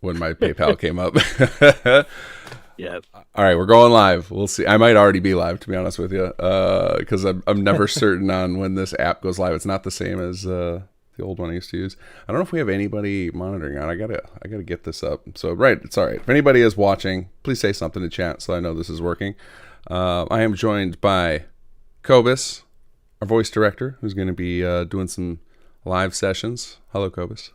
when my PayPal came up. Yeah. All right, we're going live. We'll see. I might already be live, to be honest with you, because I'm never certain on when this app goes live. It's not the same as the old one I used to use. I don't know if we have anybody monitoring on. I gotta get this up. So it's all right. If anybody is watching, please say something to chat so I know this is working. I am joined by Cobus, our voice director, who's going to be doing some live sessions. Hello, Cobus.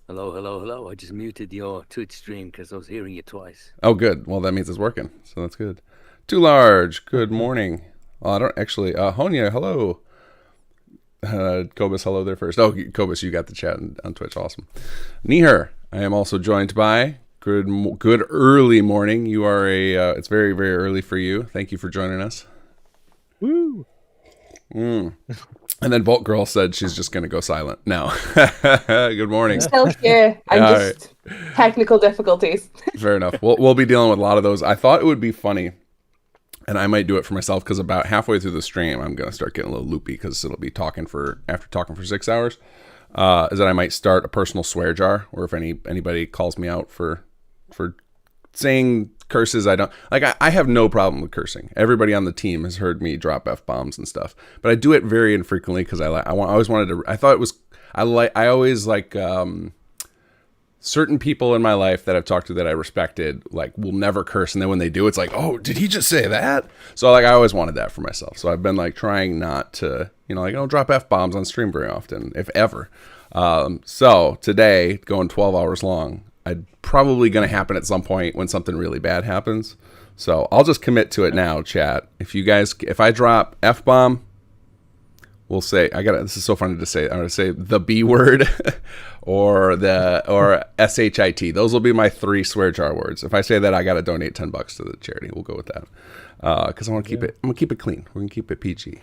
Hello. I just muted your Twitch stream because I was hearing you twice. Oh, good. Well, that means it's working, so that's good. Too Large, good morning. Well, I don't actually. Honya, hello. Cobus, hello there first. Oh, Cobus, you got the chat on Twitch. Awesome. Neeher, I am also joined by good early morning. You are it's very, very early for you. Thank you for joining us. Woo! And then Volt Girl said she's just going to go silent now. Good morning. Still here. I'm All just technical difficulties. Fair enough. We'll be dealing with a lot of those. I thought it would be funny, and I might do it for myself because about halfway through the stream, I'm going to start getting a little loopy because it'll be after talking for 6 hours. Is that I might start a personal swear jar, or if anybody calls me out for saying curses, I don't like. I have no problem with cursing. Everybody on the team has heard me drop F-bombs and stuff, but I do it very infrequently because I always wanted to. I thought it was. I always like certain people in my life that I've talked to that I respected, like, will never curse, and then when they do, it's like, oh, did he just say that? So like I always wanted that for myself. So I've been like trying not to, like, I don't drop F-bombs on stream very often, if ever. So today, going 12 hours long, probably going to happen at some point when something really bad happens. So I'll just commit to it now, chat. If I drop F-bomb, we'll say, this is so funny to say. I'm going to say the B word or SHIT. Those will be my 3 swear jar words. If I say that, I got to donate $10 to the charity. We'll go with that. Cause I want to keep it, I'm going to keep it clean. We're going to keep it PG.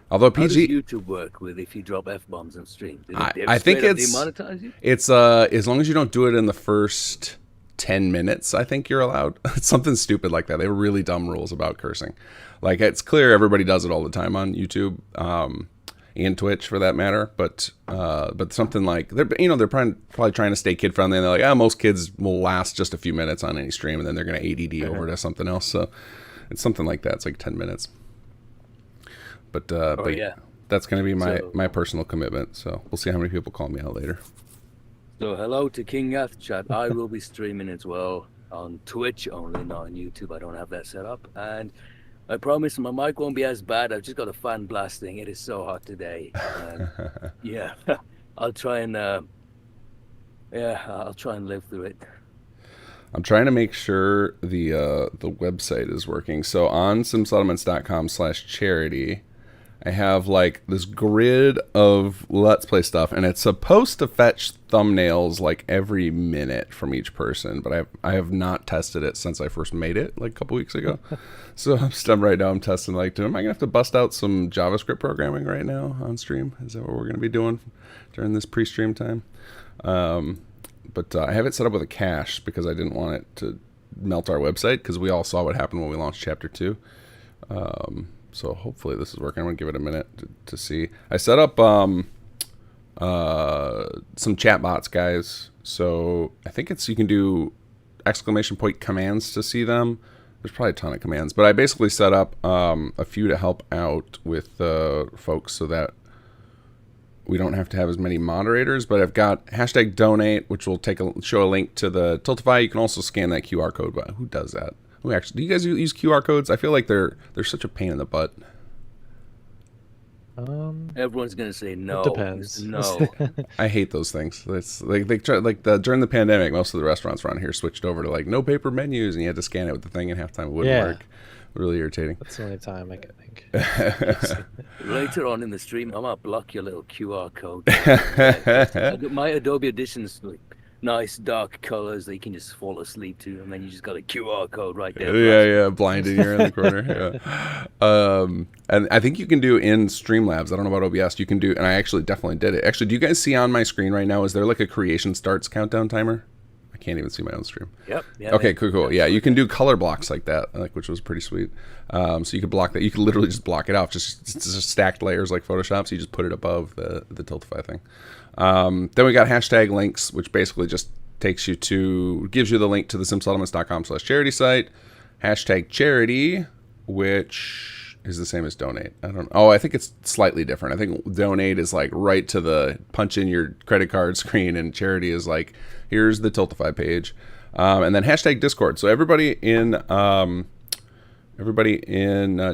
Although PG, how does YouTube work with if you drop F-bombs on stream? I think it's demonetize you? It's as long as you don't do it in the first 10 minutes, I think you're allowed. It's something stupid like that. They have really dumb rules about cursing. Like, it's clear everybody does it all the time on YouTube, and Twitch for that matter. But something like they're probably trying to stay kid friendly, and they're like, most kids will last just a few minutes on any stream, and then they're going to ADD over to something else. So it's something like that. It's like 10 minutes. But yeah, that's going to be my personal commitment. So we'll see how many people call me out later. So hello to kinggath chat. I will be streaming as well on Twitch only, not on YouTube. I don't have that set up. And I promise my mic won't be as bad. I've just got a fan blasting. It is so hot today. Yeah, I'll try and live through it. I'm trying to make sure the website is working. So on simsettlements.com/charity, I have like this grid of Let's Play stuff, and it's supposed to fetch thumbnails like every minute from each person, but I have not tested it since I first made it like a couple weeks ago. So I'm testing, like, am I gonna have to bust out some JavaScript programming right now on stream? Is that what we're gonna be doing during this pre-stream time? But I have it set up with a cache because I didn't want it to melt our website, because we all saw what happened when we launched Chapter 2. So hopefully this is working. I'm going to give it a minute to see. I set up some chat bots, guys. So I think you can do exclamation point commands to see them. There's probably a ton of commands. But I basically set up a few to help out with folks so that we don't have to have as many moderators. But I've got #donate, which will show a link to the Tiltify. You can also scan that QR code. But who does that? Do you guys use QR codes? I feel like they're such a pain in the butt. Everyone's gonna say no. It depends. No. I hate those things. It's like during the pandemic, most of the restaurants around here switched over to like no paper menus, and you had to scan it with the thing, and half the time it wouldn't work. Really irritating. That's the only time I can think. Later on in the stream, I might block your little QR code. I got my Adobe Editions, like, nice dark colors that you can just fall asleep to, and then you just got a QR code right there. Yeah, blinded here in the corner. Yeah. And I think you can do in Streamlabs. I don't know about OBS. You can do, and I actually definitely did it. Actually, do you guys see on my screen right now? Is there like a creation starts countdown timer? I can't even see my own stream. Yep. Yeah, okay, cool. Yeah, you can do color blocks like that, which was pretty sweet. So you could block that. You could literally just block it off. Just stacked layers like Photoshop. So you just put it above the Tiltify thing. Then we got #links, which basically just gives you the link to the simsettlements.com/charity site. #charity, which is the same as donate. I think it's slightly different. I think donate is like right to the punch in your credit card screen, and charity is like, here's the Tiltify page. And then #Discord. So everybody in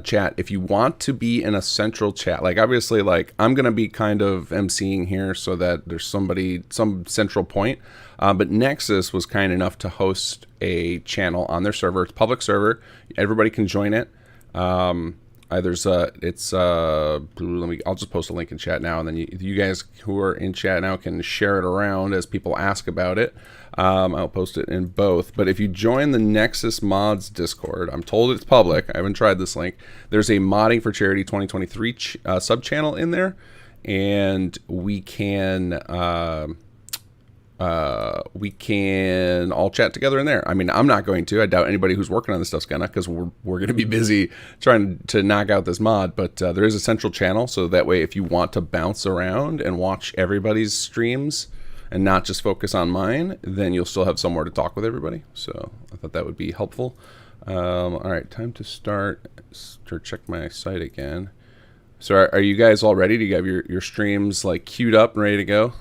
chat, if you want to be in a central chat, like obviously, like I'm going to be kind of emceeing here so that there's some central point. But Nexus was kind enough to host a channel on their server. It's a public server. Everybody can join it. I'll just post a link in chat now, and then you guys who are in chat now can share it around as people ask about it. I'll post it in both. But if you join the Nexus Mods Discord, I'm told it's public. I haven't tried this link. There's a Modding for Charity 2023 sub channel in there, and we can all chat together in there. I mean, I'm not going to. I doubt anybody who's working on this stuff's gonna, because we're going to be busy trying to knock out this mod. But there is a central channel, so that way, if you want to bounce around and watch everybody's streams and not just focus on mine, then you'll still have somewhere to talk with everybody. So I thought that would be helpful. All right, time to start or check my site again. So are you guys all ready? Do you have your streams like queued up and ready to go?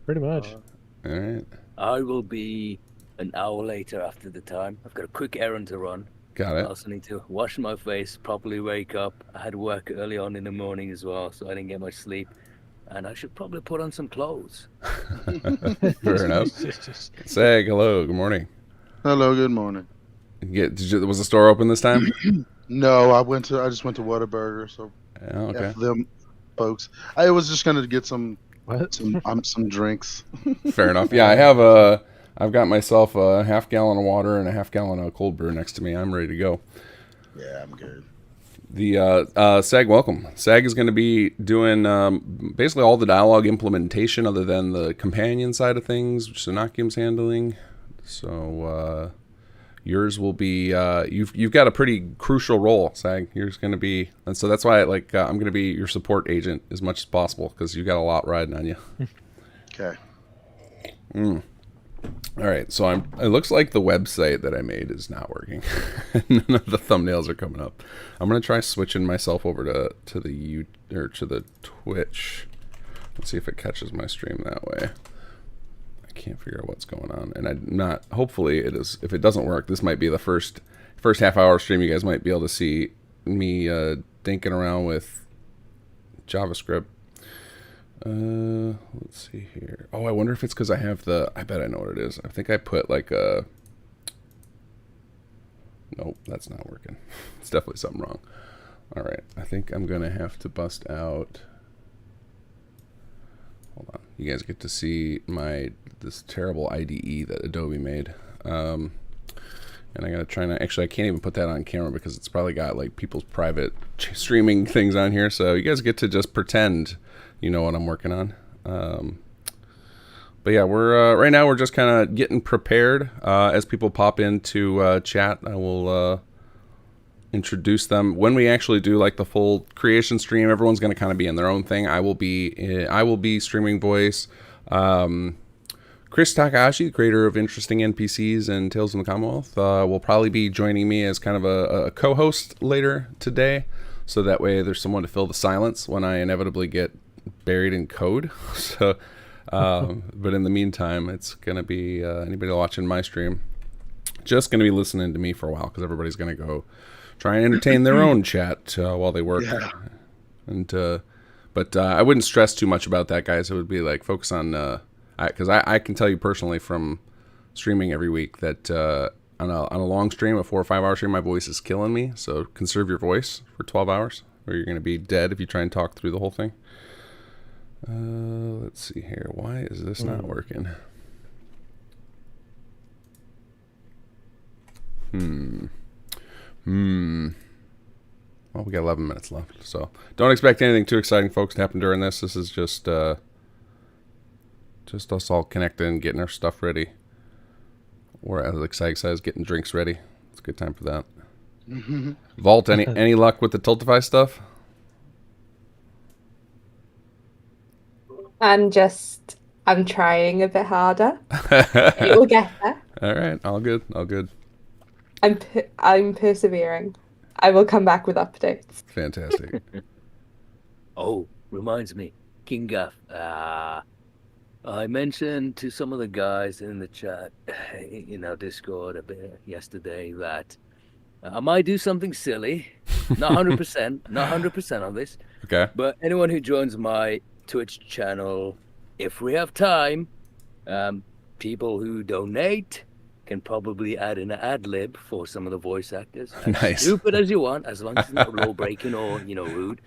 Pretty much. All right. I will be an hour later after the time. I've got a quick errand to run. Got I it. also need to wash my face, properly wake up. I had work early on in the morning as well, so I didn't get much sleep. And I should probably put on some clothes. Fair enough. Sag, hello. Good morning. Hello, good morning. Was the store open this time? No, I just went to Whataburger, so Oh, okay. F them folks. I was just gonna get some What? some drinks. Fair enough. Yeah, I've got myself a half gallon of water and a half gallon of cold brew next to me. I'm ready to go. Yeah, I'm good. The Sag, welcome. Sag is going to be doing basically all the dialogue implementation, other than the companion side of things, which unoctium's handling. So yours will be you've got a pretty crucial role, Sag. You're going to be, and so that's why I'm going to be your support agent as much as possible, because you've got a lot riding on you. Okay. All right, so it looks like the website that I made is not working. None of the thumbnails are coming up. I'm gonna try switching myself over to the Twitch. Let's see if it catches my stream that way. I can't figure out what's going on, and I'm not. Hopefully, it is. If it doesn't work, this might be the first half hour stream. You guys might be able to see me dinking around with JavaScript. Let's see here. Oh, I wonder if it's because I have I bet I know what it is. I think I put like a... Nope, that's not working. It's definitely something wrong. All right, I think I'm going to have to bust out... Hold on. You guys get to see this terrible IDE that Adobe made. And I got to try to... Actually, I can't even put that on camera because it's probably got like people's private streaming things on here. So you guys get to just pretend you know what I'm working on. But yeah, we're right now we're just kind of getting prepared. As people pop into chat, I will introduce them. When we actually do like the full creation stream, everyone's going to kind of be in their own thing. I will be streaming voice. Chris Takahashi, the creator of Interesting NPCs and Tales from the Commonwealth, will probably be joining me as kind of a co-host later today. So that way there's someone to fill the silence when I inevitably get buried in code. So but in the meantime, it's gonna be anybody watching my stream just gonna be listening to me for a while, because everybody's gonna go try and entertain their own chat while they work. Yeah. And but I wouldn't stress too much about that, guys. It would be like focus on because I can tell you personally from streaming every week that on a long stream, a 4 or 5 hour stream, my voice is killing me. So conserve your voice for 12 hours or you're going to be dead if you try and talk through the whole thing. Let's see here. Why is this not working? Well, we got 11 minutes left, so don't expect anything too exciting, folks, to happen during this. This is just us all connecting and getting our stuff ready. Or as exciting says, getting drinks ready. It's a good time for that. Vault, any luck with the Tiltify stuff? I'm just I'm trying a bit harder. It will get there. All right, all good, all good. I'm persevering. I will come back with updates. Fantastic. Oh, reminds me, kinggath. I mentioned to some of the guys in the chat, in our Discord a bit yesterday that I might do something silly. Not 100%, not 100% on this. Okay. But anyone who joins my Twitch channel, if we have time, people who donate can probably add in an ad lib for some of the voice actors. As Nice. stupid as you want, as long as it's not law breaking or rude.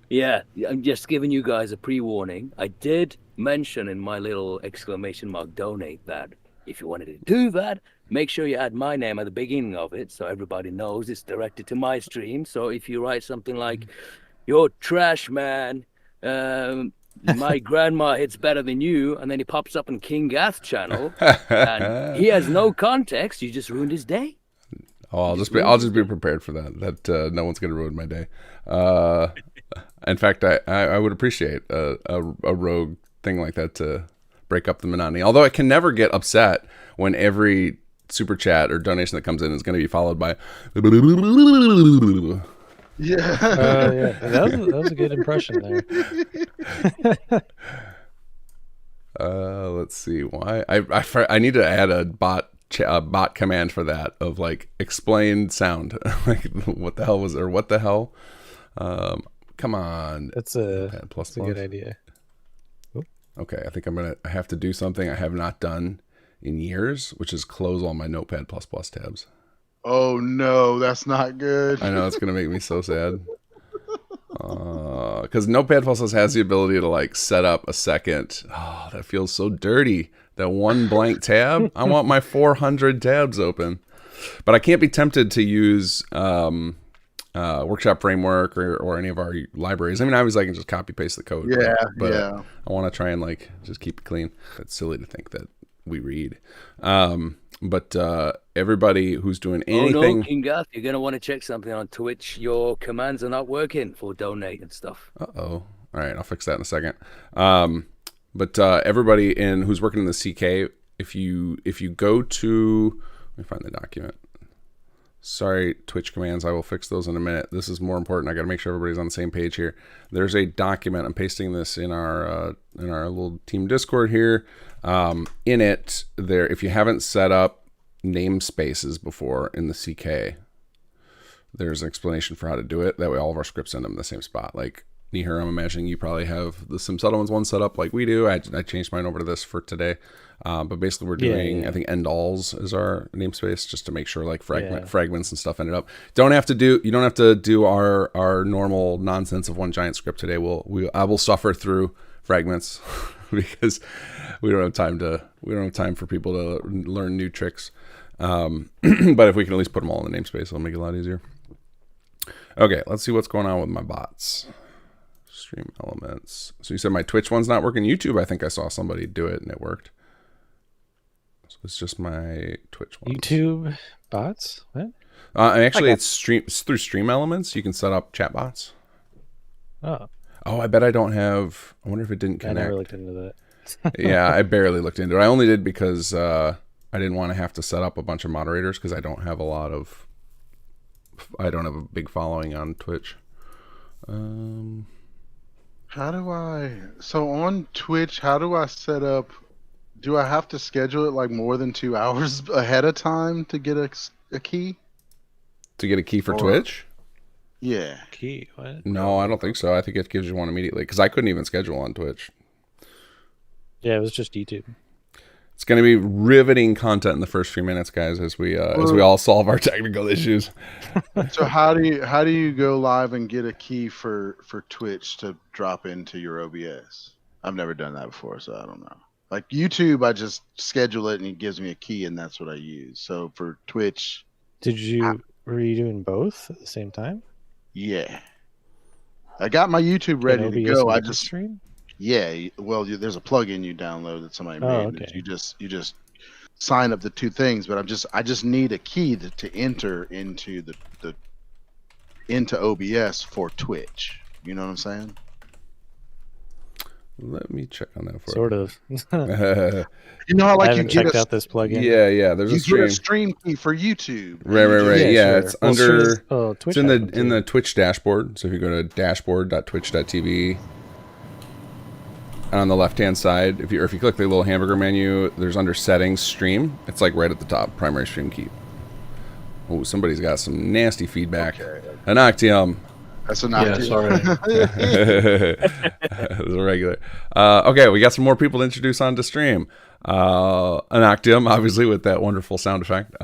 Yeah, I'm just giving you guys a pre-warning. I did mention in my little exclamation mark donate that if you wanted to do that, make sure you add my name at the beginning of it so everybody knows it's directed to my stream. So if you write something like, "You're trash, man. My grandma hits better than you," and then he pops up on kinggath channel, and he has no context. You just ruined his day. Oh, I'll just be prepared for that. That no one's gonna ruin my day. In fact, I would appreciate a rogue thing like that to break up the monotony. Although I can never get upset when every super chat or donation that comes in is going to be followed by. Yeah. Yeah, that was a good impression there. Let's see why I need to add a bot command for that of like explain sound. Like what the hell was or what the hell? Come on. That's a good idea. Okay, I think I have to do something I have not done in years, which is close all my Notepad++ tabs. Oh no, that's not good. I know it's gonna make me so sad. Because Notepad++ has the ability to like set up a second. Oh, that feels so dirty. That one blank tab. I want my 400 tabs open, but I can't be tempted to use Workshop Framework or any of our libraries. I mean, obviously I can just copy paste the code. But I want to try and like just keep it clean. It's silly to think that we read. But everybody who's doing anything. Oh no, kinggath, you're gonna want to check something on Twitch. Your commands are not working for donate and stuff. Uh-oh. All right, I'll fix that in a second. But everybody who's working in the CK, if you go to, let me find the document. Sorry, Twitch commands. I will fix those in a minute. This is more important. I got to make sure everybody's on the same page here. There's a document. I'm pasting this in our little team Discord here. In it, if you haven't set up namespaces before in the CK, there's an explanation for how to do it. That way, all of our scripts end up in the same spot. Like Neeher, I'm imagining you probably have the Sim Settlements one set up like we do. I changed mine over to this for today. But basically we're doing, I think End Alz is our namespace just to make sure like fragments and stuff ended up. You don't have to do our normal nonsense of one giant script today. I will suffer through fragments because we don't have time for people to learn new tricks. But if we can at least put them all in the namespace, it'll make it a lot easier. Okay, let's see what's going on with my bots. Stream elements. So you said my Twitch one's not working. YouTube, I think I saw somebody do it and it worked. So it's just my Twitch one. YouTube bots? What? Actually, it's through Stream Elements. You can set up chat bots. Oh, I bet I don't have. I wonder if it didn't connect. I never looked into that. Yeah, I barely looked into it. I only did because I didn't want to have to set up a bunch of moderators because I don't have a big following on Twitch. So on Twitch, how do I set up? Do I have to schedule it like more than 2 hours ahead of time to get a key? To get a key for Twitch? Yeah. Key? What? No, I don't think so. I think it gives you one immediately because I couldn't even schedule on Twitch. Yeah, it was just YouTube. It's going to be riveting content in the first few minutes, guys, as we all solve our technical issues. So how do you go live and get a key for Twitch to drop into your OBS? I've never done that before, so I don't know. Like YouTube, I just schedule it and it gives me a key, and that's what I use. So for Twitch, were you doing both at the same time? Yeah, I got my YouTube ready to go. I just stream. Yeah, well, there's a plugin you download that somebody made. Okay. You just sign up the two things, but I just need a key to enter into into OBS for Twitch. You know what I'm saying? Let me check on that for Sort of. You know how I like you haven't get checked a out this plugin. yeah. There's you a get stream. a stream key for YouTube. Right. Yeah, Yeah, sure. it's Well, under. Twitch It's in has them the too. Twitch dashboard. So if you go to dashboard.twitch.tv, and on the left-hand side, if you click the little hamburger menu, there's under settings stream. It's like right at the top, primary stream key. Oh, somebody's got some nasty feedback. Okay. Unoctium. That's an Yeah, sorry. It was a regular. Okay, we got some more people to introduce onto stream. Unoctium, obviously, with that wonderful sound effect.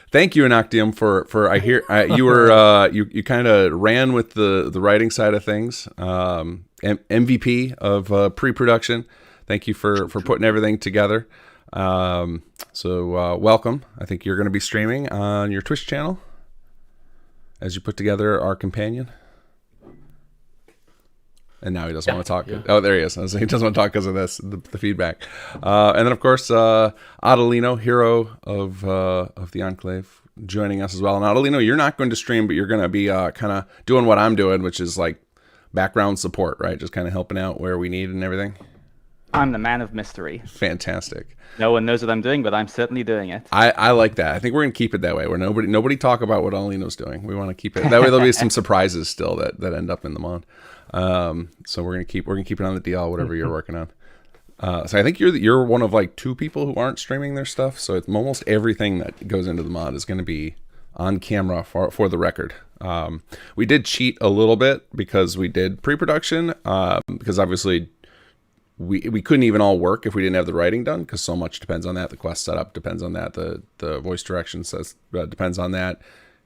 Thank you, Unoctium, for I hear you were you kind of ran with the writing side of things. MVP of pre-production. Thank you for putting everything together. So welcome. I think you're going to be streaming on your Twitch channel as you put together our companion. And now he doesn't want to talk. Yeah. Oh, there he is. He doesn't want to talk because of this, the feedback. And then, of course, Otellino, hero of the Enclave, joining us as well. And Otellino, you're not going to stream, but you're going to be kind of doing what I'm doing, which is like background support, right? Just kind of helping out where we need and everything. I'm the man of mystery. Fantastic. No one knows what I'm doing, but I'm certainly doing it. I like that. I think we're gonna keep it that way, where nobody talk about what Otellino's doing. We want to keep it that way. There'll be some surprises still that end up in the mod. So we're gonna keep it on the DL, whatever you're working on. So I think you're one of like 2 people who aren't streaming their stuff. So it's almost everything that goes into the mod is going to be on camera for the record. We did cheat a little bit because we did pre-production because obviously we couldn't even all work if we didn't have the writing done, because so much depends on that. The quest setup depends on that. The voice direction depends on that.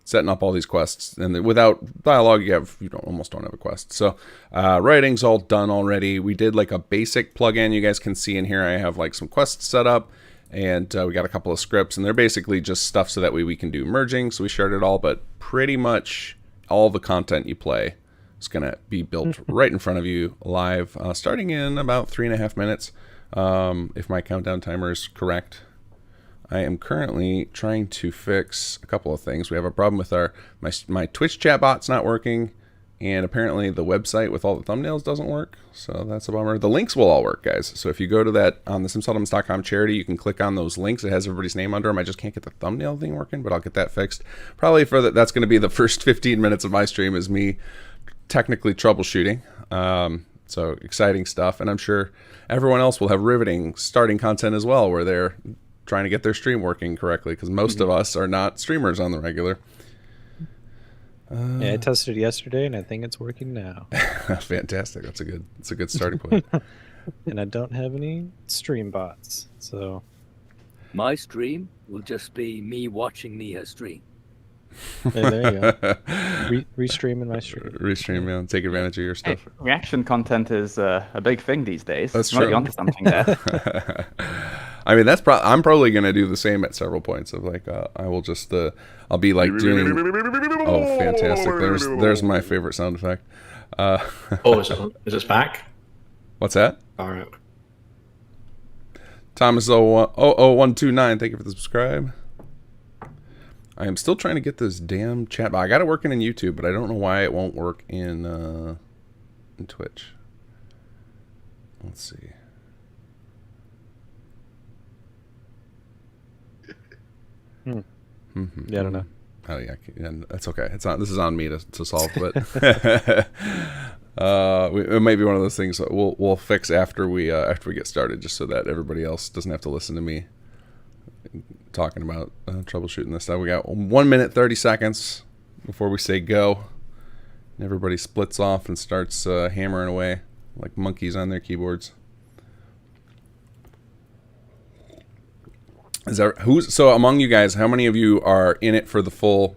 Setting up all these quests, and without dialogue, you almost don't have a quest. So writing's all done already. We did like a basic plugin. You guys can see in here I have like some quests set up, and we got a couple of scripts, and they're basically just stuff so that way we can do merging. So we shared it all, but pretty much all the content you play is going to be built right in front of you live, starting in about 3.5 minutes, if my countdown timer is correct. I am currently trying to fix a couple of things. We have a problem with my Twitch chat bot's not working, and apparently the website with all the thumbnails doesn't work, so that's a bummer. The links will all work, guys. So if you go to that on the simsettlements.com charity, you can click on those links. It has everybody's name under them. I just can't get the thumbnail thing working, but I'll get that fixed. Probably that's going to be the first 15 minutes of my stream is me technically troubleshooting. So exciting stuff, and I'm sure everyone else will have riveting starting content as well, where they're trying to get their stream working correctly, because most of us are not streamers on the regular. Yeah, I tested it yesterday, and I think it's working now. Fantastic. That's a good starting point. And I don't have any stream bots, so My stream will just be me watching Neeher stream. there you go. Restreaming my stream. Restream, yeah. Take advantage of your Hey, stuff. reaction content is a big thing these days. That's You might be true. onto something there. I mean, I'm probably going to do the same at several points of like, I will just, I'll be like doing, oh, fantastic. There's my favorite sound effect. Oh, is this back? What's that? All right. Thomas 00129, thank you for the subscribe. I am still trying to get this damn chat. I got it working in YouTube, but I don't know why it won't work in Twitch. Let's see. Yeah, I don't know. Oh yeah, that's okay. It's not. This is on me to solve, but it might be one of those things that we'll fix after we get started, just so that everybody else doesn't have to listen to me talking about troubleshooting this stuff. We got 1 minute 30 seconds before we say go, and everybody splits off and starts hammering away like monkeys on their keyboards. So among you guys, how many of you are in it for the full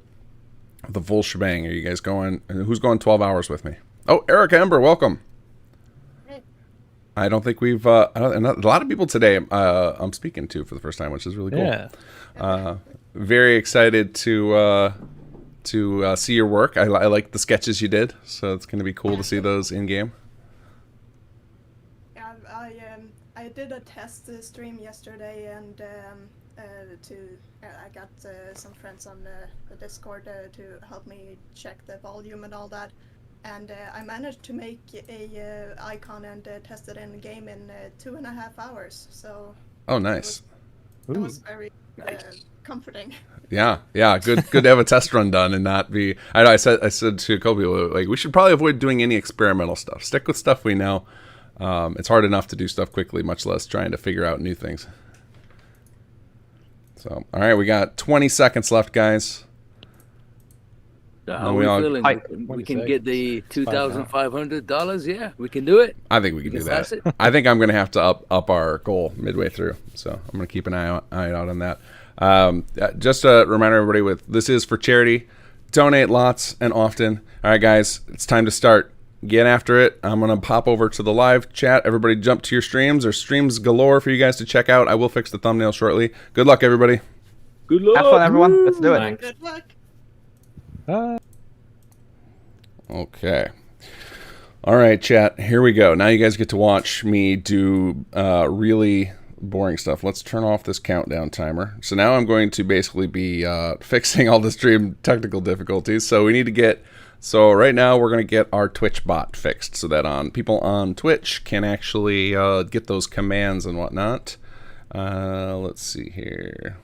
shebang? Are you guys going? Who's going 12 hours with me? Oh, Erica Ember, welcome. I don't think we've a lot of people today I'm speaking to for the first time, which is really cool. Yeah. Very excited to see your work. I like the sketches you did, so it's going to be cool to see those in game. Yeah, I did a test stream yesterday, and I got some friends on the Discord to help me check the volume and all that. and I managed to make a icon and test it in the game in 2.5 hours. So. Oh, nice. It was very comforting. Yeah. Good to have a test run done and not be. I said to Kobe, like, we should probably avoid doing any experimental stuff. Stick with stuff we know. It's hard enough to do stuff quickly, much less trying to figure out new things. So, all right, we got 20 seconds left, guys. How are we feeling? We can get the $2,500. Yeah, we can do it. I think we can do that. I think I'm going to have to up our goal midway through. So I'm going to keep an eye out on that. Just a reminder, everybody, this is for charity. Donate lots and often. All right, guys, it's time to start. Get after it. I'm going to pop over to the live chat. Everybody jump to your streams. There's streams galore for you guys to check out. I will fix the thumbnail shortly. Good luck, everybody. Good luck. Have fun, everyone. Let's do it. Thanks. Good luck. Okay. All right, chat. Here we go. Now you guys get to watch me do really boring stuff. Let's turn off this countdown timer. So now I'm going to basically be fixing all the stream technical difficulties. So we need to get... So right now we're going to get our Twitch bot fixed so that people on Twitch can actually get those commands and whatnot. Let's see here.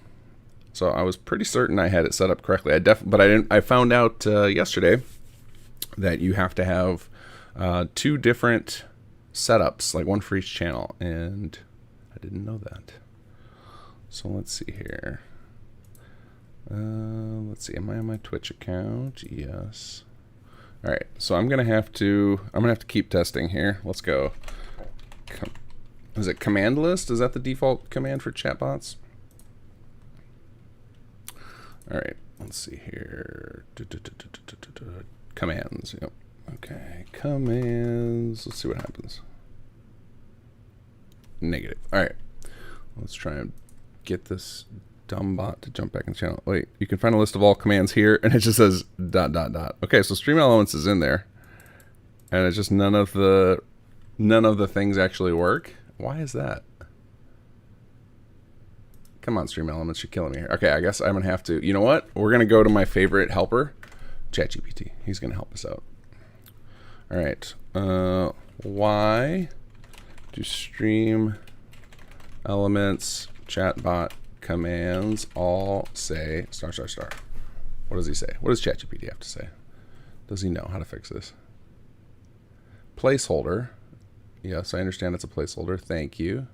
So I was pretty certain I had it set up correctly. But I didn't. I found out yesterday that you have to have 2 different setups, like one for each channel, and I didn't know that. So let's see here. Let's see. Am I on my Twitch account? Yes. All right, so I'm gonna have to keep testing here. Let's go. Is it command list? Is that the default command for chatbots? All right, let's see here. Commands. Yep. Okay, commands. Let's see what happens. Negative. All right, let's try and get this dumb bot to jump back in the channel. Wait, you can find a list of all commands here, and it just says ... Okay, so Stream Elements is in there, and it's just none of the things actually work. Why is that? Come on, Stream Elements, you're killing me here. Okay, I guess I'm gonna have to. You know what? We're gonna go to my favorite helper, ChatGPT. He's gonna help us out. All right. Why do Stream Elements chatbot commands all say ... What does he say? What does ChatGPT have to say? Does he know how to fix this? Placeholder. Yes, I understand it's a placeholder. Thank you.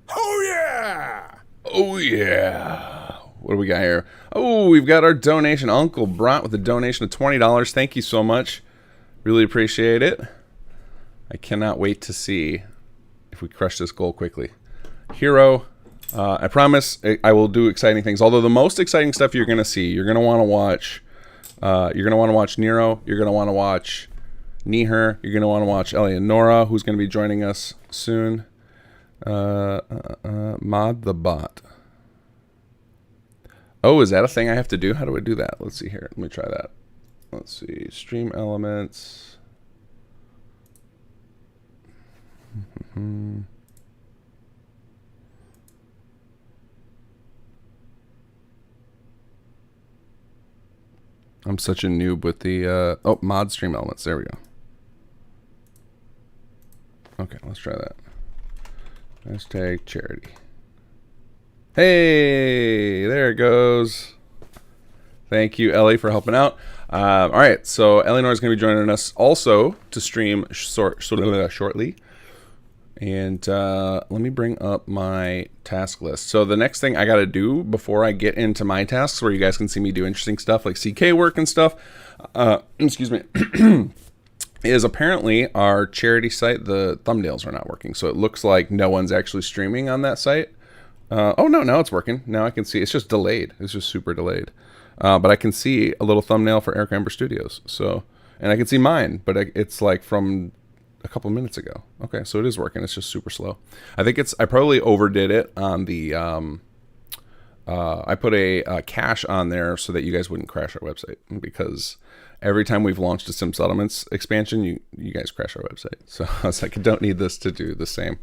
Oh yeah! Oh yeah! What do we got here? Oh, we've got our donation. Uncle Bront with a donation of $20. Thank you so much. Really appreciate it. I cannot wait to see if we crush this goal quickly. Hero, I promise I will do exciting things. Although the most exciting stuff you're going to see, you're going to want to watch. You're going to want to watch Niero. You're going to want to watch Neeher. You're going to want to watch Elianora, who's going to be joining us soon. Mod the bot. Oh, is that a thing I have to do? How do I do that? Let's see here. Let me try that. Let's see. Stream Elements. I'm such a noob with the mod Stream Elements. There we go. Okay, let's try that. Hashtag charity. Hey, there it goes. Thank you, Ellie, for helping out. All right, so Elianora is going to be joining us also to stream shortly. And let me bring up my task list. So the next thing I got to do before I get into my tasks, where you guys can see me do interesting stuff like CK work and stuff, excuse me, is apparently our charity site, the thumbnails are not working. So it looks like no one's actually streaming on that site. Oh, no, now it's working. Now I can see. It's just delayed. It's just super delayed. But I can see a little thumbnail for Eric Amber Studios. So, and I can see mine, but it's like from a couple minutes ago. Okay, so it is working. It's just super slow. I think I probably overdid it on the, I put a cache on there so that you guys wouldn't crash our website, because every time we've launched a Sim Settlements expansion, you guys crash our website. So I was like, I don't need this to do the same.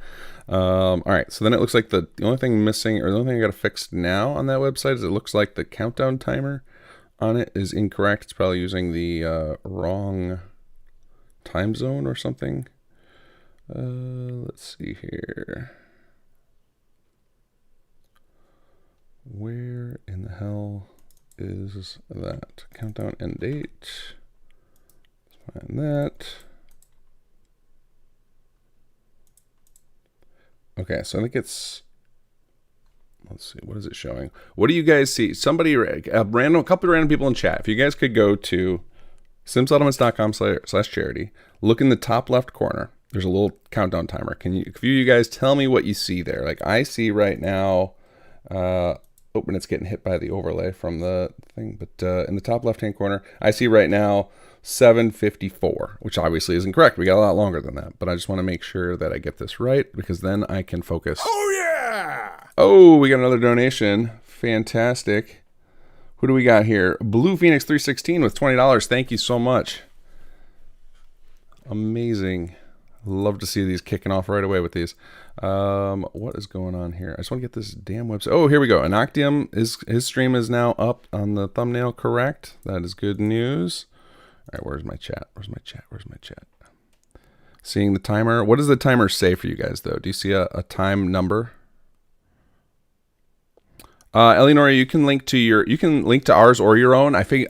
All right, so then it looks like the only thing missing, or the only thing I got to fix now on that website is it looks like the countdown timer on it is incorrect. It's probably using the wrong time zone or something. Let's see here. Where in the hell is that? Countdown end date. Let's find that. Okay, so I think it's, let's see, what is it showing? What do you guys see? Somebody, a couple of random people in chat. If you guys could go to simsettlements.com/charity, look in the top left corner. There's a little countdown timer. Can you guys tell me what you see there? Like I see right now, and it's getting hit by the overlay from the thing, but in the top left-hand corner, I see right now 7:54, which obviously is incorrect. We got a lot longer than that, but I just want to make sure that I get this right because then I can focus. Oh yeah! Oh, we got another donation. Fantastic. Who do we got here? Blue Phoenix 316 with $20. Thank you so much. Amazing. Love to see these kicking off right away with these. What is going on here? I just want to get this damn website. Oh, here we go. Unoctium, his stream is now up on the thumbnail, correct? That is good news. All right, where's my chat? Where's my chat? Where's my chat? Seeing the timer. What does the timer say for you guys, though? Do you see a time number? Elianora, you can link to ours or your own. I think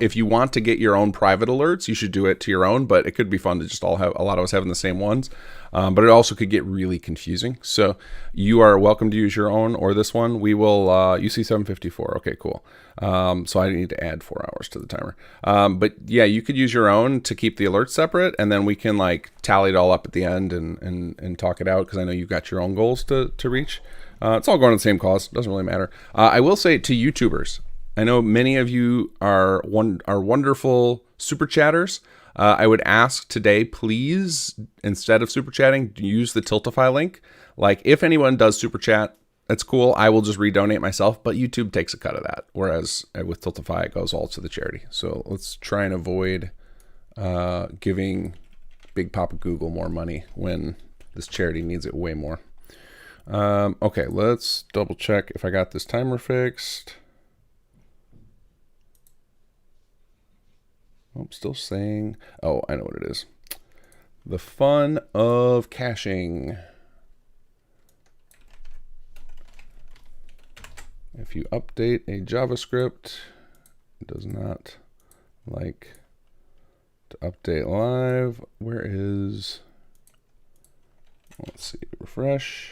if you want to get your own private alerts, you should do it to your own. But it could be fun to just all have a lot of us having the same ones. But it also could get really confusing. So you are welcome to use your own or this one. We will. You see 7:54. Okay, cool. So I need to add 4 hours to the timer. But yeah, you could use your own to keep the alerts separate, and then we can like tally it all up at the end and talk it out because I know you've got your own goals to reach. It's all going to the same cause. Doesn't really matter. I will say to YouTubers, I know many of you are wonderful super chatters. I would ask today, please, instead of super chatting, use the Tiltify link. Like if anyone does super chat, that's cool. I will just redonate myself, but YouTube takes a cut of that. Whereas with Tiltify, it goes all to the charity. So let's try and avoid giving Big Papa Google more money when this charity needs it way more. Okay, let's double check if I got this timer fixed. I'm still saying, oh, I know what it is. The fun of caching. If you update a JavaScript, it does not like to update live. Where is, let's see, refresh.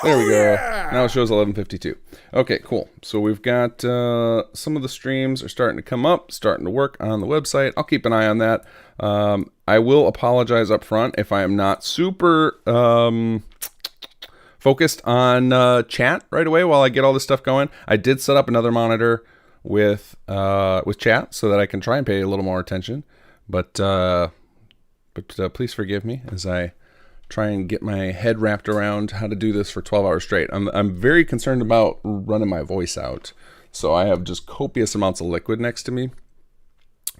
There we go. Yeah! Now it shows 11:52. Okay, cool. So we've got some of the streams are starting to come up, starting to work on the website. I'll keep an eye on that. I will apologize up front if I am not super focused on chat right away while I get all this stuff going. I did set up another monitor with chat so that I can try and pay a little more attention. But please forgive me as I try and get my head wrapped around how to do this for 12 hours straight. I'm very concerned about running my voice out. So I have just copious amounts of liquid next to me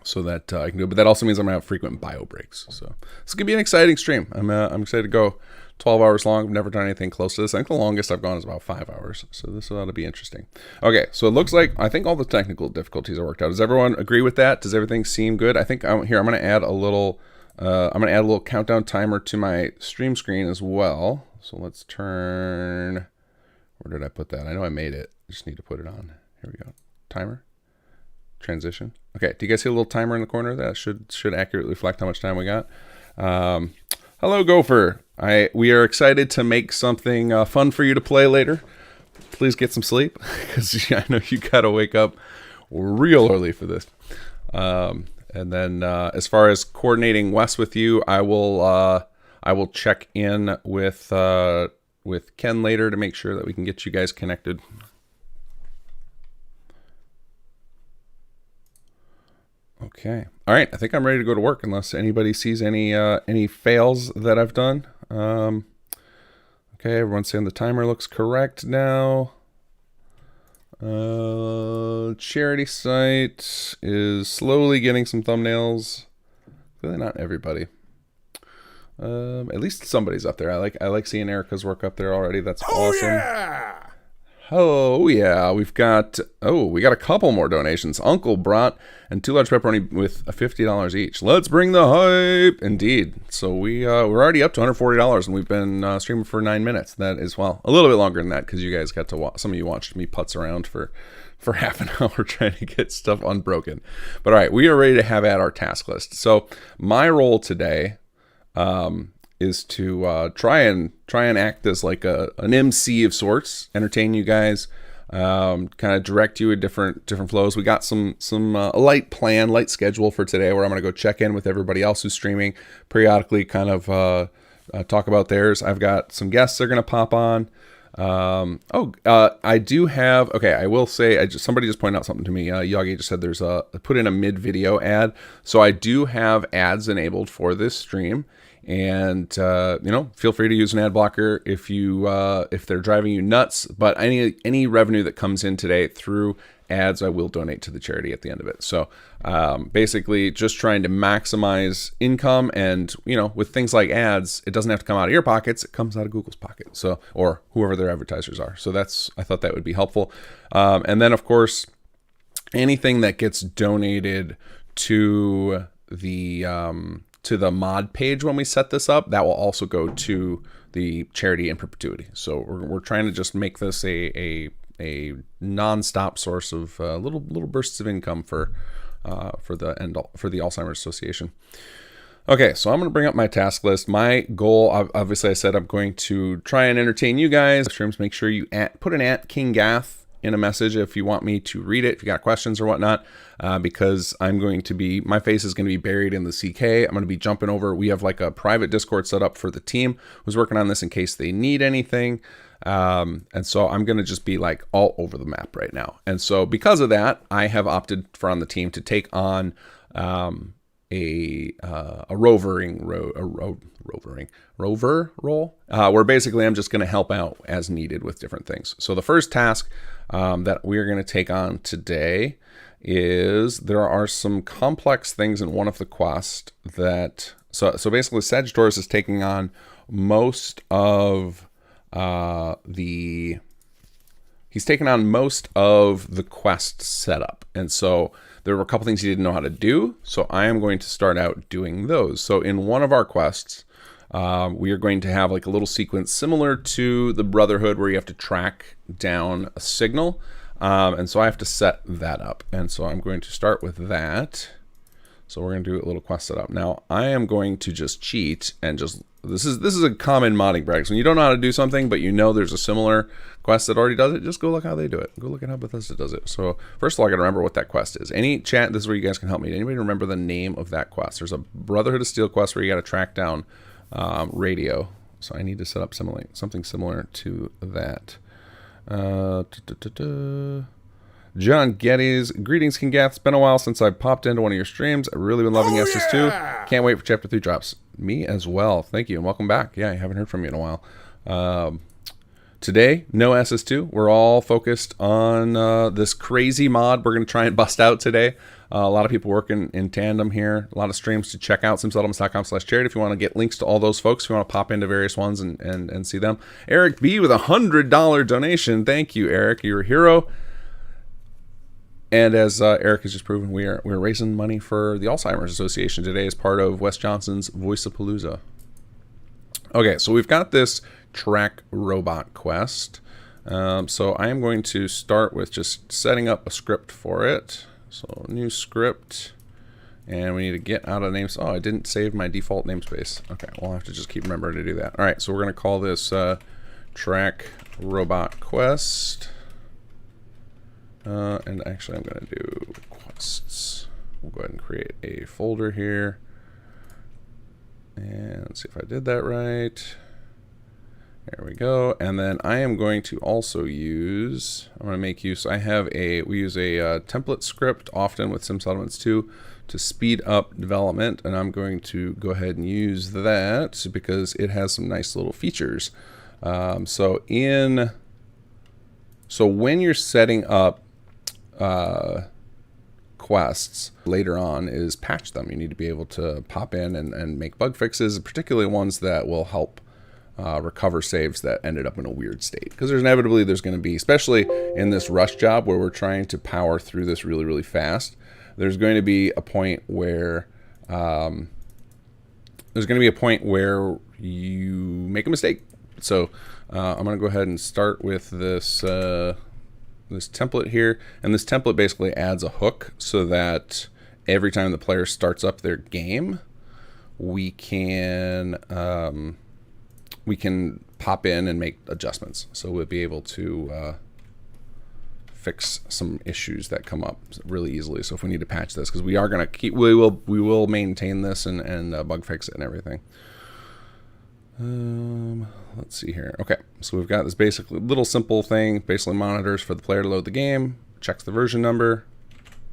so that I can do it. But that also means I'm going to have frequent bio breaks. So it's going to be an exciting stream. I'm excited to go 12 hours long. I've never done anything close to this. I think the longest I've gone is about 5 hours. So this ought to be interesting. Okay, so it looks like, I think all the technical difficulties are worked out. Does everyone agree with that? Does everything seem good? I think I'm going to add a little countdown timer to my stream screen as well. So let's turn, where did I put that? I know I made it. I just need to put it on. Here we go. Timer. Transition. Okay, do you guys see a little timer in the corner? That should accurately reflect how much time we got. Hello, Gopher. We are excited to make something fun for you to play later. Please get some sleep, because I know you got to wake up real early for this. And then as far as coordinating Wes with you, I will check in with Ken later to make sure that we can get you guys connected. Okay. All right. I think I'm ready to go to work unless anybody sees any fails that I've done. Okay. Everyone's saying the timer looks correct now. Charity site is slowly getting some thumbnails. Really not everybody. At least somebody's up there. I like seeing Erica's work up there already. That's awesome. Yeah! Oh yeah, we got a couple more donations. Uncle brought and 2 large pepperoni with $50 each. Let's bring the hype. Indeed. So we're already up to $140 and we've been streaming for 9 minutes. That is, well, a little bit longer than that because you guys got to watch. Some of you watched me putz around for half an hour trying to get stuff unbroken. But all right, we are ready to have at our task list. So my role today is to try and act as like an MC of sorts, entertain you guys, kind of direct you in different flows. We got some light schedule for today where I'm going to go check in with everybody else who's streaming, periodically kind of talk about theirs. I've got some guests that are going to pop on. I do have, okay, I will say, somebody just pointed out something to me. Yagi just said there's put in a mid-video ad. So I do have ads enabled for this stream. And, feel free to use an ad blocker if they're driving you nuts. But any revenue that comes in today through ads, I will donate to the charity at the end of it. So basically just trying to maximize income. And, with things like ads, it doesn't have to come out of your pockets. It comes out of Google's pocket. So, or whoever their advertisers are. So I thought that would be helpful. And then, of course, anything that gets donated to the mod page when we set this up, that will also go to the charity in perpetuity. So we're trying to just make this a non-stop source of little bursts of income for the Alzheimer's Association. Okay, so I'm going to bring up my task list. My goal, obviously, I said I'm going to try and entertain you guys. Streams, make sure you put an @kinggath in a message if you want me to read it, if you got questions or whatnot, because my face is going to be buried in the CK. I'm going to be jumping over. We have like a private Discord set up for the team who's working on this in case they need anything. And so I'm going to just be like all over the map right now. And so because of that, I have opted for on the team to take on a rover role, where basically I'm just going to help out as needed with different things. So the first task that we are going to take on today is there are some complex things in one of the quests that so basically Sagittarius is taking on most of the quest setup, and so there were a couple things he didn't know how to do, so I am going to start out doing those. So in one of our quests, we are going to have like a little sequence similar to the Brotherhood where you have to track down a signal. And so I have to set that up. And so I'm going to start with that. So we're going to do a little quest setup. Now I am going to just cheat and this is a common modding practice. When you don't know how to do something, but there's a similar quest that already does it, just go look how they do it. Go look at how Bethesda does it. So first of all, I got to remember what that quest is. Any chat, this is where you guys can help me. Anybody remember the name of that quest? There's a Brotherhood of Steel quest where you got to track down radio. So I need to set up something similar to that. John Geddes, greetings, kinggath. It's been a while since I popped into one of your streams. I've really been loving SS2. Can't wait for Chapter 3 drops. Me as well. Thank you, and welcome back. Yeah, I haven't heard from you in a while. Today, no SS2. We're all focused on this crazy mod we're going to try and bust out today. A lot of people working in tandem here. A lot of streams to check out, simsettlements.com/charity if you want to get links to all those folks. If you want to pop into various ones and see them. Eric B with $100 donation. Thank you, Eric. You're a hero. And as Eric has just proven, we're raising money for the Alzheimer's Association today as part of Wes Johnson's Voice-a-Palooza. Okay, so we've got this track robot quest. So I am going to start with just setting up a script for it. So new script, and we need to get out of names. Oh, I didn't save my default namespace. Okay, we'll have to just keep remembering to do that. All right, so we're going to call this track robot quest. And actually I'm going to do quests. We'll go ahead and create a folder here. And let's see if I did that right. There we go. And then I am going to also use, I'm going to make use, we use a template script often with SimSettlements 2 to speed up development. And I'm going to go ahead and use that because it has some nice little features. So in So when you're setting up quests later on is patch them. You need to be able to pop in and make bug fixes, particularly ones that will help recover saves that ended up in a weird state. Because there's going to be, especially in this rush job where we're trying to power through this really, really fast, there's going to be a point where you make a mistake. So I'm going to go ahead and start with this this template here, and this template basically adds a hook so that every time the player starts up their game, we can pop in and make adjustments. So we'll be able to fix some issues that come up really easily. So if we need to patch this, because we are going to we will maintain this and bug fix it and everything. Let's see here. Okay, so we've got this basically little simple thing, basically monitors for the player to load the game, checks the version number,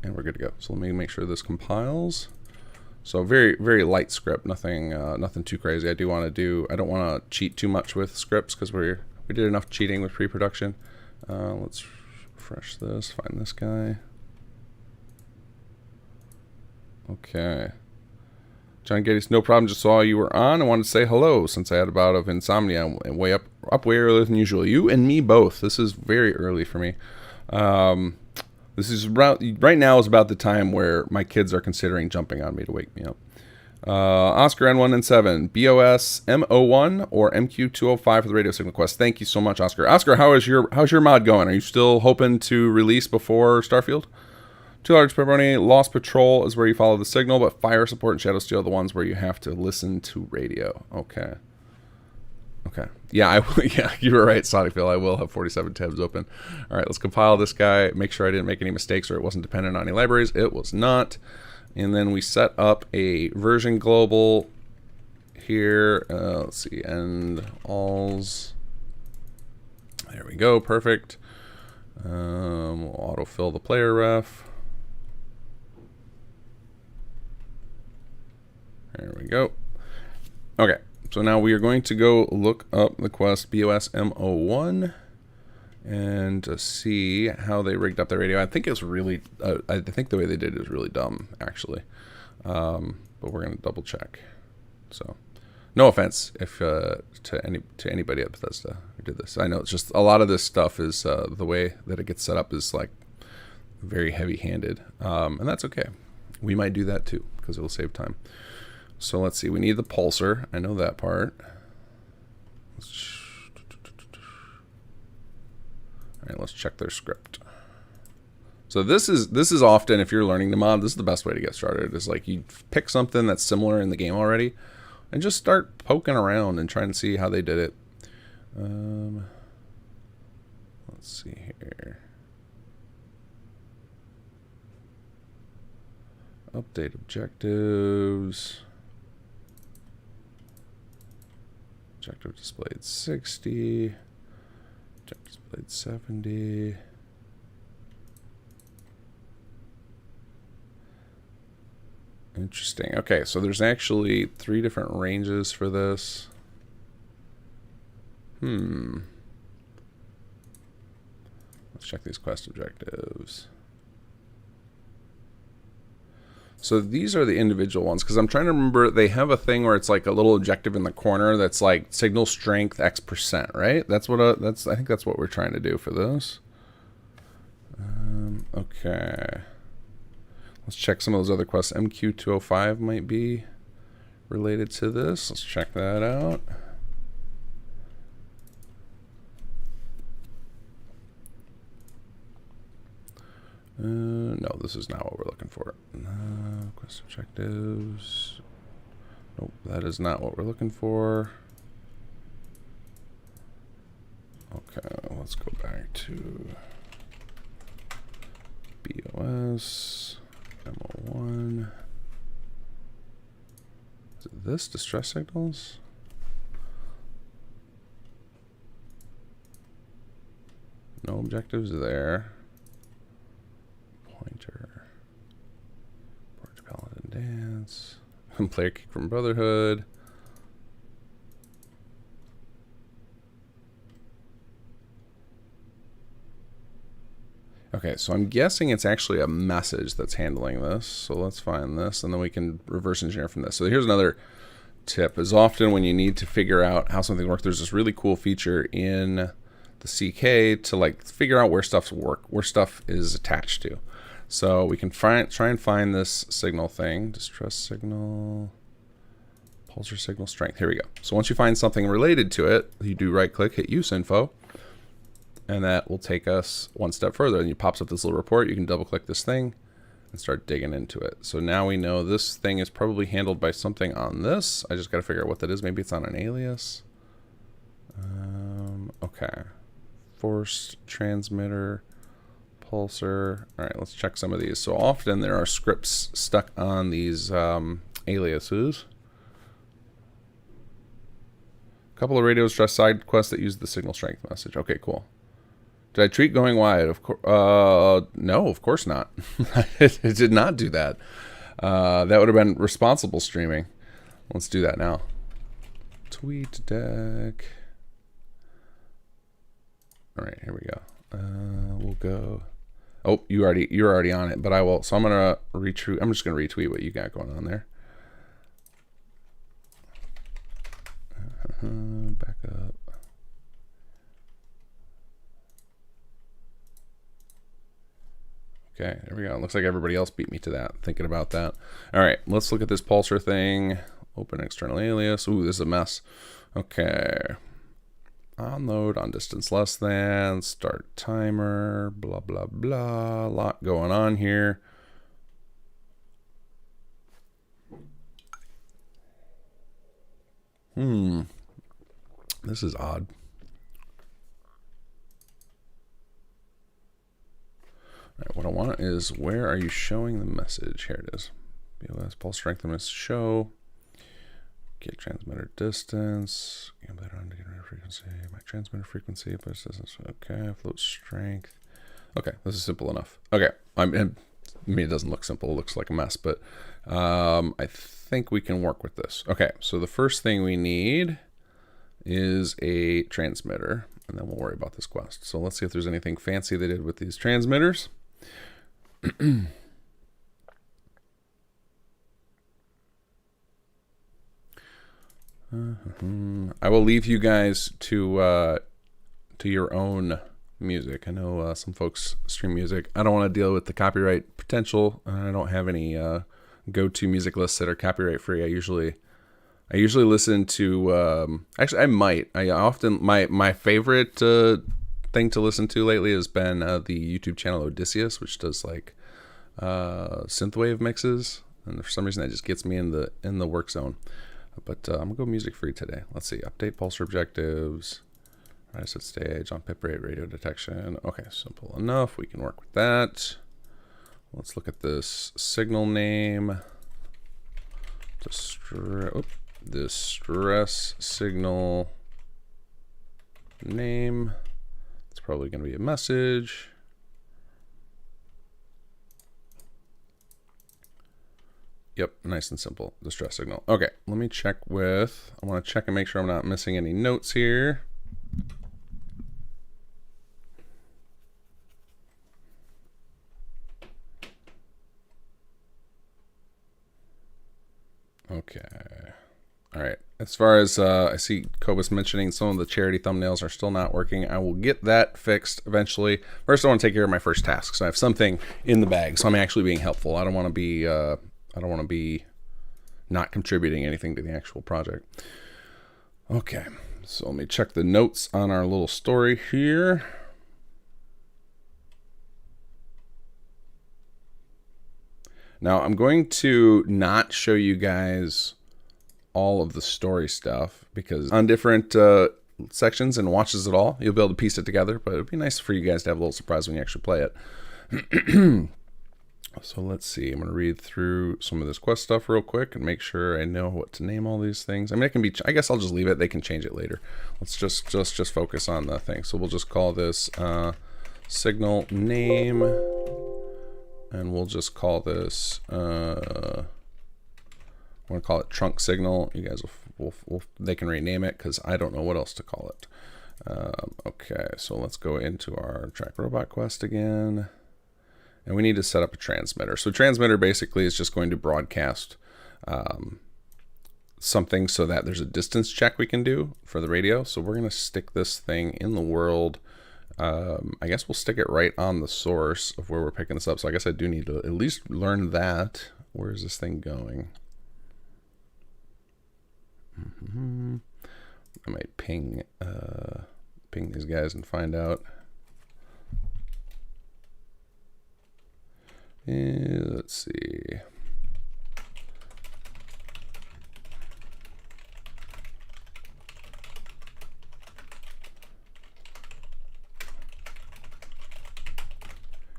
and we're good to go. So let me make sure this compiles. So very, very light script, nothing too crazy. I don't want to cheat too much with scripts because we did enough cheating with pre-production. Let's refresh this, find this guy. Okay. John Geddes, no problem. Just saw you were on. I wanted to say hello since I had a bout of insomnia and way earlier than usual. You and me both. This is very early for me. This is right now is about the time where my kids are considering jumping on me to wake me up. Oscar N1N7, BOS M01 or MQ205 for the radio signal quest. Thank you so much, Oscar. Oscar, how's your mod going? Are you still hoping to release before Starfield? 2 large pepperoni. Lost Patrol is where you follow the signal, but Fire Support and Shadow Steel are the ones where you have to listen to radio. Okay. Okay. Yeah, yeah, you were right, Sonic Phil. I will have 47 tabs open. All right, let's compile this guy. Make sure I didn't make any mistakes or it wasn't dependent on any libraries. It was not. And then we set up a version global here. Let's see, End Alz. There we go. Perfect. We'll autofill the player ref. There we go. Okay, so now we are going to go look up the quest BOS M01 and see how they rigged up their radio. I think it's really, I think the way they did it is really dumb, actually. But we're going to double check. So, no offense if to anybody at Bethesda who did this. I know it's just a lot of this stuff is the way that it gets set up is like very heavy-handed, and that's okay. We might do that too because it will save time. So let's see, we need the pulsar. I know that part. All right, let's check their script. So this is often, if you're learning to mod, this is the best way to get started. Is like you pick something that's similar in the game already and just start poking around and trying to see how they did it. Let's see here. Update objectives. Objective displayed 60. Objective displayed 70. Interesting. Okay, so there's actually 3 different ranges for this. Let's check these quest objectives. So these are the individual ones, because I'm trying to remember, they have a thing where it's like a little objective in the corner that's like signal strength X%, right? That's what I think that's what we're trying to do for this. Okay. Let's check some of those other quests. MQ205 might be related to this. Let's check that out. No, this is not what we're looking for. Quest objectives. Nope, that is not what we're looking for. Okay, let's go back to BOS M01. Is it this? Distress signals? No objectives there. Pointer. Porch Paladin Dance. Player kick from Brotherhood. Okay, so I'm guessing it's actually a message that's handling this. So let's find this, and then we can reverse engineer from this. So here's another tip. Is often when you need to figure out how something works, there's this really cool feature in the CK to like figure out where stuff is attached to. So we can try and find this signal thing. Distress signal, pulsar signal strength. Here we go. So once you find something related to it, you do right click, hit use info, and that will take us one step further. And it pops up this little report. You can double click this thing and start digging into it. So now we know this thing is probably handled by something on this. I just got to figure out what that is. Maybe it's on an alias. Okay. Forced transmitter, pulsar. All right, let's check some of these. So often there are scripts stuck on these aliases. A couple of radio stress side quests that use the signal strength message. Okay, cool. Did I treat going wide? Of course. No, of course not. It did not do that. That would have been responsible streaming. Let's do that now. Tweet deck. All right, here we go. We'll go. Oh, you're already on it, but I will. So I'm gonna retweet. I'm just gonna retweet what you got going on there. Back up. Okay, there we go. It looks like everybody else beat me to that, thinking about that. All right, let's look at this pulsar thing. Open external alias. Ooh, this is a mess. Okay. On load, on distance less than, start timer, blah, blah, blah. A lot going on here. This is odd. All right, what I want is, where are you showing the message? Here it is. BOS pulse strength must show. Get transmitter distance. Better indicator frequency. My transmitter frequency. Distance. Okay. Float strength. Okay, this is simple enough. Okay, I mean, it doesn't look simple. It looks like a mess, but I think we can work with this. Okay, so the first thing we need is a transmitter, and then we'll worry about this quest. So let's see if there's anything fancy they did with these transmitters. I will leave you guys to your own music. I know some folks stream music. I don't want to deal with the copyright potential. I don't have any go-to music lists that are copyright free. I usually listen to actually I often my favorite thing to listen to lately has been the YouTube channel Odysseus, which does like synthwave mixes, and for some reason that just gets me in the work zone. But I'm gonna go music free today. Let's see, update pulsar objectives, rise at stage, on pip rate, radio detection. Okay, simple enough. We can work with that. Let's look at this signal name. Distress signal name. It's probably going to be a message. Yep, nice and simple. Distress signal. Okay, let me check with. I want to check and make sure I'm not missing any notes here. Okay. All right. As far as I see Cobus mentioning, some of the charity thumbnails are still not working. I will get that fixed eventually. First, I want to take care of my first task. So I have something in the bag. So I'm actually being helpful. I don't want to be not contributing anything to the actual project. Okay. So let me check the notes on our little story here. Now, I'm going to not show you guys all of the story stuff because on different sections and watches it all, you'll be able to piece it together, but it'd be nice for you guys to have a little surprise when you actually play it. So let's see. I'm going to read through some of this quest stuff real quick and make sure I know what to name all these things. I mean, it can be, I guess I'll just leave it. They can change it later. Let's just focus on the thing. So we'll just call this signal name. And we'll just call this, I want to call it trunk signal. You guys they can rename it because I don't know what else to call it. Okay, so let's go into our track robot quest again. And we need to set up a transmitter. So transmitter basically is just going to broadcast something so that there's a distance check we can do for the radio. So we're going to stick this thing in the world. I guess we'll stick it right on the source of where we're picking this up. So I guess I do need to at least learn that. Where is this thing going? I might ping these guys and find out. Let's see.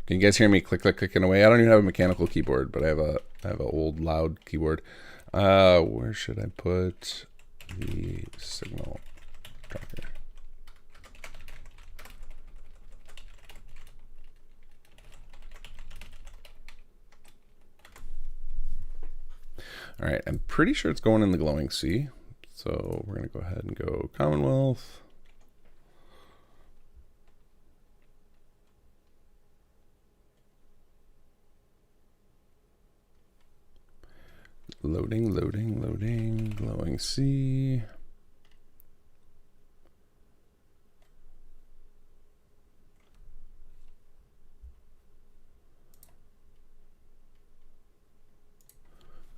Can you guys hear me clicking away? I don't even have a mechanical keyboard, but I have an old loud keyboard. Where should I put the signal tracker? All right, I'm pretty sure it's going in the glowing sea. So we're going to go ahead and go Commonwealth. Loading, glowing sea.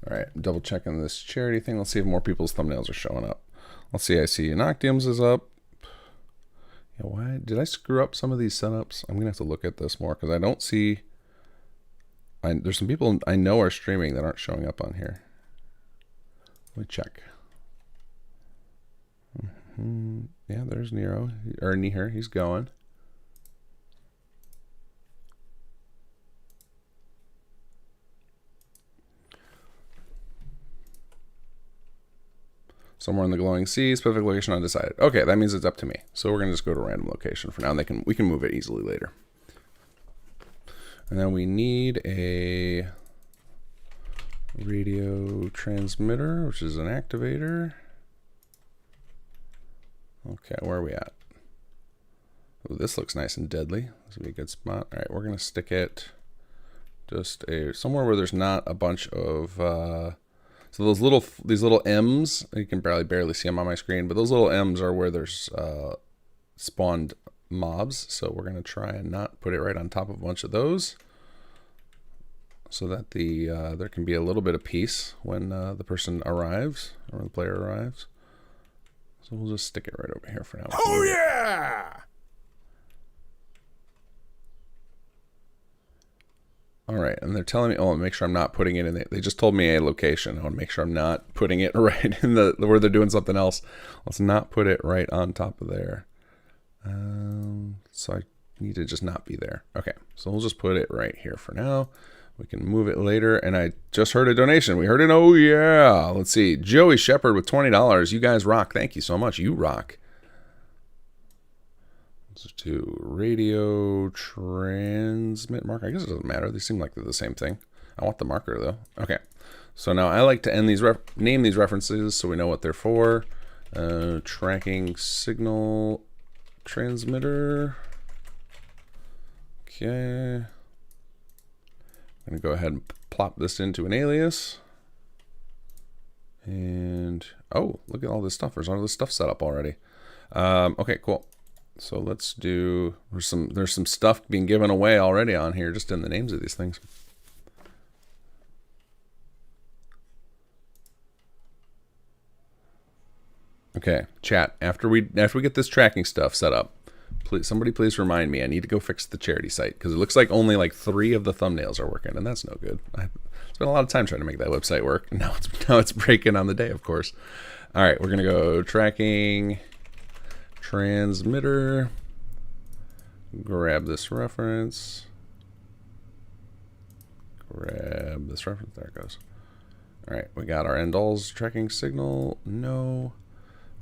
All right, double checking this charity thing. Let's see if more people's thumbnails are showing up. Let's see, I see unoctiums is up. Yeah, why did I screw up some of these setups? I'm gonna have to look at this more because I don't see. There's some people I know are streaming that aren't showing up on here. Let me check. Yeah, there's Niero or Neeher. He's going. Somewhere in the glowing sea, specific location undecided. Okay, that means it's up to me. So we're gonna just go to a random location for now, and we can move it easily later. And then we need a radio transmitter, which is an activator. Okay, where are we at? Ooh, this looks nice and deadly. This would be a good spot. All right, we're gonna stick it just somewhere where there's not a bunch of so these little M's, you can barely see them on my screen, but those little M's are where there's spawned mobs. So we're gonna try and not put it right on top of a bunch of those, so that there can be a little bit of peace when the person arrives or the player arrives. So we'll just stick it right over here for now. Oh yeah! All right, and they're telling me, oh, make sure I'm not putting it in. They just told me a location. I want to make sure I'm not putting it right in where they're doing something else. Let's not put it right on top of there. So I need to just not be there. Okay, so we'll just put it right here for now. We can move it later. And I just heard a donation. We heard an oh yeah. Let's see. Joey Shepard with $20. You guys rock. Thank you so much. You rock. Let's do radio transmit marker. I guess it doesn't matter. They seem like they're the same thing. I want the marker though. Okay. So now I like to end name these references so we know what they're for. Tracking signal transmitter. Okay. I'm going to go ahead and plop this into an alias. And, oh, look at all this stuff. There's all this stuff set up already. Okay, cool. So let's do, there's some stuff being given away already on here, just in the names of these things. Okay, chat, after we get this tracking stuff set up, somebody please remind me. I need to go fix the charity site because it looks like only like 3 of the thumbnails are working, and that's no good. I spent a lot of time trying to make that website work. And now it's breaking on the day, of course. All right, we're gonna go tracking transmitter. Grab this reference. Grab this reference. There it goes. All right, we got our End Alzheimer tracking signal. No.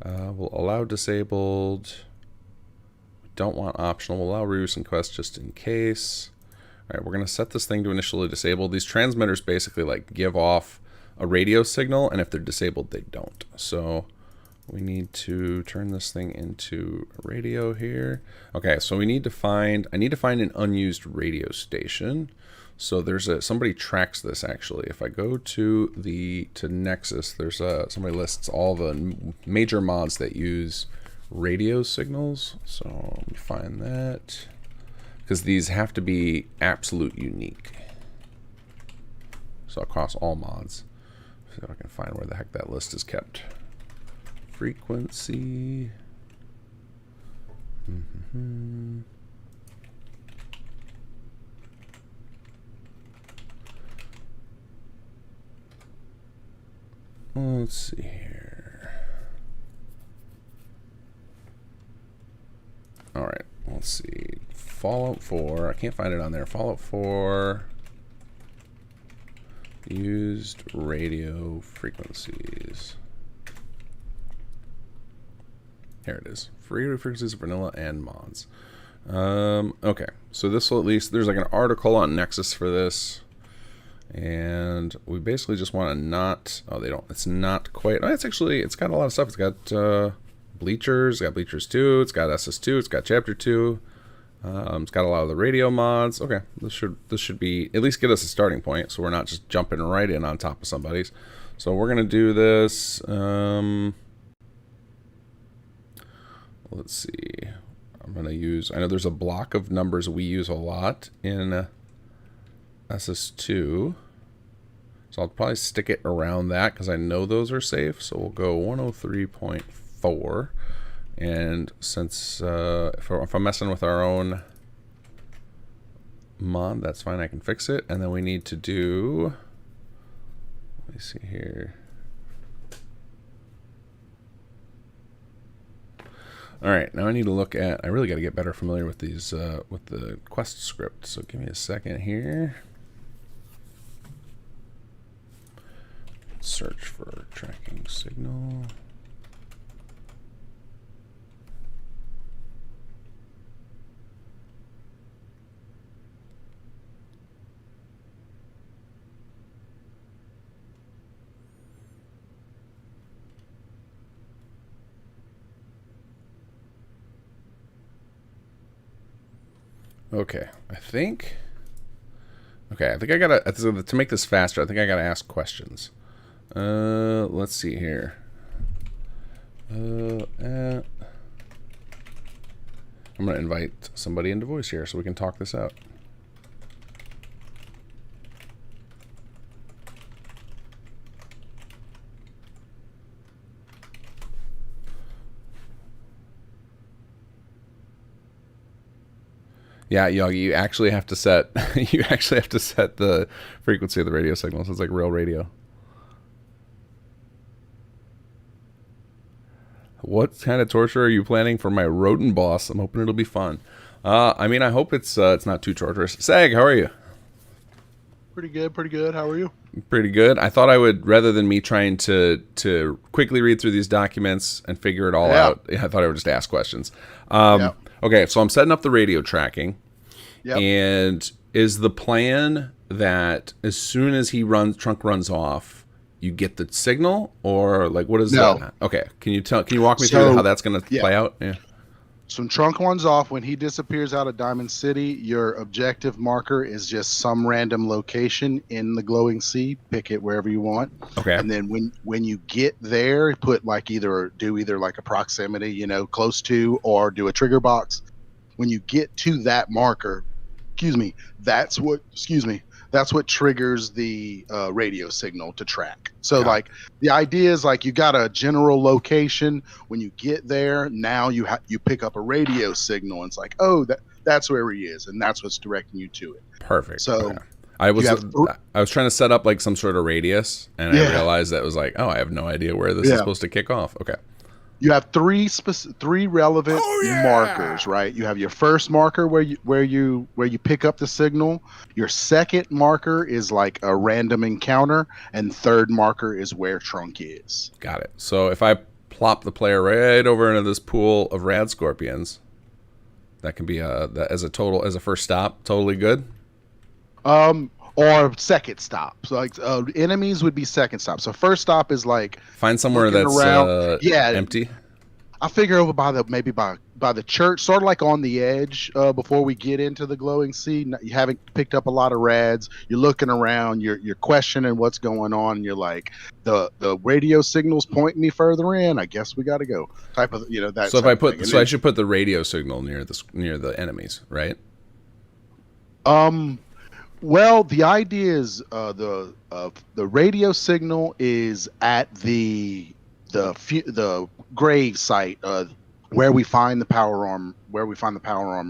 We'll allow disabled. Don't want optional. We'll allow reuse and quest just in case. All right, we're going to set this thing to initially disabled. These transmitters basically like give off a radio signal, and if they're disabled, they don't. So we need to turn this thing into a radio here. Okay, so I need to find an unused radio station. So there's somebody tracks this actually. If I go to Nexus, there's somebody lists all the major mods that use radio signals. So let me find that, because these have to be absolute unique. So across all mods. See if I can find where the heck that list is kept. Frequency. Let's see here. All right, let's see. Fallout 4. I can't find it on there. Fallout 4. Used radio frequencies. Here it is. Radio frequencies, vanilla, and mods. Okay, so this will at least, there's like an article on Nexus for this. And we basically just want to not, oh, they don't, it's not quite, oh, it's got a lot of stuff. It's got Bleachers, it's got Bleachers 2, it's got SS2, it's got Chapter 2. It's got a lot of the radio mods. Okay, this should be, at least get us a starting point, so we're not just jumping right in on top of somebody's. So we're going to do this, let's see. I'm going to use, I know there's a block of numbers we use a lot in SS2. So I'll probably stick it around that because I know those are safe. So we'll go 103.4. And since if I'm messing with our own mod, that's fine. I can fix it. And then we need to do, let me see here. All right, now I need to look at, I really got to get better familiar with these, with the quest script. So give me a second here. Search for tracking signal. Okay, I think I gotta, to make this faster, I think I gotta ask questions. Let's see here. I'm gonna invite somebody into voice here so we can talk this out. Yeah, Yogi, you actually have to set the frequency of the radio signals. It's like real radio. What kind of torture are you planning for my rodent boss? I'm hoping it'll be fun. I mean, I hope it's not too torturous. Sag, how are you? Pretty good. How are you? Pretty good. I thought I would, rather than me trying to quickly read through these documents and figure it all out, I thought I would just ask questions. Okay, so I'm setting up the radio tracking. Yep. And is the plan that as soon as Trunk runs off, you get the signal, or like what is that? Okay, can you walk me through how that's going to play out? Yeah. So when Trunk runs off, when he disappears out of Diamond City, your objective marker is just some random location in the glowing sea. Pick it wherever you want. Okay. And then when you get there, put like either like a proximity, close to, or do a trigger box. When you get to that marker, that's what triggers the radio signal to track. So like the idea is like you got a general location. When you get there, now you pick up a radio signal, and it's like, oh, that's where he is, and that's what's directing you to it. Perfect. So I was trying to set up like some sort of radius, and I realized that was like, oh, I have no idea where this is supposed to kick off. Okay. You have three relevant markers, right? You have your first marker where you pick up the signal. Your second marker is like a random encounter, and third marker is where Trunk is. Got it. So if I plop the player right over into this pool of rad scorpions, that can be as a first stop, totally good. or second stop. So like enemies would be second stop. So first stop is like Find somewhere looking that's around. empty. I figure over by the church, sort of like on the edge before we get into the glowing sea. You haven't picked up a lot of rads. You're looking around. You're questioning what's going on. And you're like, the radio signal's pointing me further in. I guess we got to go. Type of that. So if I put, I should put the radio signal near the enemies, right? Well, the idea is the radio signal is at the grave site where we find the power armor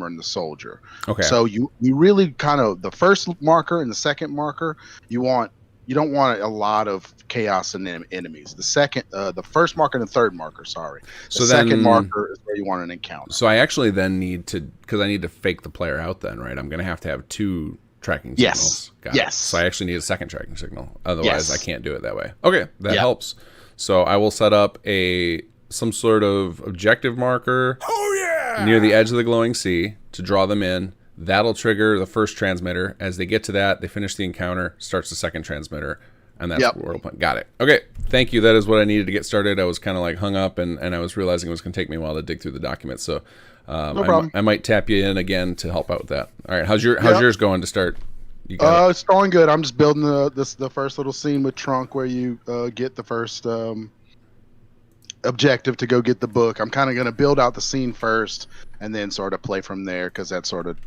and the soldier. Okay. So you really kind of the first marker and the second marker you don't want a lot of chaos and enemies. The first marker and the third marker, sorry. The second marker is where you want an encounter. So I actually then need to, because I need to fake the player out then, right? I'm going to have 2 tracking signals. Yes. So I actually need a second tracking signal. Otherwise I can't do it that way. Okay, that helps. So I will set up some sort of objective marker near the edge of the glowing sea to draw them in. That'll trigger the first transmitter. As they get to that, they finish the encounter, starts the second transmitter, and that's where we'll play. Got it. Okay, thank you. That is what I needed to get started. I was kind of like hung up, and I was realizing it was going to take me a while to dig through the documents. So no problem. I might tap you in again to help out with that. All right, how's yours going to start? It's going good. I'm just building the first little scene with Trunk where you get the first objective to go get the book. I'm kind of going to build out the scene first and then sort of play from there because that's sort of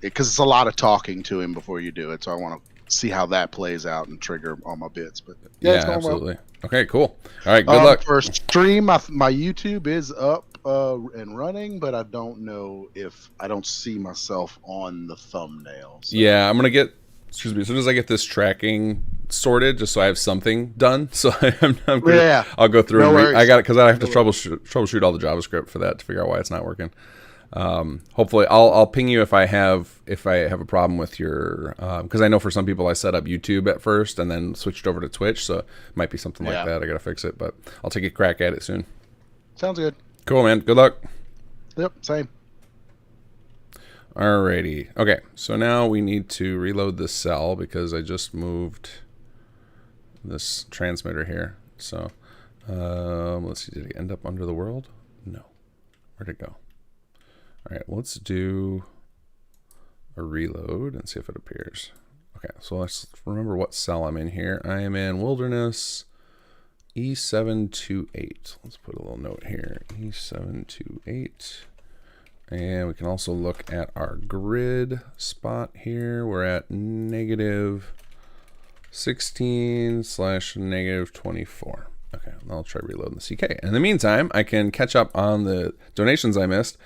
because it's a lot of talking to him before you do it. So I want to see how that plays out and trigger all my bits. But yeah, it's going absolutely. Well. Okay, cool. All right, good luck. For stream, my YouTube is up and running, but I don't know if I don't see myself on the thumbnail. So. Yeah, I'm gonna get. Excuse me. As soon as I get this tracking sorted, just so I have something done, so I'll go through. I got it because I have to troubleshoot all the JavaScript for that to figure out why it's not working. Hopefully, I'll ping you if I have a problem with your because I know for some people I set up YouTube at first and then switched over to Twitch, so it might be something like that. I gotta fix it, but I'll take a crack at it soon. Sounds good. Cool, man. Good luck. Yep, same. Alrighty. Okay, so now we need to reload this cell because I just moved this transmitter here. So let's see, did it end up under the world? No. Where'd it go? Alright, let's do a reload and see if it appears. Okay, so let's remember what cell I'm in here. I am in Wilderness E728. Let's put a little note here. E728. And we can also look at our grid spot here. We're at -16/-24. Okay, I'll try reloading the CK. In the meantime, I can catch up on the donations I missed.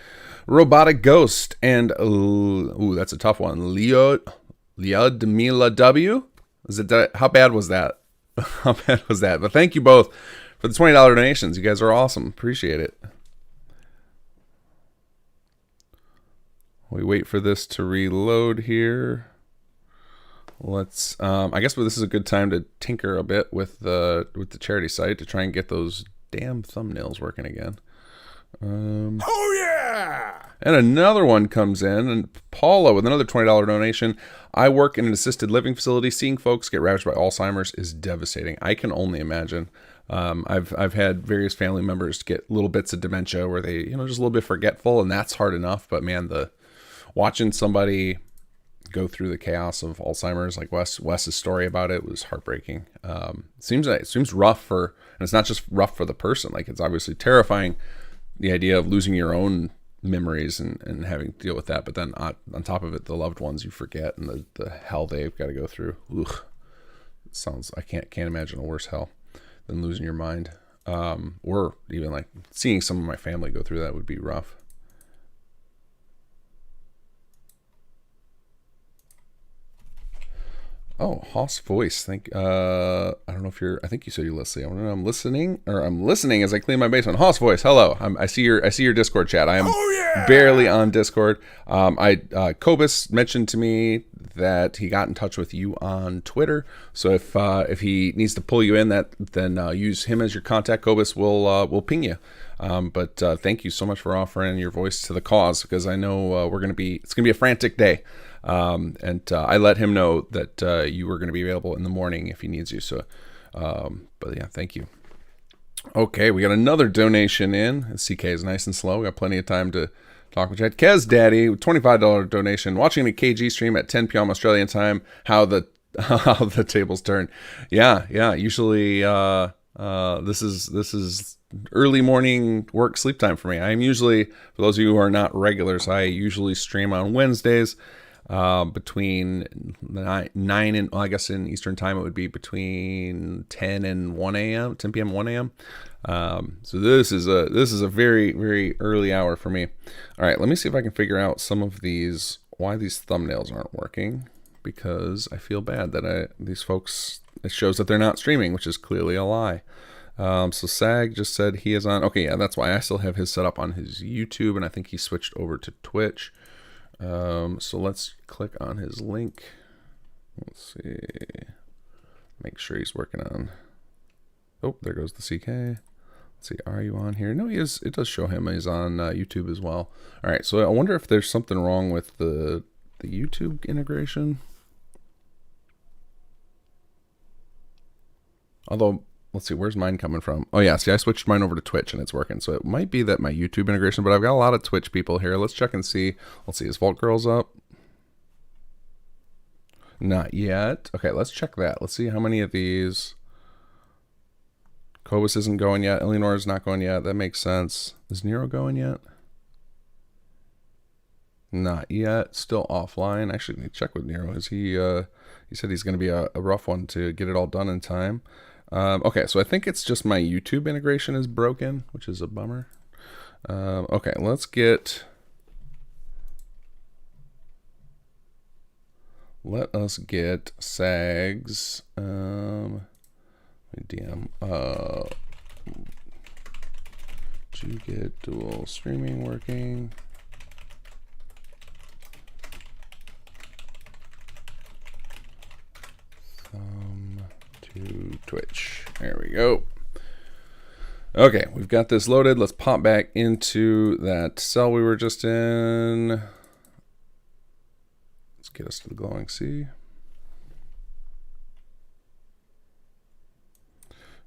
Robotic Ghost and ooh, that's a tough one. Leodmila W. Is it that? How bad was that? How bad was that? But thank you both for the $20 donations. You guys are awesome. Appreciate it. We wait for this to reload here. Let's I guess this is a good time to tinker a bit with the charity site to try and get those damn thumbnails working again. Oh yeah! And another one comes in, and Paula with another $20 donation. I work in an assisted living facility. Seeing folks get ravaged by Alzheimer's is devastating. I can only imagine. I've had various family members get little bits of dementia where they, just a little bit forgetful, and that's hard enough. But man, watching somebody go through the chaos of Alzheimer's, like Wes's story about it, was heartbreaking. It seems rough and it's not just rough for the person. Like, it's obviously terrifying, the idea of losing your own memories and having to deal with that. But then on top of it, the loved ones you forget and the hell they've got to go through. Ugh. I can't imagine a worse hell than losing your mind. Or even like seeing some of my family go through that would be rough. Oh, Hoss voice. I don't know if I think you said you're listening. I don't know. I'm listening as I clean my basement. Hoss voice. Hello. I see your Discord chat. I am barely on Discord. Kobus mentioned to me that he got in touch with you on Twitter. So if he needs to pull you in, then use him as your contact. Kobus will ping you. But thank you so much for offering your voice to the cause, because I know it's gonna be a frantic day. And I let him know that you were gonna be available in the morning if he needs you. So, but yeah, thank you. Okay, we got another donation in. CK is nice and slow. We got plenty of time to talk with Chad. Kez Daddy, $25 donation. Watching the KG stream at 10 p.m. Australian time. How the tables turn. Yeah. Usually, this is early morning work sleep time for me. I'm usually, for those of you who are not regulars, I usually stream on Wednesdays between 9 and, well, I guess in Eastern time it would be between 10 and 1 a.m., 10 p.m. 1 a.m. So this is a very, very early hour for me. All right, let me see if I can figure out why these thumbnails aren't working, because I feel bad that these folks, it shows that they're not streaming, which is clearly a lie. So Sag just said he is on. Okay, yeah, that's why I still have his set up on his YouTube, and I think he switched over to Twitch. So let's click on his link. Let's see. Make sure he's working on. Oh, there goes the CK. Let's see, are you on here? No, he is. It does show him. He's on YouTube as well. All right, so I wonder if there's something wrong with the YouTube integration. Although, let's see, where's mine coming from? Oh yeah, see, I switched mine over to Twitch and it's working. So it might be that my YouTube integration, but I've got a lot of Twitch people here. Let's check and see. Let's see, is Vault Girls up? Not yet. Okay, let's check that. Let's see how many of these. Cobus isn't going yet. Elianora's not going yet. That makes sense. Is Niero going yet? Not yet. Still offline. I actually need to check with Niero. Is he said he's going to be a rough one to get it all done in time. Okay, so I think it's just my YouTube integration is broken, which is a bummer. Okay, let's get. Let us get Sags. DM. Did you get dual streaming working? To Twitch. There we go. Okay, we've got this loaded. Let's pop back into that cell we were just in. Let's get us to the glowing sea.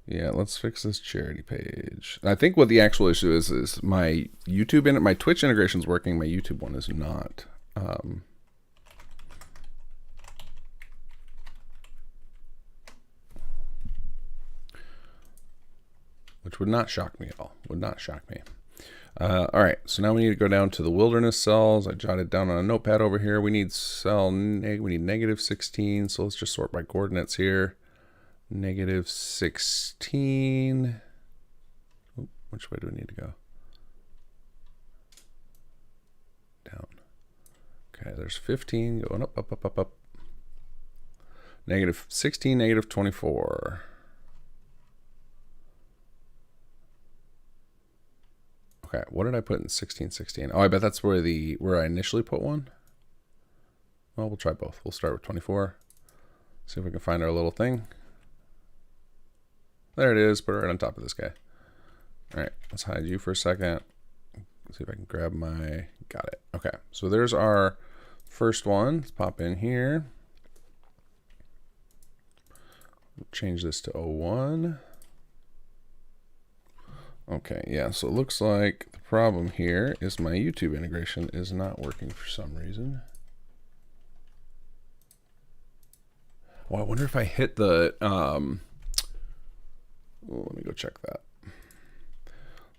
Yeah, let's fix this charity page. I think what the actual issue is my YouTube my Twitch integration is working. My YouTube one is not. Which would not shock me at all. Would not shock me. All right, so now we need to go down to the wilderness cells. I jotted down on a notepad over here. We need we need -16. So let's just sort by coordinates here. -16. Oop, which way do we need to go? Down. Okay, there's 15 going up, up, up, up, up. -16, -24. Okay, what did I put in 16, 16? Oh, I bet that's where I initially put one. Well, we'll try both. We'll start with 24. See if we can find our little thing. There it is. Put it right on top of this guy. All right, let's hide you for a second. Let's see if I can grab my. Got it. Okay, so there's our first one. Let's pop in here. Change this to 01. Okay, yeah, so it looks like the problem here is my YouTube integration is not working for some reason. Well, I wonder if I hit the, well, let me go check that.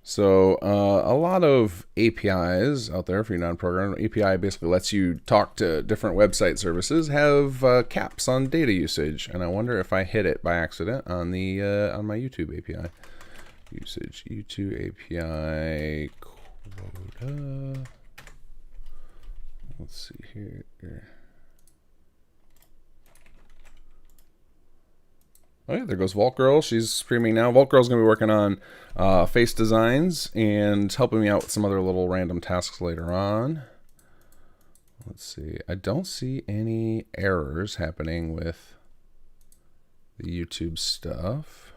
So a lot of APIs out there, if you're non-programmed, API basically lets you talk to different website services, have caps on data usage, and I wonder if I hit it by accident on the on my YouTube API. Usage YouTube API quota. Let's see here. Oh yeah, there goes Vault Girl. She's streaming now. Vault Girl's gonna be working on face designs and helping me out with some other little random tasks later on. Let's see. I don't see any errors happening with the YouTube stuff.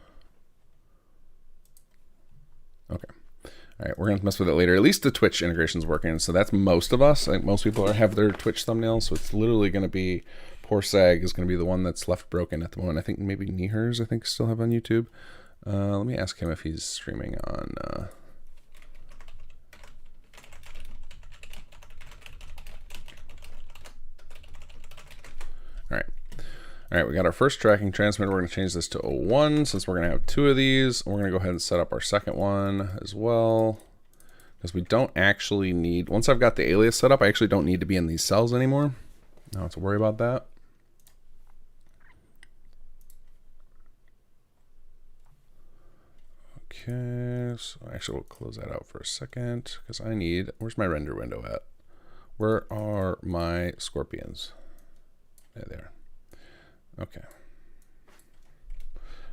Okay. All right, we're going to mess with it later. At least the Twitch integration's working, so that's most of us. I think most people have their Twitch thumbnails, so it's literally going to be Poor Sag is going to be the one that's left broken at the moment. I think maybe Neehers, I think, still have on YouTube. Let me ask him if he's streaming on... All right, we got our first tracking transmitter. We're going to change this to 01 since we're going to have 2 of these. We're going to go ahead and set up our second one as well, because we don't actually need, once I've got the alias set up, I actually don't need to be in these cells anymore. I don't have to worry about that. Okay, so actually we'll close that out for a second because I need, where's my render window at? Where are my scorpions? There they are. Okay.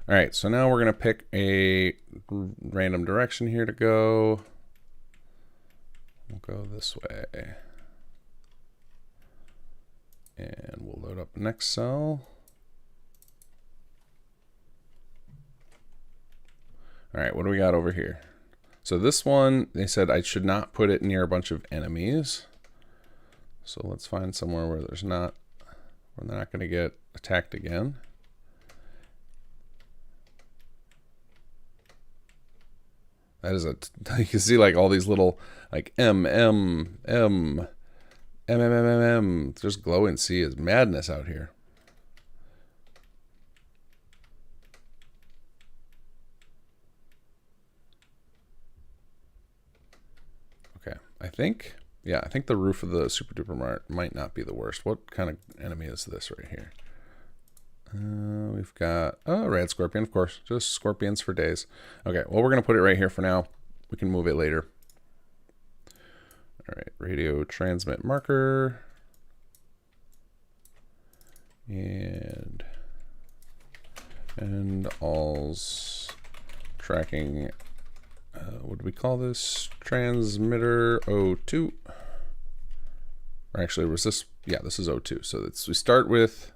All right, so now we're going to pick a random direction here to go. We'll go this way. And we'll load up the next cell. All right, what do we got over here? So this one, they said I should not put it near a bunch of enemies. So let's find somewhere where there's not, where they're not going to get attacked again. That is a, you can see like all these little like just glowing sea is madness out here. Okay, I think, yeah, I think the roof of the Super Duper Mart might not be the worst. What kind of enemy is this right here? We've got, oh, red scorpion, of course. Just scorpions for days. Okay, well, we're going to put it right here for now. We can move it later. All right, radio transmit marker. And all's tracking, what do we call this? Transmitter 02. Or actually, was this? Yeah, this is 02. So we start with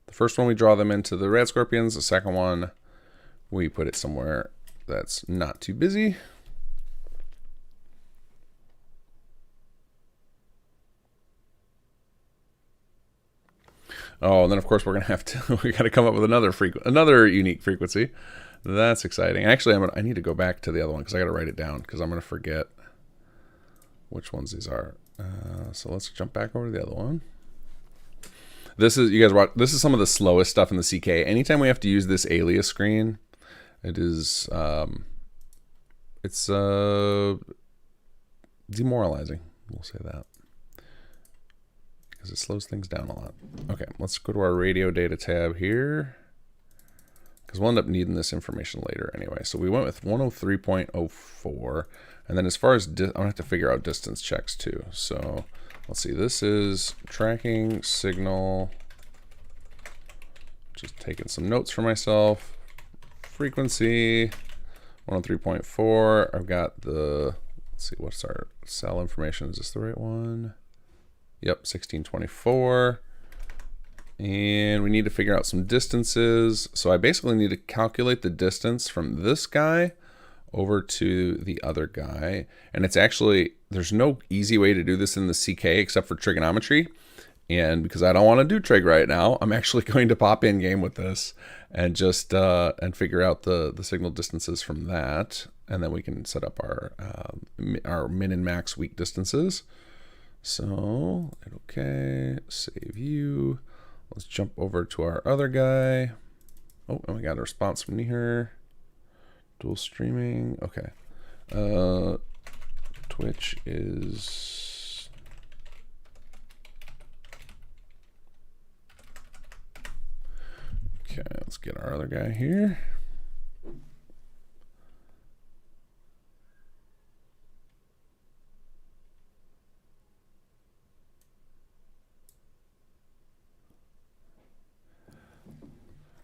the first one, we draw them into the red scorpions. The second one, we put it somewhere that's not too busy. Oh, and then of course we're gonna have to, we gotta come up with another unique frequency. That's exciting. Actually, I need to go back to the other one because I gotta write it down because I'm gonna forget which ones these are. So let's jump back over to the other one. This is, you guys watch, this is some of the slowest stuff in the CK. Anytime we have to use this alias screen, it is, it's demoralizing. We'll say that. Because it slows things down a lot. Okay, let's go to our radio data tab here. Because we'll end up needing this information later anyway. So we went with 103.04. And then as far as, I'm going to have to figure out distance checks too. So let's see, this is tracking signal. Just taking some notes for myself. Frequency, 103.4. I've got the, let's see, what's our cell information? Is this the right one? Yep, 1624. And we need to figure out some distances. So I basically need to calculate the distance from this guy over to the other guy. And it's actually, there's no easy way to do this in the CK except for trigonometry. And because I don't want to do trig right now, I'm actually going to pop in game with this and just and figure out the signal distances from that. And then we can set up our min and max weak distances. So, okay, save you. Let's jump over to our other guy. Oh, and we got a response from Neeher. Dual streaming. Okay. Twitch is... Okay, let's get our other guy here.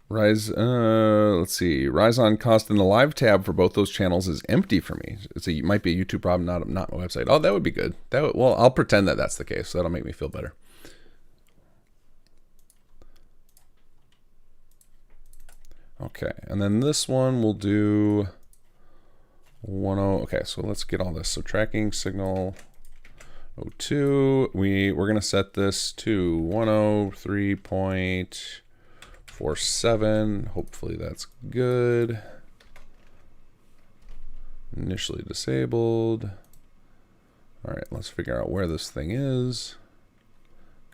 Rise, let's see. Rise on cost in the live tab for both those channels is empty for me. It might be a YouTube problem, not my website. Oh, that would be good. Well, I'll pretend that that's the case. So that'll make me feel better. Okay, and then this one we'll do 10. Okay, so let's get all this. So tracking signal 02. We're gonna set this to 103.47. Hopefully that's good. Initially disabled. All right, let's figure out where this thing is.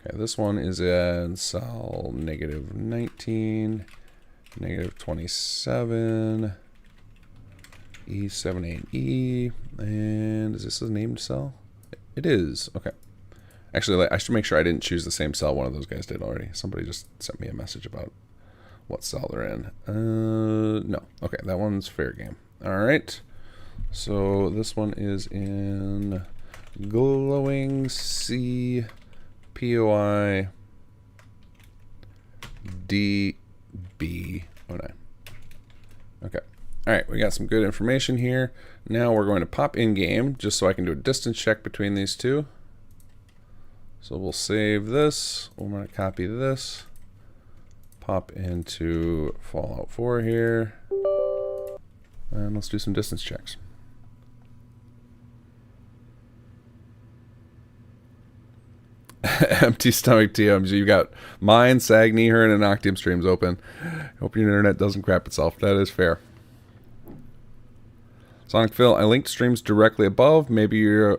Okay, this one is in cell -19, -27, E78E, and is this a named cell? It is. Okay. Actually, I should make sure I didn't choose the same cell one of those guys did already. Somebody just sent me a message about what cell they're in. No. Okay, that one's fair game. All right. So this one is in glowing C POI DB09. Okay. All right, we got some good information here. Now we're going to pop in game just so I can do a distance check between these two. So we'll save this. We're going to copy this. Pop into Fallout 4 here. And let's do some distance checks. Empty stomach TMs. You got mine, Sag, Neeher, and Unoctium streams open. Hope your internet doesn't crap itself. That is fair. Sonic Phil, I linked streams directly above. Maybe your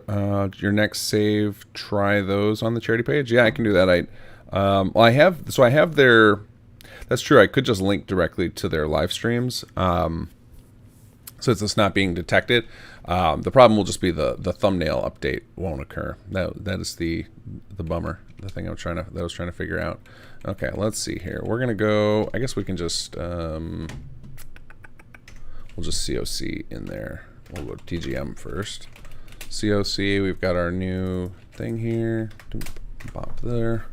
next save, try those on the charity page. Yeah, I can do that. Well, I have their. That's true. I could just link directly to their live streams. Since it's not being detected, the problem will just be the thumbnail update won't occur. That is the bummer. The thing I was trying to figure out. Okay, let's see here. We're gonna go. I guess we can just we'll just COC in there. We'll go TGM first. COC. We've got our new thing here. Pop there.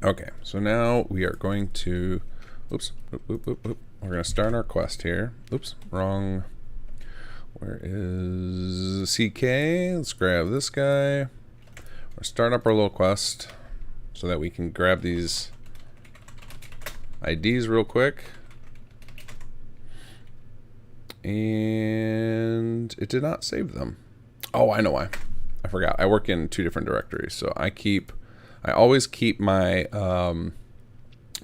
Okay, so now we are going to, oops, we're going to start our quest here. Oops, wrong. Where is CK? Let's grab this guy. We'll start up our little quest so that we can grab these IDs real quick. And it did not save them. Oh, I know why. I forgot. I work in 2 different directories, so I always keep my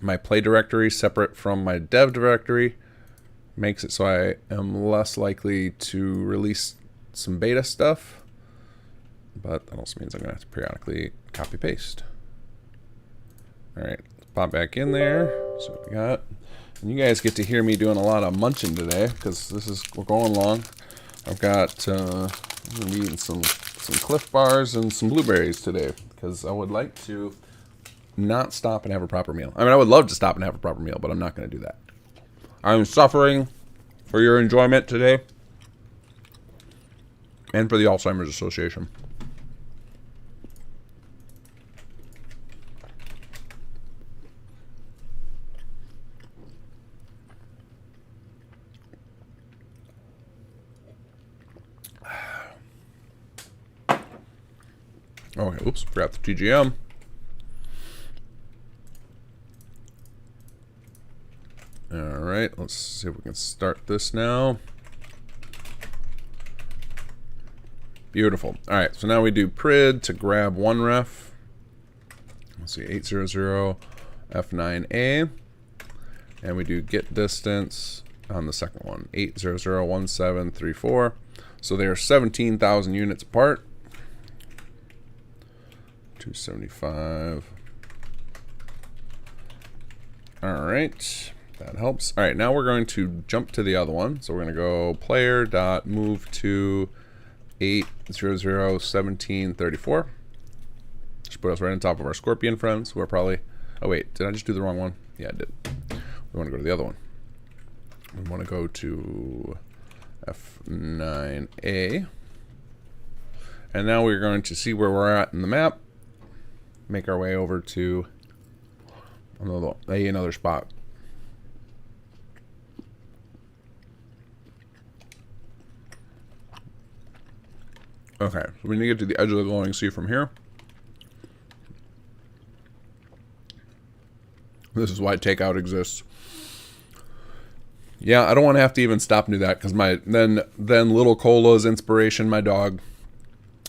my play directory separate from my dev directory. Makes it so I am less likely to release some beta stuff. But that also means I'm going to have to periodically copy paste. Alright, let's pop back in there. See what we got. And you guys get to hear me doing a lot of munching today because we're going long. I've got I'm going to be eating some Cliff Bars and some blueberries today because I would like to not stop and have a proper meal. I mean, I would love to stop and have a proper meal, but I'm not going to do that. I'm suffering for your enjoyment today and for the Alzheimer's Association. Okay, oops, forgot the TGM. Alright, let's see if we can start this now. Beautiful. Alright, so now we do PRID to grab one ref. Let's see, 800 F9A. And we do get distance on the second one, 8001734. So they are 17,000 units apart. 275. Alright, that helps. Alright, now we're going to jump to the other one. So we're going to go player.move to 8001734. Just put us right on top of our scorpion friends who are probably... Oh wait, did I just do the wrong one? Yeah, I did. We want to go to the other one. We want to go to F9A. And now we're going to see where we're at in the map. Make our way over to another spot. Okay, so we need to get to the edge of the glowing sea from here. This is why takeout exists. Yeah, I don't want to have to even stop and do that because then little Cola's inspiration, my dog,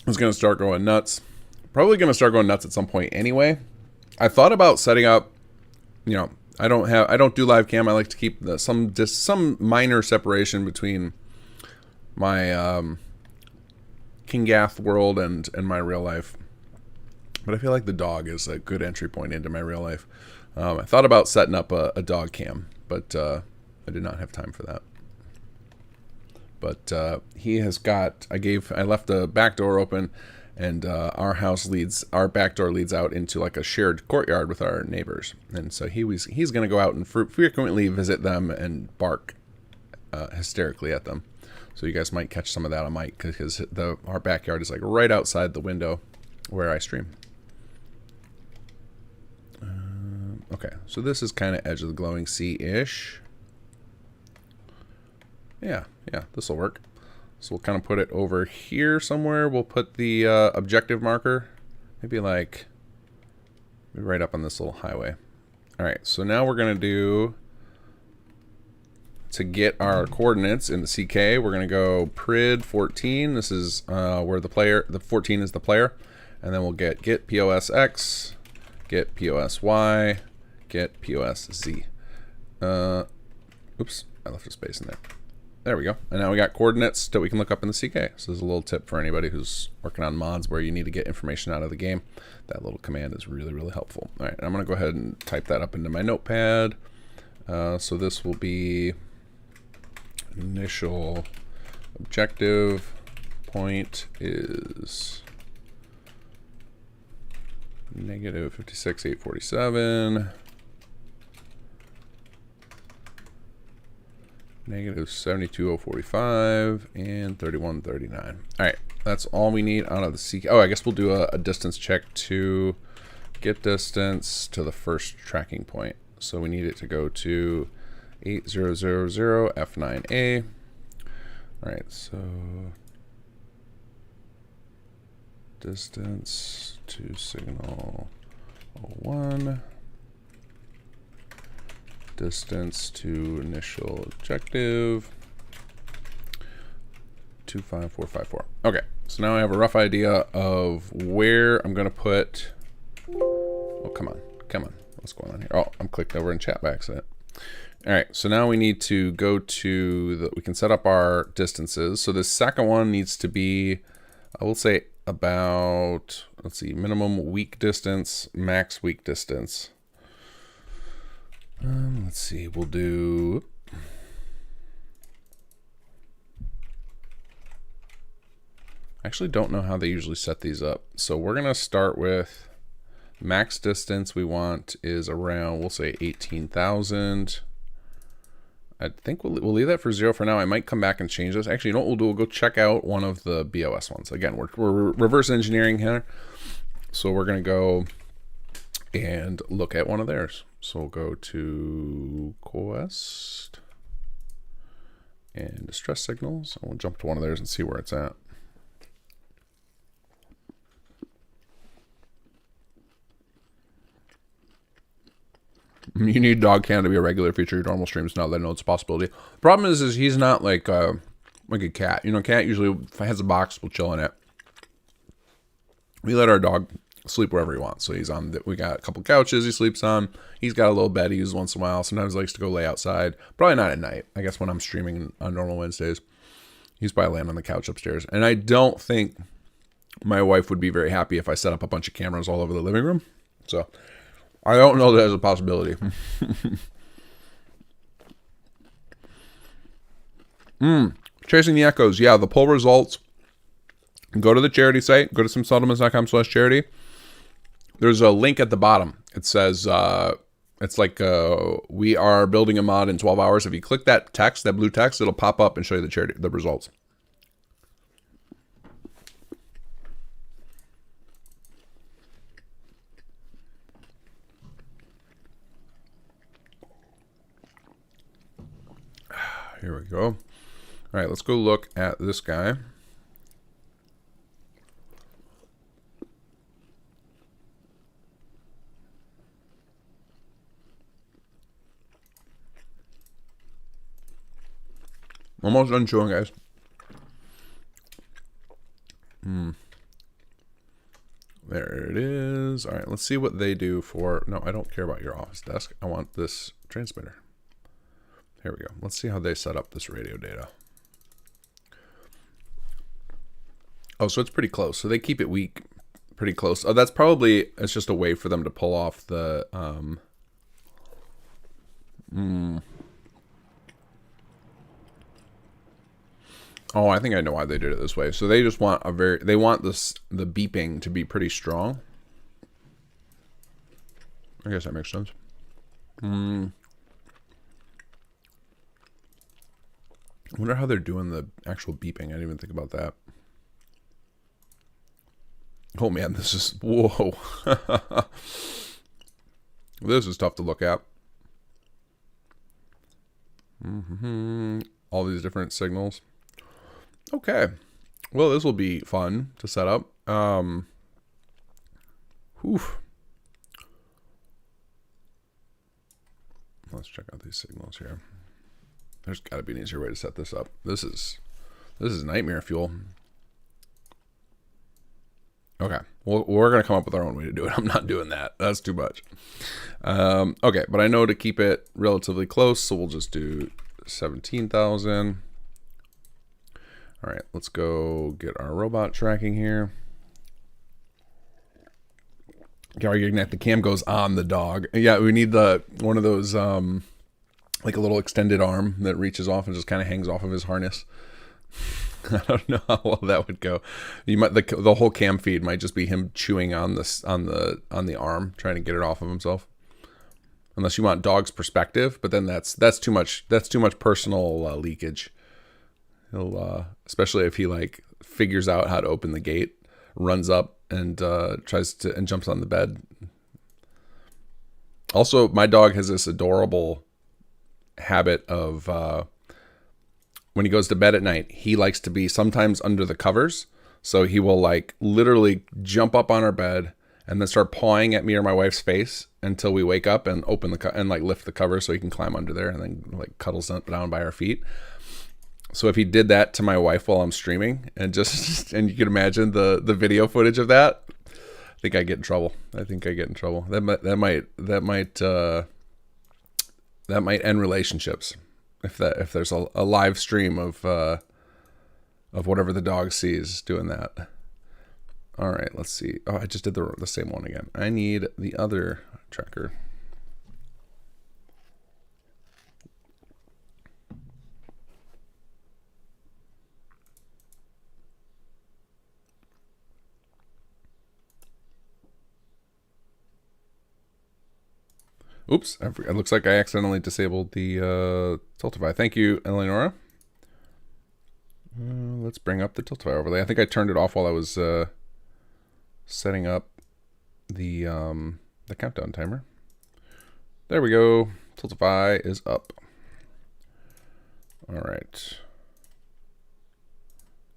is going to start going nuts. Probably going to start going nuts at some point anyway. I thought about setting up, I don't do live cam. I like to keep some minor separation between my kinggath world and my real life. But I feel like the dog is a good entry point into my real life. I thought about setting up a dog cam, but I did not have time for that. But he has got. I left the back door open, and our back door leads out into like a shared courtyard with our neighbors. And so he's going to go out and frequently visit them and bark hysterically at them. So you guys might catch some of that on mic because our backyard is like right outside the window where I stream. Okay, so this is kind of edge of the glowing sea-ish. Yeah, this will work. So we'll kind of put it over here somewhere. We'll put the objective marker, maybe right up on this little highway. All right, so now we're gonna do, to get our coordinates in the CK, we're gonna go prid 14. This is where the 14 is the player, and then we'll get POSX, get POSY, get POSZ. Oops, I left a space in there. There we go. And now we got coordinates that we can look up in the CK. So there's a little tip for anybody who's working on mods where you need to get information out of the game. That little command is really, really helpful. All right, I'm going to go ahead and type that up into my notepad. So this will be initial objective point is negative 56,847. Negative 72,045 and 3139. All right, that's all we need out of the CK. Oh, I guess we'll do a distance check to get distance to the first tracking point. So we need it to go to 8000 F9A. All right, so distance to signal 01. Distance to initial objective 25454. Okay, so now I have a rough idea of where I'm gonna put. Oh, come on, what's going on here? Oh, I'm clicked over in chat by accident. All right, so now we need to go to we can set up our distances. So this second one needs to be, I will say about, let's see, minimum week distance, max week distance. Let's see, we'll do, I actually don't know how they usually set these up. So we're going to start with max distance we want is around, we'll say 18,000. I think we'll leave that for 0 for now. I might come back and change this. Actually, you know what we'll do? We'll go check out one of the BOS ones. Again, we're reverse engineering here. So we're going to go and look at one of theirs. So we'll go to Quest and distress signals. We'll jump to one of theirs and see where it's at. You need dog cam to be a regular feature of your normal streams now that I know it's a possibility. The problem is he's not like a cat. You know, cat usually has a box, we'll chill in it. We let our dog sleep wherever he wants. So he's on, we got a couple couches he sleeps on. He's got a little bed he uses once in a while. Sometimes he likes to go lay outside. Probably not at night. I guess when I'm streaming on normal Wednesdays, he's probably laying on the couch upstairs. And I don't think my wife would be very happy if I set up a bunch of cameras all over the living room. So I don't know that as a possibility. Chasing the Echoes. Yeah, the poll results. Go to the charity site. Go to simsettlements.com/charity. There's a link at the bottom. It says, it's like, we are building a mod in 12 hours. If you click that text, that blue text, it'll pop up and show you the results. Here we go. All right, let's go look at this guy. Almost done chewing, guys. There it is. All right, let's see what they do for... No, I don't care about your office desk. I want this transmitter. Here we go. Let's see how they set up this radio data. Oh, so it's pretty close. So they keep it weak pretty close. Oh, that's probably... It's just a way for them to pull off the... Oh, I think I know why they did it this way. So they just want they want the beeping to be pretty strong. I guess that makes sense. I wonder how they're doing the actual beeping. I didn't even think about that. Oh man, this is... Whoa. This is tough to look at. All these different signals. Okay. Well, this will be fun to set up. Let's check out these signals here. There's got to be an easier way to set this up. This is nightmare fuel. Okay. Well, we're going to come up with our own way to do it. I'm not doing that. That's too much. Okay, but I know to keep it relatively close, so we'll just do 17,000. All right, let's go get our robot tracking here. The cam goes on the dog. Yeah, we need one of those like a little extended arm that reaches off and just kind of hangs off of his harness. I don't know how well that would go. You might the whole cam feed might just be him chewing on the arm, trying to get it off of himself. Unless you want dog's perspective, but then that's too much. That's too much personal leakage. He'll especially if he like figures out how to open the gate, runs up and tries to and jumps on the bed. Also, my dog has this adorable habit of when he goes to bed at night, he likes to be sometimes under the covers. So he will like literally jump up on our bed and then start pawing at me or my wife's face until we wake up and open and like lift the cover so he can climb under there and then like cuddles down by our feet. So if he did that to my wife while I'm streaming and and you can imagine the video footage of that, I think I get in trouble. That might end relationships if there's a live stream of whatever the dog sees doing that. All right, let's see. Oh, I just did the same one again. I need the other tracker. Oops, it looks like I accidentally disabled the Tiltify. Thank you, Elianora. Let's bring up the Tiltify overlay. I think I turned it off while I was setting up the countdown timer. There we go. Tiltify is up. All right.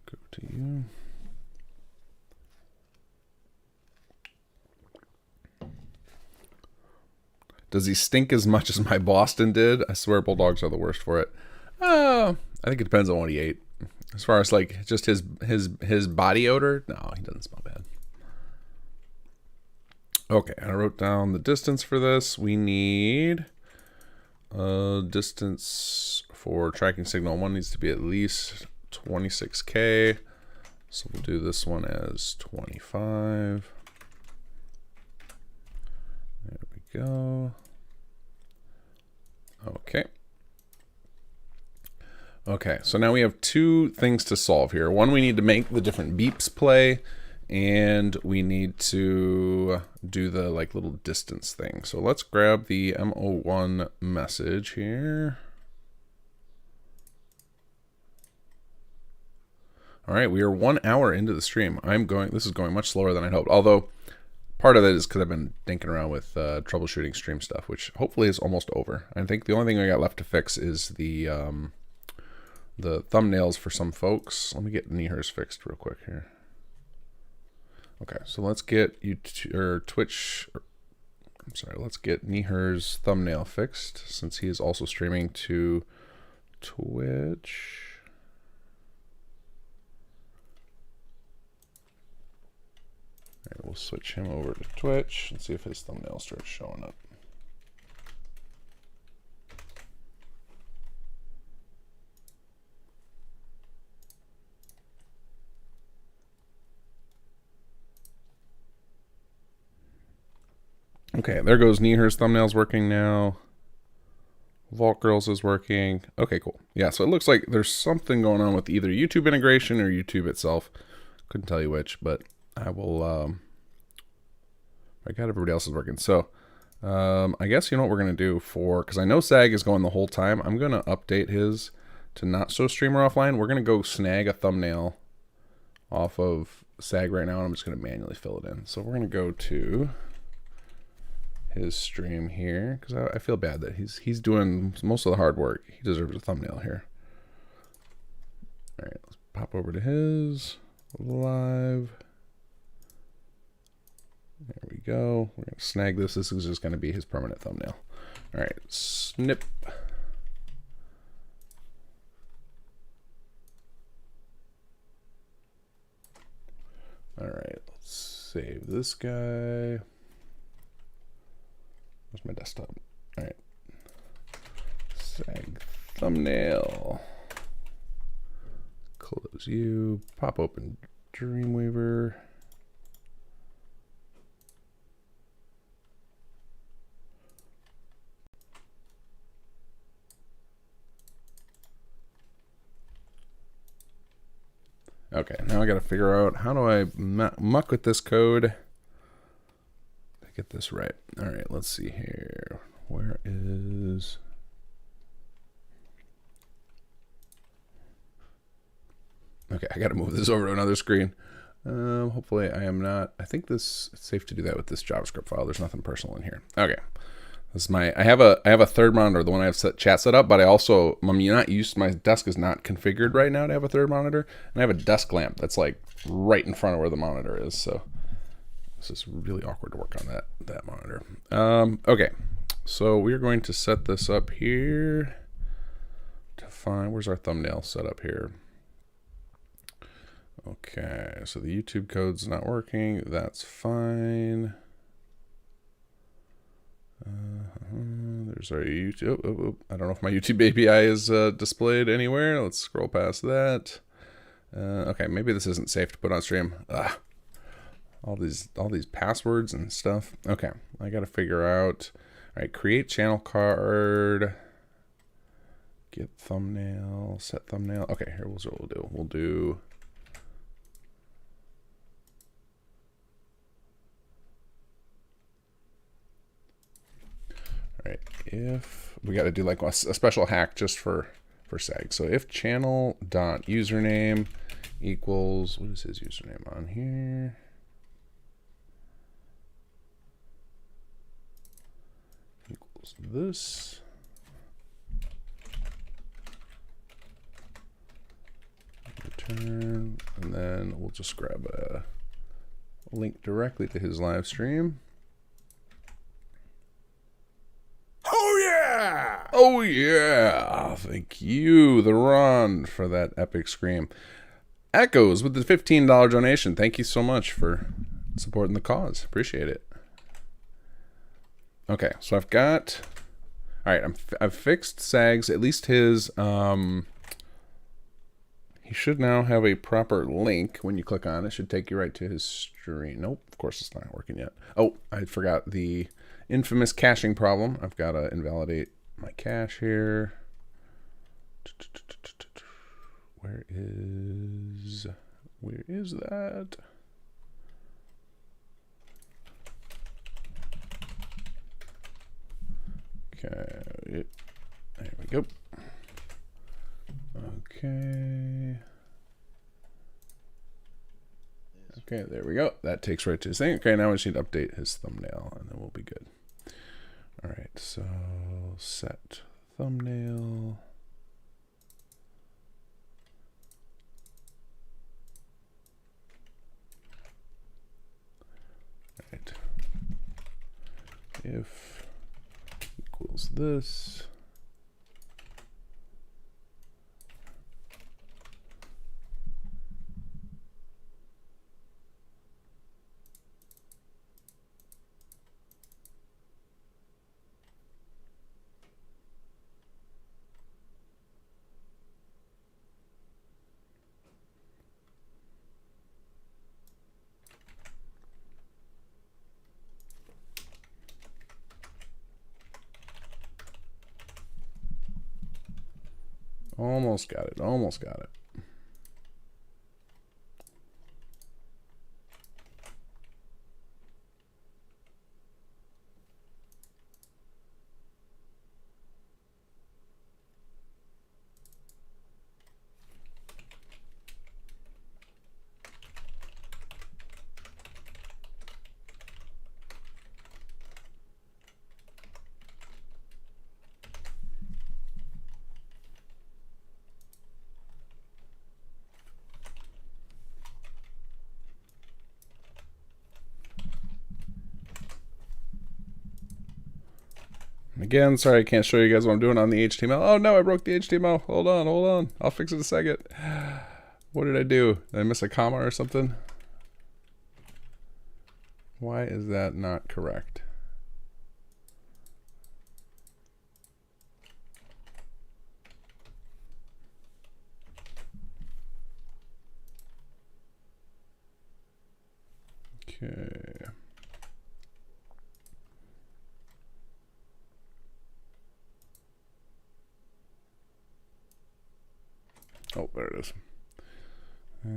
Go to you. Does he stink as much as my Boston did? I swear bulldogs are the worst for it. I think it depends on what he ate. As far as like just his body odor, no, he doesn't smell bad. Okay, I wrote down the distance for this. We need a distance for tracking signal 1 needs to be at least 26K. So we'll do this one as 25. There we go. Okay, so now we have two things to solve here. One, we need to make the different beeps play, and we need to do the like little distance thing. So let's grab the M01 message here. All right, we are 1 hour into the stream. This is going much slower than I'd hoped. Although part of it is because I've been dinking around with troubleshooting stream stuff, which hopefully is almost over. I think the only thing I got left to fix is the thumbnails for some folks. Let me get Neeher's fixed real quick here. Okay, so let's get let's get Neeher's thumbnail fixed since he is also streaming to Twitch. right, we'll switch him over to Twitch and see if his thumbnail starts showing up. Okay, there goes Neeher's thumbnail's working now. Vault Girls is working. Okay, cool. Yeah, so it looks like there's something going on with either YouTube integration or YouTube itself. Couldn't tell you which, but I will, I got everybody else is working. So, I guess you know what we're going to do because I know SAG is going the whole time. I'm going to update his to not so streamer offline. We're going to go snag a thumbnail off of SAG right now, and I'm just going to manually fill it in. So we're going to go to his stream here because I feel bad that he's doing most of the hard work. He deserves a thumbnail here. All right, let's pop over to his live. There we go. We're gonna snag this. This is just gonna be his permanent thumbnail. All right, snip. All right, let's save this guy. Where's my desktop? All right. SAG thumbnail. Close you. Pop open Dreamweaver. Okay, now I got to figure out how do I muck with this code. Get this right. All right, let's see here. Where is... Okay, I got to move this over to another screen. Hopefully I am not... I think it's safe to do that with this JavaScript file. There's nothing personal in here. Okay. This is my... I have a third monitor, the one I have chat set up, but I also... my desk is not configured right now to have a third monitor. And I have a desk lamp that's like right in front of where the monitor is, so... This is really awkward to work on that monitor. Okay, so we're going to set this up here to find, where's our thumbnail set up here? Okay, so the YouTube code's not working. That's fine. There's our YouTube. I don't know if my YouTube API is displayed anywhere. Let's scroll past that. Okay, maybe this isn't safe to put on stream. All these passwords and stuff. Okay, I got to figure out. All right, create channel card. Get thumbnail. Set thumbnail. Okay, here's what we'll do. We'll do. All right, if we got to do like a special hack just for SAG. So if channel dot username equals, what is his username on here? Equals this. Return, and then we'll just grab a link directly to his live stream. Oh yeah! Oh yeah! Thank you, the Ron, for that epic scream. Echoes with the $15 donation. Thank you so much for supporting the cause. Appreciate it. Okay, so I've got. All right, I've fixed SAG's, at least his. He should now have a proper link. When you click on it, should take you right to his stream. Nope, of course it's not working yet. Oh, I forgot the infamous caching problem. I've got to invalidate my cache here. Where is that? Okay, there we go. Okay. Okay, there we go. That takes right to his thing. Okay, now we just need to update his thumbnail, and then we'll be good. All right, so set thumbnail. All right. If equals this. Almost got it. Almost got it. Again, sorry I can't show you guys what I'm doing on the HTML. Oh no, I broke the HTML. Hold on, hold on. I'll fix it in a second. What did I do? Did I miss a comma or something? Why is that not correct? Okay. Oh, there it is. All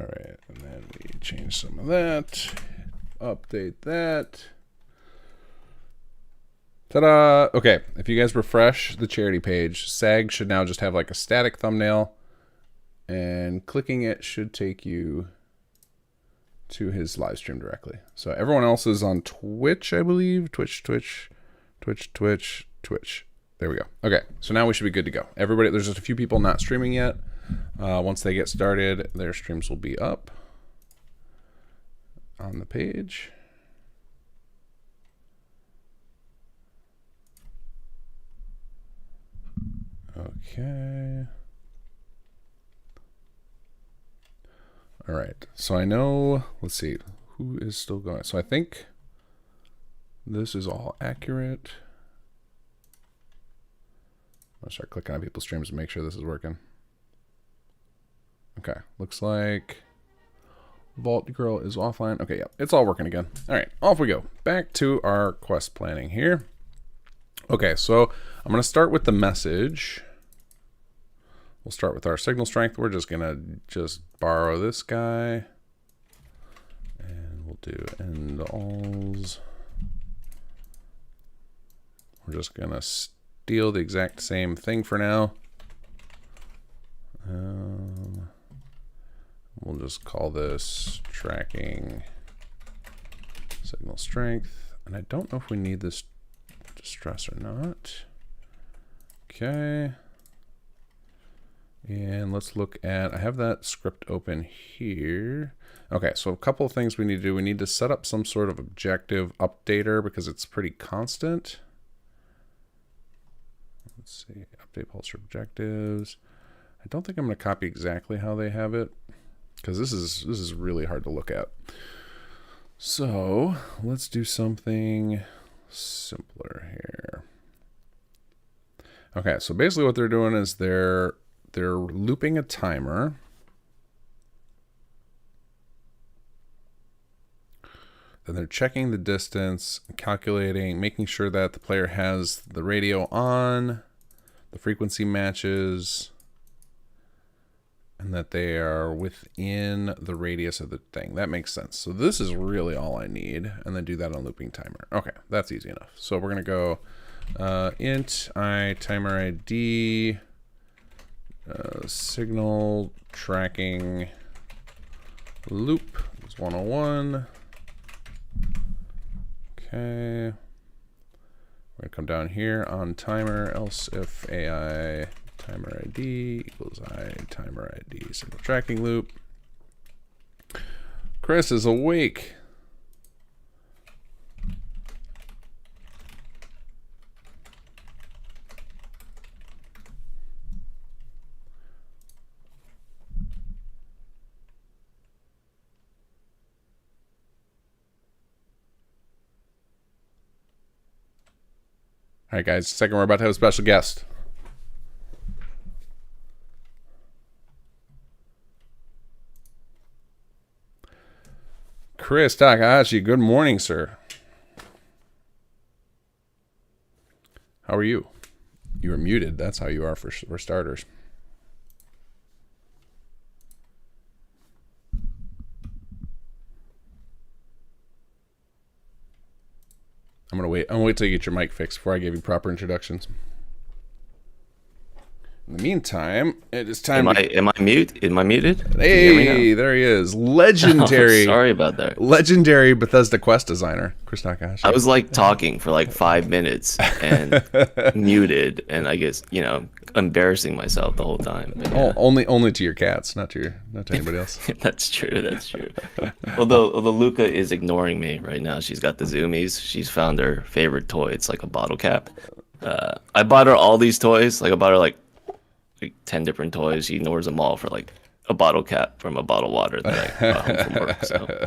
right, and then we change some of that, update that. Ta-da! Okay, if you guys refresh the charity page, SAG should now just have like a static thumbnail, and clicking it should take you to his live stream directly. So everyone else is on Twitch, I believe. Twitch. There we go. Okay, so now we should be good to go. Everybody, there's just a few people not streaming yet. Once they get started, their streams will be up on the page. Okay. All right. So I know, let's see, who is still going? So I think this is all accurate. I'll start clicking on people's streams and make sure this is working. Okay. Looks like Vault Girl is offline. Okay, yeah, it's all working again. All right, off we go. Back to our quest planning here. Okay, so I'm going to start with the message. We'll start with our signal strength. We're just going to borrow this guy. And we'll do end alls. We're just going to steal the exact same thing for now. We'll just call this tracking signal strength. And I don't know if we need this distress or not. Okay. And let's look at, I have that script open here. Okay, so a couple of things we need to do. We need to set up some sort of objective updater because it's pretty constant. Let's see, update pulse for objectives. I don't think I'm going to copy exactly how they have it because this is really hard to look at. So let's do something simpler here. Okay, so basically what they're doing is they're looping a timer. Then they're checking the distance, calculating, making sure that the player has the radio on, the frequency matches, and that they are within the radius of the thing. That makes sense. So this is really all I need, and then do that on looping timer. Okay, that's easy enough. So we're gonna go int I timer ID signal tracking loop is 101. Okay. We're gonna come down here on timer, else if AI timer ID equals I timer ID signal tracking loop. Chris is awake. All right, guys. Second, we're about to have a special guest. Chris Takahashi, good morning, sir. How are you? You are muted. That's how you are for starters. I'm gonna wait. I'm gonna wait till you get your mic fixed before I give you proper introductions. In the meantime, it is time. Am I mute? Am I muted? Hey, there he is. Legendary. Oh, sorry about that. Legendary Bethesda quest designer, Chris Takahashi. I was like talking for like 5 minutes and muted, and I guess embarrassing myself the whole time. Yeah. Only to your cats, not to anybody else. That's true. That's true. Although Luca is ignoring me right now. She's got the zoomies. She's found her favorite toy. It's like a bottle cap. I bought her all these toys. Like I bought her like 10 different toys. She ignores them all for like a bottle cap from a bottle of water that I got home from work. So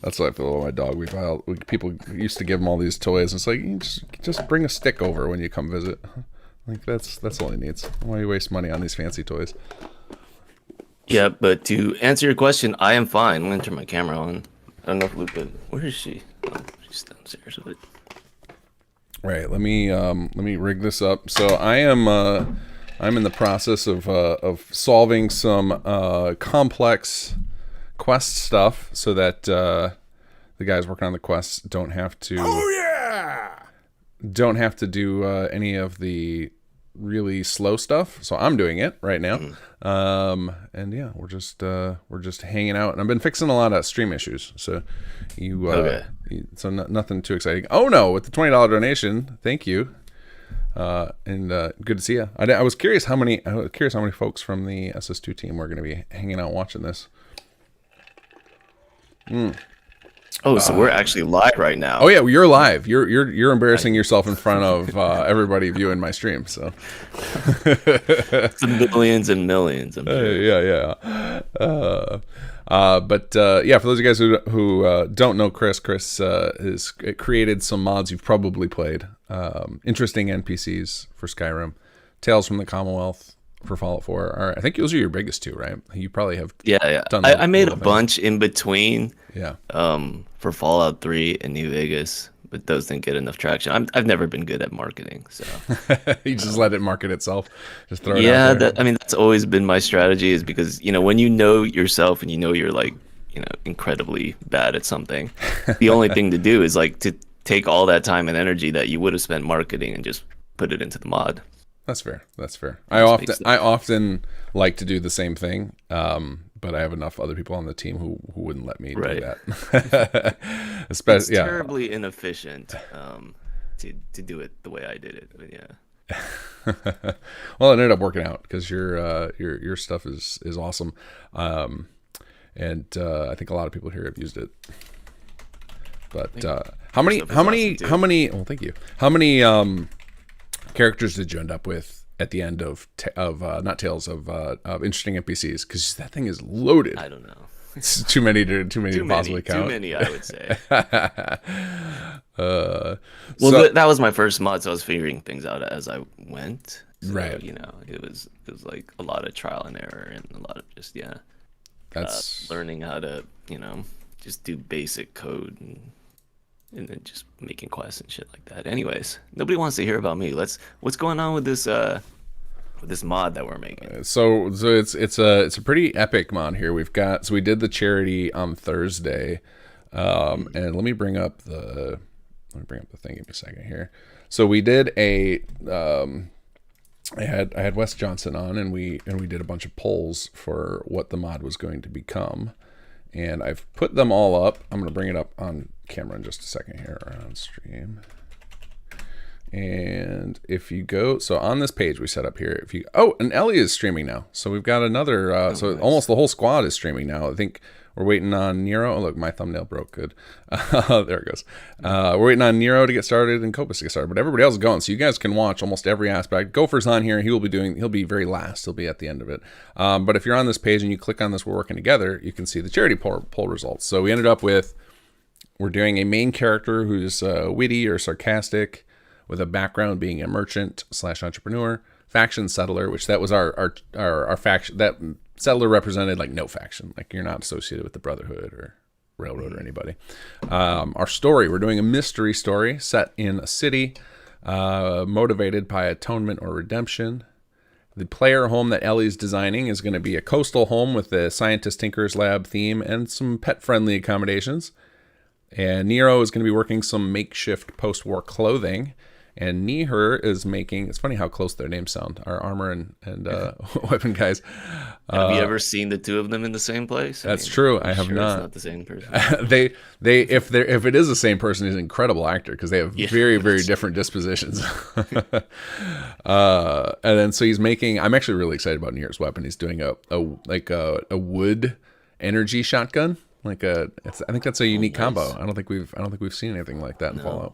that's what I feel about my dog. People used to give him all these toys. And it's like, you just bring a stick over when you come visit. Like that's all he needs. Why you waste money on these fancy toys? Yeah, but to answer your question, I am fine. I'm gonna turn my camera on. I don't know if Luca. Where is she? Oh, she's downstairs. But... Right. Let me rig this up. So I'm in the process of solving some complex quest stuff so that the guys working on the quests don't have to do any of the really slow stuff. So I'm doing it right now. And yeah, we're just hanging out, and I've been fixing a lot of stream issues. So nothing too exciting. Oh no, with the $20 donation, thank you. And good to see you. I was curious how many folks from the SS2 team were going to be hanging out watching this. Oh, so we're actually live right now. Oh yeah, you're live. You're embarrassing yourself in front of everybody viewing my stream. So it's millions and millions. I'm sure. Yeah. But for those of you guys who don't know Chris has created some mods you've probably played. Interesting NPCs for Skyrim, Tales from the Commonwealth for Fallout 4. I think those are your biggest two, right? You probably have. Yeah. I made a bunch in between. Yeah. For Fallout 3 and New Vegas, but those didn't get enough traction. I've never been good at marketing, so you just let it market itself. Just throw it yeah, out there. that's always been my strategy. Is because when you know yourself and you're like incredibly bad at something, the only thing to do is like to take all that time and energy that you would have spent marketing and just put it into the mod. That's fair. I often like to do the same thing, but I have enough other people on the team who wouldn't let me do that. It's terribly inefficient to do it the way I did it. But yeah. Well, it ended up working out because your stuff is awesome, and I think a lot of people here have used it. But how many? Well, thank you. How many characters did you end up with at the end of not Tales of interesting NPCs? Because that thing is loaded. I don't know. It's too many to possibly count. Too many, I would say. That was my first mod, so I was figuring things out as I went. So, right. It was like a lot of trial and error and a lot of just that's learning how to just do basic code and then just making quests and shit like that. Anyways, nobody wants to hear about me. What's going on with this mod that we're making? So it's a pretty epic mod here. We did the charity on Thursday, and let me bring up the thing. Give me a second here. So we did I had Wes Johnson on, and we did a bunch of polls for what the mod was going to become. And I've put them all up. I'm going to bring it up on camera in just a second here, or on stream. And if you go, so on this page we set up here, and Ellie is streaming now. So we've got another, nice. Almost the whole squad is streaming now. I think we're waiting on Niero. Oh, look, my thumbnail broke. Good. There it goes. We're waiting on Niero to get started and Copus to get started, but everybody else is going. So you guys can watch almost every aspect. Gopher's on here. He'll be very last. He'll be at the end of it. But if you're on this page and you click on this, we're working together, you can see the charity poll results. So we ended up with, we're doing a main character who's witty or sarcastic. with a background being a merchant / entrepreneur, faction settler, which that was our faction. That settler represented like no faction, like you're not associated with the Brotherhood or Railroad or anybody. Our story, we're doing a mystery story set in a city, motivated by atonement or redemption. The player home that Ellie's designing is going to be a coastal home with the Scientist Tinker's Lab theme and some pet-friendly accommodations. And Niero is going to be working some makeshift post-war clothing. And Neeher is making, it's funny how close their names sound, our armor and weapon guys. Have you ever seen the two of them in the same place? That's true. I have sure not. It's not the same person. If it is the same person, he's an incredible actor because they have very different dispositions. And then so he's making. I'm actually really excited about Neer's weapon. He's doing a wood energy shotgun. I think that's a unique combo. I don't think we've seen anything like that in Fallout.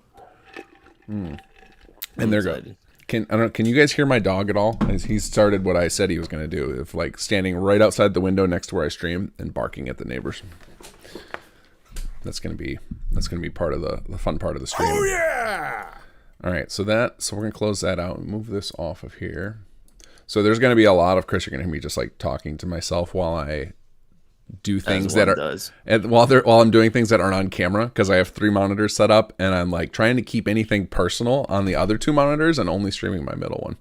And they're good. Can you guys hear my dog at all? He started what I said he was going to do, of like standing right outside the window next to where I stream and barking at the neighbors. That's gonna be part of the fun part of the stream. Oh yeah! All right, so we're gonna close that out and move this off of here. So there's gonna be a lot of Chris. You're gonna hear me just like talking to myself while I do things that are while I'm doing things that aren't on camera, because I have 3 monitors set up and I'm like trying to keep anything personal on the other 2 monitors and only streaming my middle one.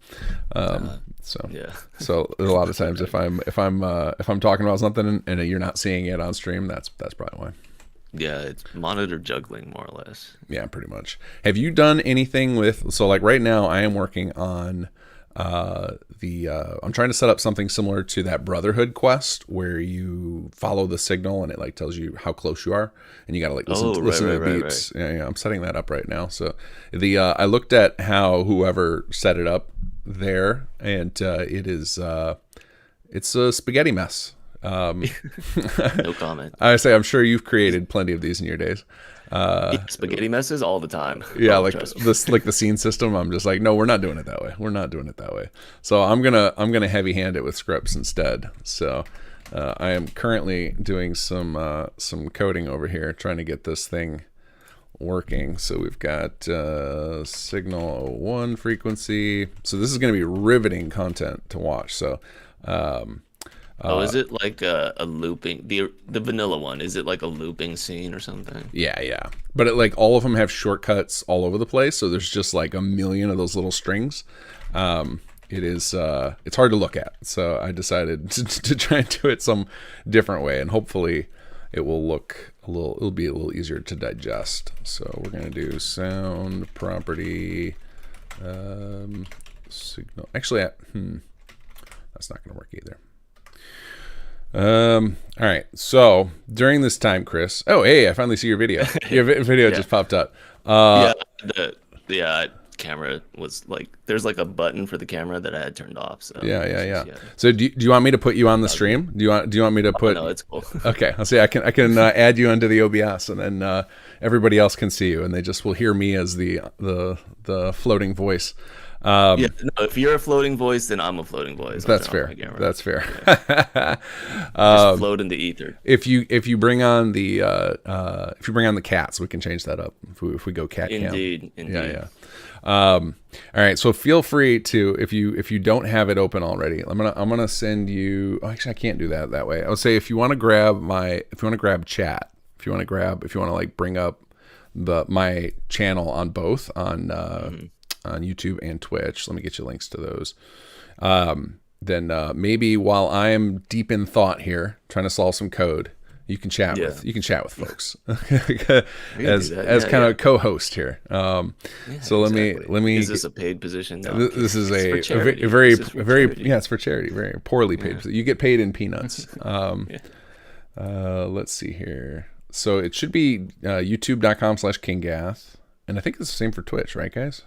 So there's a lot of times if I'm talking about something and you're not seeing it on stream, that's probably why. Yeah, it's monitor juggling more or less. Yeah, pretty much. Have you done anything with, so like right now I am working on I'm trying to set up something similar to that Brotherhood quest where you follow the signal and it like tells you how close you are and you gotta like listen to the beeps. Right. Yeah, I'm setting that up right now. So I looked at how whoever set it up there, and it's a spaghetti mess. No comment. I say I'm sure you've created plenty of these in your days. Spaghetti messes all the time. Yeah, like the scene system. I'm just like, no, we're not doing it that way. So I'm gonna heavy hand it with scripts instead. So I am currently doing some coding over here, trying to get this thing working. So we've got signal 01 frequency. So this is gonna be riveting content to watch. So. Is it like a looping, the vanilla one? Is it like a looping scene or something? Yeah. But it, all of them have shortcuts all over the place, so there's just like a million of those little strings. It's hard to look at, so I decided to try and do it some different way, and hopefully it will be a little easier to digest. So we're gonna do sound property signal. Actually, that's not gonna work either. All right, so during this time, Chris, I finally see your video. Your video just popped up. Camera was like, there's like a button for the camera that I had turned off. So So do you want me to put you on the stream? Do you want me to put? No, it's cool. Okay, I'll see. I can add you onto the OBS, and then everybody else can see you, and they just will hear me as the floating voice. If you're a floating voice, then I'm a floating voice. That's fair. That's fair. Just float in the ether. If you bring on the cats, we can change that up. If we go cat cam. Indeed. Yeah. All right. So feel free to, if you don't have it open already, I'm gonna send you. Oh, actually, I can't do that way. I would say if you want to grab chat, if you want to like bring up my channel on both on YouTube and Twitch. Let me get you links to those. Then maybe while I'm deep in thought here, trying to solve some code, you can chat with folks as kind of a co-host here. So let me. Is this a paid position? No, this is a very it's for charity. Very poorly paid. You get paid in peanuts. Let's see here. So it should be youtube.com/kinggath, and I think it's the same for Twitch, right, guys?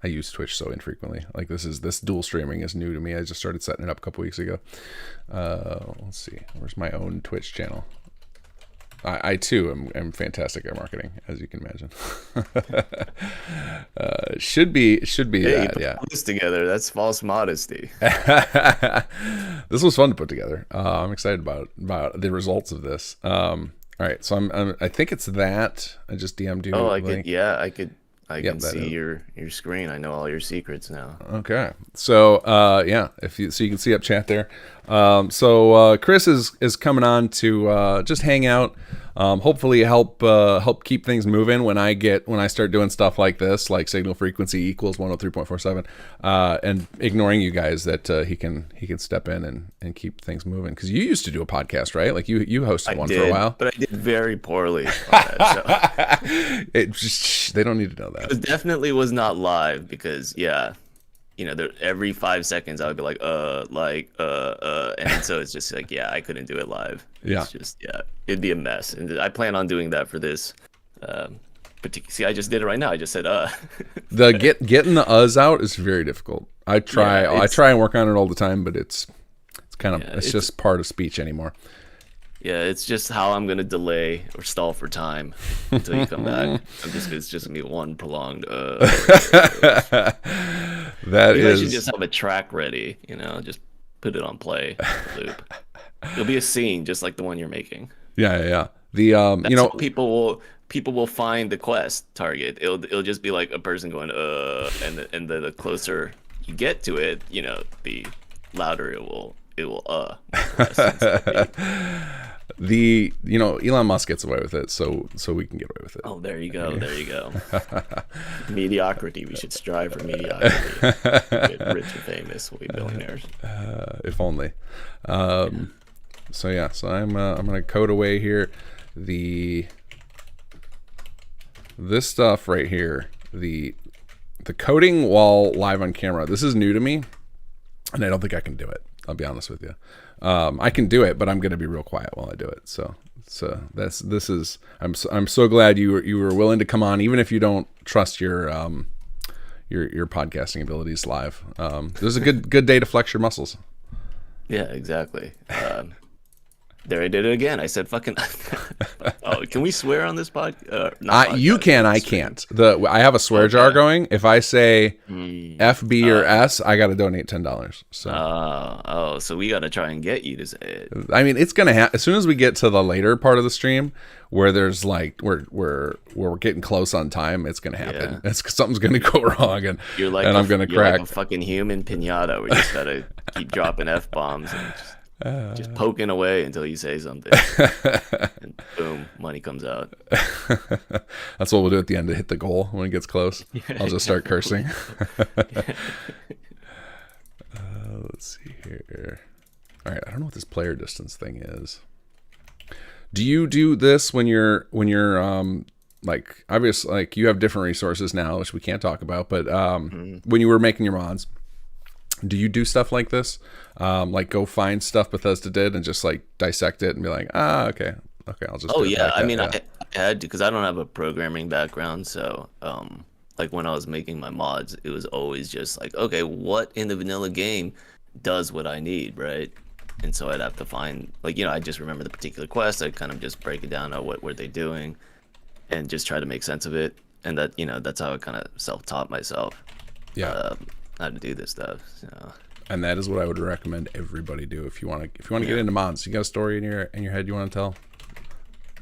I use Twitch so infrequently. Like this dual streaming is new to me. I just started setting it up a couple weeks ago. Let's see. Where's my own Twitch channel? I too am fantastic at marketing, as you can imagine. Should be that. Yeah. Put this together. That's false modesty. This was fun to put together. I'm excited about the results of this. All right. So I think it's that. I just DM'd you. Oh, I I Yep, can that see is. your screen. I know all your secrets now. Okay. So yeah, if you so you can see up chat there. Chris is coming on to just hang out. Hopefully help keep things moving when I start doing stuff like this, like signal frequency equals 103.47, and ignoring you guys that he can step in and keep things moving, because you used to do a podcast, right? Like you hosted one for a while, but I did very poorly on that show. They don't need to know that. It definitely was not live because every 5 seconds I would be like and so it's just like, yeah, I couldn't do it live. It's just, it'd be a mess. And I plan on doing that for this see, I just did it right now. I just said The getting the out is very difficult. I try and work on it all the time, but it's kind of it's just part of speech anymore. Yeah, it's just how I'm gonna delay or stall for time until you come back. It's just gonna be one prolonged. I should just have a track ready. Just put it on play loop. It'll be a scene just like the one you're making. Yeah. The That's how people will find the quest target. It'll just be like a person going and the closer you get to it, the louder it will Elon Musk gets away with it, so we can get away with it. Oh, there you go. Mediocrity. We should strive for mediocrity. Get rich and famous. We'll be billionaires. If only. So I'm gonna code away here. This stuff right here, the coding while live on camera. This is new to me, and I don't think I can do it. I'll be honest with you. I can do it, but I'm going to be real quiet while I do it. So I'm so glad you were willing to come on, even if you don't trust your podcasting abilities live. This is a good day to flex your muscles. Yeah, exactly. There I did it again. I said fucking. Oh, can we swear on this podcast? You can. I can't. I have a swear jar going. If I say FB or S, I got to donate $10. So. So we got to try and get you to say it. I mean, it's gonna happen as soon as we get to the later part of the stream, where there's like we're getting close on time. It's gonna happen. Yeah. Something's gonna go wrong, and I'm gonna crack. Like a fucking human pinata. We just gotta keep dropping F-bombs and just poking away until you say something, and boom, money comes out. That's what we'll do at the end to hit the goal when it gets close. I'll just start cursing. Let's see here. All right, I don't know what this player distance thing is. Do you do this when you're like, obviously, like, you have different resources now, which we can't talk about, but when you were making your mods, do you do stuff like this? Like go find stuff Bethesda did and just like dissect it and be like, okay, I'll just. Oh yeah, I mean, I had to, because I don't have a programming background, so like when I was making my mods, it was always just like, okay, what in the vanilla game does what I need, right? And so I'd have to find, like, I just remember the particular quest. I'd kind of just break it down on what were they doing, and just try to make sense of it. And that, that's how I kind of self-taught myself. Yeah. How to do this stuff. So. And that is what I would recommend everybody do if you want to get into mods. You got a story in your head you want to tell?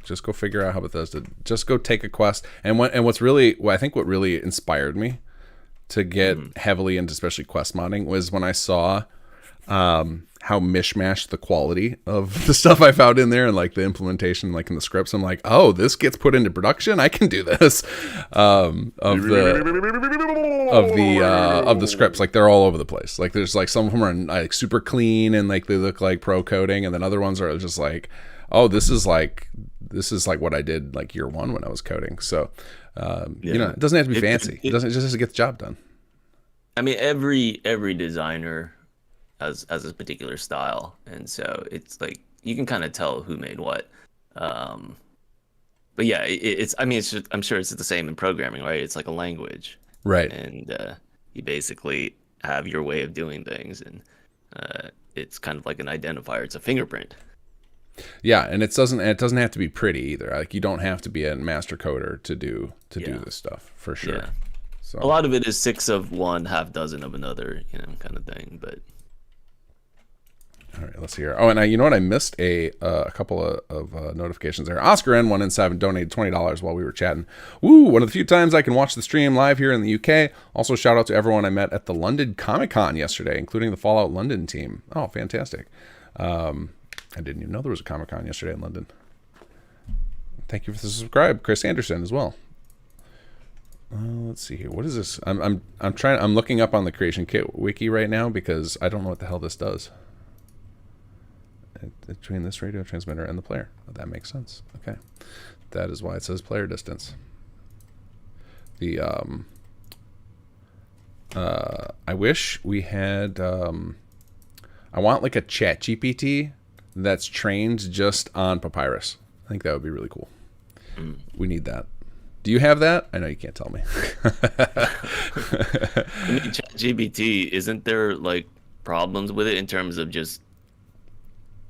Just go figure out how Bethesda. Just go take a quest. And what's really, I think what really inspired me to get heavily into especially quest modding was when I saw how mishmashed the quality of the stuff I found in there and like the implementation, like in the scripts. I'm like, oh, this gets put into production. I can do this. Of the scripts, like they're all over the place. Like there's like some of them are like super clean and like they look like pro coding, and then other ones are just like, oh, this is like what I did like year one when I was coding. So it doesn't have to be fancy. It just has to get the job done. I mean, every designer has a particular style, and so it's like you can kind of tell who made what. But yeah, it's just, I'm sure it's the same in programming, right? It's like a language, right? And you basically have your way of doing things, and it's kind of like an identifier. It's a fingerprint. Yeah, and it doesn't have to be pretty either. Like you don't have to be a master coder to do this stuff for sure. Yeah. So a lot of it is 6 of one, half dozen of another, kind of thing. But All right, let's hear. Oh, and you know what? I missed a couple of notifications there. Oscar N1N7 donated $20 while we were chatting. Woo! One of the few times I can watch the stream live here in the UK. Also, shout out to everyone I met at the London Comic Con yesterday, including the Fallout London team. Oh, fantastic! I didn't even know there was a Comic Con yesterday in London. Thank you for the subscribe, Chris Anderson, as well. Let's see here. What is this? I'm looking up on the Creation Kit wiki right now because I don't know what the hell this does. Between this radio transmitter and the player. Oh, that makes sense. Okay. That is why it says player distance. The I wish we had I want like a chat GPT that's trained just on Papyrus. I think that would be really cool. We need that. Do you have that? I know you can't tell me. I mean, ChatGPT, isn't there like problems with it in terms of just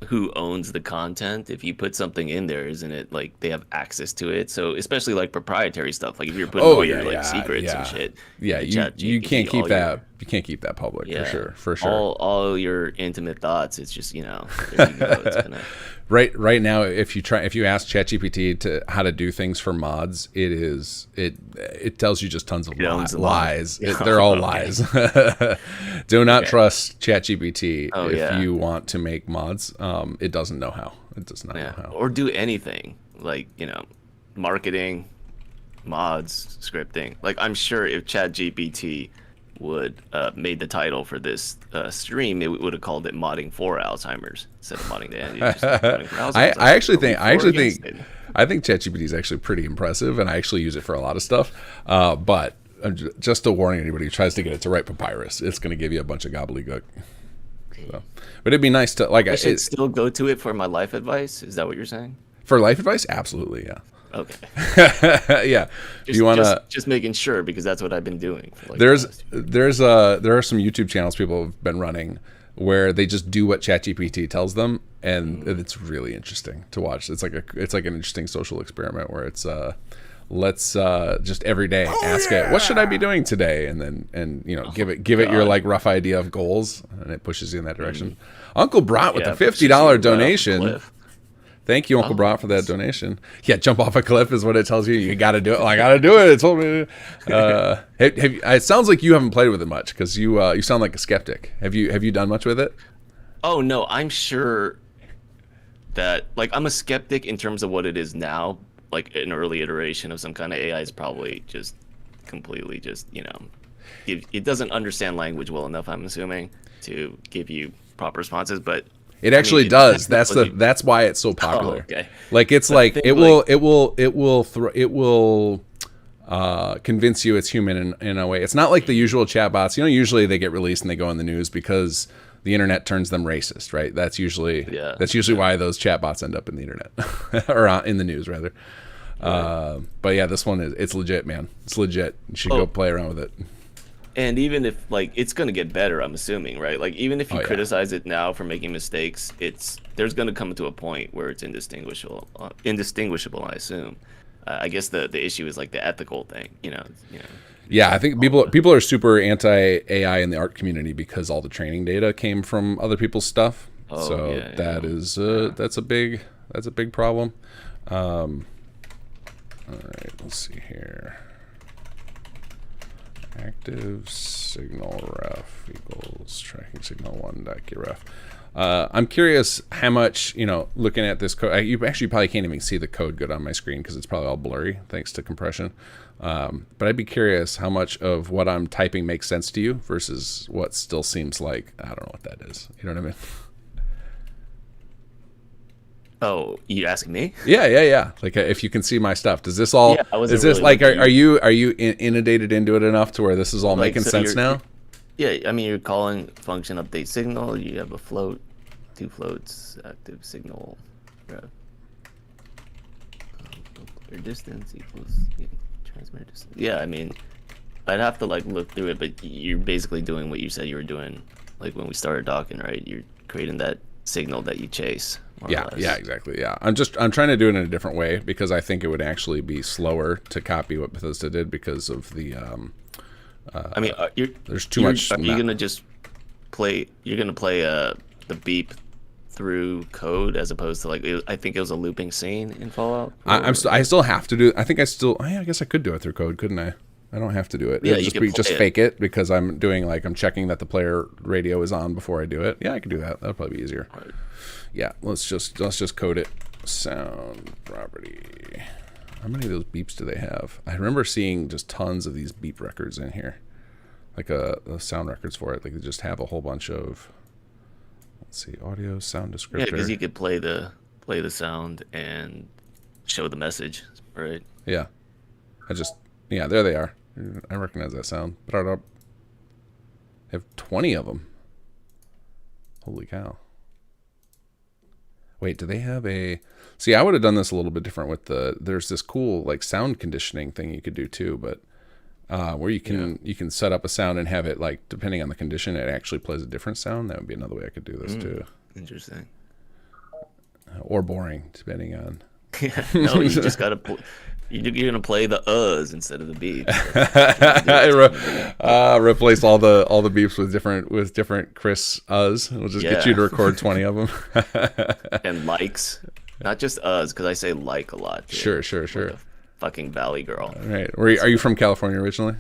who owns the content? If you put something in there, isn't it like they have access to it? So especially like proprietary stuff, like if you're putting all your like secrets and shit. Yeah, you can't keep that. You can't keep that public for sure. All your intimate thoughts. It's just, you know, there you go. It's gonna... Right now, if you ask ChatGPT to how to do things for mods, it tells you just tons of lies. They're all lies. Do not trust ChatGPT if you want to make mods. It doesn't know how. It does not know how. Or do anything like, you know, marketing, mods, scripting. Like, I'm sure if ChatGPT would made the title for this stream, it would have called it "Modding for Alzheimer's" instead of modding the end. I think ChatGPT is actually pretty impressive, and I actually use it for a lot of stuff. But just a warning, anybody who tries to get it to write Papyrus, it's going to give you a bunch of gobbledygook. So, but it'd be nice to like. I should still go to it for my life advice. Is that what you're saying? For life advice, absolutely, yeah. Okay. Yeah. You want to just making sure, because that's what I've been doing. For like there are some YouTube channels people have been running where they just do what ChatGPT tells them, and it's really interesting to watch. It's like an interesting social experiment where it's let's just every day ask it, what should I be doing today, and you know, give it your like rough idea of goals, and it pushes you in that direction. Uncle Brat with the $50 donation. Thank you, Uncle Brat, for that donation. Yeah, jump off a cliff is what it tells you. You got to do it. Well, I got to do it. It told me. It sounds like you haven't played with it much because you sound like a skeptic. Have you done much with it? Oh no, I'm sure that like I'm a skeptic in terms of what it is now. Like an early iteration of some kind of AI is probably just completely just, you know, it doesn't understand language well enough, I'm assuming, to give you proper responses, but. It actually does. That's why it's so popular. Oh, okay. Like it's like it will convince you it's human in a way. It's not like the usual chatbots. You know, usually they get released and they go in the news because the internet turns them racist, right? That's usually why those chatbots end up in the internet or in the news rather. But yeah, this one it's legit, man. It's legit. You should go play around with it. And even if like it's gonna get better, I'm assuming, right? Like even if you criticize it now for making mistakes, there's gonna come to a point where it's indistinguishable. I assume. I guess the issue is like the ethical thing, you know. Yeah, I think people are super anti AI in the art community because all the training data came from other people's stuff. That's a big problem. All right, let's see here. Active signal ref equals tracking signal 1.get ref. I'm curious how much, you know, looking at this code, you actually probably can't even see the code good on my screen because it's probably all blurry thanks to compression. But I'd be curious how much of what I'm typing makes sense to you versus what still seems like, I don't know what that is. You know what I mean? Oh, you asking me? Yeah. Like if you can see my stuff, does this all? Yeah, is this really like? Are you inundated into it enough to where this is all like, making sense now? Yeah, I mean you're calling function update signal. You have a float, 2 floats, active signal. Distance equals transmitter distance. Yeah, I mean, I'd have to like look through it, but you're basically doing what you said you were doing, like when we started talking, right? You're creating that signal that you chase. Yeah, exactly. Yeah, I'm trying to do it in a different way because I think it would actually be slower to copy what Bethesda did because of the. I mean, there's too much. Are you gonna just play? You're gonna play the beep through code as opposed to like I think it was a looping scene in Fallout. I still have to do. I think I still. I guess I could do it through code, couldn't I? I don't have to do it. Yeah, It'll you just could play fake it because I'm doing like I'm checking that the player radio is on before I do it. Yeah, I could do that. That'll probably be easier. Right. Yeah, let's just code it. Sound property. How many of those beeps do they have? I remember seeing just tons of these beep records in here, like the sound records for it. Like they just have a whole bunch of. Let's see, audio, sound descriptor. Yeah, because you could play the sound and show the message, right? Yeah, yeah, there they are. I recognize that sound. I have 20 of them. Holy cow. Wait, do they have a... See, I would have done this a little bit different with there's this cool like sound conditioning thing you could do too, but where you can set up a sound and have it like, depending on the condition, it actually plays a different sound. That would be another way I could do this too. Interesting. Or boring, depending on... No, you just gotta... You're gonna play the instead of the beeps. Replace all the beeps with different Chris We'll just get you to record 20 of them. And likes, not just because I say like a lot. Too. Sure. Like a fucking Valley girl. All right. Are you from California originally?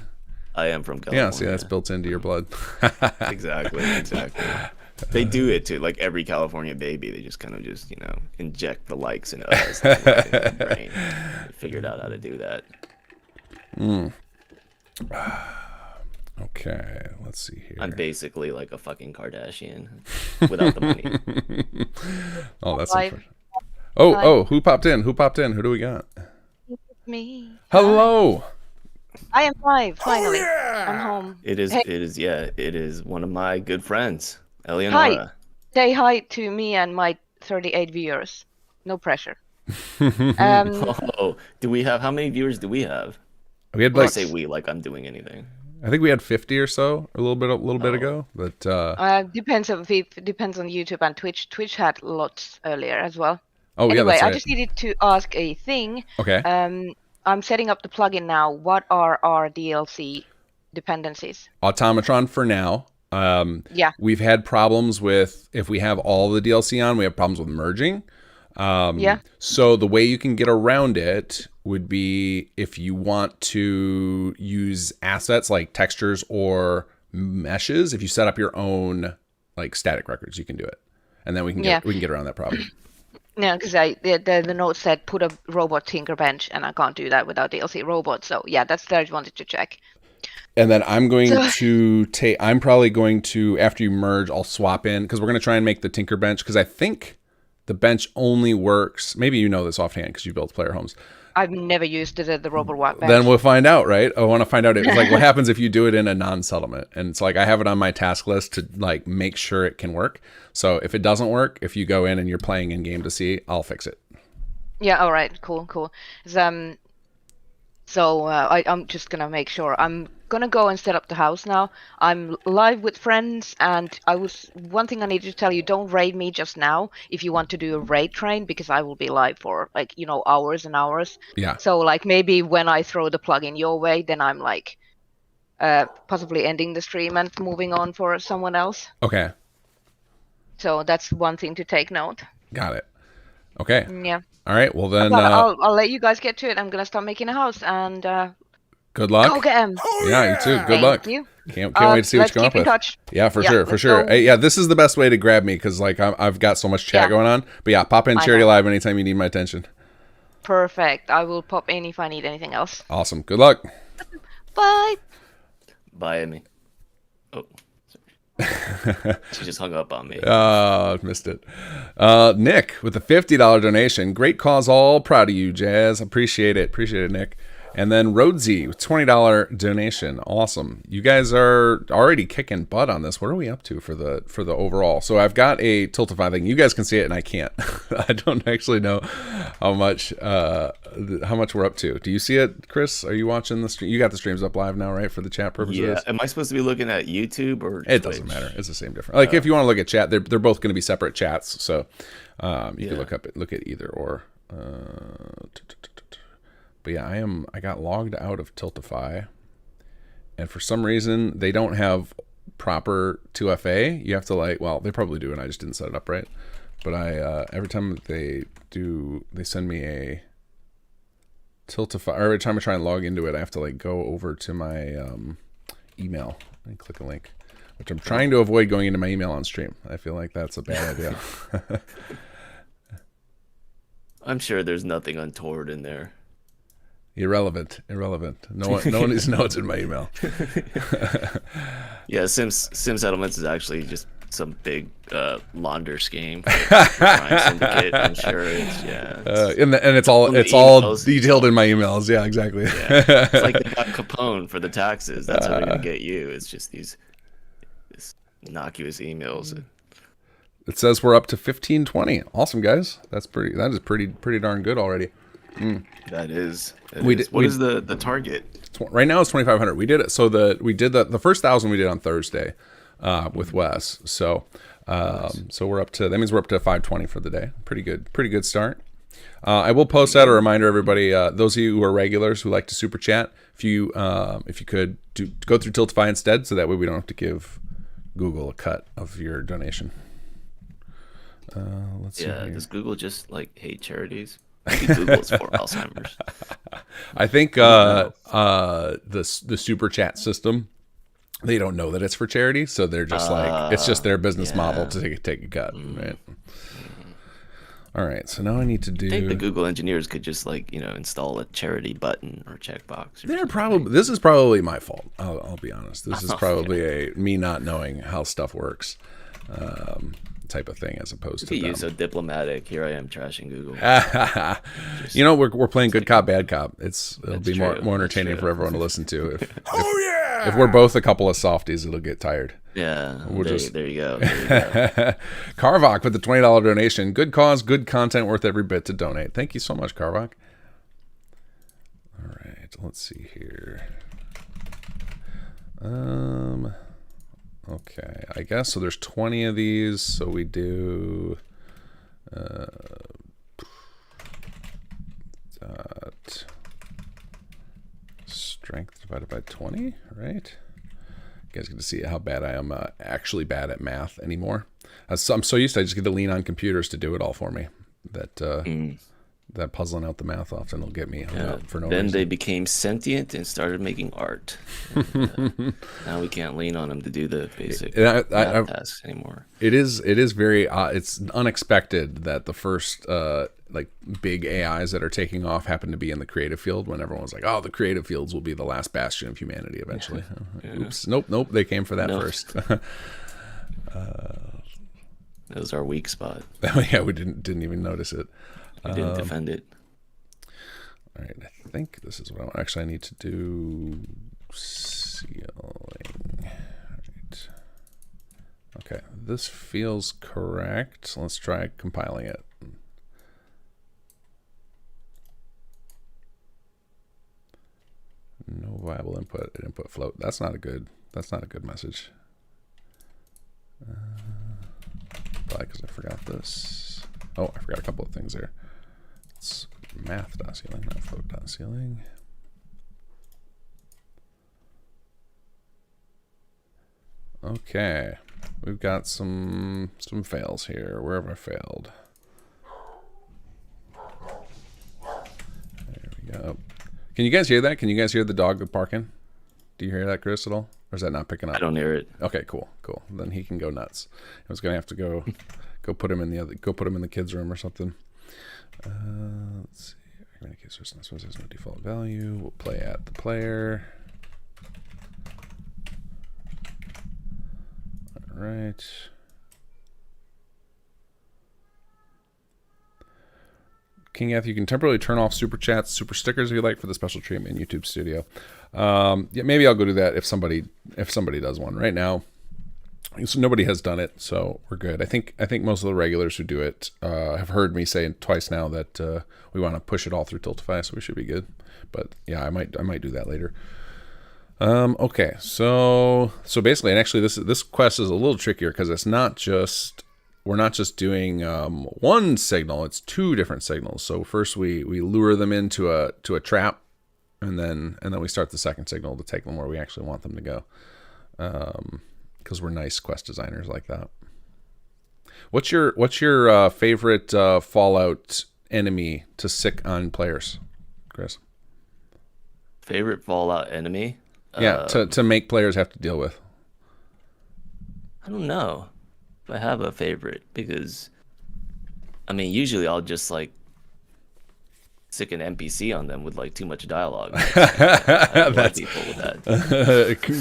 I am from California. Yeah. See, that's built into your blood. Exactly. They do it to like every California baby. They just kind of inject the likes and us in the brain. They figured out how to do that. Okay, let's see here. I'm basically like a fucking Kardashian without the money. Oh, that's unfortunate. Oh, who popped in? Who do we got? Me. Hello. I am live. Finally, I'm home. It is one of my good friends. Elianora. Hi. Say hi to me and my 38 viewers. No pressure. Do we have how many viewers do we have? We had I say we like I'm doing anything. I think we had 50 or so a little bit ago, but depends on YouTube and Twitch. Twitch had lots earlier as well. Oh anyway, yeah, that's right. I just needed to ask a thing. Okay. I'm setting up the plugin now. What are our DLC dependencies? Automatron for now. We've had problems with if we have all the DLC on, we have problems with merging. So the way you can get around it would be if you want to use assets like textures or meshes. If you set up your own like static records, you can do it, and then we can get around that problem. No, because the note said put a robot tinker bench, and I can't do that without DLC robot. So yeah, that's what I just wanted to check. And then I'm probably going to, after you merge, I'll swap in, because we're going to try and make the Tinker Bench, because I think the bench only works, maybe you know this offhand because you built player homes. I've never used the robot bench. Then we'll find out, right? I want to find out. It's like, what happens if you do it in a non-settlement? And it's like, I have it on my task list to like make sure it can work. So if it doesn't work, if you go in and you're playing in game to see, I'll fix it. Yeah, all right, cool. So I'm just gonna make sure. I'm gonna go and set up the house now. I'm live with friends, and one thing I need to tell you: don't raid me just now if you want to do a raid train, because I will be live for hours and hours. Yeah. So like maybe when I throw the plugin your way, then I'm like possibly ending the stream and moving on for someone else. Okay. So that's one thing to take note. Got it. Okay. Yeah. All right. Well then, I'll let you guys get to it. I'm gonna start making a house, and good luck. go get him. Yeah, you too. Good luck. You. Can't wait to see what you come up with. Touch. Yeah, for sure. Hey, this is the best way to grab me, because like I've got so much chat going on. But yeah, pop in Charity Live anytime you need my attention. Perfect. I will pop in if I need anything else. Awesome. Good luck. Bye. Bye, Emmy. Oh. She just hung up on me. Oh, missed it. Nick with the $50 donation. Great cause, all proud of you, Jazz. Appreciate it, Nick. And then Rhodesy with $20 donation. Awesome. You guys are already kicking butt on this. What are we up to for the overall? So I've got a Tiltify thing. You guys can see it and I can't. I don't actually know how much we're up to. Do you see it, Chris? Are you watching the stream? You got the streams up live now, right? For the chat purposes? Yeah. Am I supposed to be looking at YouTube or It doesn't matter. It's the same difference. Like if you want to look at chat, they're both going to be separate chats. So you can look at either or. But yeah, I got logged out of Tiltify, and for some reason they don't have proper 2FA. You have to they probably do, and I just didn't set it up right. but I every time they send me a Tiltify, or every time I try and log into it, I have to like go over to my email and click a link, which I'm trying to avoid going into my email on stream. I feel like that's a bad idea. I'm sure there's nothing untoward in there. Irrelevant. No one needs to know it's in my email. Yeah, Sim Settlements is actually just some big launder scheme for crime syndicate. I'm sure it's and it's all detailed in my emails. Yeah, exactly. Yeah. It's like they got Capone for the taxes. That's how they're gonna get you. It's just these innocuous emails. It says we're up to 1520. Awesome, guys. That is pretty darn good already. That is. What is the target? Right now it's 2,500. We did it. So the first 1,000 we did on Thursday with Wes. So so we're up to, that means we're up to 520 for the day. Pretty good start. I will post out a reminder, everybody. Those of you who are regulars who like to super chat, if you could go through Tiltify instead, so that way we don't have to give Google a cut of your donation. Let's see. Yeah, does Google just like hate charities? Maybe Google's for Alzheimer's. I think the super chat system, they don't know that it's for charity, so they're just like, it's just their business model to take a cut, right? All right, so now I need to do. I think the Google engineers could just install a charity button or checkbox. This is probably my fault. I'll be honest. This is probably me not knowing how stuff works. Type of thing, as opposed to you so diplomatic. Here I am trashing Google. We're playing good cop, bad cop. It'll be more entertaining for everyone to listen to. If we're both a couple of softies, it'll get tired. Yeah, there you go. Carvok with the $20 donation. Good cause, good content, worth every bit to donate. Thank you so much, Carvok. All right, let's see here. Okay, I guess so. There's 20 of these, so we do strength divided by 20, right? You guys get to see how bad I am actually bad at math anymore. I'm so used to, I just get to lean on computers to do it all for me. That puzzling out the math often will get me hung up for no reason. Then they became sentient and started making art. Now we can't lean on them to do the basic tasks anymore. It is very it's unexpected that the first big AIs that are taking off happen to be in the creative field, when everyone's like, oh, the creative fields will be the last bastion of humanity eventually. Oops, nope, they came for that first. That was our weak spot. Yeah, we didn't even notice it. We didn't defend it. All right, I think this is what I want. Actually, I need to do sealing. Right. Okay, this feels correct. Let's try compiling it. No viable input float. That's not a good message. Probably because I forgot this. Oh, I forgot a couple of things there. It's math.ceiling, not float.ceiling. Okay, we've got some fails here. Where have I failed? There we go. Can you guys hear that? Can you guys hear the dog barking? Do you hear that, Chris, at all? Or is that not picking up? I don't hear it. Okay, cool. Then he can go nuts. I was gonna have to go put him in the kids' room or something. Let's see. Communicate source and there's no default value. We'll play at the player. All right. Kinggath, you can temporarily turn off super chats, super stickers if you like for the special treatment in YouTube Studio. Yeah, maybe I'll go do that if somebody does one. Right now, so nobody has done it, so we're good. I think most of the regulars who do it have heard me say twice now that we want to push it all through Tiltify, so we should be good. But yeah, I might do that later. Okay, so basically, and actually this quest is a little trickier because it's not just. We're not just doing one signal, it's two different signals. So first we lure them into a trap, and then we start the second signal to take them where we actually want them to go. Because we're nice quest designers like that. What's your favorite Fallout enemy to sick on players, Chris? Favorite Fallout enemy? Yeah, to make players have to deal with. I don't know if I have a favorite, because I mean, usually I'll just like sick an NPC on them with like too much dialogue. That's people with that.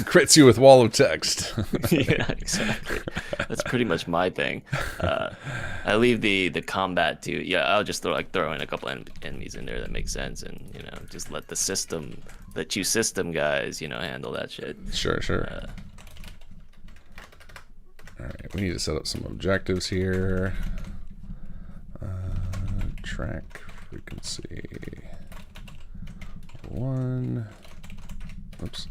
Crits you with wall of text. Yeah, exactly. That's pretty much my thing. I leave the combat to, yeah, I'll just throw in a couple enemies in there that make sense, and just let the two system guys handle that shit. Sure. All right, we need to set up some objectives here. Track frequency 1. Oops.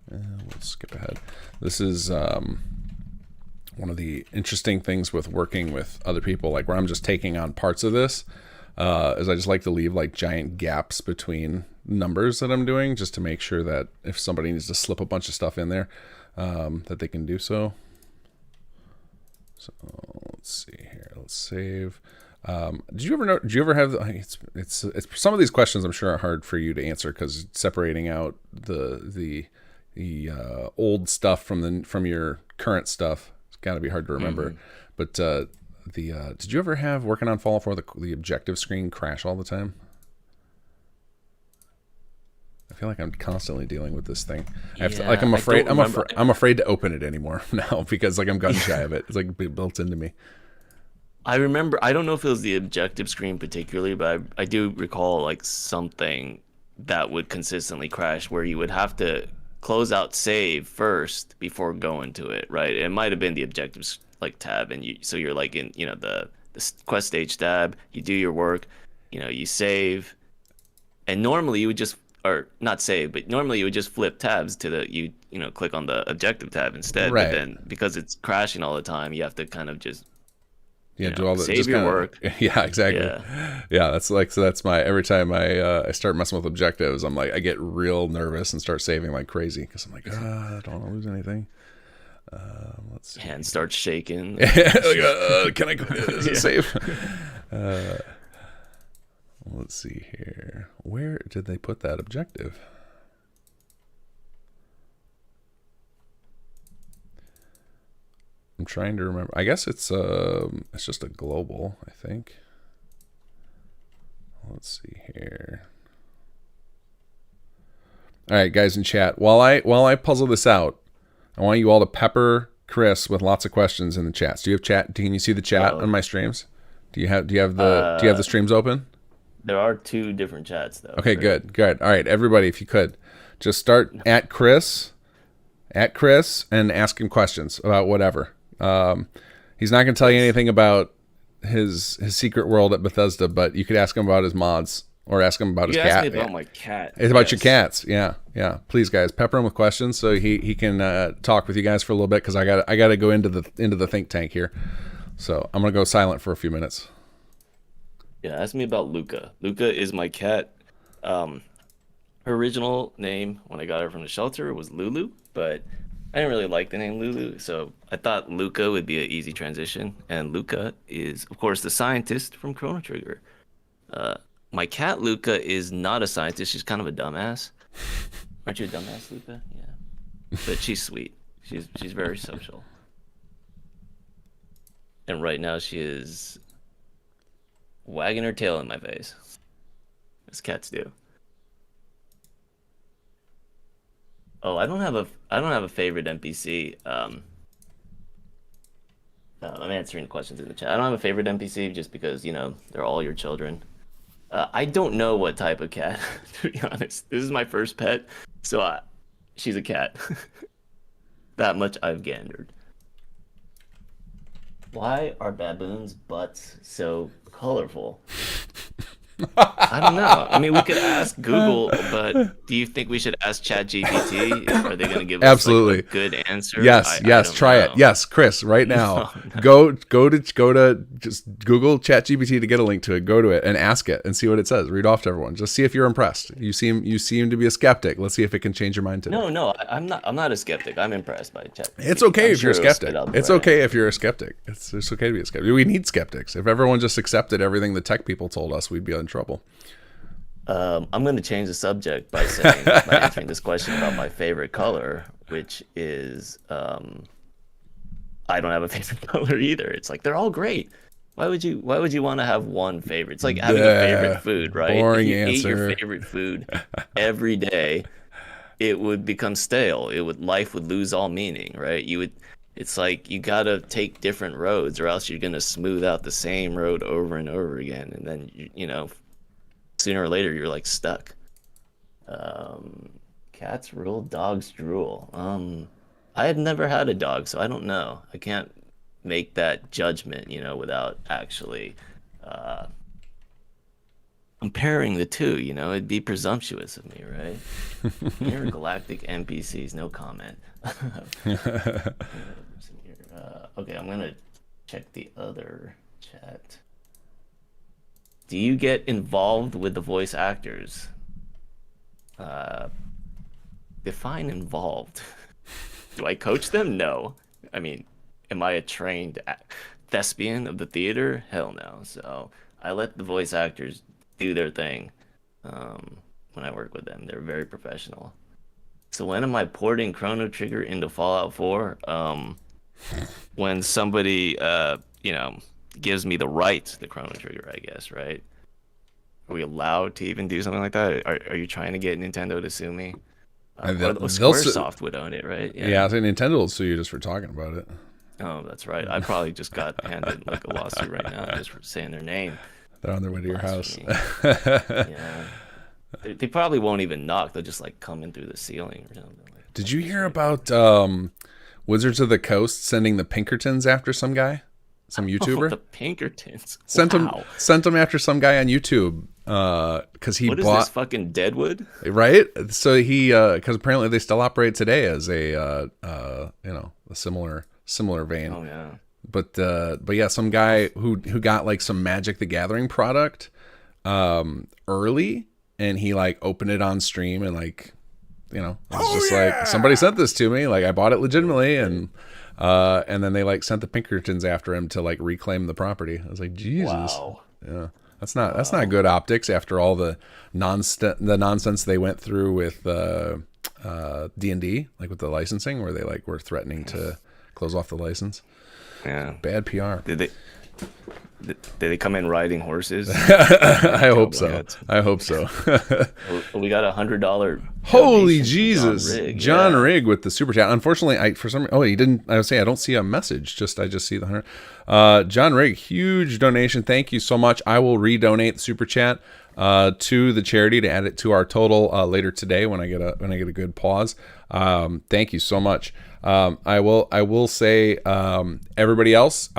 We'll skip ahead. This is one of the interesting things with working with other people, like where I'm just taking on parts of this, is I just like to leave like giant gaps between numbers that I'm doing, just to make sure that if somebody needs to slip a bunch of stuff in there, that they can do so. So let's see here. Let's save. Did you ever have? It's some of these questions I'm sure are hard for you to answer, because separating out the old stuff from your current stuff, it's got to be hard to remember. But did you ever have, working on Fallout 4, the objective screen crash all the time? I feel like I'm constantly dealing with this thing. I'm afraid to open it anymore now, because like I'm gun shy of it. It's like built into me. I remember, I don't know if it was the objective screen particularly, but I do recall like something that would consistently crash, where you would have to close out save first before going to it, right? It might have been the objectives like tab, and you're like in the quest stage tab, you do your work, you save, and normally you would just, or not save, but normally you would just flip tabs to the click on the objective tab instead. Right. But then because it's crashing all the time, you have to kind of just do all the save your work. Yeah, exactly. Yeah, that's my, every time I start messing with objectives, I'm like, I get real nervous and start saving like crazy, because I'm like, I don't want to lose anything. Let's see. Hand starts shaking. Can I go? Is it safe? Let's see here. Where did they put that objective? I'm trying to remember. I guess it's just a global, I think. Let's see here. All right, guys in chat. While I puzzle this out, I want you all to pepper Chris with lots of questions in the chats. Do you have chat? Can you see the chat on my streams? Do you have the streams open? There are 2 different chats though. Okay, good. All right, everybody, if you could just start at Chris, and ask him questions about whatever. He's not going to tell you anything about his secret world at Bethesda, but you could ask him about his mods, or ask him about his cat. Ask me about my cat. It's about your cats. Yeah. Please, guys, pepper him with questions so he can talk with you guys for a little bit, because I got to go into the think tank here. So I'm gonna go silent for a few minutes. Yeah, ask me about Luca. Luca is my cat. Her original name when I got her from the shelter was Lulu, but I didn't really like the name Lulu, so I thought Luca would be an easy transition. And Luca is, of course, the scientist from Chrono Trigger. My cat Luca is not a scientist. She's kind of a dumbass. Aren't you a dumbass, Luca? Yeah. But she's sweet. She's very social. And right now she is wagging her tail in my face, as cats do. Oh, I don't have a favorite NPC. I'm answering questions in the chat. I don't have a favorite NPC just because they're all your children. I don't know what type of cat, to be honest. This is my first pet, so she's a cat. That much I've gathered. Why are baboons' butts so colorful? I don't know. I mean, we could ask Google, but do you think we should ask ChatGPT? Are they going to give us Absolutely. like, a good answer? Yes, I yes, don't try know. it. Yes, Chris, right now. No. Go to just Google ChatGPT to get a link to it. Go to it and ask it and see what it says. Read off to everyone. Just see if you're impressed. You seem to be a skeptic. Let's see if it can change your mind today. No, I'm not a skeptic. I'm impressed by ChatGPT. It's okay I'm if you're a sure it'll skeptic. spit out the It's right okay answer. if you're a skeptic. It's okay to be a skeptic. We need skeptics. If everyone just accepted everything the tech people told us, we'd be in trouble. I'm going to change the subject by saying by answering this question about my favorite color, which is I don't have a favorite color either. It's like they're all great. Why would you want to have one favorite? It's like having a favorite food, right? Boring if you answer. ate your favorite food every day, it would become stale. Life would lose all meaning, right? It's like you gotta take different roads, or else you're gonna smooth out the same road over and over again, and then you know, sooner or later you're like stuck. Cats rule, dogs drool. I have never had a dog, so I don't know. I can't make that judgment, you know, without actually comparing the two. You know, it'd be presumptuous of me, right? Intergalactic NPCs, no comment. Okay, I'm gonna check the other chat. Do you get involved with the voice actors? Define involved. Do I coach them? No. I mean, am I a trained thespian of the theater? Hell no. So I let the voice actors do their thing when I work with them. They're very professional. So when am I porting Chrono Trigger into Fallout 4? When somebody, you know, gives me the right to the Chrono Trigger, I guess, right? Are we allowed to even do something like that? Are you trying to get Nintendo to sue me? Or Squaresoft would own it, right? Yeah, I think Nintendo will sue you just for talking about it. Oh, that's right. I probably just got handed like a lawsuit right now just for saying their name. They're on their way to your house. Yeah. They probably won't even knock. They'll just like come in through the ceiling or something. Did you hear about Wizards of the Coast sending the Pinkertons after some guy? Some YouTuber? Oh, the Pinkertons. Sent him after some guy on YouTube because he What is this fucking Deadwood? Right? So he because apparently they still operate today as a you know, a similar vein. Oh yeah. But yeah, some guy who got like some Magic the Gathering product early, and he like opened it on stream, and like, you know, it was like, somebody sent this to me, like I bought it legitimately, and then they like sent the Pinkertons after him to like reclaim the property. I was like, Jesus. Wow. Yeah. That's not good optics after all the nonsense they went through with D&D, like with the licensing, where they like were threatening to close off the license. Yeah. Bad PR. Did they come in riding horses? I hope so. I hope so. We got $100. Holy Jesus, John Yeah. Rigg with the super chat. Unfortunately, he didn't. I would say I don't see a message. I just see the 100. John Rigg, huge donation. Thank you so much. I will redonate the super chat to the charity to add it to our total later today when I get a good pause. Thank you so much. I will say everybody else,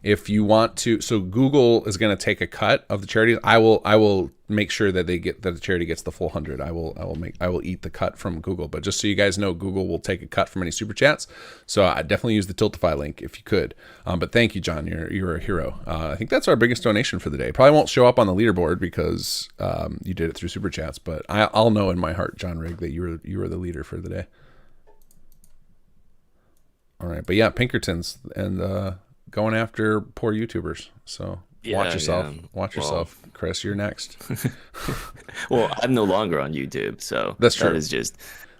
if you want to, so Google is going to take a cut of the charities. I will make sure that the charity gets the full 100. I will eat the cut from Google. But just so you guys know, Google will take a cut from any super chats. So I definitely use the Tiltify link if you could. But thank you, John. You're a hero. I think that's our biggest donation for the day. Probably won't show up on the leaderboard because you did it through super chats. But I'll know in my heart, John Rigg, that you were the leader for the day. All right, but yeah, Pinkertons and going after poor YouTubers. So watch yourself. Yeah. Watch yourself, Chris. You're next. Well, I'm no longer on YouTube, so that's true. That is just.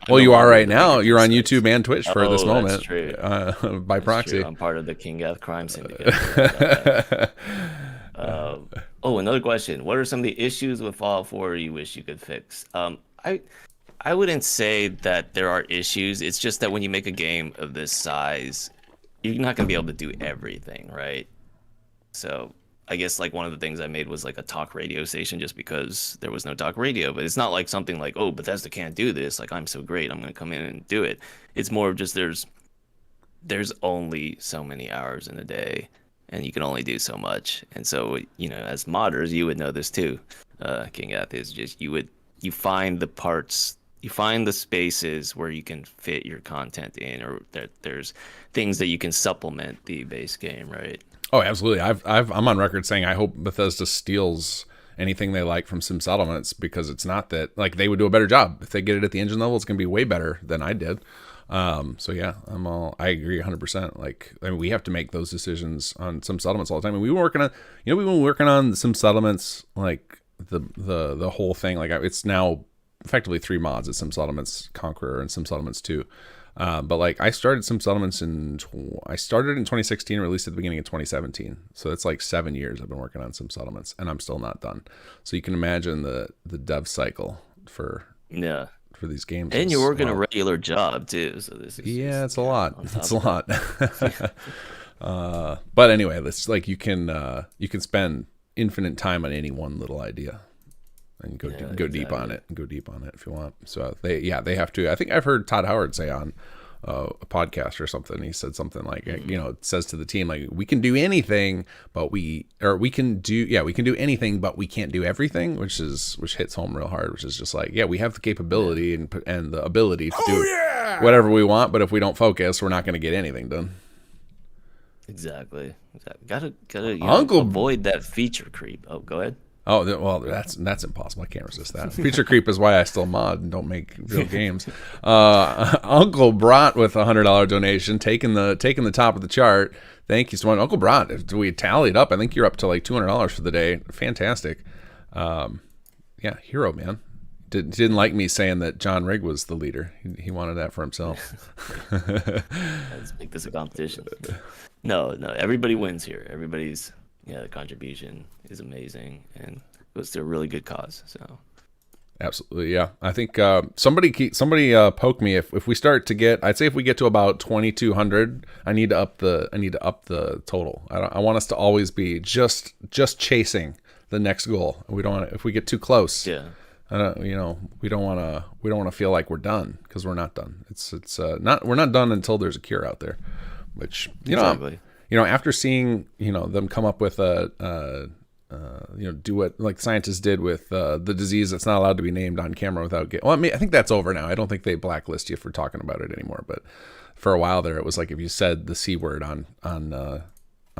Well, you are right now. You're on YouTube and Twitch for this moment. That's true. By proxy. True. I'm part of the kinggath crime syndicate. Another question. What are some of the issues with Fallout 4 you wish you could fix? I wouldn't say that there are issues. It's just that when you make a game of this size, you're not going to be able to do everything, right? So I guess like one of the things I made was like a talk radio station just because there was no talk radio. But it's not like something like, oh, Bethesda can't do this. Like, I'm so great, I'm going to come in and do it. It's more of just there's only so many hours in a day, and you can only do so much. And so, you know, as modders, you would know this too. kinggath, is just you find the parts, you find the spaces where you can fit your content in, or there's things that you can supplement the base game, right? Oh, absolutely. I'm on record saying I hope Bethesda steals anything they like from Sim Settlements, because it's not that, like, they would do a better job if they get it at the engine level. It's going to be way better than I did. So yeah, I agree 100%. Like, I mean, we have to make those decisions on Sim Settlements all the time. And we've been working on Sim Settlements, like the whole thing. Like, it's now effectively 3 mods: it's Sim Settlements Conqueror and Sim Settlements 2. But like, I started Sim Settlements in 2016, released at the beginning of 2017. So it's like 7 years I've been working on Sim Settlements, and I'm still not done. So you can imagine the dev cycle for these games. And you're working a regular job too, so this is it's a lot. It's a lot. But anyway, it's like you can spend infinite time on any one little idea. And go deep on it, and go deep on it if you want. So they have to. I think I've heard Todd Howard say on a podcast or something. He said something like, it says to the team, like, we can do anything, but we can do anything, but we can't do everything, which hits home real hard. Which is just like, we have the capability and the ability to do whatever we want, but if we don't focus, we're not going to get anything done. Exactly. Gotta avoid that feature creep. Oh, go ahead. Oh, well, that's impossible. I can't resist that. Feature creep is why I still mod and don't make real games. Uncle Brat with a $100 donation, taking the top of the chart. Thank you so much, Uncle Brat. If we tallied up, I think you're up to like $200 for the day. Fantastic. Hero, man. Didn't like me saying that John Rigg was the leader. He wanted that for himself. Let's make this a competition. No, everybody wins here. Everybody's contribution is amazing, and it was to a really good cause. So absolutely, yeah. I think somebody poke me if we start to get. I'd say if we get to about 2,200, I need to up the total. I want us to always be just chasing the next goal. We don't want to, if we get too close. Yeah. We don't want to feel like we're done, because we're not done. We're not done until there's a cure out there, which exactly. After seeing, them come up with do what like scientists did with the disease that's not allowed to be named on camera without I think that's over now. I don't think they blacklist you for talking about it anymore. But for a while there, it was like if you said the C word on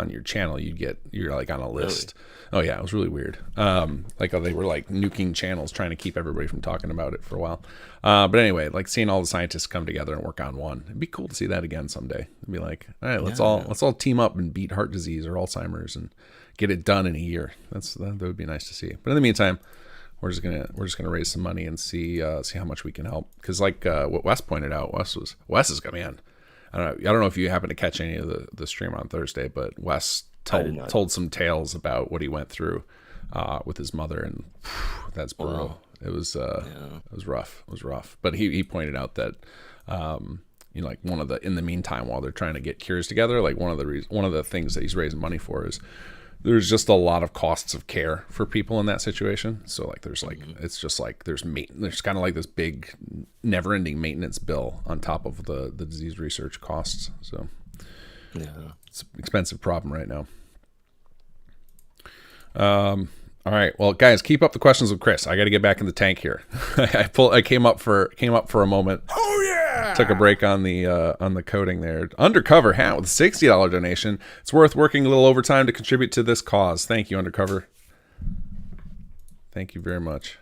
your channel, you're like on a list. Really? Oh yeah, it was really weird. Like they were like nuking channels trying to keep everybody from talking about it for a while. But anyway, like seeing all the scientists come together and work on one, it'd be cool to see that again someday. It'd be like, all right, let's all team up and beat heart disease or Alzheimer's and get it done in a year. That would be nice to see. But in the meantime, we're just gonna raise some money and see how much we can help. Because like what Wes pointed out, Wes is coming in. I don't know if you happen to catch any of the stream on Thursday, but Wes told some tales about what he went through with his mother, and that's brutal. Wow. It was rough. It was rough. But he pointed out that like in the meantime, while they're trying to get cures together, like one of the things that he's raising money for is there's just a lot of costs of care for people in that situation. So like there's like it's just like there's kind of like this big never-ending maintenance bill on top of the disease research costs. So it's an expensive problem right now. All right, well, guys, keep up the questions with Chris. I got to get back in the tank here. I came up for a moment. Oh yeah! Took a break on the coding there. Undercover hat with a $60 donation. It's worth working a little overtime to contribute to this cause. Thank you, Undercover. Thank you very much.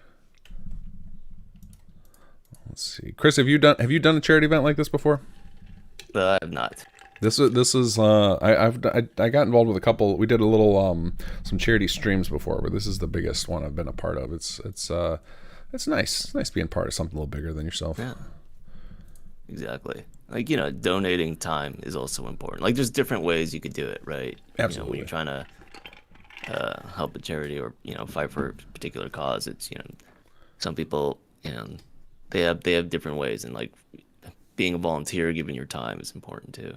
Let's see, Chris, have you done a charity event like this before? I have not. This is I got involved with a couple. We did a little some charity streams before, but this is the biggest one I've been a part of. It's nice. It's nice being part of something a little bigger than yourself. Yeah. Exactly. Like, donating time is also important. Like, there's different ways you could do it, right? Absolutely. When you're trying to help a charity or fight for a particular cause, it's some people they have different ways, and like being a volunteer, giving your time is important too.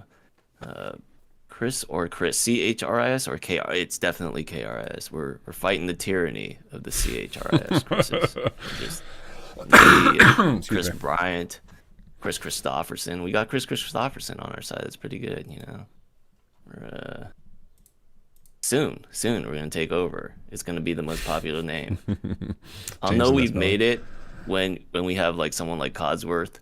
Chris, CHRIS or KR? It's definitely KRIS. We're fighting the tyranny of the CHRIS. Chris Bryant, Chris Christopherson. We got Chris Christopherson on our side. That's pretty good, Soon, we're gonna take over. It's gonna be the most popular name. I'll Change know the we've spelling. made it when we have like someone like Codsworth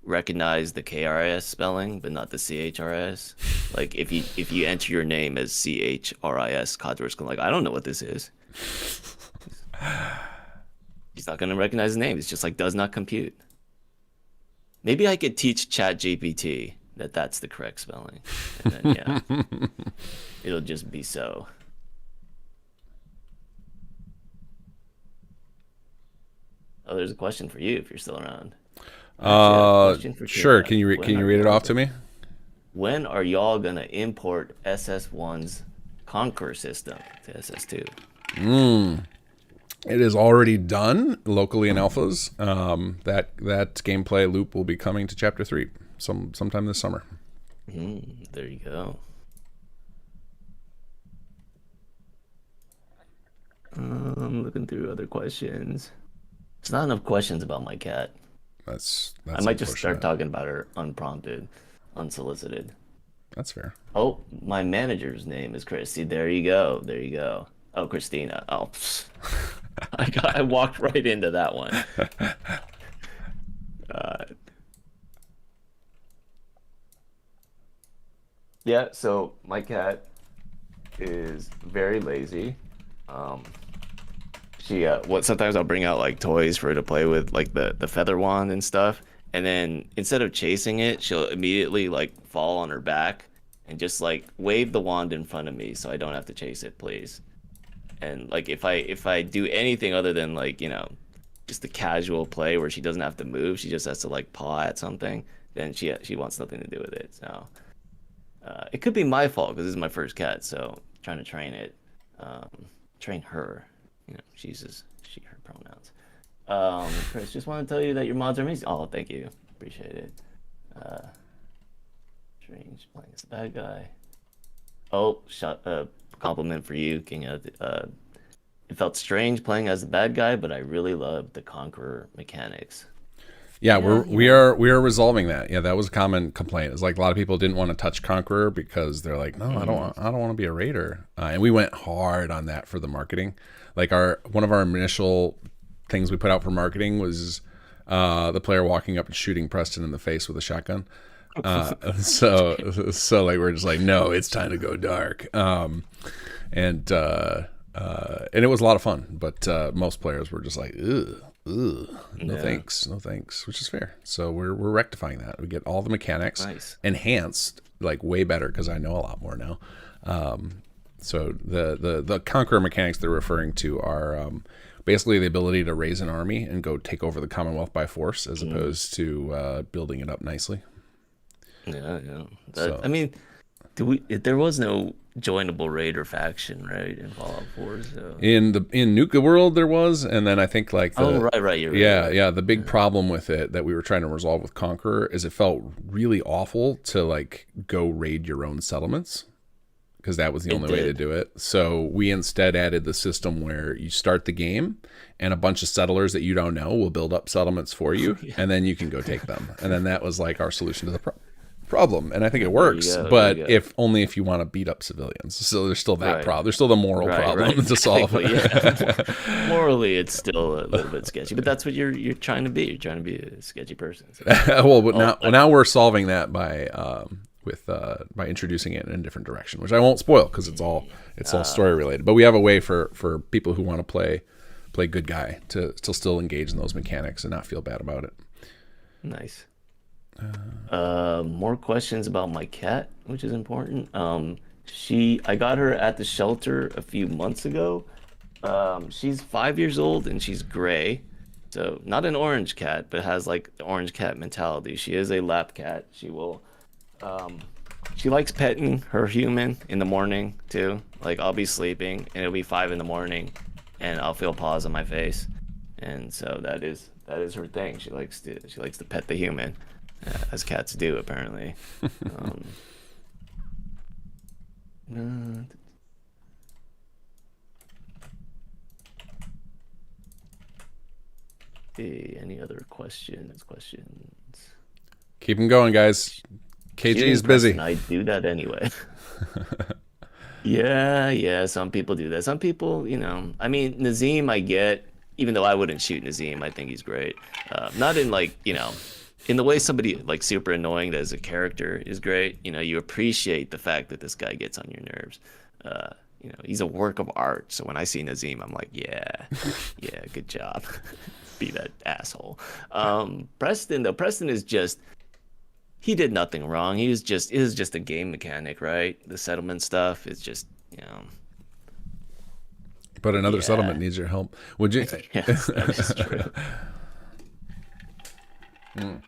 recognize the KRIS spelling, but not the CHRIS. Like if you enter your name as CHRIS, Codsworth's gonna like, I don't know what this is. He's not gonna recognize the name. It's just like does not compute. Maybe I could teach ChatGPT that that's the correct spelling, and then yeah, it'll just be so. Oh, there's a question for you if you're still around. Sure. Can you read it off to me? When are y'all gonna import SS1's Conqueror system to SS2? It is already done locally in alphas. That gameplay loop will be coming to Chapter 3 sometime this summer. There you go. I'm looking through other questions. There's not enough questions about my cat. That's I might just start unfortunate. talking about her unprompted, unsolicited. That's fair. Oh, my manager's name is Chris. See, there you go. There you go. Oh, Christina. Oh, I walked right into that one. Yeah, so my cat is very lazy. Sometimes I'll bring out like toys for her to play with, like the feather wand and stuff, and then instead of chasing it, she'll immediately like fall on her back and just like wave the wand in front of me so I don't have to chase it, please. And like if I do anything other than like, you know, just the casual play where she doesn't have to move, she just has to like paw at something, then she wants nothing to do with it. So it could be my fault because this is my first cat, so trying to train it, train her. You know, she, her pronouns. Chris, just want to tell you that your mods are amazing. Oh, thank you. Appreciate it. Strange playing as the bad guy. Oh, compliment for you, King. It felt strange playing as the bad guy, but I really loved the Conqueror mechanics. Yeah, we are resolving that. Yeah, that was a common complaint. It's like a lot of people didn't want to touch Conqueror because they're like, no, I don't want to be a raider. And we went hard on that for the marketing. Like one of our initial things we put out for marketing was the player walking up and shooting Preston in the face with a shotgun. So like we're just like, no, it's time to go dark. And it was a lot of fun, but most players were just like, no thanks, which is fair. So we're rectifying that. We get all the mechanics enhanced, like way better because I know a lot more now. So the Conqueror mechanics they're referring to are basically the ability to raise an army and go take over the Commonwealth by force, as opposed to building it up nicely. Yeah. I mean, there was no joinable raider faction, right, in Fallout 4. So in Nuka World there was, and then I think like right, you're right. Yeah. The big problem with it that we were trying to resolve with Conqueror is it felt really awful to like go raid your own settlements, because that was the only way to do it. So we instead added the system where you start the game and a bunch of settlers that you don't know will build up settlements for you, and then you can go take them. And then that was like our solution to the problem, and I think it works, but if you want to beat up civilians. So there's still that problem. There's still the moral problem to solve. Yeah. Morally, it's still a little bit sketchy, but that's what you're trying to be. You're trying to be a sketchy person. So. But now we're solving that by introducing it in a different direction, which I won't spoil because it's all story related. But we have a way for people who want to play good guy to still engage in those mechanics and not feel bad about it. Nice. More questions about my cat, which is important. I got her at the shelter a few months ago. She's 5 years old and she's gray, so not an orange cat, but has like the orange cat mentality. She is a lap cat. She likes petting her human in the morning too. Like I'll be sleeping and it'll be 5 a.m. and I'll feel paws on my face, and so that is her thing. She likes to pet the human. As cats do, apparently. Any other questions? Keep them going, guys. KG is busy. I do that anyway. Yeah. Some people do that. Some people, I mean, Nazim, I get. Even though I wouldn't shoot Nazim, I think he's great. Not in like, in the way somebody like super annoying that as a character is great. You appreciate the fact that this guy gets on your nerves. He's a work of art. So when I see Nazim, I'm like, yeah, good job. Be that asshole. Preston though, Preston is just, he did nothing wrong. It was just a game mechanic, right? The settlement stuff is just, But another settlement needs your help. Would you? Yes, that's true. All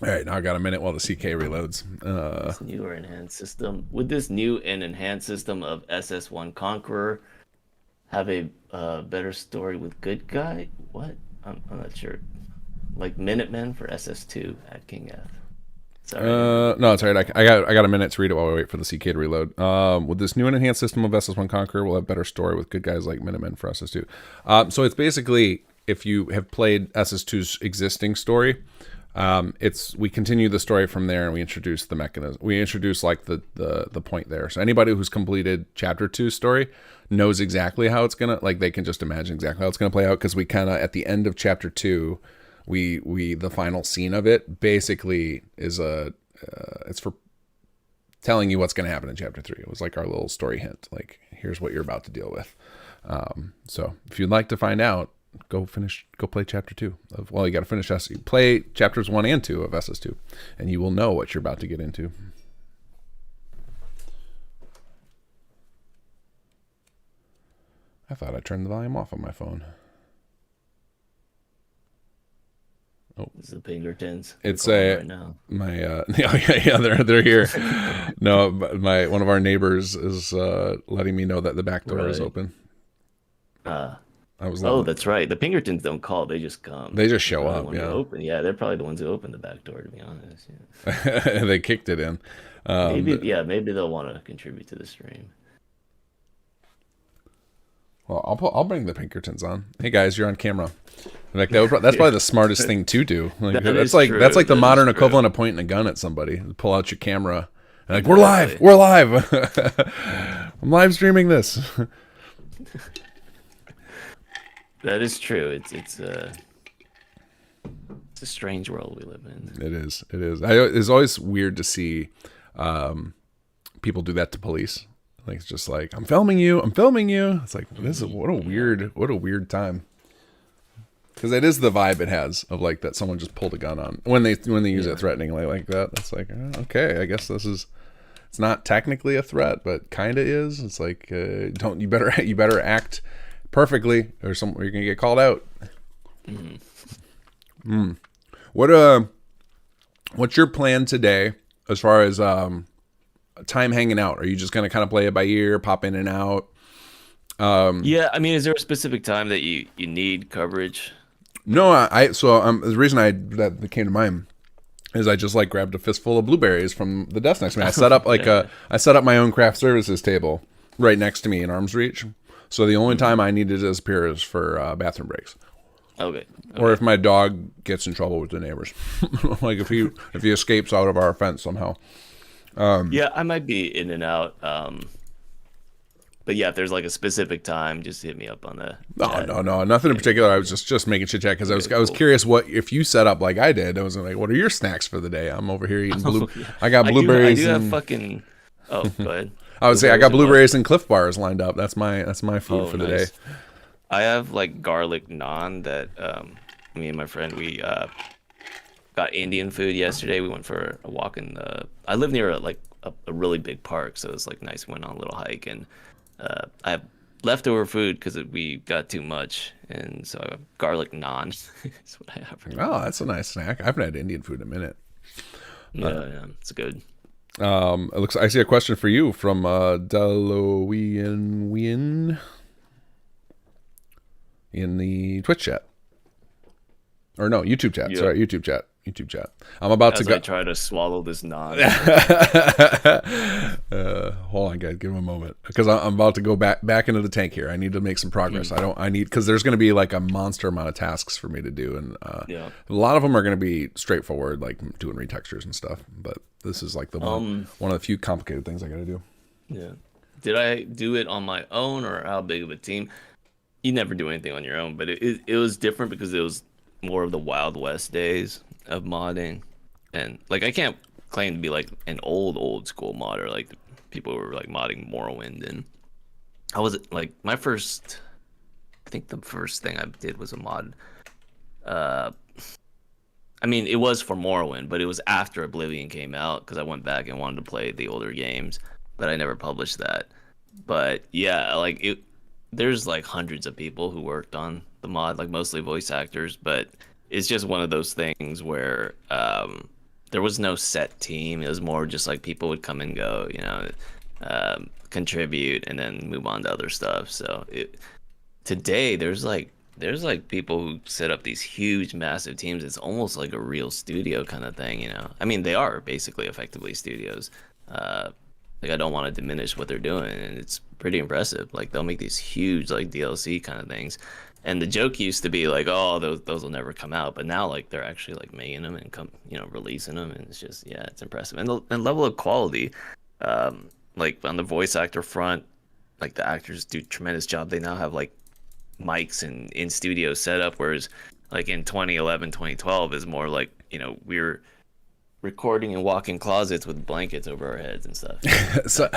right, now I got a minute while the CK reloads. This newer enhanced system. Would this new and enhanced system of SS1 Conqueror have a better story with good guy? What? I'm not sure. Like Minutemen for SS2 at kinggath. No, it's all right. I got a minute to read it while we wait for the CK to reload. With this new and enhanced system of SS1 Conqueror, we'll have better story with good guys like Minutemen for SS2. So it's basically, if you have played SS2's existing story, we continue the story from there, and we introduce the mechanism. We introduce like the point there. So anybody who's completed Chapter 2's story knows exactly how it's gonna, like, they can just imagine exactly how it's gonna play out, because we kind of at the end of Chapter 2. The final scene of it basically is it's for telling you what's going to happen in Chapter 3. It was like our little story hint, like, here's what you're about to deal with. So if you'd like to find out, go play Chapter 2 you got to finish play Chapters 1 and 2 of SS2, and you will know what you're about to get into. I thought I turned the volume off on my phone. Oh, it's the Pinkertons. It's right now. They're here. No, one of our neighbors is letting me know that the back door is open. That's right. The Pinkertons don't call; they just come. They just show up. Yeah, open. Yeah, they're probably the ones who opened the back door. To be honest, they kicked it in. Maybe they'll want to contribute to the stream. Well, I'll bring the Pinkertons on. Hey guys, you're on camera. Like that's probably the smartest thing to do. Like, that's like the modern equivalent of pointing a gun at somebody. Pull out your camera and like, we're live. I'm live streaming this. That is true. It's a strange world we live in. It is. It's always weird to see people do that to police. Like, it's just like, I'm filming you. It's like, what a weird time. Because it is the vibe it has of like that someone just pulled a gun on when they use it threateningly like that. It's like, okay, I guess it's not technically a threat, but kind of is. It's like, you better act perfectly, or you're gonna get called out. What's your plan today as far as time hanging out? Are you just gonna kind of play it by ear, pop in and out? Yeah, I mean, is there a specific time that you need coverage? No, the reason that came to mind is I just like grabbed a fistful of blueberries from the desk next to me. I set up I set up my own craft services table right next to me in arm's reach. So the only time I need to disappear is for bathroom breaks. Okay. Or if my dog gets in trouble with the neighbors, like if he escapes out of our fence somehow. Yeah, I might be in and out. But yeah, if there's like a specific time, just hit me up on the chat. No, nothing in particular. I was just making chit chat because I was curious what if you set up like I did. I was like, what are your snacks for the day? I'm over here eating I got blueberries. I do have fucking. Oh, go ahead. I would say I got blueberries and Cliff Bars lined up. That's my food for the day. I have like garlic naan that me and my friend we got Indian food yesterday. We went for a walk in I live near a really big park, so it's like nice. Went on a little hike, and I have leftover food because we got too much, and so I have garlic naan is what I have. Oh, that's a nice snack. I haven't had Indian food in a minute. Yeah, it's good. I see a question for you from Deloian in the Twitch chat. Or no, YouTube chat. Yeah. Sorry, YouTube chat. I'm about to I try to swallow this naan. Hold on, guys. Give him a moment because I'm about to go back into the tank here. I need to make some progress. Because there's going to be like a monster amount of tasks for me to do, and a lot of them are going to be straightforward, like doing retextures and stuff. But this is like the one of the few complicated things I got to do. Yeah. did I do it on my own or how big of a team? You never do anything on your own, but it was different because it was more of the Wild West days of modding, and like I can't claim to be like an old school modder like people who were like modding Morrowind, and I was like I think the first thing I did was a mod. I mean, it was for Morrowind, but it was after Oblivion came out because I went back and wanted to play the older games, but I never published that. But yeah, like there's like hundreds of people who worked on the mod, like mostly voice actors, but it's just one of those things where there was no set team. It was more just like people would come and go, you know, contribute and then move on to other stuff. So today there's like people who set up these huge massive teams. It's almost like a real studio kind of thing, you know. I mean, they are basically effectively studios. Like I don't want to diminish what they're doing, and it's pretty impressive. Like they'll make these huge like DLC kind of things, and the joke used to be like, oh, those will never come out, but now like they're actually like making them and releasing them, and it's just, yeah, it's impressive. And the level of quality, like on the voice actor front, like the actors do a tremendous job. They now have like mics and in studio setup, whereas like in 2011 2012 is more like, you know, we're recording in walk-in closet with blankets over our heads and stuff. So,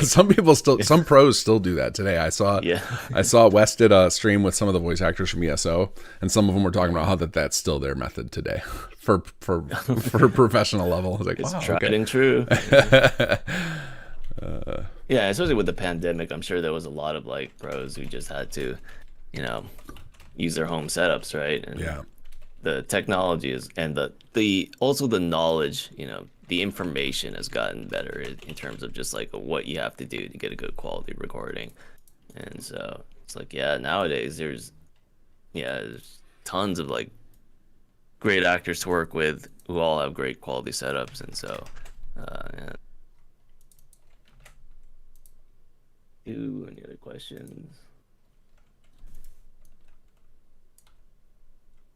some pros still do that today. I saw Wes did a stream with some of the voice actors from ESO, and some of them were talking about how that's still their method today for professional level. I was like, it's wow, tried okay. and true. Yeah, especially with the pandemic, I'm sure there was a lot of like pros who just had to, you know, use their home setups, right? And yeah, the technology is, and the also the knowledge, you know, the information has gotten better in terms of just like what you have to do to get a good quality recording. And so it's like, yeah, nowadays there's tons of like great actors to work with who all have great quality setups. And so yeah. Any other questions?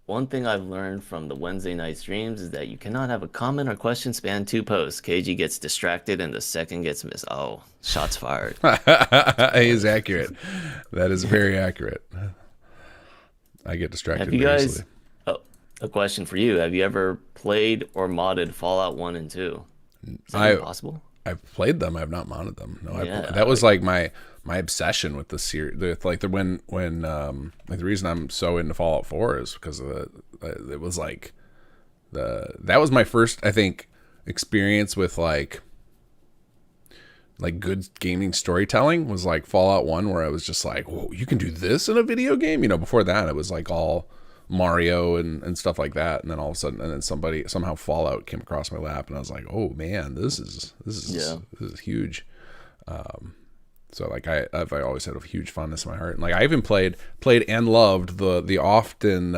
One thing I've learned from the Wednesday night streams is that you cannot have a comment or question span 2 posts. KG gets distracted and the second gets missed. Oh, shots fired. He is accurate. That is very accurate. I get distracted. Have you guys, a question for you. Have you ever played or modded Fallout 1 and 2? Is that possible? I've played them. I've not modded them. No, Yeah, that was like my obsession with the series. Like when like the reason I'm so into Fallout 4 is because of it was like that was my first, I think, experience with like good gaming storytelling was like Fallout 1, where I was just like, whoa, you can do this in a video game? You know, before that it was like all Mario and stuff like that, and then all of a sudden, and then somehow Fallout came across my lap, and I was like, oh man, this is huge. So like I've always had a huge fondness in my heart, and like I even played and loved the often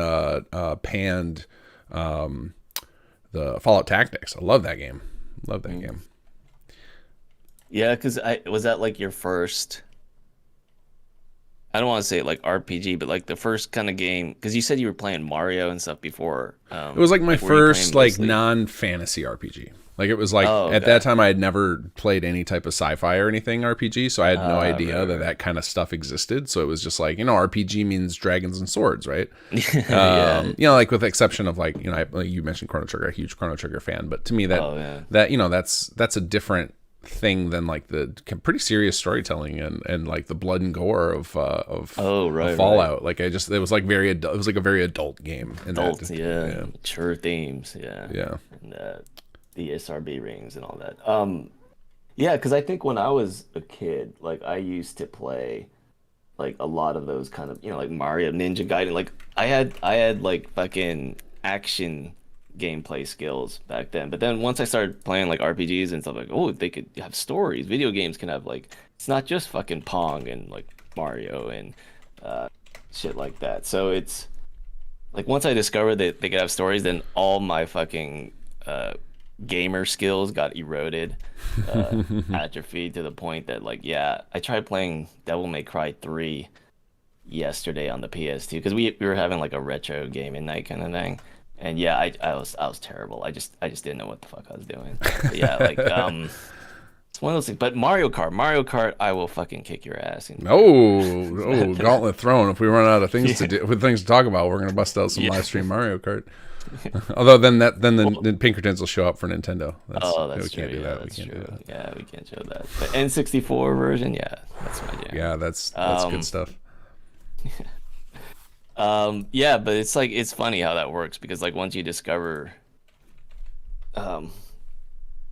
panned the Fallout Tactics. I love that game. Game. Yeah, because was that like your first, I don't want to say like RPG, but like the first kind of game, because you said you were playing Mario and stuff before. It was like my first like non-fantasy RPG. Like it was like at that time I had never played any type of sci-fi or anything RPG, so I had no idea that kind of stuff existed. So it was just like, you know, RPG means dragons and swords, right? Yeah. You know, like with the exception of like, you know, like you mentioned Chrono Trigger, a huge Chrono Trigger fan, but to me that you know, that's a different thing than like the pretty serious storytelling and like the blood and gore of Fallout. Right. Like it was like it was like a very adult game. Mature themes, and the SRB rings and all that. Yeah, because I think when I was a kid, like I used to play like a lot of those kind of, you know, like Mario, Ninja Gaiden. Like I had like fucking action gameplay skills back then, but then once I started playing like RPGs and stuff, like, oh, they could have stories. Video games can have like, it's not just fucking Pong and like Mario and shit like that. So it's like once I discovered that they could have stories, then all my fucking gamer skills got eroded, atrophied to the point that like, yeah, I tried playing Devil May Cry 3 yesterday on the PS2 because we were having like a retro gaming night kind of thing. And yeah, I was terrible. I just didn't know what the fuck I was doing. But yeah, like as It's one of those things. But Mario Kart, I will fucking kick your ass. Oh, gauntlet thrown. If we run out of things to do, with things to talk about, we're gonna bust out some live stream Mario Kart. Although then the Pinkertons will show up for Nintendo. That's true. That's true. Yeah, we can't show that. But N64 version, yeah, that's my jam. Yeah, that's good stuff. Yeah, but it's funny how that works because like once you discover,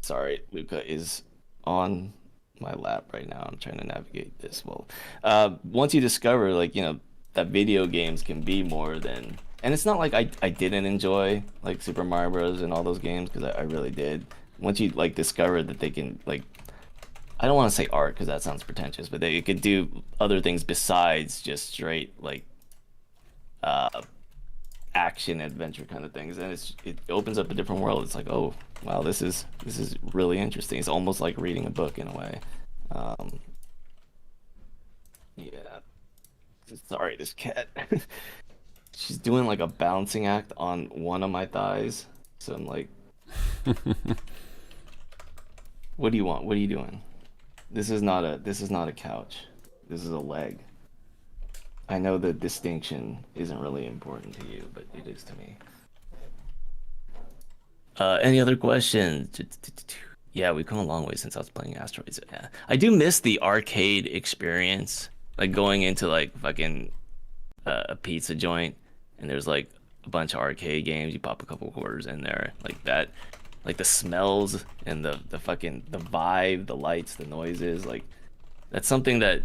sorry, Luca is on my lap right now. I'm trying to navigate this. Well, once you discover like that video games can be more than. And it's not like I didn't enjoy like Super Mario Bros. And all those games because I really did. Once you like discover that they can like, I don't want to say art because that sounds pretentious, but they could do other things besides just straight like action adventure kind of things, and it opens up a different world. It's like, oh wow, this is really interesting. It's almost like reading a book in a way. Yeah. Sorry, this cat. She's doing like a bouncing act on one of my thighs. So I'm like, what do you want? What are you doing? This is not a couch. This is a leg. I know the distinction isn't really important to you, but it is to me. Any other questions? Yeah, we've come a long way since I was playing Asteroids. Yeah. I do miss the arcade experience, like going into like fucking a pizza joint. And there's like a bunch of arcade games. You pop a couple quarters in there, like that, like the smells and the vibe, the lights, the noises. Like that's something that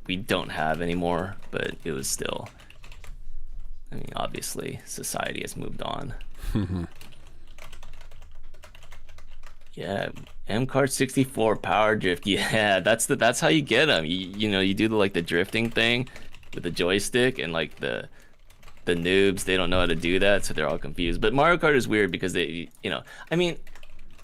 we don't have anymore. But it was still. I mean, obviously, society has moved on. Yeah, M-Kart 64 Power Drift. Yeah, that's how you get them. You do the drifting thing with the joystick and like the noobs, they don't know how to do that, so they're all confused. But Mario Kart is weird because they, I mean,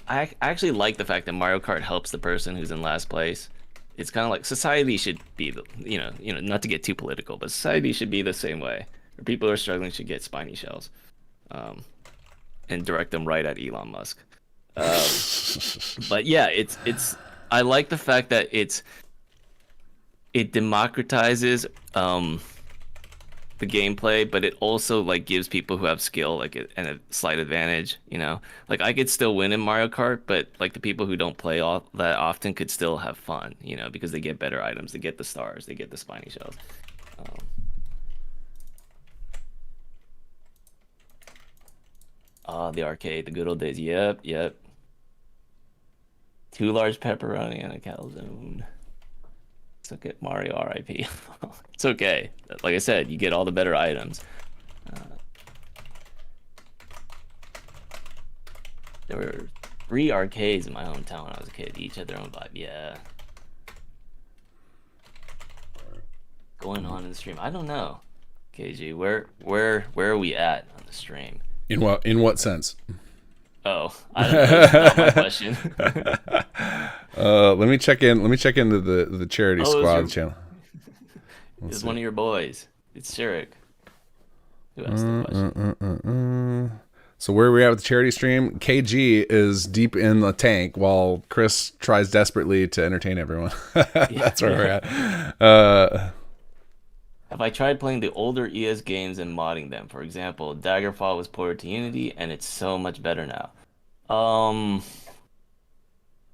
I actually like the fact that Mario Kart helps the person who's in last place. It's kind of like society should be, not to get too political, but society should be the same way. Where people who are struggling should get spiny shells, and direct them right at Elon Musk. But yeah, it's. I like the fact that it democratizes the gameplay, but it also like gives people who have skill like a slight advantage. Like I could still win in Mario Kart, but like the people who don't play all that often could still have fun, because they get better items, they get the stars, they get the spiny shells. The arcade, the good old days. Yep. 2 large pepperoni and a calzone. It's okay, Mario RIP. It's okay. Like I said, you get all the better items. There were 3 arcades in my hometown when I was a kid. Each had their own vibe. Yeah. Going on in the stream. I don't know. KG, where are we at on the stream? In what sense? Oh, I don't know. That's not my question. Let me check into the charity squad channel. It's one of your boys. It's Shirik. Who asked the question? So where are we at with the charity stream? KG is deep in the tank while Chris tries desperately to entertain everyone. That's where we're at. Have I tried playing the older ES games and modding them? For example, Daggerfall was ported to Unity, and it's so much better now.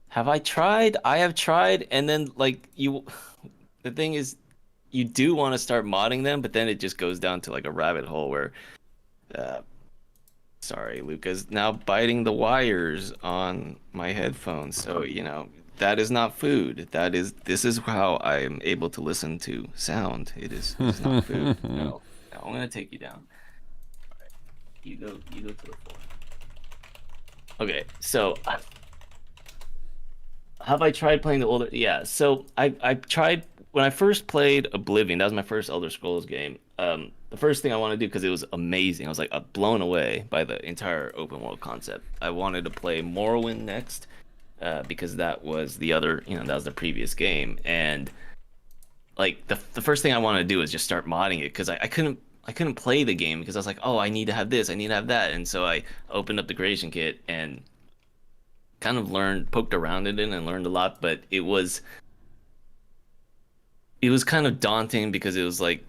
Have I tried? I have tried, and then the thing is, you do want to start modding them, but then it just goes down to like a rabbit hole where, sorry, Luca's now biting the wires on my headphones, so that is not food. This is how I am able to listen to sound. It's not food. No, I'm gonna take you down. All right. You go to the floor. Okay, so have I tried playing the older? Yeah, so I tried when I first played Oblivion. That was my first Elder Scrolls game. The first thing I wanted to do, because it was amazing, I was like blown away by the entire open world concept. I wanted to play Morrowind next. Because that was the other, that was the previous game, and like the first thing I wanted to do was just start modding it because I couldn't play the game because I was like, oh, I need to have this, I need to have that, and so I opened up the creation kit and kind of poked around in it and learned a lot, but it was kind of daunting because it was like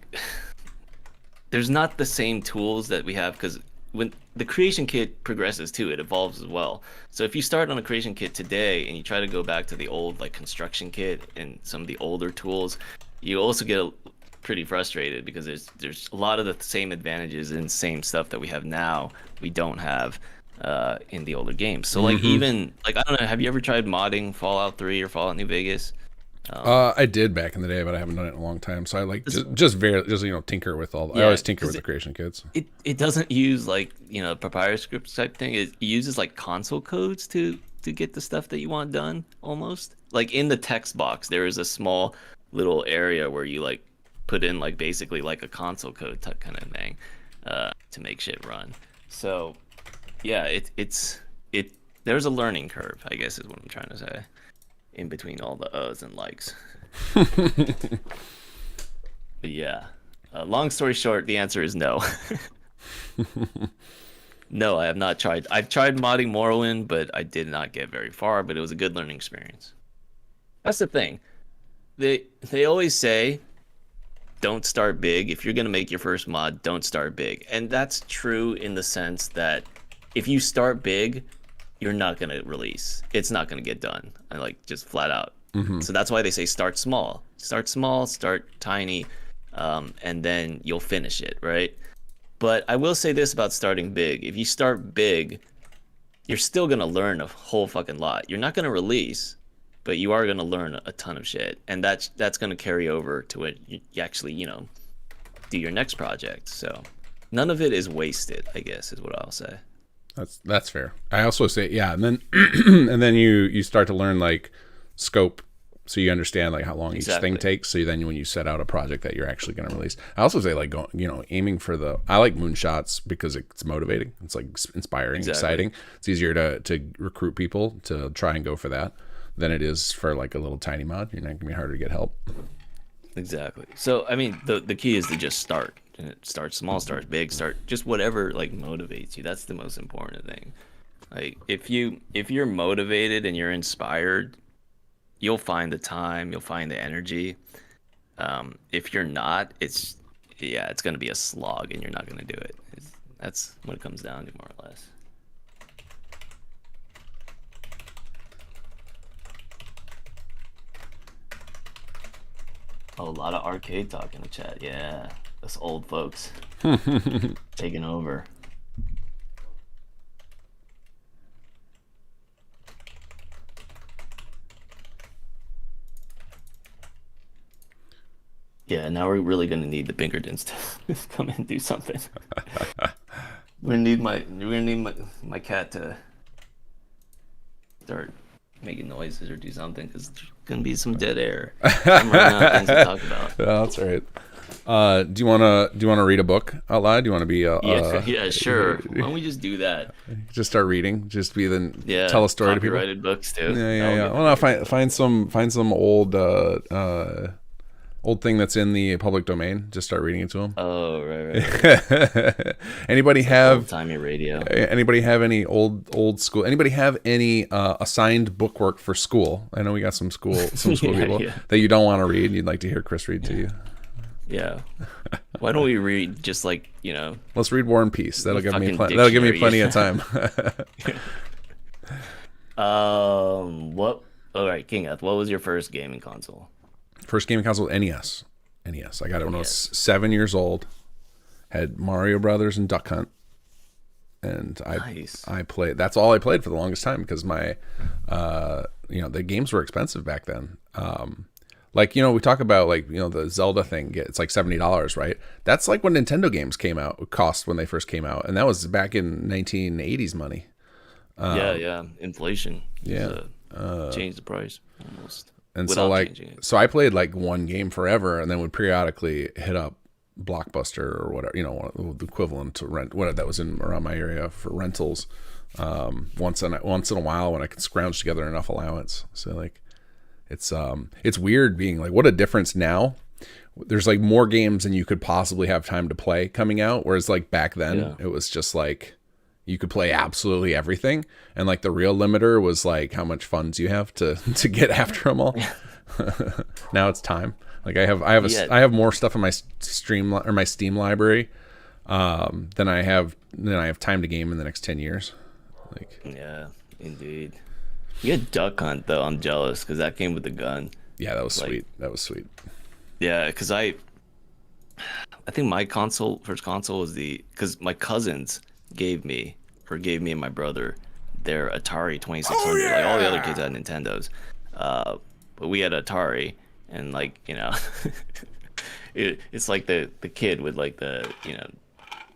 there's not the same tools that we have, because when the creation kit progresses too, it evolves as well. So if you start on a creation kit today and you try to go back to the old like construction kit and some of the older tools, you also get pretty frustrated because there's a lot of the same advantages and same stuff that we have now we don't have in the older games. So like even like I don't know, have you ever tried modding Fallout 3 or Fallout New Vegas? I did back in the day, but I haven't done it in a long time. So I like just tinker with all. I always tinker with the creation kits. It doesn't use like papyrus scripts type thing. It uses like console codes to get the stuff that you want done. Almost like in the text box, there is a small little area where you like put in like basically like a console code type kind of thing to make shit run. So yeah, it's there's a learning curve, I guess is what I'm trying to say, in between all the uhs and likes. But yeah, long story short, the answer is no. No, I have not tried. I've tried modding Morrowind, but I did not get very far, but it was a good learning experience. That's the thing. They always say, don't start big. If you're going to make your first mod, don't start big. And that's true in the sense that if you start big, you're not going to release. It's not going to get done. I like just flat out. So that's why they say start small. Start small, start tiny, and then you'll finish it, right? But I will say this about starting big. If you start big, you're still going to learn a whole fucking lot. You're not going to release, but you are going to learn a ton of shit. And that's going to carry over to when you actually, do your next project. So none of it is wasted, I guess, is what I'll say. That's fair. I also say, yeah, and then and then you start to learn like scope, so you understand like how long each thing takes. So then when you set out a project that you're actually going to release, I also say like aiming for I like moonshots because it's motivating. It's like inspiring, exciting. It's easier to recruit people to try and go for that than it is for like a little tiny mod. You're not going to be harder to get help. Exactly. So I mean, the key is to just start. Start small, start big, start just whatever like motivates you. That's the most important thing. Like if you're motivated and you're inspired, you'll find the time, you'll find the energy. If you're not, it's going to be a slog and you're not going to do it. That's what it comes down to, more or less. Oh, a lot of arcade talk in the chat. Yeah, us old folks taking over. Yeah, now we're really gonna need the Pinkertons to come in and do something. We're gonna need my cat to start making noises or do something, because there's gonna be some dead air. I'm running out of things to talk about. Yeah, that's all right. Do you wanna read a book out loud? Do you wanna be yeah, sure. Why don't we just do that? Just start reading. Just tell a story to people. Copyrighted books too. Yeah. Well, no, find some old thing that's in the public domain. Just start reading it to them. Oh, right. Anybody have old-timey radio? Anybody have any old school? Anybody have any assigned bookwork for school? I know we got some school people that you don't want to read and you'd like to hear Chris read to you. Yeah. Why don't we read just like, Let's read War and Peace. That'll give me plenty of time. All right, kinggath, what was your first gaming console? First gaming console, NES. I got it when I was 7 years old. Had Mario Brothers and Duck Hunt, and I played. That's all I played for the longest time because my, the games were expensive back then. We talk about the Zelda thing. It's like $70, right? That's like when Nintendo games cost when they first came out, and that was back in 1980s money. Inflation. Yeah, changed the price almost. And so I played like one game forever, and then would periodically hit up Blockbuster or whatever, the equivalent to rent, whatever that was in around my area for rentals, once in a while when I could scrounge together enough allowance. So it's weird being like, what a difference now. There's like more games than you could possibly have time to play coming out, whereas like back then it was just like, you could play absolutely everything, and like the real limiter was like how much funds you have to get after them all. Now it's time. Like I have more stuff in my my Steam library than I have time to game in the next 10 years. Like, yeah, indeed. You had Duck Hunt though. I'm jealous because that came with the gun. Yeah, that was sweet. That was sweet. Yeah, because I think my first console was because my cousins gave me and my brother their Atari 2600. Like all the other kids had Nintendos, but we had Atari, and like it's like the kid with like the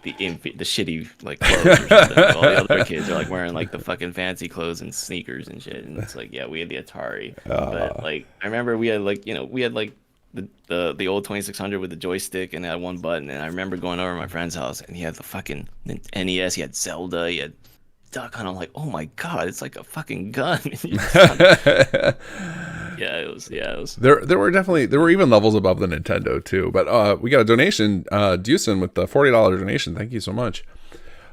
the shitty like clothes or something. Like, all the other kids are like wearing like the fucking fancy clothes and sneakers and shit, and it's like, yeah, we had the Atari. But like I remember we had like the old 2600 with the joystick and it had one button, and I remember going over to my friend's house and he had the fucking NES, he had Zelda, he had Duck Hunt. I'm like, oh my god, it's like a fucking gun. Yeah, it was. There were even levels above the Nintendo too. But we got a donation, Dewson with the $40 donation. Thank you so much.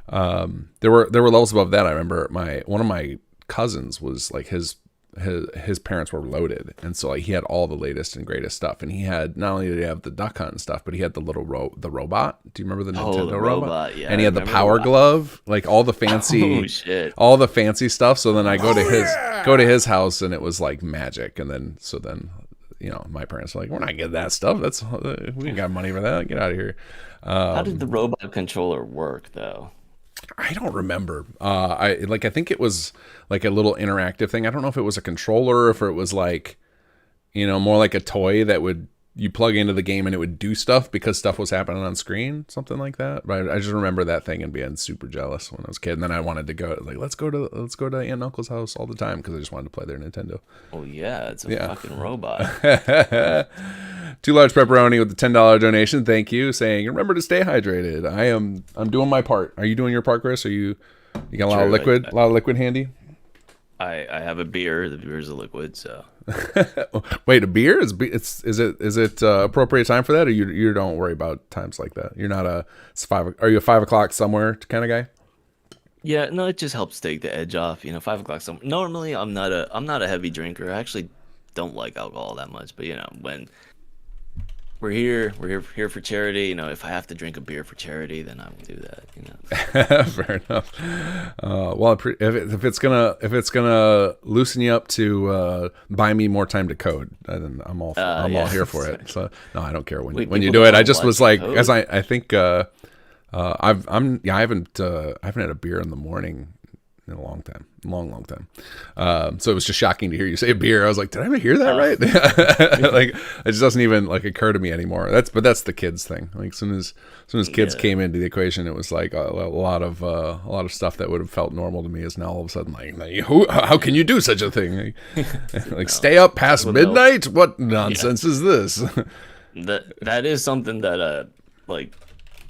There were levels above that. I remember one of my cousins was like his parents were loaded, and so like he had all the latest and greatest stuff, and he had not only did he have the Duck Hunt and stuff, but he had the little robot. Do you remember the Nintendo the robot? Yeah, and he had the Power Glove, like all the fancy, all the fancy stuff. So then I go to his house, and it was like magic. And then my parents were like, we're not getting that stuff. We ain't got money for that. Get out of here. How did the robot controller work though? I don't remember. I think it was like a little interactive thing. I don't know if it was a controller or if it was like, more like a toy that you plug into the game and it would do stuff because stuff was happening on screen, something like that. But I just remember that thing and being super jealous when I was a kid. And then I wanted to go like, let's go to Aunt and Uncle's house all the time because I just wanted to play their Nintendo. Oh yeah, it's a fucking robot. Too Large Pepperoni with the $10 donation. Thank you. Saying, remember to stay hydrated. I'm doing my part. Are you doing your part, Chris? You got a lot of liquid? A lot of liquid handy? I have a beer. The beer is a liquid, so. Wait, a beer? Is it appropriate time for that, or you don't worry about times like that? You're not are you a 5 o'clock somewhere kind of guy? Yeah, no, it just helps take the edge off. 5 o'clock somewhere. Normally, I'm not a heavy drinker. I actually don't like alcohol that much, but when we're here for charity. If I have to drink a beer for charity, then I will do that. Fair enough. Well, if it's gonna loosen you up to buy me more time to code, then I'm all here for it. So no, I don't care when you do it. I just was like, as I think I haven't had a beer in the morning in a long time. So it was just shocking to hear you say beer. I was like, did I ever hear that right? Like it just doesn't even like occur to me anymore. That's the kids thing. Like as soon as kids came into the equation, it was like a lot of stuff that would have felt normal to me is now all of a sudden like how can you do such a thing? Like stay up past midnight? What nonsense is this? That is something that like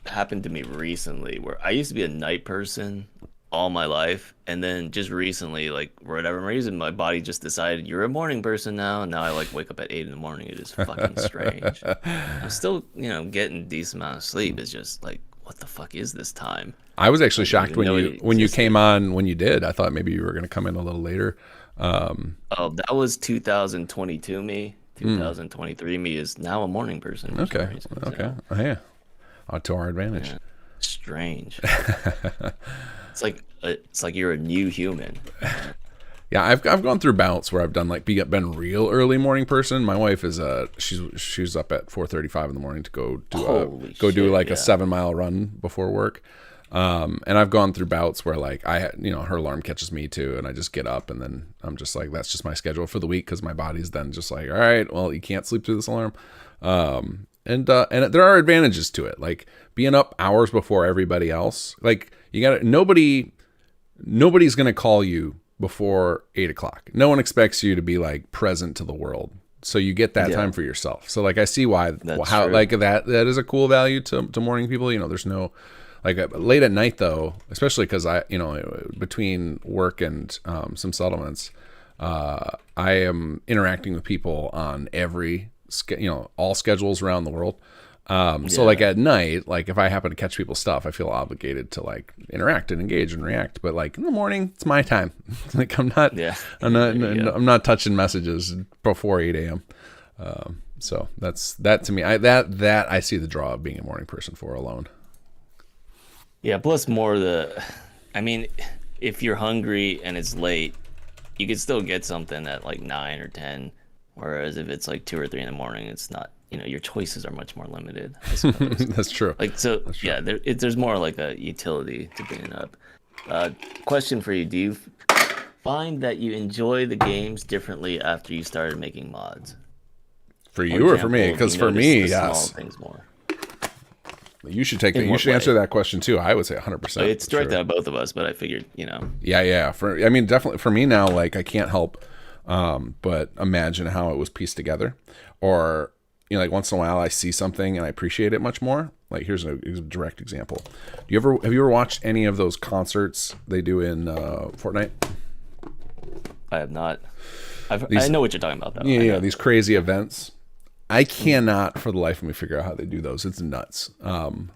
happened to me recently, where I used to be a night person all my life, and then just recently, like for whatever reason, my body just decided you're a morning person now, and now I like wake up at 8 in the morning. It is fucking strange. I'm still getting a decent amount of sleep. It's just like, what the fuck is this time? I was actually shocked when you came on when you did. I thought maybe you were going to come in a little later. That was 2022 me. 2023 me is now a morning person. Okay. Oh, yeah. To our advantage. Yeah. Strange. It's like you're a new human. Yeah, I've gone through bouts where I've done been real early morning person. My wife is she's up at 4:35 in the morning to go do a 7-mile run before work. And I've gone through bouts where like her alarm catches me too, and I just get up and then I'm just like, that's just my schedule for the week because my body's then just like, all right, well, you can't sleep through this alarm. And there are advantages to it, like being up hours before everybody else. Like nobody's gonna call you before 8 o'clock. No one expects you to be like present to the world, so you get that time for yourself. So like I see why like that is a cool value to morning people. There's no like late at night though, especially because I between work and some settlements, I am interacting with people on every all schedules around the world. So like at night, like if I happen to catch people's stuff, I feel obligated to like interact and engage and react. But like in the morning, it's my time. Like I'm not touching messages before 8 a.m. So that to me, I see the draw of being a morning person for alone. Yeah. Plus I mean, if you're hungry and it's late, you can still get something at like 9 or 10. Whereas if it's like 2 or 3 in the morning, it's not. Your choices are much more limited. I suppose. That's true. Like so, yeah. There's more like a utility to being up. Question for you: do you find that you enjoy the games differently after you started making mods? For you or for me? Because for me, yes. Things more. You should you should answer that question too. I would say 100%. It's directed at both of us, but I figured, Yeah. Definitely for me now, like I can't help but imagine how it was pieced together. Or, like once in a while I see something and I appreciate it much more. Like here's a direct example. Have you ever watched any of those concerts they do in Fortnite? I have not. I know what you're talking about though. Yeah, these crazy events. I cannot for the life of me figure out how they do those. It's nuts.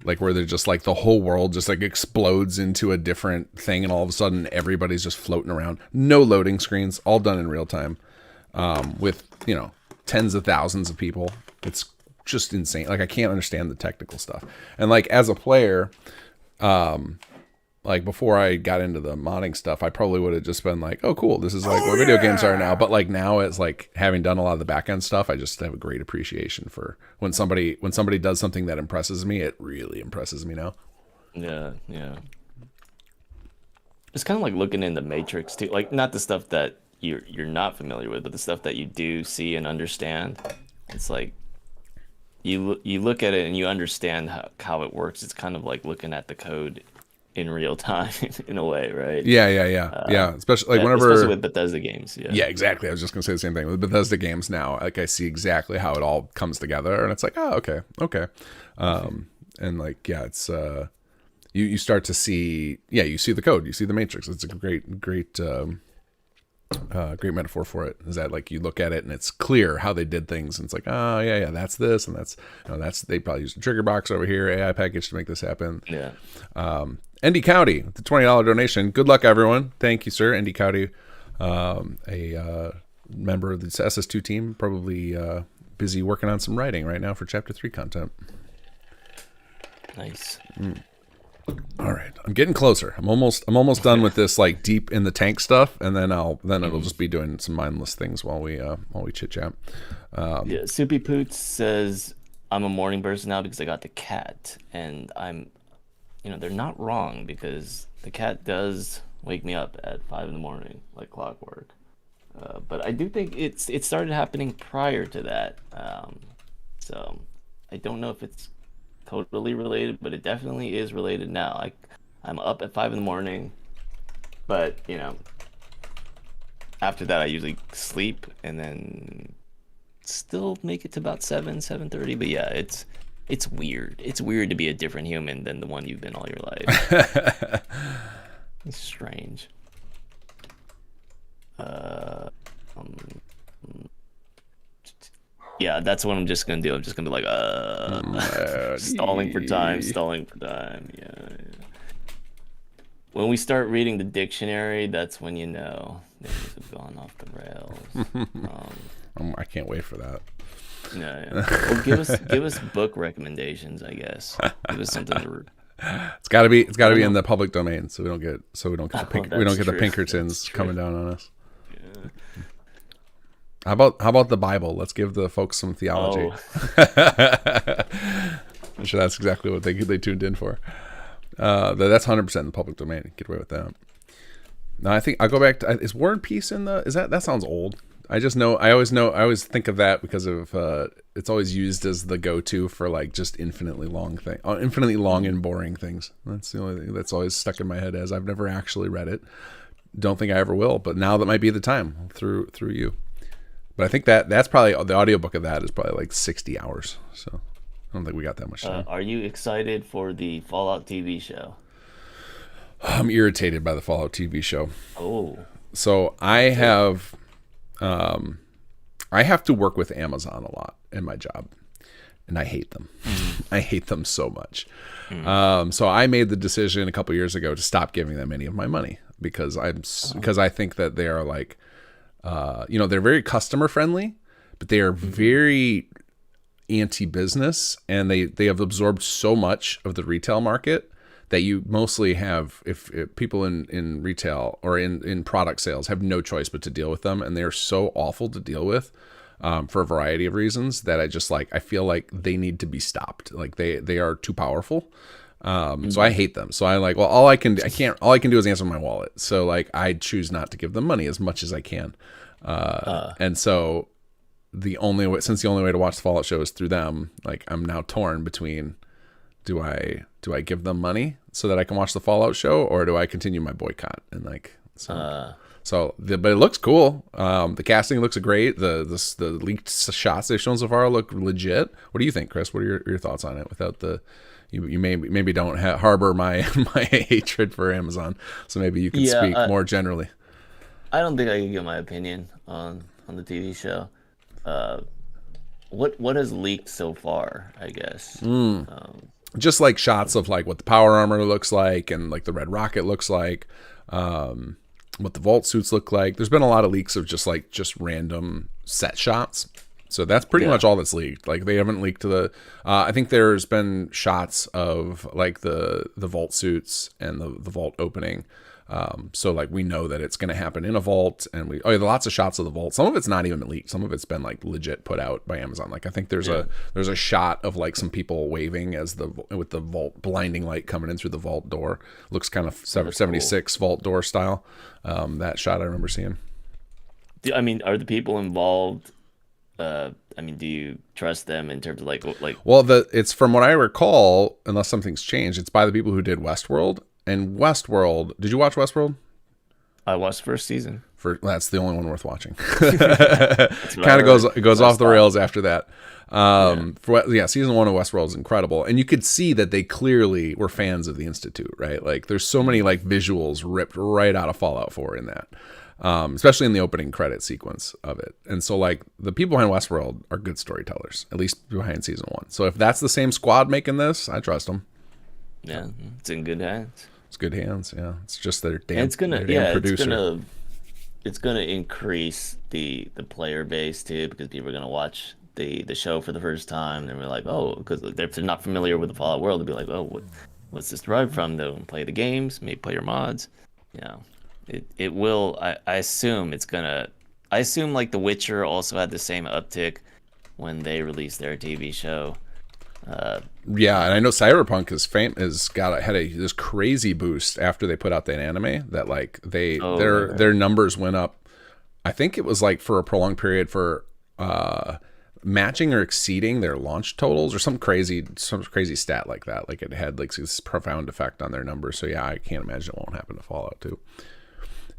Like where they're just like the whole world just like explodes into a different thing and all of a sudden everybody's just floating around. No loading screens, all done in real time. With, tens of thousands of people. It's just insane. Like I can't understand the technical stuff. And like as a player, like before I got into the modding stuff, I probably would have just been like, oh cool, this is like what video games are now. But like now it's like having done a lot of the back end stuff, I just have a great appreciation for when somebody does something that impresses me, it really impresses me now. Yeah. It's kind of like looking in the Matrix too. Like not the stuff that you're not familiar with, but the stuff that you do see and understand. It's like you look at it and you understand how it works. It's kind of like looking at the code in real time in a way, right? Yeah. Especially like whenever, especially with Bethesda games. Yeah, exactly. I was just gonna say the same thing with Bethesda games now. Like I see exactly how it all comes together, and it's like, oh, okay. And like, yeah, it's you start to see, you see the code, you see the Matrix. It's a great metaphor for it. Is that like you look at it and it's clear how they did things, and it's like, oh yeah, that's this, and that's they probably used a trigger box over here, AI package to make this happen. Yeah. Endy County, the $20 donation. Good luck, everyone. Thank you, sir. Endy County, a member of the SS2 team, probably busy working on some writing right now for Chapter 3 content. Nice. All right, I'm getting closer. I'm almost done with this like deep in the tank stuff, and then it'll just be doing some mindless things while we chit chat. Soupy Poots says I'm a morning person now because I got the cat, and I'm, they're not wrong because the cat does wake me up at 5 in the morning like clockwork. But I do think it started happening prior to that. So I don't know if it's totally related, but it definitely is related now. Like I'm up at 5 in the morning, but after that I usually sleep and then still make it to about 7:30. But yeah, it's weird. It's weird to be a different human than the one you've been all your life. It's strange. Yeah, that's what I'm just gonna do. I'm just gonna be like, stalling for time. Yeah. When we start reading the dictionary, that's when things have gone off the rails. I can't wait for that. Yeah. Well, give us book recommendations, I guess. Give us something to. It's got to be in the public domain, so we don't get the Pinkertons coming down on us. Yeah. How about the Bible? Let's give the folks some theology. I'm sure that's exactly what they tuned in for. That's 100% in the public domain. Get away with that. Now I think I'll go back to, is War and Peace in the, that sounds old. I always think of that because of it's always used as the go-to for like just infinitely long and boring things. That's the only thing that's always stuck in my head, as I've never actually read it. Don't think I ever will, but now that might be the time through you. But I think that's probably, the audiobook of that is probably like 60 hours. So I don't think we got that much time. Are you excited for the Fallout TV show? I'm irritated by the Fallout TV show. Oh. So I have to work with Amazon a lot in my job. and I hate them. I hate them so much. So I made the decision a couple years ago to stop giving them any of my money because I think that they are like, they're very customer friendly, but they are very anti-business, and they have absorbed so much of the retail market that you mostly have, if people in retail or in product sales have no choice but to deal with them, and they're so awful to deal with for a variety of reasons that I feel like they need to be stopped. Like they are too powerful. So I hate them. So all I can do is answer my wallet. So like I choose not to give them money as much as I can. And so the only way to watch the Fallout show is through them. Like I'm now torn between, do I give them money so that I can watch the Fallout show, or do I continue my boycott? And like, but it looks cool. The casting looks great. The leaked shots they've shown so far look legit. What do you think, Chris? What are your thoughts on it? Without you maybe don't harbor my hatred for Amazon, so maybe you can speak more generally. I don't think I can give my opinion on the TV show. What has leaked so far, I guess. Just like shots of like what the power armor looks like, and like the red rocket looks like, what the vault suits look like. There's been a lot of leaks of just random set shots. So that's pretty much all that's leaked. Like they haven't leaked to the. I think there's been shots of like the vault suits and the vault opening. So like we know that it's going to happen in a vault, and lots of shots of the vault. Some of it's not even leaked. Some of it's been like legit put out by Amazon. Like I think there's a shot of like some people waving with the vault blinding light coming in through the vault door. Looks kind of 76 cool. Vault door style. That shot I remember seeing. Are the people involved? Do you trust them in terms of like? Well, it's from what I recall, unless something's changed. It's by the people who did Westworld. And Westworld, did you watch Westworld? I watched the first season. That's the only one worth watching. Kind of goes off the rails after that. Season 1 of Westworld is incredible, and you could see that they clearly were fans of the Institute, right? Like, there's so many like visuals ripped right out of Fallout 4 in that, especially in the opening credit sequence of it. And so, like, the people behind Westworld are good storytellers, at least behind season 1. So if that's the same squad making this, I trust them. Yeah, it's in good hands. It's good hands. Yeah, it's just their damn. And it's gonna producer. It's gonna increase the player base too, because people are gonna watch the show for the first time. And we're like, oh, because if they're not familiar with the Fallout world, they'll be like, oh, what's this derived from? They'll play the games, maybe play your mods. Yeah, it will. I assume it's gonna. I assume like The Witcher also had the same uptick when they released their TV show. Yeah, and I know Cyberpunk had this crazy boost after they put out that anime that like their numbers went up. I think it was like for a prolonged period for matching or exceeding their launch totals or some crazy stat like that. Like it had like this profound effect on their numbers. So yeah, I can't imagine it won't happen to Fallout too.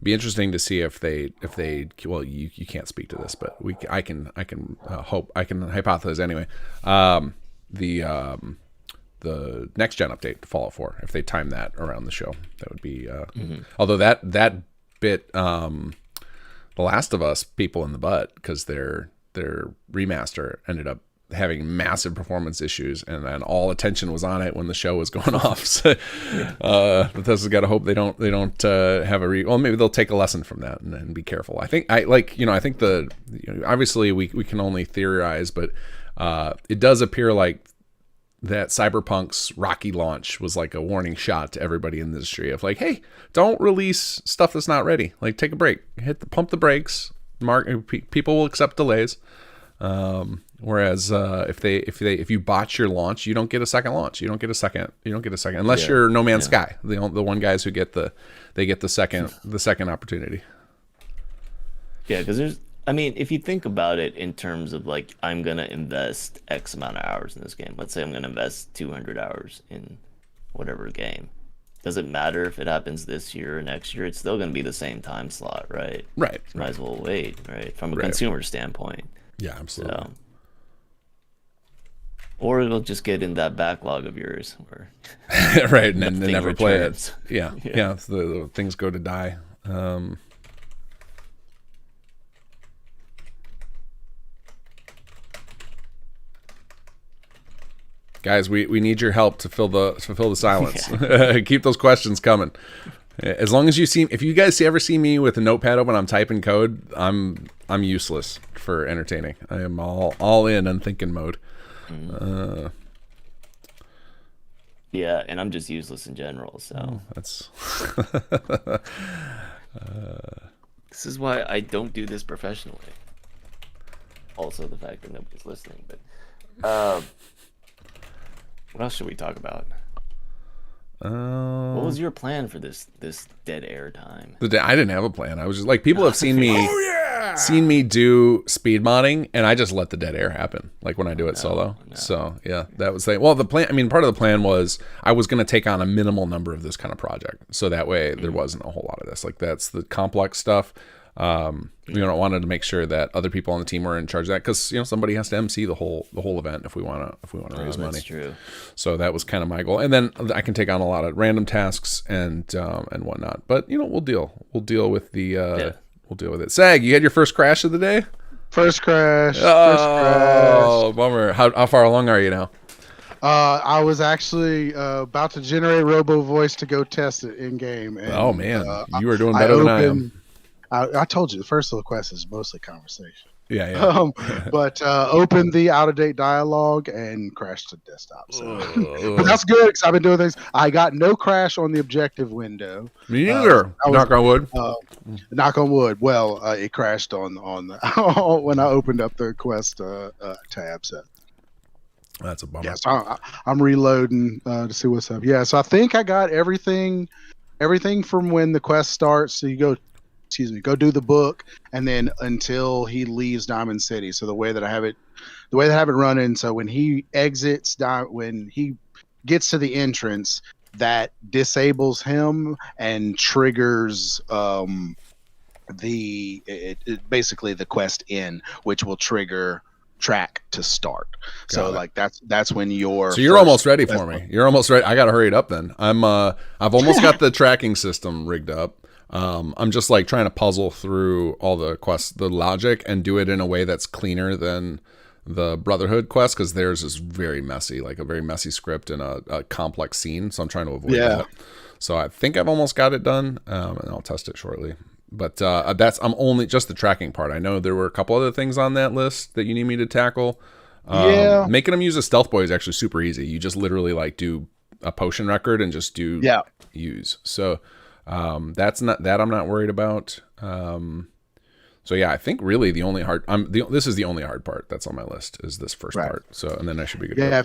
Be interesting to see if they well, you can't speak to this, but I can hypothesize anyway. The next gen update to Fallout 4, if they time that around the show, that would be although that bit The Last of Us people in the butt, because their remaster ended up having massive performance issues, and then all attention was on it when the show was going off. So Bethesda's got to hope they don't have well, maybe they'll take a lesson from that and be careful. I think obviously we can only theorize, but it does appear like that Cyberpunk's rocky launch was like a warning shot to everybody in the industry of like, hey, don't release stuff that's not ready. Like, take a break, pump the brakes. People will accept delays. Whereas if you botch your launch, you don't get a second launch. You don't get a second unless you're No Man's Sky, the one guys who get the second opportunity. Yeah, because if you think about it in terms of like, I'm going to invest X amount of hours in this game. Let's say I'm going to invest 200 hours in whatever game. Does it matter if it happens this year or next year? It's still going to be the same time slot, right? Right. Might as well wait, right? From a consumer standpoint. Yeah, absolutely. So, or it'll just get in that backlog of yours. Where right, and never play it. Yeah. The things go to die. Guys, we need your help to fulfill the silence. Keep those questions coming. As long as if you guys ever see me with a notepad open, I'm typing code, I'm useless for entertaining. I am all in on thinking mode. Yeah, and I'm just useless in general, so that's this is why I don't do this professionally. Also the fact that nobody's listening, but what else should we talk about? What was your plan for this dead air time? I didn't have a plan. I was just like, people have seen me do speed modding, and I just let the dead air happen, like when I do it solo. So yeah, that was the plan. I mean, part of the plan was I was going to take on a minimal number of this kind of project, so that way there wasn't a whole lot of this. Like that's the complex stuff. Wanted to make sure that other people on the team were in charge of that, because somebody has to MC the whole event if we want to raise money. That's true. So that was kind of my goal, and then I can take on a lot of random tasks and whatnot. But we'll deal with we'll deal with it. Sag, you had your first crash of the day. First crash. Oh, bummer. How far along are you now? I was actually about to generate Robo Voice to go test it in game. And, oh man, you were doing better than I am. I told you the first little quest is mostly conversation. Yeah. But opened the out-of-date dialogue and crashed to desktop. So. But that's good because I've been doing things. I got no crash on the objective window. Me neither. Knock on wood. Knock on wood. Well, it crashed on when I opened up the quest tab. So that's a bummer. Yeah, so I'm reloading to see what's up. Yeah, so I think I got everything from when the quest starts. So you go do the book, and then until he leaves Diamond City. So the way that I have it running, so when he exits, when he gets to the entrance, that disables him and triggers basically the quest in, which will trigger track to start. So like that's when you're almost ready for me. You're almost ready. I gotta hurry it up then. I've almost got the tracking system rigged up. I'm just like trying to puzzle through all the quests, the logic, and do it in a way that's cleaner than the Brotherhood quest, because theirs is very messy, like a very messy script and a complex scene. So I'm trying to avoid that. So I think I've almost got it done, and I'll test it shortly. But I'm only just the tracking part. I know there were a couple other things on that list that you need me to tackle. Making them use a stealth boy is actually super easy. You just literally like do a potion record and just do use. So that's not that I'm not worried about. So yeah, I think really the only hard this is the only hard part that's on my list is this first part. So and then I should be good. Yeah,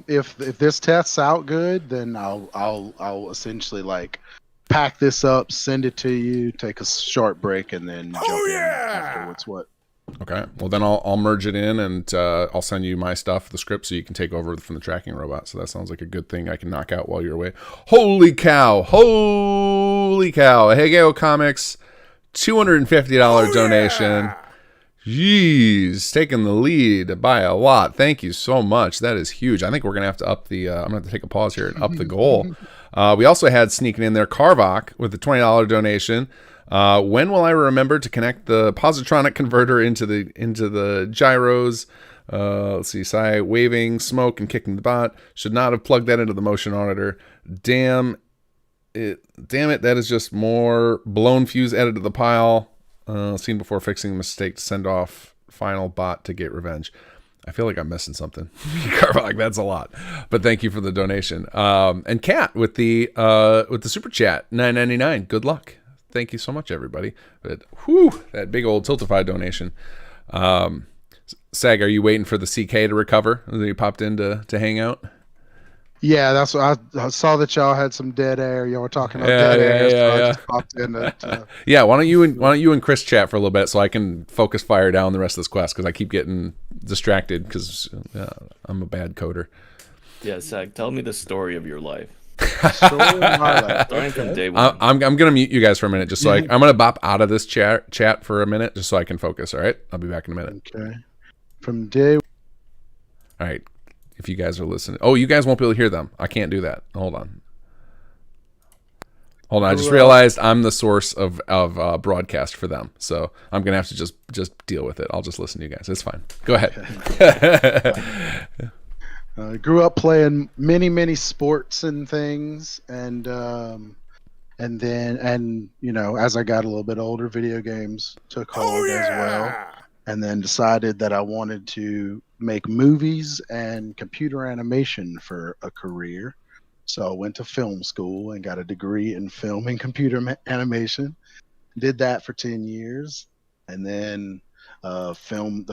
if this tests out good, then I'll essentially like pack this up, send it to you, take a short break, and then jump in afterwards. What? Okay. Well, then I'll merge it in, and I'll send you my stuff, the script, so you can take over from the tracking robot. So that sounds like a good thing I can knock out while you're away. Holy cow! Hegeo Comics, $250 donation. Jeez, taking the lead by a lot. Thank you so much. That is huge. I think we're gonna have to up the. I'm gonna have to take a pause here and up the goal. We also had sneaking in there Carvok with the $20 donation. When will I remember to connect the positronic converter into the gyros? Let's see. Sai waving, smoke, and kicking the bot. Should not have plugged that into the motion auditor. Damn it! That is just more blown fuse added to the pile. Seen before fixing the mistake to send off final bot to get revenge. I feel like I'm missing something. Carvok, that's a lot. But thank you for the donation. And Kat with the super chat, $9.99. Good luck. Thank you so much, everybody. But that big old Tiltify donation. Sag, are you waiting for the CK to recover? You popped in to hang out? Yeah, that's what I saw that y'all had some dead air. Y'all were talking about dead air, so I just popped in. Yeah, why don't you and Chris chat for a little bit so I can focus fire down the rest of this quest, because I keep getting distracted because I'm a bad coder. Yeah, Sag, tell me the story of your life. Starting from day one. I'm gonna mute you guys for a minute, just so I'm gonna bop out of this chat for a minute, just so I can focus. All right, I'll be back in a minute. Okay. From day. All right. If you guys are listening, you guys won't be able to hear them. I can't do that. Hold on. I just realized I'm the source of broadcast for them, so I'm gonna have to just deal with it. I'll just listen to you guys. It's fine. Go ahead. Grew up playing many sports and things, and then you know, as I got a little bit older, video games took hold as well, and then decided that I wanted to make movies and computer animation for a career. So I went to film school and got a degree in film and computer animation. Did that for 10 years, and then the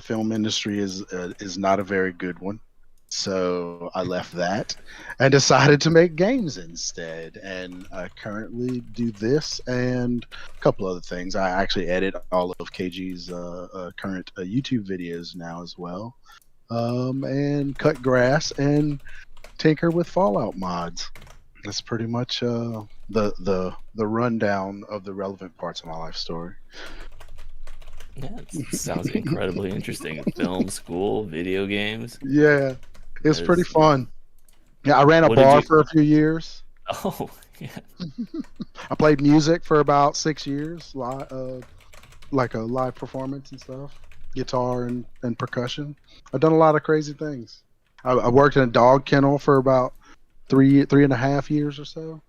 film industry is not a very good one. So I left that and decided to make games instead. And I currently do this and a couple other things. I actually edit all of KG's current YouTube videos now as well, and cut grass and tinker with Fallout mods. That's pretty much the rundown of the relevant parts of my life story. Yeah, it sounds incredibly interesting. Film, school, video games. Yeah, it's pretty fun. Yeah, I ran a bar for a few years. Oh, yeah. I played music for about 6 years, like a live performance and stuff, guitar and percussion. I've done a lot of crazy things. I worked in a dog kennel for about three and a half years or so.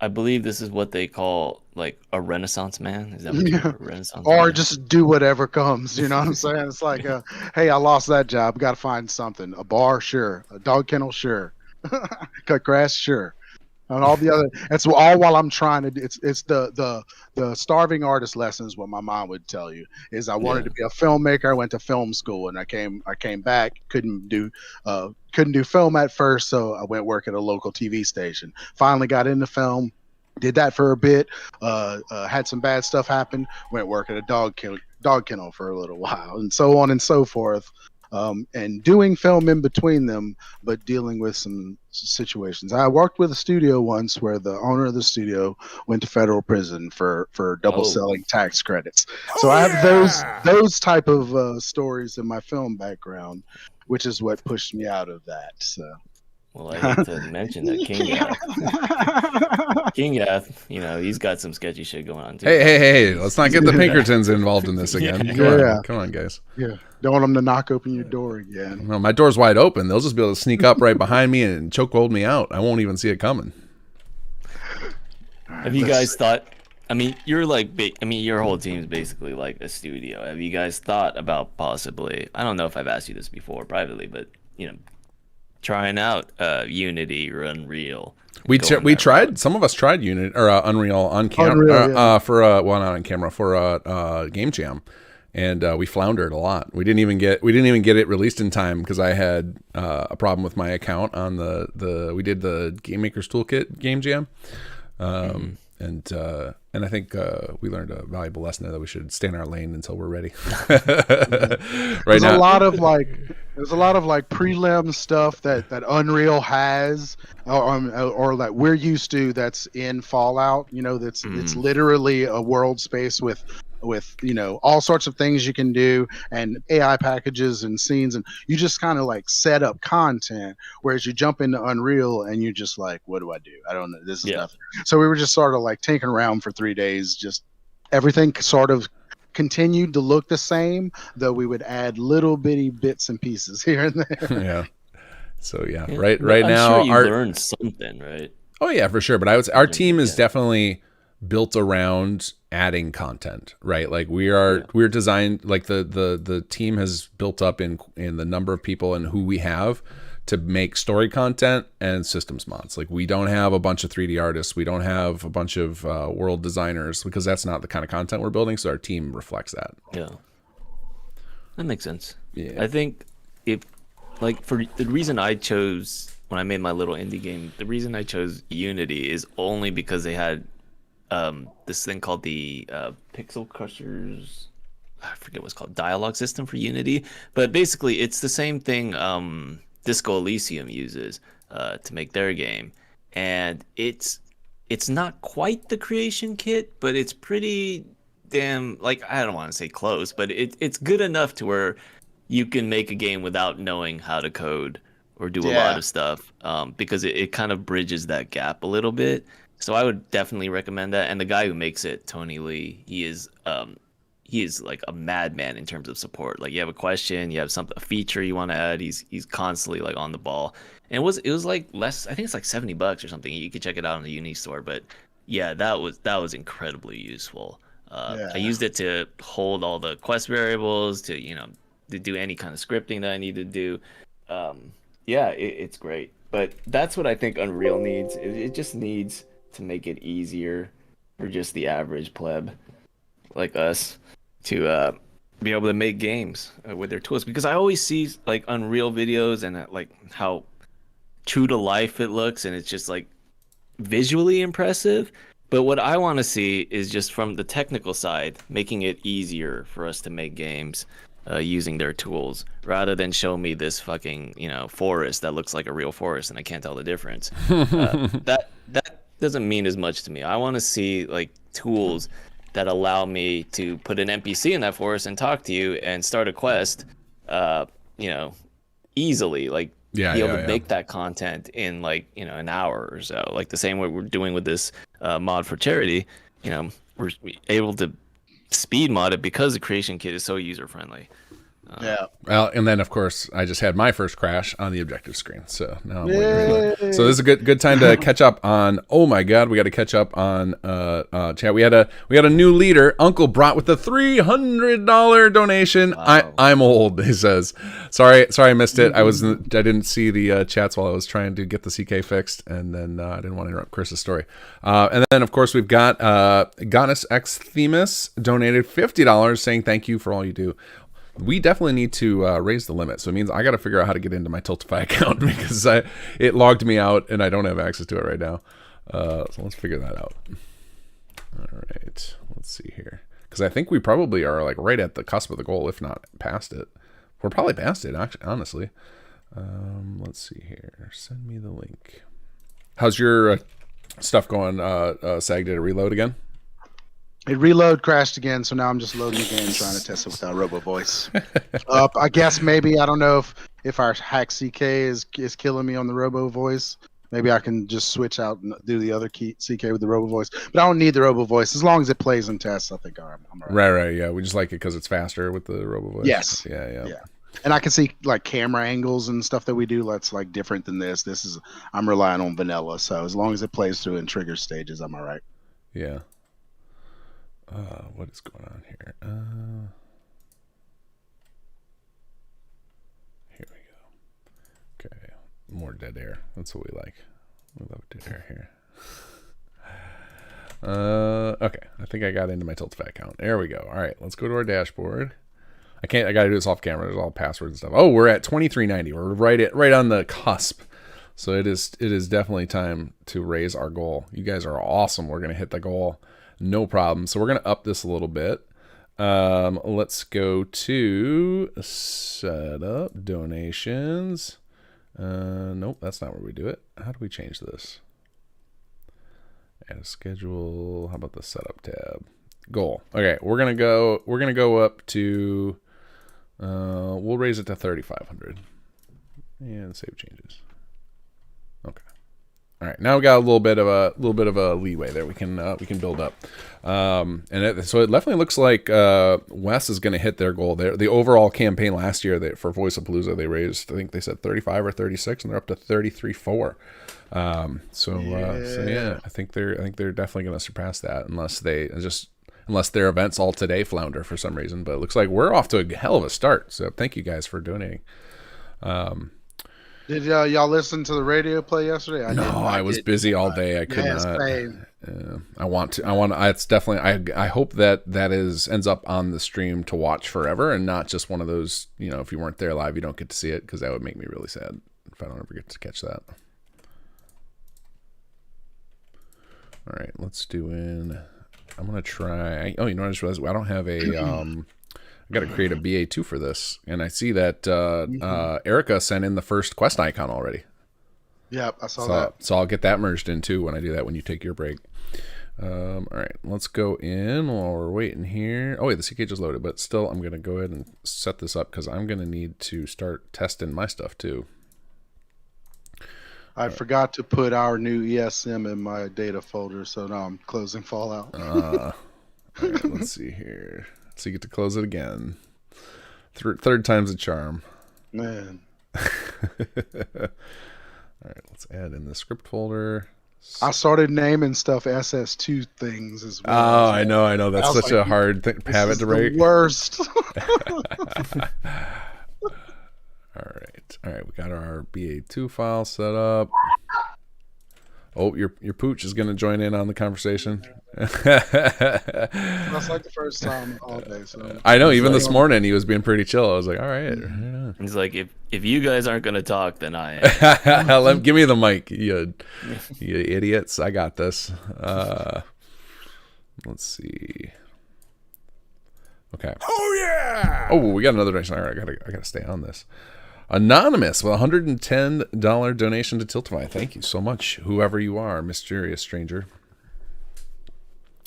I believe this is what they call like a Renaissance man. Is that what Yeah. a Renaissance Or man? just do whatever comes. You know what I'm saying? It's like, hey, I lost that job. Got to find something. A bar, sure. A dog kennel, sure. Cut grass, sure. And all the other. It's all while I'm trying to. It's the starving artist lessons. What my mom would tell you is I wanted to be a filmmaker. I went to film school and I came back. Couldn't do film at first, so I went work at a local TV station. Finally got into film. Did that for a bit. Had some bad stuff happen. Went work at a dog kennel for a little while, and so on and so forth. And doing film in between them, but dealing with some situations. I worked with a studio once where the owner of the studio went to federal prison for double selling tax credits. So I have those type of stories in my film background, which is what pushed me out of that. So. Well, I hate to mention that Kinggath, you know, he's got some sketchy shit going on too. Hey, let's not get the Pinkertons involved in this again. Come on, guys. Yeah, don't want them to knock open your door again. No, my door's wide open. They'll just be able to sneak up right behind me and chokehold me out. I won't even see it coming. Have you guys thought? I mean, you're like, your whole team's basically like a studio. Have you guys thought about possibly? I don't know if I've asked you this before privately, but you know, trying out Unity or Unreal. We tried. Some of us tried Unity or Unreal on camera for not on camera for Game Jam, and we floundered a lot. We didn't even get it released in time because I had a problem with my account on we did the Game Maker's Toolkit Game Jam, and I think we learned a valuable lesson there that we should stay in our lane until we're ready. There's a lot of like prelim stuff that Unreal has, or that we're used to that's in Fallout. You know, it's literally a world space with you know all sorts of things you can do and AI packages and scenes, and you just kind of like set up content. Whereas you jump into Unreal and you're just like, what do I do? I don't know. This is nothing. So we were just sort of like tinkering around for 3 days. Just everything sort of continued to look the same, though we would add little bitty bits and pieces here and there. Yeah. So right now I'm sure you learned something, right? Oh yeah, for sure. But I would say our team is definitely built around adding content, right? Like we're designed, like the team has built up in the number of people and who we have to make story content and systems mods. Like we don't have a bunch of 3D artists, we don't have a bunch of world designers, because that's not the kind of content we're building. So our team reflects that. Yeah, that makes sense. Yeah, I think for the reason I chose when I made my little indie game, the reason I chose Unity is only because they had this thing called the Pixel Crushers, I forget what's called, dialogue system for Unity, but basically it's the same thing Disco Elysium uses to make their game, and it's not quite the creation kit, but it's pretty damn, like, I don't want to say close, but it's good enough to where you can make a game without knowing how to code or do a lot of stuff, because it kind of bridges that gap a little bit. So I would definitely recommend that. And the guy who makes it, Tony Lee, he is he is like a madman in terms of support. Like you have a question, you have a feature you want to add, he's constantly like on the ball. And it was like less, I think it's like $70 or something. You can check it out on the Uni store, but yeah, that was incredibly useful. I used it to hold all the quest variables, to to do any kind of scripting that I need to do. It's great. But that's what I think Unreal needs. It just needs to make it easier for just the average pleb like us to be able to make games with their tools. Because I always see like Unreal videos and like how true to life it looks, and it's just like visually impressive. But what I want to see is just from the technical side, making it easier for us to make games using their tools, rather than show me this fucking forest that looks like a real forest and I can't tell the difference. That doesn't mean as much to me. I want to see like tools that allow me to put an NPC in that forest and talk to you and start a quest, easily. Like be able to make that content in like an hour or so. Like the same way we're doing with this mod for charity. We're able to speed mod it because the creation kit is so user friendly. Well, and then of course I just had my first crash on the objective screen, so now I'm waiting. So this is a good time to catch up on. Oh my God, we got to catch up on chat. We had a new leader. Uncle brought with the $300 donation. Wow. I'm old, he says. Sorry I missed it. I didn't see the chats while I was trying to get the CK fixed, and then I didn't want to interrupt Chris's story. And then of course we've got Goddess X Themis donated $50, saying thank you for all you do. We definitely need to raise the limit. So it means I got to figure out how to get into my Tiltify account, because it logged me out and I don't have access to it right now. So let's figure that out. All right, let's see here. Because I think we probably are like right at the cusp of the goal, if not past it. We're probably past it, actually, honestly. Let's see here. Send me the link. How's your stuff going, Sag? Did it reload again? It reload crashed again, so now I'm just loading the game, trying to test it without Robo Voice. I guess maybe, I don't know if our hack CK is killing me on the Robo Voice. Maybe I can just switch out and do the other CK with the Robo Voice. But I don't need the Robo Voice. As long as it plays and tests, I think I'm all right. Right, yeah. We just like it because it's faster with the Robo Voice. Yes. Yeah. And I can see like camera angles and stuff that we do that's like different than this. I'm relying on vanilla, so as long as it plays through and triggers stages, I'm all right. Yeah. What is going on here? Here we go. Okay, more dead air. That's what we like. We love dead air here. Okay, I think I got into my Tiltify account. There we go. All right, let's go to our dashboard. I got to do this off camera. There's all passwords and stuff. Oh, we're at 2390. We're right on the cusp. So it is definitely time to raise our goal. You guys are awesome. We're gonna hit the goal. No problem. So we're going to up this a little bit. Let's go to setup, donations. Nope, that's not where we do it. How do we change this? Add a schedule. How about the setup tab? Goal. Okay, we're going to go up to we'll raise it to 3,500 and save changes. Okay. All right, now we got a little bit of a leeway there. We can build up, so it definitely looks like Wes is going to hit their goal. The overall campaign last year for Voice of Palooza, they raised, I think they said 35 or 36, and they're up to 33.4. So yeah, I think they're definitely going to surpass that unless their events all today flounder for some reason. But it looks like we're off to a hell of a start. So thank you guys for donating. Did y'all listen to the radio play yesterday? I was busy all day. I could not. I want to. It's definitely. I hope that ends up on the stream to watch forever, and not just one of those. If you weren't there live, you don't get to see it, because that would make me really sad if I don't ever get to catch that. All right, let's do in. I'm gonna try. Oh, you know what I just realized? I don't have a. I got to create a BA2 for this, and I see that Erica sent in the first quest icon already. Yeah, I saw that. So I'll get that merged in too when I do that, when you take your break. All right, let's go in while we're waiting here. Oh wait, the CK just loaded, but still, I'm going to go ahead and set this up because I'm going to need to start testing my stuff too. I forgot to put our new ESM in my data folder, so now I'm closing Fallout. All right, let's see here. So you get to close it again. Third time's a charm. Man. All right, let's add in the script folder. I started naming stuff SS2 things as well. Oh, I know. That's such a hard habit to write. The worst. All right. We got our BA2 file set up. Oh, your pooch is going to join in on the conversation. That's like the first time all day. So. I know. Even this morning, he was being pretty chill. I was like, all right. He's like, if you guys aren't going to talk, then I am. Give me the mic, you idiots. I got this. Let's see. Okay. Oh, yeah. Oh, we got another donation. All right, I gotta stay on this. Anonymous with $110 donation to Tiltify. Thank you so much, whoever you are, mysterious stranger.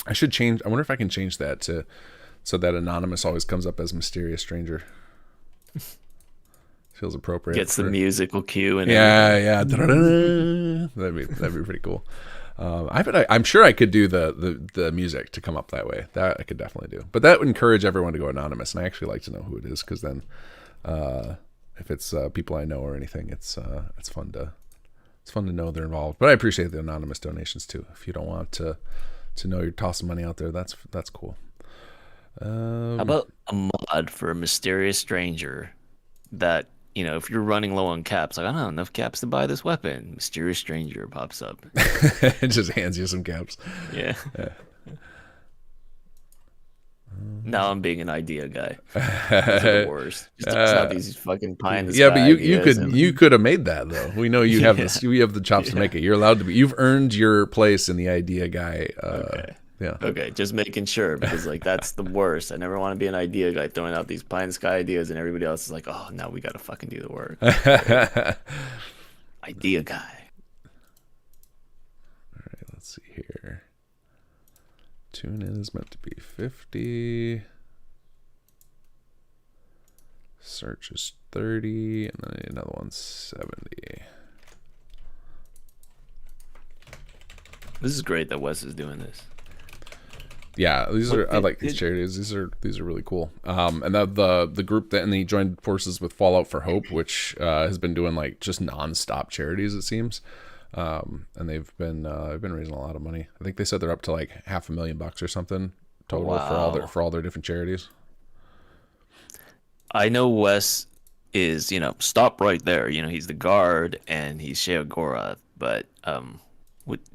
I should change. I wonder if I can change that so that anonymous always comes up as mysterious stranger. Feels appropriate. Gets the musical cue and yeah. That'd be pretty cool. I'm sure I could do the music to come up that way. That I could definitely do. But that would encourage everyone to go anonymous, and I actually like to know who it is because then. If it's people I know or anything, it's fun to know they're involved. But I appreciate the anonymous donations too. If you don't want to know you're tossing money out there, that's cool. How about a mod for a mysterious stranger that, if you're running low on caps, like I don't have enough caps to buy this weapon, mysterious stranger pops up. It just hands you some caps. Yeah. Now I'm being an idea guy. Those are the worst. Just have these fucking pie in the sky. But you could have made that though. We know you have this. You have the chops to make it. You're allowed to be. You've earned your place in the idea guy. Okay. Yeah. Okay, just making sure because that's the worst. I never want to be an idea guy throwing out these pie in the sky ideas, and everybody else is like, "Oh, now we got to fucking do the work." Idea guy. All right. Let's see here. Tune in is meant to be 50. Search is 30, and then another one's 70. This is great that Wes is doing this. Yeah, I like these charities. These are really cool. And the group that he joined forces with Fallout for Hope, which has been doing like just nonstop charities, it seems. And they've been raising a lot of money. I think they said they're up to like $500,000 or something total for all their different charities. I know Wes is, stop right there. He's the guard and he's Sheogorath, but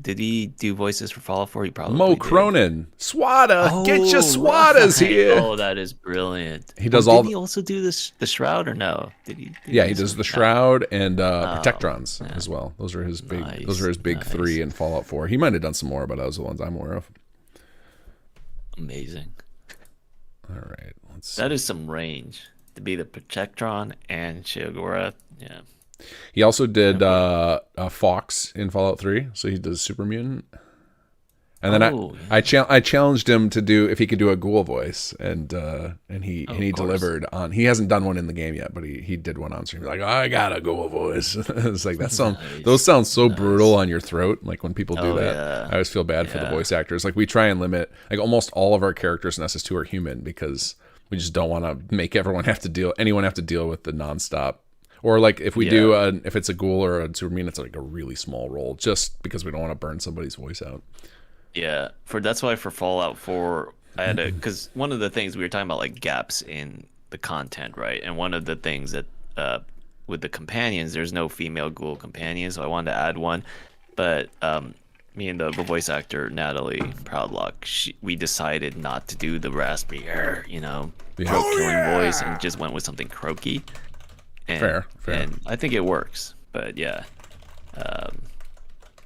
did he do voices for Fallout 4? He probably Mo did. Cronin, Swada, get your Swadas here. Oh, that is brilliant. He does Did he also do the Shroud or no? Did he does the Shroud and Protectrons as well. Those are his big. Those are his big three in Fallout 4. He might have done some more, but those are the ones I'm aware of. Amazing. All right, let's see. That is some range to be the Protectron and Sheogorath. Yeah. He also did Fox in Fallout 3, so he does Super Mutant. And then I challenged him to do if he could do a ghoul voice, and he delivered on. He hasn't done one in the game yet, but he did one on stream. Like, I got a ghoul voice. It's like those sound so brutal on your throat. Like when people do that, I always feel bad for the voice actors. Like we try and limit. Like almost all of our characters in SS2 are human because we just don't want to make anyone have to deal with the nonstop. Or like if we do if it's a ghoul or a Superman, it's like a really small role, just because we don't want to burn somebody's voice out. Yeah, that's why for Fallout 4, I had to, because one of the things we were talking about, like gaps in the content, right? And one of the things that with the companions, there's no female ghoul companion, so I wanted to add one. But me and the voice actor Natalie Proudlock, we decided not to do the raspy, throat killing voice, and just went with something croaky. And, fair. And I think it works, but yeah.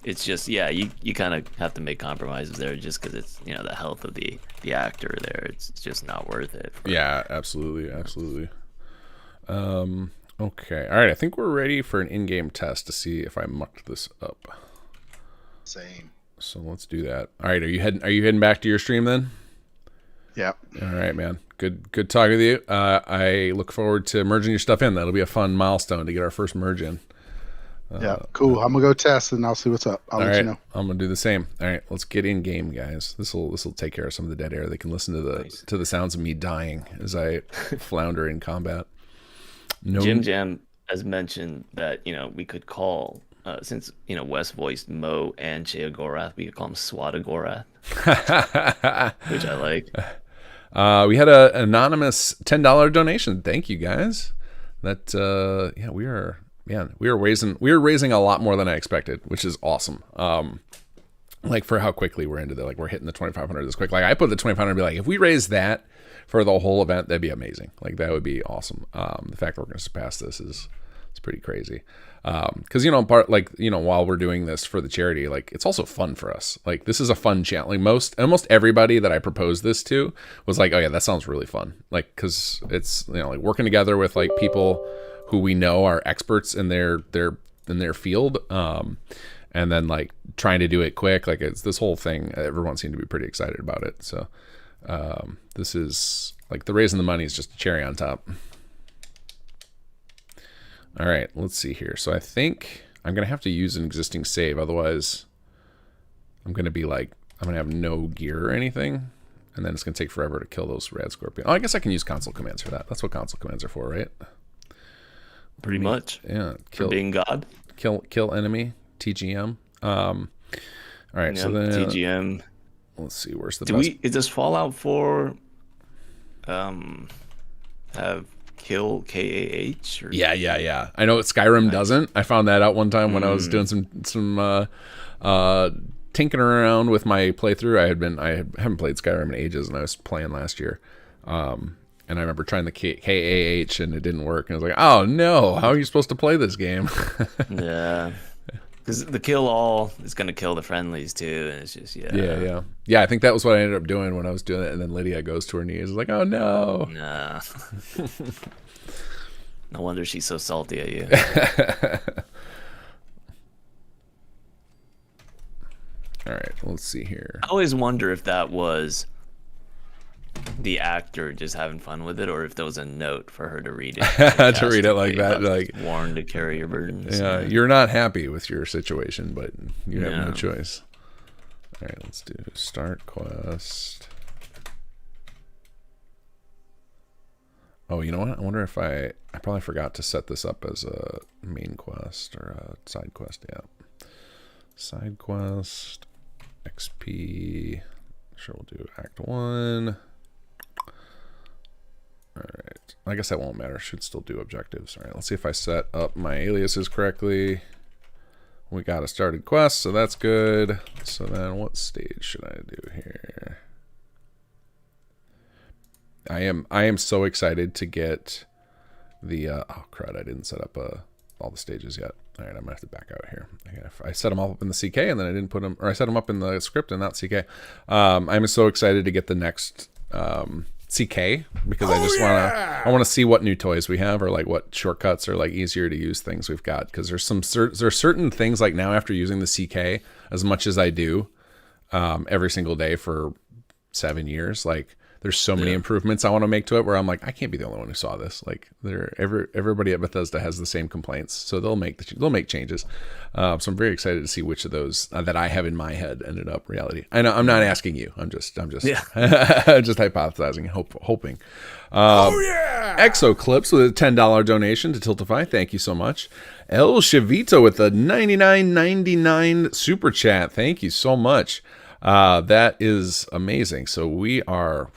It's just, you kind of have to make compromises there just because it's, the health of the actor there. It's just not worth it. Yeah, absolutely. Okay. All right. I think we're ready for an in-game test to see if I mucked this up. Same. So let's do that. All right. Are you heading back to your stream then? Yeah. All right, man. Good talking with you. I look forward to merging your stuff in. That'll be a fun milestone to get our first merge in. Yeah, cool. I'm gonna go test and I'll see what's up. I'll let you know. I'm gonna do the same. All right, let's get in game, guys. This will take care of some of the dead air. They can listen to the sounds of me dying as I flounder in combat. Jim Jam has mentioned that we could call since Wes voiced Mo and Sheogorath, we could call him Swadagorath, which I like. We had an anonymous $10 donation. Thank you guys. That we are raising a lot more than I expected, which is awesome. Like for how quickly we're into we're hitting the 2,500 this quick. Like I put the 2,500 and be like, if we raise that for the whole event, that'd be amazing. Like that would be awesome. The fact that we're going to surpass this is pretty crazy. Because while we're doing this for the charity, like it's also fun for us. Like this is a fun challenge. Like almost everybody that I proposed this to was like, oh yeah, that sounds really fun. Like because it's like working together with like people who we know are experts in their field, and then like trying to do it quick. Like it's this whole thing. Everyone seemed to be pretty excited about it. So this is like the raising the money is just a cherry on top. All right, let's see here. So I think I'm going to have to use an existing save. Otherwise, I'm going to have no gear or anything. And then it's going to take forever to kill those rad scorpion. Oh, I guess I can use console commands for that. That's what console commands are for, right? Pretty much. Yeah. For being God. Kill enemy. TGM. All right, so then... TGM. Let's see, where's the best... Does Fallout 4 have... kill KAH? Or... Yeah. I know Skyrim doesn't. I found that out one time when I was doing some tinkering around with my playthrough. I haven't played Skyrim in ages, and I was playing last year. And I remember trying the KAH, and it didn't work. And I was like, oh no, how are you supposed to play this game? Yeah. Because the kill all is going to kill the friendlies too, and it's just yeah. I think that was what I ended up doing when I was doing it, and then Lydia goes to her knees. I was like, oh no. Nah. No wonder she's so salty at you. All right, let's see here. I always wonder if that was the actor just having fun with it, or if there was a note for her to read it. To read it like that, like warned to carry your burdens. Yeah, you're not happy with your situation, but you have no choice. All right, let's do start quest. Oh, you know what? I wonder if I probably forgot to set this up as a main quest or a side quest. Yeah, side quest, XP. Sure, we'll do Act 1. All right. I guess that won't matter. Should still do objectives. All right. Let's see if I set up my aliases correctly. We got a started quest, so that's good. So then what stage should I do here? I am so excited to get the oh crud, I didn't set up all the stages yet. All right, I'm gonna have to back out here. I set them all up in the CK, and then I didn't put them, or I set them up in the script and not CK. I'm so excited to get the next CK because I want to see what new toys we have, or like what shortcuts or like easier to use things we've got. Because there's certain things like now after using the CK as much as I do every single day for 7 years, like. There's so many improvements I want to make to it where I'm like, I can't be the only one who saw this. Like, everybody at Bethesda has the same complaints, so they'll make changes. So I'm very excited to see which of those that I have in my head ended up reality. I know I'm not asking you. I'm just just hypothesizing, hoping. Exoclips with a $10 donation to Tiltify. Thank you so much. El Chavito with a $99.99 super chat. Thank you so much. That is amazing. So we're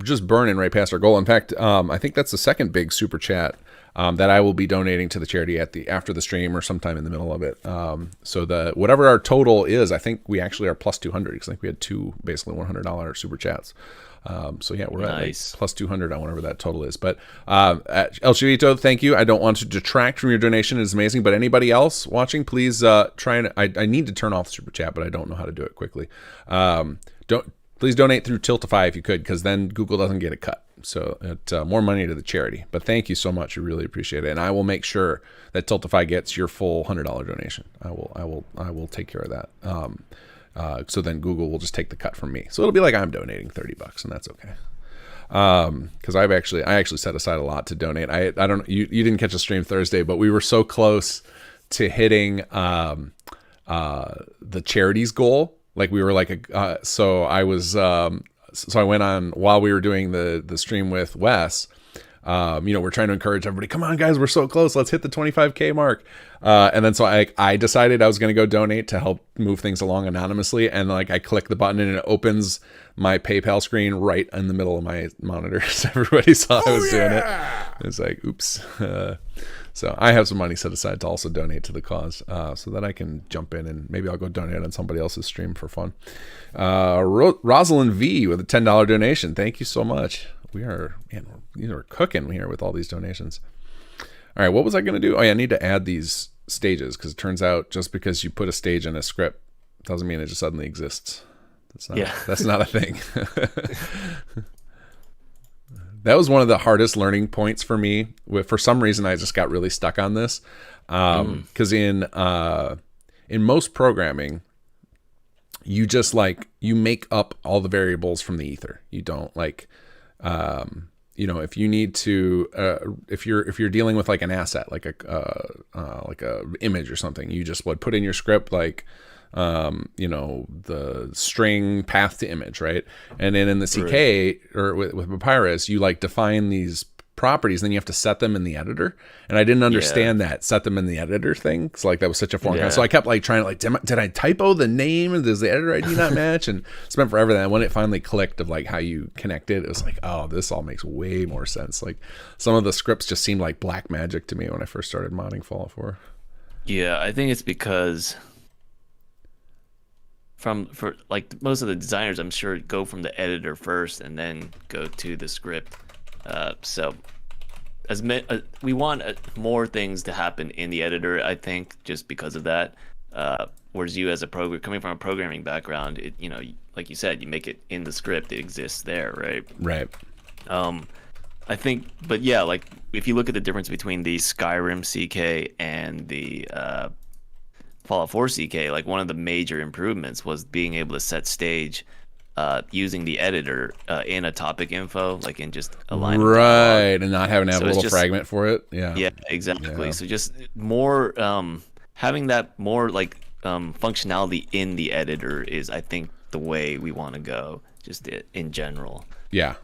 just burning right past our goal. In fact, I think that's the second big super chat that I will be donating to the charity after the stream or sometime in the middle of it. So whatever our total is, I think we actually are plus 200 because I think we had two basically $100 super chats. So yeah, we're at like plus 200 on whatever that total is. But El Chivito, thank you. I don't want to detract from your donation. It is amazing. But anybody else watching, please try and I need to turn off the super chat, but I don't know how to do it quickly. Please donate through Tiltify if you could, because then Google doesn't get a cut. So more money to the charity. But thank you so much. We really appreciate it, and I will make sure that Tiltify gets your full $100 donation. I will take care of that. So then Google will just take the cut from me. So it'll be like I'm donating $30, and that's okay. Because I actually set aside a lot to donate. I don't. You didn't catch a stream Thursday, but we were so close to hitting the charities goal. Like we were like so I went on while we were doing the stream with Wes. We're trying to encourage everybody. Come on, guys, we're so close. Let's hit the 25K mark. And then so I decided I was going to go donate to help move things along anonymously. And like I click the button and it opens my PayPal screen right in the middle of my monitor. So everybody saw I was doing it. It's like, oops. So I have some money set aside to also donate to the cause, so that I can jump in and maybe I'll go donate on somebody else's stream for fun. Rosalind V with a $10 donation. Thank you so much. We're cooking here with all these donations. All right, what was I going to do? Oh yeah, I need to add these stages because it turns out just because you put a stage in a script doesn't mean it just suddenly exists. That's not a thing. That was one of the hardest learning points for me. For some reason, I just got really stuck on this because in most programming, you just you make up all the variables from the ether. You don't if you need to, if you're dealing with like an asset, like a image or something, you just would put in your script the string path to image, right? And then in the CK or with Papyrus, you define these properties, then you have to set them in the editor. And I didn't understand that set them in the editor thing. So that was such a foreign concept. So I kept trying to did I typo the name? Does the editor ID not match? And spent forever. Then when it finally clicked of how you connected, it was oh, this all makes way more sense. Some of the scripts just seemed like black magic to me when I first started modding Fallout 4. Yeah, I think it's because for most of the designers, I'm sure, go from the editor first and then go to the script. So we want more things to happen in the editor, I think, just because of that. Whereas you, as a coming from a programming background, it, like you said, you make it in the script, it exists there, right? Right. I think, but yeah, if you look at the difference between the Skyrim CK and the Fallout 4 CK, one of the major improvements was being able to set stage using the editor in a topic info, in just a line of dialogue. And not having to have a little fragment for it. Yeah, exactly. Yeah. So just more having that more functionality in the editor is, I think, the way we want to go, just in general. Yeah,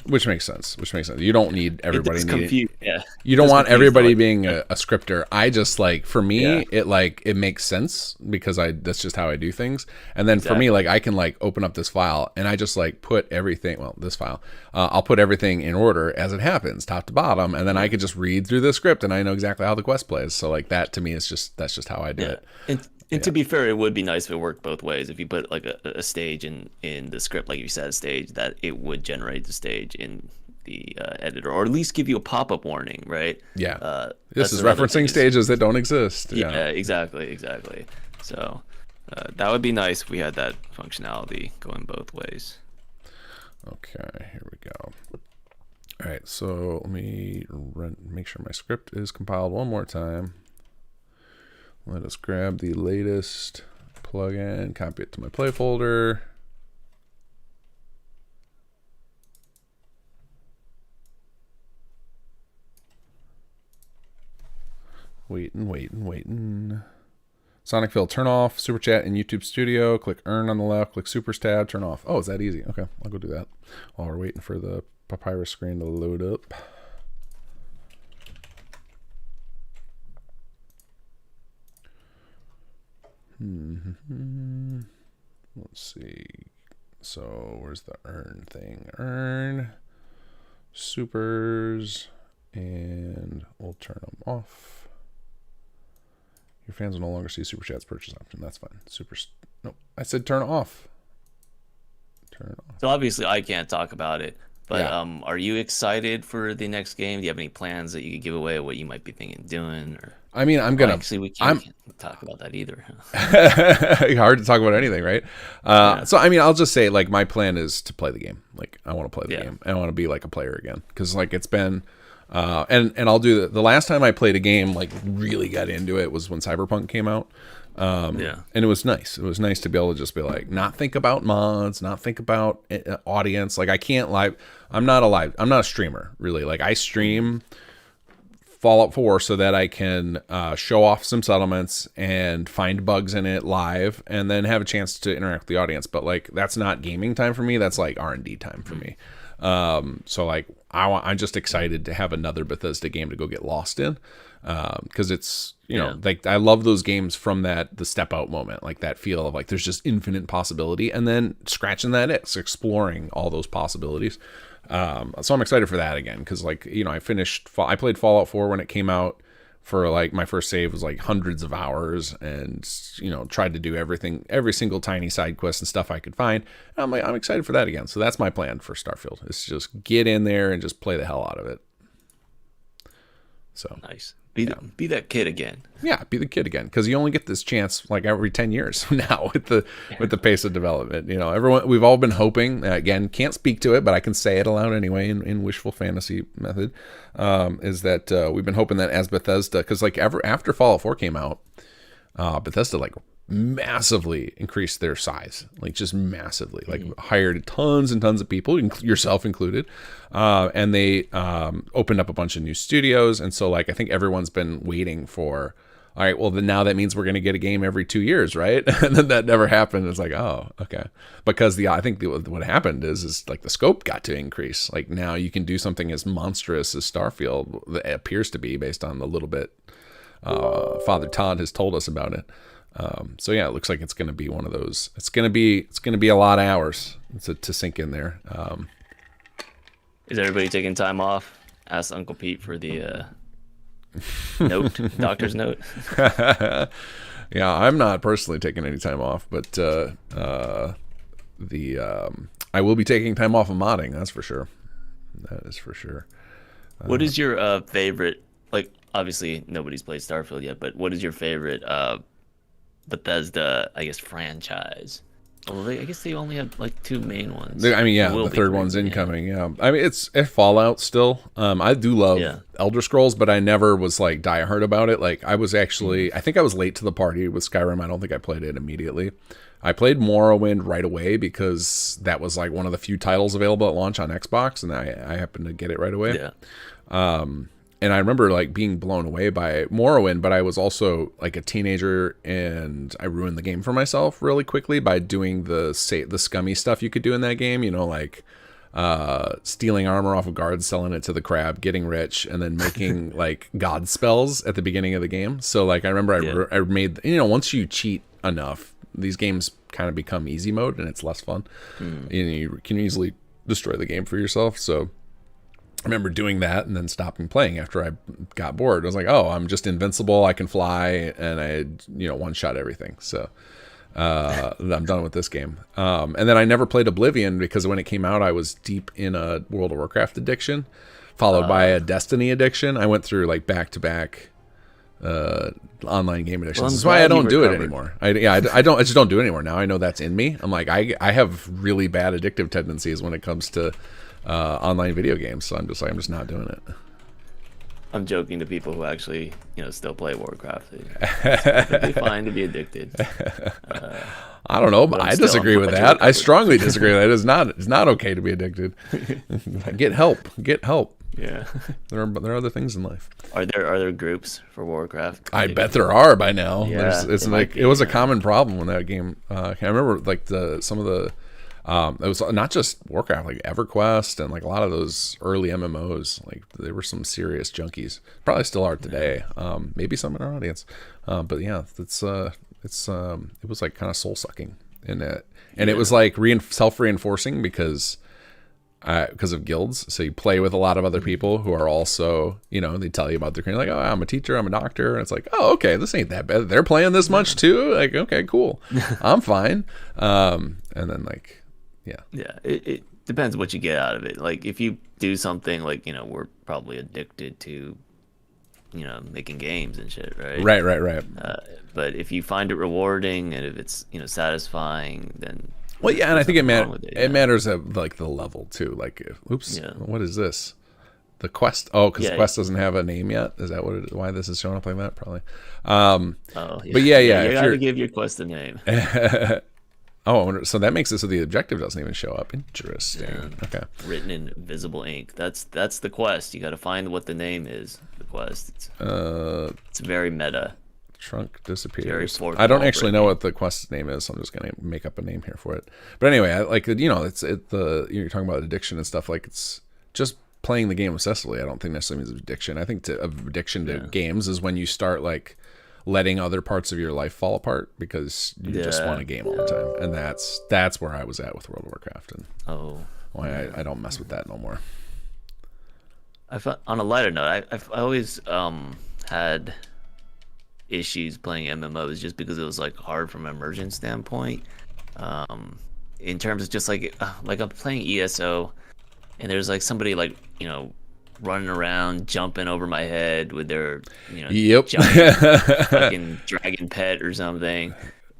which makes sense. You don't need everybody needing. Yeah. You don't want everybody being a scripter. I just for me, it makes sense because that's just how I do things. And then for me, I can open up this file and I just put everything. Well, this file, I'll put everything in order as it happens, top to bottom, and then I could just read through the script and I know exactly how the quest plays. So that to me is that's just how I do it. And to be fair, it would be nice if it worked both ways. If you put a stage in the script, like you said, a stage, that it would generate the stage in the editor, or at least give you a pop-up warning, right? Yeah. This is referencing stages that don't exist. Yeah, exactly. So that would be nice if we had that functionality going both ways. Okay, here we go. All right, so let me make sure my script is compiled one more time. Let us grab the latest plugin, copy it to my play folder. Waiting. Sonic Fill, turn off Super Chat in YouTube Studio. Click Earn on the left. Click Supers tab, turn off. Oh, it's that easy. Okay, I'll go do that while we're waiting for the Papyrus screen to load up. Let's see. So where's the earn thing? Earn supers, and we'll turn them off. Your fans will no longer see Super Chat's purchase option. That's fine. No, I said turn off. Turn off. So obviously I can't talk about it, but are you excited for the next game? Do you have any plans that you could give away, what you might be thinking of doing? Or I mean, actually we can't talk about that either. Hard to talk about anything, right? So I mean, I'll just say my plan is to play the game. I want to play the game. I want to be a player again, because it's been and I'll do the last time I played a game really got into it was when Cyberpunk came out. And it was nice. It was nice to be able to just be not think about mods, not think about audience. I can't live. I'm not a streamer really. I stream Fallout 4 so that I can show off some settlements and find bugs in it live, and then have a chance to interact with the audience. But like, that's not gaming time for me. That's like R&D time for me. So like, I'm just excited to have another Bethesda game to go get lost in, because it's, you know, like, I love those games from the step out moment, like that feel of like there's just infinite possibility, and then scratching that itch, exploring all those possibilities. So I'm excited for that again, because like, you know, I played Fallout 4 when it came out. For like, my first save was like hundreds of hours, and, you know, tried to do every single tiny side quest and stuff I could find. And I'm excited for that again. So that's my plan for Starfield, is just get in there and just play the hell out of it. So nice. Be that kid again. Yeah, be the kid again, because you only get this chance like every 10 years now with the pace of development. You know, we've all been hoping, again, can't speak to it, but I can say it aloud anyway in wishful fantasy method, is that we've been hoping that as Bethesda, because like after Fallout 4 came out, Bethesda like massively increased their size, like just massively, like hired tons and tons of people, yourself included, and they opened up a bunch of new studios. And so like, I think everyone's been waiting for, all right, well then now that means we're going to get a game every 2 years, right? And then that never happened. It's like, oh, okay, because I think what happened is like the scope got to increase. Like, now you can do something as monstrous as Starfield, it appears to be, based on the little bit Father Todd has told us about it. So yeah, it looks like it's going to be one of those. It's going to be a lot of hours to sink in there. Is everybody taking time off? Ask Uncle Pete for the doctor's note. Yeah, I'm not personally taking any time off, but I will be taking time off of modding. That's for sure. That is for sure. What is your favorite? Like, obviously nobody's played Starfield yet, but what is your favorite Bethesda, I guess, franchise? Well, I guess they only have like 2 main ones. I mean, yeah, the third one's incoming. Yeah, I mean, it's Fallout still. I do love Elder Scrolls, but I never was like diehard about it. Like, I was actually, I think I was late to the party with Skyrim. I don't think I played it immediately. I played Morrowind right away because that was like one of the few titles available at launch on Xbox, and I happened to get it right away. Yeah. And I remember like being blown away by Morrowind, but I was also like a teenager, and I ruined the game for myself really quickly by doing the scummy stuff you could do in that game. You know, like stealing armor off of guards, selling it to the crab, getting rich, and then making like god spells at the beginning of the game. So like, I remember I made, you know, once you cheat enough, these games kind of become easy mode and it's less fun. You can easily destroy the game for yourself. So I remember doing that and then stopping playing after I got bored. I was like, oh, I'm just invincible. I can fly, and I, you know, one-shot everything. So I'm done with this game. And then I never played Oblivion because when it came out, I was deep in a World of Warcraft addiction, followed by a Destiny addiction. I went through like back-to-back online game addictions. Well, that's why I don't do it anymore. I just don't do it anymore now. I know that's in me. I'm like, I have really bad addictive tendencies when it comes to online video games, so I'm just not doing it. I'm joking to people who actually, you know, still play Warcraft. It'd be fine to be addicted. I don't know, but I disagree with that. I strongly disagree with that. It's not okay to be addicted. Get help. Yeah. There are other things in life. Are there groups for Warcraft? I bet there are by now. Yeah, it's like it was a common problem when that game. I remember like some of the. It was not just Warcraft, like EverQuest and like a lot of those early MMOs. Like, there were some serious junkies. Probably still are today. Maybe some in our audience. But yeah, it was like kind of soul sucking in it, and it was like self-reinforcing because of guilds. So you play with a lot of other people who are also, you know, they tell you about their career, like, oh, I'm a teacher, I'm a doctor, and it's like, oh, okay, this ain't that bad. They're playing this much too. Like, okay, cool, I'm fine. And then like. Yeah, it depends what you get out of it. Like, if you do something like, you know, we're probably addicted to, you know, making games and shit, right? Right. But if you find it rewarding and if it's, you know, satisfying, then well, yeah, and I think it matters at like the level too. Like, what is this? The quest? Oh, because Quest doesn't have a name yet. Is that why this is showing up like that? Probably. But yeah. You gotta give your quest a name. Oh, so that makes it so the objective doesn't even show up. Interesting. Yeah. Okay. Written in visible ink. That's the quest. You got to find what the name is. The quest. It's very meta. Trunk disappears. Very fourth I don't wall actually know breaking. what the quest name is, so I'm just gonna make up a name here for it. But anyway, I, like you know, you're talking about addiction and stuff. Like it's just playing the game obsessively. I don't think necessarily means addiction. I think addiction to games is when you start like letting other parts of your life fall apart because you just want a game all the time, and that's where I was at with World of Warcraft, and I don't mess with that no more. I found, on a lighter note, I always had issues playing MMOs just because it was like hard from an immersion standpoint. In terms of just like I'm playing ESO, and there's like somebody like running around jumping over my head with their giant fucking dragon pet or something,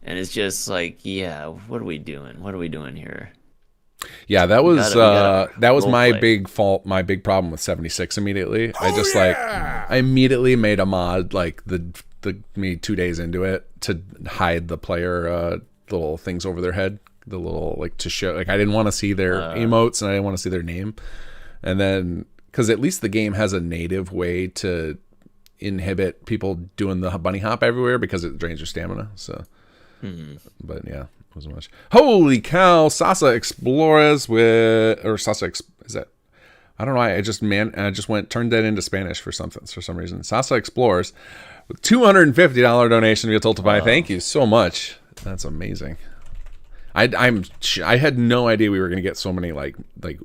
and it's just like, yeah, what are we doing here? Yeah, that was that was my play. big fault, my big problem with 76 immediately. I immediately made a mod like me 2 days into it to hide the player little things over their head, the little like to show like I didn't want to see their emotes and I didn't want to see their name. And then because at least the game has a native way to inhibit people doing the bunny hop everywhere because it drains your stamina. So but yeah, it wasn't much. Holy cow, Sasa Explores is that, I don't know, I just turned that into Spanish for some reason. Sasa Explores with $250 donation via Tiltify. Thank you so much. That's amazing. I had no idea we were going to get so many like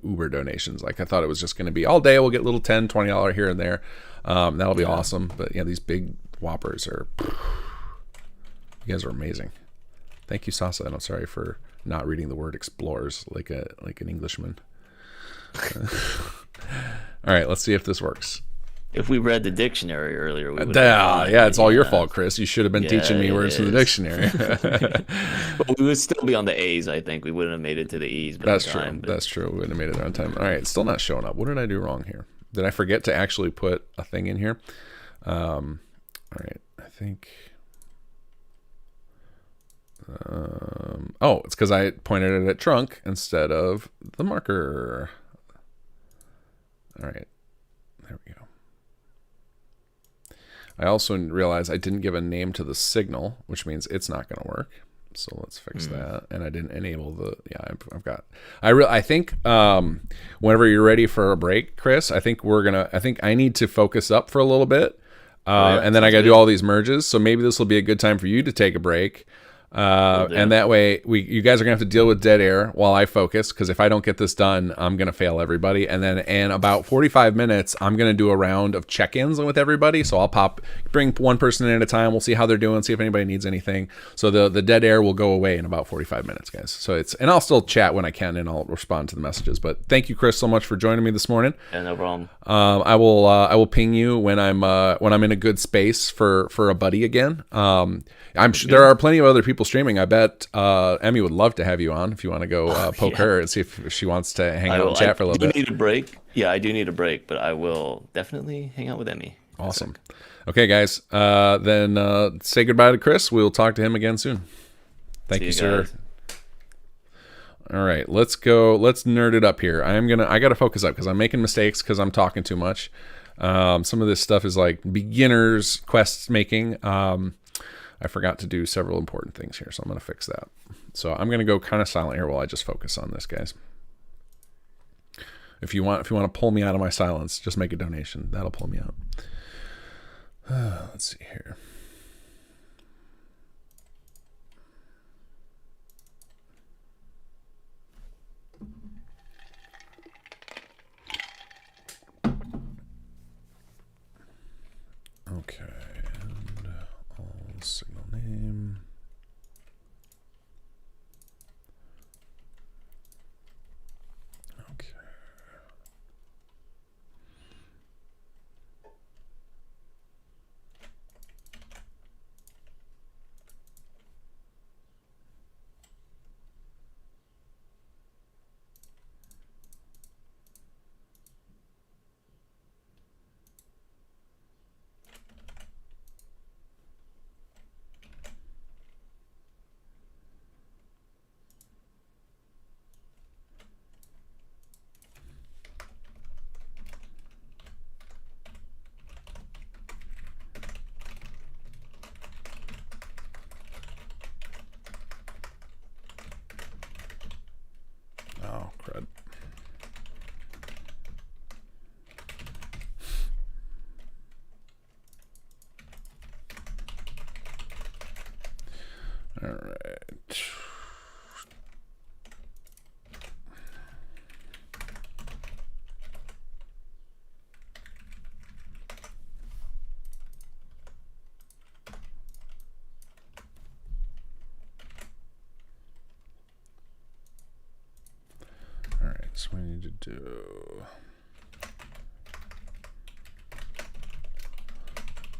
Uber donations. Like I thought it was just going to be all day we'll get little $10, $20 here and there. That'll be awesome. But yeah, these big whoppers you guys are amazing. Thank you, Sasa, and I'm sorry for not reading the word explores like an Englishman. All right, let's see if this works. If we read the dictionary earlier, we would. Yeah, it's all your fault, Chris. You should have been teaching me words from the dictionary. But we would still be on the A's, I think. We wouldn't have made it to the E's. That's true. That's true. We wouldn't have made it there on time. All right, it's still not showing up. What did I do wrong here? Did I forget to actually put a thing in here? All right, I think. It's because I pointed it at trunk instead of the marker. All right, there we go. I also realized I didn't give a name to the signal, which means it's not going to work. So let's fix that. And I didn't enable I think whenever you're ready for a break, Chris, I think I need to focus up for a little bit. And then I got to do all these merges. So maybe this will be a good time for you to take a break. And that way you guys are gonna have to deal with dead air while I focus, because if I don't get this done, I'm gonna fail everybody. And then in about 45 minutes I'm gonna do a round of check-ins with everybody. So I'll bring one person in at a time. We'll see how they're doing, see if anybody needs anything. So the dead air will go away in about 45 minutes, guys. So and I'll still chat when I can, and I'll respond to the messages. But thank you, Chris, so much for joining me this morning. Yeah, no problem. I will ping you when I'm in a good space for a buddy again. I'm sure there are plenty of other people streaming. I bet Emmy would love to have you on if you want to go poke her and see if she wants to hang out and chat for a little bit. I do need a break. Yeah, I do need a break, but I will definitely hang out with Emmy. Awesome. Okay, guys. Then say goodbye to Chris. We'll talk to him again soon. Thank you, sir. All right, let's go. Let's nerd it up here. I got to focus up because I'm making mistakes because I'm talking too much. Some of this stuff is like beginners quest making. I forgot to do several important things here, so I'm going to fix that. So I'm going to go kind of silent here while I just focus on this, guys. If you want to pull me out of my silence, just make a donation. That'll pull me out. Let's see here. Okay. Signal name. Okay. All right. All right, so we need to do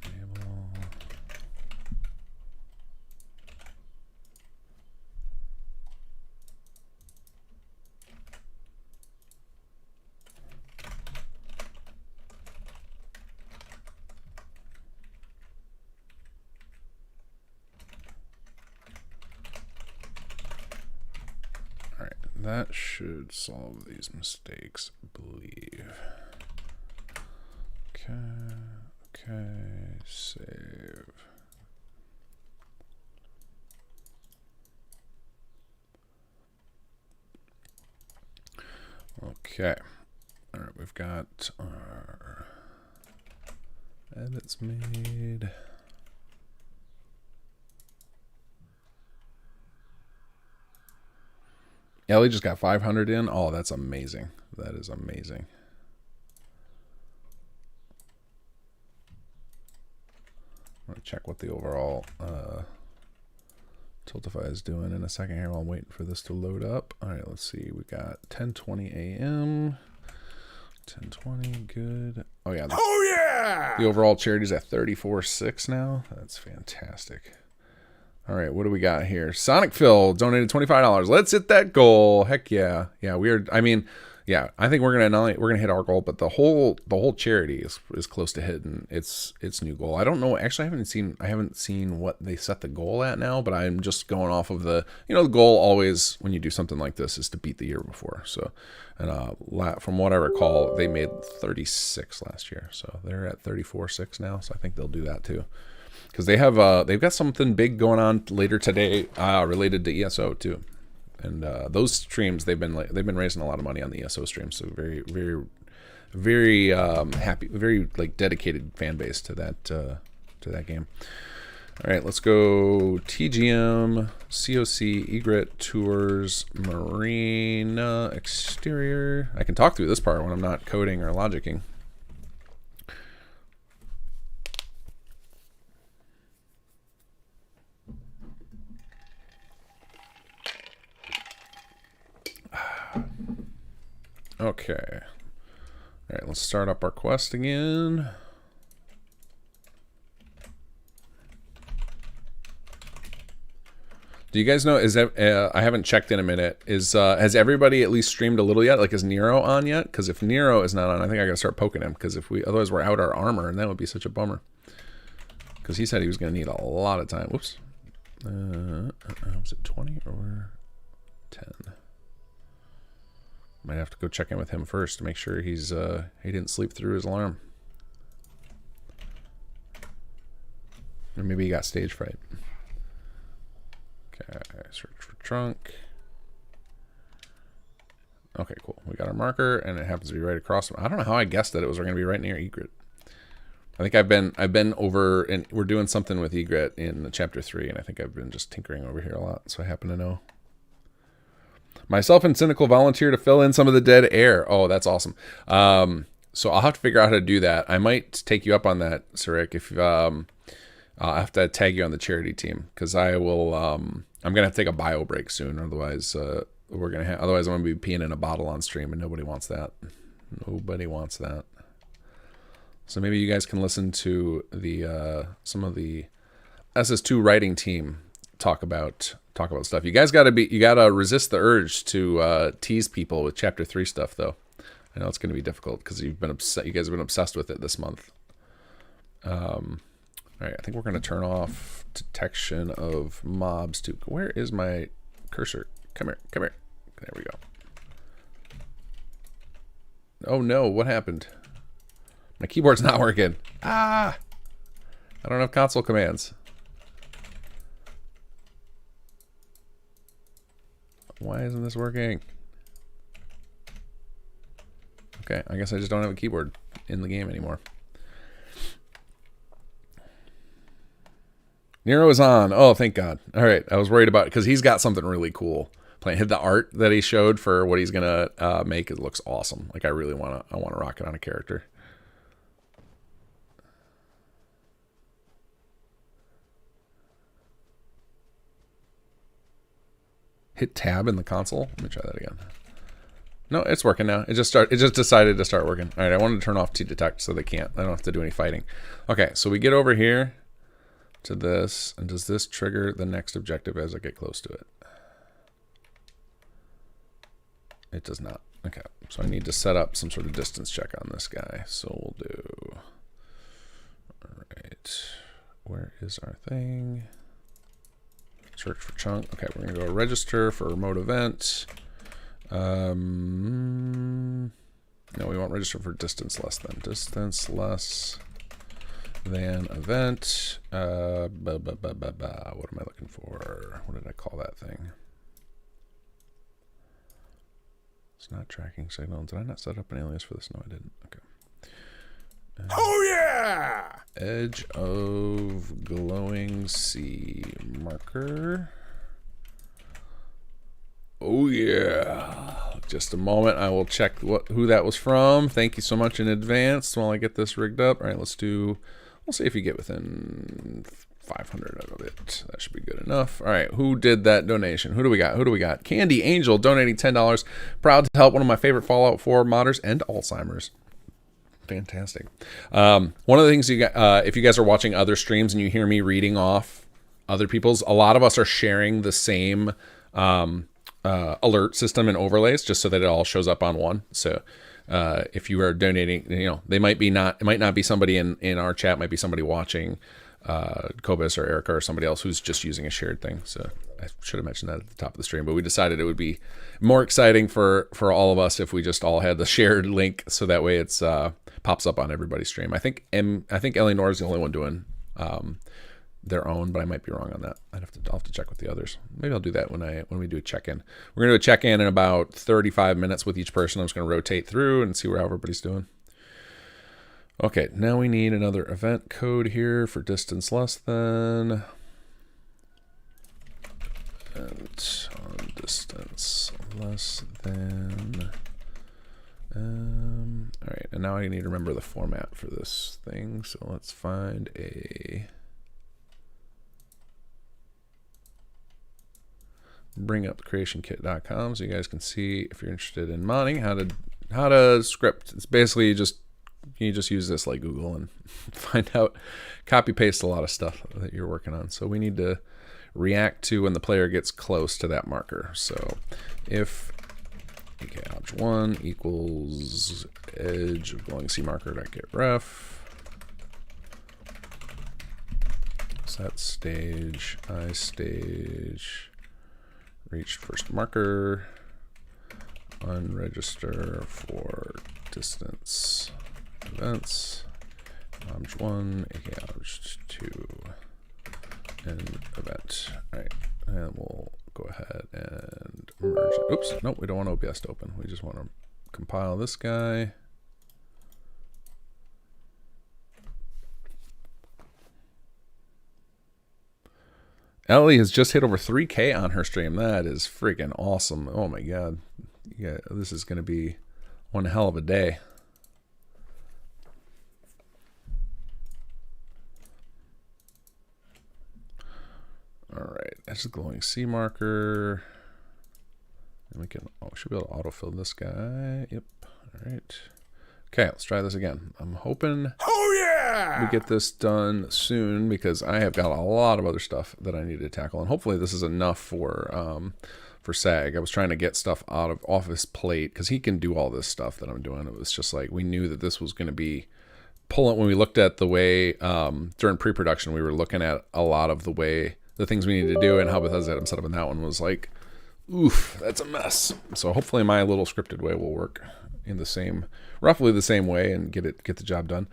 enable. All right, that should solve these mistakes, I believe. Okay, save. Okay. All right, we've got our edits made. Ellie just got 500 in. Oh, that's amazing. That is amazing. I'm going to check what the overall Tiltify is doing in a second here while I'm waiting for this to load up. All right, let's see. We got 10:20 a.m. 10:20, good. Oh, yeah. Oh, yeah! The overall charity's at 34.6 now. That's fantastic. All right, what do we got here? Sonic Phil donated $25. Let's hit that goal. Heck yeah. Yeah, we are. I mean, yeah, I think we're gonna hit our goal, but the whole charity is close to hitting its new goal. I don't know. Actually, I haven't seen what they set the goal at now, but I'm just going off of the the goal always when you do something like this is to beat the year before. So, and from what I recall, they made 36 last year, so they're at 34.6 now. So I think they'll do that too. Because they've got something big going on later today related to ESO too, and those streams they've been raising a lot of money on the ESO streams. So very very very happy, very dedicated fan base to that game. All right, let's go TGM, COC, Egret, Tours, Marina, Exterior. I can talk through this part when I'm not coding or logicking. Okay. All right, let's start up our quest again. Do you guys know, is that, I haven't checked in a minute, has everybody at least streamed a little yet? Like, is Niero on yet? Because if Niero is not on, I think I gotta start poking him, because otherwise we're out our armor, and that would be such a bummer. Because he said he was gonna need a lot of time. Whoops. Was it 20 or 10? Might have to go check in with him first to make sure he didn't sleep through his alarm. Or maybe he got stage fright. Okay, search for trunk. Okay, cool. We got our marker, and it happens to be right across. I don't know how I guessed that it was going to be right near Egret. I think I've been over, and we're doing something with Egret in chapter 3, and I think I've been just tinkering over here a lot, so I happen to know. Myself and Cynical volunteer to fill in some of the dead air. Oh, that's awesome. So I'll have to figure out how to do that. I might take you up on that, Sarik, if I'll have to tag you on the charity team, because I will. I'm gonna have to take a bio break soon. Otherwise, otherwise I'm gonna be peeing in a bottle on stream, and nobody wants that. Nobody wants that. So maybe you guys can listen to the some of the SS2 writing team talk about stuff. You guys gotta resist the urge to tease people with chapter 3 stuff, though. I know it's gonna be difficult because you guys have been obsessed with it this month. All right, I think we're gonna turn off detection of mobs too. Where is my cursor? Come here. There we go. Oh no, what happened? My keyboard's not working. I don't have console commands. Why isn't this working? Okay, I guess I just don't have a keyboard in the game anymore. Nero is on. Oh, thank God. All right. I was worried about it because he's got something really cool playing. The art that he showed for what he's going to make, it looks awesome. Like I really want to rock it on a character. Hit tab in the console. Let me try that again. No, it's working now. It just decided to start working. All right, I wanted to turn off T-detect so they can't. I don't have to do any fighting. Okay, so we get over here to this, and does this trigger the next objective as I get close to it? It does not. Okay, so I need to set up some sort of distance check on this guy. So we'll do. All right, where is our thing? Search for chunk. Okay, we're gonna go register for remote event. No, we want register for distance less than. Distance less than event. What am I looking for? What did I call that thing? It's not tracking signal. Did I not set up an alias for this? No, I didn't. Okay. Oh yeah! Edge of glowing sea marker. Oh yeah! Just a moment. I will check who that was from. Thank you so much in advance. While I get this rigged up. All right, let's do. We'll see if you get within 500 out of it. That should be good enough. All right, who did that donation? Who do we got? Who do we got? Candy Angel donating $10. Proud to help one of my favorite Fallout 4 modders, End Alzheimer's. Fantastic. One of the things you got, if you guys are watching other streams and you hear me reading off other people's, a lot of us are sharing the same alert system and overlays just so that it all shows up on one. So if you are donating, it might not be somebody in our chat, might be somebody watching Kobus or Erica or somebody else who's just using a shared thing. So I should have mentioned that at the top of the stream, but we decided it would be more exciting for all of us if we just all had the shared link, so that way it's pops up on everybody's stream. I think Elianora is the only one doing their own, but I might be wrong on that. I'll have to check with the others. Maybe I'll do that when we do a check-in. We're gonna do a check-in in about 35 minutes with each person. I'm just gonna rotate through and see how everybody's doing. Okay, now we need another event code here for distance less than. And on distance less than. All right, and now I need to remember the format for this thing. So let's find a. Bring up creationkit.com so you guys can see, if you're interested in modding, how to script. It's basically you just use this like Google and find out, copy paste a lot of stuff that you're working on. So we need to react to when the player gets close to that marker. So if obj1 equals edge of glowing sea marker dot get ref, set stage I stage reached first marker, unregister for distance events, obj1 aka obj2 and event. All right, and we'll go ahead and merge it. Oops, nope, we don't want OBS to open. We just want to compile this guy. Ellie has just hit over 3K on her stream. That is freaking awesome. Oh my God. Yeah, this is going to be one hell of a day. All right, that's a glowing sea marker. And we can, should be able to autofill this guy. Yep, all right. Okay, let's try this again. I'm hoping we get this done soon because I have got a lot of other stuff that I need to tackle, and hopefully this is enough for SAG. I was trying to get stuff off his plate because he can do all this stuff that I'm doing. It was just like we knew that this was going to be pulling. When we looked at the way during pre-production, we were looking at a lot of the things we needed to do, and how Bethesda had him set up in that one was like, oof, that's a mess. So hopefully my little scripted way will work in roughly the same way and get the job done.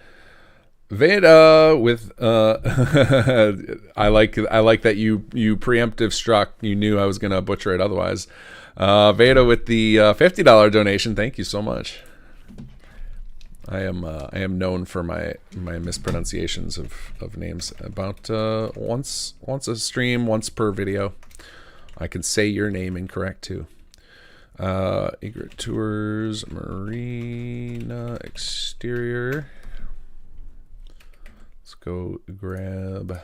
Veda with I like that you preemptive struck. You knew I was gonna butcher it otherwise. Veda with the $50 donation. Thank you so much. I am known for my mispronunciations of names. About once a stream, once per video. I can say your name incorrect too. Egret Tours, Marina Exterior. Let's go grab our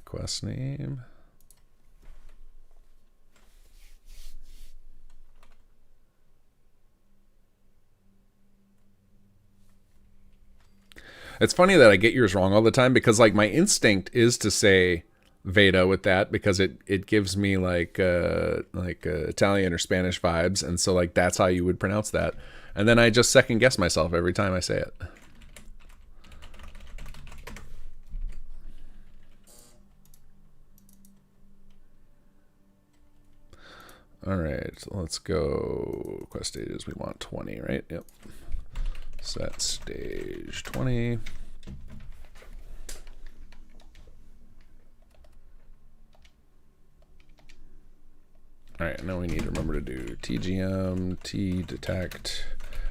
quest name. It's funny that I get yours wrong all the time because like my instinct is to say Veda with that because it gives me like Italian or Spanish vibes, and so like that's how you would pronounce that. And then I just second guess myself every time I say it. All right, let's go quest stages. We want 20, right? Yep. Set stage 20. All right, now we need to remember to do TGM, T-detect.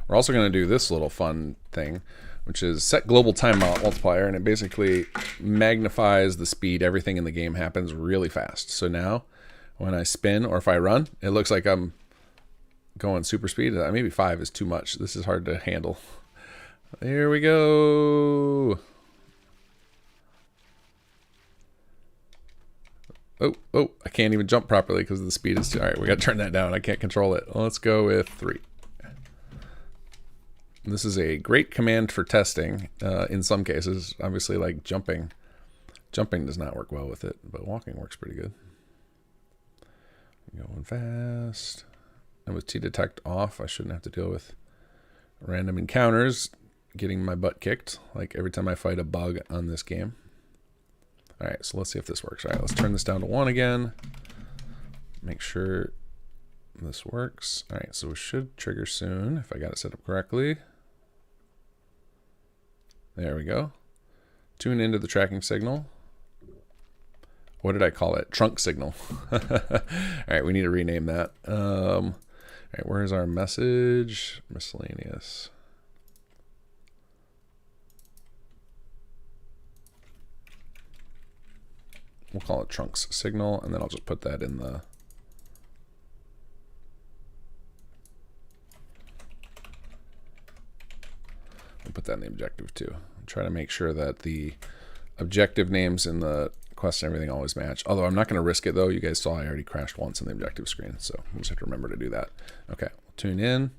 We're also going to do this little fun thing, which is set global time multiplier, and it basically magnifies the speed. Everything in the game happens really fast. So now, when I spin or if I run, it looks like I'm going super speed. Maybe 5 is too much. This is hard to handle. Here we go. Oh, I can't even jump properly because the speed is too... All right, we got to turn that down. I can't control it. Let's go with 3. This is a great command for testing in some cases. Obviously, like jumping. Jumping does not work well with it, but walking works pretty good. Going fast. And with T-detect off, I shouldn't have to deal with random encounters getting my butt kicked, like every time I fight a bug on this game. All right, so let's see if this works. All right, let's turn this down to 1 again. Make sure this works. All right, so it should trigger soon if I got it set up correctly. There we go. Tune into the tracking signal. What did I call it? Trunk signal. All right, we need to rename that. All right, where's our message? Miscellaneous. We'll call it trunks signal, and then I'll just put that in the... We'll put that in the objective too. Try to make sure that the objective names in the quest and everything always match. Although I'm not going to risk it though. You guys saw I already crashed once in the objective screen, so we'll just have to remember to do that. Okay, we'll tune in.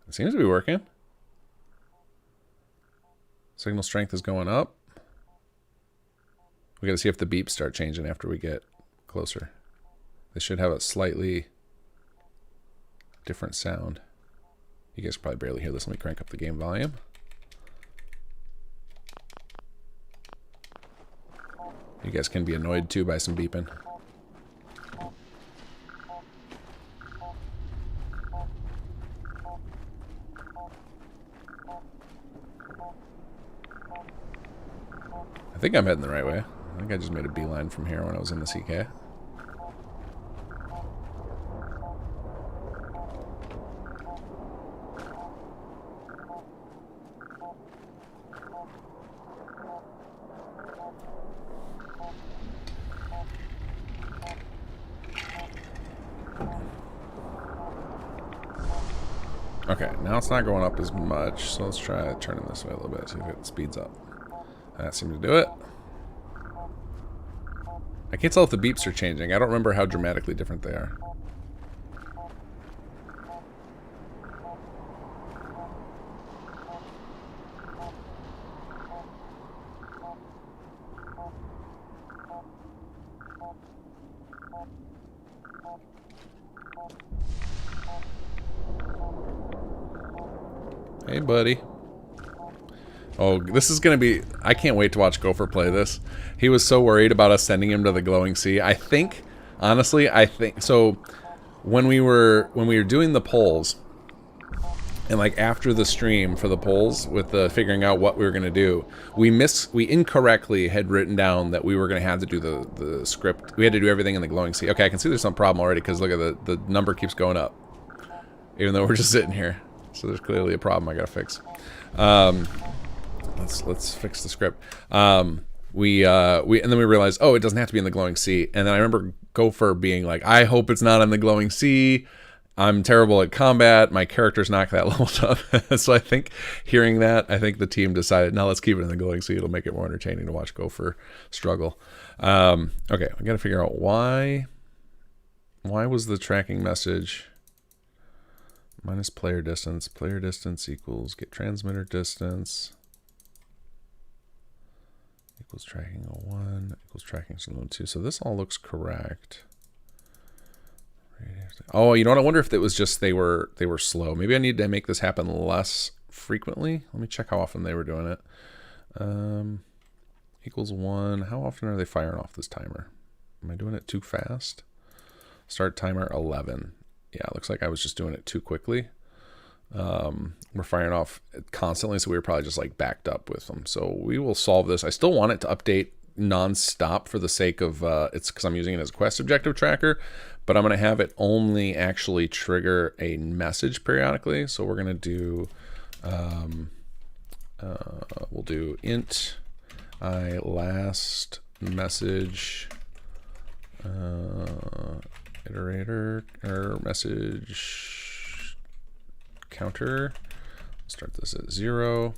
It seems to be working. Signal strength is going up. We got to see if the beeps start changing after we get closer. They should have a slightly different sound. You guys can probably barely hear this. Let me crank up the game volume. You guys can be annoyed too by some beeping. I think I'm heading the right way. I think I just made a beeline from here when I was in the CK. Okay, now it's not going up as much, so let's try turning this way a little bit, see if it speeds up. That seemed to do it. I can't tell if the beeps are changing. I don't remember how dramatically different they are. Hey, buddy. Oh, this is going to be... I can't wait to watch Gopher play this. He was so worried about us sending him to the glowing sea. I think, honestly, so when we were doing the polls, And like after the stream for the polls with the figuring out what we were gonna do, we incorrectly had written down that we were gonna have to do the script. We had to do everything in the glowing sea. Okay, I can see there's some problem already because look at the number keeps going up, even though we're just sitting here. So there's clearly a problem I gotta fix. Let's fix the script. And then we realized, oh, it doesn't have to be in the glowing sea. And then I remember Gopher being like, I hope it's not in the glowing sea. I'm terrible at combat. My character's not that leveled up. So I think hearing that, I think the team decided, no, let's keep it in the glowing sea. It'll make it more entertaining to watch Gopher struggle. Okay, we got to figure out why was the tracking message minus player distance. Player distance equals get transmitter distance equals tracking 1 equals tracking 2. So this all looks correct. Oh, you know what? I wonder if it was just they were slow. Maybe I need to make this happen less frequently. Let me check how often they were doing it. Equals 1. How often are they firing off this timer? Am I doing it too fast? Start timer 11. Yeah, it looks like I was just doing it too quickly. We're firing off constantly, so we were probably just like backed up with them. So we will solve this. I still want it to update non-stop for the sake of it's because I'm using it as a quest objective tracker, but I'm going to have it only actually trigger a message periodically. So we're going to do we'll do int I last message iterator or message counter. Start this at 0.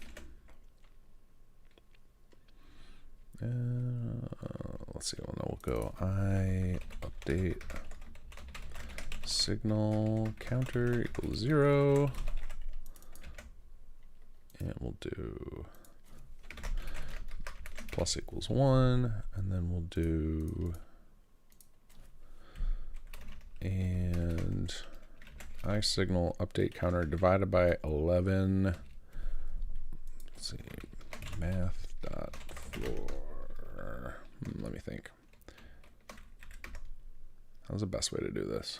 Let's see. Well, no, we'll go I update signal counter equals 0, and we'll do plus equals 1, and then we'll do and I signal update counter divided by 11. Let's see, math dot floor. Let me think. How's the best way to do this?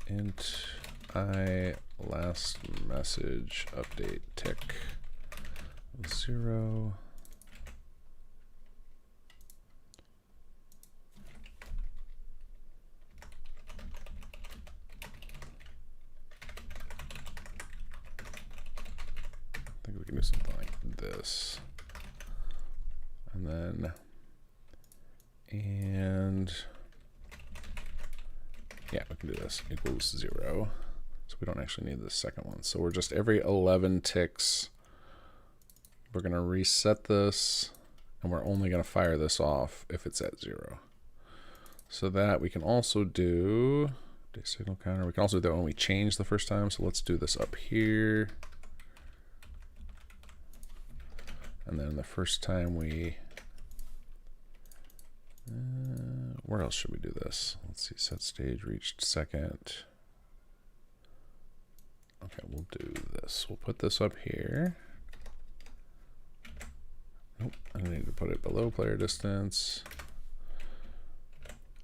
Int I last message update tick 0. I think we can do something like this. And then, yeah, we can do this equals 0. So we don't actually need the second one. So we're just every 11 ticks, we're going to reset this, and we're only going to fire this off if it's at 0. So that we can also do signal counter. We can also do that when we change the first time. So let's do this up here. And then the first time we, where else should we do this? Let's see, set stage reached second. Okay, we'll do this. We'll put this up here. Nope, I need to put it below player distance.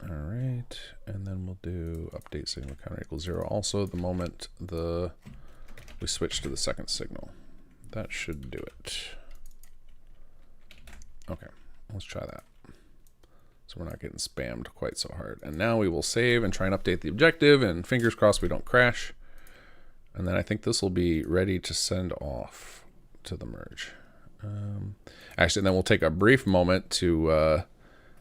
All right, and then we'll do update signal counter equals 0. Also, the moment we switch to the second signal, that should do it. Okay, let's try that. So we're not getting spammed quite so hard. And now we will save and try and update the objective, and fingers crossed we don't crash. And then I think this will be ready to send off to the merge. Actually, then we'll take a brief moment to, oh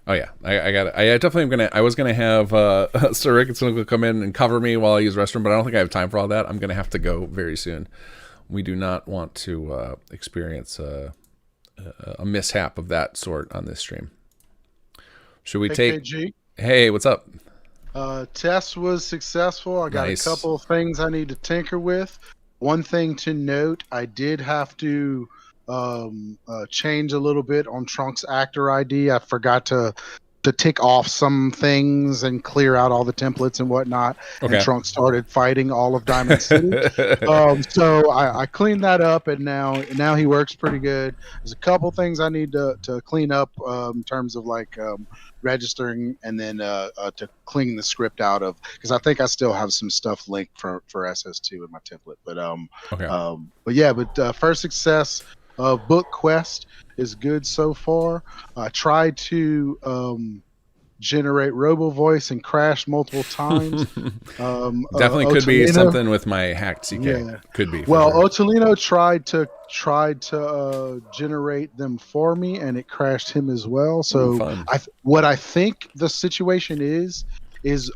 yeah, I was gonna have Sir Ricketson come in and cover me while I use restroom, but I don't think I have time for all that. I'm gonna have to go very soon. We do not want to experience a mishap of that sort on this stream. Should we take? Hey, what's up? Test was successful. I got a couple of things I need to tinker with. One thing to note, I did have to change a little bit on Trunk's actor ID. I forgot to to tick off some things and clear out all the templates and whatnot. Okay. And Trunk started fighting all of Diamond City. So I cleaned that up, and now he works pretty good. There's a couple things I need to clean up in terms of like registering, and then to clean the script out of, because I think I still have some stuff linked for SS2 in my template. But first success of book quest is good so far. I tried to generate robo voice and crash multiple times. Definitely could be Otellino, something with my hacked CK. Yeah. Could be. Well, sure. Otellino tried to generate them for me, and it crashed him as well. So what I think the situation is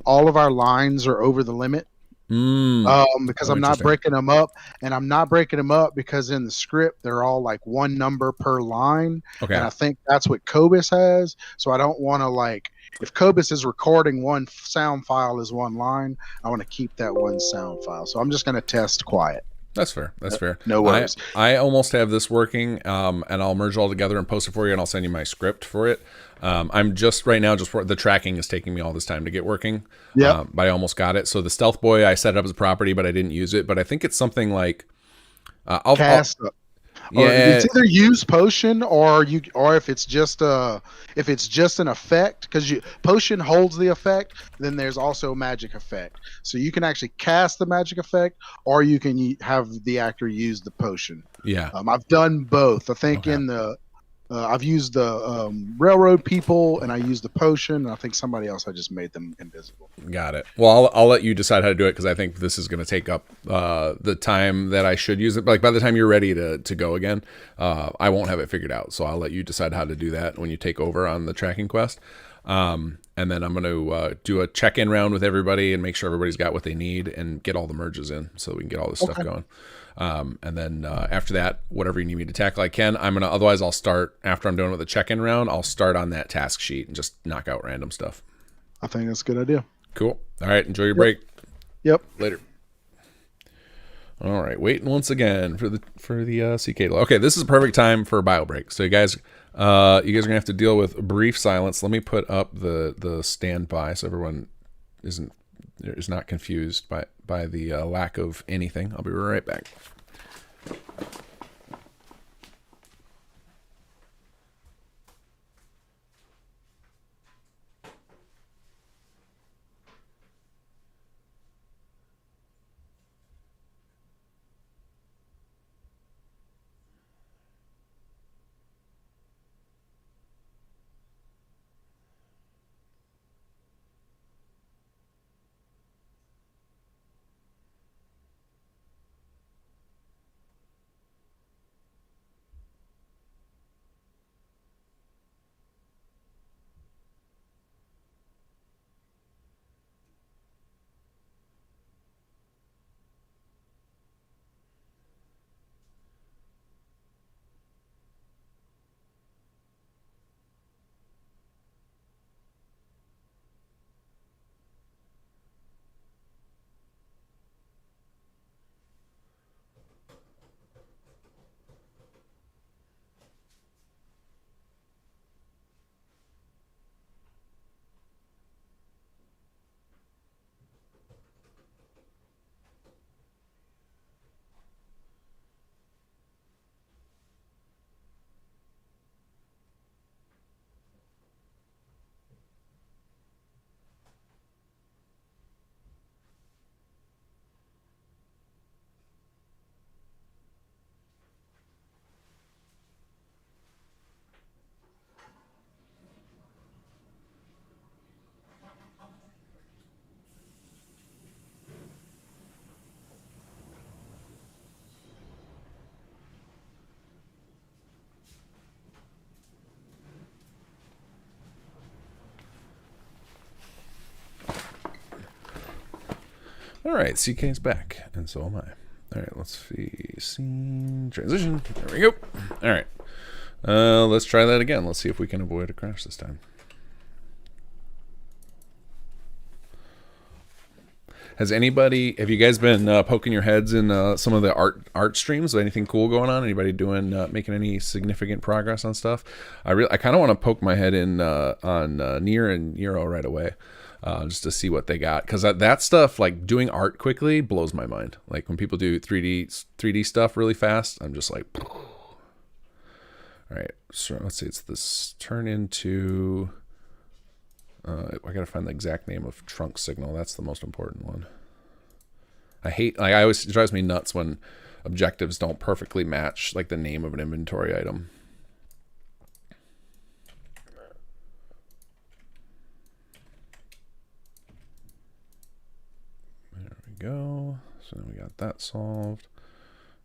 all of our lines are over the limit. Because I'm not breaking them up, and I'm not breaking them up because in the script they're all like one number per line. Okay. And I think that's what Cobus has. So I don't want to, like, if Cobus is recording one sound file as one line, I want to keep that one sound file. So I'm just going to test quiet. That's fair. That's fair. No worries. I almost have this working, and I'll merge all together and post it for you, and I'll send you my script for it. I'm just right now, the tracking is taking me all this time to get working. Yeah. But I almost got it. So the Stealth Boy, I set it up as a property, but I didn't use it. But I think it's something like Cast up. Yeah. It's either use potion or if it's just an effect, because potion holds the effect, then there's also a magic effect. So you can actually cast the magic effect, or you can have the actor use the potion. Yeah. I've done both. I think in the I've used the railroad people, and I used the potion, and I think somebody else, I just made them invisible. Got it. Well, I'll let you decide how to do it, because I think this is going to take up the time that I should use it. Like, by the time you're ready to go again, I won't have it figured out. So I'll let you decide how to do that when you take over on the tracking quest. And then I'm going to do a check-in round with everybody and make sure everybody's got what they need and get all the merges in so we can get all this stuff going. And then after that, whatever you need me to tackle, I can. Otherwise, I'll start after I'm done with the check-in round. I'll start on that task sheet and just knock out random stuff. I think that's a good idea. Cool. All right. Enjoy your break. Yep. Later. All right. Waiting once again for the CK. Okay, this is a perfect time for a bio break. So you guys are gonna have to deal with brief silence. Let me put up the standby so everyone is not confused by the lack of anything. I'll be right back. All right, CK's back, and so am I. All right, let's see. Scene transition. There we go. All right. Let's try that again. Let's see if we can avoid a crash this time. Has anybody? Have you guys been poking your heads in some of the art streams? Anything cool going on? Anybody doing making any significant progress on stuff? I kind of want to poke my head in on Neeher and Niero right away, just to see what they got, because that stuff, like doing art quickly, blows my mind. Like when people do 3D stuff really fast, I'm just like. All right, so let's see. It's this turn into. I gotta find the exact name of trunk signal. That's the most important one. I hate. Like, it drives me nuts when objectives don't perfectly match like the name of an inventory item. There we go. So then we got that solved,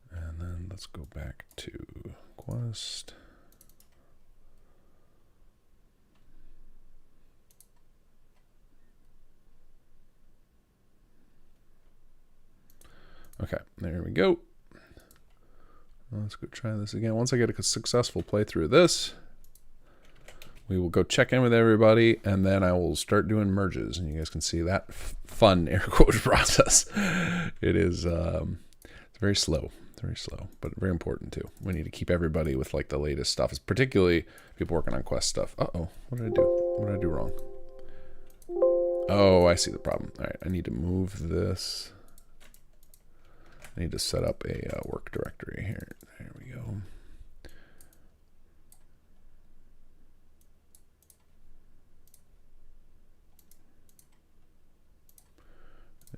and then let's go back to quest. Okay, there we go. Let's go try this again. Once I get a successful playthrough of this, we will go check in with everybody, and then I will start doing merges, and you guys can see that fun air quote process. It is it's very slow, but very important too. We need to keep everybody with like the latest stuff. It's particularly people working on quest stuff. Uh-oh, what did I do? What did I do wrong? Oh, I see the problem. All right, I need to move this. I need to set up a work directory here. There we go.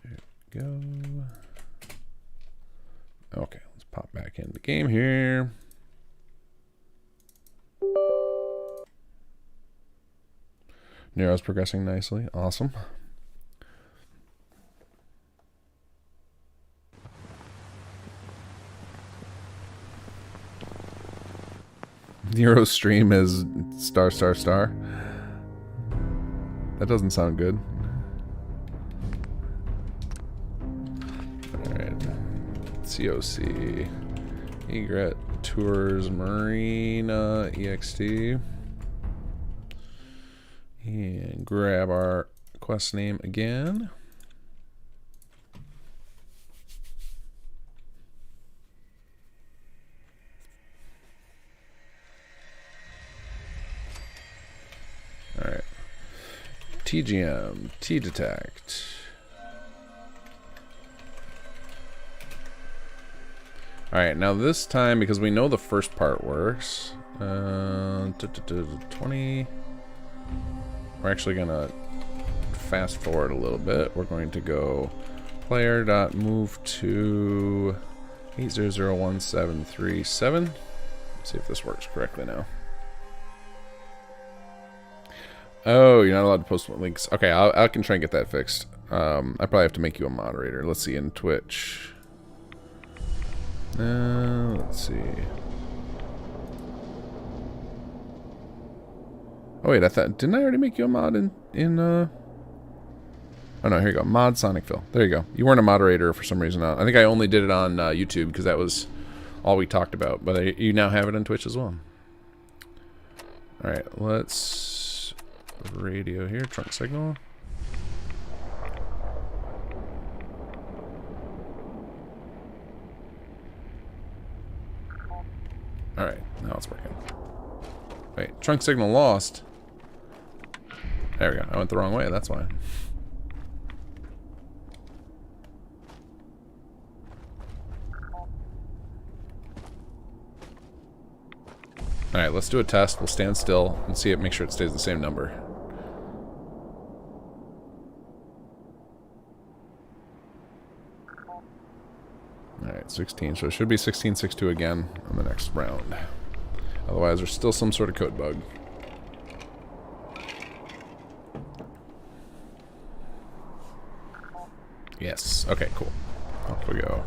There we go. Okay, let's pop back into the game here. Nero's progressing nicely. Awesome. Nero's stream is star. That doesn't sound good. Alright. COC. Egret Tours Marina EXT. And grab our quest name again. Alright. TGM, T-Detect. Alright, now this time, because we know the first part works, 20. We're actually going to fast forward a little bit. We're going to go player.move to 8001737. See if this works correctly now. Oh, you're not allowed to post links. Okay, I can try and get that fixed. I probably have to make you a moderator. Let's see, in Twitch. Let's see. Oh wait, didn't I already make you a mod in oh no, here you go. Mod Sonicville. There you go. You weren't a moderator for some reason. I think I only did it on YouTube because that was all we talked about. But you now have it on Twitch as well. Alright, let's radio here, trunk signal. Alright, now it's working. Wait, trunk signal lost. There we go. I went the wrong way, that's why. Alright, let's do a test. We'll stand still and see it, make sure it stays the same number. Alright, 16. So it should be 1662 again on the next round. Otherwise, there's still some sort of code bug. Yes. Okay, cool. Off we go.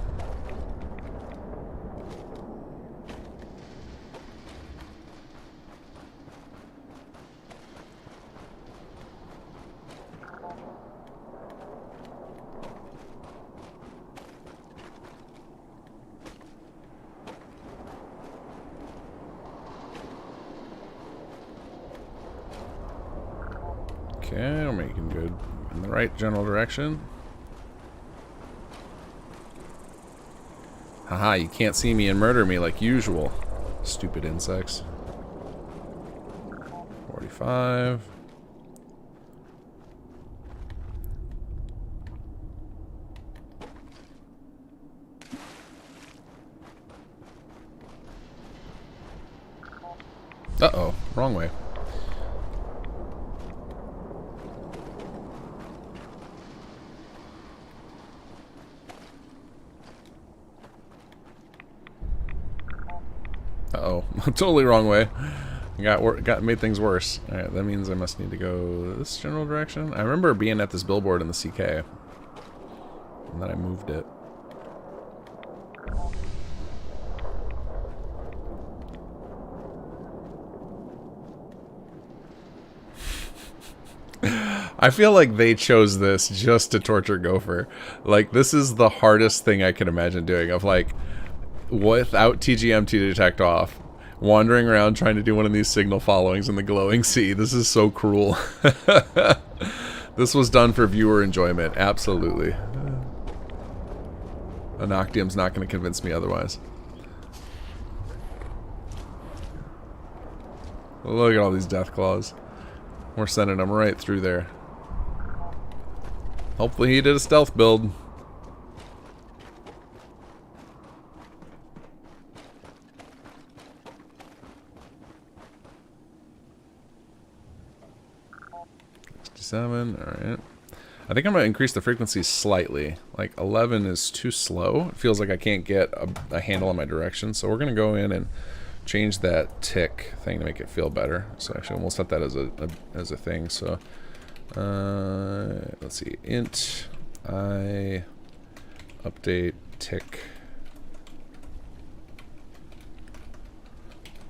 Okay, we're making good in the right general direction. Haha, you can't see me and murder me like usual. Stupid insects. 45. Uh-oh, wrong way. Uh-oh, totally wrong way. Made things worse. Alright, that means I must need to go this general direction. I remember being at this billboard in the CK. And then I moved it. I feel like they chose this just to torture Gopher. Like, this is the hardest thing I can imagine doing. Of like, without TGMT detect off, wandering around trying to do one of these signal followings in the glowing sea. This is so cruel. This was done for viewer enjoyment, absolutely. Unoctium's not going to convince me otherwise. Look at all these death claws. We're sending them right through there. Hopefully he did a stealth build. Alright. I think I'm going to increase the frequency slightly. Like 11 is too slow. It feels like I can't get a handle on my direction. So we're going to go in and change that tick thing to make it feel better. So actually we'll set that as a thing. So let's see. Int I update tick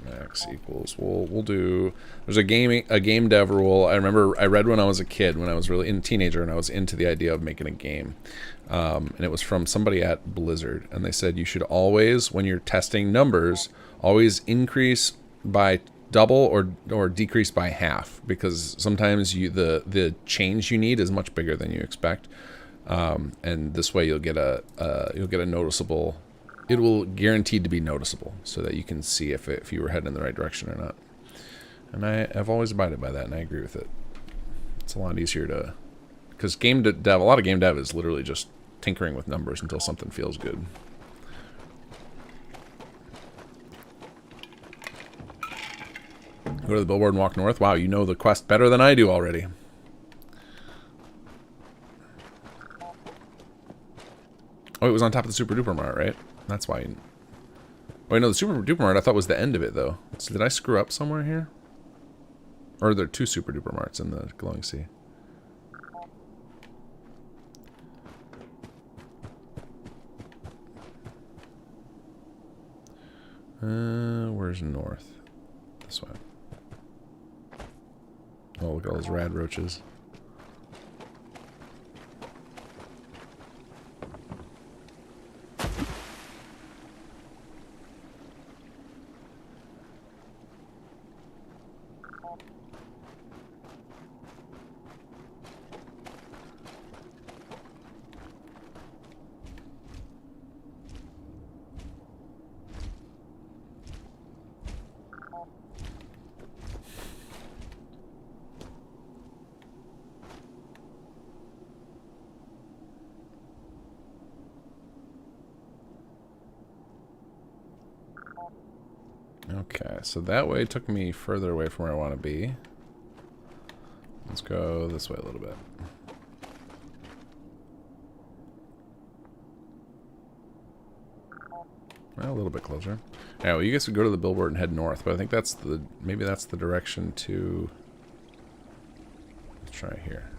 max equals. We'll do. There's a game dev rule. I remember I read when I was a kid, when I was really a teenager, and I was into the idea of making a game. And it was from somebody at Blizzard, and they said you should always, when you're testing numbers, always increase by double or decrease by half, because sometimes the change you need is much bigger than you expect. And this way you'll get a noticeable. It will guaranteed to be noticeable, so that you can see if you were heading in the right direction or not. And I've always abided by that, and I agree with it. It's a lot easier to, because game dev, a lot of game dev is literally just tinkering with numbers until something feels good. Go to the billboard and walk north. Wow, you know the quest better than I do already. Oh, it was on top of the Super Duper Mart, right? That's why. Wait, no, the Super Duper Mart I thought was the end of it, though. So did I screw up somewhere here? Or are there two Super Duper Marts in the Glowing Sea? Where's north? This way. Oh, look at all those rad roaches. Okay, so that way took me further away from where I want to be. Let's go this way a little bit. Well, a little bit closer. Yeah, well, you guys could go to the billboard and head north, but I think that's maybe that's the direction to. Let's try here.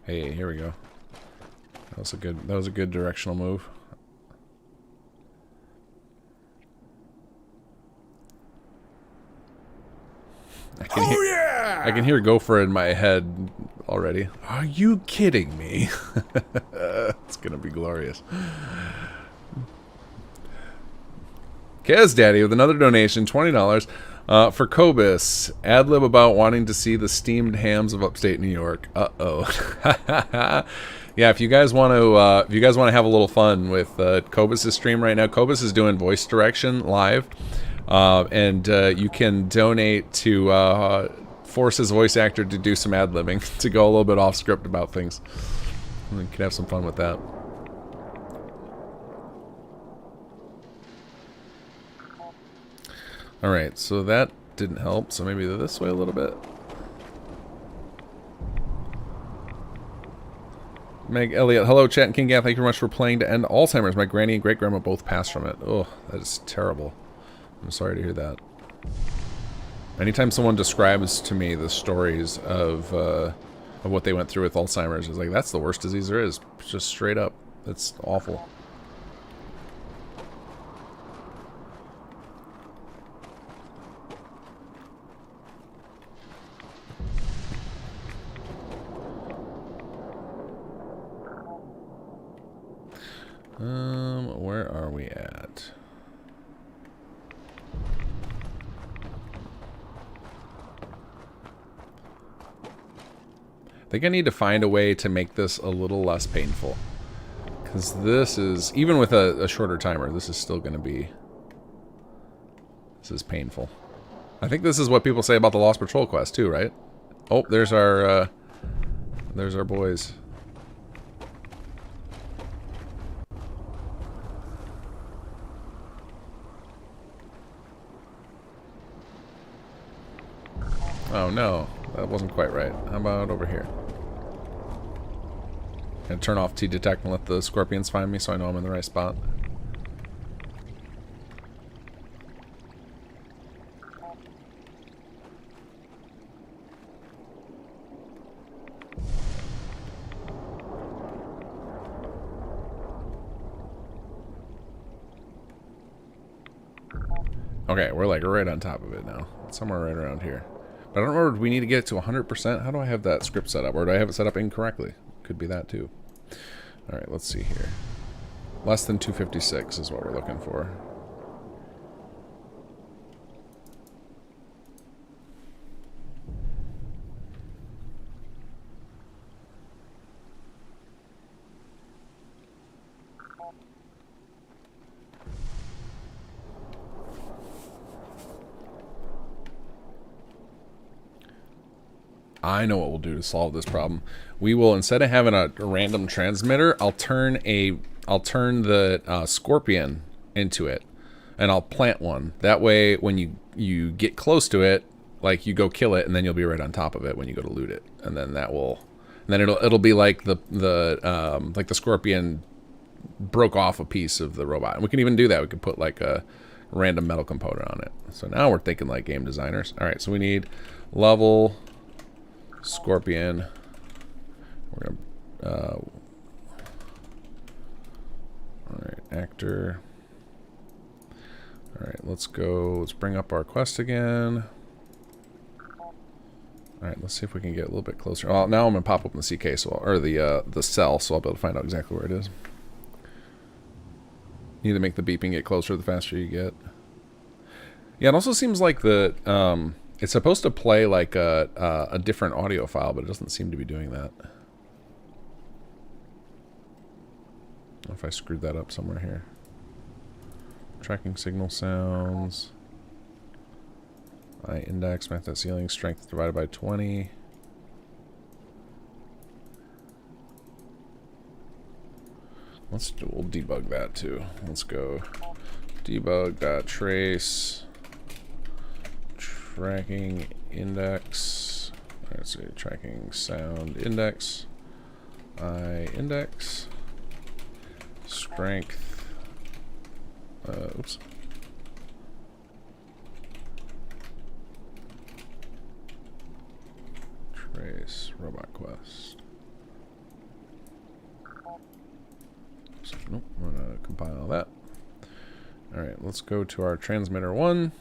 Hey, here we go. That was a good directional move. I can hear Gopher in my head already. Are you kidding me? It's gonna be glorious. Kaz Daddy with another donation, $20 for Cobus. Ad lib about wanting to see the steamed hams of upstate New York. Yeah, if you guys want to, have a little fun with Cobus's stream right now, Cobus is doing voice direction live, and you can donate to force his voice actor to do some ad libbing to go a little bit off script about things. And you can have some fun with that. Alright, so that didn't help, so maybe this way a little bit. Meg Elliott, hello chat and kinggath, thank you very much for playing to end Alzheimer's. My granny and great grandma both passed from it. Oh, that is terrible. I'm sorry to hear that. Anytime someone describes to me the stories of what they went through with Alzheimer's, it's like, that's the worst disease there is. Just straight up. That's awful. Where are we at? I think I need to find a way to make this a little less painful. Because this is, even with a shorter timer, this is still going to be... This is painful. I think this is what people say about the Lost Patrol quest too, right? Oh, there's our boys. Oh no, that wasn't quite right. How about over here? And turn off T-detect and let the scorpions find me so I know I'm in the right spot. Okay, we're like right on top of it now. Somewhere right around here. But I don't remember, do we need to get it to 100%? How do I have that script set up? Or do I have it set up incorrectly? Could be that too. Alright, let's see here. Less than 256 is what we're looking for. I know what we'll do to solve this problem. We will, instead of having a random transmitter, I'll turn the scorpion into it, and I'll plant one. That way, when you get close to it, like you go kill it, and then you'll be right on top of it when you go to loot it, and then that will, and then it'll be like the scorpion broke off a piece of the robot. And we can even do that. We could put like a random metal component on it. So now we're thinking like game designers. All right, so we need level. Scorpion. We're gonna alright, actor. Alright, let's bring up our quest again. Alright, let's see if we can get a little bit closer. Oh, now I'm gonna pop open the CK or the cell, so I'll be able to find out exactly where it is. You need to make the beeping get closer the faster you get. Yeah, it also seems like it's supposed to play like a different audio file, but it doesn't seem to be doing that. I don't know if I screwed that up somewhere here. Tracking signal sounds. I index, math that ceiling, strength divided by 20. We'll debug that too. Let's go debug.trace. Tracking index. Let's see, tracking sound index. I index. Strength. Oops. Trace robot quest. So, nope, I'm gonna compile that. Alright, let's go to our transmitter 1.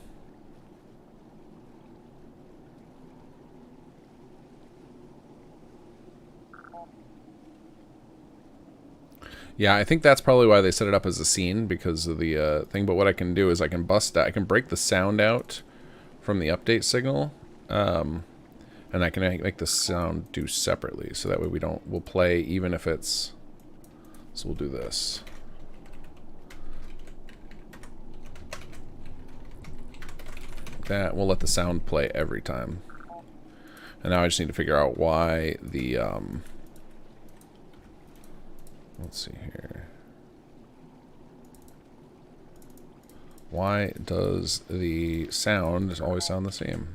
Yeah, I think that's probably why they set it up as a scene, because of the thing. But what I can do is I can break the sound out from the update signal, and I can make the sound do separately, so that way we'll play even if it's. So we'll do this. That we'll let the sound play every time. And now I just need to figure out why the let's see here. Why does the sound always sound the same?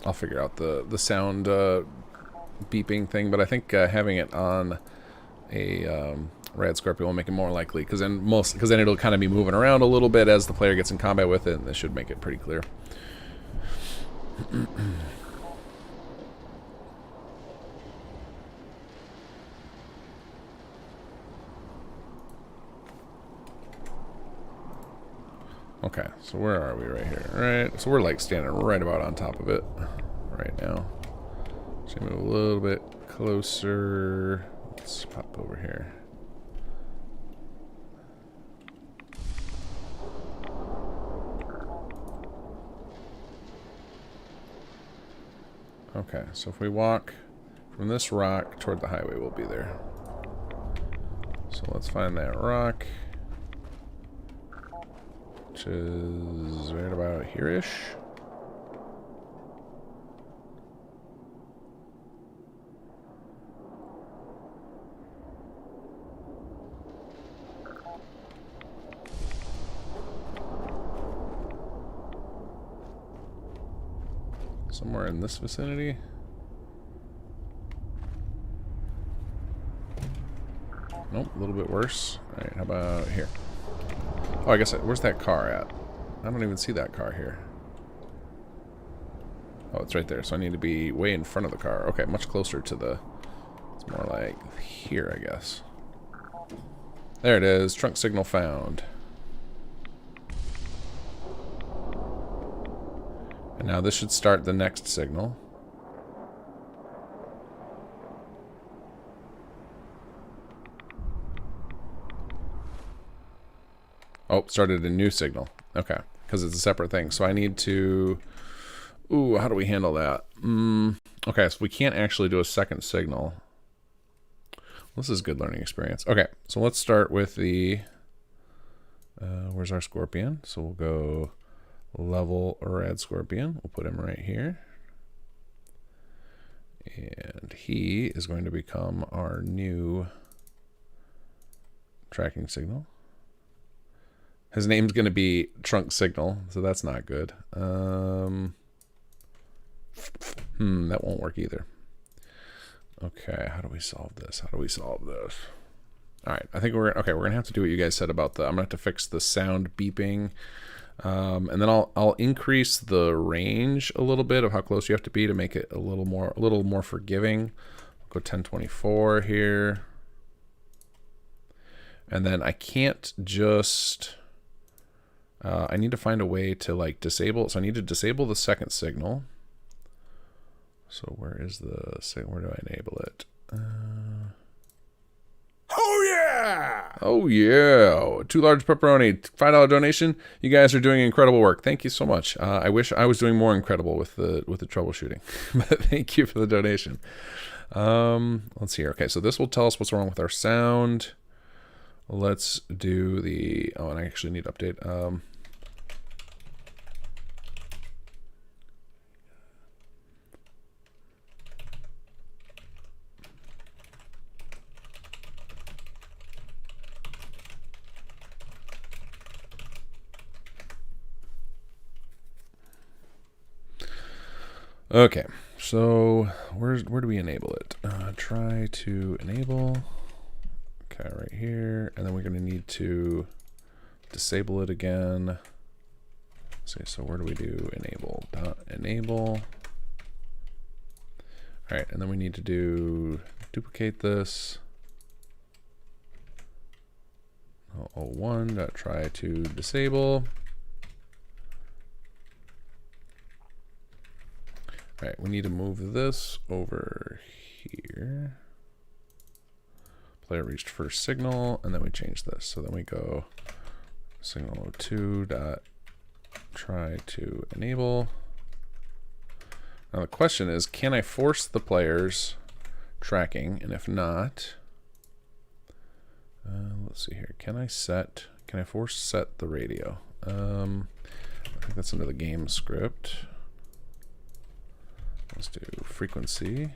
I'll figure out the sound beeping thing, but I think having it on a Rad Scorpion will make it more likely, because then it'll kind of be moving around a little bit as the player gets in combat with it, and this should make it pretty clear. Okay, so where are we right here? Right, so we're like standing right about on top of it right now. Just move a little bit closer. Let's pop over here. Okay, so if we walk from this rock toward the highway, we'll be there. So let's find that rock, which is right about here-ish. Somewhere in this vicinity. Nope, a little bit worse. Alright, how about here? Oh, I guess, where's that car at? I don't even see that car here. Oh, it's right there, so I need to be way in front of the car. Okay, much closer to the... It's more like here, I guess. There it is, trunk signal found. And now this should start the next signal. Oh, started a new signal. Okay, because it's a separate thing. So I need to... Ooh, how do we handle that? Okay, so we can't actually do a second signal. This is a good learning experience. Okay, so let's start with the... where's our Scorpion? So we'll go... level Rad Scorpion. We'll put him right here. And he is going to become our new tracking signal. His name's going to be Trunk Signal, so that's not good. That won't work either. Okay, how do we solve this? Alright, I think we're going to have to do what you guys said about I'm going to have to fix the sound beeping. And then I'll increase the range a little bit of how close you have to be to make it a little more forgiving. I'll go 1024 here. And then I can't just I need to find a way to like disable, so I need to disable the second signal. So where is the signal? Where do I enable it? Oh yeah! Oh yeah! Too large pepperoni, $5 donation. You guys are doing incredible work. Thank you so much. I wish I was doing more incredible with the troubleshooting, but thank you for the donation. Let's see here. Okay, so this will tell us what's wrong with our sound. Let's do the. Oh, and I actually need to update. Okay, so where do we enable it? Try to enable. Okay, right here, and then we're going to need to disable it again. See, so where do we do enable? Enable. All right, and then we need to duplicate this. 01. Try to disable. All right, we need to move this over here. Player reached first signal, and then we change this. So then we go signal 02 dot try to enable. Now the question is, can I force the player's tracking? And if not, let's see here. Can I force set the radio? I think that's under the game script. Let's do frequency.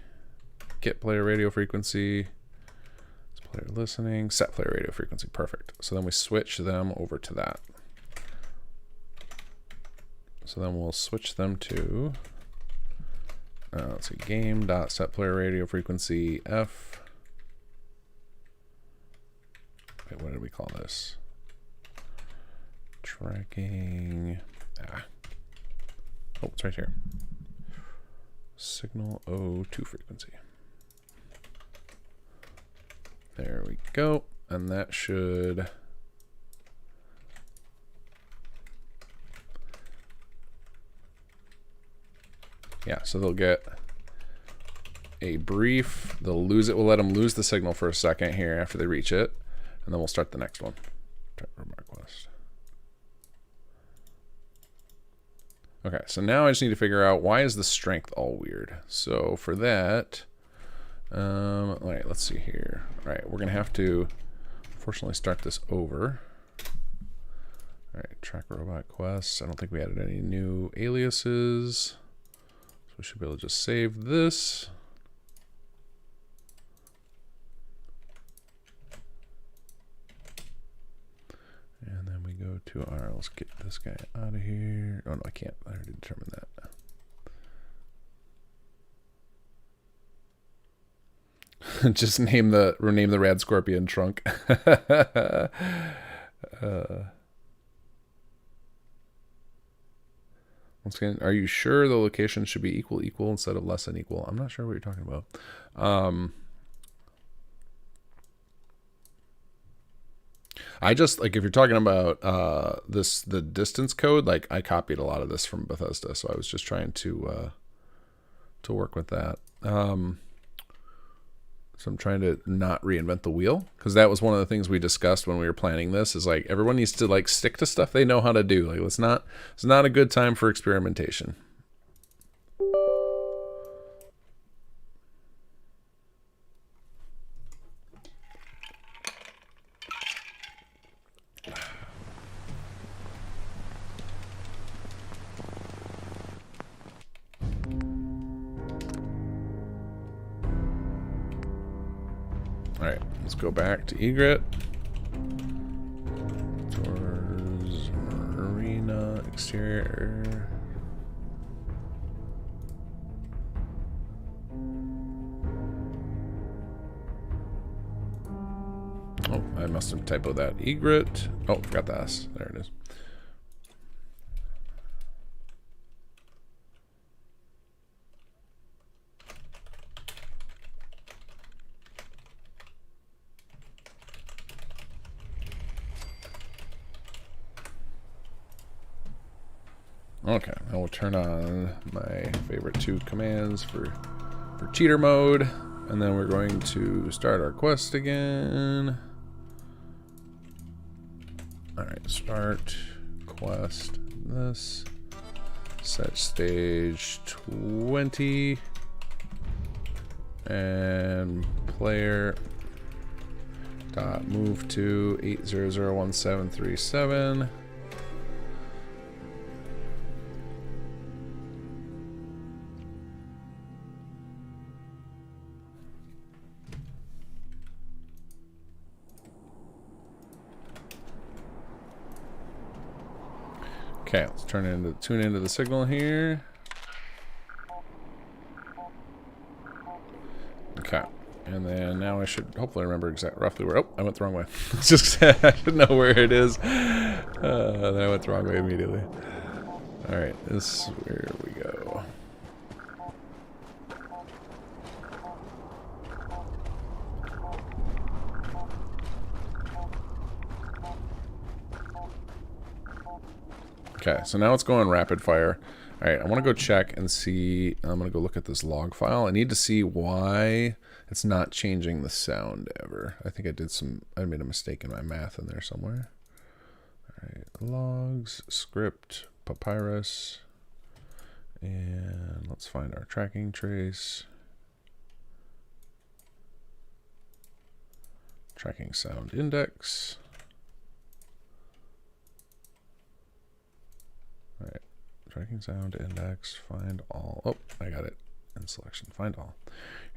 Get player radio frequency. Player listening. Set player radio frequency. Perfect. So then we switch them over to that. So then we'll switch them to let's see, game dot set player radio frequency F. Wait, what did we call this? Tracking. Oh, it's right here. Signal 02 frequency. There we go. And that should so they'll get a brief, they'll lose it, we'll let them lose the signal for a second here after they reach it, and then we'll start the next one. Request. Okay, so now I just need to figure out why is the strength all weird. So for that, all right, let's see here. All right, we're gonna have to unfortunately start this over. All right, track robot quests. I don't think we added any new aliases. So we should be able to just save this. And then we go to our, let's get this guy out of here. Oh no, I can't, I already determined that. Just rename the Rad Scorpion trunk. Once again, are you sure the location should be equal instead of less than equal? I'm not sure what you're talking about. I just, like, if you're talking about the distance code, like, I copied a lot of this from Bethesda, so I was just trying to work with that. So I'm trying to not reinvent the wheel, because that was one of the things we discussed when we were planning this, is like everyone needs to like stick to stuff they know how to do. Like it's not a good time for experimentation. Alright, let's go back to egret. Towards marina exterior. Oh, I must have typoed that. Egret. Oh, forgot the S. There it is. Okay, I will turn on my favorite two commands for cheater mode, and then we're going to start our quest again. Alright, start quest this. Set stage 20. And player dot move to 8001737. Okay, let's tune into the signal here. Okay, and then now I should hopefully remember roughly where. Oh, I went the wrong way. It's just I should know where it is. Then I went the wrong way immediately. All right, this is where we go. Okay, so now it's going rapid fire. All right, I want to go check and see. I'm going to go look at this log file. I need to see why it's not changing the sound ever. I think I made a mistake in my math in there somewhere. All right, logs, script, papyrus, and let's find our tracking trace. Tracking sound index. All right. Tracking sound index, find all. Oh, I got it in selection. Find all.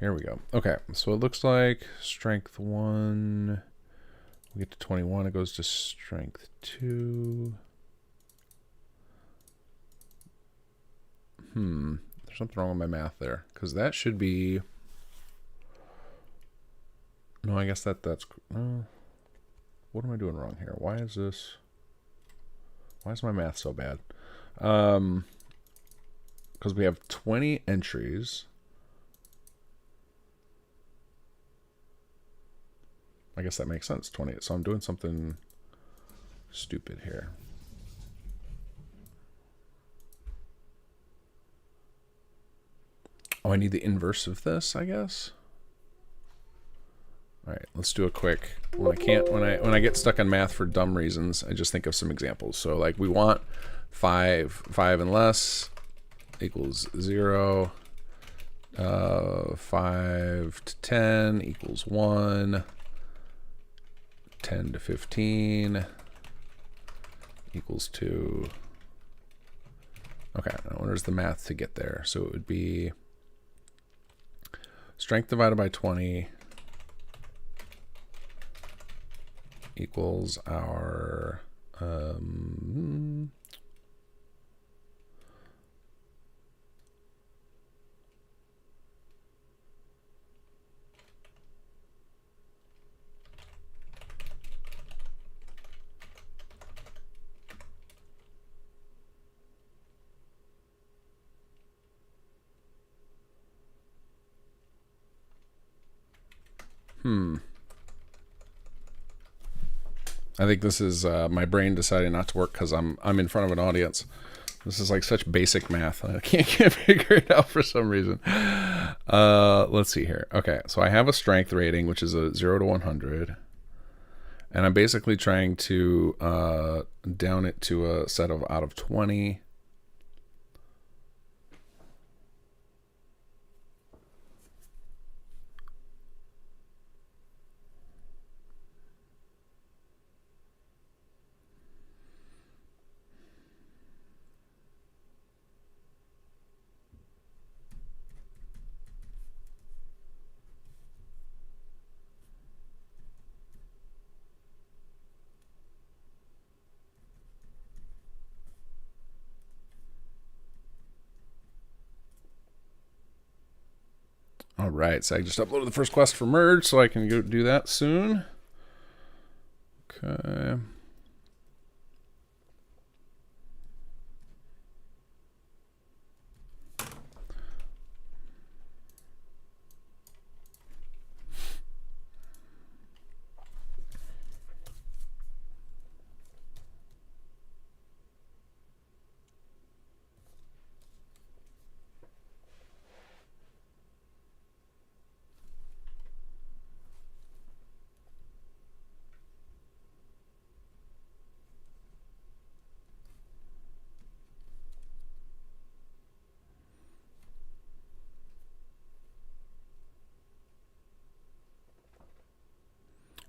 Here we go. Okay, so it looks like strength 1. We get to 21. It goes to strength 2. There's something wrong with my math there, because that should be. No, I guess that's. What am I doing wrong here? Why is this? Why is my math so bad? Because we have 20 entries. I guess that makes sense. 20. So I'm doing something stupid here. Oh, I need the inverse of this, I guess. All right, let's do a quick. When I get stuck on math for dumb reasons, I just think of some examples. So like we want 5 and less equals 0. 5 to 10 equals 1. 10 to 15 equals 2. Okay, now where's the math to get there? So it would be strength divided by 20 equals our I think this is my brain deciding not to work because I'm in front of an audience. This is like such basic math. I can't figure it out for some reason. Let's see here. Okay, so I have a strength rating, which is a 0 to 100. And I'm basically trying to down it to a set of out of 20. All right, so I just uploaded the first quest for merge, so I can go do that soon. Okay.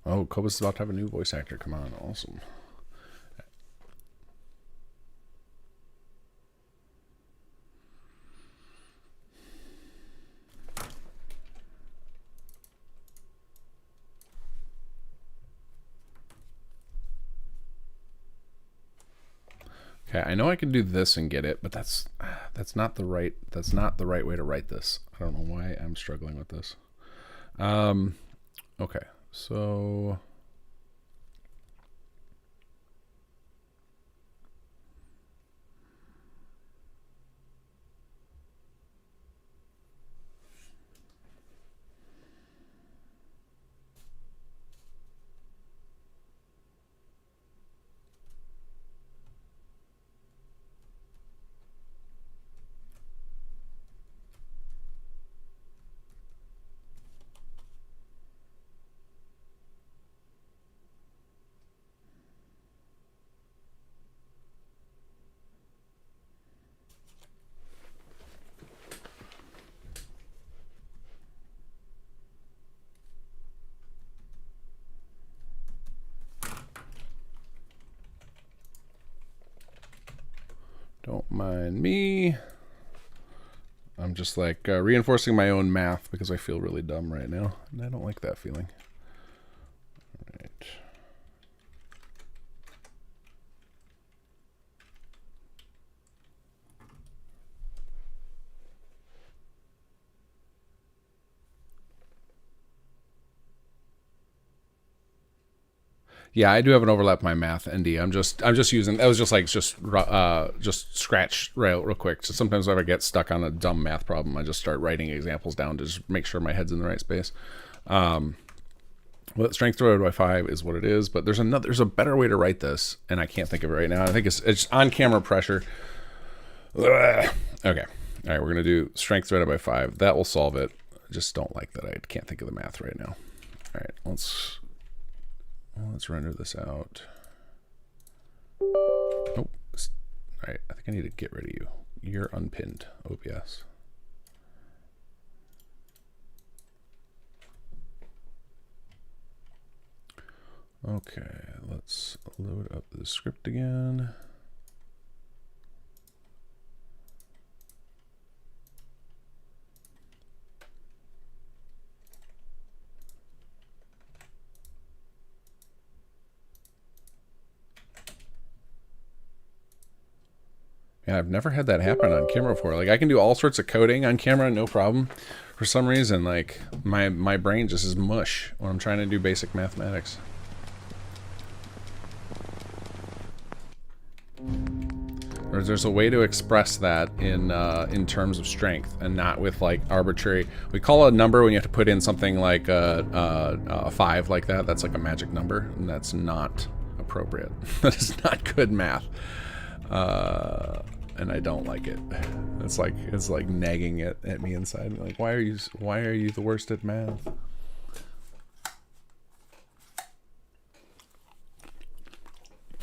Oh, Cobus is about to have a new voice actor come on. Awesome. Okay, I know I can do this and get it, but that's not the right way to write this. I don't know why I'm struggling with this. Okay, so Don't mind me. I'm just like reinforcing my own math because I feel really dumb right now, and I don't like that feeling. All right. Yeah, I do have an overlap in my math, ND. I'm just using, that was just like just scratch real quick. So sometimes if I get stuck on a dumb math problem, I just start writing examples down to just make sure my head's in the right space. Well, strength divided by 5 is what it is, but there's a better way to write this, and I can't think of it right now. I think it's on camera pressure. Ugh. Okay, all right, we're gonna do strength divided by 5. That will solve it. I just don't like that I can't think of the math right now. All right, let's render this out. Oh, all right. I think I need to get rid of you. You're unpinned, OBS. Okay, let's load up the script again. Yeah, I've never had that happen on camera before. Like, I can do all sorts of coding on camera, no problem. For some reason, like, my brain just is mush when I'm trying to do basic mathematics. There's a way to express that in terms of strength, and not with like arbitrary. We call a number when you have to put in something like a 5 like that. That's like a magic number, and that's not appropriate. That is not good math. And I don't like it. It's like nagging it at me inside. Like, why are you the worst at math?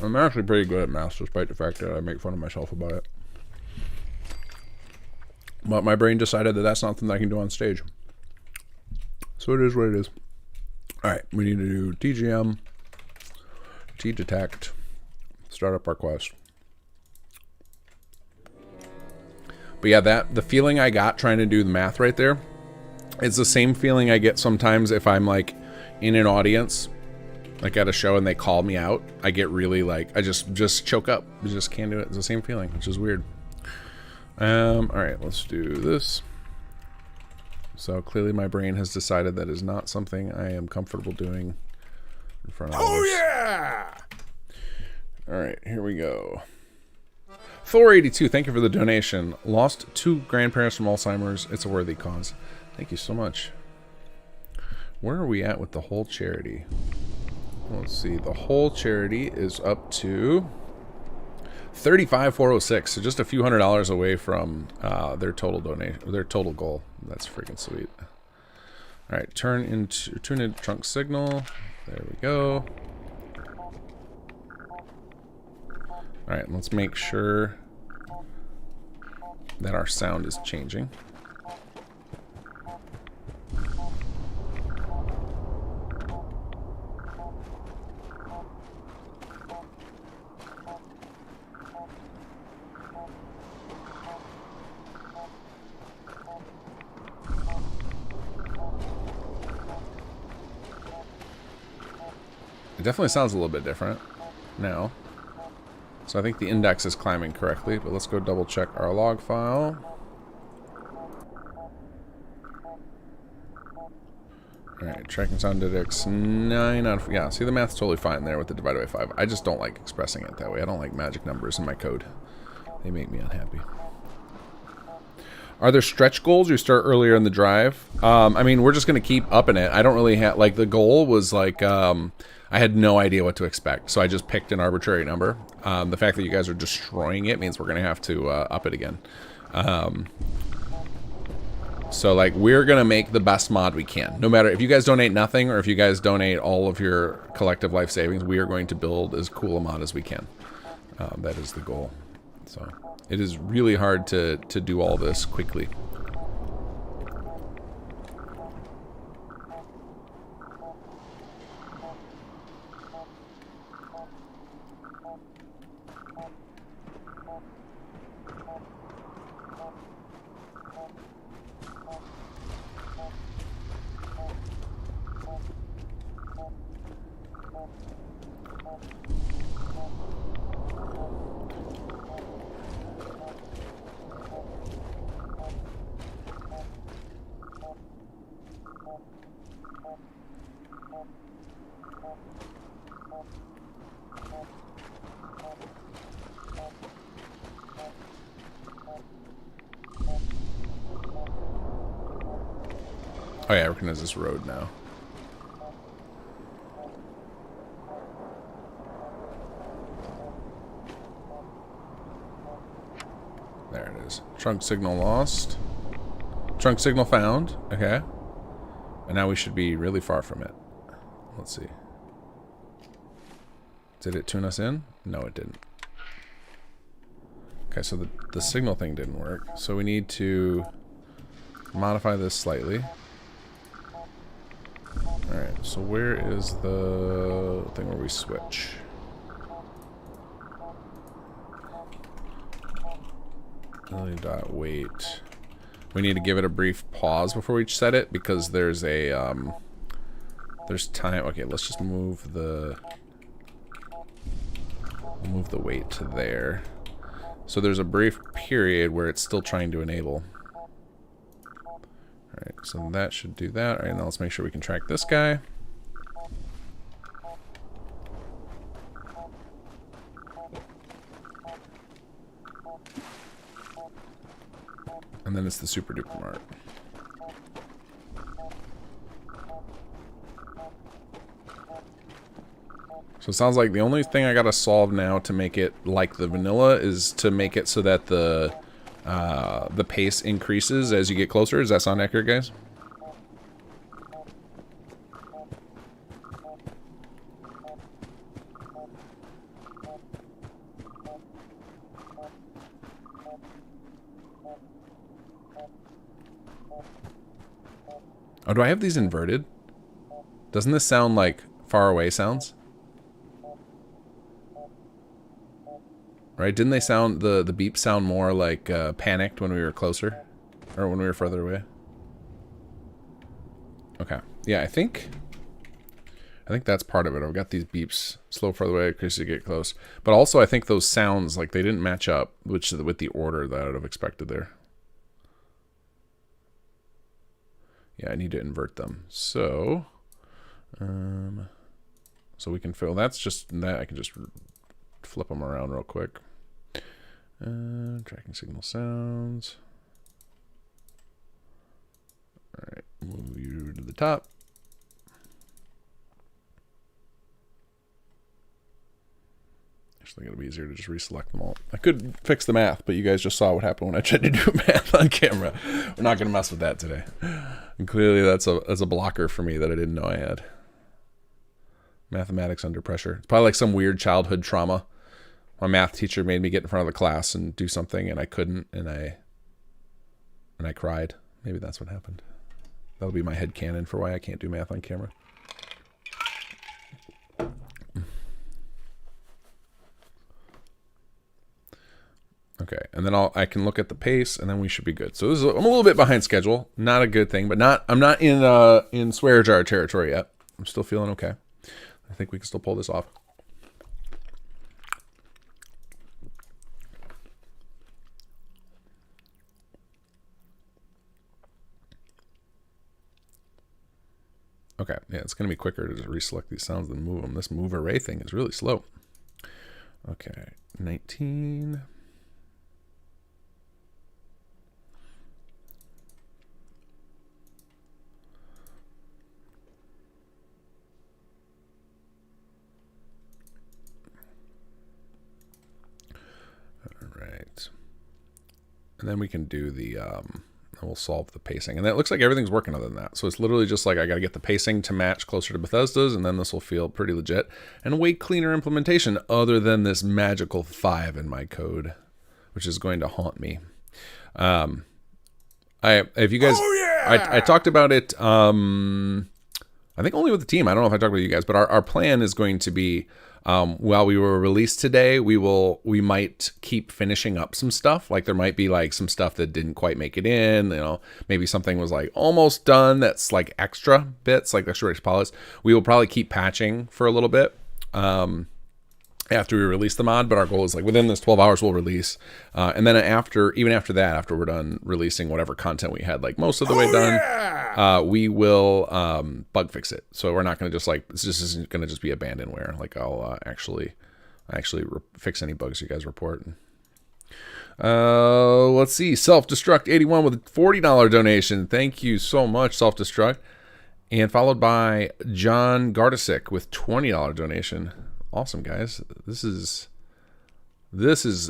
I'm actually pretty good at math, despite the fact that I make fun of myself about it. But my brain decided that that's not something I can do on stage. So it is what it is. All right, we need to do TGM, T-detect, start up our quest. But yeah, the feeling I got trying to do the math right there, it's the same feeling I get sometimes if I'm like in an audience, like at a show, and they call me out. I get really like, I just choke up. I just can't do it. It's the same feeling, which is weird. All right, let's do this. So clearly my brain has decided that is not something I am comfortable doing in front of others. Oh yeah! All right, here we go. Thor82, thank you for the donation. Lost 2 grandparents from Alzheimer's. It's a worthy cause. Thank you so much. Where are we at with the whole charity? Let's see. The whole charity is up to $35,406. So just a few $100s away from their total donation, their total goal. That's freaking sweet. All right, turn into trunk signal. There we go. All right, let's make sure that our sound is changing. It definitely sounds a little bit different now. So I think the index is climbing correctly, but let's go double check our log file. Alright, tracking sound index 9 out of... Yeah, see, the math's totally fine there with the divided by 5. I just don't like expressing it that way. I don't like magic numbers in my code. They make me unhappy. Are there stretch goals you start earlier in the drive? I mean, we're just going to keep upping it. I don't really have... Like, the goal was like... I had no idea what to expect, so I just picked an arbitrary number. The fact that you guys are destroying it means we're going to have to up it again. So, like, we're going to make the best mod we can. No matter if you guys donate nothing or if you guys donate all of your collective life savings, we are going to build as cool a mod as we can. That is the goal. So, it is really hard to do all this quickly. Oh yeah, I recognize this road now. There it is. Trunk signal lost. Trunk signal found. Okay. And now we should be really far from it. Let's see. Did it tune us in? No, it didn't. Okay, so the signal thing didn't work. So we need to modify this slightly. Alright, so where is the thing where we switch? Wait. We need to give it a brief pause before we set it because there's a there's time. Okay, let's just move the weight to there. So there's a brief period where it's still trying to enable. Alright, so that should do that. Alright, now let's make sure we can track this guy. And then it's the Super Duper Mart. So it sounds like the only thing I gotta solve now to make it like the vanilla is to make it so that the pace increases as you get closer. Does that sound accurate, guys? Oh, do I have these inverted? Doesn't this sound like far away sounds? Right? Didn't they sound, the beeps sound more like panicked when we were closer? Or when we were further away? Okay. Yeah, I think that's part of it. I've got these beeps slow further away because you get close. But also I think those sounds, like, they didn't match up with the order that I would have expected there. Yeah, I need to invert them. So we can fill. That's just that. I can just flip them around real quick. Tracking signal sounds. All right, move you to the top. Actually, it'll be easier to just reselect them all. I could fix the math, but you guys just saw what happened when I tried to do math on camera. We're not going to mess with that today. And clearly, that's a blocker for me that I didn't know I had. Mathematics under pressure. It's probably like some weird childhood trauma. My math teacher made me get in front of the class and do something, and I couldn't, and I cried. Maybe that's what happened. That'll be my headcanon for why I can't do math on camera. Okay, and then I can look at the pace, and then we should be good. So I'm a little bit behind schedule. Not a good thing, but I'm not in swear jar territory yet. I'm still feeling okay. I think we can still pull this off. Okay, yeah, it's going to be quicker to just reselect these sounds than move them. This move array thing is really slow. Okay, 19. And then we can do the, we'll solve the pacing. And it looks like everything's working other than that. So it's literally just like I got to get the pacing to match closer to Bethesda's, and then this will feel pretty legit. And a way cleaner implementation other than this magical 5 in my code, which is going to haunt me. If you guys, I talked about it, I think only with the team. I don't know if I talked with you guys, but our plan is going to be, while we were released today, we might keep finishing up some stuff. Like there might be like some stuff that didn't quite make it in, you know, maybe something was like almost done. That's like extra bits, like extra polis. We will probably keep patching for a little bit. after we release the mod, but our goal is like within this 12 hours we'll release, and then even after that, after we're done releasing whatever content we had like most of the way done, we will bug fix it. So we're not going to just like, this just isn't going to just be abandonware. Like I'll actually fix any bugs you guys report. Let's see, Self-Destruct 81 with a $40 donation. Thank you so much, Self-Destruct. And followed by John Gardasik with $20 donation. Awesome, guys. This is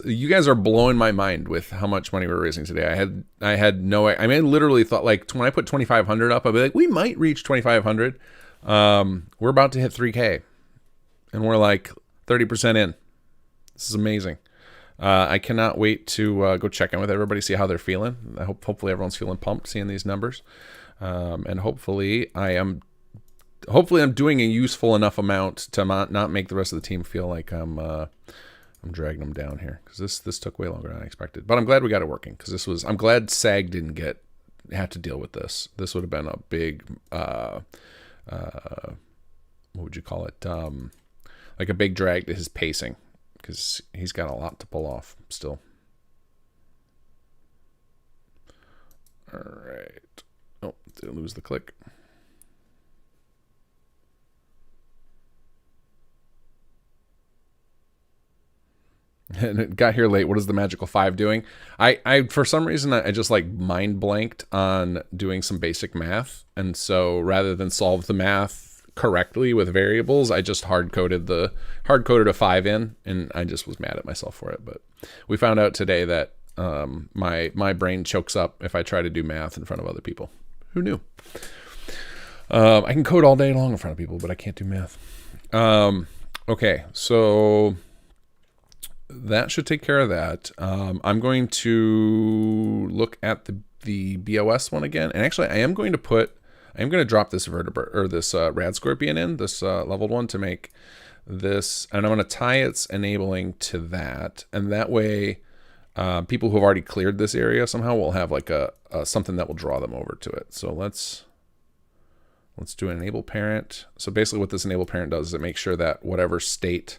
you guys are blowing my mind with how much money we're raising today. I literally thought, like, when I put 2,500 up, I'd be like, we might reach 2,500. We're about to hit 3K, and we're like 30% in. This is amazing. I cannot wait to go check in with everybody, see how they're feeling. Hopefully everyone's feeling pumped seeing these numbers, and hopefully I'm doing a useful enough amount to not make the rest of the team feel like I'm dragging them down here, because this took way longer than I expected. But I'm glad we got it working, because I'm glad SAG didn't have to deal with this. This would have been a big what would you call it? Like a big drag to his pacing, because he's got a lot to pull off still. All right. Oh, did I lose the click? And it got here late. What is the magical 5 doing? I for some reason I just like mind blanked on doing some basic math, and so rather than solve the math correctly with variables, I just hard coded a 5 in, and I just was mad at myself for it. But we found out today that my brain chokes up if I try to do math in front of other people. Who knew? I can code all day long in front of people, but I can't do math. Okay, so that should take care of that. I'm going to look at the BOS one again, and actually I am going to drop this vertebrate, or this rad scorpion in, this leveled one, to make this, and I'm going to tie its enabling to that, and that way people who have already cleared this area somehow will have like a something that will draw them over to it. So let's do an enable parent. So basically what this enable parent does is it makes sure that whatever state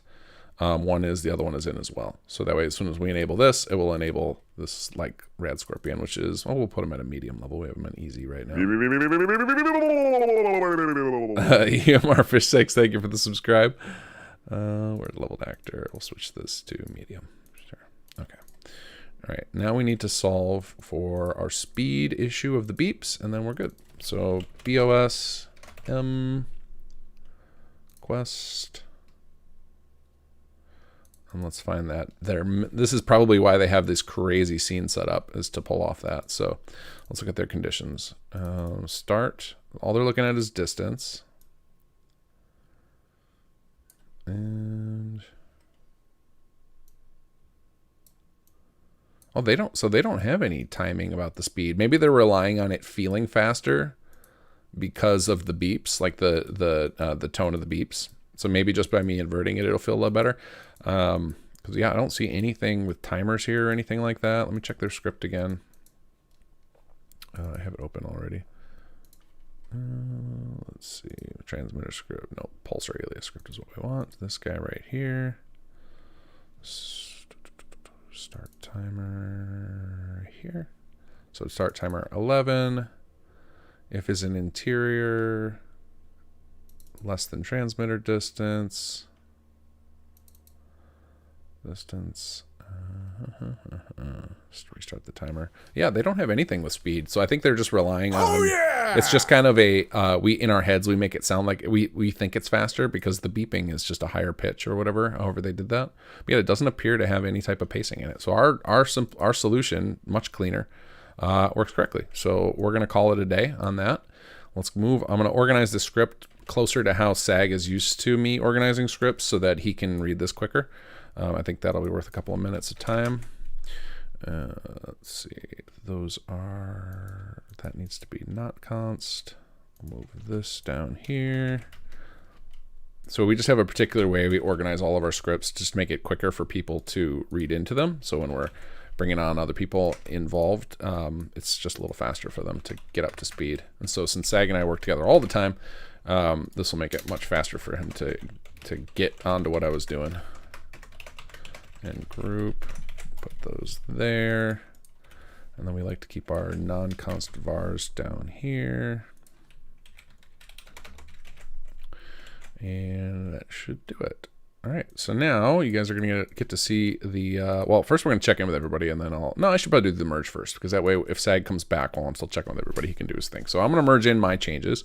one is, the other one is in as well. So that way, as soon as we enable this, it will enable this like rad scorpion, which is, we'll put him at a medium level. We have him at easy right now. EMR Fish 6, thank you for the subscribe. We're leveled actor. We'll switch this to medium. Sure. Okay. All right. Now we need to solve for our speed issue of the beeps, and then we're good. So BOS M quest. And let's find that there. This is probably why they have this crazy scene set up, is to pull off that. So let's look at their conditions. Start. All they're looking at is distance. And they don't have any timing about the speed. Maybe they're relying on it feeling faster because of the beeps, like the tone of the beeps. So maybe just by me inverting it, it'll feel a lot better. Because yeah, I don't see anything with timers here or anything like that. Let me check their script again. I have it open already. Let's see, transmitter script. No, pulsar alias script is what we want. This guy right here. Start timer here. So start timer 11. If is an interior less than transmitter distance. Just restart the timer. Yeah, they don't have anything with speed, so I think they're just relying on. It's just kind of a we in our heads we make it sound like we think it's faster because the beeping is just a higher pitch or whatever. However they did that, but yeah, it doesn't appear to have any type of pacing in it. So our solution, much cleaner, works correctly. So we're gonna call it a day on that. Let's move. I'm gonna organize the script closer to how SAG is used to me organizing scripts, so that he can read this quicker. I think that'll be worth a couple of minutes of time. Let's see. That needs to be not const. I'll move this down here. So we just have a particular way we organize all of our scripts just to make it quicker for people to read into them. So when we're bringing on other people involved, it's just a little faster for them to get up to speed. And so since SAG and I work together all the time, this will make it much faster for him to get onto what I was doing. and group. Put those there. And then we like to keep our non-const vars down here. And that should do it. All right, so now you guys are going to get to see the, well, first we're going to check in with everybody, and then I should probably do the merge first, because that way if Sag comes back while I'm still checking with everybody, he can do his thing. So I'm going to merge in my changes,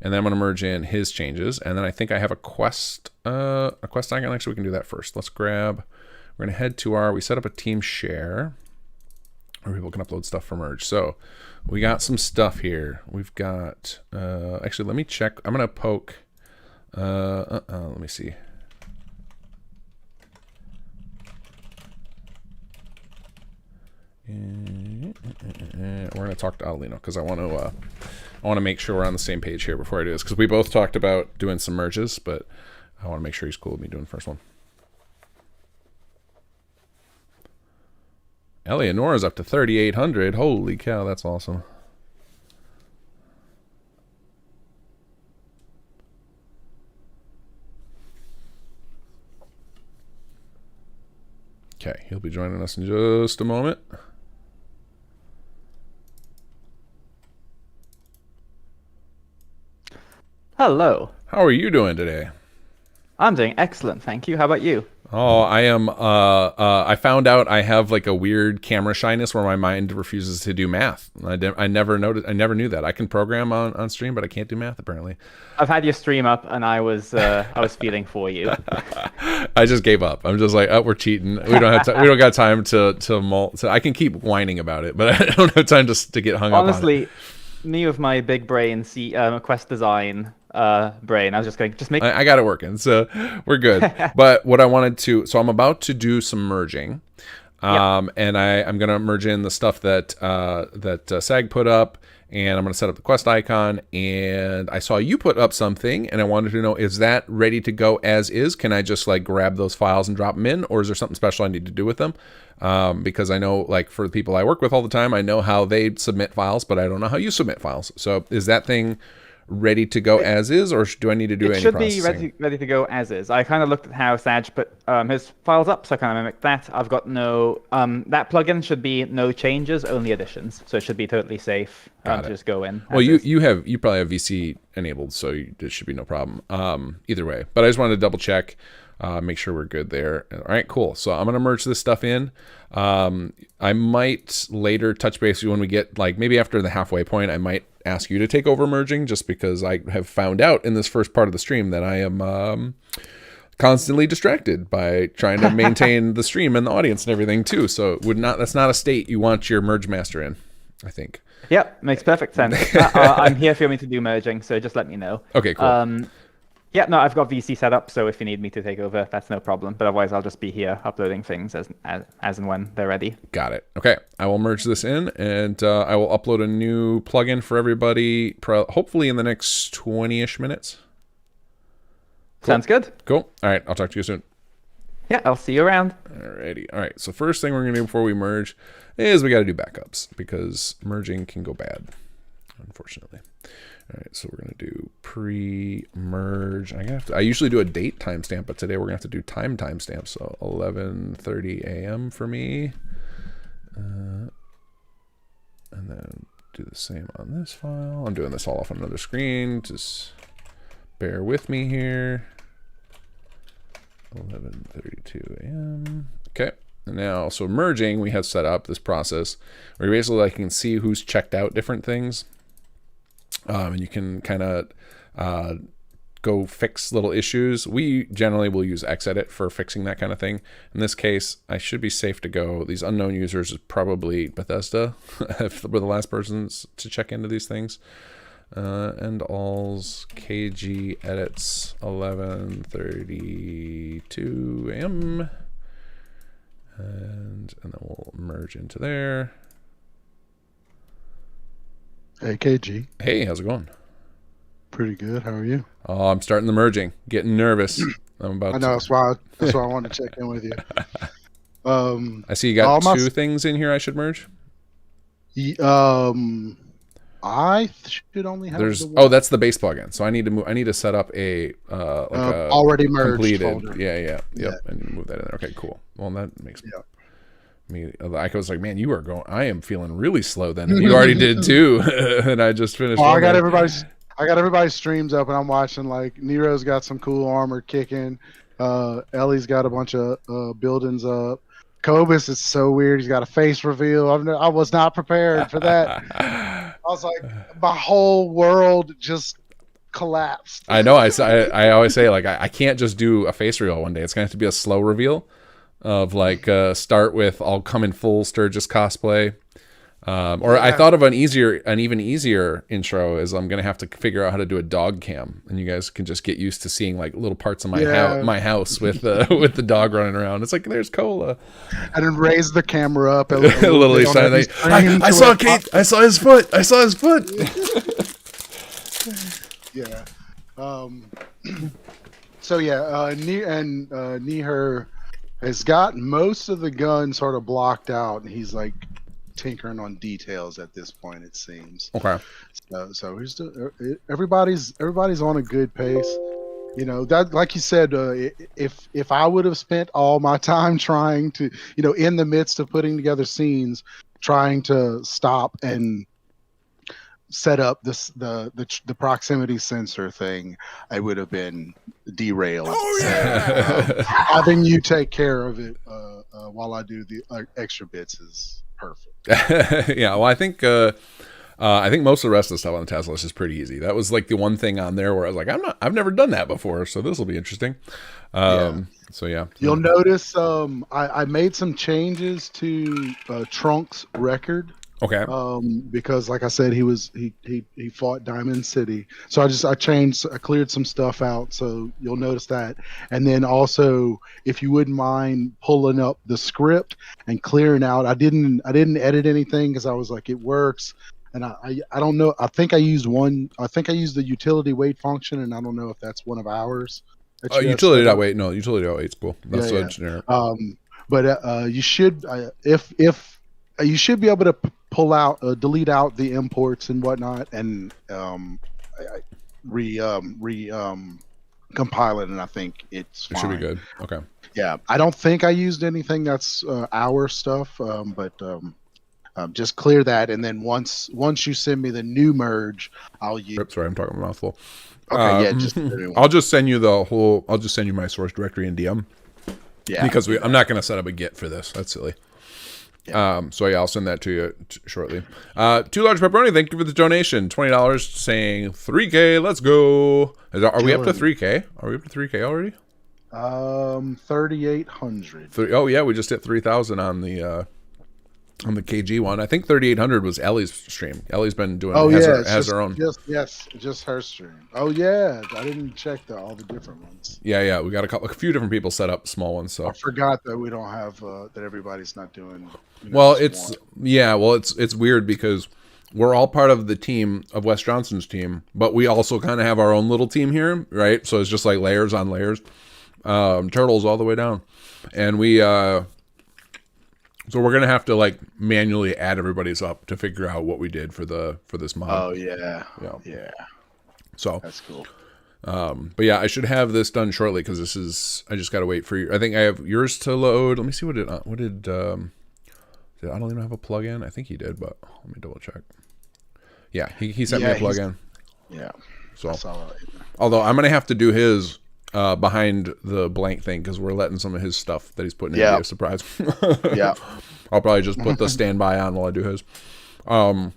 and then I'm going to merge in his changes, and then I think I have a quest icon. Actually, we can do that first. Let's grab, we're going to head to we set up a team share, where people can upload stuff for merge. So we got some stuff here. We've got, actually, let me check. I'm going to poke, let me see. We're going to talk to Otellino because I want to make sure we're on the same page here before I do this, because we both talked about doing some merges, but I want to make sure he's cool with me doing the first one. Elianora's up to 3,800. Holy cow, that's awesome. Okay, he'll be joining us in just a moment. Hello. How are you doing today? I'm doing excellent, thank you. How about you? Oh, I am. I found out I have like a weird camera shyness where my mind refuses to do math. I never noticed. I never knew that. I can program on stream, but I can't do math apparently. I've had your stream up, and I was feeling for you. I just gave up. I'm just like, oh, we're cheating. We don't have we don't got time to I can keep whining about it, but I don't have time to get hung up on it. Honestly, me with my big brain, quest design brain, I was just going, just make. I got it working, so we're good. But what I wanted to, so I'm about to do some merging, and I'm gonna merge in the stuff that Sag put up, and I'm gonna set up the quest icon. And I saw you put up something, and I wanted to know, is that ready to go as is? Can I just like grab those files and drop them in, or is there something special I need to do with them? Because I know, like, for the people I work with all the time, I know how they submit files, but I don't know how you submit files. So is that thing ready to go as is, or do I need to do any processing? It should be ready to go as is. I kind of looked at how Sag put his files up, so I kind of mimicked that. I've got no that plugin should be no changes, only additions, so it should be totally safe to just go in. Well, you probably have VC enabled, so there should be no problem either way. But I just wanted to double check, make sure we're good there. All right, cool. So I'm gonna merge this stuff in. I might later touch base when we get, like, maybe after the halfway point, I might ask you to take over merging, just because I have found out in this first part of the stream that I am constantly distracted by trying to maintain the stream and the audience and everything too. So that's not a state you want your merge master in, I think. Yep, makes perfect sense. I'm here for me to do merging, so just let me know. Okay, cool. Yeah, no, I've got VC set up, so if you need me to take over, that's no problem. But otherwise, I'll just be here uploading things as and when they're ready. Got it. Okay, I will merge this in, and I will upload a new plugin for everybody, hopefully in the next 20-ish minutes. Cool. Sounds good. Cool. All right, I'll talk to you soon. Yeah, I'll see you around. Alrighty. All right, so first thing we're going to do before we merge is we got to do backups, because merging can go bad, unfortunately. All right, so we're going to do pre-merge. I usually do a date timestamp, but today we're going to have to do time timestamp. So 11:30 a.m. for me. And then do the same on this file. I'm doing this all off on another screen. Just bear with me here. 11:32 a.m. Okay. And now, so merging, we have set up this process where basically I can see who's checked out different things. And you can kind of go fix little issues. We generally will use Xedit for fixing that kind of thing. In this case, I should be safe to go. These unknown users is probably Bethesda, if we're the last persons to check into these things. End alls KG edits 11:32 a.m. And then we'll merge into there. Hey, KG. Hey, how's it going? Pretty good. How are you? Oh, I'm starting the merging. Getting nervous. I'm about. I know. That's why I wanted to check in with you. I see you got two things in here I should merge. I should only have. That's the base plugin. So I need to move. I need to set up a already merged completed folder. Yeah. Yep. I need to move that in there. Okay, cool. Well, that makes Yeah. me. I was like, man, you are going. I am feeling really slow. Then you already did too, and I just finished. Well, one I day. got everybody's streams up, and I'm watching. Like Nero's got some cool armor kicking. Ellie's got a bunch of buildings up. Cobus is so weird. He's got a face reveal. I was not prepared for that. I was like, my whole world just collapsed. I know. I always say like I can't just do a face reveal one day. It's gonna have to be a slow reveal of like start with I'll come in full Sturgis cosplay. Or I thought of an even easier intro is I'm gonna have to figure out how to do a dog cam, and you guys can just get used to seeing like little parts of my house with with the dog running around. It's like there's Cola, and then raise the camera up a little bit on every screen I to saw a Kate. I saw his foot. I saw his foot. Yeah. So yeah, Neeher has got most of the gun sort of blocked out, and he's like tinkering on details at this point. It seems. Okay. So he's everybody's on a good pace. You know that, like you said, if I would have spent all my time trying to, in the midst of putting together scenes, trying to stop and set up the proximity sensor thing, I would have been derailed. Oh yeah. So, having you take care of it while I do the extra bits is perfect. Yeah. Well, I think most of the rest of the stuff on the task list is pretty easy. That was like the one thing on there where I was like, I've never done that before, so this will be interesting. So yeah. You'll notice I made some changes to Trunk's record. Okay. Because like I said, he fought Diamond City, so I cleared some stuff out, so you'll notice that. And then also, if you wouldn't mind pulling up the script and clearing out, I didn't edit anything because I was like, it works, and I don't know. I think I used the utility wait function, and I don't know if that's one of ours. Utility.wait. No, utility.wait's cool. That's generic. But you should you should be able to pull out, delete out the imports and whatnot, and compile it, and I think it's fine. It should be good. Okay. Yeah, I don't think I used anything that's our stuff, but just clear that, and then once you send me the new merge, I'll use. Sorry, I'm talking a mouthful. Okay, yeah, I'll just send you my source directory in DM. Yeah, because I'm not going to set up a Git for this. That's silly. Yeah. So yeah, I'll send that to you shortly. Too Large Pepperoni, thank you for the donation. $20 saying 3K, let's go. Are we up to 3K? Are we up to 3K already? 3,800. Oh yeah, we just hit 3,000 on the KG one. I think 3,800 was Ellie's stream. Ellie's been doing has her own. Just her stream. Oh yeah, I didn't check all the different ones. Yeah, we got a few different people set up small ones. So I forgot that we don't have that everybody's not doing. It's weird because we're all part of the team of Wes Johnson's team, but we also kind of have our own little team here, right? So it's just like layers on layers, turtles all the way down, and we. So we're gonna have to like manually add everybody's up to figure out what we did for this mod. Oh yeah. So that's cool. But yeah, I should have this done shortly because I just gotta wait for you. I think I have yours to load. Let me see did Otellino have a plugin? I think he did, but let me double check. Yeah, he sent me a plugin. Yeah. So although I'm gonna have to do his behind the blank thing because we're letting some of his stuff that he's putting in be a surprise. Yeah, I'll probably just put the standby on while I do his. But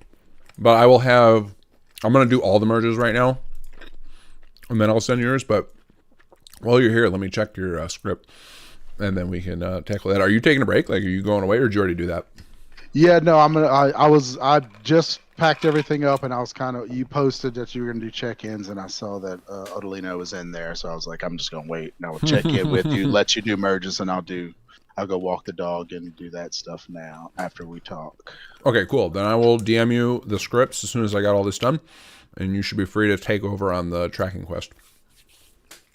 I'm gonna do all the merges right now, and then I'll send yours. But while you're here, let me check your script, and then we can tackle that. Are you taking a break? Like, are you going away, or did you already do that? Yeah, no, I just packed everything up, and I was you posted that you were gonna do check-ins, and I saw that Otellino was in there, so I was like, I'm just gonna wait, and I will check in with you, let you do merges, and I'll go walk the dog and do that stuff now after we talk. Okay, cool. Then I will DM you the scripts as soon as I got all this done, and you should be free to take over on the tracking quest.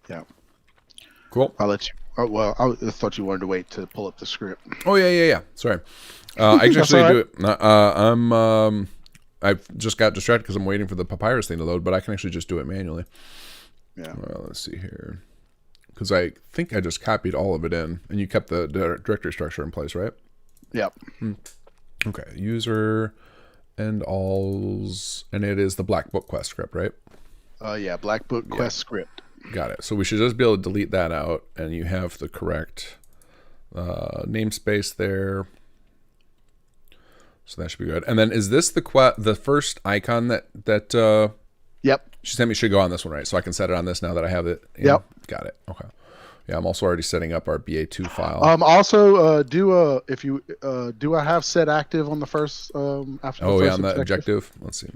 Yeah. Cool. I'll let you. Oh, well, I thought you wanted to wait to pull up the script. Oh yeah. Sorry. I can actually do it. I've just got distracted because I'm waiting for the papyrus thing to load, but I can actually just do it manually. Yeah. Well, let's see here. because I think I just copied all of it in, and you kept the directory structure in place, right? Yep. Okay, user End Alz, and it is the Black Book Quest script, right? Yeah, Black Book Quest script. Got it. So we should just be able to delete that out, and you have the correct namespace there. So that should be good. And then is this the first icon that Yep. she sent me should go on this one, right? So I can set it on this now that I have it. Yep. Got it. Okay. Yeah, I'm also already setting up our BA2 file. Also, do I have set active on the first after the first on the objective. Let's see.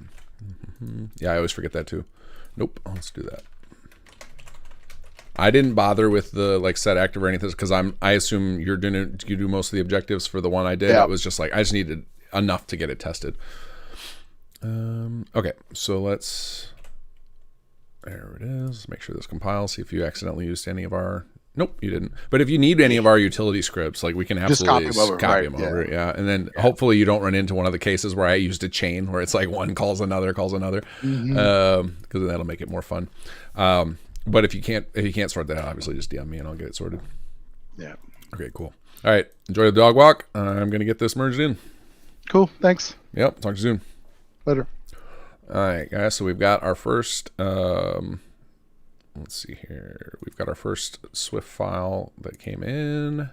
Yeah, I always forget that too. Nope. Let's do that. I didn't bother with the like set active or anything because I assume you do most of the objectives for the one I did. Yeah. It was just like I just needed enough to get it tested. Okay, so there it is. Let's make sure this compiles. See if you accidentally used any of our. Nope, you didn't. But if you need any of our utility scripts, like we can absolutely just copy them over. Yeah. And then hopefully you don't run into one of the cases where I used a chain where it's like one calls another, because then that'll make it more fun. But if you can't sort that out, obviously just DM me and I'll get it sorted. Yeah. Okay, cool. All right, enjoy the dog walk. I'm gonna get this merged in. Cool. Thanks. Yep. Talk to you soon. Later. All right, guys. So we've got our first. Let's see here. We've got our first Swift file that came in.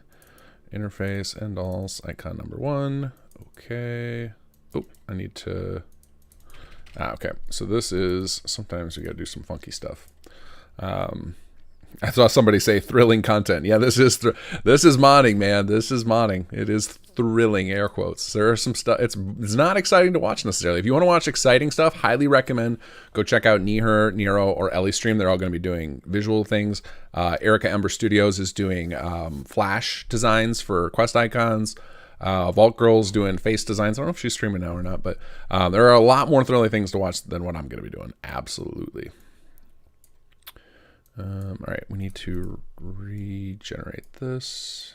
Interface End Alz icon number 1. Okay. Oh, I need to. Okay. So this is sometimes we got to do some funky stuff. I saw somebody say thrilling content. Yeah, this is modding, man. This is modding. It is thrilling, air quotes. There are some stuff. It's not exciting to watch necessarily. If you want to watch exciting stuff, highly recommend go check out Neeher, Niero, or Ellie's stream. They're all going to be doing visual things. Erica Ember Studios is doing Flash designs for quest icons. Vault Girl's doing face designs. I don't know if she's streaming now or not, but there are a lot more thrilling things to watch than what I'm going to be doing. Absolutely. All right, we need to regenerate this.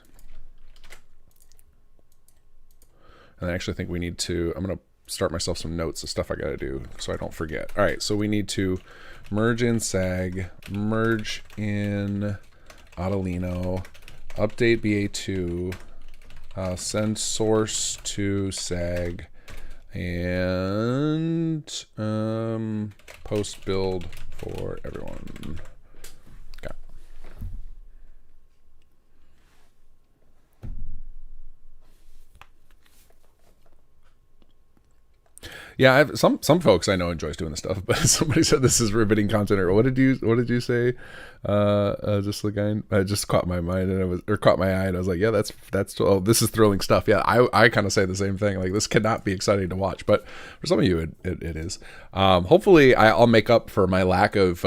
And I actually think we need to, I'm going to start myself some notes of stuff I got to do so I don't forget. All right, so we need to merge in SAG, merge in Otellino, update BA2, send source to SAG, and post build for everyone. Yeah, some folks I know enjoys doing this stuff, but somebody said this is riveting content. Or what did you say? Just the guy, just caught my mind and caught my eye, and I was like, yeah, that's this is thrilling stuff. Yeah, I kind of say the same thing. Like this cannot be exciting to watch, but for some of you, it is. Hopefully, I'll make up for my lack of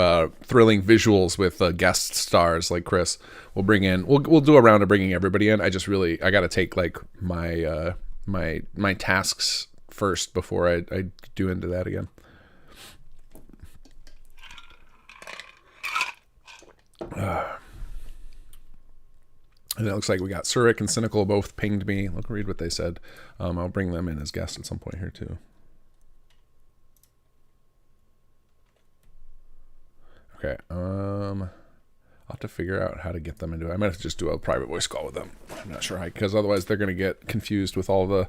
thrilling visuals with guest stars like Chris. We'll bring in. We'll do a round of bringing everybody in. I got to take like my my tasks first before I do into that again. And it looks like we got Surik and Cynical both pinged me. Look, read what they said. I'll bring them in as guests at some point here too. Okay. I'll have to figure out how to get them into it. I might have to just do a private voice call with them. I'm not sure how, because otherwise they're going to get confused with all the.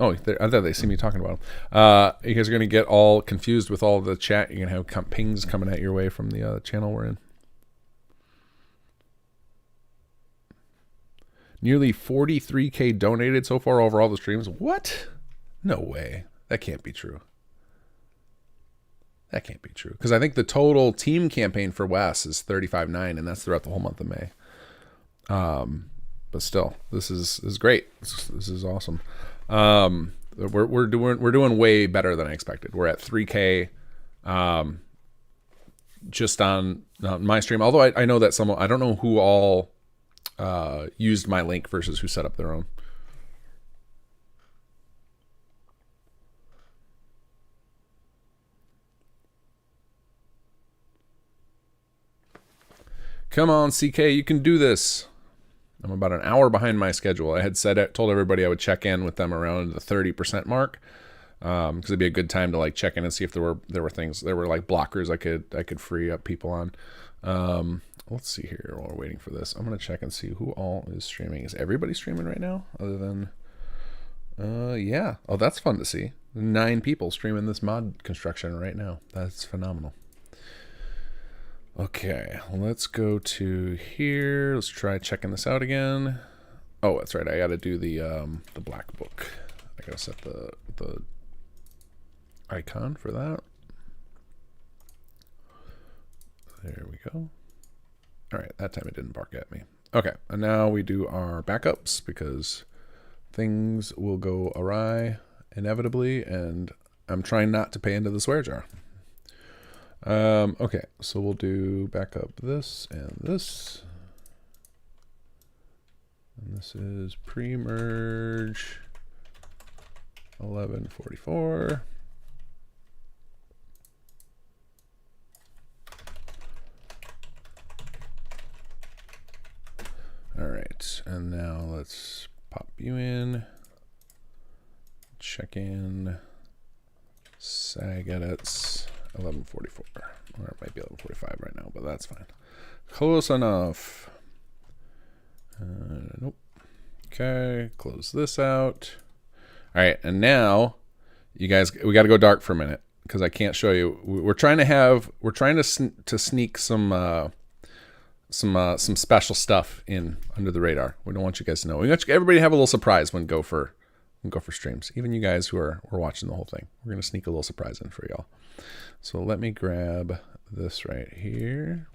Oh, I thought they see me talking about them. You guys are going to get all confused with all the chat. You're going to have pings coming at your way from the channel we're in. Nearly 43K donated so far over all the streams. What? No way. That can't be true. That can't be true. Because I think the total team campaign for Wes is 35.9, and that's throughout the whole month of May. But still, this is great. This is awesome. We're doing way better than I expected. We're at 3K just on my stream. Although I know that I don't know who all used my link versus who set up their own. Come on, CK, you can do this. I'm about an hour behind my schedule. I had told everybody I would check in with them around the 30% mark, because it'd be a good time to like check in and see if there were things, there were like blockers I could free up people on. let's see here while we're waiting for this. I'm gonna check and see who all is streaming. Is everybody streaming right now? Other than, yeah. Oh, that's fun to see. 9 people streaming this mod construction right now. That's phenomenal. Okay, let's go to here. Let's try checking this out again. Oh, that's right. I got to do the black book. I got to set the icon for that. There we go. All right, that time it didn't bark at me. Okay, and now we do our backups because things will go awry inevitably, and I'm trying not to pay into the swear jar. Okay, so we'll do backup this and this. And this is pre-merge 1144. All right, and now let's pop you in, check in, sag edits, 1144, or it might be 1145 right now, but that's fine. Close enough. Nope. Okay, close this out. All right, and now, you guys, we got to go dark for a minute because I can't show you. We're trying to sneak some special stuff in under the radar. We don't want you guys to know. We want everybody to have a little surprise when Gopher streams. Even you guys who are watching the whole thing. We're gonna sneak a little surprise in for y'all. So let me grab this right here.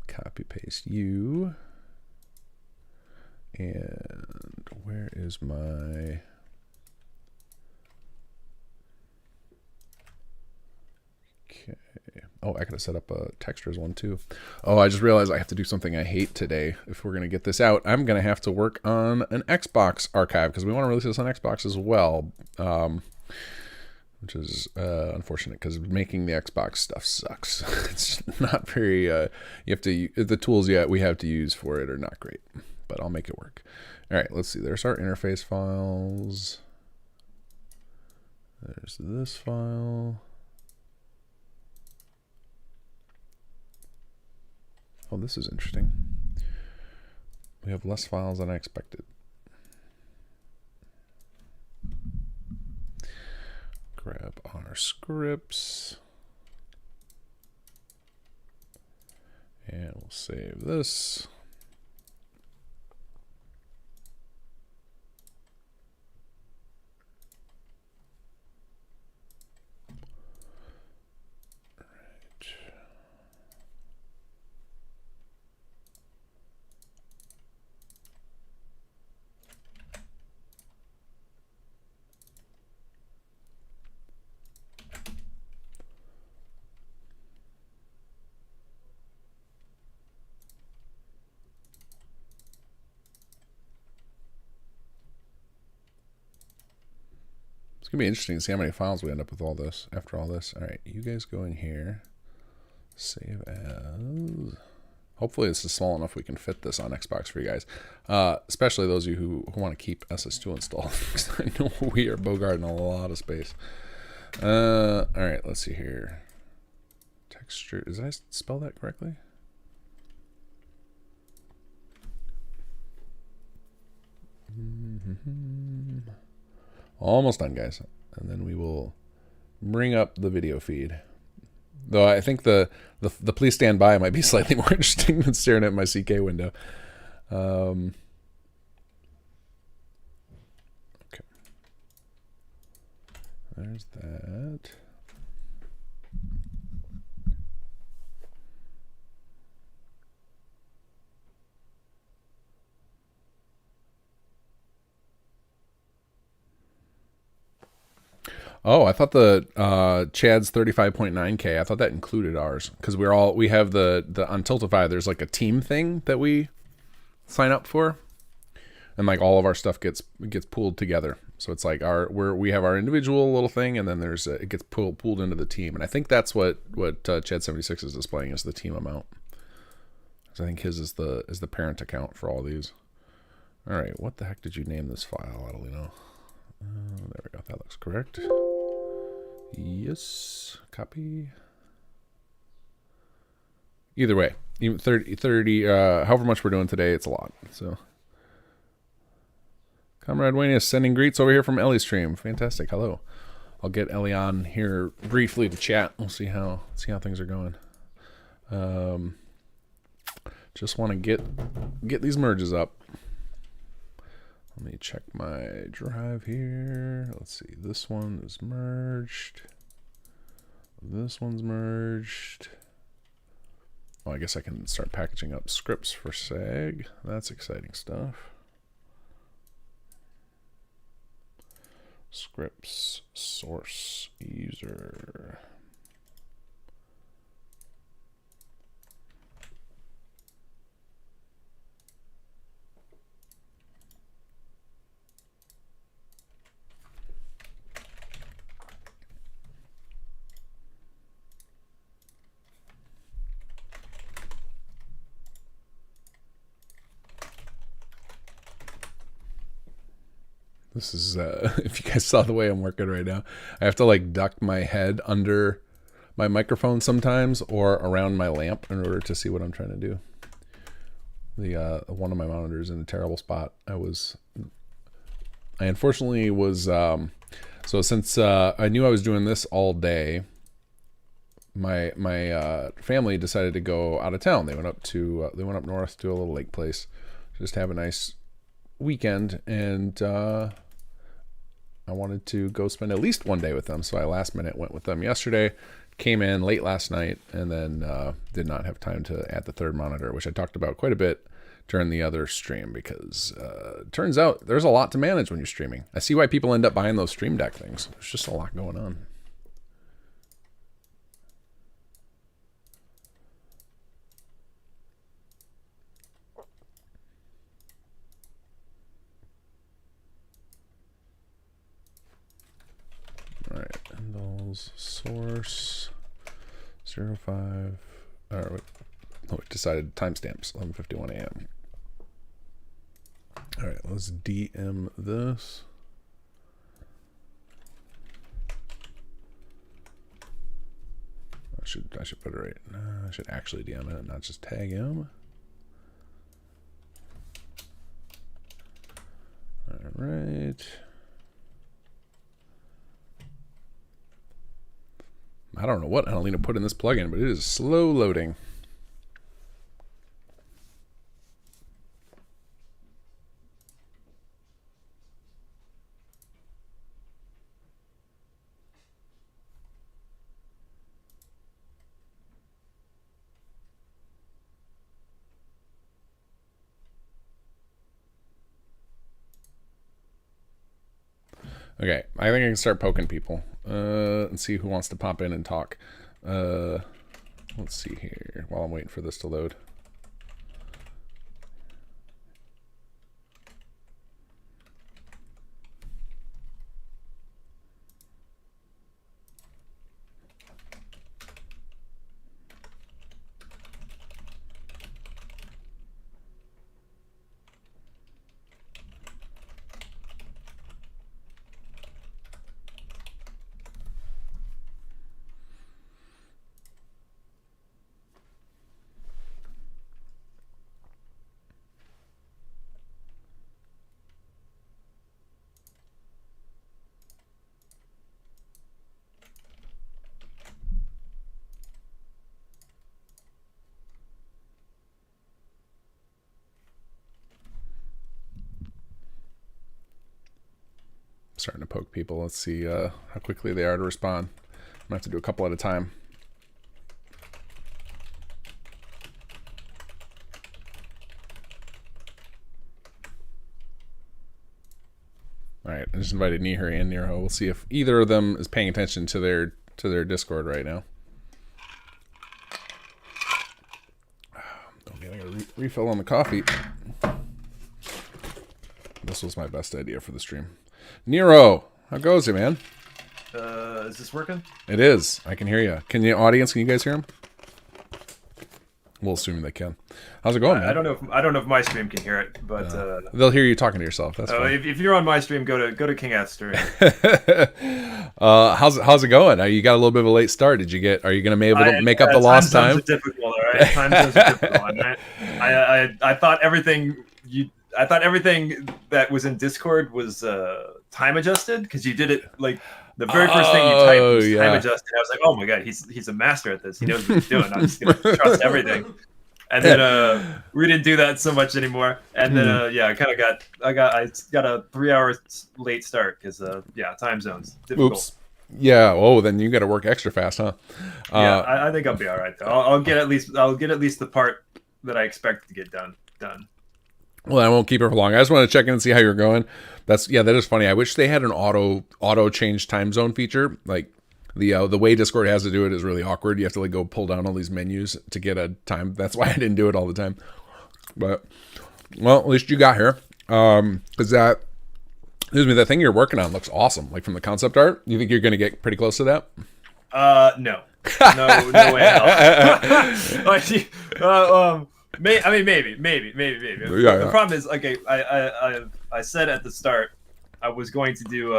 Copy paste you. And where is my... Okay. Oh, I could have set up a textures one too. Oh, I just realized I have to do something I hate today. If we're going to get this out, I'm going to have to work on an Xbox archive because we want to release this on Xbox as well. Which is unfortunate because making the Xbox stuff sucks. It's not very, you have to, the tools we have to use for it are not great, but I'll make it work. All right, let's see. There's our interface files. There's this file. Oh, this is interesting. We have less files than I expected. Grab our scripts. And we'll save this. It's gonna be interesting to see how many files we end up with all this after all this. All right, you guys go in here, save as. Hopefully this is small enough we can fit this on Xbox for you guys, especially those of you who want to keep SS2 installed. I know we are bogarting a lot of space. All right, let's see here. Texture, did I spell that correctly? Almost done, guys. And then we will bring up the video feed. Though I think the please stand by might be slightly more interesting than staring at my CK window. Okay. There's that. Oh, I thought the Chad's 35.9K, I thought that included ours because we have the on Tiltify, there's like a team thing that we sign up for, and like all of our stuff gets pooled together. So it's like we have our individual little thing, and then there's it gets pooled into the team, and I think that's what Chad 76 is displaying is the team amount. So I think his is the parent account for all these. All right, what the heck did you name this file, Otellino? There we go. That looks correct. Yes. Copy. Either way, even 30 however much we're doing today, it's a lot. So, Comrade Wayne is sending greets over here from Ellie's stream. Fantastic. Hello. I'll get Ellie on here briefly to chat. We'll see how things are going. Just want to get these merges up. Let me check my drive here. Let's see. This one is merged. This one's merged. Oh, I guess I can start packaging up scripts for SAG. That's exciting stuff. Scripts, source, user. This is, if you guys saw the way I'm working right now, I have to like duck my head under my microphone sometimes or around my lamp in order to see what I'm trying to do. The one of my monitors in a terrible spot. I unfortunately was, so since I knew I was doing this all day, my family decided to go out of town. They went up north to a little lake place, just have a nice weekend, and I wanted to go spend at least one day with them, so I last minute went with them yesterday, came in late last night, and then did not have time to add the third monitor, which I talked about quite a bit during the other stream, because it turns out there's a lot to manage when you're streaming. I see why people end up buying those Stream Deck things. There's just a lot going on. All right, Endal's source 05. All right, we decided timestamps 11:51 a.m. All right, let's DM this. I should put it right. I should actually DM it, not just tag him. All right. I don't know what Otellino put in this plugin, but it is slow loading. Okay, I think I can start poking people and see who wants to pop in and talk. Let's see here while I'm waiting for this to load. Starting to poke people. Let's see how quickly they are to respond. I'm gonna have to do a couple at a time. All right, I just invited Neeher and Niero. We'll see if either of them is paying attention to their Discord right now. I'm getting a refill on the coffee. This was my best idea for the stream. Niero, how goes it, man? Is this working? It is. I can hear you. Can you guys hear him? We'll assume they can. How's it going, man? I don't know if my stream can hear it, but they'll hear you talking to yourself. That's fine. If you're on my stream, go to kinggath stream. How's it going? You got a little bit of a late start. Are you going to be able to make up the lost time? Difficult. right? Time zones are difficult. I thought everything that was in Discord was time adjusted because you did it like the very first thing you typed was time adjusted. I was like, oh my god, he's a master at this. He knows what he's doing. I'm just gonna trust everything. And then we didn't do that so much anymore. And then I got a 3 hours late start because time zones difficult. Oops. Yeah. Oh, then you got to work extra fast, huh? I think I'll be all right though. I'll get at least the part that I expect to get done. Well, I won't keep it for long. I just want to check in and see how you're going. That is funny. I wish they had an auto change time zone feature. Like the way Discord has to do it is really awkward. You have to like go pull down all these menus to get a time. That's why I didn't do it all the time. But well, at least you got here. Because that thing you're working on looks awesome. Like from the concept art, you think you're going to get pretty close to that? No way. Maybe. Yeah, The problem is, okay, I said at the start I was going to do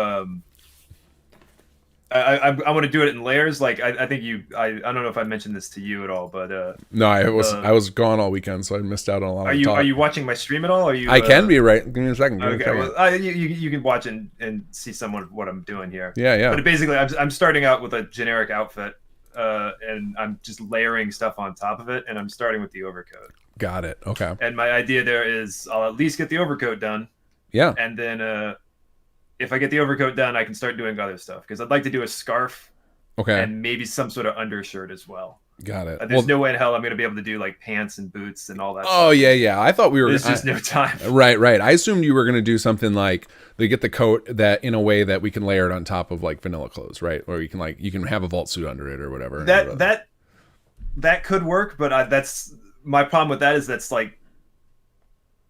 I want to do it in layers. Like I think I don't know if I mentioned this to you at all, but no, I was gone all weekend, so I missed out on a lot. Are you watching my stream at all? Are you? I can be right. Give me a second. Okay, well, you can watch and see somewhat of what I'm doing here. Yeah. But basically, I'm starting out with a generic outfit, and I'm just layering stuff on top of it, and I'm starting with the overcoat. Got it. Okay. And my idea there is I'll at least get the overcoat done. Yeah. And then if I get the overcoat done, I can start doing other stuff because I'd like to do a scarf. Okay. And maybe some sort of undershirt as well. Got it. There's no way in hell I'm going to be able to do like pants and boots and all that. Oh, stuff. yeah. I thought we were. There's just no time. Right. I assumed you were going to do something like they get the coat that in a way that we can layer it on top of like vanilla clothes, right? Or you can have a vault suit under it or whatever. That could work, but that's my problem with that is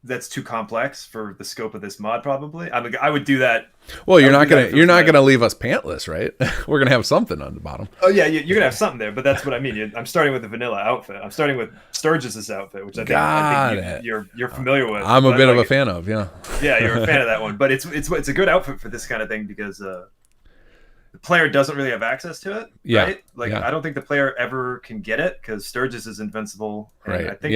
that's too complex for the scope of this mod. Probably, I would do that. Well, you're not gonna leave us pantless, right? We're gonna have something on the bottom. Oh yeah, you're gonna have something there, but that's what I mean. I'm starting with the vanilla outfit. I'm starting with Sturgis's outfit, which I think you're familiar with. I'm a bit of a fan of, yeah. Yeah, you're a fan of that one, but it's a good outfit for this kind of thing because the player doesn't really have access to it. Yeah, right? I don't think the player ever can get it because Sturgis is invincible. And right. I think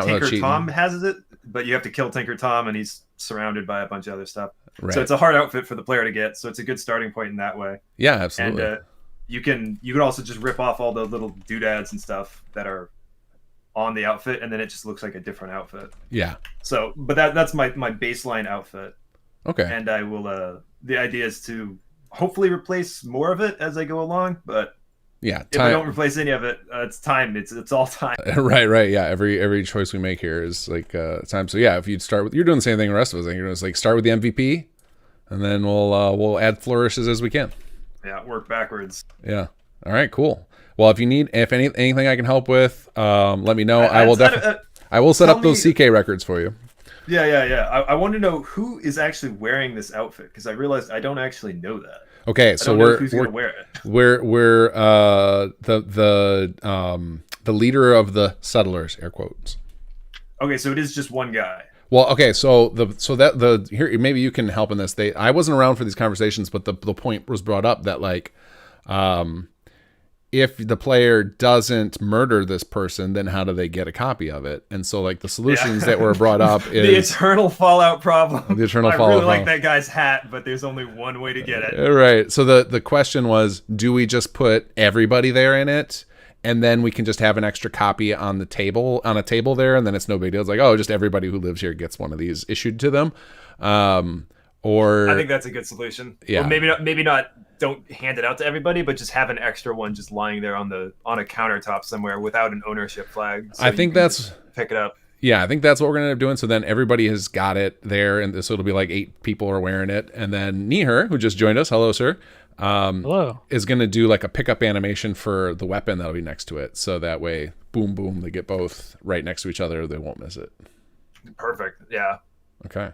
Tinker Tom has it, but you have to kill Tinker Tom, and he's surrounded by a bunch of other stuff. Right. So it's a hard outfit for the player to get. So it's a good starting point in that way. Yeah, absolutely. And you can also just rip off all the little doodads and stuff that are on the outfit, and then it just looks like a different outfit. Yeah. So, but that's my baseline outfit. Okay. And I will. The idea is to hopefully replace more of it as I go along, but yeah, if I don't replace any of it, it's time. It's all time. Right. Yeah, every choice we make here is like time. So yeah, if you'd start with, you're doing the same thing the rest of us. You're just like start with the MVP, and then we'll add flourishes as we can. Yeah, work backwards. Yeah. All right. Cool. Well, if you need anything I can help with, let me know. I will definitely. I will set up those CK records for you. Yeah. I want to know who is actually wearing this outfit because I realized I don't actually know that. Okay, so who's gonna wear it. We're the leader of the settlers, air quotes. Okay, so it is just one guy. Well, okay, so here maybe you can help in this. I wasn't around for these conversations, but the point was brought up that like if the player doesn't murder this person, then how do they get a copy of it? And so like the solutions that were brought up is the eternal Fallout problem. The eternal Fallout. I really like that guy's hat, but there's only one way to get it. Right. So the question was, do we just put everybody there in it? And then we can just have an extra copy on a table there, and then it's no big deal. It's like, oh, just everybody who lives here gets one of these issued to them. Or I think that's a good solution. Yeah. Or maybe not. Don't hand it out to everybody, but just have an extra one just lying there on a countertop somewhere without an ownership flag. So I think that's pick it up. Yeah, I think that's what we're gonna end up doing. So then everybody has got it there, and so it'll be like 8 people are wearing it, and then Neeher, who just joined us, hello sir, hello, is gonna do like a pickup animation for the weapon that'll be next to it, so that way, boom, boom, they get both right next to each other, they won't miss it. Perfect. Yeah. Okay.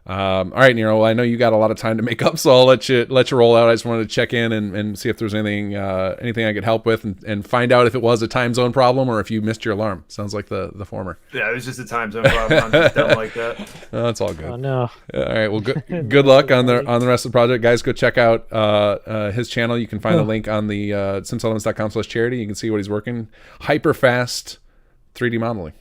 All right, Niero. Well, I know you got a lot of time to make up, so I'll let you roll out. I just wanted to check in and see if there's anything I could help with, and find out if it was a time zone problem or if you missed your alarm. Sounds like the former. Yeah, it was just a time zone problem. I'm just dumb like that. No, that's all good. Oh no. All right. Well, good luck on the rest of the project, guys. Go check out his channel. You can find the link on the simselements.com/charity. You can see what he's working. Hyper fast 3D modeling?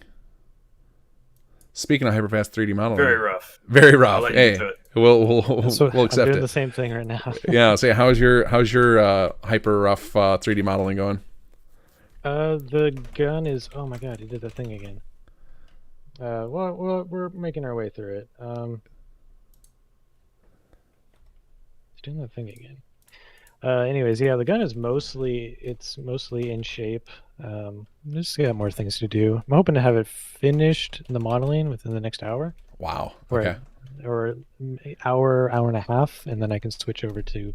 Speaking of hyperfast 3D modeling, Very rough. Very I'll rough. let you Hey, get to it. we'll accept I'm doing it. the same thing right now. Yeah. So how's your hyper rough 3D modeling going? The gun is. Oh my god, he did the thing again. Well, we're making our way through it. He's doing the thing again. Anyways, yeah, the gun is mostly in shape. Just got more things to do. I'm hoping to have it finished in the modeling within the next hour. Wow. Okay. Or hour and a half, and then I can switch over to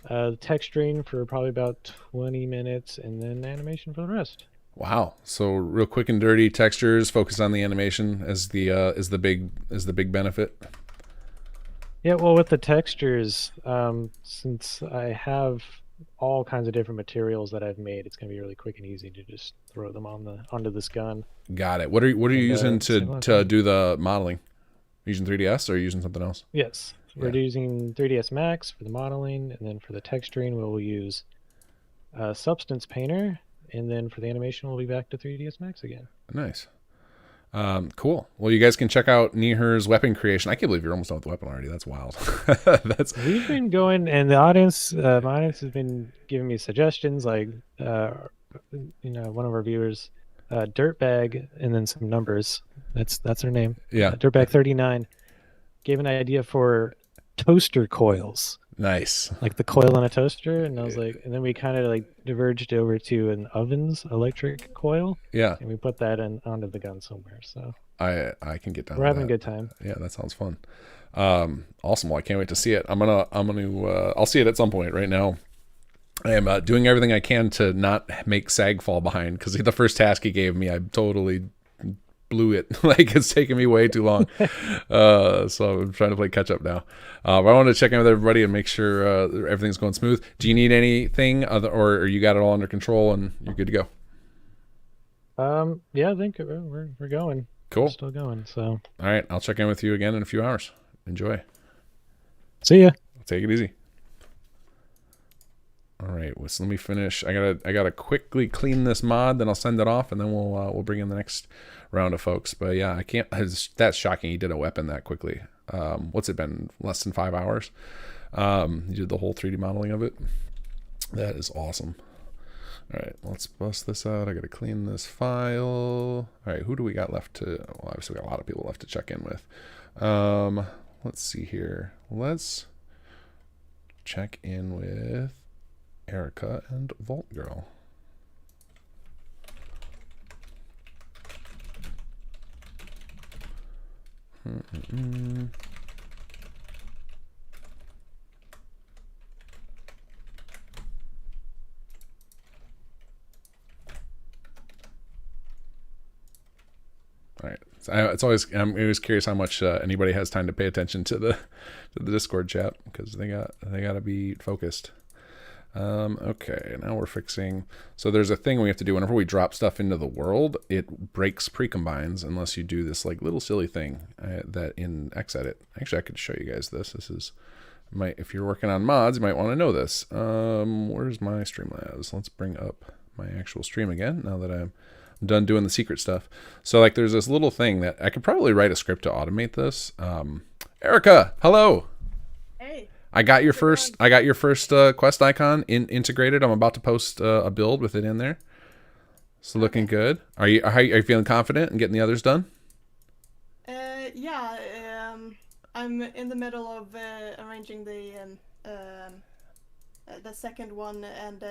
texturing for probably about 20 minutes, and then animation for the rest. Wow. So real quick and dirty textures, focus on the animation as the big benefit. Yeah, well, with the textures, since I have all kinds of different materials that I've made, it's going to be really quick and easy to just throw them onto this gun. Got it. What are you using to do the modeling? Using 3ds or are you using something else? Yes, we're using 3ds Max for the modeling, and then for the texturing, we'll use Substance Painter, and then for the animation, we'll be back to 3ds Max again. Nice. Cool. Well, you guys can check out Neeher's weapon creation. I can't believe you're almost done with the weapon already. That's wild. We've been going, and the audience, my audience has been giving me suggestions, like, one of our viewers, Dirtbag, and then some numbers. That's her name. Yeah. Dirtbag 39 gave an idea for toaster coils. Nice. Like the coil on a toaster, and I was like, and then we kind of like diverged over to an oven's electric coil. Yeah. And we put that onto the gun somewhere. So I can get down. We're having a good time. Yeah, that sounds fun. Awesome. Well, I can't wait to see it. I'll see it at some point. Right now, I am doing everything I can to not make SAG fall behind, because the first task he gave me, I totally blew it. Like, it's taking me way too long. So I'm trying to play catch up now. But I wanted to check in with everybody and make sure everything's going smooth. Do you need anything or you got it all under control and you're good to go? Yeah, I think we're going. Cool. We're still going. So all right, I'll check in with you again in a few hours. Enjoy. See ya. Take it easy. All right, so let me finish. I gotta quickly clean this mod, then I'll send it off, and then we'll bring in the next round of folks. But yeah, I can't. That's shocking. He did a weapon that quickly. What's it been? Less than 5 hours. He did the whole 3D modeling of it. That is awesome. All right, let's bust this out. I gotta clean this file. All right, who do we got left to? Well, obviously we got a lot of people left to check in with. Let's see here. Let's check in with Erica and Vault Girl. All right. So I'm always curious how much anybody has time to pay attention to the Discord chat, because they got to be focused. Okay, now we're fixing. So there's a thing we have to do whenever we drop stuff into the world. It breaks precombines unless you do this like little silly thing that in Xedit. Actually, I could show you guys this. This is if you're working on mods, you might want to know this. Where's my Streamlabs? Let's bring up my actual stream again now that I'm done doing the secret stuff. So like there's this little thing that I could probably write a script to automate this. Erica, hello. Hey. I got your first quest icon integrated. I'm about to post a build with it in there. So looking good. Are you feeling confident in getting the others done? Yeah, I'm in the middle of arranging the second one, and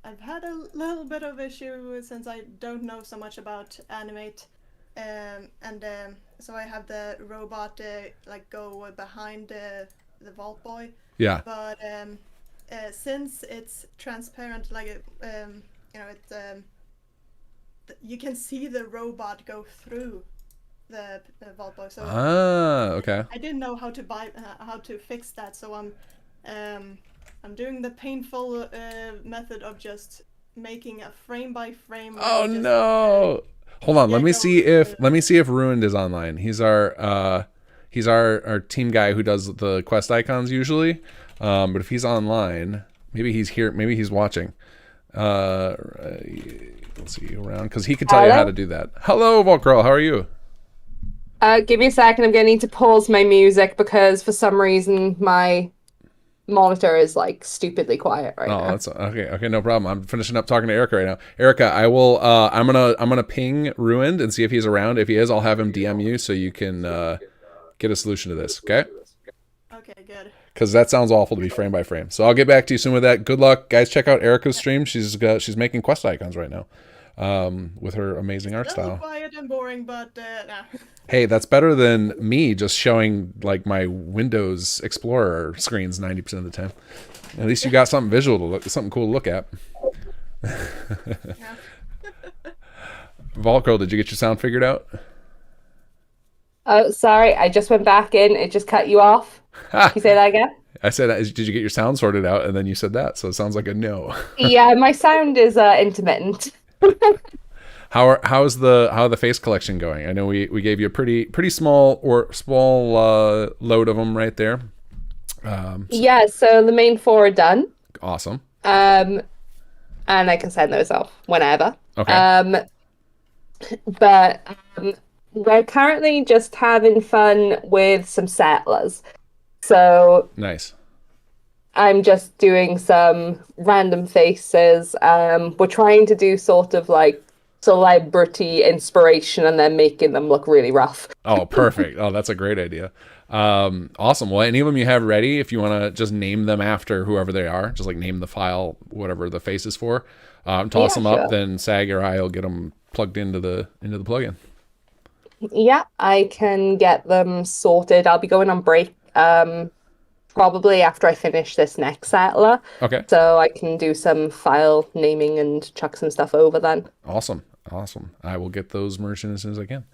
I've had a little bit of issue since I don't know so much about animate, so I have the robot like go behind the vault boy. Yeah. But since it's transparent, like you can see the robot go through the vault boy. So okay. I didn't know how to fix that, so I'm doing the painful method of just making a frame by frame. Oh no! Hold on. Let me see if Ruined is online. He's our team guy who does the quest icons usually. But if he's online, maybe he's here. Maybe he's watching. Let's see around because he can tell you how to do that. Hello, Volcroll. How are you? Give me a second. I'm going to need to pause my music because for some reason my monitor is like stupidly quiet right now. That's okay. Okay, no problem. I'm finishing up talking to Erica right now. Erica, I will. I'm gonna ping Ruined and see if he's around. If he is, I'll have him DM you so you can get a solution to this. Okay. Okay, good. Because that sounds awful to be frame by frame. So I'll get back to you soon with that. Good luck, guys. Check out Erica's stream. She's making quest icons right now, with her amazing art style. Quiet and boring, but nah. Hey, that's better than me just showing like my Windows Explorer screens 90% of the time. At least you got something visual to look, something cool to look at. Volcro, did you get your sound figured out? Oh, sorry. I just went back in. It just cut you off. Can you say that again? I said, did you get your sound sorted out? And then you said that, so it sounds like a no. Yeah, my sound is intermittent. How are the face collection going? I know we gave you a pretty small load of them right there. Yeah, so the main 4 are done. Awesome. And I can send those off whenever. Okay. But we're currently just having fun with some settlers. So nice. I'm just doing some random faces. We're trying to do sort of like celebrity inspiration and then making them look really rough. Oh, perfect. Oh, that's a great idea. Awesome. Well, any of them you have ready, if you want to just name them after whoever they are, just like name the file, whatever the face is for, toss them up, then Sag or I will get them plugged into the plugin. Yeah, I can get them sorted. I'll be going on break probably after I finish this next settler. Okay. So I can do some file naming and chuck some stuff over then. Awesome. I will get those merged in as soon as I can.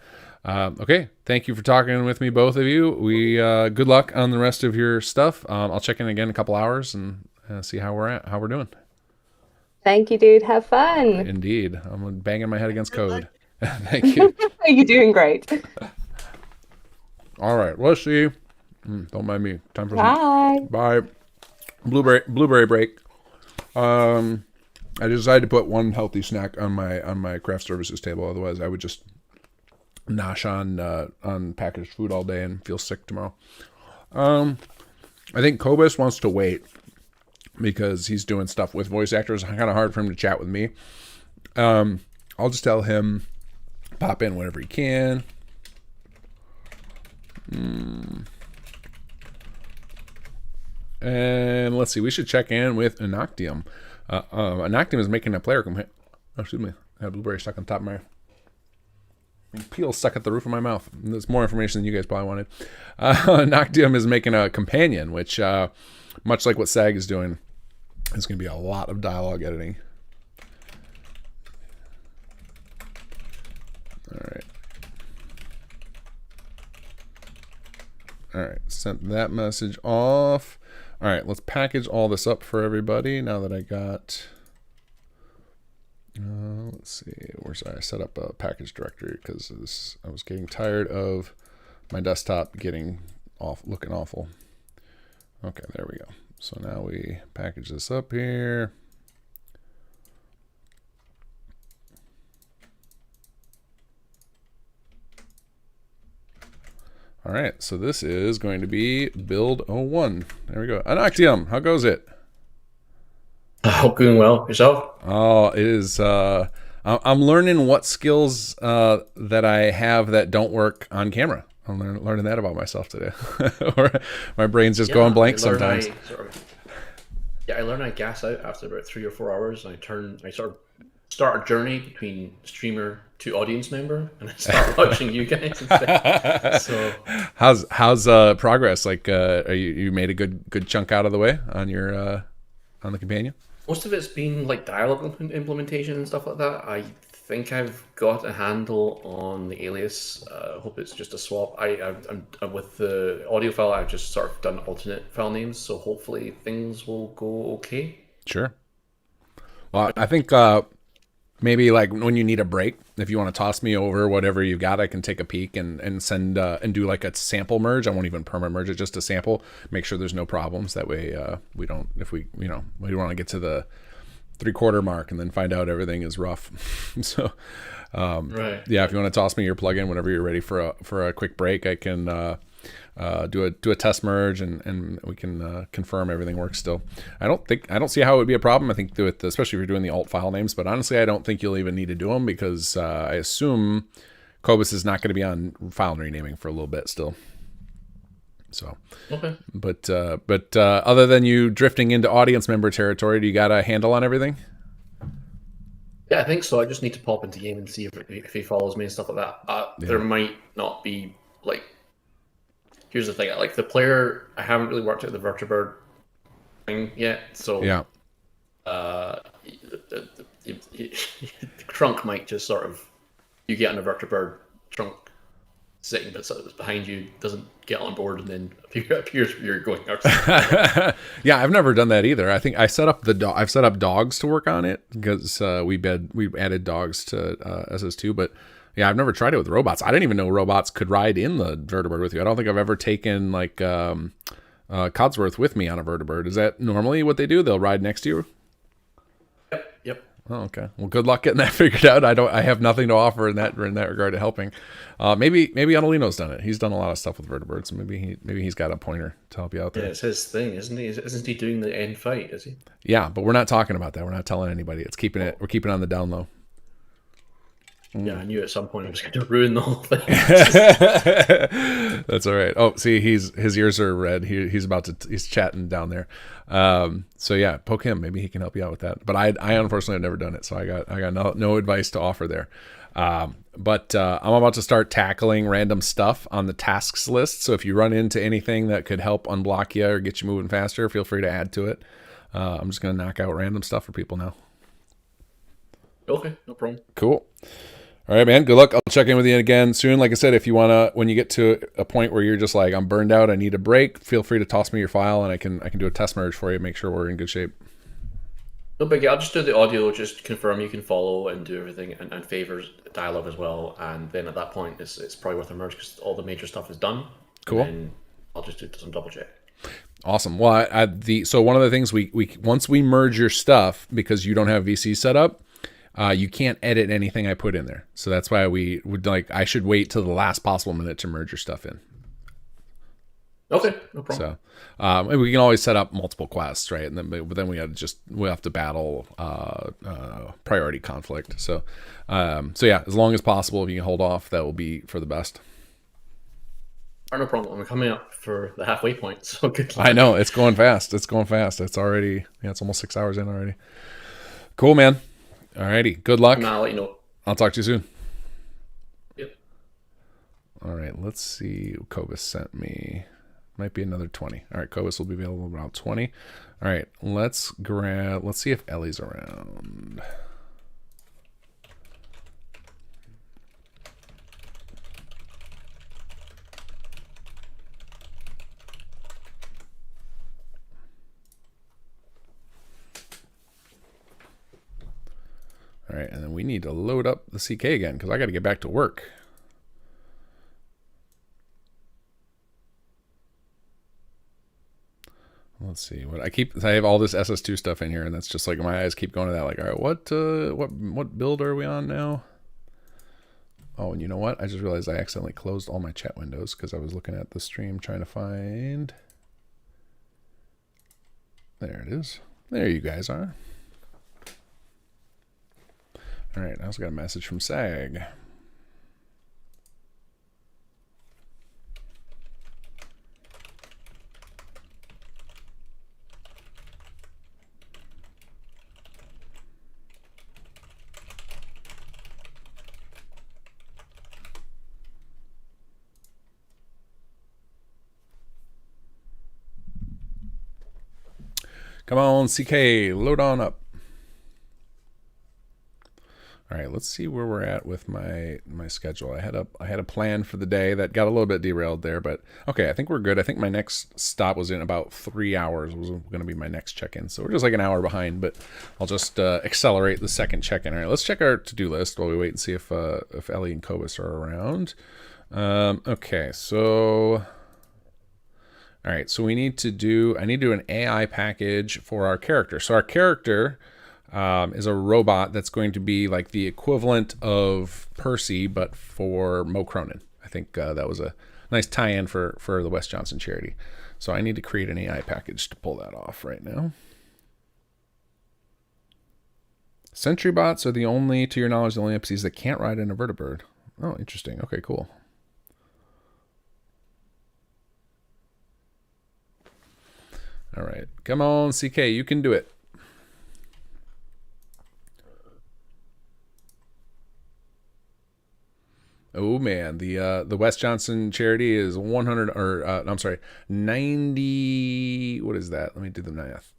Okay. Thank you for talking with me, both of you. We good luck on the rest of your stuff. I'll check in again in a couple hours and see how we're doing. Thank you, dude. Have fun. Indeed. I'm banging my head against code. Thank you. You're doing great. All right. Let's see. Don't mind me. Time for Bye. Blueberry break. I decided to put one healthy snack on my craft services table. Otherwise, I would just nosh on packaged food all day and feel sick tomorrow. I think Kobus wants to wait because he's doing stuff with voice actors. Kind of hard for him to chat with me. I'll just tell him pop in whenever he can. And let's see, we should check in with unoctium. Unoctium is making a player I have a blueberry stuck on top of my peel stuck at the roof of my mouth. There's more information than you guys probably wanted. Unoctium is making a companion, which much like what Sag is doing, is going to be a lot of dialogue editing. All right, sent that message off. All right, let's package all this up for everybody now that I got, let's see, I set up a package directory because I was getting tired of my desktop looking awful. Okay, there we go. So now we package this up here. All right, so this is going to be build 01. There we go. Unoctium, how goes it? Oh, going well. Yourself? Oh, it is. I'm learning what skills that I have that don't work on camera. I'm learning that about myself today. Or my brain's just going blank sometimes. I learn I gas out after about 3 or 4 hours, and I sort of start a journey between streamer to audience member, and I start watching you guys instead. So how's progress? Like, you made a good chunk out of the way on your on the companion? Most of it's been like dialogue implementation and stuff like that. I think I've got a handle on the alias. I hope it's just a swap. I'm with the audio file. I've just sort of done alternate file names, so hopefully things will go okay. Sure. Well, I think maybe like when you need a break, if you want to toss me over whatever you've got, I can take a peek and send and do like a sample merge. I won't even perma merge it, just a sample. Make sure there's no problems. That way we don't, if we want to get to 3/4 mark and then find out everything is rough. So, Right. yeah, if you want to toss me your plugin whenever you're ready for a quick break, I can do a test merge and we can confirm everything works still. I don't see how it would be a problem. I think especially if you're doing the alt file names, but honestly, I don't think you'll even need to do them because I assume Cobus is not going to be on file renaming for a little bit still. So, okay. But other than you drifting into audience member territory, do you got a handle on everything? Yeah, I think so. I just need to pop into game and see if he follows me and stuff like that. There might not be like. Here's the thing: like the player, I haven't really worked out the vertibird thing yet, so yeah. The trunk might just sort of you get on a vertibird trunk sitting behind you, doesn't get on board, and then appears you're going. Yeah, I've never done that either. I think I set up I've set up dogs to work on it because we added dogs to SS2, but yeah, I've never tried it with robots. I didn't even know robots could ride in the vertibird with you. I don't think I've ever taken like Codsworth with me on a vertibird. Is that normally what they do? They'll ride next to you? Yep. Oh, okay. Well, good luck getting that figured out. I have nothing to offer in that regard to helping. Maybe Otellino's done it. He's done a lot of stuff with vertibirds, so maybe he's got a pointer to help you out there. Yeah, it's his thing, isn't he? Isn't he doing the end fight? Is he? Yeah, but we're not talking about that. We're not telling anybody. We're keeping it on the down low. Yeah, I knew at some point I was going to ruin the whole thing. That's all right. Oh, see, his ears are red. He's chatting down there. So yeah, poke him. Maybe he can help you out with that. But I unfortunately have never done it, so I got no advice to offer there. But I'm about to start tackling random stuff on the tasks list. So if you run into anything that could help unblock you or get you moving faster, feel free to add to it. I'm just going to knock out random stuff for people now. Okay, no problem. Cool. All right, man. Good luck. I'll check in with you again soon. Like I said, if you when you get to a point where you're just like, I'm burned out, I need a break, feel free to toss me your file and I can do a test merge for you, make sure we're in good shape. No biggie. I'll just do the audio, just confirm you can follow and do everything and favors dialogue as well. And then at that point, it's probably worth a merge because all the major stuff is done. Cool. And I'll just do some double check. Awesome. Well, so one of the things we once we merge your stuff, because you don't have VC set up, you can't edit anything I put in there. So that's why we would I should wait till the last possible minute to merge your stuff in. Okay, no problem. So we can always set up multiple quests, right? And then we have to battle priority conflict. So yeah, as long as possible, if you can hold off, that will be for the best. No problem. I'm coming up for the halfway point, so good luck. I know it's going fast. It's already it's almost 6 hours in already. Cool, man. Alrighty, good luck. I'll let you know. I'll talk to you soon. Yep. All right, let's see. Cobus sent me. Might be another 20. All right, Cobus will be available around 20. All right, let's see if Ellie's around. All right, and then we need to load up the CK again because I got to get back to work. Let's see what I have all this SS2 stuff in here, and that's just like my eyes keep going to that. Like, all right, what build are we on now? Oh, and you know what? I just realized I accidentally closed all my chat windows because I was looking at the stream trying to find. There it is. There you guys are. All right, I also got a message from SAG. Come on, CK, load on up. All right, let's see where we're at with my schedule. I had a plan for the day that got a little bit derailed there, but okay, I think we're good. I think my next stop was in about 3 hours was going to be my next check-in. So we're just like an hour behind, but I'll just accelerate the second check-in. All right, let's check our to-do list while we wait and see if Ellie and Cobus are around. Okay, so all right, so I need to do an AI package for our character. So our character is a robot that's going to be like the equivalent of Percy, but for Mo Cronin. I think that was a nice tie-in for the Wes Johnson charity. So I need to create an AI package to pull that off right now. Sentry bots are the only, to your knowledge, the only NPCs that can't ride an invertebrate. Oh, interesting. Okay, cool. All right. Come on, CK. You can do it. Oh man, the Wes Johnson charity is 100 or I'm sorry, 90. What is that? Let me do the math.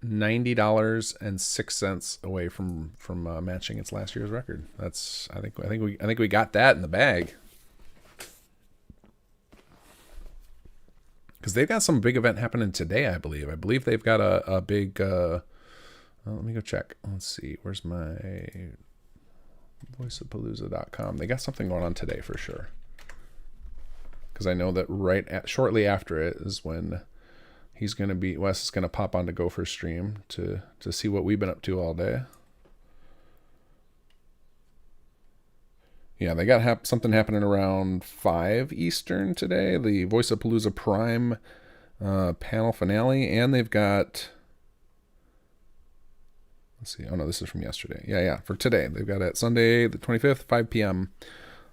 $90.06 away from matching its last year's record. That's I think we got that in the bag. Because they've got some big event happening today, I believe. I believe they've got a big. Let me go check. Let's see. Where's my voiceofpalooza.com? They got something going on today for sure. Because I know that shortly after it is when Wes is going to pop onto Gopher stream to see what we've been up to all day. Yeah, they got something happening around 5 Eastern today. The Voice of Palooza Prime panel finale, and they've got. Let's see. Oh no, this is from yesterday. Yeah, for today. They've got it Sunday the 25th, 5 p.m.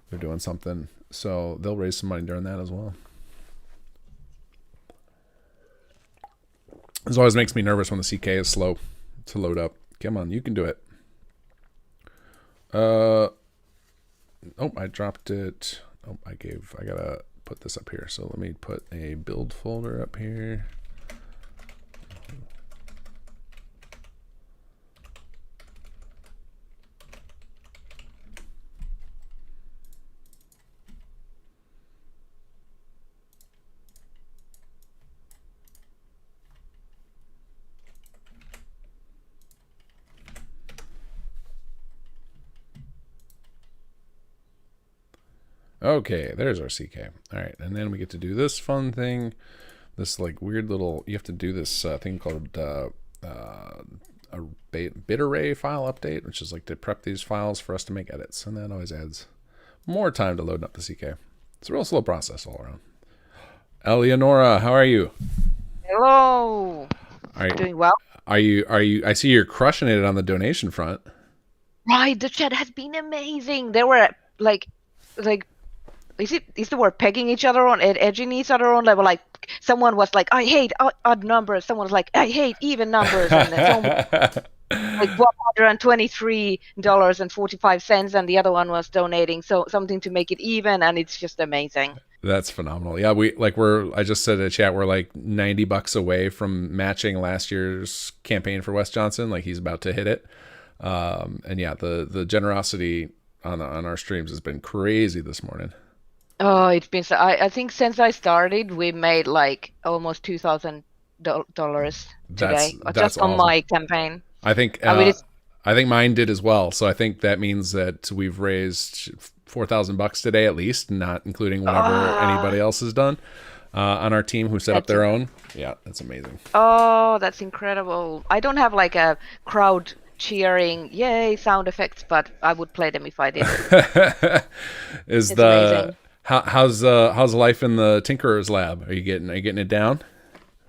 They're doing something, so they'll raise some money during that as well. This always makes me nervous when the CK is slow to load up. Come on, you can do it. Oh, I dropped it. Oh, I gotta put this up here. So let me put a build folder up here. Okay, there's our CK. All right, and then we get to do this fun thing, this like weird little. You have to do this thing called a bit array file update, which is like to prep these files for us to make edits, and that always adds more time to load up the CK. It's a real slow process all around. Elianora, how are you? Hello. Doing well. Are you? I see you're crushing it on the donation front. Right, the chat has been amazing. They were like. Is the word pegging each other on, edging each other on? They were like, someone was like, I hate odd numbers. Someone was like, I hate even numbers. And like $123.45, and the other one was donating something to make it even, and it's just amazing. That's phenomenal. Yeah, I just said in the chat, we're like $90 away from matching last year's campaign for Wes Johnson. Like he's about to hit it. And yeah, the generosity on our streams has been crazy this morning. Oh, it's been so. I think since I started, we made like almost $2,000 today, That's just on awesome. my campaign. I think mine did as well. So I think that means that we've raised $4,000 today at least, not including whatever anybody else has done on our team who set up their own. Yeah, that's amazing. Oh, that's incredible. I don't have like a crowd cheering yay sound effects, but I would play them if I did. Amazing. How's life in the Tinkerer's lab? Are you getting it down?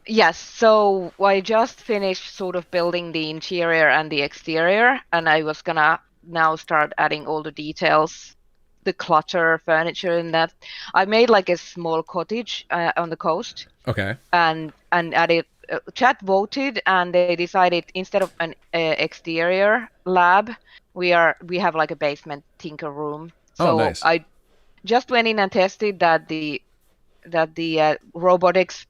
Yes, so I just finished sort of building the interior and the exterior, and I was gonna now start adding all the details, the clutter, furniture, and that. I made like a small cottage on the coast. Okay. And added. Chat voted, and they decided instead of an exterior lab, we have like a basement tinker room. So nice. I just went in and tested that the robotics.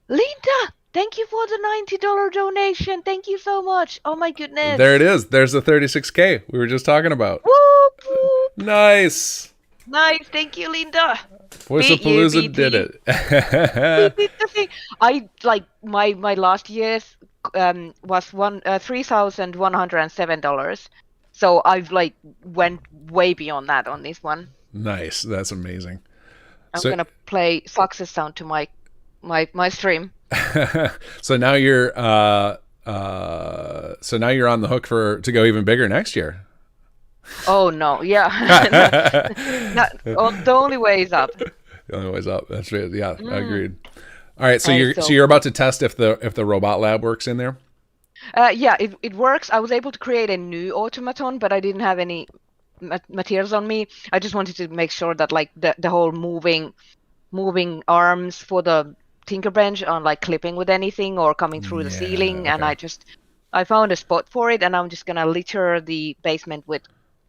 Linda, thank you for the $90 donation. Thank you so much. Oh my goodness. There it is. There's the 36K we were just talking about. Whoop, whoop. Nice. Thank you, Linda. Voice of Palooza did it. I like my last year's was $3,107. So I've like went way beyond that on this one. Nice. That's amazing. I'm gonna play success sound to my stream. So now you're on the hook to go even bigger next year. Oh no, yeah. The only way is up. The only way's up. That's right. Yeah, agreed. All right, so And you're about to test if the robot lab works in there. Yeah, it works. I was able to create a new automaton, but I didn't have any materials on me. I just wanted to make sure that like the whole moving arms for the Tinkerbench on like clipping with anything or coming through the ceiling, and I found a spot for it, and I'm just gonna litter the basement with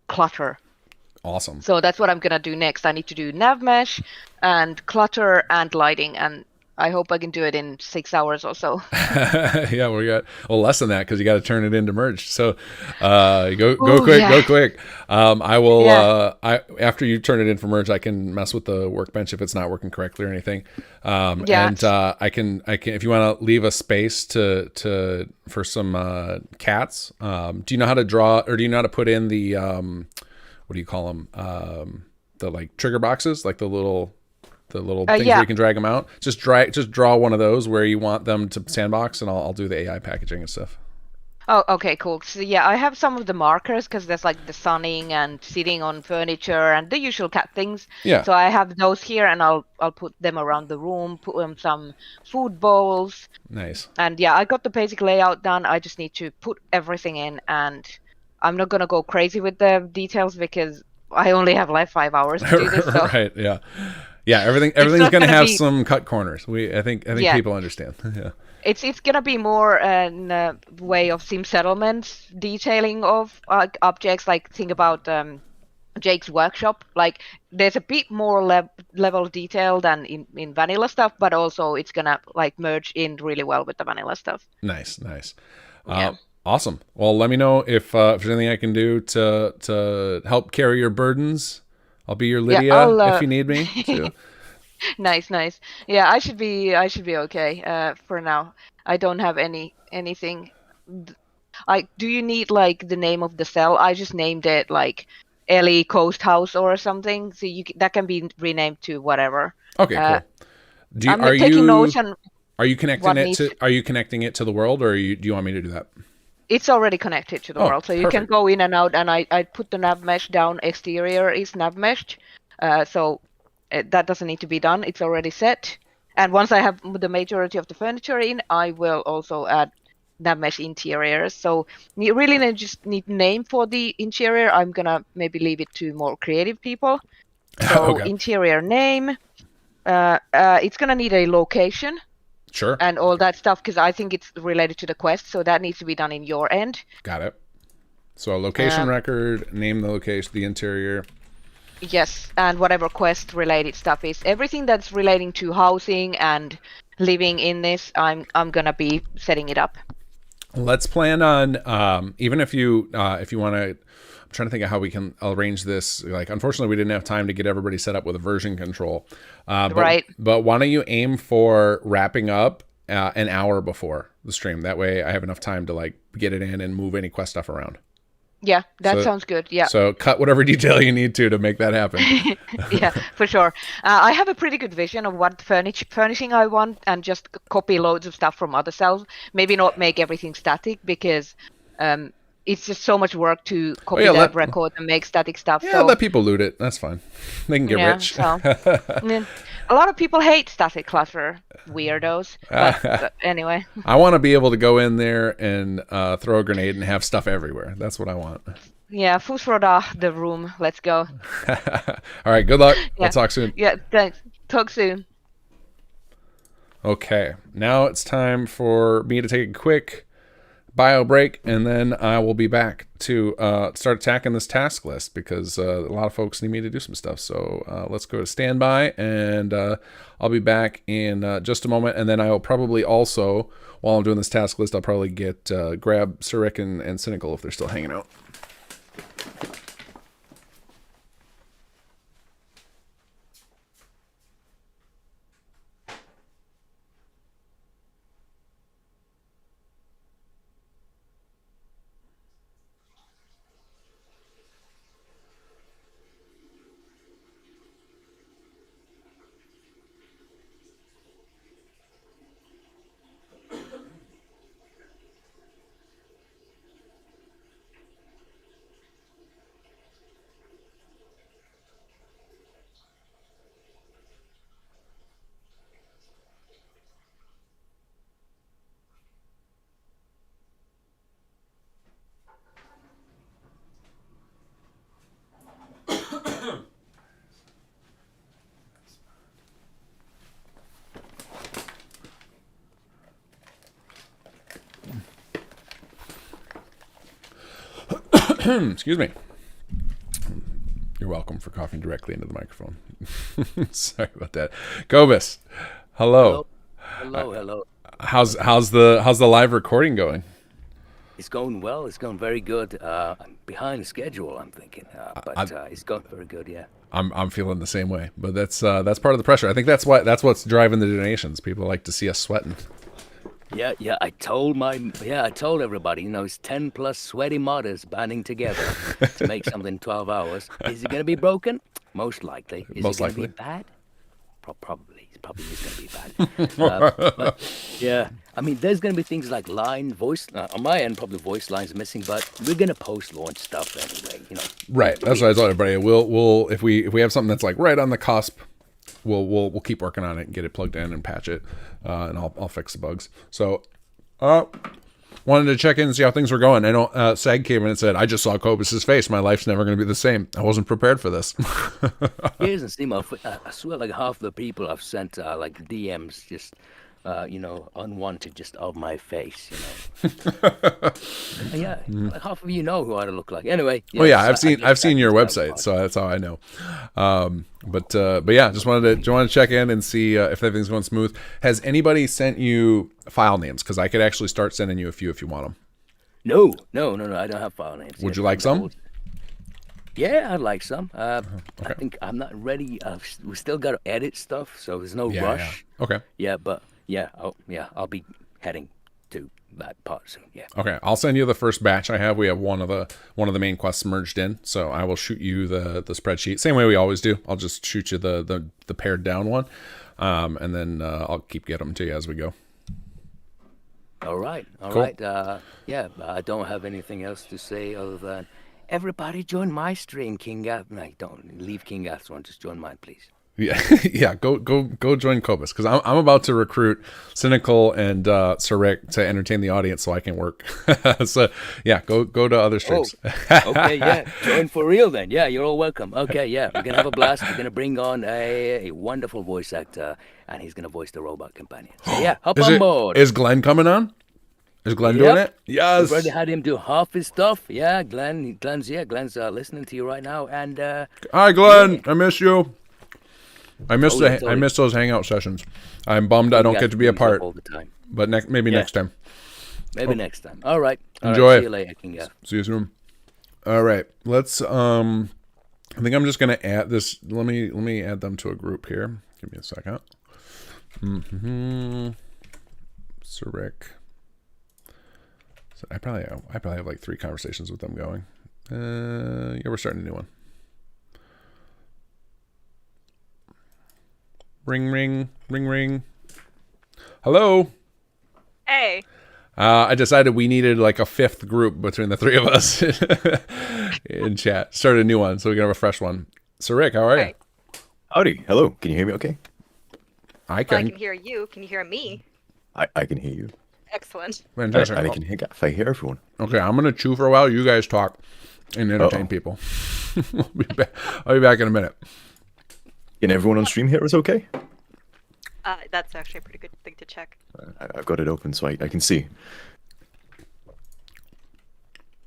clutter. Awesome. So that's what I'm gonna do next. I need to do nav mesh and clutter and lighting, and I hope I can do it in 6 hours or so. Yeah, we got less than that because you got to turn it into merged. So go quick. I will. Yeah. After you turn it in for merge, I can mess with the workbench if it's not working correctly or anything. And I can if you want to leave a space for some cats. Do you know how to draw, or do you know how to put in the what do you call them? The like trigger boxes, like the little things where you can drag them out. Just draw one of those where you want them to sandbox, and I'll do the AI packaging and stuff. Oh, okay, cool. So yeah, I have some of the markers because there's like the sunning and sitting on furniture and the usual cat things. Yeah. So I have those here, and I'll put them around the room. Put some food bowls. Nice. And yeah, I got the basic layout done. I just need to put everything in, and I'm not gonna go crazy with the details because I only have like 5 hours to do this. So. Right. Yeah. Yeah. Everything's gonna have some cut corners. I think people understand. Yeah. It's gonna be more a way of sim settlement detailing of objects. Like think about Jake's workshop. Like there's a bit more level detail than in vanilla stuff, but also it's gonna like merge in really well with the vanilla stuff. Nice. Yeah. Awesome. Well, let me know if there's anything I can do to help carry your burdens. I'll be your Lydia if you need me to. Nice. Yeah, I should be okay for now. I don't have anything. Do you need like the name of the cell? I just named it like Ellie Coast House or something. So that can be renamed to whatever. Okay, cool. I'm taking notes on. Are you connecting it to the world, or do you want me to do that? It's already connected to the world, so you can go in and out. And I put the nav mesh down. Exterior is nav meshed, so that doesn't need to be done. It's already set. And once I have the majority of the furniture in, I will also add nav mesh interiors. So you really just need name for the interior. I'm gonna maybe leave it to more creative people. So interior name. It's gonna need a location. Sure. And all that stuff, because I think it's related to the quest, so that needs to be done in your end. Got it. So a location record, name the location, the interior. Yes, and whatever quest related stuff is. Everything that's relating to housing and living in this, I'm gonna be setting it up. Let's plan on even if you want to. I'm trying to think of how we can arrange this. Like, unfortunately, we didn't have time to get everybody set up with a version control. Right. But why don't you aim for wrapping up an hour before the stream? That way, I have enough time to like get it in and move any quest stuff around. Yeah, that sounds good. Yeah. So cut whatever detail you need to make that happen. Yeah, for sure. I have a pretty good vision of what furnishing I want, and just copy loads of stuff from other cells. Maybe not make everything static because it's just so much work to copy that record and make static stuff. Yeah, let people loot it. That's fine. They can get rich. So, a lot of people hate static clutter, weirdos. But anyway. I want to be able to go in there and throw a grenade and have stuff everywhere. That's what I want. Yeah, Fusroda, the room. Let's go. All right, good luck. Yeah. We'll talk soon. Yeah, thanks. Talk soon. Okay, now it's time for me to take a quick bio break, and then I will be back to start attacking this task list because a lot of folks need me to do some stuff. So let's go to standby, and I'll be back in just a moment. And then I will probably also, while I'm doing this task list, I'll probably grab Surik and Cynical if they're still hanging out. Excuse me. You're welcome for coughing directly into the microphone. Sorry about that. Gobus, hello. Hello. How's the live recording going? It's going well. It's going very good. I'm behind schedule, I'm thinking, but it's going very good. Yeah. I'm feeling the same way, but that's part of the pressure. I think that's what's driving the donations. People like to see us sweating. Yeah. I told everybody, it's 10 plus sweaty modders banding together to make something in 12 hours. Is it going to be broken? Most likely. Is it going to be bad? Probably. It probably is going to be bad. But, yeah. I mean, there's going to be things like voice. On my end, probably voice lines missing, but we're going to post-launch stuff anyway. Right. That's what I told everybody. We'll if we have something that's like right on the cusp, we'll keep working on it and get it plugged in and patch it, and I'll fix the bugs. So, wanted to check in and see how things were going. I know Sag came in and said, "I just saw Cobus's face. My life's never going to be the same. I wasn't prepared for this." He doesn't seem. I swear, like half the people I've sent like DMs just. Unwanted just of my face, Yeah, like half of you know who I look like. Anyway. Yeah, well, I've seen your website, so that's how I know. But yeah, just wanted to check in and see if everything's going smooth. Has anybody sent you file names? Because I could actually start sending you a few if you want them. No, I don't have file names. Would you like some? Yeah, I'd like some. Okay. I think I'm not ready. We still got to edit stuff, so there's no rush. Yeah. Okay. Yeah, but. I'll be heading to that part soon. Yeah. Okay, I'll send you the first batch I have. We have one of the main quests merged in, so I will shoot you the spreadsheet. Same way we always do. I'll just shoot you the pared down one, and then I'll keep getting them to you as we go. All right. Cool. I don't have anything else to say other than everybody join my stream, Kinggath. No, don't leave Kinggath's one. Just join mine, please. Yeah. Go join Cobus, because I'm about to recruit Cynical and Sarik to entertain the audience so I can work. So yeah, go to other streams. Okay, yeah, join for real then. Yeah, you're all welcome. Okay, yeah, we're gonna have a blast. We're gonna bring on a wonderful voice actor, and he's gonna voice the robot companion. So yeah, hop on board. Is Glenn coming on? Is Glenn doing it? Yes. We've already had him do half his stuff. Yeah, Glenn's listening to you right now. And hi, Glenn. Yeah. I miss you. I miss those hangout sessions. I'm bummed I don't get to be a part all the time. But maybe next time. Maybe next time. All right. Enjoy. See you later, Kinggath. See you soon. All right. Let's I think I'm just gonna add this. Let me add them to a group here. Give me a second. Sarik. So I probably have like 3 conversations with them going. Yeah, we're starting a new one. Ring. Hello. Hey. I decided we needed like a 5th group between the 3 of us in chat. Started a new one, so we can have a fresh one. So Rick, how are you? Howdy. Hello. Can you hear me okay? I can. Well, I can hear you. Can you hear me? I can hear you. Excellent. Fantastic. I can hear if I hear everyone. Okay, I'm gonna chew for a while. You guys talk and entertain people. I'll be back in a minute. Can everyone on stream hear us okay? That's actually a pretty good thing to check. I've got it open so I can see.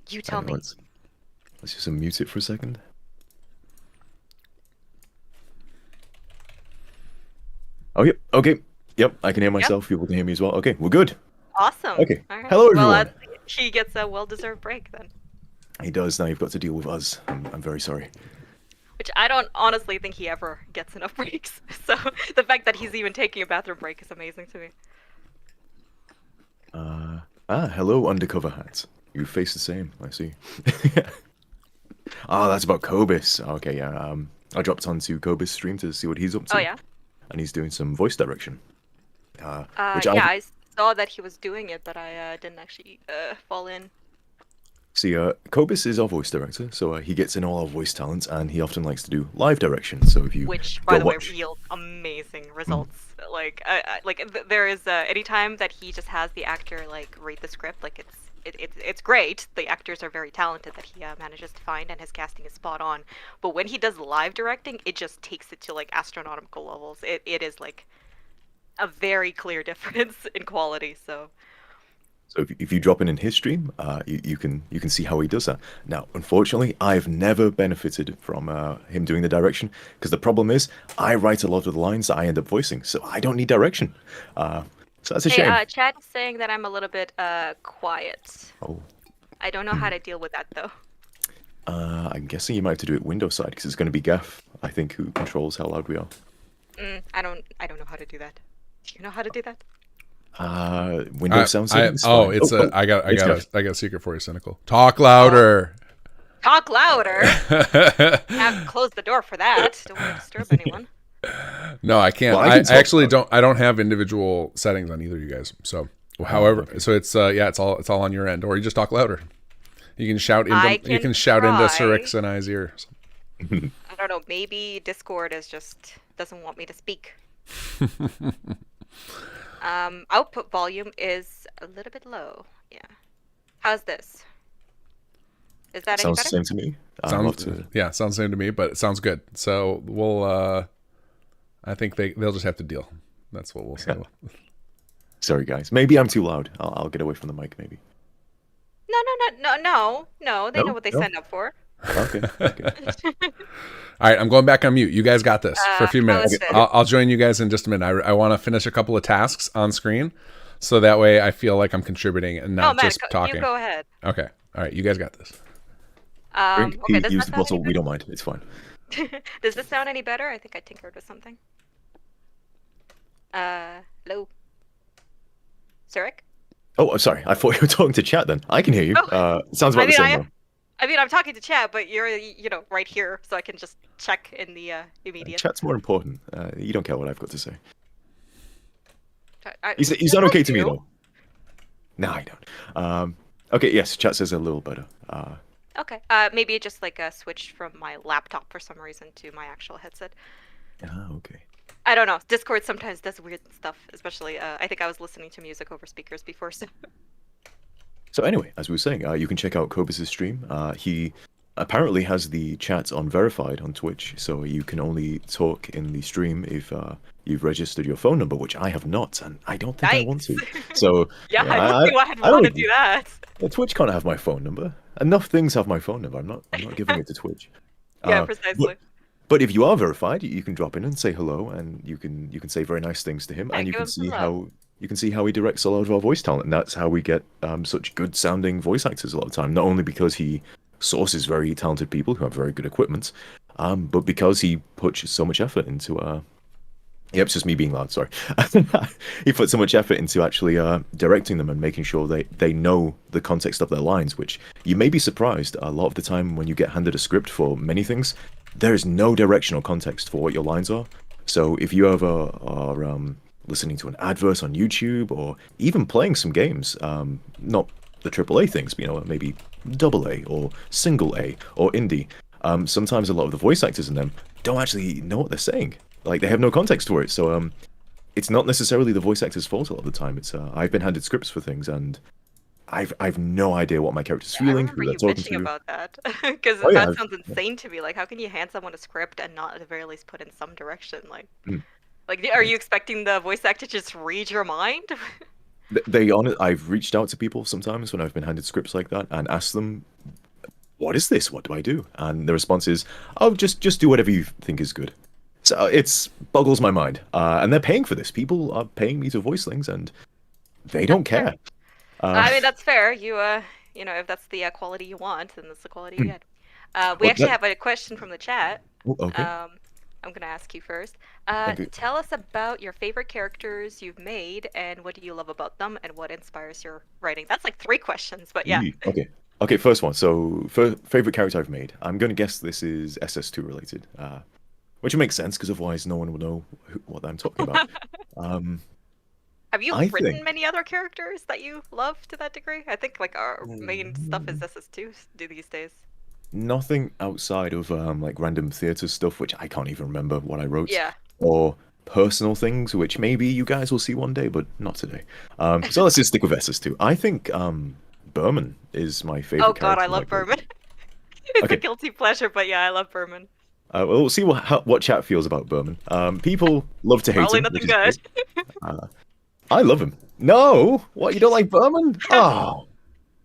You tell me. Let's just unmute it for a second. Oh, yep. Okay. Yep, I can hear myself. People can hear me as well. Okay, we're good. Awesome. Okay. All right. Hello, everyone. Well, he gets a well-deserved break then. He does. Now you've got to deal with us. I'm very sorry. Which I don't honestly think he ever gets enough breaks. So the fact that he's even taking a bathroom break is amazing to me. Hello, undercover hats. You face the same. I see. That's about Cobus. Okay, yeah. I dropped onto Cobus' stream to see what he's up to. Oh yeah. And he's doing some voice direction. I saw that he was doing it, but I didn't actually fall in. See, Cobus is our voice director, so he gets in all our voice talents, and he often likes to do live direction. So if you by the way, yield amazing results. There is anytime that he just has the actor like read the script, like it's great. The actors are very talented that he manages to find, and his casting is spot on. But when he does live directing, it just takes it to like astronomical levels. It is like a very clear difference in quality. So So if you drop in his stream, you can see how he does that. Now, unfortunately, I've never benefited from him doing the direction, because the problem is I write a lot of the lines that I end up voicing, so I don't need direction. So that's a shame. Chad is saying that I'm a little bit quiet. Oh. I don't know how to deal with that though. I'm guessing you might have to do it Windows side, because it's going to be Gaff, I think, who controls how loud we are. I don't know how to do that. Do you know how to do that? Windows sound settings. I got a secret for you, Cynical. Talk louder. Talk louder. Have to close the door for that. Don't want to disturb anyone. No, I can't. Well, I actually don't. I don't have individual settings on either of you guys. So, however, so it's it's all on your end, or you just talk louder. You can shout into into Sirix and I's ear. I don't know. Maybe Discord doesn't want me to speak. Output volume is a little bit low. Yeah. How's this? Is that any better? Sounds the same to me. Sounds the same to me, but it sounds good. So we'll. I think they'll just have to deal. That's what we'll say. Sorry, guys. Maybe I'm too loud. I'll get away from the mic, maybe. No. They know what they signed up for. Okay. All right, I'm going back on mute. You guys got this for a few minutes. I'll join you guys in just a minute. I want to finish a couple of tasks on screen, so that way I feel like I'm contributing and not just talking. You go ahead. Okay. All right, you guys got this. Use the bottle. We don't mind. It's fine. Does this sound any better? I think I tinkered with something. Hello? Zurich? Oh, sorry. I thought you were talking to chat then. I can hear you. It sounds about the same. I'm talking to chat, but you're, right here, so I can just check in the immediate. Chat's more important. You don't care what I've got to say. You sound okay to me, though. No, I don't. Okay, yes, chat says a little better. Okay. Maybe it just switched from my laptop for some reason to my actual headset. Okay. I don't know. Discord sometimes does weird stuff, especially I think I was listening to music over speakers before, so. So anyway, as we were saying, you can check out Cobus' stream. He apparently has the chat on verified on Twitch, so you can only talk in the stream if you've registered your phone number, which I have not, and I don't think I want to. So yeah, I don't think I'd want to do that. Twitch can't have my phone number. Enough things have my phone number. I'm not giving it to Twitch. Yeah, precisely. But if you are verified, you can drop in and say hello, and you can say very nice things to him, and you can see how he directs a lot of our voice talent, and that's how we get such good sounding voice actors a lot of the time. Not only because he sources very talented people who have very good equipment, but because he puts so much effort into Yep, it's just me being loud, sorry. He put so much effort into actually directing them and making sure they know the context of their lines, which you may be surprised. A lot of the time when you get handed a script for many things, there is no direction or context for what your lines are. So if you ever are listening to an advert on YouTube or even playing some games, not the AAA things, but maybe AA or single A or indie, sometimes a lot of the voice actors in them don't actually know what they're saying. Like, they have no context for it, so it's not necessarily the voice actor's fault a lot of the time. It's I've been handed scripts for things, and I've no idea what my character's feeling, who they're talking to. About that, because that sounds insane to me. Like, how can you hand someone a script and not at the very least put in some direction? Like, are you expecting the voice actor to just read your mind? I've reached out to people sometimes when I've been handed scripts like that and asked them, "What is this? What do I do?" And the response is, "Oh, just do whatever you think is good." So it boggles my mind, and they're paying for this. People are paying me to voice things, and they don't care. I mean, that's fair. You if that's the quality you want, then that's the quality you get. We actually have a question from the chat. Oh, okay. I'm gonna ask you first. Tell us about your favorite characters you've made, and what do you love about them, and what inspires your writing. That's like 3 questions, but yeah. Okay. First one. So, favorite character I've made. I'm gonna guess this is SS2 related. Which makes sense, because otherwise no one will know what I'm talking about. Have you written many other characters that you love to that degree? I think like our main stuff is SS2 these days. Nothing outside of like random theater stuff, which I can't even remember what I wrote. Yeah. Or personal things, which maybe you guys will see one day, but not today. So let's just stick with SS2. I think Berman is my favorite character. Oh god, I love Berman. It's a guilty pleasure, but yeah, I love Berman. Well, we'll see what chat feels about Berman. People love to hate him. Probably nothing good. I love him. No, what, you don't like Berman? Oh,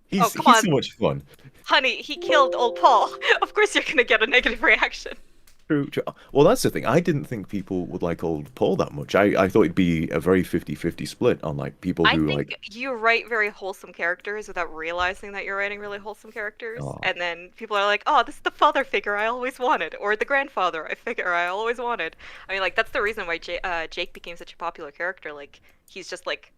he's come so on. much fun. Honey, he killed old Paul. Of course you're gonna get a negative reaction. True. Well, that's the thing. I didn't think people would like old Paul that much. I thought it'd be a very 50-50 split on like people I who think like. you write very wholesome characters without realizing that you're writing really wholesome characters, Oh. and then people are like, "Oh, this is the father figure I always wanted," or the grandfather figure I always wanted. I mean, like that's the reason why Jake became such a popular character. Like he's just like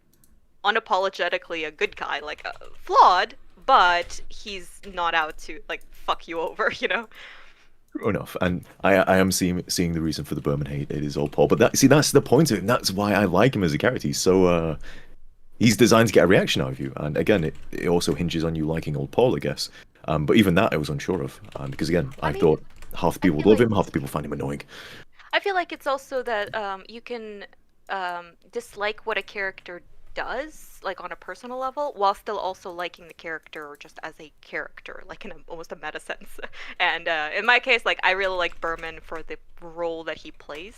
unapologetically a good guy, like flawed, but he's not out to like fuck you over, you know. True enough, and I am seeing the reason for the Berman hate. It is old Paul, but that's the point of it, and that's why I like him as a character. He's so he's designed to get a reaction out of you, and again, it also hinges on you liking old Paul, I guess. But even that I was unsure of, because again, I thought half the people would love him, half the people find him annoying. I feel like it's also that you can dislike what a character does, like on a personal level, while still also liking the character just as a character, like in almost a meta sense. And in my case, like I really like Berman for the role that he plays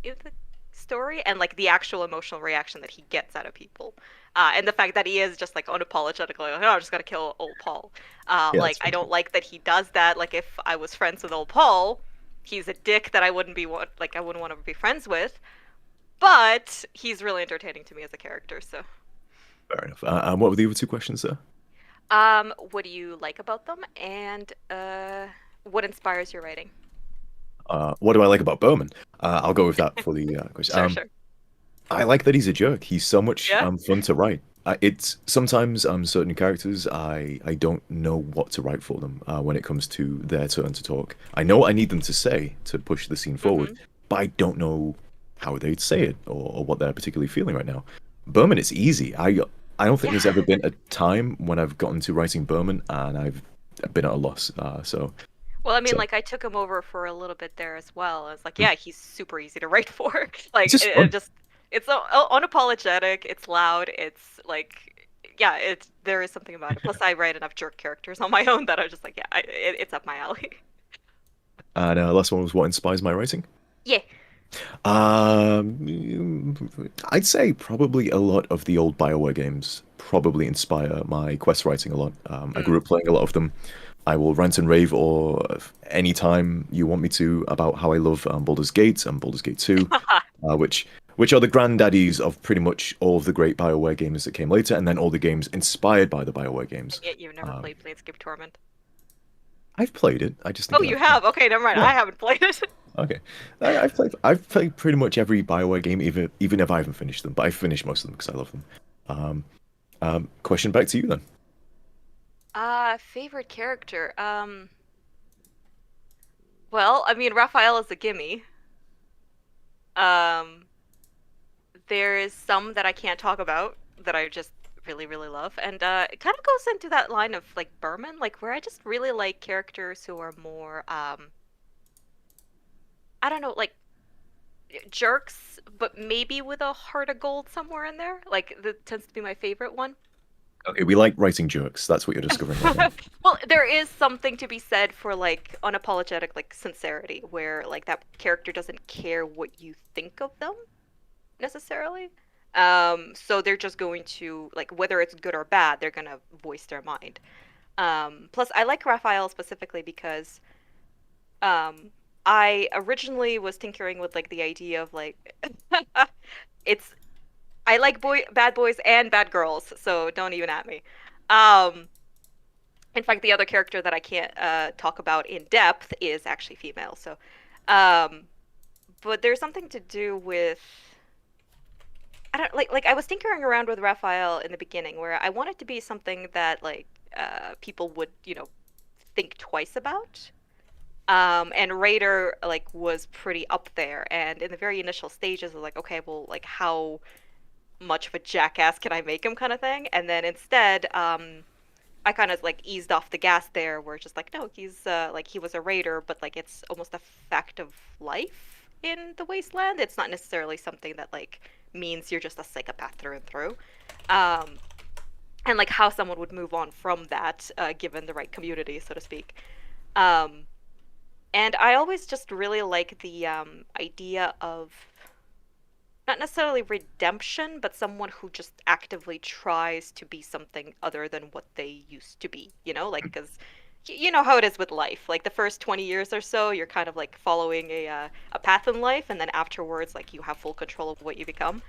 in the story and like the actual emotional reaction that he gets out of people. And the fact that he is just like unapologetically like, oh, I just gotta kill old Paul. Like I don't like that he does that. Like if I was friends with old Paul, he's a dick that I wouldn't want to be friends with. But he's really entertaining to me as a character, so. Fair enough. What were the other two questions, sir? What do you like about them, and what inspires your writing? What do I like about Berman? I'll go with that for the question. Sure. I like that he's a jerk. He's so much fun to write. It's sometimes certain characters I don't know what to write for them when it comes to their turn to talk. I know what I need them to say to push the scene forward, but I don't know how they'd say it or what they're particularly feeling right now. Berman, it's easy. I don't think there's ever been a time when I've gotten to writing Berman and I've been at a loss. Well, I mean, like I took him over for a little bit there as well. I was like, yeah, he's super easy to write for. Like it's unapologetic. It's loud. It's like, yeah, there is something about it. Plus, I write enough jerk characters on my own that I'm just like, yeah, it's up my alley. And last one was what inspires my writing. Yeah. I'd say probably a lot of the old BioWare games probably inspire my quest writing a lot. I grew up playing a lot of them. I will rant and rave or anytime you want me to about how I love Baldur's Gate and Baldur's Gate 2, which are the granddaddies of pretty much all of the great BioWare games that came later, and then all the games inspired by the BioWare games. And yet you've never played Planescape Torment. I've played it. I just think you have? Okay, never mind. Yeah. I haven't played it. Okay, I've played pretty much every BioWare game, even if I haven't finished them. But I've finished most of them because I love them. Question back to you then. Favorite character. Well, I mean, Raphael is a gimme. There is some that I can't talk about that I just really, really love, and it kind of goes into that line of like Berman, like where I just really like characters who are more I don't know, like jerks, but maybe with a heart of gold somewhere in there. Like that tends to be my favorite one. Okay, we like writing jerks. That's what you're discovering right now. Well, there is something to be said for like unapologetic like sincerity, where like that character doesn't care what you think of them necessarily. So they're just going to like whether it's good or bad, they're gonna voice their mind. Plus, I like Raphael specifically because I originally was tinkering with like the idea of like I like bad boys and bad girls, so don't even at me. In fact, the other character that I can't talk about in depth is actually female. So, but there's something to do with I don't like I was tinkering around with Raphael in the beginning, where I wanted to be something that like people would think twice about. And Raider like was pretty up there, and in the very initial stages, I was like, okay, well, like how much of a jackass can I make him, kind of thing. And then instead, I kind of like eased off the gas there, where it's just like, no, he's like he was a Raider, but like it's almost a fact of life in the Wasteland. It's not necessarily something that like means you're just a psychopath through and through. And like how someone would move on from that, given the right community, so to speak. And I always just really like the idea of not necessarily redemption, but someone who just actively tries to be something other than what they used to be, you know, like, because you know how it is with life. Like the first 20 years or so, you're kind of like following a path in life, and then afterwards, like you have full control of what you become.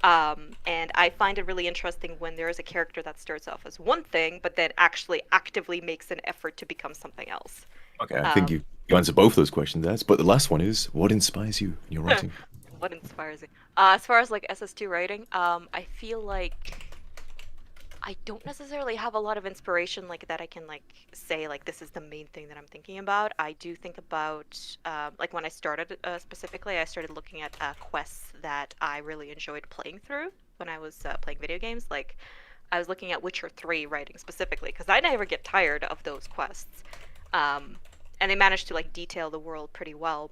And I find it really interesting when there is a character that starts off as one thing, but then actually actively makes an effort to become something else. Okay, I think you answered both those questions, Des, but the last one is, what inspires you in your writing? What inspires me? As far as like SS2 writing, I feel like I don't necessarily have a lot of inspiration like that I can like say like this is the main thing that I'm thinking about. I do think about like when I started specifically, I started looking at quests that I really enjoyed playing through when I was playing video games. Like I was looking at Witcher 3 writing specifically because I never get tired of those quests, and they managed to like detail the world pretty well.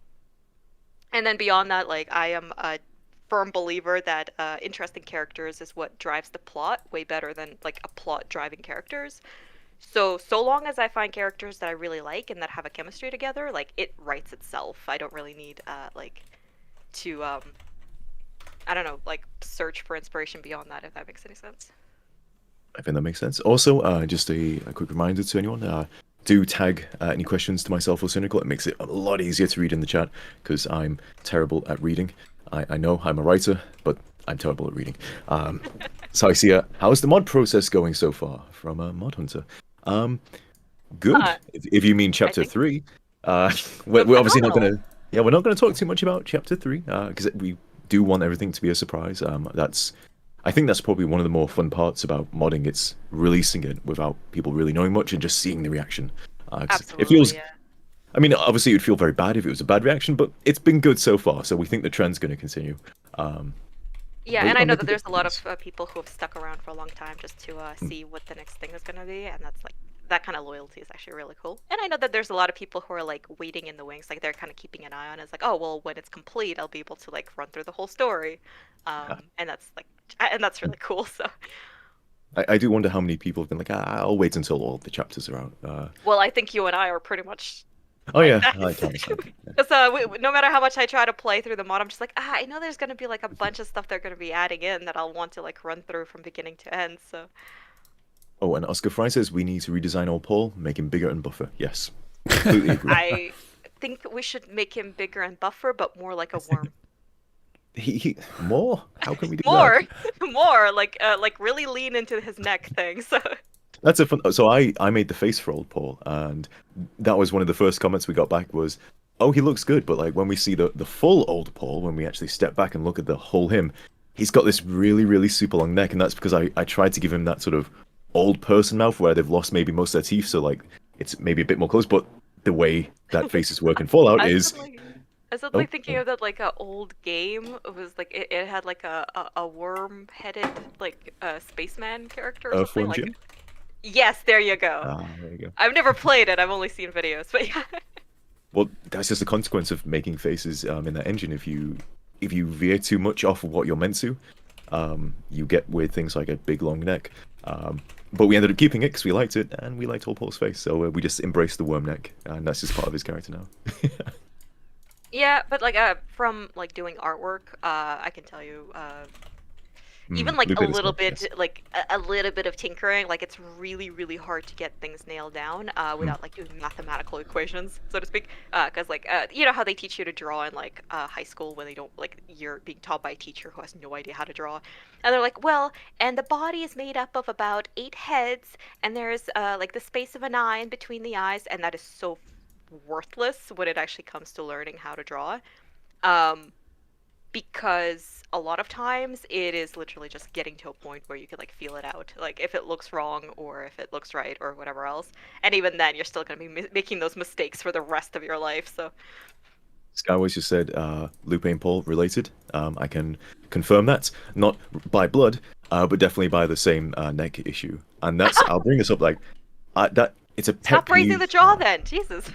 And then beyond that, like I am a firm believer that interesting characters is what drives the plot way better than like a plot driving characters. So long as I find characters that I really like and that have a chemistry together, like it writes itself. I don't really need like to I don't know, like search for inspiration beyond that, if that makes any sense. I think that makes sense. Also, just a quick reminder to anyone, do tag any questions to myself or Cynical. It makes it a lot easier to read in the chat because I'm terrible at reading. I know I'm a writer, but I'm terrible at reading. So I see, how's the mod process going so far from Mod Hunter? Good. If you mean chapter 3, we're obviously not going to. Yeah, we're not going to talk too much about chapter 3 because we do want everything to be a surprise. I think that's probably one of the more fun parts about modding. It's releasing it without people really knowing much and just seeing the reaction. Absolutely, it feels. Yeah. I mean, obviously, it would feel very bad if it was a bad reaction, but it's been good so far, so we think the trend's going to continue. Yeah, and I know that there's a lot of people who have stuck around for a long time just to see what the next thing is going to be, and that's like, that kind of loyalty is actually really cool. And I know that there's a lot of people who are like waiting in the wings, like they're kind of keeping an eye on it. It's like, oh, well, when it's complete, I'll be able to like run through the whole story. And that's like, and that's really cool, so. I do wonder how many people have been like, I'll wait until all the chapters are out. Well, I think you and I are pretty much. Oh yeah, Because no matter how much I try to play through the mod, I'm just like, I know there's gonna be like a bunch of stuff they're gonna be adding in that I'll want to like run through from beginning to end. So. Oh, and Oscar Fry says we need to redesign old Paul, make him bigger and buffer. Yes, completely agree. I think we should make him bigger and buffer, but more like a worm. He more? How can we do more? that? More like really lean into his neck thing. So. That's a fun. So I made the face for old Paul, and that was one of the first comments we got back was, "Oh, he looks good," but like when we see the full old Paul, when we actually step back and look at the whole him, he's got this really really super long neck, and that's because I tried to give him that sort of old person mouth where they've lost maybe most of their teeth, so like it's maybe a bit more close. But the way that faces work in Fallout is. I was like thinking of that like an old game. It was like it had like a worm-headed like spaceman character or something like. Yes, there you go. There you go. I've never played it. I've only seen videos, but yeah. Well, that's just a consequence of making faces in that engine. If you veer too much off of what you're meant to, you get weird things like a big long neck. But we ended up keeping it because we liked it, and we liked old Paul's face, so we just embraced the worm neck, and that's just part of his character now. Yeah, but like from like doing artwork, I can tell you. Even like a little bit, like a little bit of tinkering, like it's really, really hard to get things nailed down without like doing mathematical equations, so to speak. Because like you know how they teach you to draw in like high school when they don't like you're being taught by a teacher who has no idea how to draw, and they're like, well, and the body is made up of about 8 heads, and there's like the space of an eye in between the eyes, and that is so worthless when it actually comes to learning how to draw. Because a lot of times it is literally just getting to a point where you can like feel it out, like if it looks wrong or if it looks right or whatever else, and even then you're still going to be making those mistakes for the rest of your life. So Skywise just said Lupe and Paul related. I can confirm that, not by blood, but definitely by the same neck issue, and that's I'll bring this up like that. It's a pet stop raising peeve. the jaw then, Jesus.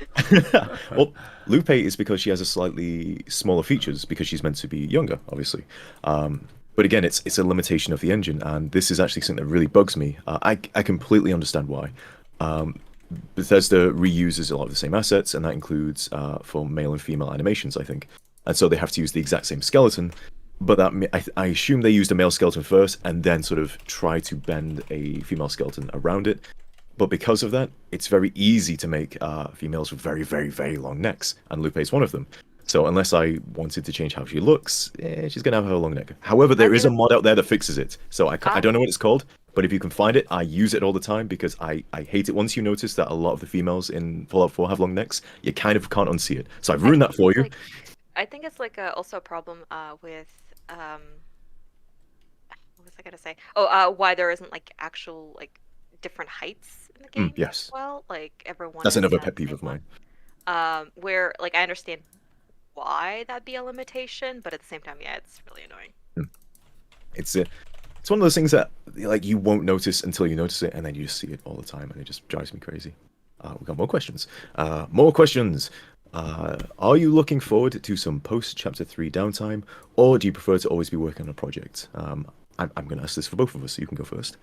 Well, Lupe is because she has a slightly smaller features because she's meant to be younger, obviously. But again, it's a limitation of the engine, and this is actually something that really bugs me. I completely understand why. Bethesda reuses a lot of the same assets, and that includes for male and female animations, I think. And so they have to use the exact same skeleton. but I assume they used a male skeleton first and then sort of try to bend a female skeleton around it. But because of that, it's very easy to make females with very, very, very long necks, and Lupe is one of them. So unless I wanted to change how she looks, she's gonna have a long neck. However, there is a mod out there that fixes it. So I don't know what it's called, but if you can find it, I use it all the time because I hate it. Once you notice that a lot of the females in Fallout 4 have long necks, you kind of can't unsee it. So I've ruined that for you. I think it's like also a problem with what was I gonna say? Oh, why there isn't like actual like different heights in the game. Yes. As well, like everyone. That's another pet peeve of mine. Where like I understand why that'd be a limitation, but at the same time, yeah, it's really annoying. It's one of those things that like you won't notice until you notice it, and then you just see it all the time, and it just drives me crazy. We've got more questions. Are you looking forward to some post Chapter 3 downtime, or do you prefer to always be working on a project? I'm going to ask this for both of us, so you can go first.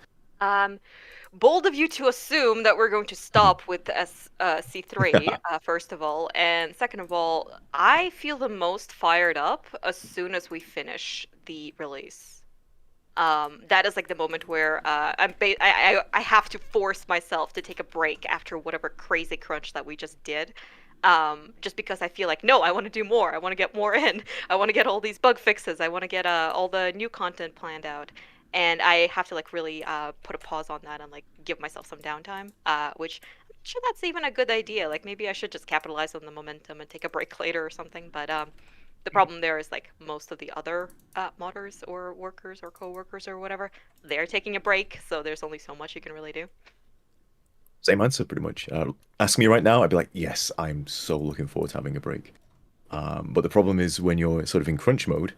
Bold of you to assume that we're going to stop with C3, first of all. And second of all, I feel the most fired up as soon as we finish the release. That is like the moment where I have to force myself to take a break after whatever crazy crunch that we just did. Just because I feel like, no, I want to do more. I want to get more in. I want to get all these bug fixes. I want to get all the new content planned out. And I have to like really put a pause on that and like give myself some downtime, which I'm not sure that's even a good idea. Like maybe I should just capitalize on the momentum and take a break later or something. But the problem there is like most of the other modders or workers or co-workers or whatever, they're taking a break. So there's only so much you can really do. Same answer, pretty much. Ask me right now, I'd be like, yes, I'm so looking forward to having a break. But the problem is when you're sort of in crunch mode,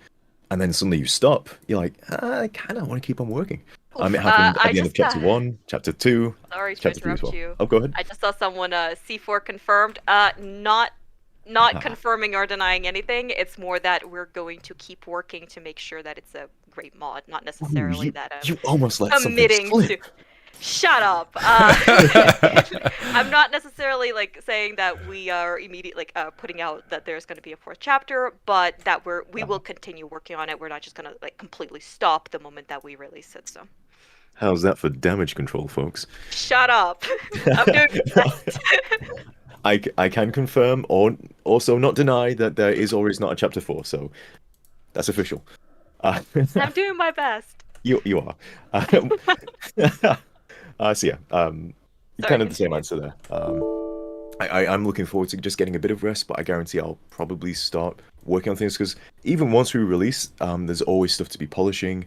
and then suddenly you stop, you're like, I kind of want to keep on working. It happened at the end of Chapter 1, Chapter 2, Sorry to Chapter 3 as interrupt well. you. Oh, go ahead. I just saw someone C4 confirmed. Not confirming or denying anything. It's more that we're going to keep working to make sure that it's a great mod, not necessarily that I'm you almost let committing something slip. to. Shut up. I'm not necessarily like saying that we are immediately putting out that there's going to be a 4th chapter, but that we will continue working on it. We're not just going to like completely stop the moment that we release it. So. How's that for damage control, folks? Shut up. I'm doing that. I can confirm or also not deny that there is always not a Chapter 4, so that's official. I'm doing my best. You are. So yeah, kind of the same answer there. I'm looking forward to just getting a bit of rest, but I guarantee I'll probably start working on things because even once we release, there's always stuff to be polishing.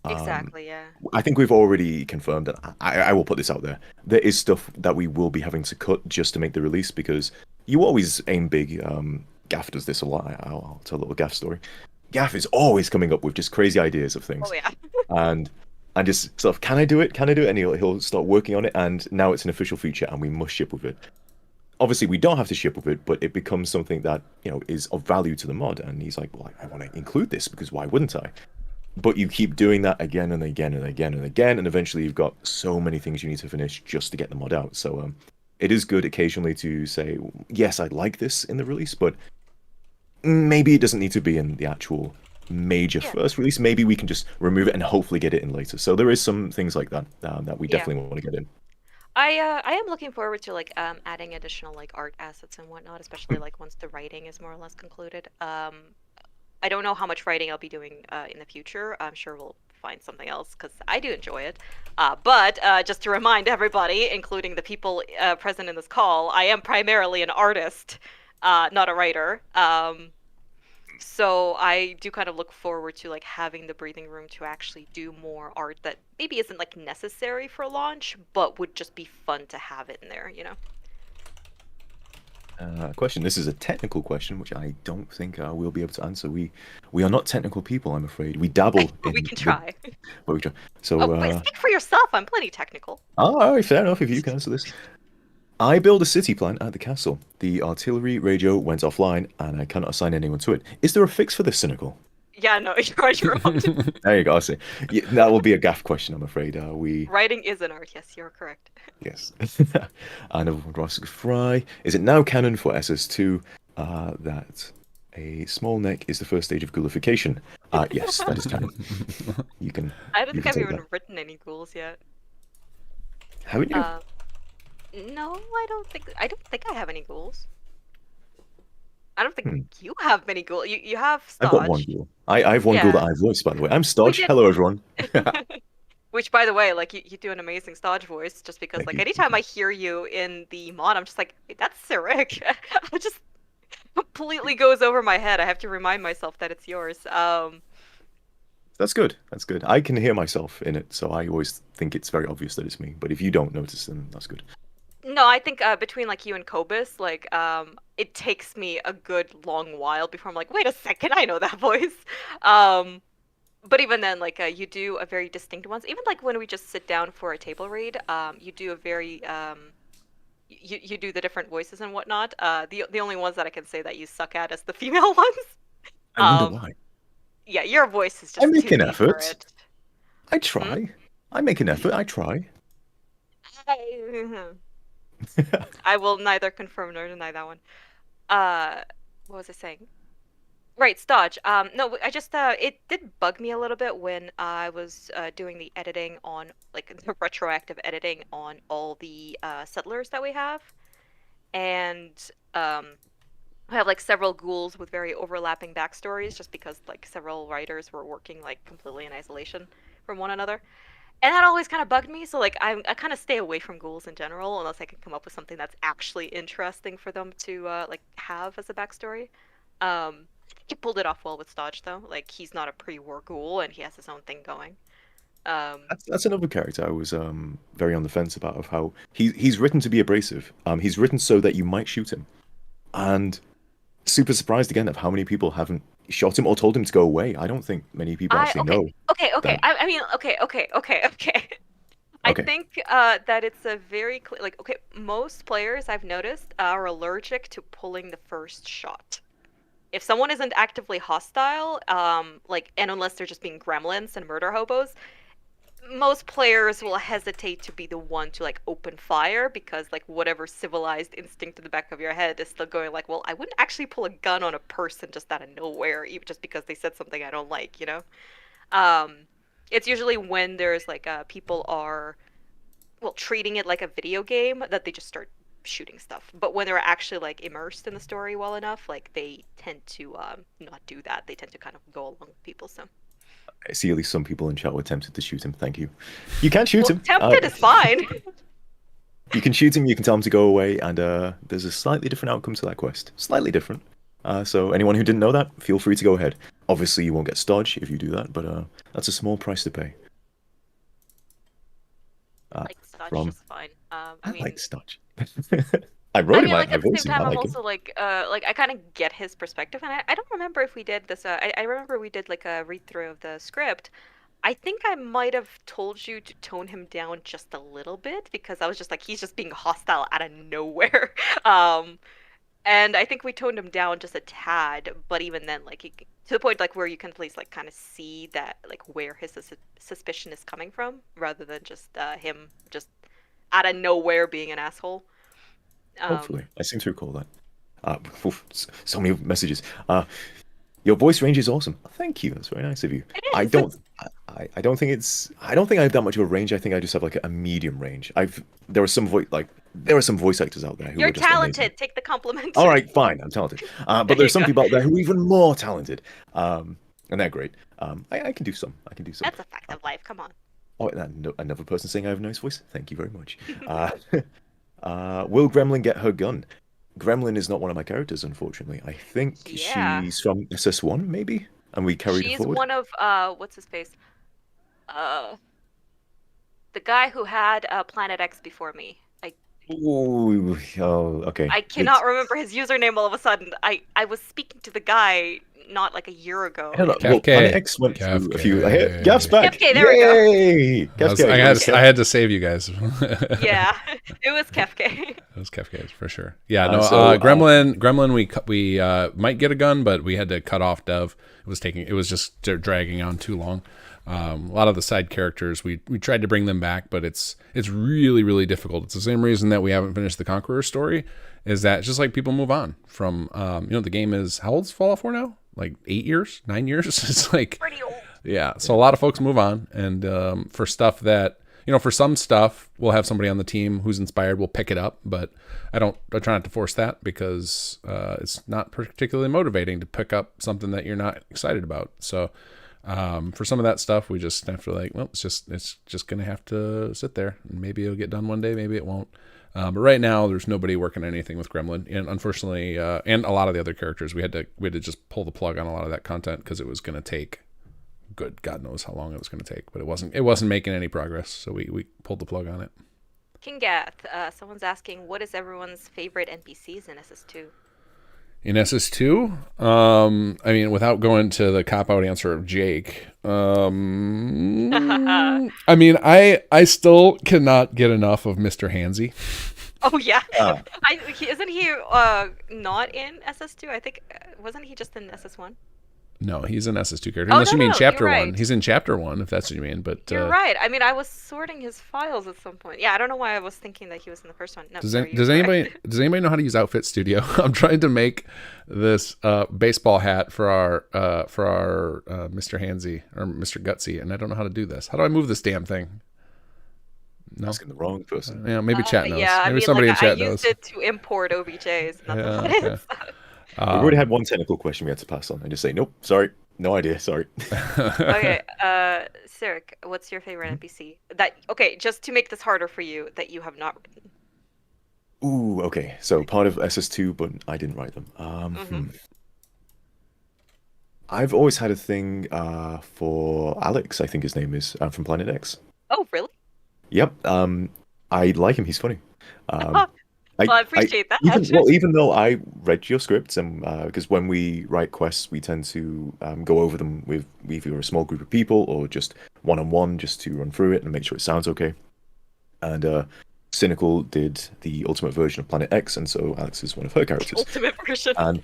Exactly, yeah. I think we've already confirmed that. I will put this out there. There is stuff that we will be having to cut just to make the release because you always aim big. Gaff does this a lot. I'll tell a little Gaff story. Gaff is always coming up with just crazy ideas of things. Oh yeah. and just sort of, can I do it? And he'll start working on it, and now it's an official feature, and we must ship with it. Obviously, we don't have to ship with it, but it becomes something that is of value to the mod. And he's like, well, I want to include this because why wouldn't I? But you keep doing that again and again and again and again, and eventually you've got so many things you need to finish just to get the mod out. So it is good occasionally to say, yes, I'd like this in the release, but maybe it doesn't need to be in the actual major first release. Maybe we can just remove it and hopefully get it in later. So there is some things like that that we definitely want to get in. I am looking forward to like adding additional like art assets and whatnot, especially like once the writing is more or less concluded. I don't know how much writing I'll be doing in the future. I'm sure we'll find something else because I do enjoy it. But just to remind everybody, including the people present in this call, I am primarily an artist, not a writer. So I do kind of look forward to like having the breathing room to actually do more art that maybe isn't like necessary for launch, but would just be fun to have it in there, Question. This is a technical question, which I don't think we'll be able to answer. We are not technical people, I'm afraid. We dabble. We can try. But we try. So. But speak for yourself. I'm plenty technical. Oh, all right, fair enough. If you can answer this. I built a city plan at the castle. The artillery radio went offline, and I cannot assign anyone to it. Is there a fix for this, Cynical? Yeah, no, you're wrong. There you go. I see. Yeah, that will be a gaff question, I'm afraid. Writing is an art. Yes, you're correct. Yes. And Ross Fry. Is it now canon for SS2 that A small neck is the first stage of ghoulification. Yes, that is canon. You can. I don't you think can I've take even that. written any ghouls yet. Haven't you? No, I don't think I have any ghouls. I don't think Hmm. you have many ghouls. You have Stodge. I've got one ghoul. I have one ghoul that I voiced, by the way. I'm Stodge. Hello, everyone. Which, by the way, like you do an amazing Stodge voice. Just because, Thank like, you. anytime I hear you in the mod, I'm just like, "Wait, that's Cyric." It just completely goes over my head. I have to remind myself that it's yours. That's good. That's good. I can hear myself in it, so I always think it's very obvious that it's me. But if you don't notice, then that's good. No, I think between like you and Cobus, like it takes me a good long while before I'm like, wait a second, I know that voice. But even then, like you do a very distinct ones. Even like when we just sit down for a table read, you do a very you do the different voices and whatnot. The only ones that I can say that you suck at is the female ones. I wonder why. Yeah, your voice is just I make too an deep for effort. it. I try. I make an effort. I try. I will neither confirm nor deny that one. What was I saying? Right, Stodge. No, I just it did bug me a little bit when I was doing the editing on like the retroactive editing on all the settlers that we have, and I have like several ghouls with very overlapping backstories, just because like several writers were working like completely in isolation from one another. And that always kind of bugged me, so like I kind of stay away from ghouls in general unless I can come up with something that's actually interesting for them to like have as a backstory. He pulled it off well with Stodge though. Like he's not a pre-war ghoul and he has his own thing going. That's another character I was very on the fence about, of how he's written to be abrasive. He's written so that you might shoot him, and super surprised again of how many people haven't shot him or told him to go away. I don't think many people actually know. Okay. I mean, okay. I think that it's a very like okay. Most players I've noticed are allergic to pulling the first shot. If someone isn't actively hostile, like, and unless they're just being gremlins and murder hobos, most players will hesitate to be the one to like open fire because like whatever civilized instinct in the back of your head is still going like, well, I wouldn't actually pull a gun on a person just out of nowhere, even just because they said something I don't like, you know. It's usually when there's like people are treating it like a video game that they just start shooting stuff. But when they're actually like immersed in the story well enough, like they tend to not do that. They tend to kind of go along with people. So I see at least some people in chat were tempted to shoot him. Thank you. You can shoot him. Tempted is fine. You can shoot him. You can tell him to go away, and there's a slightly different outcome to that quest. Slightly different. So anyone who didn't know that, feel free to go ahead. Obviously, you won't get Stodge if you do that, but that's a small price to pay. Like Stodge is fine. I mean, like Stodge. I wrote him. like I at the voiced same him. time, I I'm like him. also like I kind of get his perspective, and I don't remember if we did this. I remember we did like a read through of the script. I think I might have told you to tone him down just a little bit because I was just like he's just being hostile out of nowhere. And I think we toned him down just a tad, but even then, like to the point like where you can at least like kind of see that like where his suspicion is coming from, rather than just him just out of nowhere being an asshole. Hopefully, I seem to recall that. So many messages. Your voice range is awesome. Thank you. That's very nice of you. I don't think I have that much of a range. I think I just have like a medium range. There are some voice actors out there who You're are just talented. amazing. Take the compliment. All right, fine. I'm talented. But there's some people out there who are even more talented. And they're great. I can do some. That's a fact of life. Come on. Oh, another person saying I have a nice voice. Thank you very much. Will Gremlin get her gun? Gremlin is not one of my characters, unfortunately. I think she's from SS1, maybe? And we carried her forward. She's one of, what's his face? The guy who had Planet X before me. Oh, okay. I cannot remember his username all of a sudden. I was speaking to the guy not like a year ago. Well, Planet X went through a few. Gaff's back. Kefke, there we go. I had to save you guys. Yeah, it was Kefke. It was Kefke for sure. Yeah, Gremlin. We might get a gun, but we had to cut off Dev. It was just dragging on too long. A lot of the side characters, we tried to bring them back, but it's really, really difficult. It's the same reason that we haven't finished the Conqueror story, is that it's just like people move on from, the game is, how old's Fallout 4 now? Like 8 years, 9 years? It's like, pretty old. Yeah. So a lot of folks move on. And for stuff that, for some stuff, we'll have somebody on the team who's inspired, we'll pick it up, but I try not to force that because it's not particularly motivating to pick up something that you're not excited about. So for some of that stuff, we just have to it's just going to have to sit there, and maybe it'll get done one day, maybe it won't. But right now there's nobody working on anything with Gremlin, and unfortunately, and a lot of the other characters, we had to just pull the plug on a lot of that content because it was going to take God knows how long it was going to take, but it wasn't making any progress. So we pulled the plug on it. Kinggath, someone's asking, what is everyone's favorite NPCs in SS2? In SS2, I mean, without going to the cop-out answer of Jake, I mean, I still cannot get enough of Mr. Hansy. Oh yeah, isn't he not in SS2? I think wasn't he just in SS1? No, he's an SS2 character. Unless you mean Chapter 1. He's in Chapter 1, if that's what you mean. But you're right. I mean, I was sorting his files at some point. Yeah, I don't know why I was thinking that he was in the first one. No, does anybody know how to use Outfit Studio? I'm trying to make this baseball hat for our Mr. Hansy or Mr. Gutsy, and I don't know how to do this. How do I move this damn thing? No, asking the wrong person. Yeah, maybe chat knows. Yeah, maybe somebody in chat knows. I used it to import OBJs. We already had one technical question we had to pass on and just say, nope, sorry, no idea, sorry. Okay, Sirik, what's your favorite NPC? Just to make this harder for you, that you have not written. Ooh, okay, so part of SS2, but I didn't write them. I've always had a thing for Alex, I think his name is, from Planet X. Oh, really? Yep, I like him, he's funny. Well, I appreciate that. Even though I read your scripts, and because when we write quests, we tend to go over them with either a small group of people or just one-on-one, just to run through it and make sure it sounds okay. And Cynical did the ultimate version of Planet X, and so Alex is one of her characters. Ultimate version. And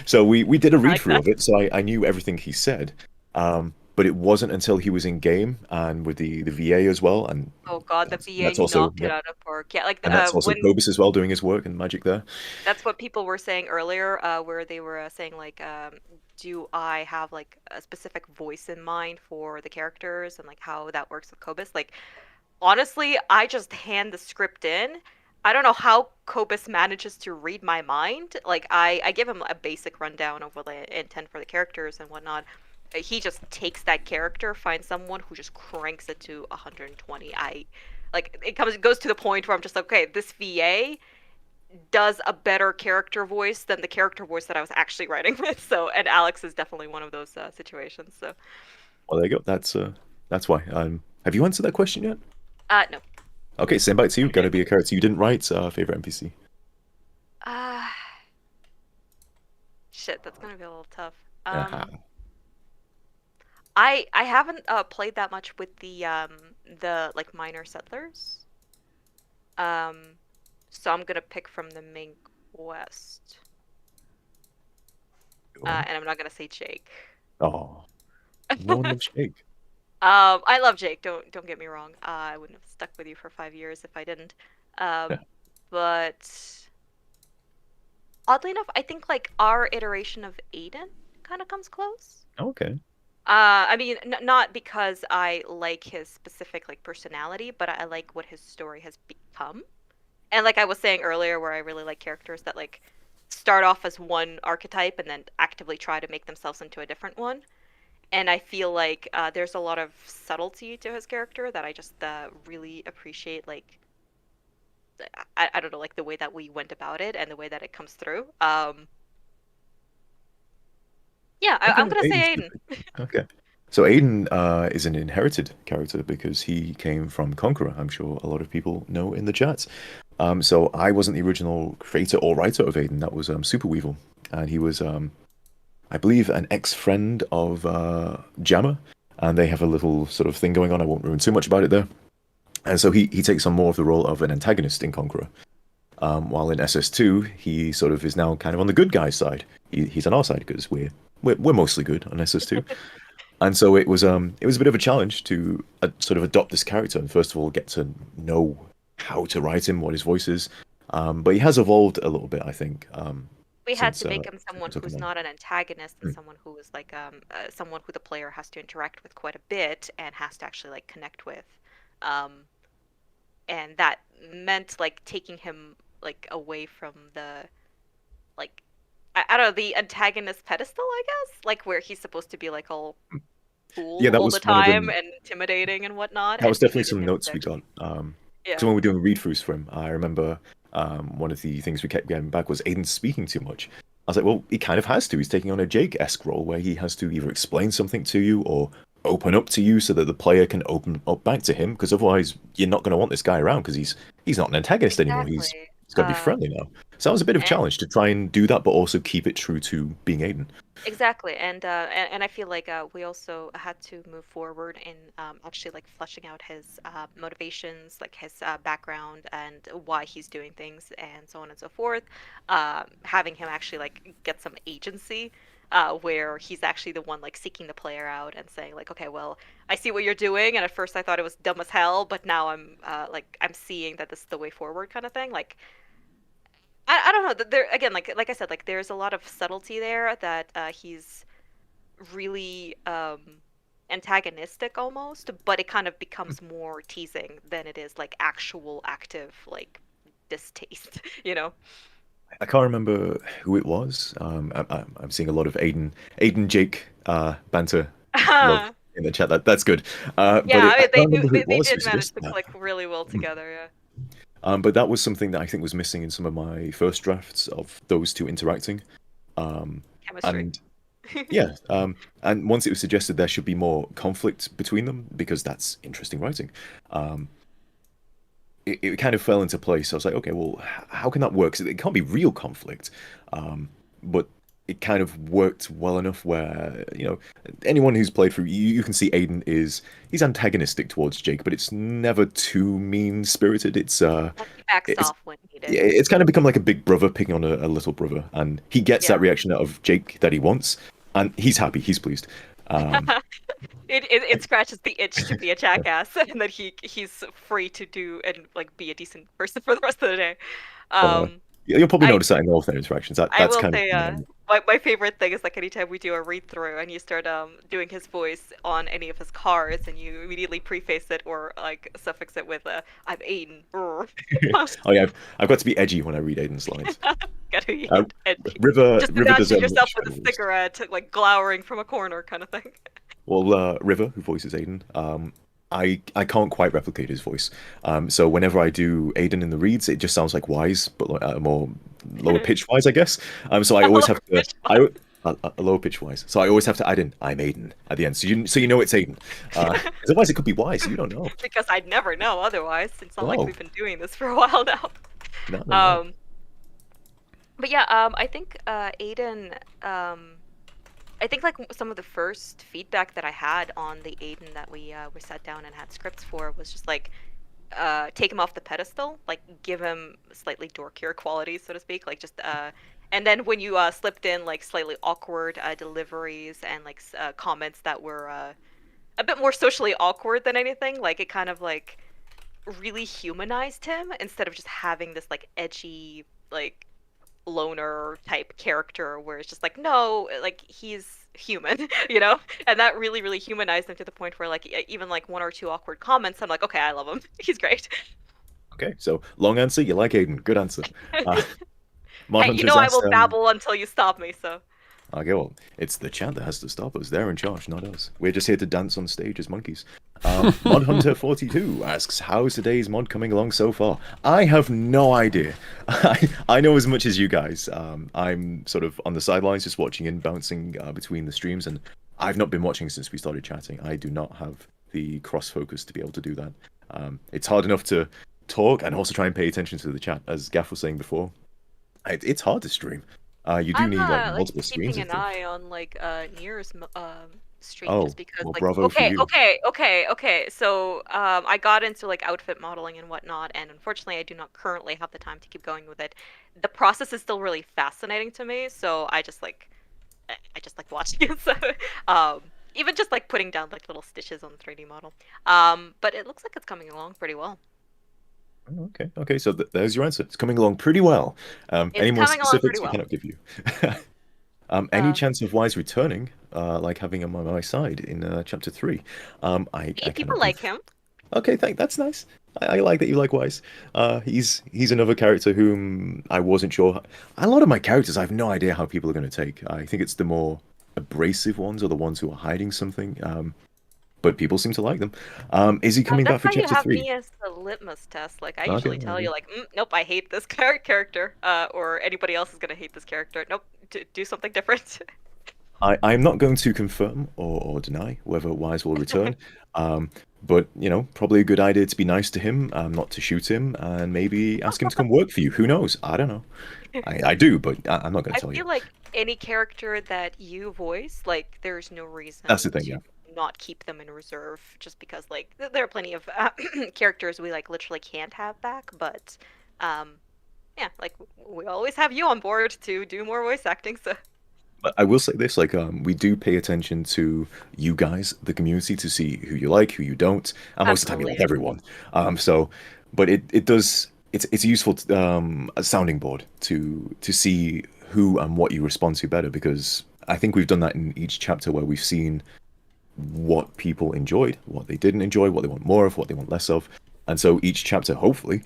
so we did a read-through of it, so I knew everything he said. But it wasn't until he was in game and with the VA as well, and oh god, the VA knocked it out of park. Yeah, like and that's also Cobus as well doing his work and magic there. That's what people were saying earlier, where they were saying like, do I have like a specific voice in mind for the characters and like how that works with Cobus? Like, honestly, I just hand the script in. I don't know how Cobus manages to read my mind. Like, I give him a basic rundown of what I intend for the characters and whatnot. He just takes that character, finds someone who just cranks it to 120. It goes to the point where I'm just like, okay, this VA does a better character voice than the character voice that I was actually writing with. So, and Alex is definitely one of those situations. So, well, there you go. That's why. Have you answered that question yet? No. Okay, same back to you. Gonna be a character you didn't write. Favorite NPC. Shit, that's gonna be a little tough. I haven't played that much with the like minor settlers. So I'm gonna pick from the main quest. And I'm not gonna say Jake. Oh, no one loves Jake. I love Jake. Don't get me wrong. I wouldn't have stuck with you for 5 years if I didn't. But oddly enough, I think like our iteration of Aiden kind of comes close. Okay. I mean, not because I like his specific like personality, but I like what his story has become. And like I was saying earlier, where I really like characters that like start off as one archetype and then actively try to make themselves into a different one. And I feel like there's a lot of subtlety to his character that I just really appreciate. Like, I don't know, like the way that we went about it and the way that it comes through. Yeah, I'm gonna say Aiden. Okay. So Aiden is an inherited character because he came from Conqueror. I'm sure a lot of people know in the chat. So I wasn't the original creator or writer of Aiden. That was Super Weevil. And he was, I believe, an ex-friend of Jammer. And they have a little sort of thing going on. I won't ruin too much about it there. And so he takes on more of the role of an antagonist in Conqueror. While in SS2, he sort of is now kind of on the good guy's side. He's on our side because we're mostly good on SS2. And so it was a bit of a challenge to sort of adopt this character and first of all get to know how to write him, what his voice is. But he has evolved a little bit, I think. We had since, to make him someone took who's him on. not an antagonist and someone who is like someone who the player has to interact with quite a bit and has to actually like connect with. And that meant like taking him like away from the like I don't know, the antagonist pedestal, I guess, like where he's supposed to be like all cool Yeah, that all was the one of time them. and intimidating and whatnot. That was And we definitely needed some him notes to we got. actually- So when we were doing read-throughs for him, I remember one of the things we kept getting back was Aiden's speaking too much. I was like, well, he kind of has to. He's taking on a Jake-esque role where he has to either explain something to you or open up to you so that the player can open up back to him, because otherwise you're not going to want this guy around because he's not an antagonist anymore. He's got to be friendly now. So that was a bit of a challenge to try and do that, but also keep it true to being Aiden. Exactly, and I feel like we also had to move forward in actually like fleshing out his motivations, like his background and why he's doing things, and so on and so forth. Having him actually like get some agency, where he's actually the one like seeking the player out and saying like, okay, well, I see what you're doing, and at first I thought it was dumb as hell, but now I'm seeing that this is the way forward, kind of thing. Like, I don't know. There again, like I said, like there's a lot of subtlety there that he's really antagonistic almost, but it kind of becomes more teasing than it is like actual active like distaste, you know? I can't remember who it was. I'm seeing a lot of Aiden Jake banter love in the chat. That's good. But Yeah, I they can't remember who it they was who did manage suggested to that. click really well together, yeah. But that was something that I think was missing in some of my first drafts of those two interacting. Chemistry. And yeah, and once it was suggested there should be more conflict between them because that's interesting writing. It kind of fell into place. I was like, okay, well, how can that work? 'Cause it can't be real conflict, but it kind of worked well enough where, you know, anyone who's played through, you can see Aiden he's antagonistic towards Jake, but it's never too mean-spirited. It's He backs it's off when needed. it's kind of become like a big brother picking on a little brother, and he gets that reaction out of Jake that he wants, and he's happy, he's pleased. It scratches the itch to be a jackass, and that he's free to do and like be a decent person for the rest of the day. You'll probably notice that in all their interactions. I That's will kind say, of my favorite thing is like anytime we do a read through and you start doing his voice on any of his cards, and you immediately preface it or like suffix it with "I'm Aiden." oh yeah, I've got to be edgy when I read Aiden's lines. Gotta be edgy. River Just does imagine a yourself much with a better voice. cigarette, like glowering from a corner, kind of thing. Well, River, who voices Aiden, I can't quite replicate his voice. So whenever I do Aiden in the reads, it just sounds like Wise, but like at a more lower pitch Wise, I guess. So I always have to a lower pitch Wise. So I always have to add in "I'm Aiden" at the end, so you know it's Aiden. Otherwise, it could be Wise. You don't know. Because I'd never know otherwise. It's not like No. we've been doing this for a while now. No. But yeah, I think Aiden. I think like some of the first feedback that I had on the Aiden that we sat down and had scripts for was just like take him off the pedestal, like give him slightly dorkier qualities, so to speak, like just and then when you slipped in like slightly awkward deliveries and like comments that were a bit more socially awkward than anything, like it kind of like really humanized him instead of just having this like edgy like loner type character where it's just like, no, like he's human, you know? And that really humanized him to the point where like even like one or two awkward comments, I'm like, okay, I love him. He's great. Okay, so long answer. You like Aiden? Good answer. Hey, you know I will babble until you stop me, so. Okay, well, it's the chat that has to stop us. They're in charge, not us. We're just here to dance on stage as monkeys. Mod Hunter 42 asks, how's today's mod coming along so far? I have no idea. I know as much as you guys. I'm sort of on the sidelines just watching and bouncing between the streams, and I've not been watching since we started chatting. I do not have the cross focus to be able to do that. It's hard enough to talk and also try and pay attention to the chat, as Gaff was saying before. It's hard to stream. You do need like multiple screens. Keeping an eye on like Neer's stream, Oh, just because well, like bravo for you. okay. So I got into like outfit modeling and whatnot, and unfortunately I do not currently have the time to keep going with it. The process is still really fascinating to me, so I just like watching it. So even just like putting down like little stitches on the 3D model. But it looks like it's coming along pretty well. Okay. So there's your answer. It's coming along pretty well. Any more specifics we cannot give you? Any chance of Wise returning, like having him on my side in Chapter 3? People like him. Okay, that's nice. I like that you like Wise. He's another character whom I wasn't sure. A lot of my characters, I have no idea how people are going to take. I think it's the more abrasive ones or the ones who are hiding something. But people seem to like them. Is he coming back for Chapter 3? That's why you have me as the litmus test. Like, I usually tell you, like, nope, I hate this character, or anybody else is going to hate this character. Nope, do something different. I'm not going to confirm or deny whether Wise will return. But, probably a good idea to be nice to him, not to shoot him, and maybe ask him to come work for you. Who knows? I don't know. I do, but I'm not going to tell you. I feel like any character that you voice, like, there's no reason That's the thing, to not keep them in reserve, just because, like, there are plenty of characters we, like, literally can't have back, but, yeah, like, we always have you on board to do more voice acting, so... But I will say this, like, we do pay attention to you guys, the community, to see who you like, who you don't, and most of the time you like everyone. But it's a useful a sounding board to see who and what you respond to better, because I think we've done that in each chapter where we've seen what people enjoyed, what they didn't enjoy, what they want more of, what they want less of, and so each chapter, hopefully,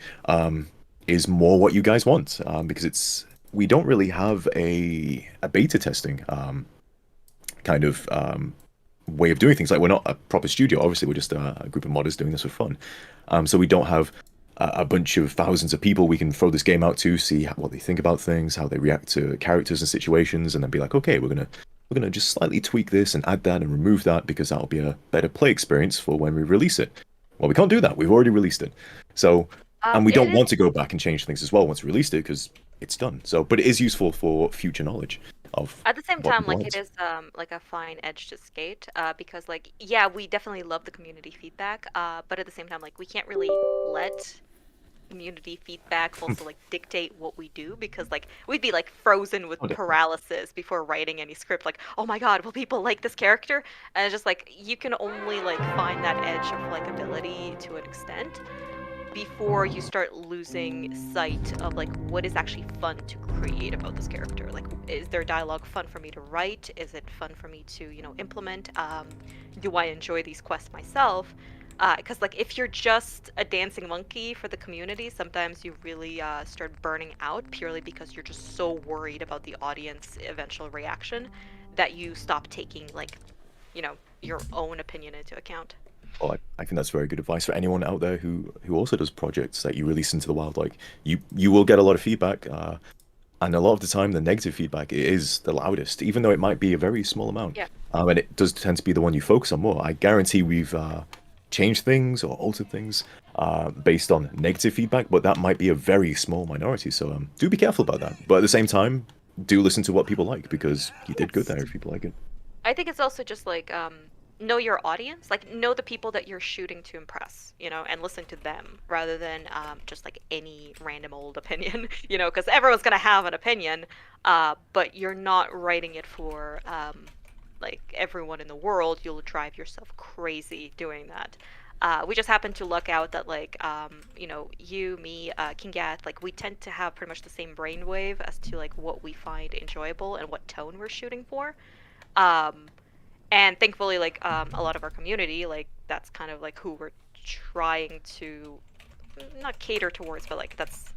is more what you guys want, because we don't really have a beta testing kind of way of doing things. Like, we're not a proper studio. Obviously, we're just a group of modders doing this for fun. So we don't have a bunch of thousands of people we can throw this game out to, see what they think about things, how they react to characters and situations, and then be like, okay, we're gonna just slightly tweak this and add that and remove that because that'll be a better play experience for when we release it. Well, we can't do that. We've already released it. So, and we don't want to go back and change things as well once we released it, because it's done. So, but it is useful for future knowledge of. At the same time, like, it is like a fine edge to skate, because, like, yeah, we definitely love the community feedback, but at the same time, like, we can't really let community feedback also like dictate what we do, because like we'd be like frozen with paralysis before writing any script, like, oh my god, will people like this character? And it's just like you can only like find that edge of likability to an extent before you start losing sight of like what is actually fun to create about this character. Like, is their dialogue fun for me to write? Is it fun for me to, implement? Do I enjoy these quests myself? Because like if you're just a dancing monkey for the community, sometimes you really start burning out purely because you're just so worried about the audience eventual reaction that you stop taking like, your own opinion into account. Well, I think that's very good advice for anyone out there who also does projects that you release into the wild. Like, you will get a lot of feedback, and a lot of the time the negative feedback is the loudest, even though it might be a very small amount. Yeah. And it does tend to be the one you focus on more. I guarantee we've changed things or altered things based on negative feedback, but that might be a very small minority. So do be careful about that. But at the same time, do listen to what people like, because you did good there if people like it. I think it's also just like know your audience, like know the people that you're shooting to impress, and listen to them rather than just like any random old opinion, because everyone's gonna have an opinion, but you're not writing it for like everyone in the world. You'll drive yourself crazy doing that. We just happen to luck out that like you, me, kinggath, like we tend to have pretty much the same brainwave as to like what we find enjoyable and what tone we're shooting for. And thankfully, like, a lot of our community, like, that's kind of, like, who we're trying to, not cater towards, but, like, that's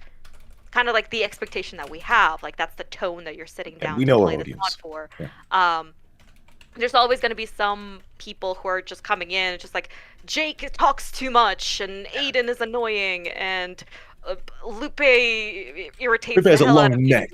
kind of, like, the expectation that we have. Like, that's the tone that you're sitting down to play this mod for. Yeah. There's always going to be some people who are just coming in, just like, Jake talks too much, and Aiden is annoying, and Lupe irritates the hell out of me.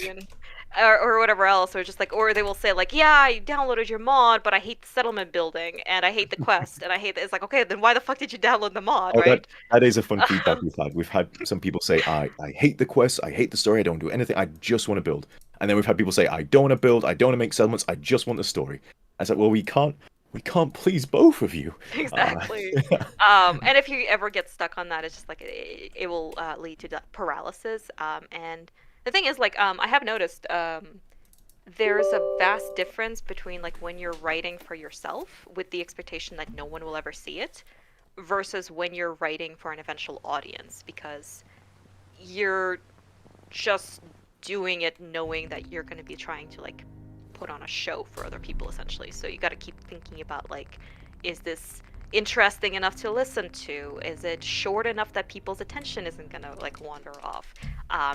Or whatever else, or just like, or they will say like, yeah, I downloaded your mod, but I hate the settlement building, and I hate the quest, and I hate it's like, okay, then why the fuck did you download the mod, right? That is a fun feedback we've had. We've had some people say, I hate the quest, I hate the story, I don't do anything, I just want to build. And then we've had people say, I don't want to build, I don't want to make settlements, I just want the story. I was like, well, we can't please both of you. Exactly. And if you ever get stuck on that, it's just like it will lead to paralysis. And the thing is, like, I have noticed there's a vast difference between like when you're writing for yourself with the expectation that no one will ever see it versus when you're writing for an eventual audience, because you're just doing it knowing that you're going to be trying to like put on a show for other people essentially. So you got to keep thinking about like, is this interesting enough to listen to? Is it short enough that people's attention isn't gonna like wander off?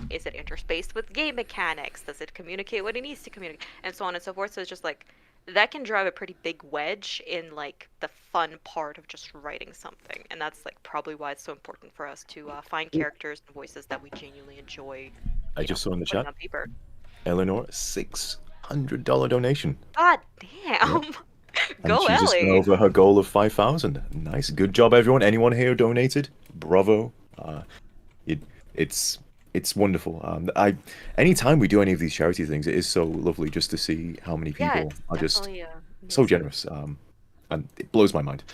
Is it interspaced with game mechanics? Does it communicate what it needs to communicate? And so on and so forth. So it's just like that can drive a pretty big wedge in like the fun part of just writing something. And that's like probably why it's so important for us to find characters and voices that we genuinely enjoy. I just saw in the chat, On paper. Eleanor, $600 donation. God damn. Yeah. Go And she just went Ellie. over her goal of 5,000. Nice, good job, everyone. Anyone here donated? Bravo. It's wonderful. Anytime we do any of these charity things, it is so lovely just to see how many people are just so generous. And it blows my mind.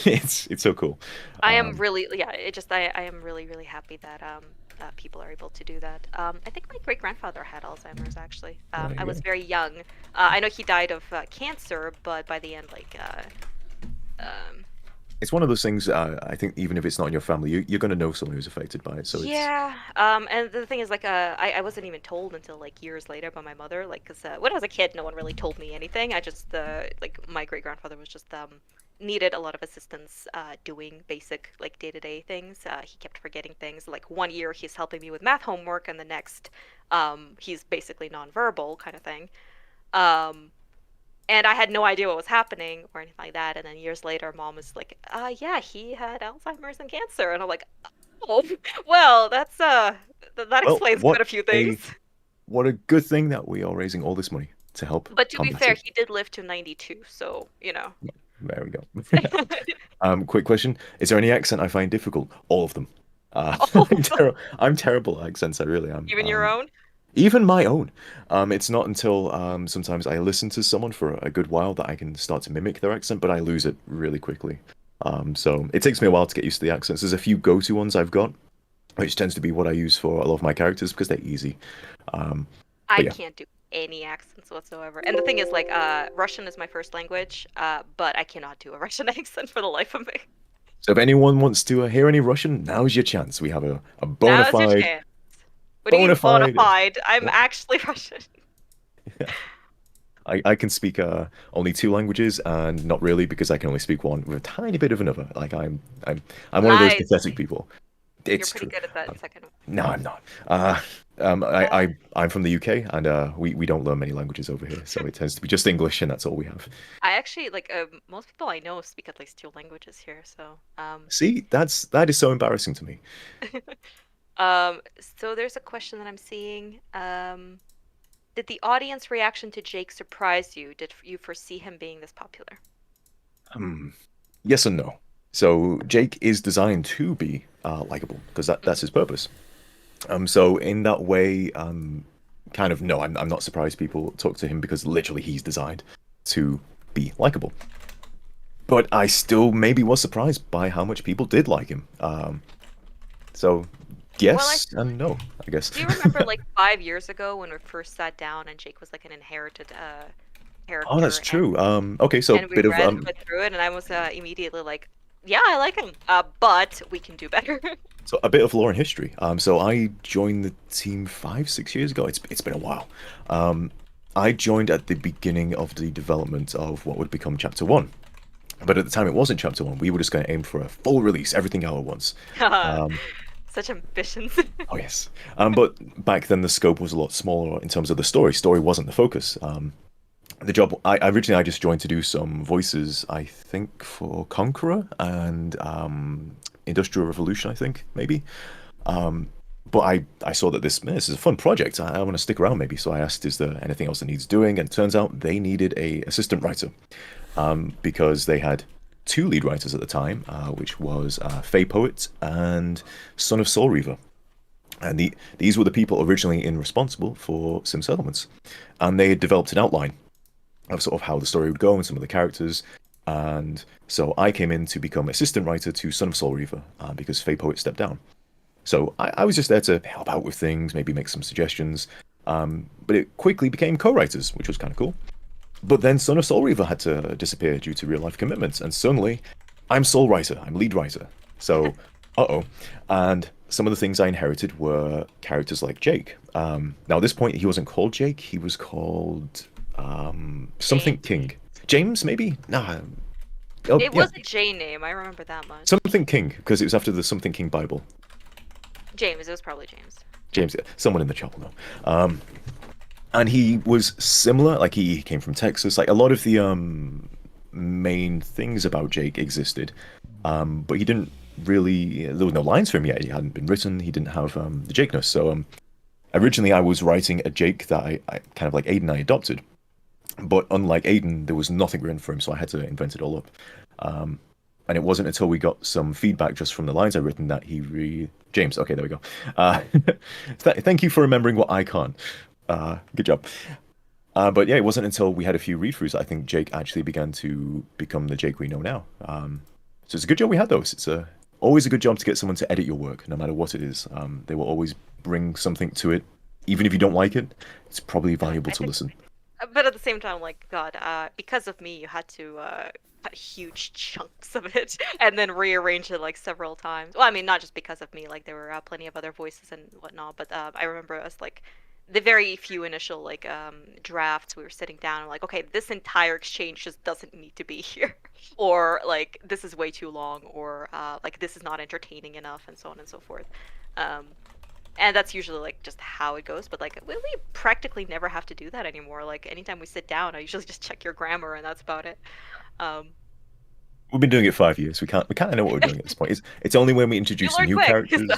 It's so cool. I am really, I am really, really happy that people are able to do that. I think my great grandfather had Alzheimer's actually. I was very young. I know he died of cancer, but by the end, like, It's one of those things. I think even if it's not in your family, you're going to know someone who's affected by it. So it's... yeah. And the thing is, like, I wasn't even told until like years later by my mother. Like, cause when I was a kid, no one really told me anything. I just like my great grandfather was just needed a lot of assistance doing basic like day-to-day things. He kept forgetting things. Like 1 year he's helping me with math homework, and the next he's basically nonverbal kind of thing. And I had no idea what was happening or anything like that. And then years later, Mom was like, yeah, he had Alzheimer's and cancer. And I'm like, oh, well, that's that explains quite a few things. What a good thing that we are raising all this money to help. But to be fair, he did live to 92, so you know. There we go. Quick question: is there any accent I find difficult? All of them. I'm terrible at accents. I really am. Even your own? Even my own. It's not until sometimes I listen to someone for a good while that I can start to mimic their accent, but I lose it really quickly. So it takes me a while to get used to the accents. There's a few go-to ones I've got, which tends to be what I use for a lot of my characters because they're easy. I can't do any accents whatsoever. And the thing is, like, Russian is my first language, but I cannot do a Russian accent for the life of me. So if anyone wants to hear any Russian, now's your chance. We have a bona fide... Now's your chance. What do you mean bona fide? I'm actually Russian. Yeah. I can speak only 2 languages, and not really because I can only speak one with a tiny bit of another. Like I'm one of those pathetic people. It's You're pretty good at that second one. No, I'm not. I'm from the UK, and we don't learn many languages over here, so it tends to be just English, and that's all we have. I actually like most people I know speak at least 2 languages here, so. See, that is so embarrassing to me. So there's a question that I'm seeing. Did the audience reaction to Jake surprise you? Did you foresee him being this popular? Yes and no. So Jake is designed to be likable because that's his purpose. So in that way, kind of no, I'm not surprised people talk to him because literally he's designed to be likable. But I still maybe was surprised by how much people did like him. So yes and no, I guess. Do you remember like 5 years ago when we first sat down and Jake was like an inherited character? Oh, that's true. Okay, so and we bit of went through it, and I was immediately like, yeah, I like him, but we can do better. So a bit of lore and history. So I joined the team 5-6 years ago. It's been a while. I joined at the beginning of the development of what would become Chapter 1. But at the time it wasn't Chapter 1. We were just going to aim for a full release, everything out at once. Such ambitions. Oh yes. But back then the scope was a lot smaller in terms of the story. Story wasn't the focus. The job I originally just joined to do some voices, I think, for Conqueror and Industrial Revolution, I think, maybe. But I saw that this is a fun project. I want to stick around maybe. So I asked, is there anything else that needs doing? And it turns out they needed a assistant writer because they had 2 lead writers at the time, which was Fey Poet and Son of Soul Reaver. And these were the people originally responsible for Sim Settlements. And they had developed an outline of sort of how the story would go and some of the characters. And so I came in to become assistant writer to Son of Soul Reaver because Fey Poet stepped down. So I was just there to help out with things, maybe make some suggestions. But it quickly became co-writers, which was kind of cool. But then Son of Soul Reaver had to disappear due to real-life commitments, and suddenly, I'm sole writer, I'm lead writer. So, uh-oh. And some of the things I inherited were characters like Jake. Now, at this point, he wasn't called Jake, he was called something King. James, maybe? Nah. Oh, It was a J name. I remember that much. Something King, because it was after the Something King Bible. James. It was probably James. James, someone in the chat will know. And he was similar, like he came from Texas. Like a lot of the main things about Jake existed, but he didn't really. There was no lines for him yet. He hadn't been written. He didn't have the Jakeness. So originally, I was writing a Jake that I kind of like Aiden I adopted, but unlike Aiden, there was nothing written for him, so I had to invent it all up. And it wasn't until we got some feedback just from the lines I'd written that James. Okay, there we go. Thank you for remembering what I can't. Good job. But yeah, it wasn't until we had a few read-throughs that I think Jake actually began to become the Jake we know now. So it's a good job we had those. It's always a good job to get someone to edit your work, no matter what it is. They will always bring something to it. Even if you don't like it, it's probably valuable to listen. But at the same time, like, God, because of me, you had to cut huge chunks of it and then rearrange it like several times. Well, I mean, not just because of me. Like, there were plenty of other voices and whatnot. But I remember us like the very few initial like drafts. We were sitting down and like, okay, this entire exchange just doesn't need to be here, or like this is way too long, or like this is not entertaining enough, and so on and so forth. And that's usually like just how it goes, but like we practically never have to do that anymore. Like anytime we sit down, I usually just check your grammar and that's about it. We've been doing it 5 years. We kind of know what we're doing at this point. It's only when we introduce new quick. characters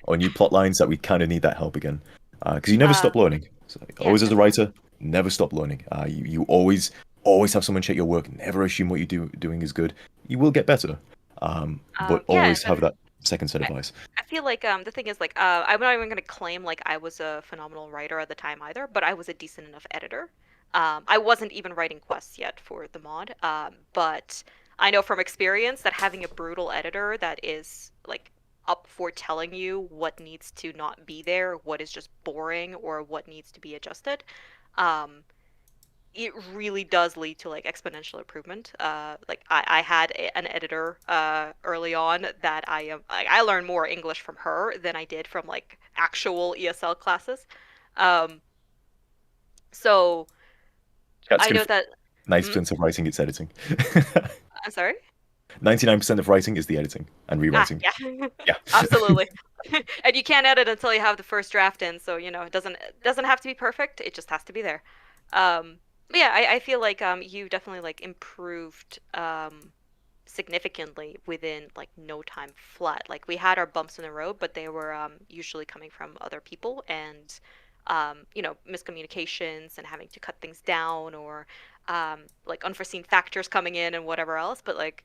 or new plot lines that we kind of need that help again. Because you never stop learning. So, always as a writer, never stop learning. You always have someone check your work. Never assume what you're doing is good. You will get better, but always have that second set of eyes. I feel like the thing is like I'm not even gonna claim like I was a phenomenal writer at the time either, but I was a decent enough editor. I wasn't even writing quests yet for the mod, but I know from experience that having a brutal editor that is like up for telling you what needs to not be there, what is just boring, or what needs to be adjusted, it really does lead to like exponential improvement. Like I had an editor early on that I learned more English from her than I did from like actual ESL classes. So I know that 90% of writing is editing. I'm sorry? 99% of writing is the editing and rewriting. Yeah, absolutely. And you can't edit until you have the first draft in, so you know it doesn't have to be perfect. It just has to be there. But yeah, I feel like you definitely like improved significantly within like no time flat. Like we had our bumps in the road, but they were usually coming from other people and you know, miscommunications and having to cut things down, or like unforeseen factors coming in and whatever else. But like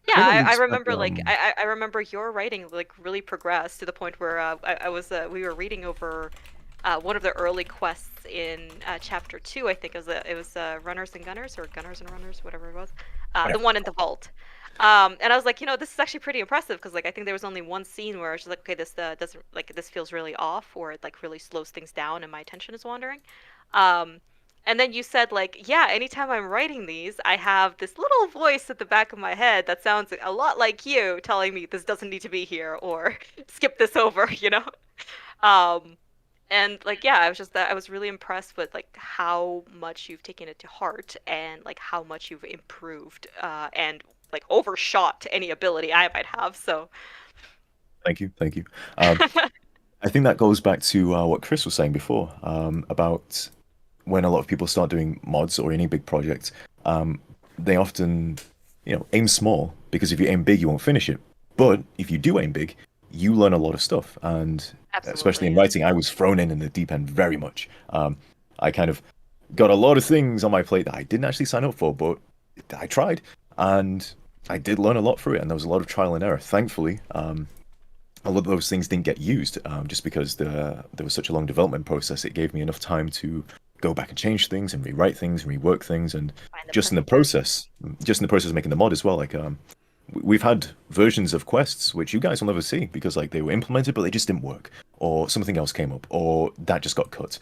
yeah, I remember like I remember your writing like really progressed to the point where I was we were reading over one of the early quests in chapter 2. I think it was Runners and Gunners, or Gunners and Runners, whatever it was, the one in the vault. And I was like, you know, this is actually pretty impressive, because like I think there was only one scene where I was like, okay, this doesn't, like, this feels really off, or it like really slows things down and my attention is wandering. And then you said like, yeah, anytime I'm writing these, I have this little voice at the back of my head that sounds a lot like you telling me this doesn't need to be here, or skip this over, you know? And like, yeah, I was really impressed with like how much you've taken it to heart, and like how much you've improved and like overshot any ability I might have. So thank you. I think that goes back to what Chris was saying before about when a lot of people start doing mods or any big project, they often, you know, aim small, because if you aim big, you won't finish it. But if you do aim big, you learn a lot of stuff. And especially in writing, I was thrown in the deep end very much. I kind of got a lot of things on my plate that I didn't actually sign up for, but I tried, and I did learn a lot through it. And there was a lot of trial and error. Thankfully, a lot of those things didn't get used just because there was such a long development process. It gave me enough time to go back and change things and rewrite things and rework things, and just in the process of making the mod as well, like we've had versions of quests which you guys will never see because like they were implemented but they just didn't work, or something else came up, or that just got cut.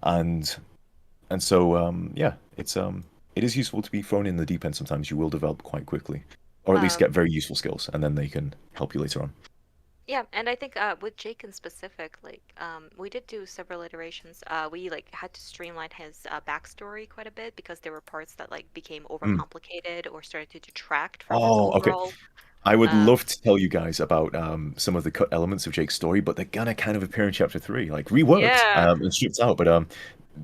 and so yeah, it is useful to be thrown in the deep end. Sometimes you will develop quite quickly, or at least get very useful skills, and then they can help you later on. Yeah, and I think with Jake in specific, like we did do several iterations. We like had to streamline his backstory quite a bit because there were parts that like became overcomplicated or started to detract from his Okay. overall. I would love to tell you guys about some of the cut elements of Jake's story, but they're gonna kind of appear in chapter 3, like reworked and stripped out. But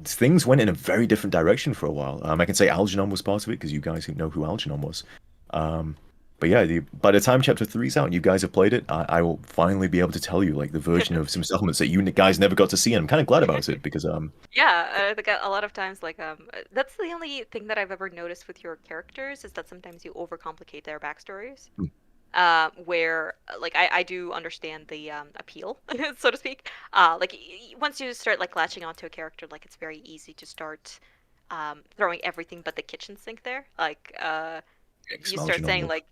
things went in a very different direction for a while. I can say Algernon was part of it because you guys know who Algernon was. But yeah, by the time chapter 3 is out and you guys have played it, I will finally be able to tell you like the version of some settlements that you guys never got to see, and I'm kind of glad about it because Yeah, I think a lot of times like that's the only thing that I've ever noticed with your characters is that sometimes you overcomplicate their backstories. Where like I do understand the appeal, so to speak. Like once you start like latching onto a character, like it's very easy to start throwing everything but the kitchen sink there. Like you start saying like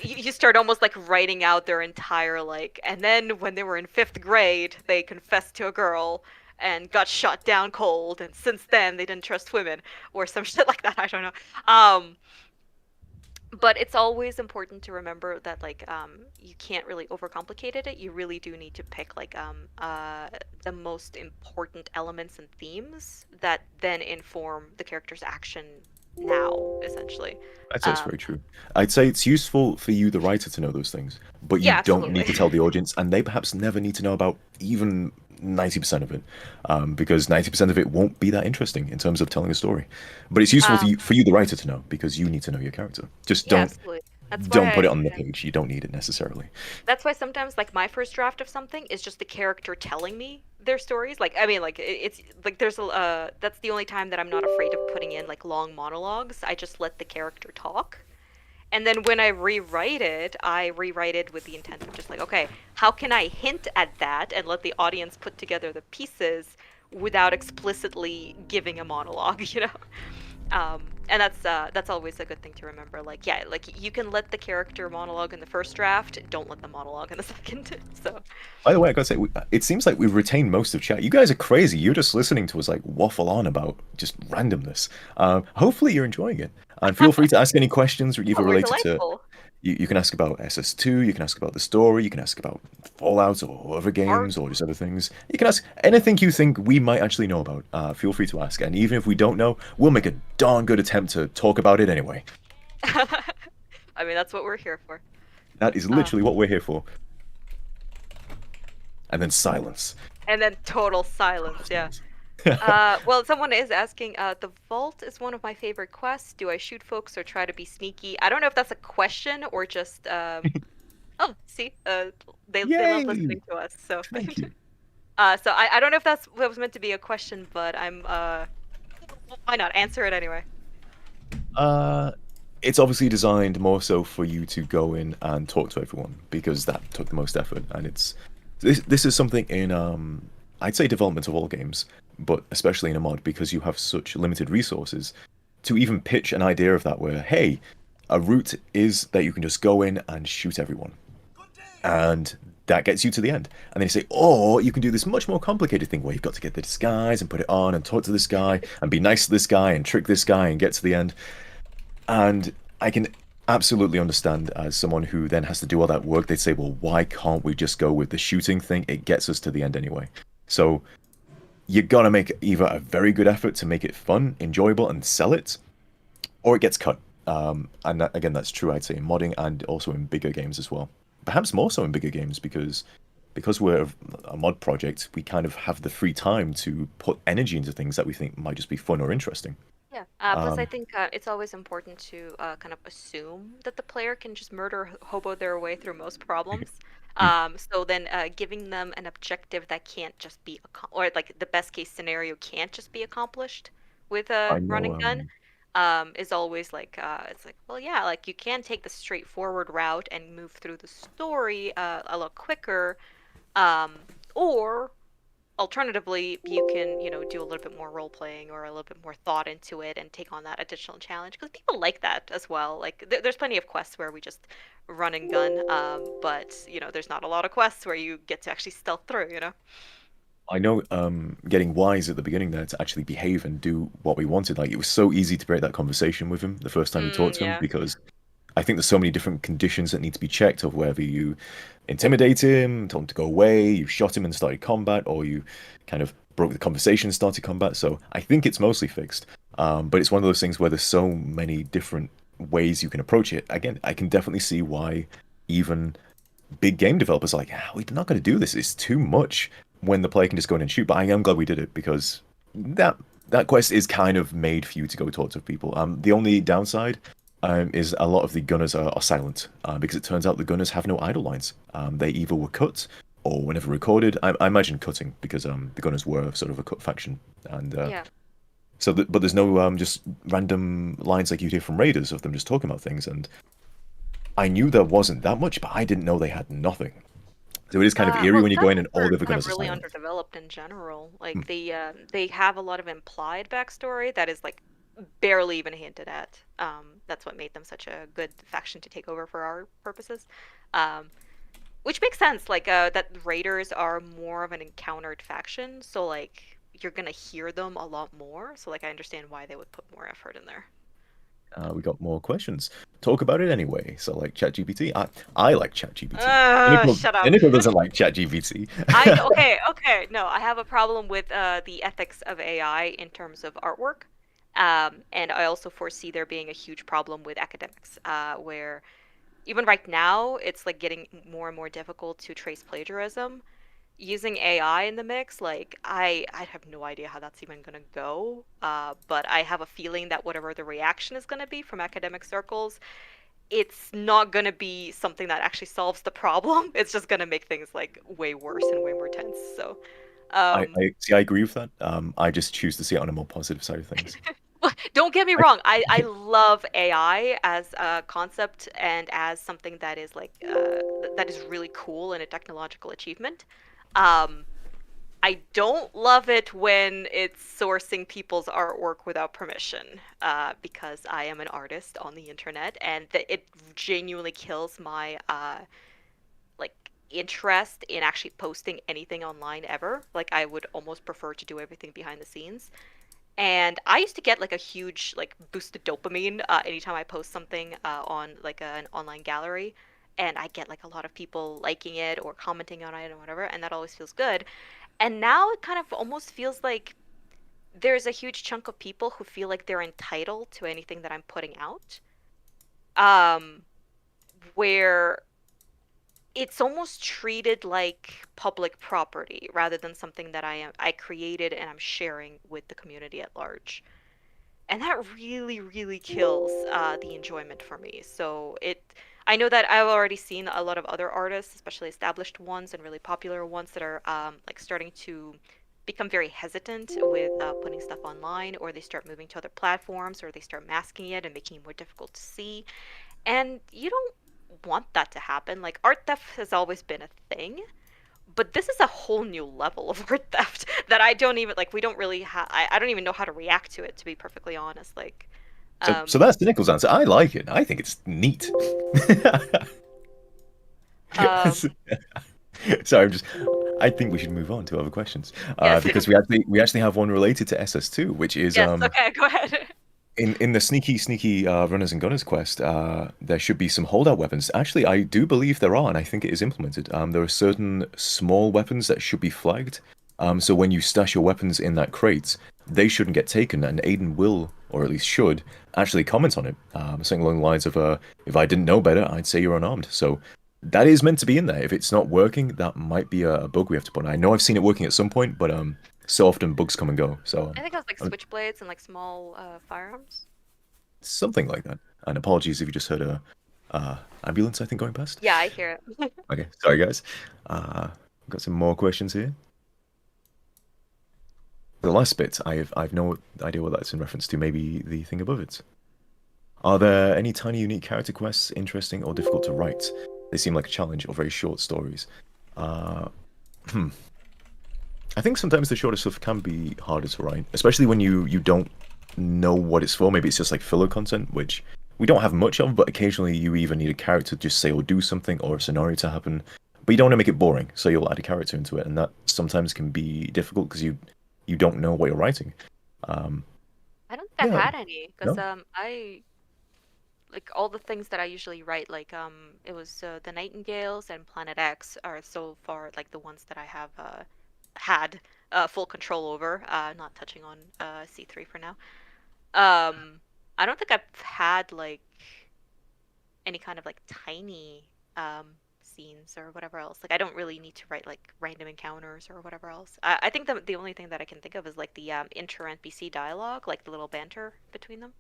you start almost like writing out their entire like, and then when they were in 5th grade, they confessed to a girl and got shot down cold, and since then they didn't trust women or some shit like that. I don't know. But it's always important to remember that like you can't really overcomplicate it. You really do need to pick like the most important elements and themes that then inform the character's action now, essentially. I'd say it's very true. I'd say it's useful for you, the writer, to know those things, but you Yeah, don't need to tell the audience, and they perhaps never need to know about even 90% of it, because 90% of it won't be that interesting in terms of telling a story. But it's useful for you, the writer, to know because you need to know your character. Just don't put it on the page. You don't need it necessarily. That's why sometimes like my first draft of something is just the character telling me their stories. Like I mean like it's like there's a that's the only time that I'm not afraid of putting in like long monologues. I just let the character talk. And then when I rewrite it with the intent of just like, okay, how can I hint at that and let the audience put together the pieces without explicitly giving a monologue, you know? And that's always a good thing to remember. Like, yeah, like you can let the character monologue in the first draft, don't let them monologue in the second. So. By the way, I gotta say, it seems like we've retained most of chat. You guys are crazy. You're just listening to us like waffle on about just randomness. Hopefully you're enjoying it. And feel free to ask any questions either related to. You can ask about SS2, you can ask about the story, you can ask about Fallout or other games or just other things. You can ask anything you think we might actually know about. Feel free to ask. And even if we don't know, we'll make a darn good attempt to talk about it anyway. I mean, that's what we're here for. That is literally what we're here for. And then silence. And then total silence, yeah. Well, someone is asking, the vault is one of my favorite quests. Do I shoot folks or try to be sneaky? I don't know if that's a question or just, oh, see, they love listening to us, so. Thank you. So I don't know if that was meant to be a question, but I'm, why not? Answer it anyway. It's obviously designed more so for you to go in and talk to everyone, because that took the most effort, and this is something in, I'd say development of all games, but especially in a mod, because you have such limited resources, to even pitch an idea of that where, hey, a route is that you can just go in and shoot everyone. And that gets you to the end. And then you say, or you can do this much more complicated thing where you've got to get the disguise and put it on and talk to this guy and be nice to this guy and trick this guy and get to the end. And I can absolutely understand, as someone who then has to do all that work, they'd say, well, why can't we just go with the shooting thing? It gets us to the end anyway. So you gotta make either a very good effort to make it fun, enjoyable, and sell it, or it gets cut. And that, again, that's true, I'd say, in modding and also in bigger games as well. Perhaps more so in bigger games because we're a mod project, we kind of have the free time to put energy into things that we think might just be fun or interesting. Yeah. Plus, I think it's always important to kind of assume that the player can just murder hobo their way through most problems. So then giving them an objective that can't just be, or like the best case scenario can't just be accomplished with a running gun, is always like, it's like, well, yeah, like you can take the straightforward route and move through the story a lot quicker, or alternatively, you can, you know, do a little bit more role playing or a little bit more thought into it and take on that additional challenge, because people like that as well. Like there's plenty of quests where we just run and gun, but you know, there's not a lot of quests where you get to actually stealth through, you know. I know getting Wise at the beginning there to actually behave and do what we wanted. Like, it was so easy to break that conversation with him the first time we talked to him, Yeah. because I think there's so many different conditions that need to be checked of whether you intimidate him, told him to go away, you shot him and started combat, or you kind of broke the conversation and started combat. So I think it's mostly fixed. But it's one of those things where there's so many different ways you can approach it. Again, I can definitely see why even big game developers are like, we're not going to do this. It's too much when the player can just go in and shoot. But I am glad we did it, because that quest is kind of made for you to go talk to people. The only downside is a lot of the gunners are silent, because it turns out the gunners have no idle lines. They either were cut or were never recorded. I imagine cutting, because the gunners were sort of a cut faction, and Yeah. so but there's no just random lines like you'd hear from raiders of them just talking about things. And I knew there wasn't that much, but I didn't know they had nothing. So it is kind of eerie when you go in and all the other kind gunners of are really silent. underdeveloped in general. Like they have a lot of implied backstory that is like barely even hinted at. That's what made them such a good faction to take over for our purposes. Which makes sense. Like that raiders are more of an encountered faction, so like you're gonna hear them a lot more. So like I understand why they would put more effort in there. We got more questions. Talk about it anyway. So, like, ChatGPT. I like ChatGPT. Shut up. Nico doesn't like ChatGPT. Okay. No, I have a problem with the ethics of AI in terms of artwork. And I also foresee there being a huge problem with academics, where even right now, it's like getting more and more difficult to trace plagiarism. Using AI in the mix, like I have no idea how that's even gonna go. But I have a feeling that whatever the reaction is gonna be from academic circles, it's not gonna be something that actually solves the problem. It's just gonna make things like way worse and way more tense. So, I agree with that. I just choose to see it on a more positive side of things. don't get me wrong. I love AI as a concept and as something that is like that is really cool and a technological achievement. I don't love it when it's sourcing people's artwork without permission, because I am an artist on the internet, and it genuinely kills my like interest in actually posting anything online ever. Like I would almost prefer to do everything behind the scenes. And I used to get like a huge like boosted dopamine anytime I post something on like an online gallery, and I get like a lot of people liking it or commenting on it or whatever, and that always feels good. And now it kind of almost feels like there's a huge chunk of people who feel like they're entitled to anything that I'm putting out. Where it's almost treated like public property rather than something that I created and I'm sharing with the community at large. And that really, really kills the enjoyment for me. So I know that I've already seen a lot of other artists, especially established ones and really popular ones, that are like starting to become very hesitant with putting stuff online, or they start moving to other platforms, or they start masking it and making it more difficult to see. And you don't want that to happen. Like art theft has always been a thing, but this is a whole new level of art theft that I don't even like. We don't really I don't even know how to react to it, to be perfectly honest. Like, So that's the Nichols answer. I like it. I think it's neat. Sorry, I think we should move on to other questions, Yes. because we actually have one related to SS2, which is yes. Okay, go ahead. in the sneaky runners and gunners quest. There should be some holdout weapons. Actually, I do believe there are, and I think it is implemented. There are certain small weapons that should be flagged. So when you stash your weapons in that crate, they shouldn't get taken, and Aiden will, or at least should, actually comment on it. Something along the lines of, if I didn't know better, I'd say you're unarmed. So that is meant to be in there. If it's not working, that might be a bug we have to put on. I know I've seen it working at some point, but so often bugs come and go. So I think it was like switchblades and like small firearms. Something like that. And apologies if you just heard a ambulance, I think, going past. Yeah, I hear it. Okay, sorry guys. Got some more questions here. The last bit, I've no idea what that's in reference to. Maybe the thing above it. Are there any tiny unique character quests interesting or difficult to write? They seem like a challenge or very short stories. I think sometimes the shorter stuff can be harder to write, especially when you don't know what it's for. Maybe it's just like filler content, which we don't have much of, but occasionally you either need a character to just say or do something, or a scenario to happen. but you don't want to make it boring, so you'll add a character into it, and that sometimes can be difficult because you don't know what you're writing. I don't think I've had any, because No? I like all the things that I usually write, like it was the Nightingales and Planet X are so far like the ones that I have had full control over. Not touching on C3 for now. I don't think I've had like any kind of like tiny scenes or whatever else. Like I don't really need to write like random encounters or whatever else. I think the only thing that I can think of is like the inter NPC dialogue, like the little banter between them.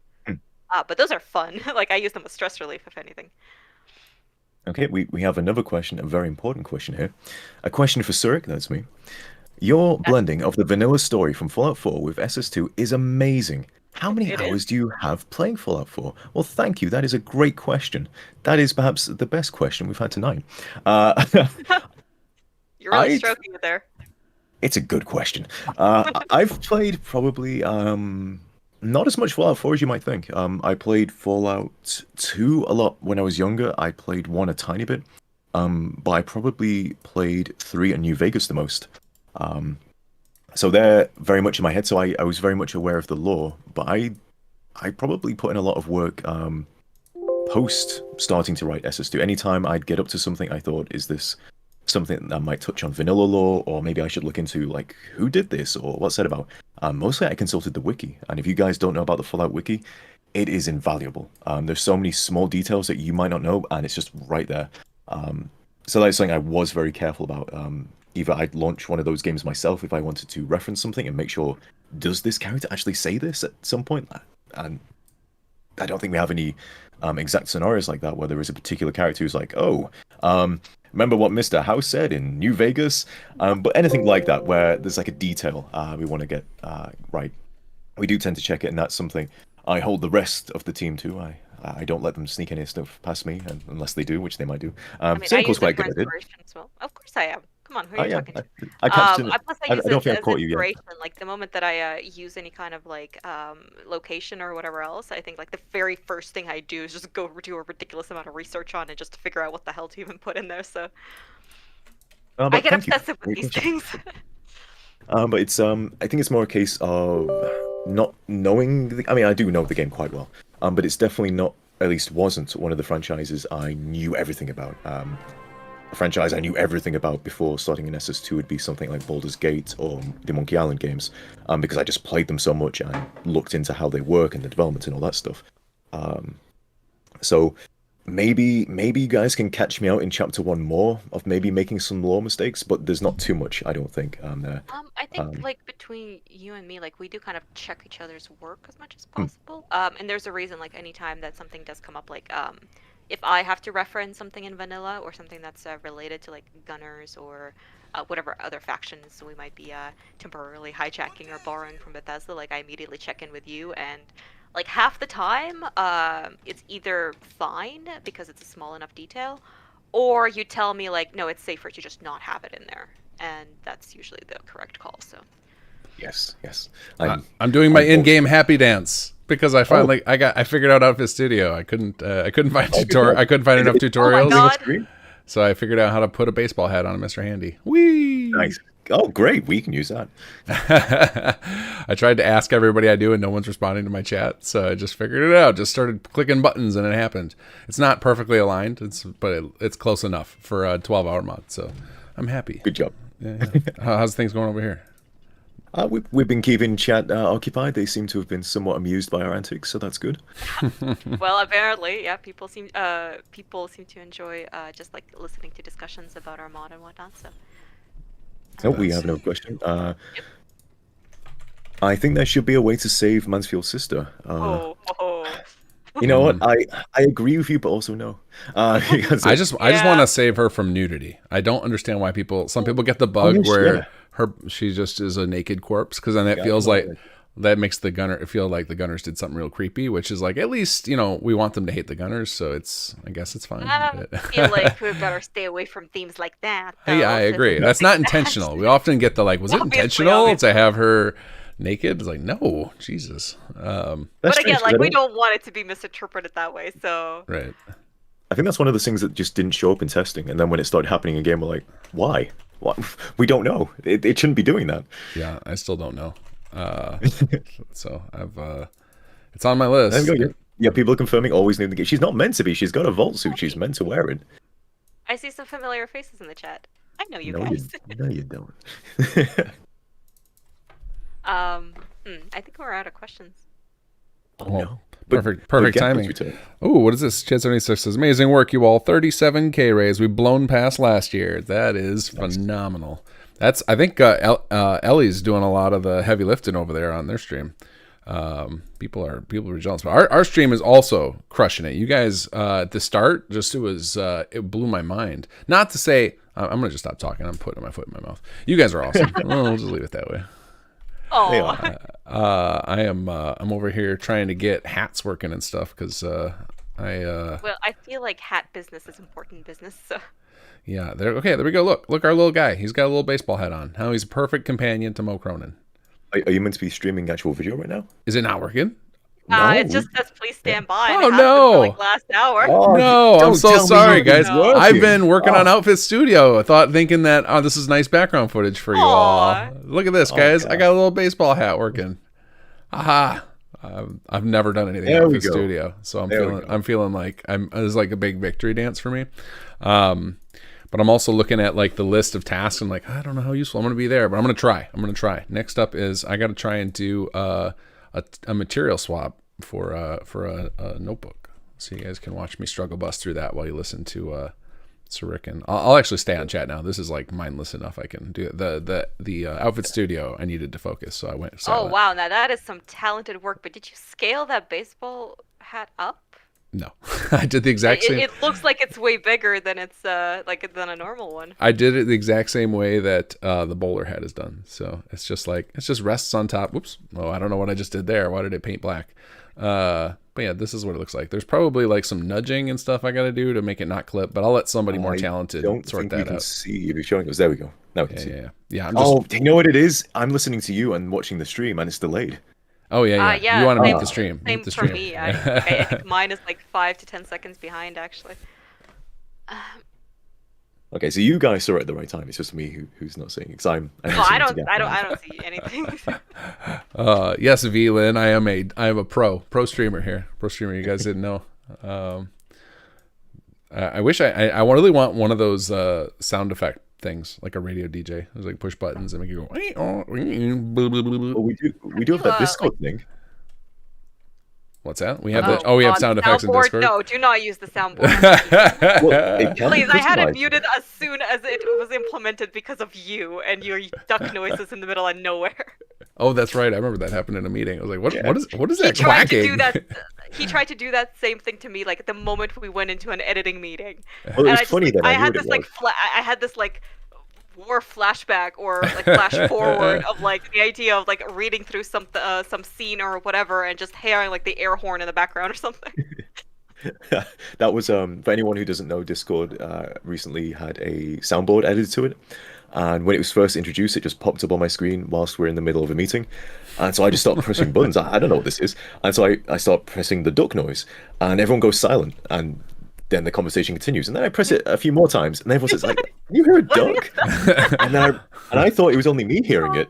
But those are fun. Like I use them as stress relief, if anything. Okay, we have another question, a very important question here. A question for Surik, that's me. Your blending of the vanilla story from Fallout 4 with SS2 is amazing. How many hours do you have playing Fallout 4? Well, thank you. That is a great question. That is perhaps the best question we've had tonight. You're really stroking it there. It's a good question. I've played probably not as much Fallout 4 as you might think. I played Fallout 2 a lot when I was younger. I played 1 a tiny bit. But I probably played 3 and New Vegas the most. So they're very much in my head. So I was very much aware of the lore. But I probably put in a lot of work post starting to write SS2. Anytime I'd get up to something, I thought, is this something that might touch on vanilla lore, or maybe I should look into like who did this or what's said about. Mostly I consulted the wiki, and if you guys don't know about the Fallout wiki, it is invaluable. There's so many small details that you might not know, and it's just right there. So that's something I was very careful about. Either I'd launch one of those games myself if I wanted to reference something and make sure, does this character actually say this at some point? And I don't think we have any exact scenarios like that where there is a particular character who's like, oh, remember what Mr. House said in New Vegas? But anything like that where there's like a detail we want to get right. We do tend to check it, and that's something I hold the rest of the team to. I don't let them sneak any stuff past me, unless they do, which they might do. I mean, I use it for inspiration as well. Of course I am. Come on, who are you talking to? I catched Plus I use don't think it I've caught as you yet. inspiration. Like the moment that I use any kind of like location or whatever else, I think like the very first thing I do is just go do a ridiculous amount of research on it just to figure out what the hell to even put in there. So I get obsessive with these things. But it's I think it's more a case of not knowing. I mean, I do know the game quite well. But it's definitely not. At least wasn't one of the franchises I knew everything about. A franchise I knew everything about before starting in SS2 would be something like Baldur's Gate or the Monkey Island games, because I just played them so much and looked into how they work and the development and all that stuff. So maybe you guys can catch me out in chapter 1 more of maybe making some lore mistakes, but there's not too much, I don't think. There. I think like between you and me, like we do kind of check each other's work as much as possible. And there's a reason, like anytime that something does come up, like if I have to reference something in vanilla or something that's related to like gunners or whatever other factions we might be temporarily hijacking or borrowing from Bethesda, like I immediately check in with you, and like half the time it's either fine because it's a small enough detail, or you tell me like, no, it's safer to just not have it in there, and that's usually the correct call. So yes. I'm doing my in-game happy dance because I finally I figured out FS Studio. I couldn't find I couldn't find enough tutorials. Oh my God. So I figured out how to put a baseball hat on a Mr. Handy. Whee! Nice. Oh, great. We can use that. I tried to ask everybody I do, and no one's responding to my chat. So I just figured it out. Just started clicking buttons, and it happened. It's not perfectly aligned, but it's close enough for a 12-hour mod. So I'm happy. Good job. Yeah. How's things going over here? We've been keeping chat occupied. They seem to have been somewhat amused by our antics, so that's good. Well, apparently, yeah, people seem to enjoy just like listening to discussions about our mod and whatnot. So. Oh, we have no question. I think there should be a way to save Mansfield's sister. You know what? I agree with you, but also no. I just want to save her from nudity. I don't understand why some people get the bug where she just is a naked corpse, because then it feels like that makes the gunner feel like the gunners did something real creepy, which is like, at least, we want them to hate the gunners, so I guess it's fine. I feel like we better stay away from themes like that. Yeah, I agree. That's not intentional. We often get the was it intentional to have her naked? It's like, no, Jesus. But again, we don't want it to be misinterpreted that way, so. Right. I think that's one of those things that just didn't show up in testing, and then when it started happening in game, we're like, why? What? We don't know. It shouldn't be doing that. Yeah, I still don't know. So I've it's on my list. Yeah, people are confirming always new in the game. She's not meant to be. She's got a vault suit. She's meant to wear it. I see some familiar faces in the chat. I know you No, guys. no, you don't. I think we're out of questions. Oh, no. Perfect timing. Oh, what is this? Chat 76 says, amazing work, you all. 37K raise. We've blown past last year. That is phenomenal. That's, I think Ellie's doing a lot of the heavy lifting over there on their stream. People are jealous. But our stream is also crushing it. You guys at the start, it blew my mind. Not to say I'm gonna just stop talking. I'm putting my foot in my mouth. You guys are awesome. We'll just leave it that way. Oh, I'm over here trying to get hats working and stuff because well, I feel like hat business is important business. So yeah, there we go. Look, our little guy. He's got a little baseball hat on. How he's a perfect companion to Mo Cronin. Are you meant to be streaming actual video right now? Is it not working? No. It just says please stand by. Oh no! For, like, last hour. Oh, no, I'm so sorry, guys. No. I've been working on Outfit Studio. thinking that this is nice background footage for you all. Look at this, guys. I got a little baseball hat working. Aha! I've never done anything in Outfit Studio, so I'm feeling like it's like a big victory dance for me. But I'm also looking at like the list of tasks and like I don't know how useful I'm going to be there, but I'm going to try. Next up is I got to try and do a material swap for a notebook, so you guys can watch me struggle bust through that while you listen to Surican. I'll actually stay on chat now. This is like mindless enough. I can do it. The Outfit Studio I needed to focus, so I went. Wow, now that is some talented work. But did you scale that baseball hat up? No, I did the exact same. It looks like it's way bigger than it's than a normal one. I did it the exact same way that the bowler hat is done. So it just rests on top. Whoops. Oh, I don't know what I just did there. Why did it paint black? But yeah, this is what it looks like. There's probably like some nudging and stuff I got to do to make it not clip, but I'll let somebody more talented sort that out. See if you're showing us. There we go. Now we can see. Yeah. You know what it is? I'm listening to you and watching the stream, and it's delayed. Oh yeah. You want to meet the stream? Same for me. I think mine is like 5 to 10 seconds behind, actually. Okay, so you guys saw it at the right time. It's just me who's not seeing it. Because I don't see anything. Yes, V-Lin, I am a pro streamer here. Pro streamer. You guys didn't know. I wish I really want one of those sound effect things, like a radio DJ. There's like push buttons and make you go. Well, we do have that Discord thing. What's that? We have we have sound effects in Discord. No, do not use the soundboard. Please, I had it muted as soon as it was implemented because of you and your duck noises in the middle of nowhere. Oh, that's right. I remember that happened in a meeting. I was like, what is that quacking? He tried to do that same thing to me, like the moment we went into an editing meeting. Well, it was funny that I had this war flashback or like flash forward of like the idea of like reading through some scene or whatever and just hearing like the air horn in the background or something. That was for anyone who doesn't know, Discord recently had a soundboard added to it, and when it was first introduced, it just popped up on my screen whilst we're in the middle of a meeting, and so I just started pressing buttons. I don't know what this is, and so I start pressing the duck noise, and everyone goes silent, and then the conversation continues, and then I press it a few more times, and everyone says like, "You hear a duck?" and I thought it was only me hearing it.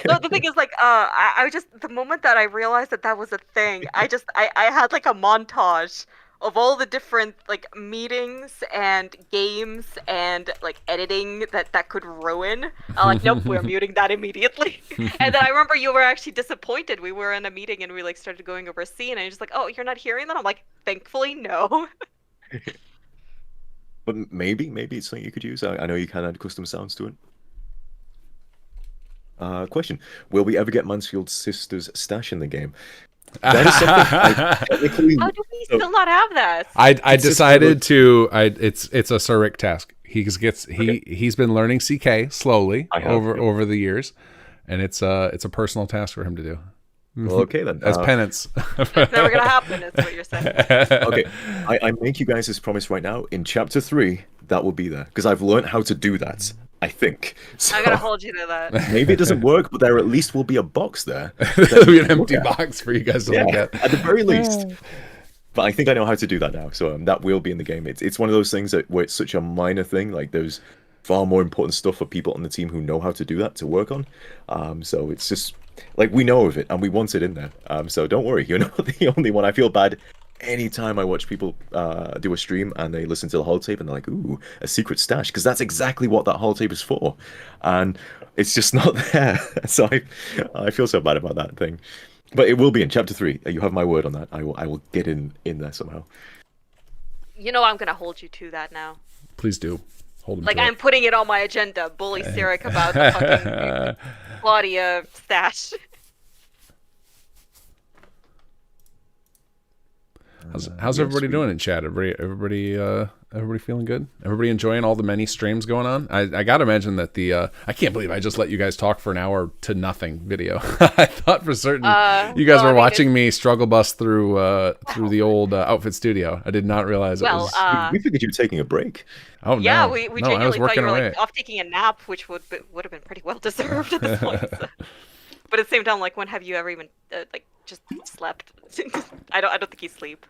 No, the thing is, like, I just, the moment that I realized that was a thing, I had like a montage of all the different like meetings and games and like editing that could ruin. I'm like, nope, we're muting that immediately. And then I remember you were actually disappointed. We were in a meeting and we like started going over a scene, and you're just like, oh, you're not hearing that? I'm like, thankfully, no. But maybe it's something you could use. I know you can add custom sounds to it. Question: will we ever get Mansfield's sister's stash in the game? That is something how do we still not have that? I decided to. It's a Surik task. He's been learning CK slowly over the years, and it's a personal task for him to do. Well, okay then. As penance. It's never gonna happen, is what you're saying. Okay, I make you guys this promise right now. In chapter 3, that will be there because I've learned how to do that. I think. So, I'm gonna hold you to that. Maybe it doesn't work, but there at least will be a box there. There'll be an empty box for you guys to look at. At the very least. But I think I know how to do that now, so that will be in the game. It's one of those things where it's such a minor thing. Like there's far more important stuff for people on the team who know how to do that to work on. So it's just like we know of it and we want it in there. So don't worry, you're not the only one. I feel bad anytime I watch people do a stream and they listen to the holotape and they're like, "Ooh, a secret stash," because that's exactly what that holotape is for, and it's just not there. So I feel so bad about that thing. But it will be in Chapter 3. You have my word on that. I will get in there somehow. You know I'm gonna hold you to that now. Please do. Hold him Like to I'm it. putting it on my agenda. Bully Cyric about the fucking Claudia stash. How's everybody doing in chat? Everybody feeling good? Everybody enjoying all the many streams going on? I gotta imagine that I can't believe I just let you guys talk for an hour to nothing video. I thought for certain you guys were watching me struggle bust through the old Outfit Studio. I did not realize it was. We figured you were taking a break. Oh yeah, no. we No, I was genuinely thought working you were away. like off taking a nap, which would have been pretty well deserved at this point. So. But at the same time, like, when have you ever even like just slept? I don't think you sleep.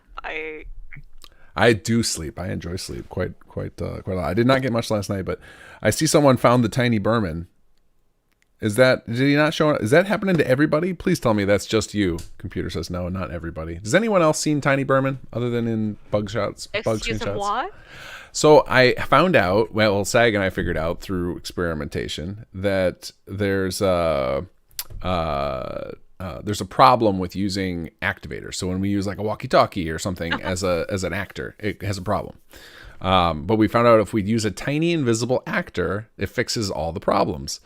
I do sleep. I enjoy sleep quite a lot. I did not get much last night, but I see someone found the tiny Berman. Did he not show? Is that happening to everybody? Please tell me that's just you. Computer says no, not everybody. Does anyone else seen tiny Berman other than in bug shots? Excuse me, what? So I found out. Well, Sag and I figured out through experimentation that there's a problem with using activators. So when we use like a walkie-talkie or something as an actor, it has a problem. But we found out if we use a tiny invisible actor, it fixes all the problems.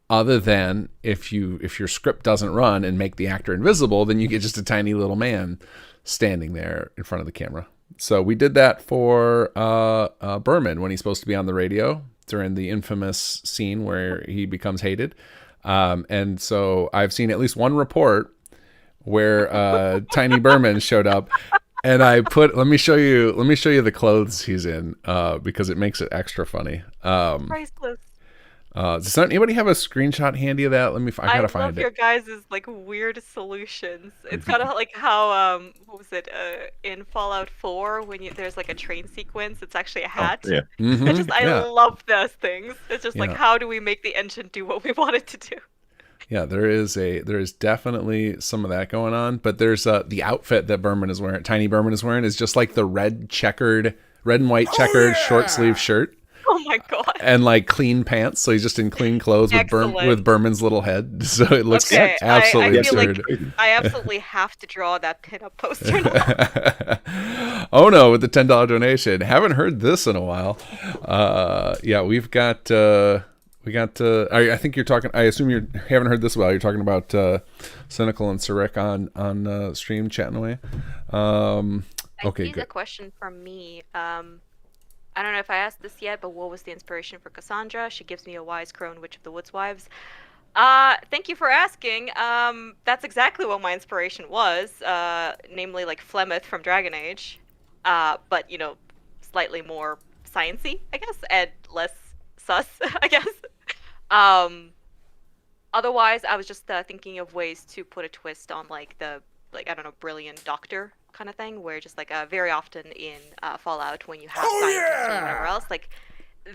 Other than if your script doesn't run and make the actor invisible, then you get just a tiny little man standing there in front of the camera. So we did that for Berman when he's supposed to be on the radio during the infamous scene where he becomes hated. And so I've seen at least one report where Tiny Berman showed up, and let me show you the clothes he's in because it makes it extra funny. Priceless. Does anybody have a screenshot handy of that? I gotta find it. I love your guys' like weird solutions. It's kind of like how what was it in Fallout 4 when there's like a train sequence. It's actually a hat. Oh, yeah. Mm-hmm. I love those things. It's just like how do we make the engine do what we want it to do? Yeah, there is definitely some of that going on, but there's the outfit that Tiny Berman is wearing is just like the red and white checkered short sleeve shirt. Oh my god! And like clean pants, so he's just in clean clothes with Berman's little head, so it looks absolutely absurd. I absolutely have to draw that pinup poster now. Oh no, with the $10 donation. Haven't heard this in a while. Yeah, we've got. I think you're talking. I assume you haven't heard this while you're talking about Cynical and Cyric on stream chatting away. Okay, good. A question from me. I don't know if I asked this yet, but what was the inspiration for Cassandra? She gives me a wise crone witch of the woods wives. Thank you for asking. That's exactly what my inspiration was, namely like Flemeth from Dragon Age, but slightly more sciencey, I guess, and less sus, I guess. Otherwise, I was just thinking of ways to put a twist on I don't know, brilliant doctor kind of thing, where just very often in Fallout when you have scientists or whatever else,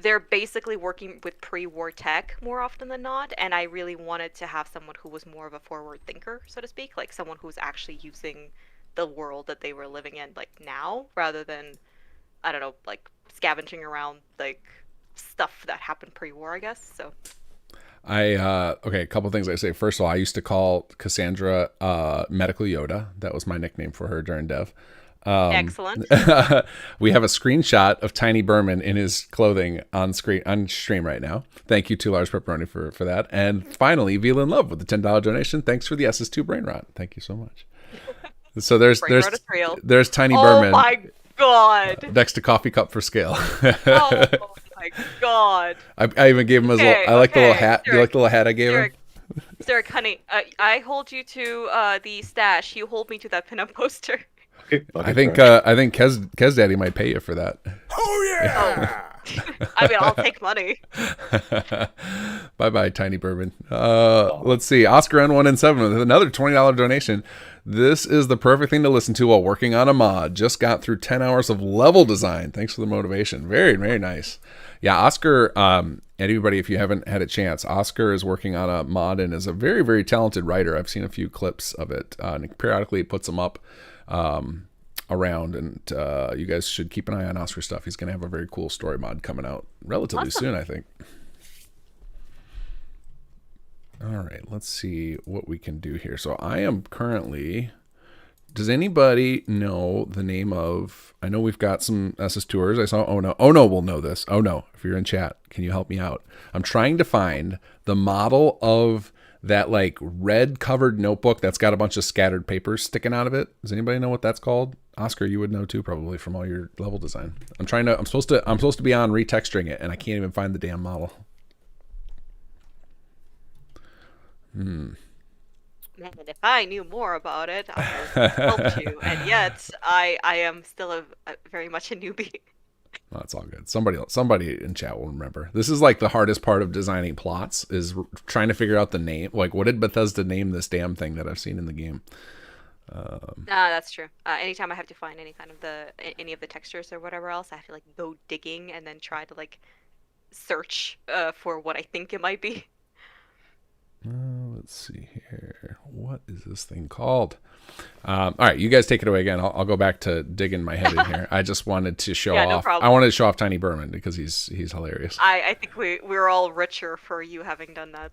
they're basically working with pre-war tech more often than not, and I really wanted to have someone who was more of a forward thinker, so to speak, like someone who's actually using the world that they were living in now, rather than, I don't know, scavenging around stuff that happened pre-war, I guess. So okay, a couple things I say. First of all, I used to call Cassandra Medical Yoda. That was my nickname for her during dev. Excellent. We have a screenshot of Tiny Berman in his clothing on stream right now. Thank you to Lars Pepperoni for that. And finally, Veal in Love with the $10 donation. Thanks for the SS2 brain rot. Thank you so much. So there's Tiny Berman. Oh my god. Next to Coffee Cup for Scale. Oh my god. I even gave him his little. I like the little hat. Do you like the little hat I gave him? Cyric, honey, I hold you to the stash. You hold me to that pinup poster. Okay, I think Kez Daddy might pay you for that. Oh yeah. I mean, I'll take money. Bye bye, Tiny Bourbon. Let's see. Oscar N1N7 with another $20 donation. This is the perfect thing to listen to while working on a mod. Just got through 10 hours of level design. Thanks for the motivation. Very, very nice. Yeah, Oscar, and everybody, if you haven't had a chance, Oscar is working on a mod and is a very, very talented writer. I've seen a few clips of it. And periodically he puts them up around, and you guys should keep an eye on Oscar stuff. He's going to have a very cool story mod coming out relatively soon, I think. All right, let's see what we can do here. So I am currently... Does anybody know the name of... I know we've got some SS Tours. I saw Ono. Ono will know this. Ono, if you're in chat, can you help me out? I'm trying to find the model of that like red covered notebook that's got a bunch of scattered papers sticking out of it. Does anybody know what that's called? Oscar, you would know too, probably from all your level design. I'm supposed to be on retexturing it, and I can't even find the damn model. Man, if I knew more about it, I would have helped you. And yet, I am still very much a newbie. Well, that's all good. Somebody in chat will remember. This is like the hardest part of designing plots, is trying to figure out the name. Like, what did Bethesda name this damn thing that I've seen in the game? That's true. Anytime I have to find any of the textures or whatever else, I have to like go digging and then try to like search for what I think it might be. Let's see here. What is this thing called? All right, you guys take it away again. I'll go back to digging my head in here. I just wanted to show off. No problem. I wanted to show off Tiny Berman because he's hilarious. I think we're all richer for you having done that.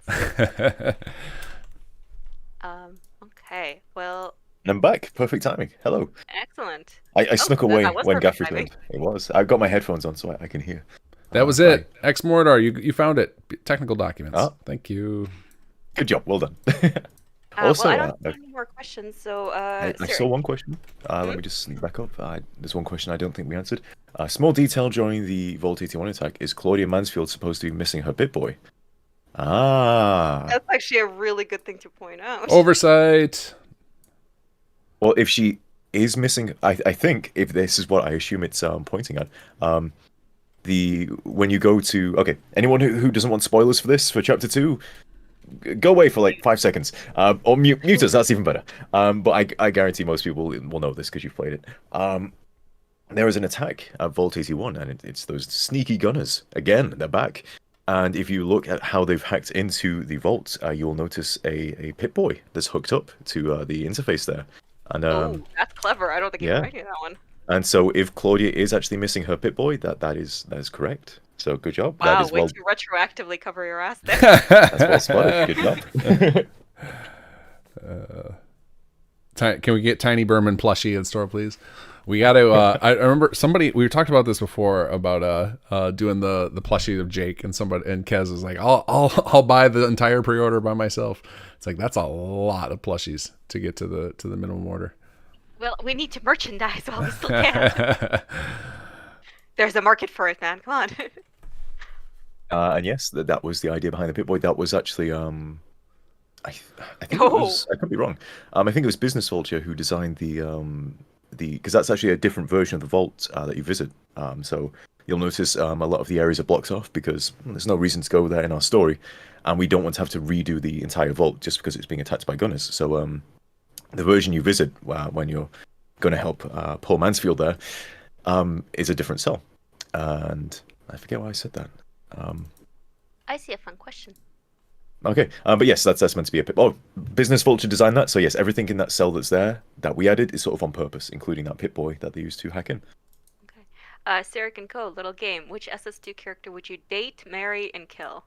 So. Okay. Well. I'm back. Perfect timing. Hello. Excellent. I snuck away when Gopher joined. It was. I've got my headphones on so I can hear. That was it. Ex Mordor, you found it. Technical documents. Thank you. Good job. Well done. Also, I don't have any more questions. So I saw one question. Let me just sneak back up. There's one question I don't think we answered. Small detail during the Vault 81 attack. Is Claudia Mansfield supposed to be missing her Pip-Boy? That's actually a really good thing to point out. Oversight. Well, if she is missing, I think, if this is what I assume it's pointing at, when you go to... anyone who doesn't want spoilers for this, for Chapter 2... Go away for like 5 seconds, or mute us. That's even better. But I guarantee most people will know this because you've played it. There is an attack at Vault 81, and it's those sneaky gunners again. They're back, and if you look at how they've hacked into the vault, you'll notice a Pip-Boy that's hooked up to the interface there. And that's clever. I don't think you're writing that one. And so, if Claudia is actually missing her Pip-Boy, that is correct. So good job. Wow, that is way to retroactively cover your ass there. That's well spotted. Good job. Can we get Tiny Berman plushie in store, please? We got to. I remember we talked about this before about doing the plushie of Jake, and Kez was like, I'll buy the entire pre-order by myself. It's like that's a lot of plushies to get to the minimum order. Well, we need to merchandise while we still can. There's a market for it, man. Come on. And yes, that was the idea behind the Pip-Boy. That was actually, I think it was, I could be wrong. I think it was Business Vulture who designed because that's actually a different version of the vault that you visit. So you'll notice a lot of the areas are blocked off because there's no reason to go there in our story, and we don't want to have to redo the entire vault just because it's being attacked by gunners. So the version you visit when you're going to help Paul Mansfield there is a different cell, and I forget why I said that. I see a fun question. Okay, but yes, that's meant to be a Pip. Oh, Business Vulture designed that, so yes, everything in that cell that's there that we added is sort of on purpose, including that Pip-Boy that they used to hack in. Okay, Sarek and Co. Little game. Which SS2 character would you date, marry, and kill?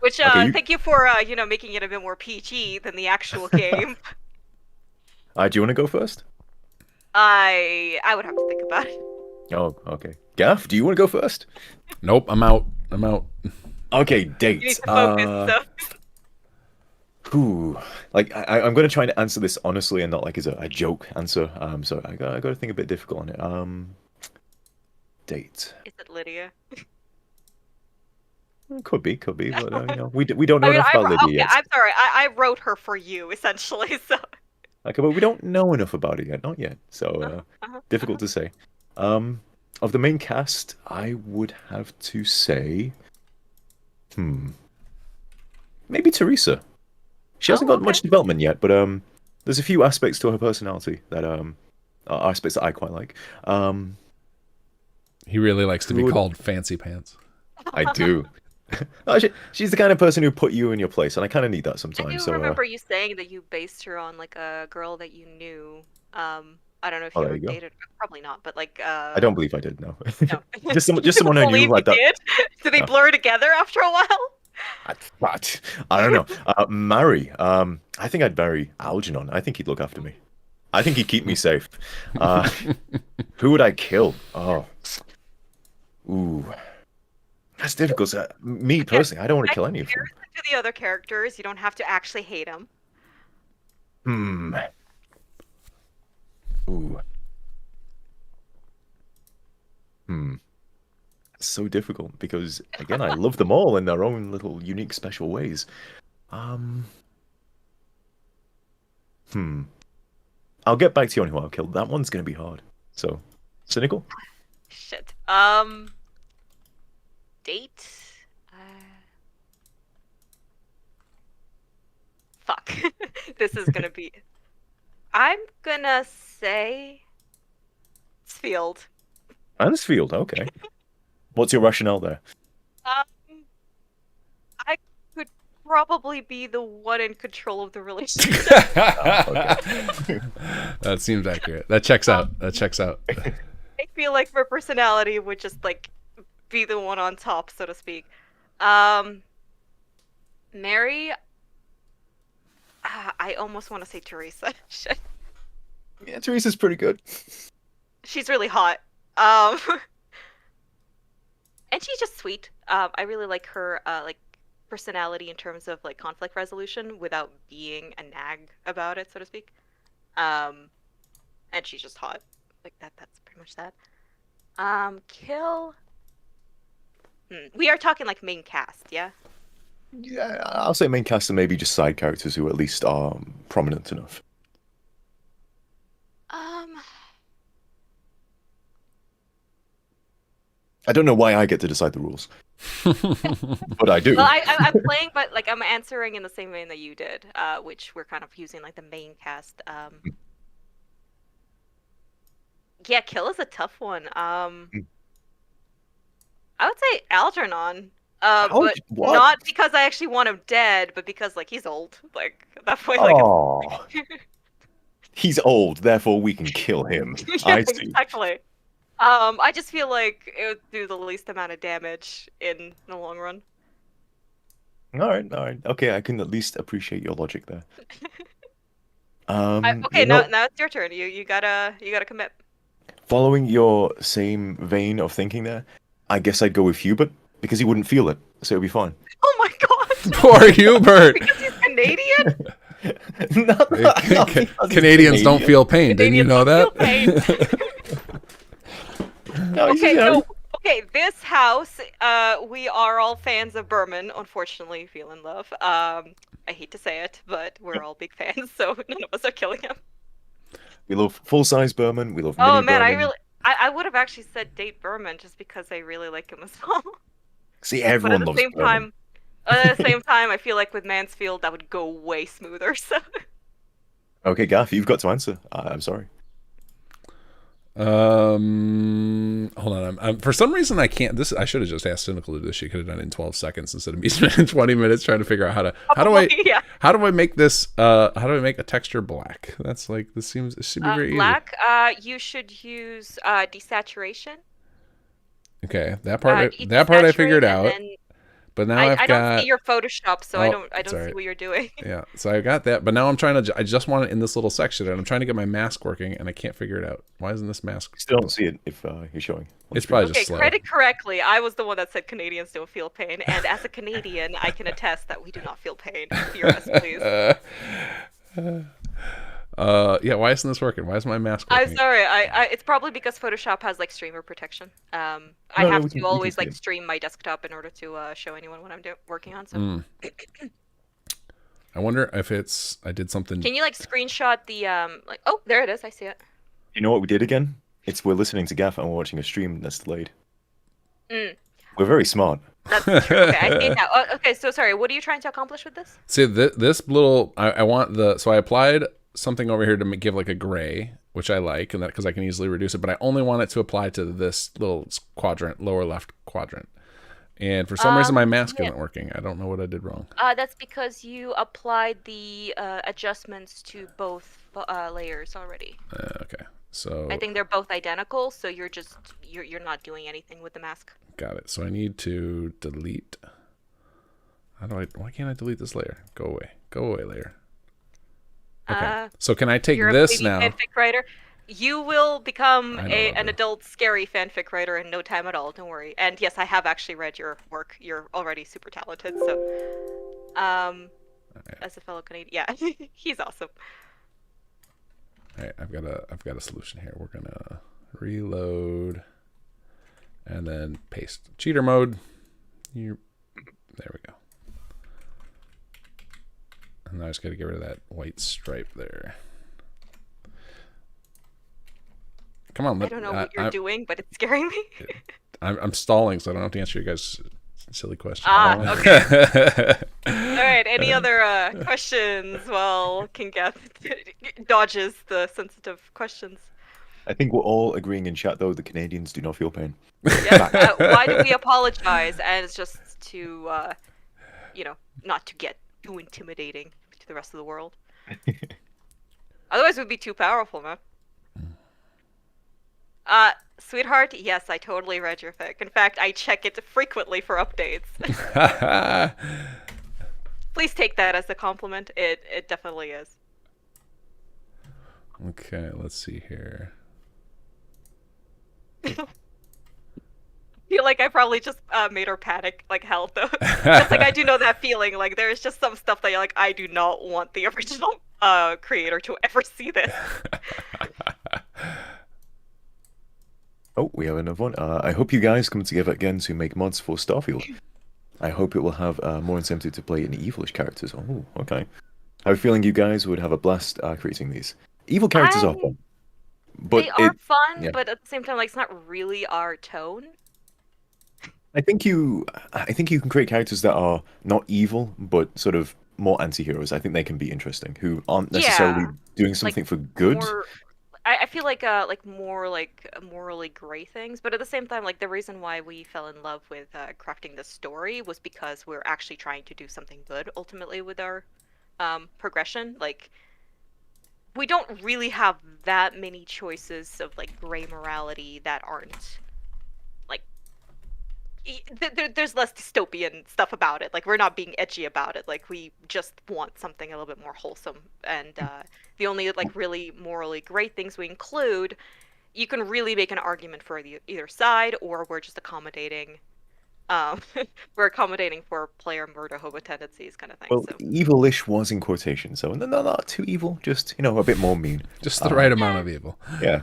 Which thank you for making it a bit more PG than the actual game. Do you want to go first? I would have to think about it. Oh, okay. Gaff, do you want to go first? Nope, I'm out. Okay, date. You need to focus, I'm going to try to answer this honestly and not like as a joke answer. So I got to think a bit difficult on it. Date. Is it Lydia? Could be, but we don't know enough about Lydia yet. I'm sorry, I wrote her for you essentially, so. Okay, but we don't know enough about it yet, not yet. So difficult to say. Of the main cast, I would have to say, maybe Teresa. She hasn't got much development yet, but there's a few aspects to her personality that are aspects that I quite like. He really likes to be called Fancy Pants. I do. She's the kind of person who put you in your place, and I kind of need that sometimes. I do remember you saying that you based her on like a girl that you knew. I don't know if you ever dated her. Probably not, but like. I don't believe I did. No. No. just someone I knew like that. Did they blur together after a while? But I don't know. Marry. I think I'd marry Algernon. I think he'd look after me. I think he'd keep me safe. Who would I kill? Oh. Ooh. That's difficult. Me personally, I don't want to kill any of them. To the other characters, you don't have to actually hate them. Ooh. It's so difficult because again, I love them all in their own little unique, special ways. I'll get back to you on who I'll kill. That one's gonna be hard. So, cynical. Shit. Date. Fuck. This is gonna be. I'm gonna say. Mansfield. Mansfield, okay. What's your rationale there? I could probably be the one in control of the relationship. That seems accurate. That checks out. That checks out. I feel like her personality would just like be the one on top, so to speak. Mary. I almost want to say Teresa. Shit. Yeah, Teresa's pretty good. She's really hot. And she's just sweet. I really like her like personality in terms of like conflict resolution without being a nag about it, so to speak. And she's just hot. Like that's pretty much that. Kill. We are talking like main cast, yeah? Yeah, I'll say main cast and maybe just side characters who at least are prominent enough. I don't know why I get to decide the rules, but I do. Well, I'm playing, but like I'm answering in the same vein that you did, which we're kind of using like the main cast. Yeah, kill is a tough one. I would say Algernon. But not because I actually want him dead, but because like he's old. Like at that point, like he's old, therefore we can kill him. Yeah, I see. exactly. I just feel like it would do the least amount of damage in the long run. All right. Okay, I can at least appreciate your logic there. Okay, now it's your turn. You gotta commit. Following your same vein of thinking there, I guess I'd go with Hubert because he wouldn't feel it, so it'll be fine. Oh my god! Poor Hubert. Because he's Canadian. Canadians don't feel pain. Didn't you know that? Okay, this house, we are all fans of Berman, unfortunately, feel in love. I hate to say it, but we're all big fans, so none of us are killing him. We love full-size Berman, we love Oh mini man, Berman. I would have actually said date Berman just because I really like him as well. See, everyone loves Berman. At the same time, I feel like with Mansfield, that would go way smoother, so... Okay, Gaff, you've got to answer. I'm sorry. Hold on. I'm for some reason I can't. I should have just asked Cynical to do this. She could have done it in 12 seconds instead of me spending 20 minutes trying to figure out how do I make this how do I make a texture black? That's like it should be very black. You should use desaturation. Okay, that part I figured out. But now I don't see your Photoshop, so I don't see what you're doing. Yeah, so I got that, but now I'm trying to. I just want it in this little section, and I'm trying to get my mask working, and I can't figure it out. Why isn't this mask? Still don't see it if you're showing. It's probably just slow. Credit correctly. I was the one that said Canadians don't feel pain, and as a Canadian, I can attest that we do not feel pain. Hear us, please. Yeah. Why isn't this working? Why is my mask working? I'm sorry. It's probably because Photoshop has like streamer protection. I have to always like stream my desktop in order to show anyone what I'm working on. So. I wonder if I did something. Can you like screenshot the like? Oh, there it is. I see it. You know what we did again? We're listening to Gaff and we're watching a stream that's delayed. We're very smart. That's true. Okay, I see it now. Okay, so sorry. What are you trying to accomplish with this? See, this little, I want the, so I applied something over here to give like a gray, which I like, and that because I can easily reduce it, but I only want it to apply to this little quadrant, lower left quadrant. And for some reason, my mask isn't working. I don't know what I did wrong. That's because you applied the adjustments to both layers already. Okay, so I think they're both identical, so you're not doing anything with the mask. Got it. So I need to delete. Why can't I delete this layer? Go away, layer. Okay. So can I take this now? Fanfic writer. You will become an adult scary fanfic writer in no time at all, don't worry. And yes, I have actually read your work. You're already super talented, so as a fellow Canadian, yeah, he's awesome. Alright, I've got a solution here. We're gonna reload and then paste. Cheater mode. There we go. And now I just gotta get rid of that white stripe there. Come on. I don't know what you're doing, but it's scaring me. I'm stalling, so I don't have to answer you guys' silly questions. Okay. All right. Any other questions? Well, kinggath dodges the sensitive questions. I think we're all agreeing in chat, though, the Canadians do not feel pain. Yeah. Why do we apologize? And it's just to, not to get too intimidating to the rest of the world. Otherwise, it would be too powerful, man. Sweetheart, yes, I totally read your fic. In fact, I check it frequently for updates. Please take that as a compliment. It definitely is. Okay, let's see here. I feel like I probably just made her panic like hell, though. Just like I do know that feeling. Like there's just some stuff that you're like, I do not want the original creator to ever see this. Oh, we have another one. I hope you guys come together again to make mods for Starfield. I hope it will have more incentive to play any evilish characters. Oh, okay. I have a feeling you guys would have a blast creating these. Evil characters are fun. But they are fun, but at the same time, like it's not really our tone. I think you can create characters that are not evil, but sort of more anti-heroes. I think they can be interesting, who aren't necessarily doing something for good. I feel like more like morally gray things, but at the same time, like the reason why we fell in love with crafting this story was because we're actually trying to do something good ultimately with our progression. Like we don't really have that many choices of like gray morality that aren't like there's less dystopian stuff about it. Like we're not being edgy about it. Like we just want something a little bit more wholesome. And the only like really morally great things we include, you can really make an argument for either side, or we're just accommodating. We're accommodating for player murder hobo tendencies, kind of thing. Well, so. Evilish was in quotation, so no, not too evil. Just a bit more mean. Just the right amount of evil. Yeah.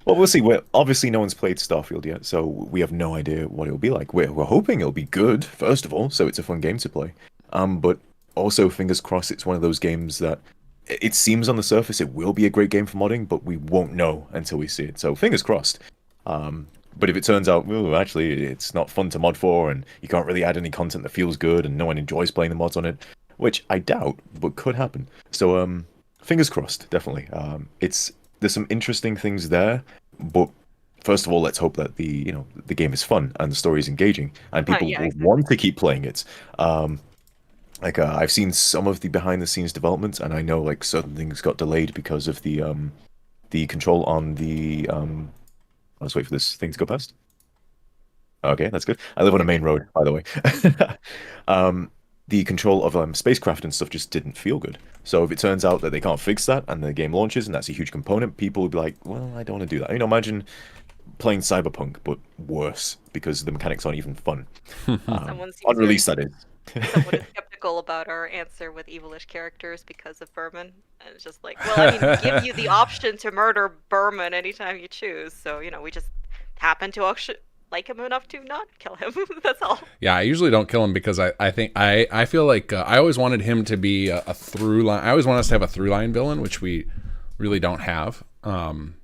Well, we'll see. Obviously, no one's played Starfield yet, so we have no idea what it'll be like. We're hoping it'll be good, first of all, so it's a fun game to play. But also, fingers crossed, it's one of those games that it seems on the surface it will be a great game for modding, but we won't know until we see it. So fingers crossed. But if it turns out, actually, it's not fun to mod for, and you can't really add any content that feels good, and no one enjoys playing the mods on it, which I doubt, but could happen. So, fingers crossed, definitely. There's some interesting things there, but first of all, let's hope that the game is fun and the story is engaging, and people will want to keep playing it. I've seen some of the behind-the-scenes developments, and I know like certain things got delayed because of the control on the. Let's wait for this thing to go past. Okay, that's good. I live on a main road, by the way. The control of spacecraft and stuff just didn't feel good. So if it turns out that they can't fix that and the game launches and that's a huge component, people will be like, well, I don't want to do that. Imagine playing Cyberpunk, but worse because the mechanics aren't even fun. On release, that is. Someone is skeptical about our answer with evilish characters because of Berman. And it's just like, well, I mean, we give you the option to murder Berman anytime you choose. So, we just happen to like him enough to not kill him. That's all. Yeah, I usually don't kill him because I think I feel like I always wanted him to be a through line. I always want us to have a through line villain, which we really don't have. And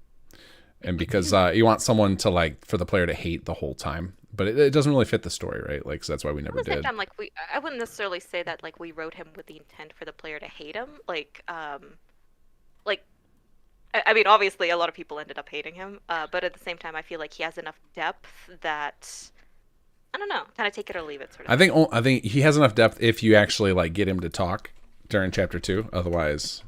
because you want someone to for the player to hate the whole time. but it doesn't really fit the story, right? Like, so that's why we never At the same did. time, like I wouldn't necessarily say that like we wrote him with the intent for the player to hate him. Like I mean, obviously, a lot of people ended up hating him, but at the same time, I feel like he has enough depth that I don't know, kind of take it or leave it, sort of. I think he has enough depth if you actually like get him to talk during chapter 2. Otherwise,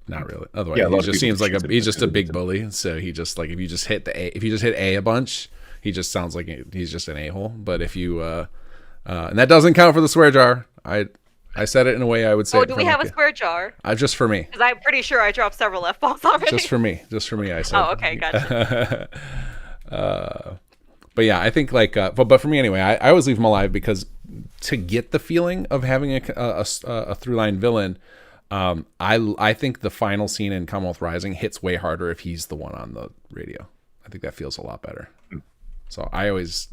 not really. Otherwise, Yeah, he just seems like he's just a big bully. So he just like if you just hit A a bunch, he just sounds like he's just an a-hole. But if you and that doesn't count for the swear jar. I said it in a way I would say. Oh, do we have a swear jar? Just for me. Because I'm pretty sure I dropped several F-bombs already. Just for me. I said. Oh, okay, gotcha. But yeah, I think like, but for me anyway, I always leave him alive because to get the feeling of having a through line villain, I think the final scene in Commonwealth Rising hits way harder if he's the one on the radio. I think that feels a lot better. So I always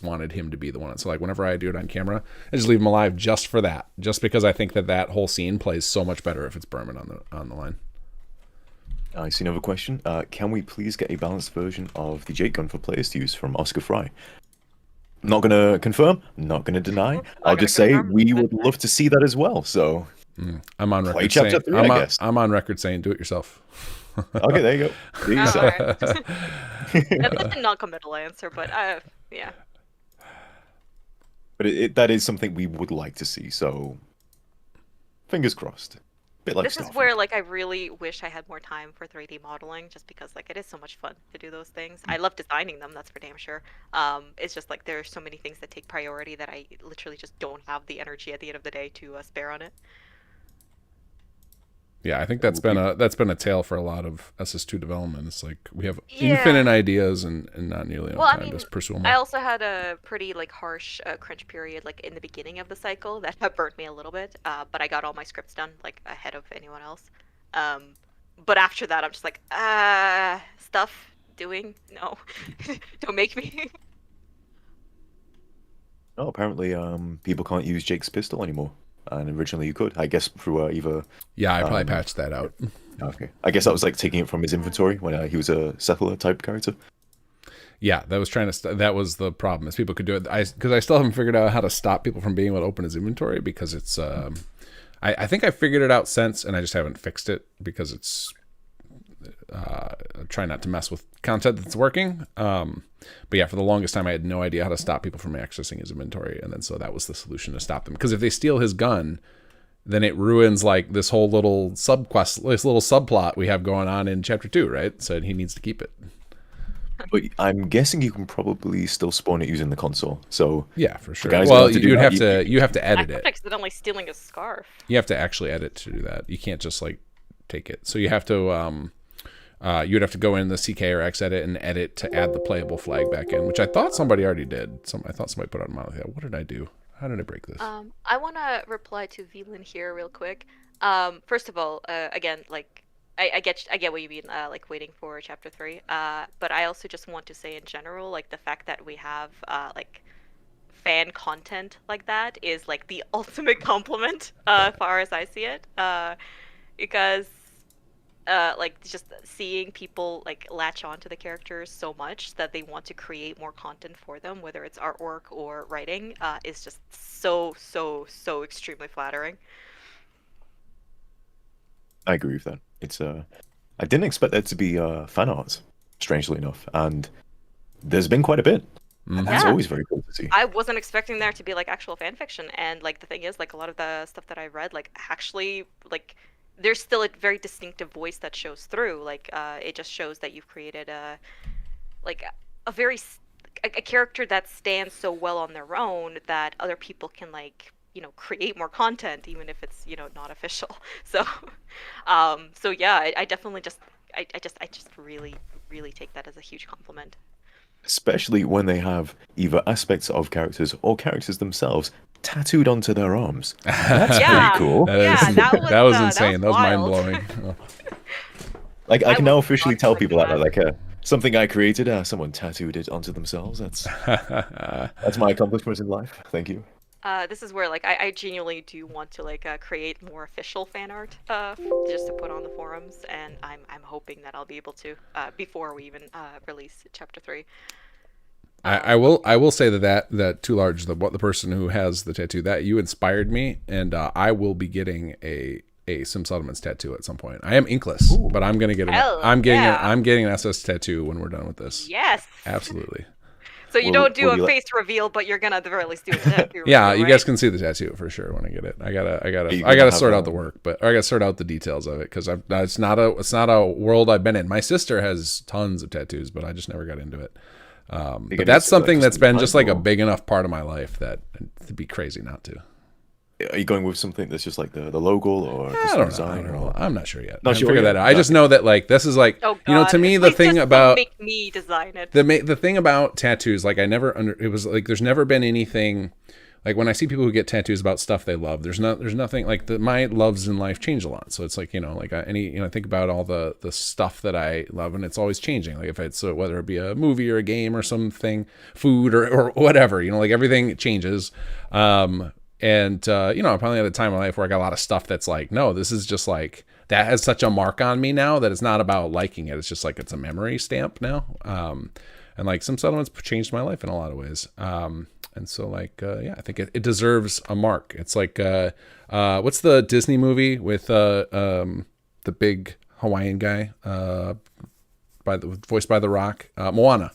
wanted him to be the one. So like whenever I do it on camera, I just leave him alive just for that, just because I think that whole scene plays so much better if it's Berman on the line. I see another question. Can we please get a balanced version of the Jake gun for players to use from Oscar Fry? Not going to confirm, not going to deny. I'll just say we would love to see that as well. So I'm on record chapter saying, 3, I guess. I'm on record saying do it yourself. Okay, there you go. Do it yourself. Alright. That's a non-committal answer, but yeah. But that is something we would like to see. So fingers crossed. Bit like This is where like I really wish I had more time for 3D modeling, just because like it is so much fun to do those things. I love designing them, that's for damn sure. It's just like there are so many things that take priority that I literally just don't have the energy at the end of the day to spare on it. Yeah, I think that's been a tale for a lot of SS2 development. It's like we have infinite ideas and not nearly enough time to pursue them. I also had a pretty like harsh crunch period like in the beginning of the cycle that burnt me a little bit, but I got all my scripts done like ahead of anyone else. But after that, I'm just like, stuff doing no, don't make me. Oh, apparently people can't use Jake's pistol anymore. And originally you could, I guess, through either... Yeah, I probably patched that out. Okay. I guess that was like taking it from his inventory when he was a settler type character. Yeah, that was that was the problem, is people could do it. Because I still haven't figured out how to stop people from being able to open his inventory, because it's... I think I figured it out since, and I just haven't fixed it, because it's... try not to mess with content that's working. But yeah, for the longest time, I had no idea how to stop people from accessing his inventory. And then so that was the solution to stop them. Because if they steal his gun, then it ruins like this whole little subquest, this little subplot we have going on in chapter 2, right? So he needs to keep it. But I'm guessing you can probably still spawn it using the console. So yeah, for sure. Well, you have to edit it. Accidentally stealing a scarf. You have to actually edit to do that. You can't just like take it. So you have to you'd have to go in the CK or X edit and edit to add the playable flag back in, which I thought somebody already did. I thought somebody put it on Monolith. What did I do? How did I break this? I want to reply to Velin here real quick. First of all, again, like I get what you mean, like waiting for chapter 3. But I also just want to say in general, like the fact that we have like fan content like that is like the ultimate compliment, as far as I see it, because. Like just seeing people like latch onto the characters so much that they want to create more content for them, whether it's artwork or writing, is just so extremely flattering. I agree with that. It's I didn't expect there to be fan art, strangely enough, and there's been quite a bit. And that's always very cool to see. I wasn't expecting there to be like actual fan fiction, and like the thing is, like a lot of the stuff that I read, like actually like. There's still a very distinctive voice that shows through. Like, it just shows that you've created a character that stands so well on their own that other people can like, you know, create more content, even if it's, you know, not official. So, so yeah, I definitely I just really take that as a huge compliment. Especially when they have either aspects of characters or characters themselves tattooed onto their arms. That's pretty cool. That was insane. That was mind blowing. Like I can now officially tell people that like something I created, someone tattooed it onto themselves. That's my accomplishment in life. Thank you. This is where like I genuinely do want to like create more official fan art just to put on the forums, and I'm hoping that I'll be able to before we even release chapter 3. I will say that Too Large, the person who has the tattoo, that you inspired me, and I will be getting a Sim Settlements tattoo at some point. I am inkless, but I'm gonna get I'm getting an SS tattoo when we're done with this. Yes. Absolutely. So you don't do a face reveal, but you're gonna at the very least do a tattoo. Yeah, reveal, you right? guys can see the tattoo for sure when I get it. I gotta sort out the work, but I gotta sort out the details of it because it's not a world I've been in. My sister has tons of tattoos, but I just never got into it. But that's something that's been just like a big enough part of my life that it'd be crazy not to. Are you going with something that's just like the logo or I don't know. I'm not sure yet. Not sure figure that out. I just know that like this is like to me the thing about make me design it. The thing about tattoos, like it was like there's never been anything like when I see people who get tattoos about stuff they love. There's nothing like my loves in life change a lot. So it's like like I think about all the stuff that I love and it's always changing. Like if it's whether it be a movie or a game or something, food or whatever, like everything changes. And I'm probably at a time in my life where I got a lot of stuff that's like, no, this is just like that has such a mark on me now that it's not about liking it. It's just like it's a memory stamp now. And like Sim Settlements changed my life in a lot of ways. And so like I think it deserves a mark. It's like what's the Disney movie with the big Hawaiian guy voiced by The Rock, Moana.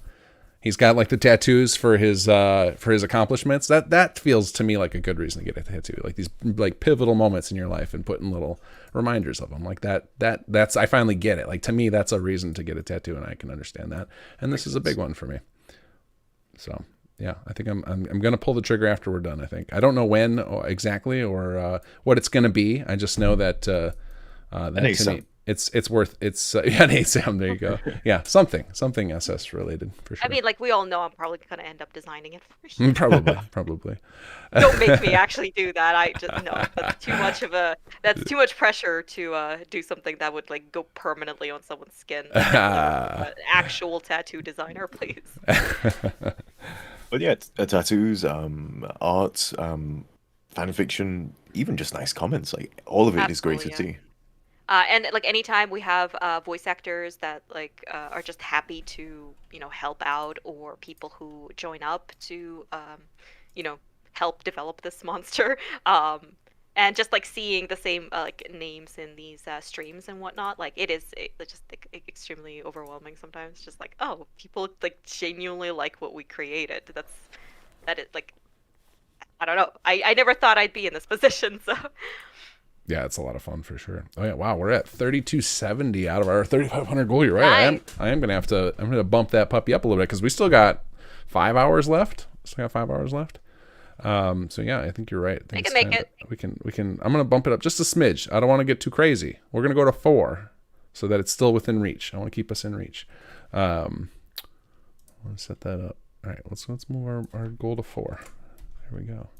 He's got like the tattoos for his accomplishments. That feels to me like a good reason to get a tattoo. Like these like pivotal moments in your life and putting little reminders of them. Like that's I finally get it. Like to me that's a reason to get a tattoo and I can understand that. And this is a big one for me. So, yeah, I think I'm going to pull the trigger after we're done, I think. I don't know when exactly or what it's going to be. I just know that to me it's worth an ASAM. There you go. Yeah, something SS related for sure. I mean, like we all know, I'm probably gonna end up designing it for you. Probably. Don't make me actually do that. I just no. That's too much pressure to do something that would like go permanently on someone's skin. An actual tattoo designer, please. But yeah, tattoos, art, fan fiction, even just nice comments. Like all of it is great to see. And like anytime we have voice actors that like are just happy to help out, or people who join up to help develop this monster, and just like seeing the same like names in these streams and whatnot, like it's just like, extremely overwhelming sometimes. Just like, oh, people like genuinely like what we created. That is like, I don't know. I never thought I'd be in this position, so. Yeah, it's a lot of fun for sure. Oh yeah, wow, we're at 3270 out of our 3,500 goal. You're right. Nice. I'm gonna bump that puppy up a little bit because we still got 5 hours left. So yeah, I think you're right. We can make it. We can. I'm gonna bump it up just a smidge. I don't want to get too crazy. We're gonna go to 4 so that it's still within reach. I want to keep us in reach. I want to set that up. All right, let's move our goal to 4. There we go.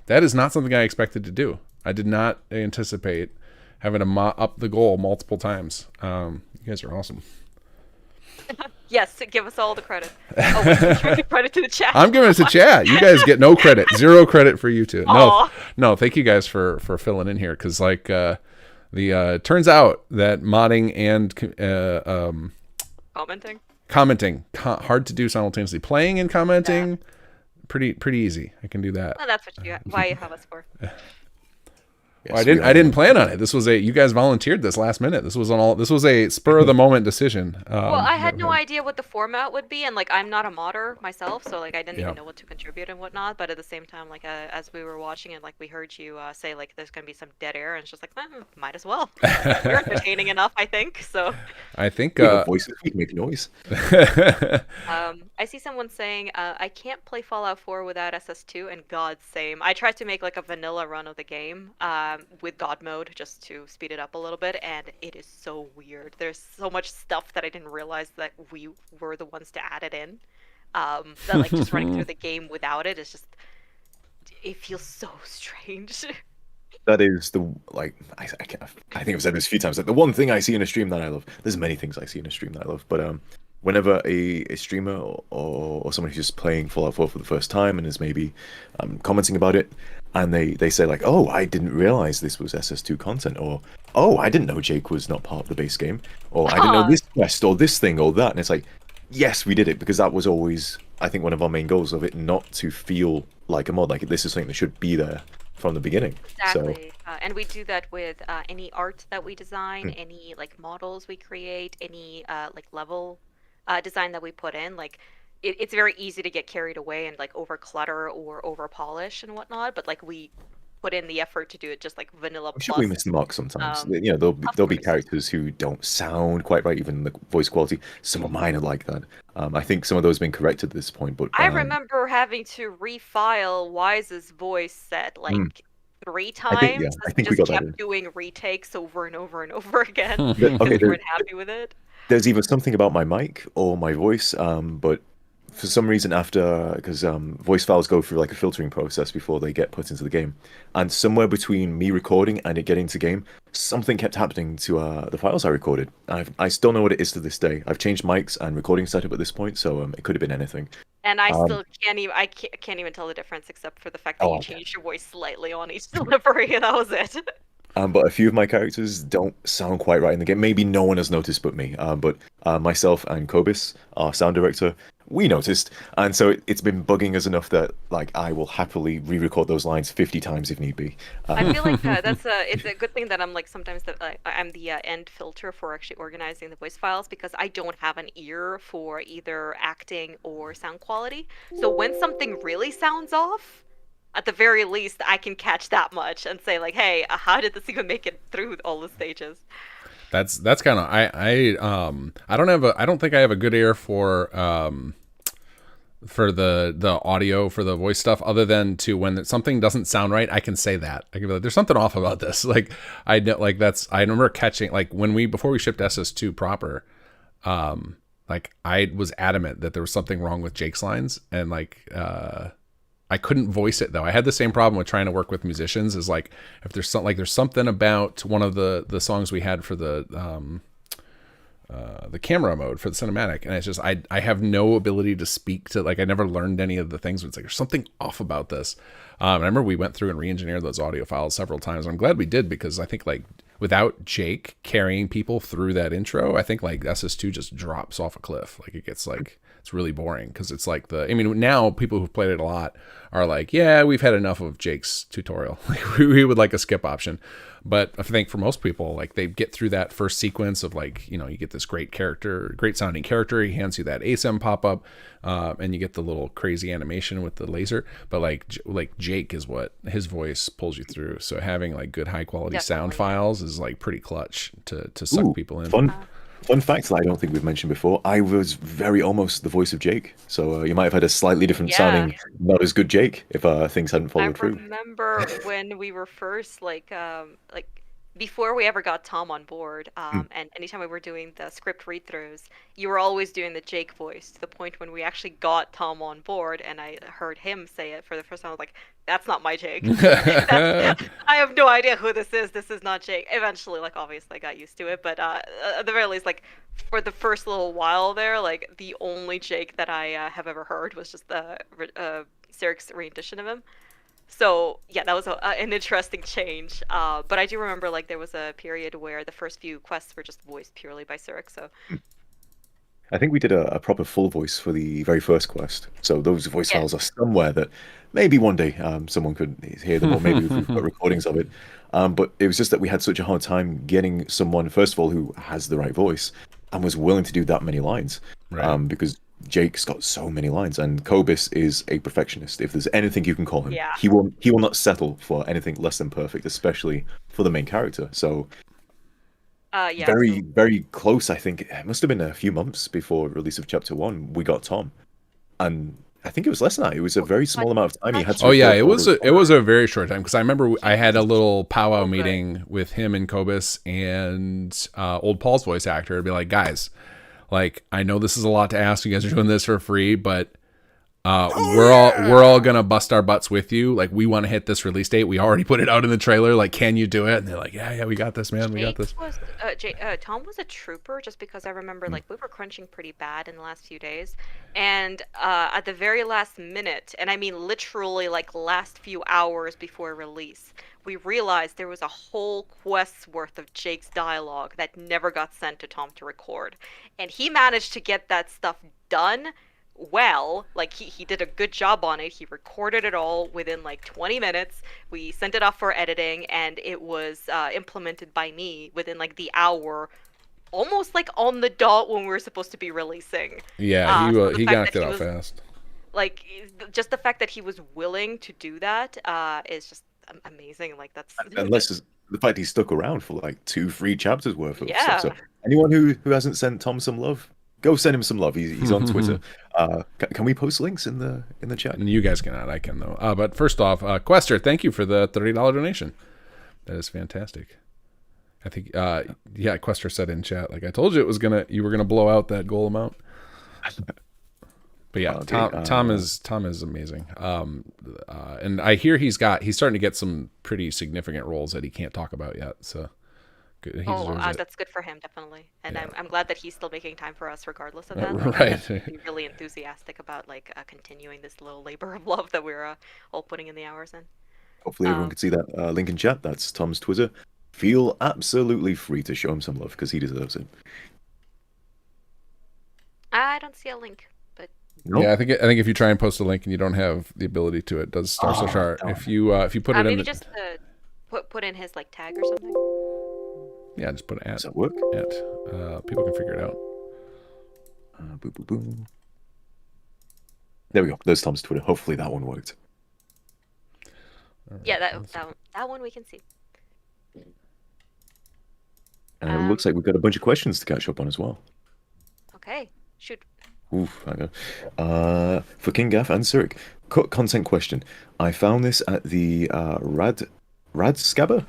That is not something I expected to do. I did not anticipate having to up the goal multiple times. You guys are awesome. Yes, give us all the credit. Oh, credit to the chat. I'm giving it to chat. You guys get no credit. 0 credit for you two. No, thank you guys for filling in here because like turns out that modding and commenting hard to do simultaneously. Playing and commenting pretty easy. I can do that. Well, that's why you have us for. Yes, well, I didn't plan on it. This was you guys volunteered this last minute. This was a spur of the moment decision. Well, I had no idea what the format would be, and like I'm not a modder myself, so like I didn't even know what to contribute and whatnot. But at the same time, like as we were watching it, like we heard you say like there's gonna be some dead air, and it's just like might as well. You're entertaining enough, I think. So. I think voices we make noise. I see someone saying I can't play Fallout 4 without SS2, and God same. I tried to make like a vanilla run of the game. With God mode just to speed it up a little bit, and it is so weird. There's so much stuff that I didn't realize that we were the ones to add it in. That like just running through the game without it is just, it feels so strange. That is I think I've said this a few times. Like the one thing I see in a stream that I love. There's many things I see in a stream that I love, but whenever a streamer or someone who's just playing Fallout 4 for the first time and is maybe commenting about it, and they say like, oh, I didn't realize this was SS2 content, or oh, I didn't know Jake was not part of the base game, or I didn't know this quest or this thing or that, and it's like, yes, we did it because that was always I think, one of our main goals of it not to feel like a mod. Like this is something that should be there from the beginning. Exactly. And we do that with any art that we design, any like models we create, any like level design that we put in. Like it's very easy to get carried away and like over clutter or over polish and whatnot. But like we put in the effort to do it just like vanilla. I'm sure we miss the mark sometimes. You know, there'll be characters who don't sound quite right, even the voice quality. Some of mine are like that. I think some of those have been corrected at this point, but I remember having to refile Wise's voice set like 3 times. I think we just got that kept in. doing retakes over and over and over again Okay, because we weren't happy with it. There's either something about my mic or my voice, but for some reason because voice files go through like a filtering process before they get put into the game, and somewhere between me recording and it getting to game, something kept happening to the files I recorded. I still know what it is to this day. I've changed mics and recording setup at this point, so it could have been anything. And I still can't even can't even tell the difference except for the fact that you changed your voice slightly on each delivery, and that was it. But a few of my characters don't sound quite right in the game. Maybe no one has noticed but me. But myself and Kobis, our sound director, we noticed, and so it's been bugging us enough that like I will happily re-record those lines 50 times if need be. I feel like it's a good thing that I'm like sometimes that I'm the end filter for actually organizing the voice files, because I don't have an ear for either acting or sound quality. So when something really sounds off, at the very least I can catch that much and say like, hey, how did this even make it through all the stages? That's kind of I don't think I have a good ear for the audio for the voice stuff, other than to when something doesn't sound right, I can say that. I can be like, there's something off about this. Like I remember catching, like before we shipped SS2 proper, like I was adamant that there was something wrong with Jake's lines, and like I couldn't voice it though. I had the same problem with trying to work with musicians, is like if there's something about one of the songs we had for the camera mode for the cinematic, and it's just I have no ability to speak to, like, I never learned any of the things, but it's like there's something off about this. And I remember we went through and re-engineered those audio files several times. I'm glad we did, because I think like without Jake carrying people through that intro, I think like SS2 just drops off a cliff. Like it gets like, it's really boring, because it's like now people who've played it a lot are like, yeah, we've had enough of Jake's tutorial. Like we would like a skip option. But I think for most people, like they get through that first sequence of like, you get this great sounding character. He hands you that ASM pop up, and you get the little crazy animation with the laser. But like Jake is what his voice pulls you through. So having like good high quality sound files is like pretty clutch to suck people in. Fun fact that I don't think we've mentioned before, I was very almost the voice of Jake. So you might have had a slightly different sounding, not as good Jake, if things hadn't followed through. I remember when we were first like before we ever got Tom on board, and anytime we were doing the script read-throughs, you were always doing the Jake voice, to the point when we actually got Tom on board and I heard him say it for the first time. I was like, that's not my Jake. I have no idea who this is. This is not Jake. Eventually, like, obviously I got used to it, but at the very least, like, for the first little while there, like, the only Jake that I have ever heard was just the Syric's rendition of him. So yeah, that was an interesting change. But I do remember like there was a period where the first few quests were just voiced purely by Cyric. So I think we did a proper full voice for the very first quest. So those voice files are somewhere that maybe one day someone could hear them, or maybe we've got recordings of it. But it was just that we had such a hard time getting someone, first of all, who has the right voice and was willing to do that many lines. Right. Because Jake's got so many lines, and Kobis is a perfectionist. If there's anything you can call him, he will not settle for anything less than perfect, especially for the main character. So very close. I think it must have been a few months before release of Chapter 1 we got Tom, and I think it was less than that. It was a very small amount of time he had to. Oh yeah, it was a very short time, because I remember I had a little powwow meeting with him and Kobis and old Paul's voice actor. It'd be like, guys, like, I know this is a lot to ask. You guys are doing this for free, but we're all gonna bust our butts with you. Like, we want to hit this release date. We already put it out in the trailer. Like, can you do it? And they're like, yeah, we got this, man. We got this. Tom was a trooper, just because I remember like we were crunching pretty bad in the last few days, and at the very last minute, and I mean literally like last few hours before release, we realized there was a whole quest's worth of Jake's dialogue that never got sent to Tom to record, and he managed to get that stuff done well. Like he did a good job on it. He recorded it all within like 20 minutes. We sent it off for editing, and it was implemented by me within like the hour, almost like on the dot when we were supposed to be releasing. Yeah, So he fact knocked that it he out was, fast. like, just the fact that he was willing to do that is just amazing. Like that's Unless the fact he stuck around for like 2-3 chapters worth of Yeah. stuff. So anyone who hasn't sent Tom some love, go send him some love. He's on Twitter. Can we post links in the chat? You guys cannot. I can though. But first off, Quester, thank you for the $30 donation. That is fantastic. I think Quester said in chat, like I told you you were gonna blow out that goal amount. But yeah, Okay, Tom is amazing. And I hear he's starting to get some pretty significant roles that he can't talk about yet. So good. He deserves it. That's good for him, definitely. And I'm glad that he's still making time for us regardless of that. Right. He's really enthusiastic about like continuing this little labor of love that we're all putting in the hours in. Hopefully everyone can see that link in chat. That's Tom's Twitter. Feel absolutely free to show him some love because he deserves it. I don't see a link, but Nope. Yeah, I think if you try and post a link and you don't have the ability to, it does ***. If you put it in maybe the, just put in his like tag or something. yeah, just put an Does that work? People can figure it out. Boom, boom, boom. There we go. There's Tom's Twitter. Hopefully that one worked. Yeah, that one we can see. And it looks like we've got a bunch of questions to catch up on as well. Okay, shoot. Oof, hang on. For kinggath and Zurich, cut content question. I found this at the Rad Scrubber?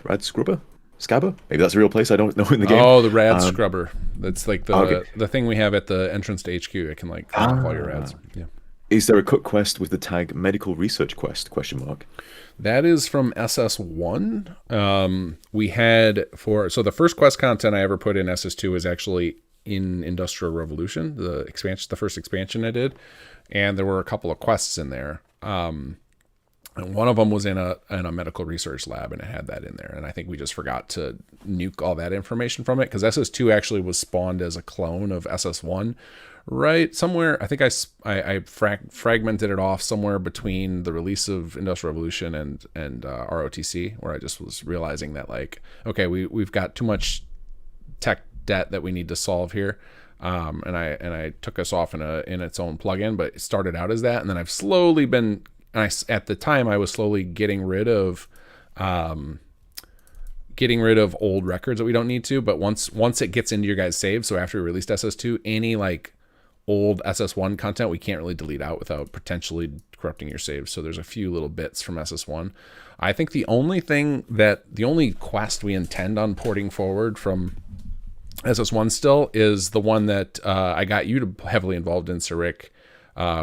Scabber? Maybe that's a real place I don't know in the game. Oh, the rad scrubber. That's like the thing we have at the entrance to HQ. It can like off all your rads. Yeah. Is there a cut quest with the tag medical research quest? ? That is from SS1. We had so the first quest content I ever put in SS2 is actually in Industrial Revolution, the first expansion I did, and there were a couple of quests in there. And one of them was in a medical research lab, and it had that in there. And I think we just forgot to nuke all that information from it because SS2 actually was spawned as a clone of SS1. Right somewhere, I think I fragmented it off somewhere between the release of Industrial Revolution and ROTC, where I just was realizing that like, okay, we've got too much tech debt that we need to solve here, and I took us off in its own plugin, but it started out as that, and then I've slowly been, at the time I was slowly getting rid of old records that we don't need to, but once it gets into your guys' save, so after we released SS2, any like old SS1 content we can't really delete out without potentially corrupting your saves. So there's a few little bits from SS1. I think the only quest we intend on porting forward from SS1 still is the one that I got you to heavily involved in, Sarik,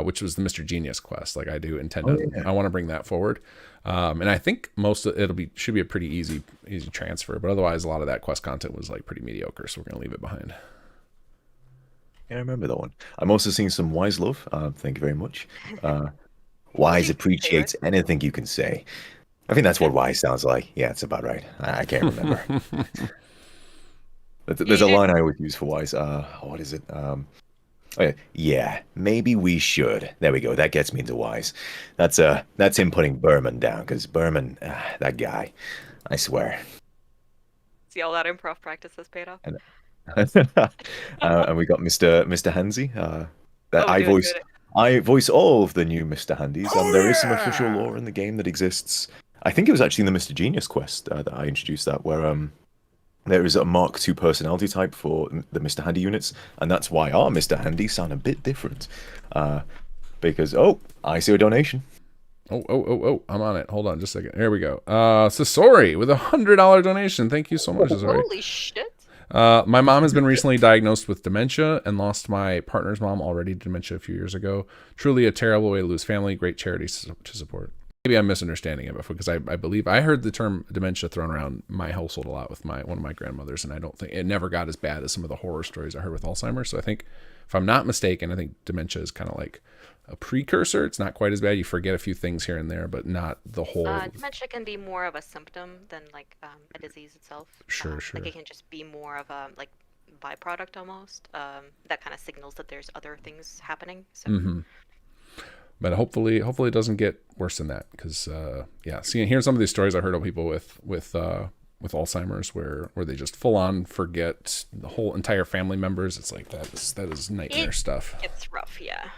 which was the Mr. Genius quest. Like I do intend I want to bring that forward. And I think most of should be a pretty easy transfer, but otherwise a lot of that quest content was like pretty mediocre, so we're going to leave it behind. Yeah, I remember that one. I'm also seeing some Wise love. Thank you very much. Wise appreciates anything you can say. I think that's what Wise sounds like. Yeah, it's about right. I can't remember. There's a line I always use for Wise. What is it? Yeah, maybe we should. There we go. That gets me into Wise. That's him putting Berman down, because Berman, that guy, I swear. See, all that improv practice has paid off. And we got Mr. Hansi. I voice all of the new Mr. Handys, and there is some official lore in the game that exists. I think it was actually in the Mr. Genius quest that I introduced that, where there is a Mark II personality type for the Mr. Handy units, and that's why our Mr. Handy sound a bit different. Because I see a donation. Oh, I'm on it. Hold on just a second. Here we go. Sasori with $100 donation. Thank you so much, Sasori. Holy shit. My mom has been recently diagnosed with dementia and lost my partner's mom already to dementia a few years ago. Truly a terrible way to lose family. Great charity to support. Maybe I'm misunderstanding it because I believe I heard the term dementia thrown around my household a lot with one of my grandmothers, and I don't think it never got as bad as some of the horror stories I heard with Alzheimer's. So I think, if I'm not mistaken, I think dementia is kind of like a precursor. It's not quite as bad. You forget a few things here and there, but not the whole. Dementia can be more of a symptom than like a disease itself. Sure. Like it can just be more of a like byproduct almost. That kind of signals that there's other things happening. So. Mm-hmm. But hopefully it doesn't get worse than that. Because hearing some of these stories I heard of people with Alzheimer's where they just full on forget the whole entire family members. It's like that is nightmare stuff. It's rough, yeah.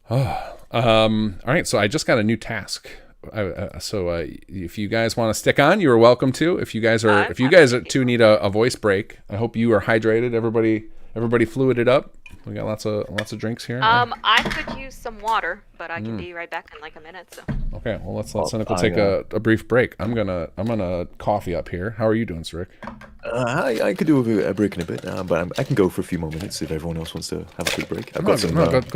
Yeah. All right. So I just got a new task. If you guys want to stick on, you are welcome to. If you guys too need a voice break, I hope you are hydrated. Everybody fluided up. We got lots of drinks here. I could use some water, but I can be right back in like a minute. So. Okay, well let's Cynical take a brief break. I'm gonna coffee up here. How are you doing, Rick? I could do a break in a bit, but I can go for a few more minutes if everyone else wants to have a quick break. Go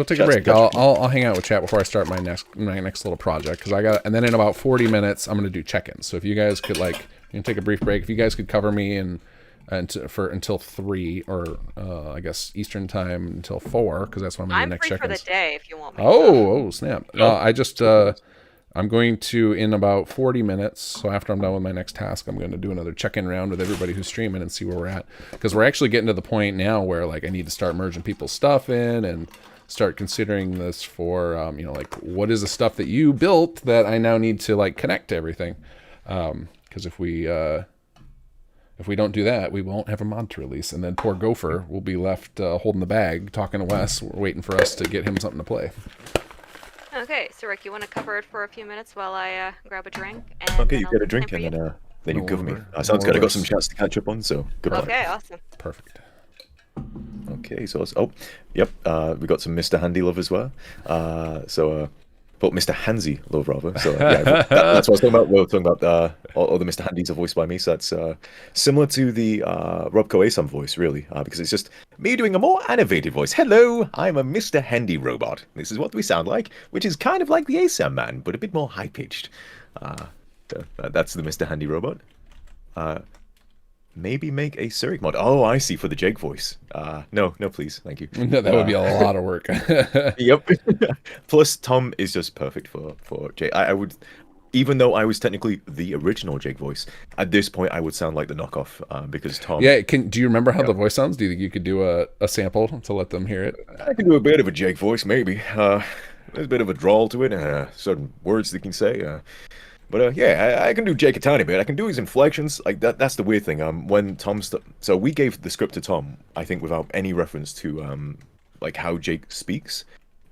take a break. I'll hang out with chat before I start my next little project and then in about 40 minutes I'm gonna do check-ins. So if you guys could you can take a brief break. If you guys could cover me until 3 or I guess Eastern time until 4 because that's when I'm gonna do the next check-ins. I'm free for the day if you want me. Oh snap! I'm going to in about 40 minutes. So after I'm done with my next task, I'm going to do another check-in round with everybody who's streaming and see where we're at because we're actually getting to the point now where I need to start merging people's stuff in and start considering this for what is the stuff that you built that I now need to connect to everything because if we don't do that, we won't have a mod to release. And then poor Gopher will be left holding the bag, talking to Wes, waiting for us to get him something to play. Okay, so Rick, you want to cover it for a few minutes while I grab a drink? And okay, you get a drink and then you cover me. Sounds good. I got some chats to catch up on, so good luck. Okay, awesome. Perfect. Okay, so we got some Mr. Handy love as well. But Mr. Handsy love rather. So that's what I was talking about. We were talking about all the Mr. Handys are voiced by me. So that's similar to the Rob Koasam voice, really, because it's just me doing a more animated voice. Hello, I'm a Mr. Handy robot. This is what we sound like, which is kind of like the ASAM man, but a bit more high pitched. So that's the Mr. Handy robot. Maybe make a Cyric mod. Oh, I see, for the Jake voice. No, please, thank you. No, that would be a lot of work. Yep. Plus, Tom is just perfect for Jake. I would, even though I was technically the original Jake voice, at this point I would sound like the knockoff because Tom. Yeah, do you remember how the voice sounds? Do you think you could do a sample to let them hear it? I can do a bit of a Jake voice, maybe. There's a bit of a drawl to it, certain words they can say. But I can do Jake a tiny bit. I can do his inflections. That's the weird thing. When Tom so we gave the script to Tom, I think without any reference to how Jake speaks,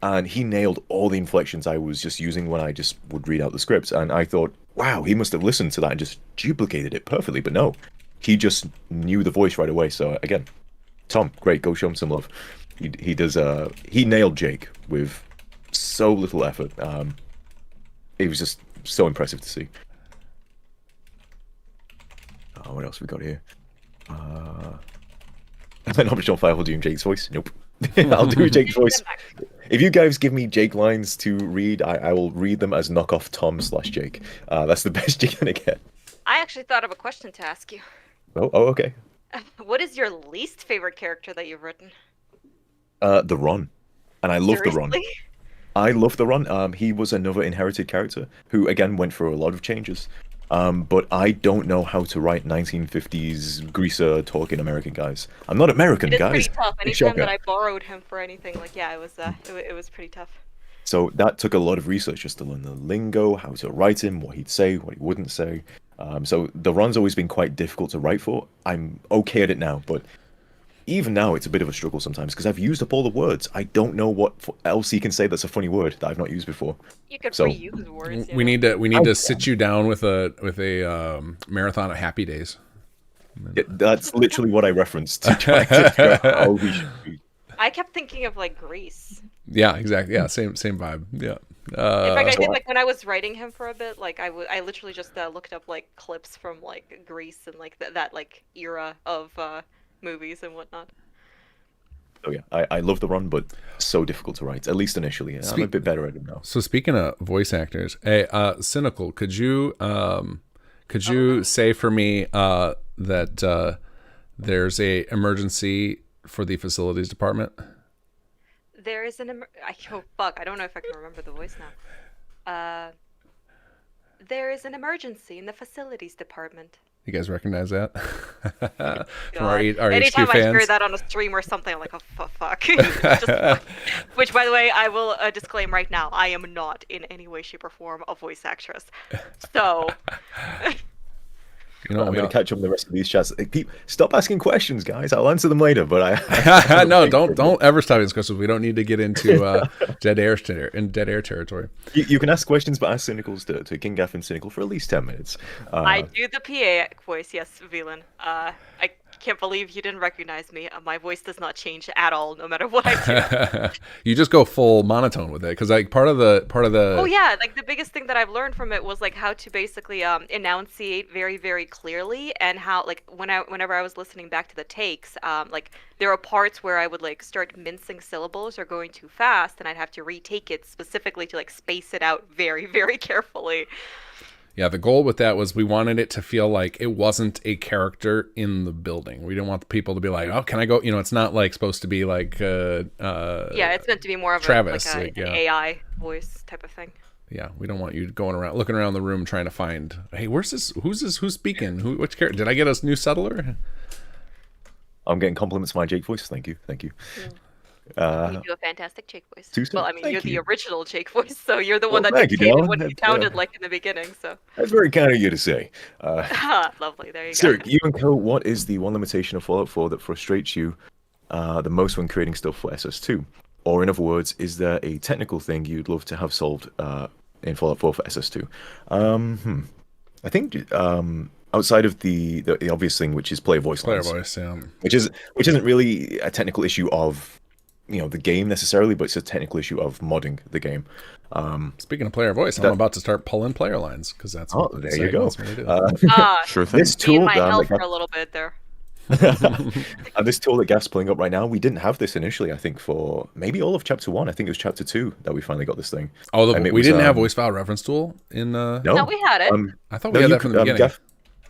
and he nailed all the inflections I was just using when I just would read out the scripts. And I thought, wow, he must have listened to that and just duplicated it perfectly. But no, he just knew the voice right away. So again, Tom, great. Go show him some love. He does. He nailed Jake with so little effort. It was just so impressive to see. Oh, what else we got here? An optional file for doing Jake's voice? Nope. I'll do Jake's voice. If you guys give me Jake lines to read, I will read them as knockoff Tom/Jake. That's the best you're gonna get. I actually thought of a question to ask you. Oh, okay. What is your least favorite character that you've written? The Ron. And I love Seriously? the Ron. I love the Ron. He was another inherited character who, again, went through a lot of changes. But I don't know how to write 1950s greaser talking American guys. I'm not American, guys. It's pretty tough. Anytime that I borrowed him for anything, it was pretty tough. So that took a lot of research just to learn the lingo, how to write him, what he'd say, what he wouldn't say. So the Ron's always been quite difficult to write for. I'm okay at it now, but even now it's a bit of a struggle sometimes because I've used up all the words. I don't know what else he can say that's a funny word that I've not used before. You could reuse words. We need to sit you down with a marathon of Happy Days. That's literally what I referenced to try to figure out how we should be. I kept thinking of Grease. Yeah, exactly. Yeah, same vibe. Yeah. In fact, I did when I was writing him for a bit. I literally just looked up clips from Grease and that era of movies and whatnot. Oh yeah, I love the Ron, but so difficult to write. At least initially. I'm a bit better at it now. So speaking of voice actors, hey, Cynical, could you say for me that there's a emergency for the facilities department? There is an oh fuck, I don't know if I can remember the voice now. There is an emergency in the facilities department. You guys recognize that? From our Anytime HQ I hear fans? that on a stream or something, I'm like, oh, fuck. Just, which, by the way, I will disclaim right now, I am not in any way, shape, or form a voice actress. So... You know, I'm going to catch up on the rest of these chats. Stop asking questions, guys. I'll answer them later. But no, don't ever stop asking questions. We don't need to get into dead air territory. You can ask questions, but ask Cynicals to kinggath and Cynical for at least 10 minutes. I do the PA voice, yes, Velan. I can't believe you didn't recognize me. My voice does not change at all, no matter what I do. You just go full monotone with it, because like part of the. Oh yeah, like the biggest thing that I've learned from it was like how to basically enunciate very, very clearly, and how like whenever I was listening back to the takes, like there are parts where I would like start mincing syllables or going too fast, and I'd have to retake it specifically to like space it out very, very carefully. Yeah, the goal with that was we wanted it to feel like it wasn't a character in the building. We didn't want the people to be like, oh, can I go? You know, it's not like supposed to be like yeah, it's meant to be more of Travis, an AI voice type of thing. Yeah, we don't want you going around, looking around the room trying to find, hey, where's this? Who's speaking? Which character? Did I get a new settler? I'm getting compliments for my Jake voice. Thank you. You do a fantastic Jake voice. Well, I mean, Thank you're you. the original Jake voice, so you're the one that thank you, dictated Dylan. what you sounded like in the beginning. So That's very kind of you to say. lovely. There you Sir, go. you and Co, what is the one limitation of Fallout 4 that frustrates you the most when creating stuff for SS2? Or in other words, is there a technical thing you'd love to have solved in Fallout 4 for SS2? I think outside of the obvious thing, which is player voice lines, yeah. which isn't really a technical issue of the game necessarily, but it's a technical issue of modding the game. Speaking of player voice, I'm about to start pulling player lines because that's what there you go. wants me to do. Sure thing. This tool my that health for a little bit there. and this tool that Gaff's pulling up right now, we didn't have this initially. I think for maybe all of Chapter 1. I think it was Chapter 2 that we finally got this thing. Oh, we didn't have voice file reference tool in. No, we had it. I thought we had that from the beginning. Gaff,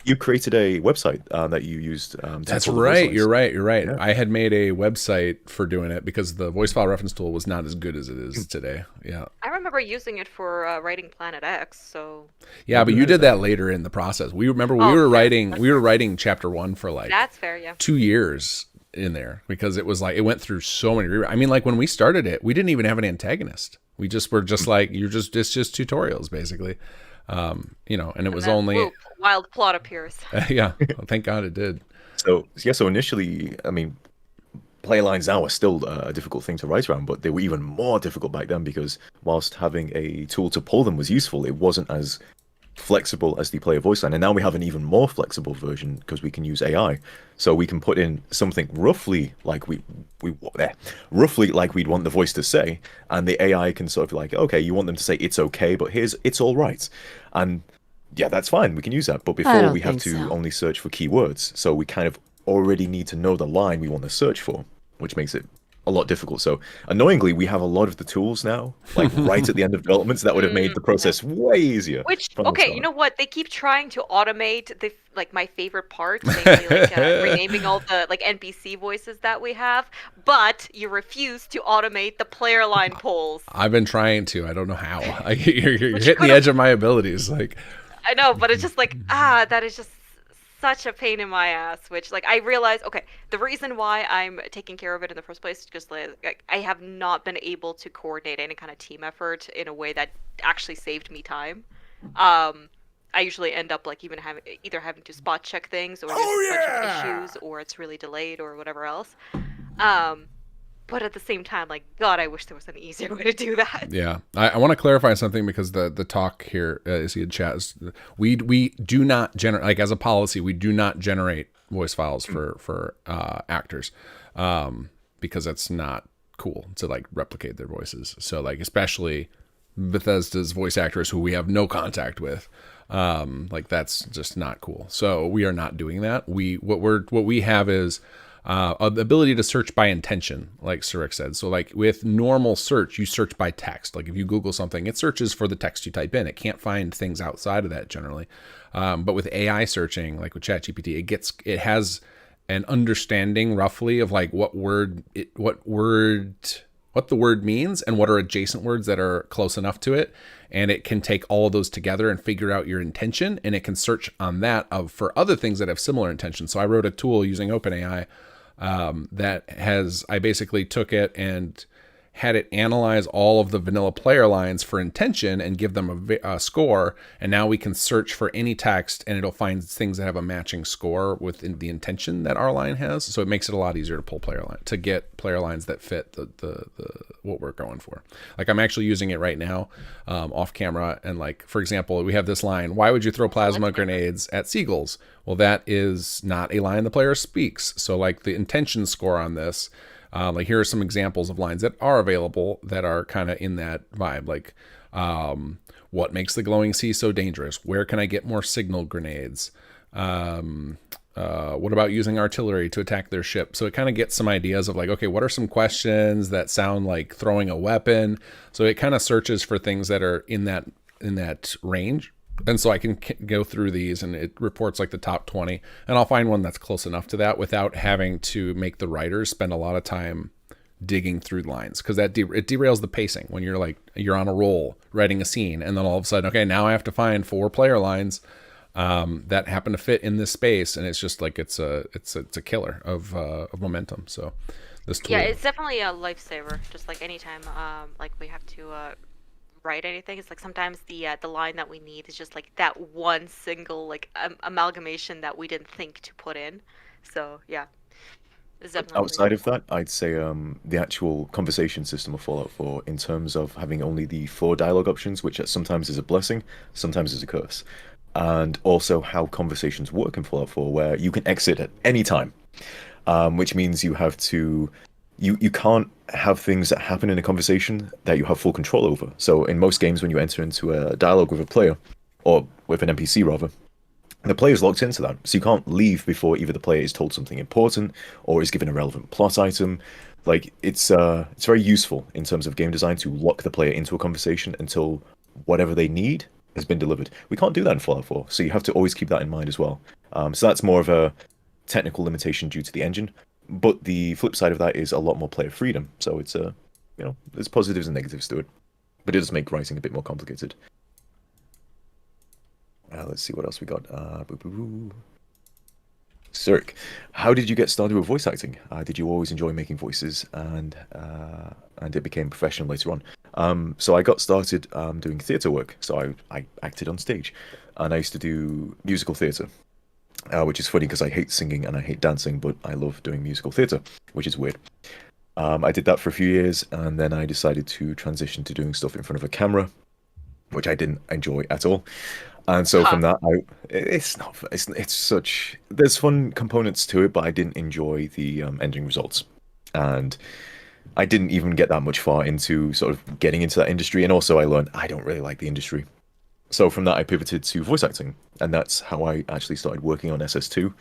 you created a website that you used. That's right. You're right. Yeah. I had made a website for doing it because the voice file reference tool was not as good as it is today. Yeah. I remember using it for writing Planet X. So. Yeah, but you did that later in the process. We were writing Chapter 1 for like. That's fair. Yeah. 2 years in there because it was like it went through so many. I mean, like when we started it, we didn't even have an antagonist. We just were just like it's just tutorials basically. And it was only whoop, wild plot appears. Yeah, well, thank God it did. So initially, I mean, player lines now are still a difficult thing to write around, but they were even more difficult back then because whilst having a tool to pull them was useful, it wasn't as flexible as the player voice line. And now we have an even more flexible version because we can use AI, so we can put in something roughly like we'd want the voice to say, and the AI can sort of be like, okay, you want them to say it's okay, but here's it's all right, and yeah, that's fine, we can use that. But before we have to only search for keywords, so we kind of already need to know the line we want to search for, which makes it a lot difficult. So annoyingly, we have a lot of the tools now, like right at the end of development, so that would have made the process way easier. Which, okay, you know what? They keep trying to automate my favorite part, namely like renaming all the like NPC voices that we have, but you refuse to automate the player line polls. I've been trying to. I don't know how. You're hitting the edge of my abilities. Like I know, but it's just like that is just such a pain in my ass, which like I realize, okay, the reason why I'm taking care of it in the first place is just like I have not been able to coordinate any kind of team effort in a way that actually saved me time. I usually end up like either having to spot check things, or there's a bunch of issues, or it's really delayed, or whatever else. But at the same time, like, God, I wish there was an easier way to do that. Yeah. I want to clarify something because the talk here, as you chat, is we do not generate, like as a policy, we do not generate voice files for actors because it's not cool to like replicate their voices. So like, especially Bethesda's voice actors who we have no contact with, like that's just not cool. So we are not doing that. What we have is the ability to search by intention, like Surik said. So like with normal search, you search by text. Like if you Google something, it searches for the text you type in. It can't find things outside of that generally. But with AI searching, like with ChatGPT, it has an understanding roughly of like what word the word means and what are adjacent words that are close enough to it. And it can take all of those together and figure out your intention. And it can search on that for other things that have similar intentions. So I wrote a tool using OpenAI I basically took it and had it analyze all of the vanilla player lines for intention and give them a score. And now we can search for any text and it'll find things that have a matching score within the intention that our line has. So it makes it a lot easier to pull to get player lines that fit the what we're going for. Like I'm actually using it right now off camera. And like, for example, we have this line, why would you throw plasma grenades at seagulls? Well, that is not a line the player speaks. So like the intention score on this, like here are some examples of lines that are available that are kind of in that vibe. Like, what makes the glowing sea so dangerous? Where can I get more signal grenades? What about using artillery to attack their ship? So it kind of gets some ideas of like, okay, what are some questions that sound like throwing a weapon? So it kind of searches for things that are in that range. And so I can go through these and it reports like the top 20 and I'll find one that's close enough to that without having to make the writers spend a lot of time digging through lines, because it derails the pacing when you're on a roll writing a scene and then all of a sudden, okay, now I have to find 4 player lines that happen to fit in this space, and it's just like it's a killer of momentum. So this tool, yeah, it's definitely a lifesaver. Just like anytime like we have to write anything, it's like sometimes the line that we need is just like that one single like amalgamation that we didn't think to put in. So yeah, it's definitely Outside of that, I'd say the actual conversation system of Fallout 4, in terms of having only the 4 dialogue options, which sometimes is a blessing, sometimes is a curse, and also how conversations work in Fallout 4, where you can exit at any time, which means you have to. You can't have things that happen in a conversation that you have full control over. So in most games, when you enter into a dialogue with a player, or with an NPC rather, the player's locked into that. So you can't leave before either the player is told something important or is given a relevant plot item. Like it's very useful in terms of game design to lock the player into a conversation until whatever they need has been delivered. We can't do that in Fallout 4, so you have to always keep that in mind as well. So that's more of a technical limitation due to the engine. But the flip side of that is a lot more player freedom. So it's there's positives and negatives to it, but it does make writing a bit more complicated. Let's see what else we got. Cirque, how did you get started with voice acting? Did you always enjoy making voices, and it became professional later on? So I got started doing theatre work. So I acted on stage, and I used to do musical theatre. Which is funny because I hate singing and I hate dancing, but I love doing musical theatre, which is weird. I did that for a few years, and then I decided to transition to doing stuff in front of a camera, which I didn't enjoy at all. And so from that, there's fun components to it, but I didn't enjoy the ending results. And I didn't even get that much far into sort of getting into that industry. And also I learned I don't really like the industry. So from that, I pivoted to voice acting, and that's how I actually started working on SS2,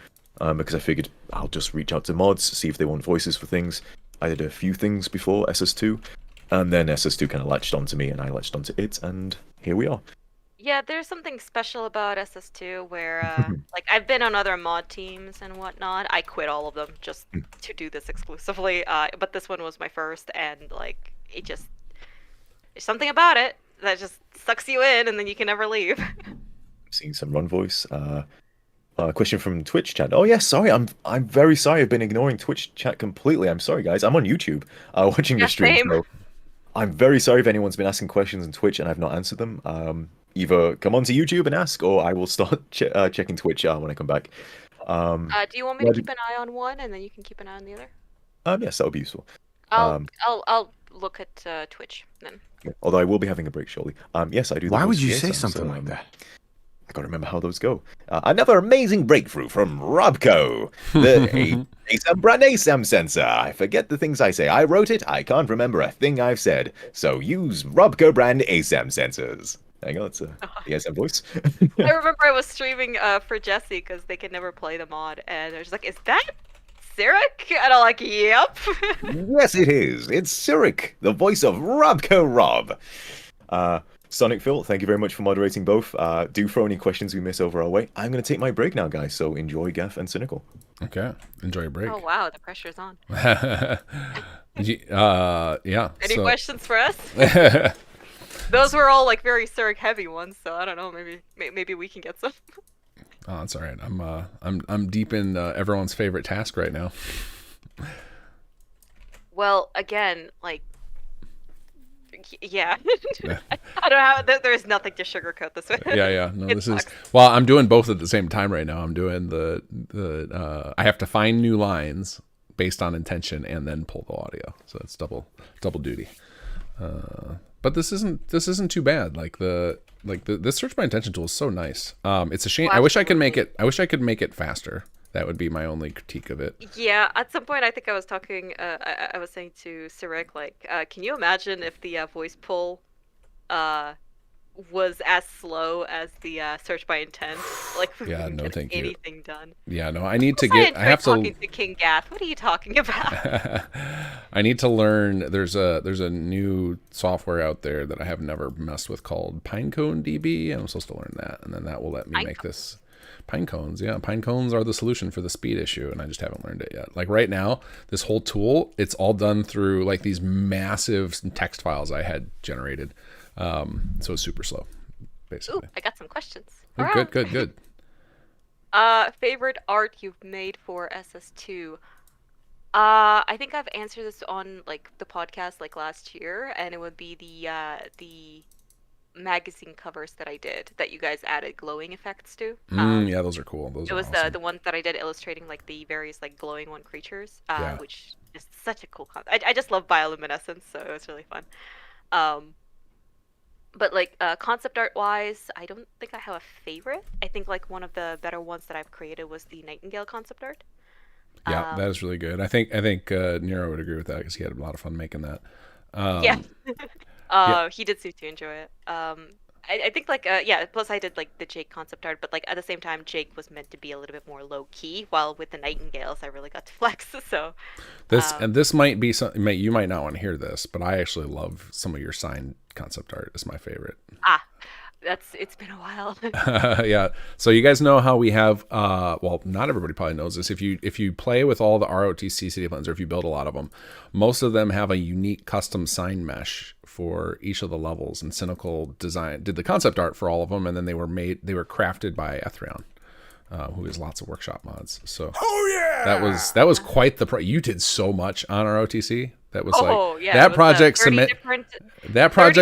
because I figured I'll just reach out to mods, see if they want voices for things. I did a few things before SS2, and then SS2 kind of latched onto me, and I latched onto it, and here we are. Yeah, there's something special about SS2 where, like, I've been on other mod teams and whatnot. I quit all of them just to do this exclusively, but this one was my first, and, like, there's something about it that just sucks you in, and then you can never leave. Seeing some run voice. Question from Twitch chat. Oh yes, sorry. I'm very sorry. I've been ignoring Twitch chat completely. I'm sorry, guys. I'm on YouTube watching the stream. Same. So I'm very sorry if anyone's been asking questions on Twitch and I've not answered them. Either come onto YouTube and ask, or I will start checking Twitch when I come back. Do you want me to keep an eye on one, and then you can keep an eye on the other? Yes, that would be useful. I'll look at Twitch then. Although I will be having a break shortly. Yes, I do. Why would you say something like that? I gotta remember how those go. Another amazing breakthrough from Robco. The ASAM brand ASAM sensor. I forget the things I say. I wrote it. I can't remember a thing I've said. So use Robco brand ASAM sensors. Hang on, it's the ASAM voice. I remember I was streaming for Jesse because they could never play the mod, and they're just like, "Is that Cyric?" And I'm like, "Yep." Yes, it is. It's Cyric, the voice of Robco Rob. Sonic Phil, thank you very much for moderating both. Do throw any questions we miss over our way. I'm going to take my break now, guys, so enjoy Gaff and Cynical. Okay, enjoy your break. Oh, wow, the pressure's on. Yeah. Any so- questions for us? Those were all like very Surg heavy ones, so I don't know. Maybe we can get some. Oh, it's all right. I'm deep in everyone's favorite task right now. Well, again, like, yeah. I don't have. There's nothing to sugarcoat this with. Yeah. No, It this sucks. is. Well, I'm doing both at the same time right now. I'm doing I have to find new lines based on intention and then pull the audio. So it's double duty. But this isn't too bad. This search by intention tool is so nice. It's a shame. Well, I wish I could make it faster. That would be my only critique of it. Yeah, at some point I think I was talking. I was saying to Sirek, like, can you imagine if the voice pull, was as slow as the search by intent? Like, we Yeah, couldn't no, get thank you. anything done. Yeah, no, I need to Plus, get. I have talking to. to Kinggath. What are you talking about? I need to learn. There's a new software out there that I have never messed with called Pinecone DB, and I'm supposed to learn that, and then that will let me make this. Pine cones, yeah. Pine cones are the solution for the speed issue, and I just haven't learned it yet. Like right now, this whole tool, it's all done through like these massive text files I had generated. So it's super slow, basically. Ooh, I got some questions. Oh, good. Favorite art you've made for SS2? I think I've answered this on like the podcast like last year, and it would be the magazine covers that I did that you guys added glowing effects to. Yeah, those are cool. Those it are was awesome. the one that I did illustrating like the various like glowing one creatures, Yeah. which is such a cool I just love bioluminescence, so it was really fun. But like concept art wise, I don't think I have a favorite. I think like one of the better ones that I've created was the Nightingale concept art. Yeah, that is really good. I think Nero would agree with that because he had a lot of fun making that. Yeah. Yeah. He did seem to enjoy it. I think like plus I did like the Jake concept art, but like at the same time Jake was meant to be a little bit more low key, while with the Nightingales I really got to flex. So this might be something you might not want to hear this, but I actually love some of your signed concept art. It's my favorite. it's been a while. Yeah. So you guys know how we have well, not everybody probably knows this. If you play with all the ROTC city plans, or if you build a lot of them, most of them have a unique custom sign mesh for each of the levels, and Cynical did the concept art for all of them, and then they were crafted by Ethrion, who has lots of workshop mods. So that was quite the you did so much on ROTC. That was that project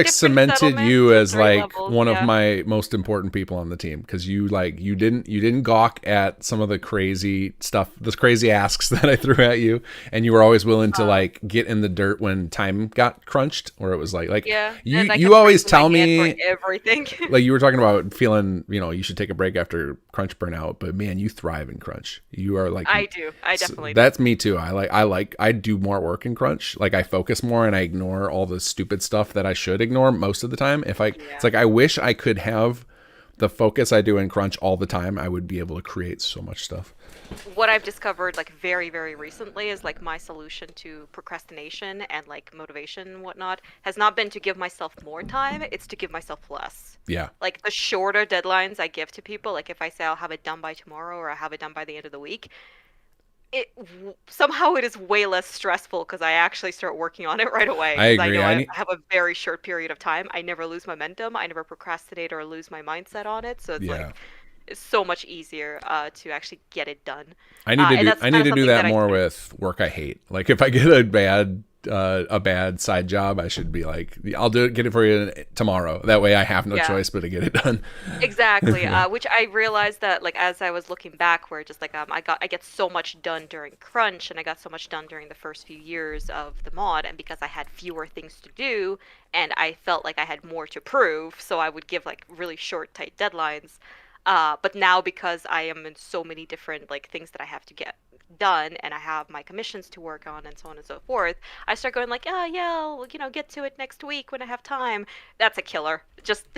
cemented you as like levels, one of my most important people on the team, because you didn't gawk at some of the crazy stuff, the crazy asks that I threw at you, and you were always willing to like get in the dirt when time got crunched, or it was like you always tell me everything. like you were talking about feeling you should take a break after crunch burnout, but man, you thrive in crunch. You are like I definitely do. That's me too. I do more work in crunch. Like I focus more and I ignore all the stupid stuff that I should ignore most of the time. It's like I wish I could have the focus I do in crunch all the time. I would be able to create so much stuff. What I've discovered like very, very recently is like my solution to procrastination and like motivation and whatnot has not been to give myself more time, it's to give myself less. Yeah. Like the shorter deadlines I give to people, like if I say I'll have it done by tomorrow or I have it done by the end of the week, somehow it is way less stressful because I actually start working on it right away. I agree. I have a very short period of time. I never lose momentum. I never procrastinate or lose my mindset on it. So it's like it's so much easier to actually get it done. I need to do that more with work I hate. Like if I get a bad side job, I should be like, I'll get it for you tomorrow. That way I have no choice but to get it done. Exactly. Which I realized that like as I was looking back, where just like I get so much done during crunch, and I got so much done during the first few years of the mod, and because I had fewer things to do and I felt like I had more to prove, so I would give like really short, tight deadlines. But now because I am in so many different like things that I have to get done, and I have my commissions to work on and so on and so forth, I start going like, I'll get to it next week when I have time. That's a killer. Just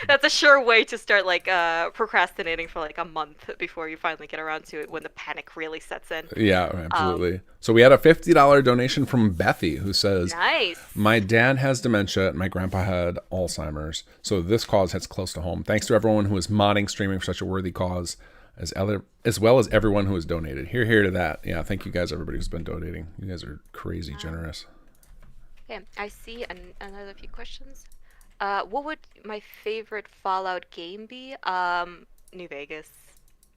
that's a sure way to start like procrastinating for like a month before you finally get around to it when the panic really sets in. Yeah, absolutely. So we had a $50 donation from Bethy, who says, nice. My dad has dementia and my grandpa had Alzheimer's, so this cause hits close to home. Thanks to everyone who is modding streaming for such a worthy cause. as well as everyone who has donated. Here to that. Yeah, thank you guys, everybody who's been donating. You guys are crazy generous. Okay, I see another few questions. What would my favorite Fallout game be? New Vegas.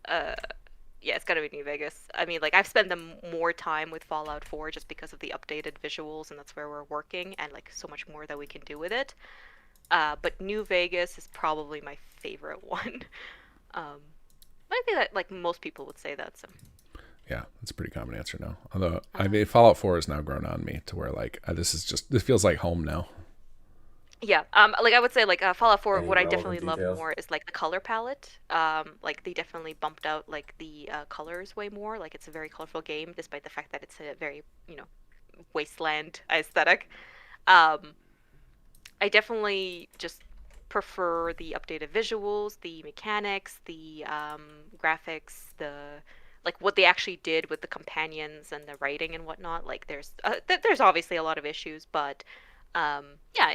Yeah, it's gotta be New Vegas. I mean, like, I've spent more time with Fallout 4 just because of the updated visuals, and that's where we're working, and like so much more that we can do with it. But New Vegas is probably my favorite one. I think that like most people would say that. So. Yeah, that's a pretty common answer now. Although I mean, Fallout 4 has now grown on me to where like this feels like home now. Yeah, like I would say, like Fallout 4, what I definitely love more is like the color palette. Like they definitely bumped out like the colors way more. Like it's a very colorful game, despite the fact that it's a very wasteland aesthetic. I definitely just prefer the updated visuals, the mechanics, the graphics, like what they actually did with the companions and the writing and whatnot. Like there's obviously a lot of issues, but yeah,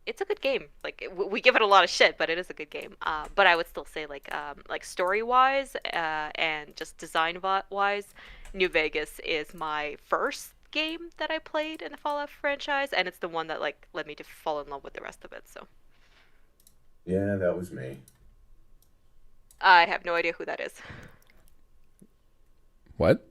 it's a good game. Like we give it a lot of shit, but it is a good game. But I would still say like story wise and just design wise, New Vegas is my first game that I played in the Fallout franchise, and it's the one that like led me to fall in love with the rest of it. So. Yeah, that was me. I have no idea who that is. What?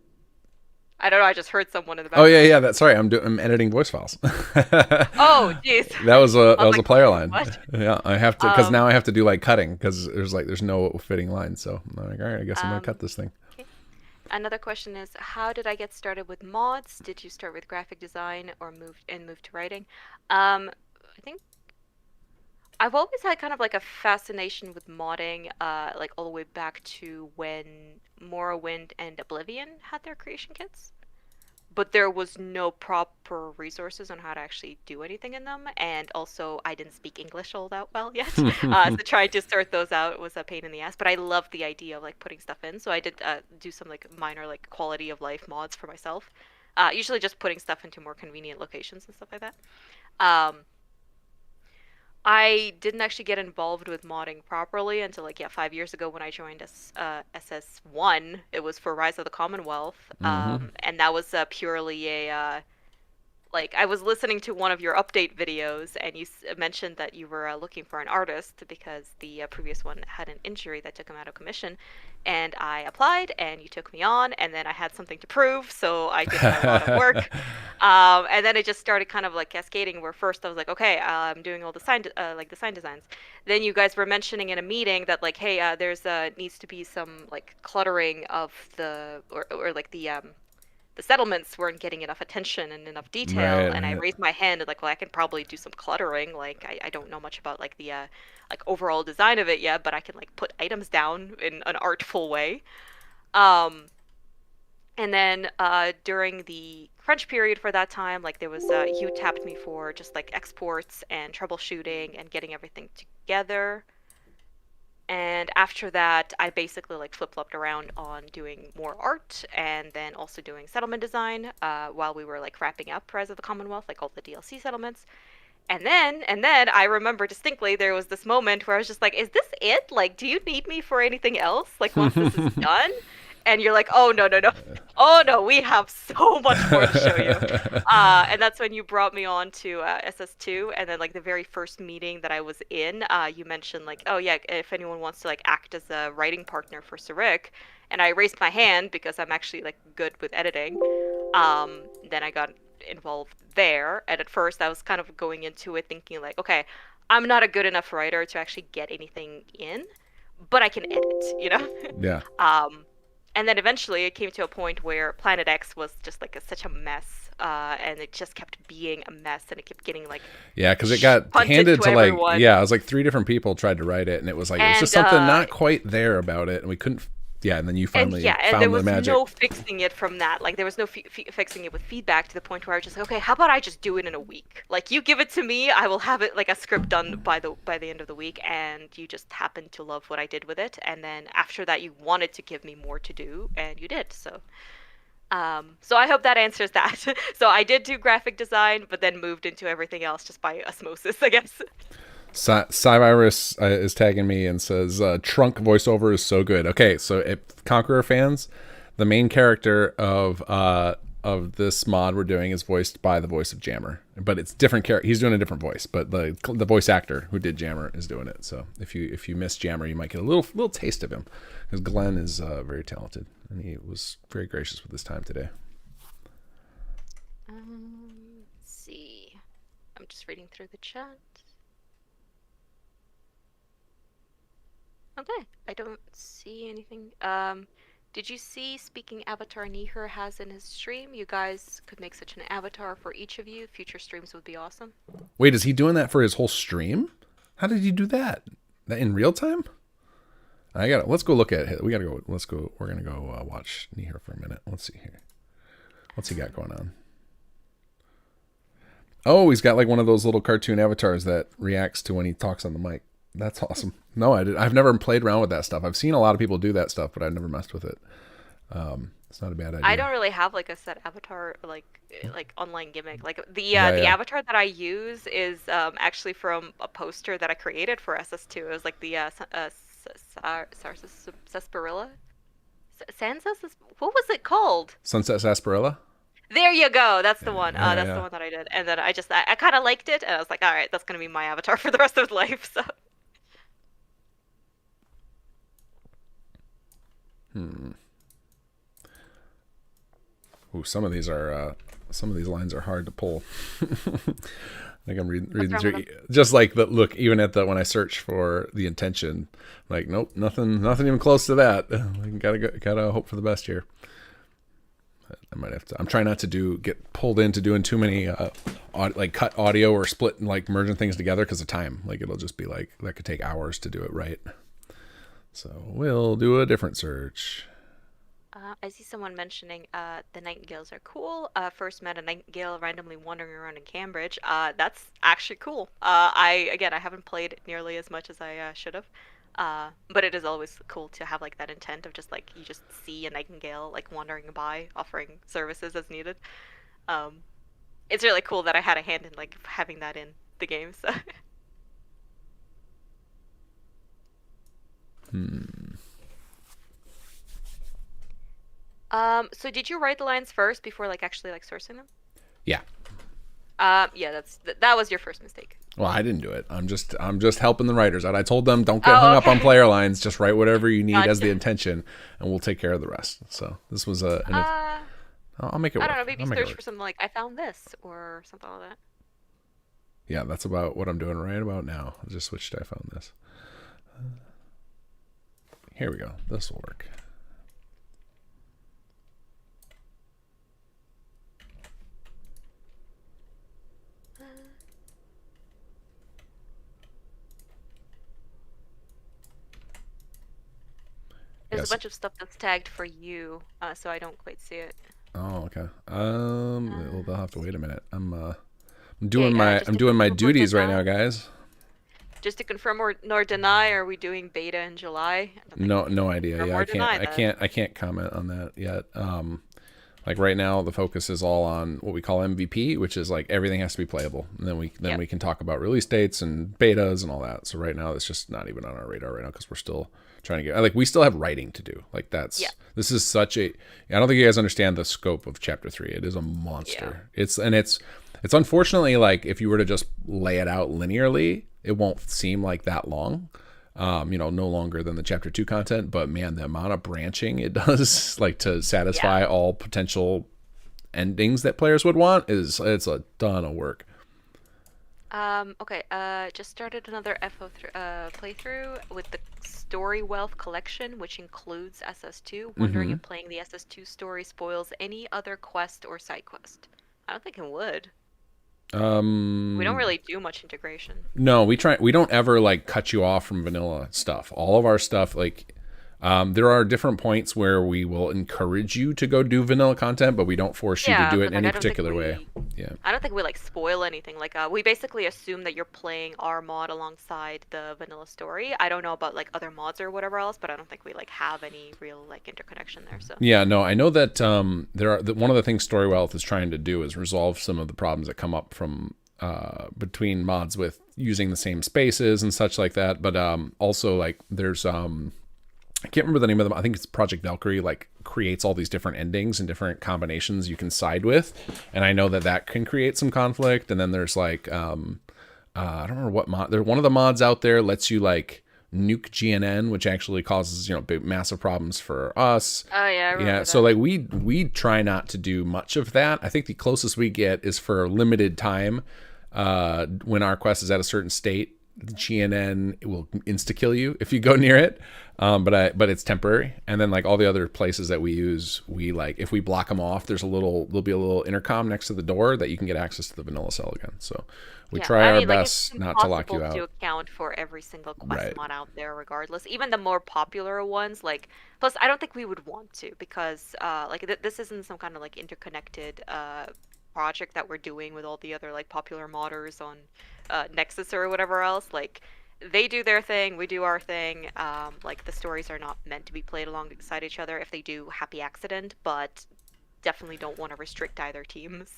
I don't know. I just heard someone in the back. Oh yeah. Sorry, I'm editing voice files. Oh jeez. That was a like, player line. What? Yeah, I have to because now I have to do like cutting because there's no fitting line. So I'm like, all right, I guess I'm gonna cut this thing. Okay. Another question is, how did I get started with mods? Did you start with graphic design or move to writing? I think I've always had kind of like a fascination with modding, like all the way back to when Morrowind and Oblivion had their creation kits. But there was no proper resources on how to actually do anything in them, and also I didn't speak English all that well yet, so trying to sort those out was a pain in the ass. But I loved the idea of like putting stuff in, so I did do some like minor like quality of life mods for myself. Usually just putting stuff into more convenient locations and stuff like that. I didn't actually get involved with modding properly until 5 years ago when I joined SS1. It was for Rise of the Commonwealth, and that was purely a I was listening to one of your update videos, and you mentioned that you were looking for an artist because the previous one had an injury that took him out of commission, and I applied, and you took me on, and then I had something to prove, so I did a lot of work, and then it just started kind of like cascading. Where first I was like, okay, I'm doing all the sign designs. Then you guys were mentioning in a meeting that hey, there's needs to be some cluttering of the or the settlements weren't getting enough attention and enough detail, and I raised my hand and I can probably do some cluttering. I don't know much about the overall design of it yet, but I can put items down in an artful way. And then during the crunch period for that time, there was you tapped me for just exports and troubleshooting and getting everything together. And after that, I basically flip-flopped around on doing more art and then also doing settlement design while we were wrapping up Rise of the Commonwealth, all the DLC settlements. And then I remember distinctly there was this moment where I was just is this it? Do you need me for anything else? Once this is done? And you're oh, no. Oh, no, we have so much more to show you. And that's when you brought me on to SS2. And then, the very first meeting that I was in, you mentioned, oh, yeah, if anyone wants to, act as a writing partner for Sarik. And I raised my hand because I'm actually, good with editing. Then I got involved there. And at first, I was kind of going into it thinking, okay, I'm not a good enough writer to actually get anything in, but I can edit, Yeah. And then eventually it came to a point where Planet X was just such a mess, and it just kept being a mess, and it kept getting yeah, because it got handed to everyone. Yeah, it was 3 different people tried to write it, and it was it was just something not quite there about it, and we couldn't. Yeah, and then you finally found there was the magic. no fixing it from that. There was no fixing it with feedback to the point where I was just okay, how about I just do it in a week? You give it to me, I will have it a script done by the end of the week, and you just happened to love what I did with it. And then after that, you wanted to give me more to do, and you did. So I hope that answers that. So I did do graphic design, but then moved into everything else just by osmosis, I guess. Cyvirus is tagging me and says Trunk voiceover is so good. Okay, so Conqueror fans, the main character of this mod we're doing is voiced by the voice of Jammer, but it's different character. He's doing a different voice, but the voice actor who did Jammer is doing it. So if you miss Jammer, you might get a little taste of him, because Glenn is very talented and he was very gracious with his time today. Let's see. I'm just reading through the chat. Okay, I don't see anything. Did you see, speaking avatar Neeher has in his stream, you guys could make such an avatar for each of you. Future streams would be awesome. Wait, is he doing that for his whole stream? How did he do that? That in real time? Let's go look at it. We're gonna go watch Neeher for a minute. Let's see here. What's he got going on? Oh, he's got like one of those little cartoon avatars that reacts to when he talks on the mic. That's awesome. No, I've never played around with that stuff. I've seen a lot of people do that stuff, but I've never messed with it. It's not a bad idea. I don't really have like a set avatar like online gimmick. Like the avatar that I use is actually from a poster that I created for SS2. It was like the sarsaparilla. What was it called? Sunset Sarsaparilla? There you go. That's the one. That's the one that I did. And then I kind of liked it, and I was like, all right, that's gonna be my avatar for the rest of life. So. Ooh, some of these lines are hard to pull. Like I'm reading through, just like the look. Even at when I search for the intention, like nope, nothing even close to that. Gotta hope for the best here. I might have to. I'm trying not to get pulled into doing too many like cut audio or split and like merging things together because of time. Like it'll just be like that could take hours to do it right. So we'll do a different search. I see someone mentioning the nightingales are cool. First met a nightingale randomly wandering around in Cambridge. That's actually cool. I haven't played nearly as much as I should have. But it is always cool to have like that intent of just like you just see a nightingale like wandering by, offering services as needed. It's really cool that I had a hand in like having that in the game. So. So did you write the lines first before like actually like sourcing them? Yeah. Yeah, that was your first mistake. Well, I didn't do it. I'm just helping the writers out. I told them don't get hung up on player lines. Just write whatever you need as the intention, and we'll take care of the rest. So this was I'll make it work. I don't know. Maybe search for something like I found this or something like that. Yeah, that's about what I'm doing right about now. I just switched to I found this. Here we go. This will work. There's a bunch of stuff that's tagged for you, so I don't quite see it. Oh, okay. They'll have to wait a minute. I'm doing my duties right now, guys. Just to confirm nor deny, are we doing beta in July? No idea. Yeah, I can't comment on that yet. Like right now, the focus is all on what we call MVP, which is like everything has to be playable, and then we can talk about release dates and betas and all that. So right now, it's just not even on our radar right now because we're still trying to get like we still have writing to do. Like this is such a. I don't think you guys understand the scope of Chapter 3. It is a monster. Yeah. It's unfortunately like if you were to just lay it out linearly, it won't seem like that long. No longer than the Chapter 2 content, but man, the amount of branching it does, like to satisfy all potential endings that players would want, it's a ton of work. Okay, just started another FO playthrough with the Story Wealth Collection, which includes SS2. Wondering if playing the SS2 story spoils any other quest or side quest. I don't think it would. We don't really do much integration. No, we don't ever like cut you off from vanilla stuff. All of our stuff, like there are different points where we will encourage you to go do vanilla content, but we don't force you to do it in any particular way. Yeah. I don't think we like spoil anything. Like we basically assume that you're playing our mod alongside the vanilla story. I don't know about like other mods or whatever else, but I don't think we like have any real like interconnection there. So yeah, no, I know that one of the things Story Wealth is trying to do is resolve some of the problems that come up from between mods with using the same spaces and such like that. But also like there's I can't remember the name of them. I think it's Project Valkyrie, like creates all these different endings and different combinations you can side with. And I know that that can create some conflict. And then there's like, I don't remember what mod, there's one of the mods out there lets you like nuke GNN, which actually causes, big, massive problems for us. Oh yeah. I remember that. So like we try not to do much of that. I think the closest we get is for limited time. When our quest is at a certain state, the GNN will insta kill you if you go near it. But it's temporary. And then like all the other places that we use, we like, if we block them off, there'll be a little intercom next to the door that you can get access to the vanilla cell again. So we try our best not to lock you out. To account for every single quest Right. mod out there, regardless. Even the more popular ones, like, plus I don't think we would want to, because this isn't some kind of like interconnected project that we're doing with all the other like popular modders on Nexus or whatever else. Like, they do their thing, we do our thing. Like, the stories are not meant to be played alongside each other. If they do, happy accident, but definitely don't want to restrict either teams.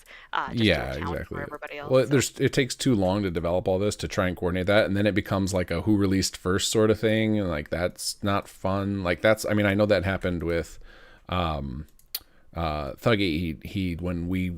Just to account exactly. for everybody else. Well, it takes too long to develop all this to try and coordinate that, and then it becomes like a who released first sort of thing, and like that's not fun. Like I know that happened with Thuggy. He when we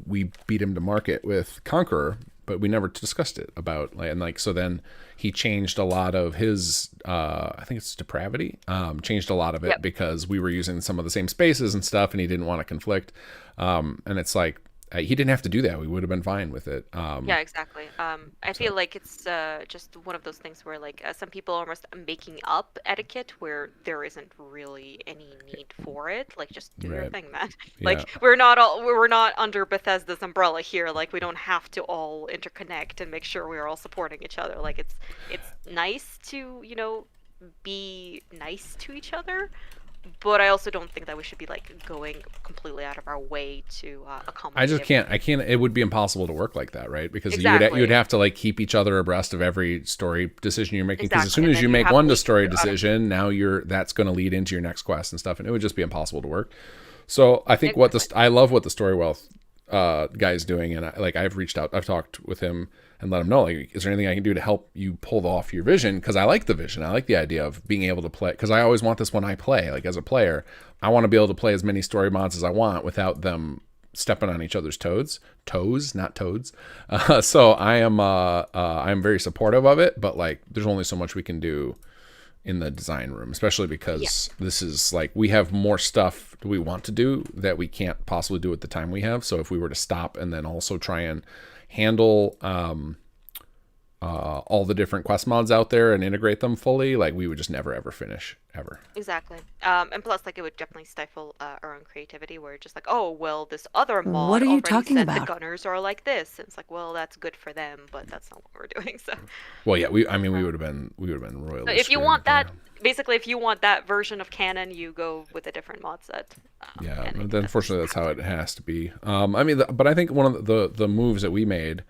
beat him to market with Conqueror, but we never discussed it about so then he changed a lot of his I think it's depravity, changed a lot of it because we were using some of the same spaces and stuff, and he didn't want to conflict, and it's like he didn't have to do that. We would have been fine with it. Yeah, exactly. I feel like it's just one of those things where like some people are almost making up etiquette where there isn't really any need for it. Like, just do your thing, man. Like, we're not under Bethesda's umbrella here. Like, we don't have to all interconnect and make sure we're all supporting each other. Like, it's nice to be nice to each other. But I also don't think that we should be like going completely out of our way to accommodate. I just can't. It would be impossible to work like that, right? Because Exactly. you would have to like keep each other abreast of every story decision you're making. Because as Exactly. soon And as then you you make have one week- story decision, now that's going to lead into your next quest and stuff, and it would just be impossible to work. So I think I love what the Story Wealth guy's doing, and I've reached out, I've talked with him and let him know, like, is there anything I can do to help you pull off your vision? Because I like the vision. I like the idea of being able to play, because I always want this when I play. Like, as a player, I want to be able to play as many story mods as I want without them stepping on each other's toes, not toads. So I'm very supportive of it, but like, there's only so much we can do in the design room, especially because this is like, we have more stuff we want to do that we can't possibly do at the time we have. So if we were to stop and then also try and handle all the different quest mods out there and integrate them fully, like, we would just never ever finish, ever. Exactly. And plus, like, it would definitely stifle our own creativity, where just like, oh well, this other mod What are you already talking said about? the gunners are like this. And it's like, well, that's good for them, but that's not what we're doing. So Well, yeah, we would have been royally if you screwed. want that, basically, if you want that version of canon, you go with a different mod set. Yeah, but unfortunately, that's how it has to be. But I think one of the moves that we made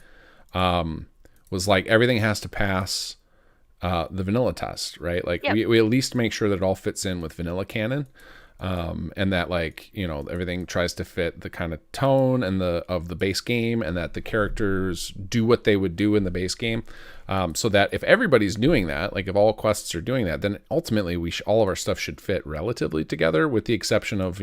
was like, everything has to pass the vanilla test, right? Like, we at least make sure that it all fits in with vanilla canon, and that, like, everything tries to fit the kind of tone and of the base game, and that the characters do what they would do in the base game, so that if everybody's doing that, like if all quests are doing that, then ultimately all of our stuff should fit relatively together, with the exception of,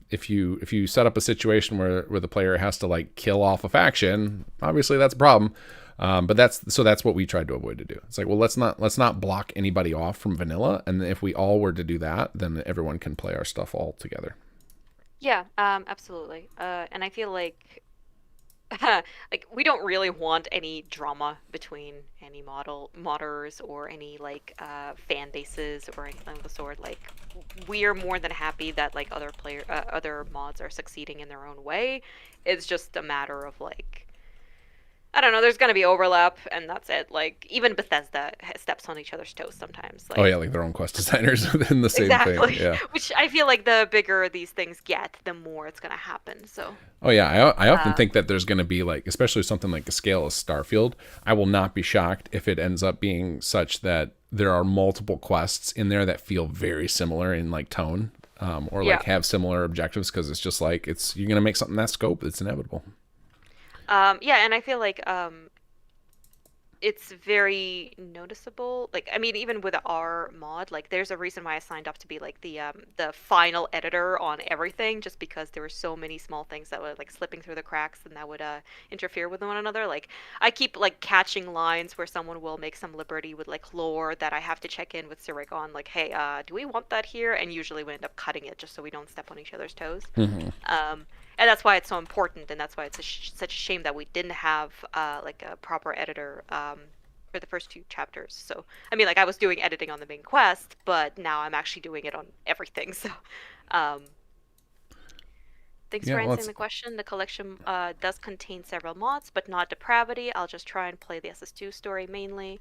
if you set up a situation where the player has to like kill off a faction, obviously that's a problem. But that's what we tried to avoid to do. It's like, well, let's not block anybody off from vanilla, and if we all were to do that, then everyone can play our stuff all together. Yeah, absolutely. And I feel like like, we don't really want any drama between any modders or any like fan bases or anything of the sort. Like, we are more than happy that like other mods are succeeding in their own way. It's just a matter of like, I don't know, there's going to be overlap, and that's it. Like, even Bethesda steps on each other's toes sometimes. Like, oh yeah, like their own quest designers within the same thing. Yeah. Which I feel like the bigger these things get, the more it's going to happen. So. Oh yeah, I often think that there's going to be like, especially something like a scale of Starfield, I will not be shocked if it ends up being such that there are multiple quests in there that feel very similar in like tone, or like have similar objectives, because it's just like, you're going to make something that scope, it's inevitable. Yeah, and I feel like it's very noticeable. Like, I mean, even with our mod, like, there's a reason why I signed up to be like the final editor on everything, just because there were so many small things that were like slipping through the cracks and that would interfere with one another. Like, I keep like catching lines where someone will make some liberty with like lore that I have to check in with Zurich on, like, hey, do we want that here? And usually we end up cutting it just so we don't step on each other's toes. And that's why it's so important, and that's why it's such a shame that we didn't have like a proper editor for the first few chapters. So, I mean, like, I was doing editing on the main quest, but now I'm actually doing it on everything. So, thanks for answering the question. The collection does contain several mods, but not depravity. I'll just try and play the SS2 story mainly,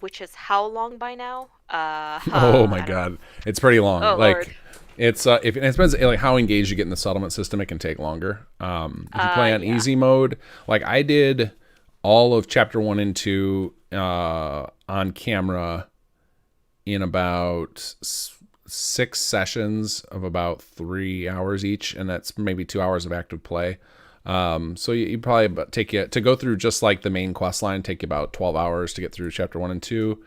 which is how long by now? Oh my god, it's pretty long. Oh, like, Lord. it's if it depends like how engaged you get in the settlement system. It can take longer. If you play on easy mode, like I did all of chapter 1 and 2 on camera in about 6 sessions of about 3 hours each, and that's maybe 2 hours of active play. So you probably take you to go through just like the main quest line, take you about 12 hours to get through chapter 1 and 2.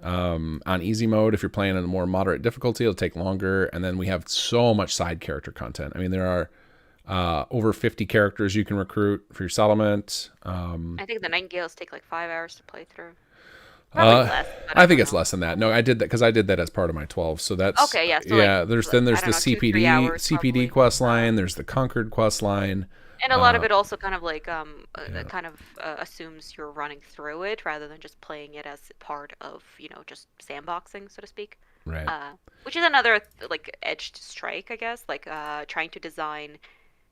On easy mode, if you're playing in a more moderate difficulty, it'll take longer. And then we have so much side character content. I mean, there are over 50 characters you can recruit for your settlement. I think the Nightingales take like 5 hours to play through. Probably less. I think it's less than that. No, I did that because I did that as part of my 12. So that's okay. Yeah. So yeah. Like, there's the CPD 2-3 hours, CPD quest line. There's the Conquered quest line. And a lot of it also kind of like assumes you're running through it rather than just playing it as part of, you know, just sandboxing, so to speak. Right. Which is another like edge to strike, I guess. Like trying to design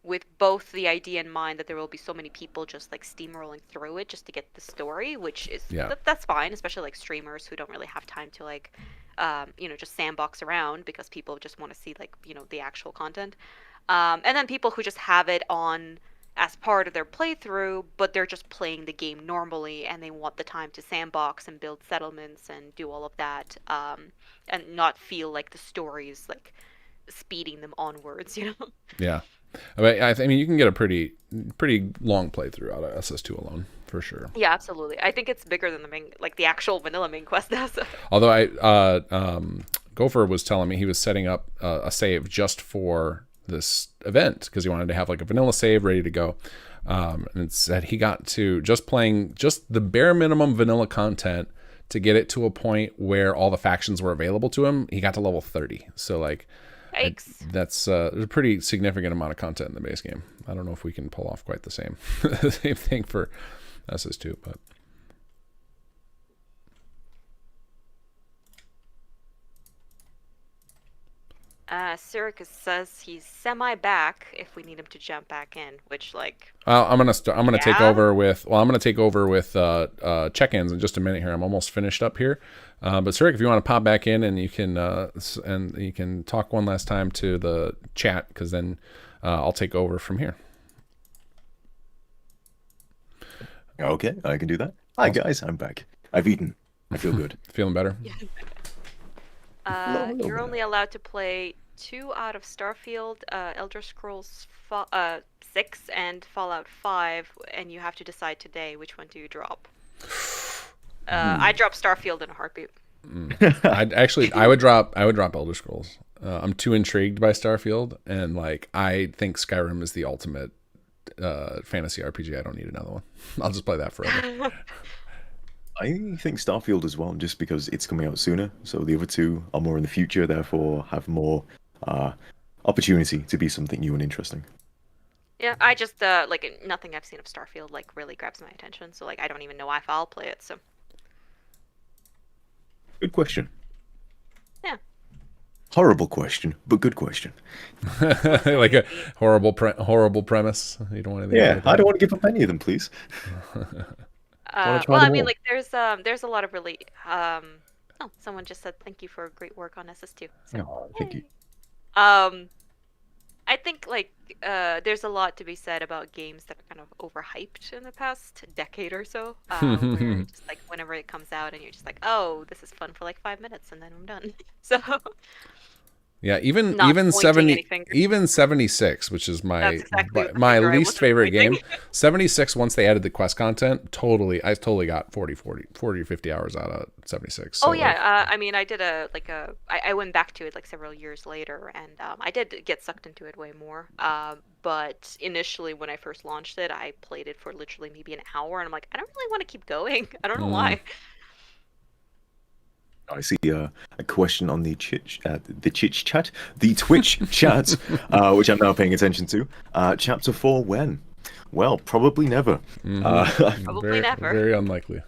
with both the idea in mind that there will be so many people just like steamrolling through it just to get the story, which is that's fine, especially like streamers who don't really have time to like you know, just sandbox around because people just want to see like, you know, the actual content. And then people who just have it on as part of their playthrough, but they're just playing the game normally and they want the time to sandbox and build settlements and do all of that, and not feel like the story's like speeding them onwards, you know? Yeah. I mean, you can get a pretty long playthrough out of SS2 alone, for sure. Yeah, absolutely. I think it's bigger than the main, like the actual vanilla main quest now. So. Although Gopher was telling me he was setting up a save just for this event because he wanted to have like a vanilla save ready to go, and it said he got to just playing just the bare minimum vanilla content to get it to a point where all the factions were available to him. He got to level 30, so like that's a pretty significant amount of content in the base game. I don't know if we can pull off quite the same thing for SS2, but Syracuse says he's semi-back if we need him to jump back in, which like. I'm gonna take over with. Well, I'm gonna take over with check-ins in just a minute here. I'm almost finished up here, but Syracuse, if you want to pop back in and you can talk one last time to the chat, because then I'll take over from here. Okay, I can do that. Hi guys, I'm back. I've eaten. I feel good. Feeling better? You're only allowed to play 2 out of Starfield, Elder Scrolls 6, and Fallout 5, and you have to decide today which one do you drop. I dropped Starfield in a heartbeat. I would drop Elder Scrolls. I'm too intrigued by Starfield, and like I think Skyrim is the ultimate fantasy RPG. I don't need another one. I'll just play that forever. I think Starfield as well, just because it's coming out sooner. So the other two are more in the future, therefore have more opportunity to be something new and interesting. Yeah, I just like nothing I've seen of Starfield like really grabs my attention. So like I don't even know if I'll play it. So. Good question. Yeah. Horrible question, but good question. Like a horrible premise. You don't want anything. Yeah, I don't want to give up any of them, please. Well, I mean, like there's a lot of really oh, someone just said thank you for great work on SS2. So, oh, thank you. I think like there's a lot to be said about games that are kind of overhyped in the past decade or so. Where just like whenever it comes out and you're just like, oh, this is fun for like 5 minutes and then I'm done. So Yeah, even not even pointing 70 any fingers. even 76, which is That's exactly the my finger I least wasn't favorite game. pointing. 76, once they added the quest content, I totally got 40 or 50 hours out of 76. So Oh yeah, I mean, I did I went back to it like several years later, and I did get sucked into it way more. But initially, when I first launched it, I played it for literally maybe an hour, and I'm like, I don't really want to keep going. I don't know why. I see a question on the Twitch chat, which I'm now paying attention to. Chapter 4 when? Well, probably never. Probably never. Very unlikely.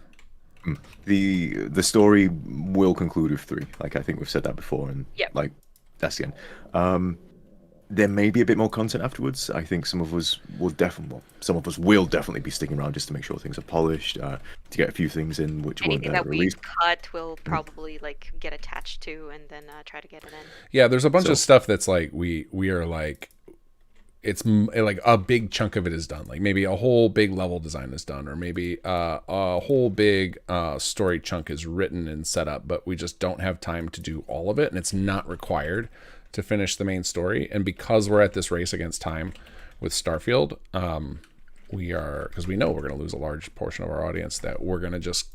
The story will conclude with 3. Like, I think we've said that before, and like that's the end. There may be a bit more content afterwards. I think some of us will definitely be sticking around just to make sure things are polished, to get a few things in which Anything weren't that we released. cut will probably like get attached to, and then try to get it in. Yeah, there's a bunch of stuff that's like we are like, it's like a big chunk of it is done. Like maybe a whole big level design is done, or maybe a whole big story chunk is written and set up, but we just don't have time to do all of it, and it's not required to finish the main story. And because we're at this race against time with Starfield, we are, because we know we're going to lose a large portion of our audience, that we're going to just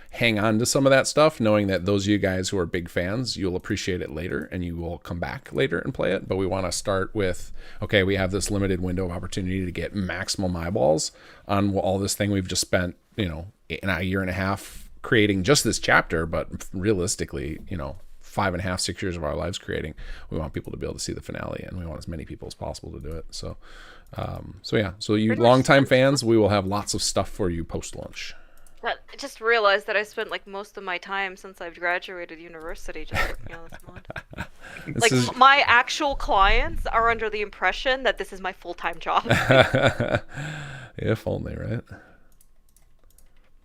hang on to some of that stuff, knowing that those of you guys who are big fans, you'll appreciate it later and you will come back later and play it. But we want to start with, okay, we have this limited window of opportunity to get maximum eyeballs on all this thing we've just spent, in a year and a half creating just this chapter, but realistically, 5.5, 6 years of our lives creating. We want people to be able to see the finale, and we want as many people as possible to do it. So you longtime fans, we will have lots of stuff for you post-launch. I just realized that I spent like most of my time since I've graduated university just working on this mod. My actual clients are under the impression that this is my full-time job. If only, right?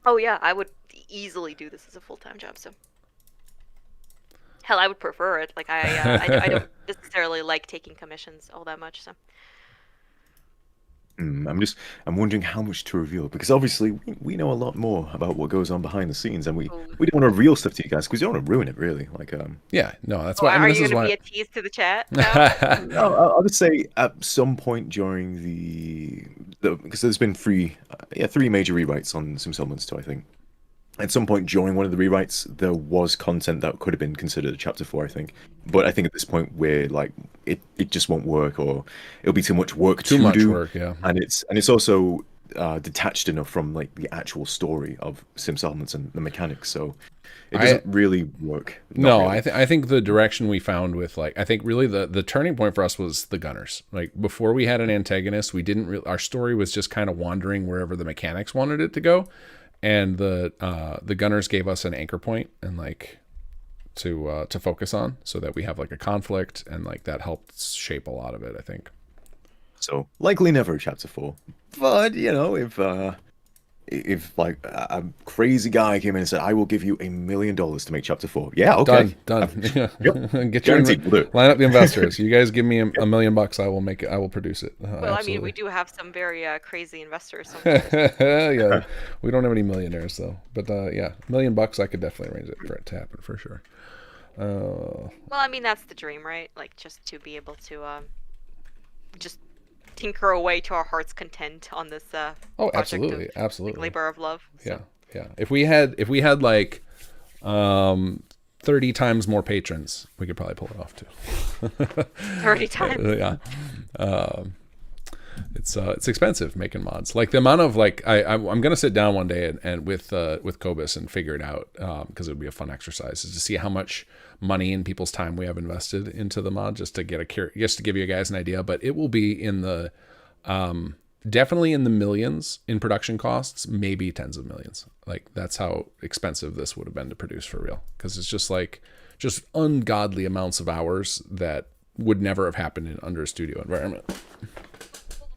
Oh yeah, I would easily do this as a full-time job. So. Hell, I would prefer it. Like I don't necessarily like taking commissions all that much. So I'm wondering how much to reveal, because obviously we know a lot more about what goes on behind the scenes, and we don't want to reveal stuff to you guys because we don't want to ruin it, really. Like that's why. Are you going to be a tease to the chat? No, I'll just say at some point during because there's been 3 major rewrites on Sim Settlements 2, I think. At some point during one of the rewrites, there was content that could have been considered a chapter 4, I think. But I think at this point, we're like, it just won't work, or it'll be too much work to do. Too much work, yeah. And it's also detached enough from like the actual story of Sim Settlements and the mechanics, so it doesn't really work. I think the direction we found with I think really the turning point for us was the Gunners. Like before we had an antagonist, we didn't our story was just kind of wandering wherever the mechanics wanted it to go. And the Gunners gave us an anchor point and to focus on, so that we have like a conflict, and like that helped shape a lot of it, I think. So likely never chapter 4, but if like a crazy guy came in and said, "I will give you $1 million to make chapter 4," yeah, okay, done. Yep. Get your line up the investors. You guys give me $1 million, I will make it. I will produce it. Well, absolutely. I mean, we do have some very crazy investors. Yeah, we don't have any millionaires though, but $1 million, I could definitely arrange it for it to happen for sure. Well, I mean, that's the dream, right? Like just to be able to just tinker away to our heart's content on this absolutely like, labor of love. So. Yeah. If we had like 30 times more patrons, we could probably pull it off too. 30 times. Yeah. It's expensive making mods. Like the amount of I'm gonna sit down one day and with Cobus and figure it out, because it would be a fun exercise, is to see how much money and people's time we have invested into the mod, just to give you guys an idea. But it will be in the definitely in the millions in production costs, maybe tens of millions. Like that's how expensive this would have been to produce for real, because it's just ungodly amounts of hours that would never have happened under a studio environment.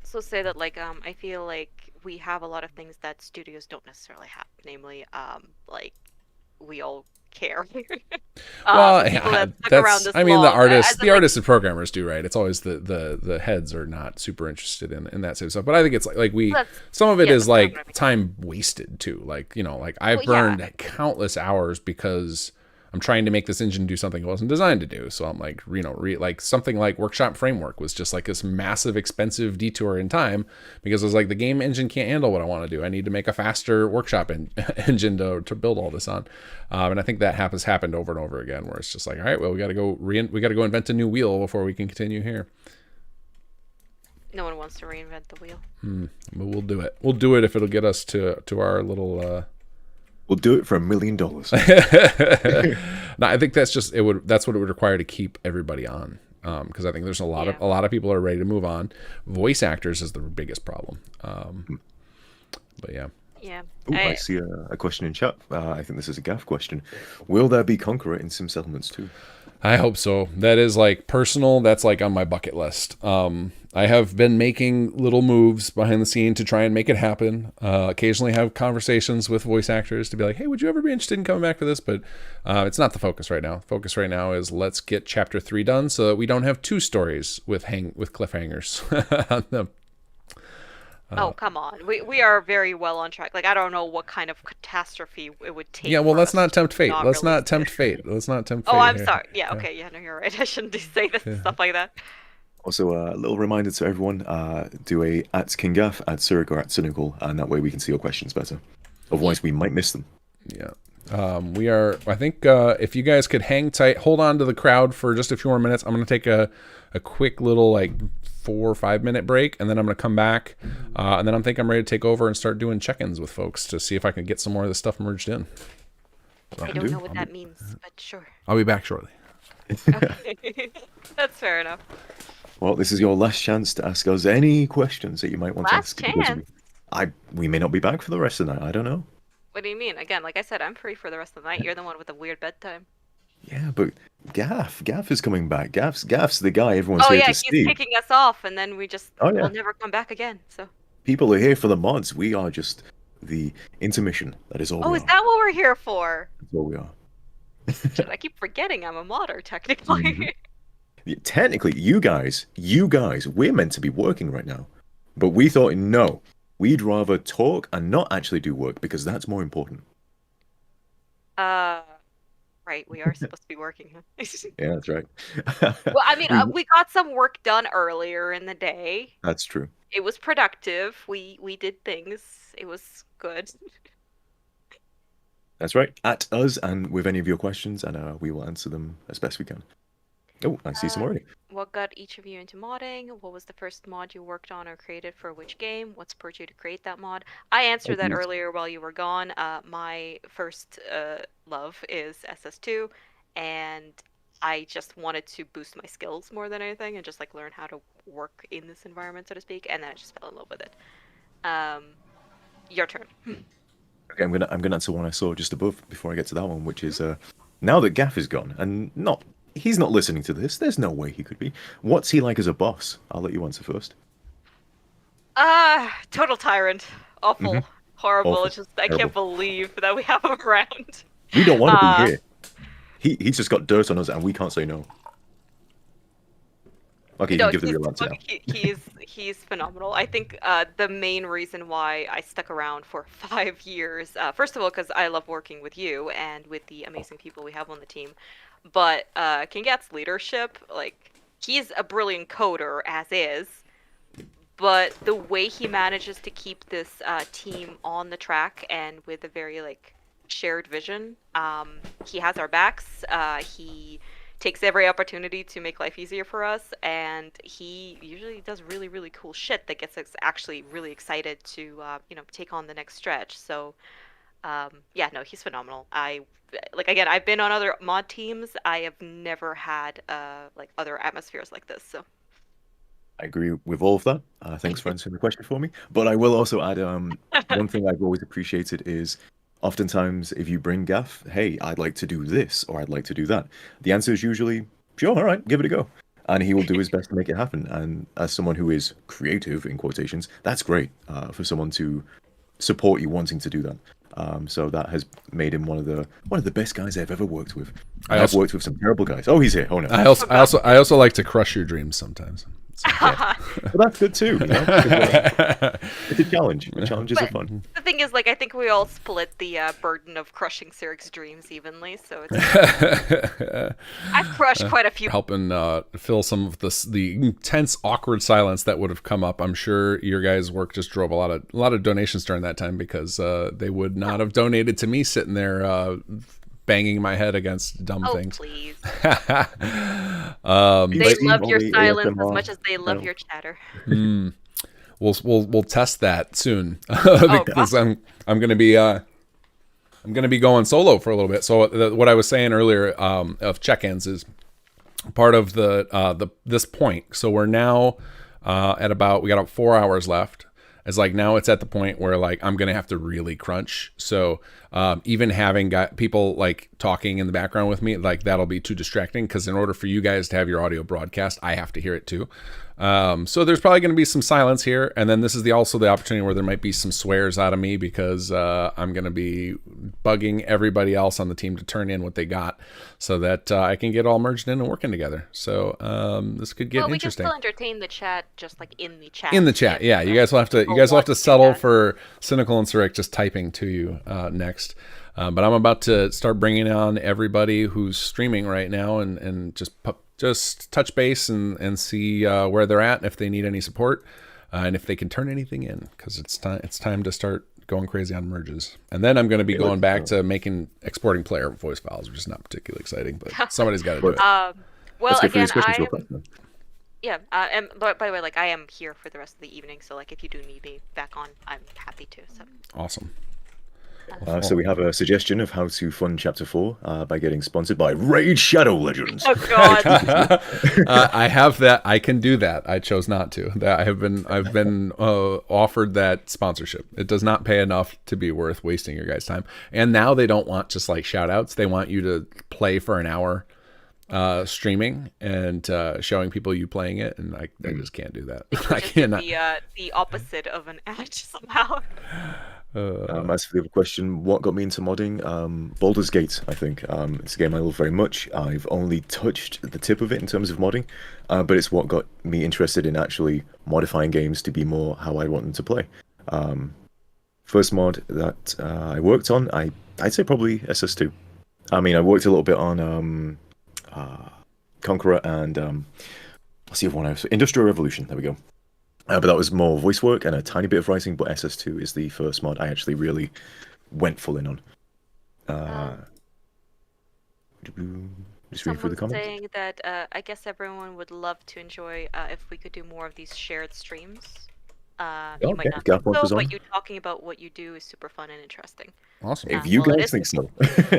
Also say that I feel like we have a lot of things that studios don't necessarily have, namely we all care. Well, the artists and programmers do, right? It's always the heads are not super interested in that sort of stuff. But I think it's some of it is like time wasted too. I've burned countless hours because I'm trying to make this engine do something it wasn't designed to do. So I'm like, you know, like something like Workshop Framework was just like this massive, expensive detour in time because it was like the game engine can't handle what I want to do. I need to make a faster Workshop engine to build all this on. And I think that happened over and over again, where it's just like, all right, well, we got to go invent a new wheel before we can continue here. No one wants to reinvent the wheel. But we'll do it. We'll do it if it'll get us to our little. We'll do it for $1 million. No, I think that's just it. That's what it would require to keep everybody on. Because I think there's a lot of people are ready to move on. Voice actors is the biggest problem. But yeah. Yeah. Ooh, I see a question in chat. I think this is a gaff question. Will there be Conqueror in Sim Settlements too? I hope so. That is like personal. That's like on my bucket list. I have been making little moves behind the scene to try and make it happen. Occasionally have conversations with voice actors to be like, hey, would you ever be interested in coming back for this? But it's not the focus right now. Focus right now is let's get chapter 3 done so that we don't have 2 stories with cliffhangers on them. Oh, come on. We are very well on track. Like, I don't know what kind of catastrophe it would take. Yeah, well, let's not tempt fate. Let's not tempt fate. Let's not tempt fate. Oh, I'm here. sorry. Yeah, okay. Yeah, no, you're right. I shouldn't say this stuff like that. Also, a little reminder to everyone, do a @kinggath, @Surik, or @Cynical, and that way we can see your questions better. Otherwise, we might miss them. Yeah. We are, I think, if you guys could hang tight, hold on to the crowd for just a few more minutes. I'm going to take a quick little, like, 4 or 5 minute break, and then I'm going to come back, and then I'm ready to take over and start doing check-ins with folks to see if I can get some more of this stuff merged in. So I don't know what that means, but sure. I'll be back shortly. Okay. That's fair enough. Well, this is your last chance to ask us any questions that you might want to ask. Chance? We may not be back for the rest of the night. I don't know. What do you mean? Again, like I said, I'm free for the rest of the night. You're the one with the weird bedtime. Yeah, but Gaff is coming back. Gaff's the guy everyone's here to see. Oh yeah, he's kicking us off, and then we'll never come back again. So people are here for the mods. We are just the intermission. That is all. Oh, is that what we're here for? That's all we are. Shit, I keep forgetting I'm a modder technically. Mm-hmm. Yeah, technically, you guys, we're meant to be working right now, but we thought no, we'd rather talk and not actually do work because that's more important. Right, we are supposed to be working. Yeah, that's right. Well, I mean, we got some work done earlier in the day. That's true. It was productive. We did things. It was good. That's right. At us and with any of your questions, and we will answer them as best we can. Oh, I see some already. What got each of you into modding? What was the first mod you worked on or created for which game? What spurred you to create that mod? I answered that earlier while you were gone. My first love is SS2, and I just wanted to boost my skills more than anything and just like learn how to work in this environment, so to speak, and then I just fell in love with it. Your turn. Okay, I'm gonna answer one I saw just above before I get to that one, which is now that Gaff is gone and he's not listening to this. There's no way he could be. What's he like as a boss? I'll let you answer first. Total tyrant. Awful. Horrible. Awful. It's just I can't believe that we have him around. We don't want to be here. He's just got dirt on us and we can't say no. Okay, you can give the real answer now. He's phenomenal. I think the main reason why I stuck around for 5 years, first of all, because I love working with you and with the amazing people we have on the team. But Kinggath's leadership, like, he's a brilliant coder as is, but the way he manages to keep this team on the track and with a very like shared vision, he has our backs. He takes every opportunity to make life easier for us, and he usually does really, really cool shit that gets us actually really excited to take on the next stretch. So yeah, no, he's phenomenal. I've been on other mod teams. I have never had like other atmospheres like this. So I agree with all of that. Thanks for answering the question for me. But I will also add one thing I've always appreciated is oftentimes if you bring Gaff, hey, I'd like to do this or I'd like to do that. The answer is usually, sure, all right, give it a go. And he will do his best to make it happen. And as someone who is creative, in quotations, that's great for someone to support you wanting to do that. So that has made him one of the best guys I've ever worked with. I've worked with some terrible guys. Oh, he's here. Oh no. I also like to crush your dreams sometimes. So, well, that's good too. You know? It's a challenge. Challenges are fun. The thing is, like, I think we all split the burden of crushing Sirik's dreams evenly, so it's. I've crushed quite a few. Helping fill some of the intense, awkward silence that would have come up. I'm sure your guys' work just drove a lot of donations during that time, because they would not have donated to me sitting there banging my head against dumb things. Please. They love your silence as much as they love your chatter. We'll test that soon because I'm gonna be going solo for a little bit. So what I was saying earlier of check-ins is part of this point. So we're now at we got about 4 hours left. It's like now it's at the point where like I'm gonna have to really crunch. So even having people like talking in the background with me, like that'll be too distracting, because in order for you guys to have your audio broadcast, I have to hear it too. So there's probably going to be some silence here, and then this is also the opportunity where there might be some swears out of me, because I'm going to be bugging everybody else on the team to turn in what they got, so that I can get all merged in and working together. So this could get interesting. We can still entertain the chat, just like in the chat. In the chat, yeah. You guys will have to settle for Cynical and Sirik just typing to you next. But I'm about to start bringing on everybody who's streaming right now, and just touch base and see where they're at, and if they need any support, and if they can turn anything in, because it's time to start going crazy on merges. And then I'm going to be going back to exporting player voice files, which is not particularly exciting, but somebody's got to do it. Well, again, and by the way, like, I am here for the rest of the evening, so like if you do need me back on, I'm happy to. So awesome. So we have a suggestion of how to fund Chapter 4 by getting sponsored by Raid Shadow Legends. Oh God! I have that. I can do that. I chose not to. I've been offered that sponsorship. It does not pay enough to be worth wasting your guys' time. And now they don't want just like shout outs. They want you to play for an hour streaming and showing people you playing it, and I just can't do that. I cannot. The opposite of an ad somehow. As for the other question, what got me into modding? Baldur's Gate, I think. It's a game I love very much. I've only touched the tip of it in terms of modding, but it's what got me interested in actually modifying games to be more how I want them to play. First mod that I worked on, I'd say probably SS2. I mean, I worked a little bit on Conqueror and what's the other one? Industrial Revolution. There we go. But that was more voice work and a tiny bit of writing, but SS2 is the first mod I actually really went full in on. Just reading through the comments. Saying that I guess everyone would love to enjoy if we could do more of these shared streams. You might not think so, but you talking about what you do is super fun and interesting. Awesome. If you guys think so.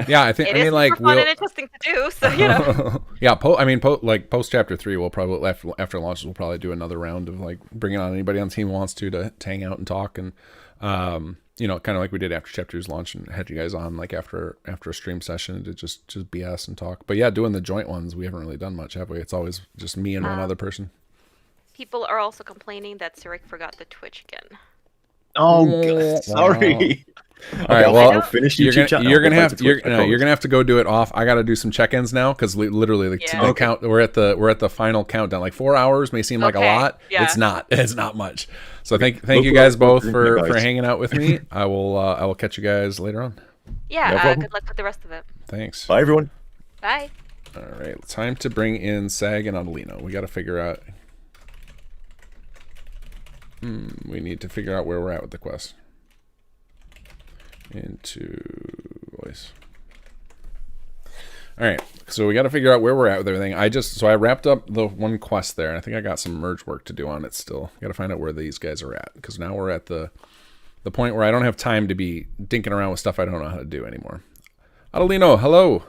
Yeah, I think. It is super fun and interesting to do. So you know. Yeah, post Chapter 3, we'll probably after launches we'll probably do another round of like bringing on anybody on the team who wants to hang out and talk, and you know, kind of like we did after Chapter 2's launch and had you guys on like after a stream session to just BS and talk. But yeah, doing the joint ones we haven't really done much, have we? It's always just me and one other person. People are also complaining that Sirik forgot the Twitch again. Oh, God, sorry. All right, well, I'll finish you're gonna have to go do it off. I got to do some check-ins now because literally the count. We're at the final countdown. Like 4 hours may seem like a lot. Yeah. It's not much. So thank you guys both for hanging out with me. I will catch you guys later on. Yeah. Good luck with the rest of it. Thanks. Bye everyone. Bye. All right, time to bring in Sag and Otellino. We got to figure out. We need to figure out where we're at with the quest. Into voice. All right, so we got to figure out where we're at with everything. I wrapped up the one quest there, and I think I got some merge work to do on it still. Got to find out where these guys are at, because now we're at the point where I don't have time to be dinking around with stuff I don't know how to do anymore. Otellino, hello.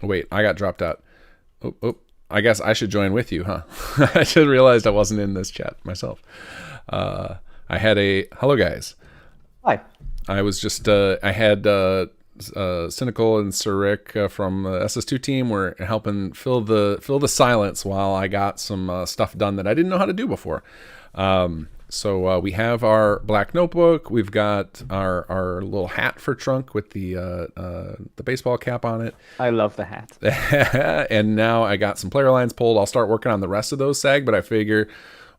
Oh, wait, I got dropped out. Oh. I guess I should join with you, huh? I just realized I wasn't in this chat myself. I had hello guys. Hi. I was just I had Cynical and Sirik from the SS2 team were helping fill the silence while I got some stuff done that I didn't know how to do before. So we have our black notebook. We've got our little hat for trunk with the baseball cap on it. I love the hat. And now I got some player lines pulled. I'll start working on the rest of those, Sag, but I figure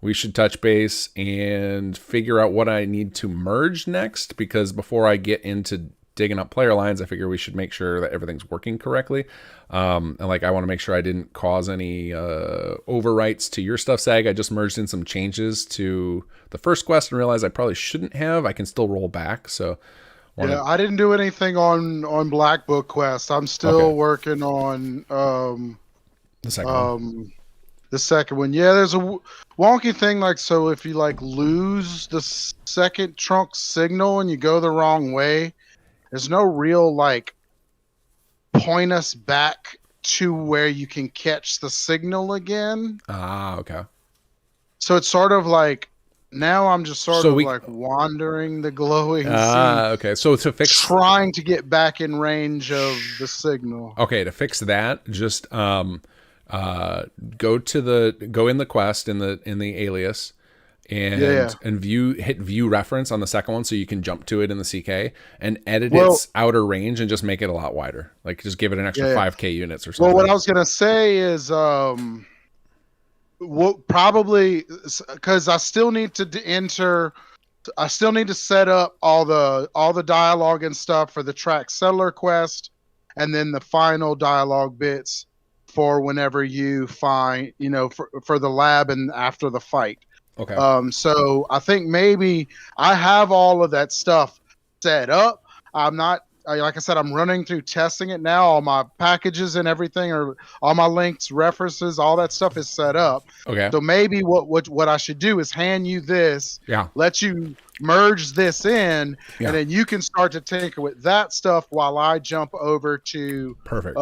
we should touch base and figure out what I need to merge next, because before I get into digging up player lines, I figure we should make sure that everything's working correctly. And I want to make sure I didn't cause any overwrites to your stuff, Sag. I just merged in some changes to the first quest and realized I probably shouldn't have. I can still roll back. So yeah, I didn't do anything on Black Book quest. I'm still working on the second one. The second one. Yeah, there's a wonky thing, like, so if you lose the second trunk signal and you go the wrong way, there's no real point us back to where you can catch the signal again. Ah, okay. So it's sort of now I'm just sort of wandering the glowing sea. Okay. So to fix, trying to get back in range of the signal. Okay, to fix that, just go in the quest in the alias and hit view reference on the second one so you can jump to it in the CK and edit its outer range and just make it a lot wider. Just give it an extra 5k units or something. Well, what I was gonna say is probably because I still need to set up all the dialogue and stuff for the track settler quest, and then the final dialogue bits for whenever you find, for the lab and after the fight. Okay. So I think maybe I have all of that stuff set up. I'm not, like I said, I'm running through testing it now. All my packages and everything, or all my links, references, all that stuff is set up. Okay. So maybe what I should do is hand you this. Yeah. Let you merge this in, Yeah. and then you can start to tinker with that stuff while I jump over to Perfect.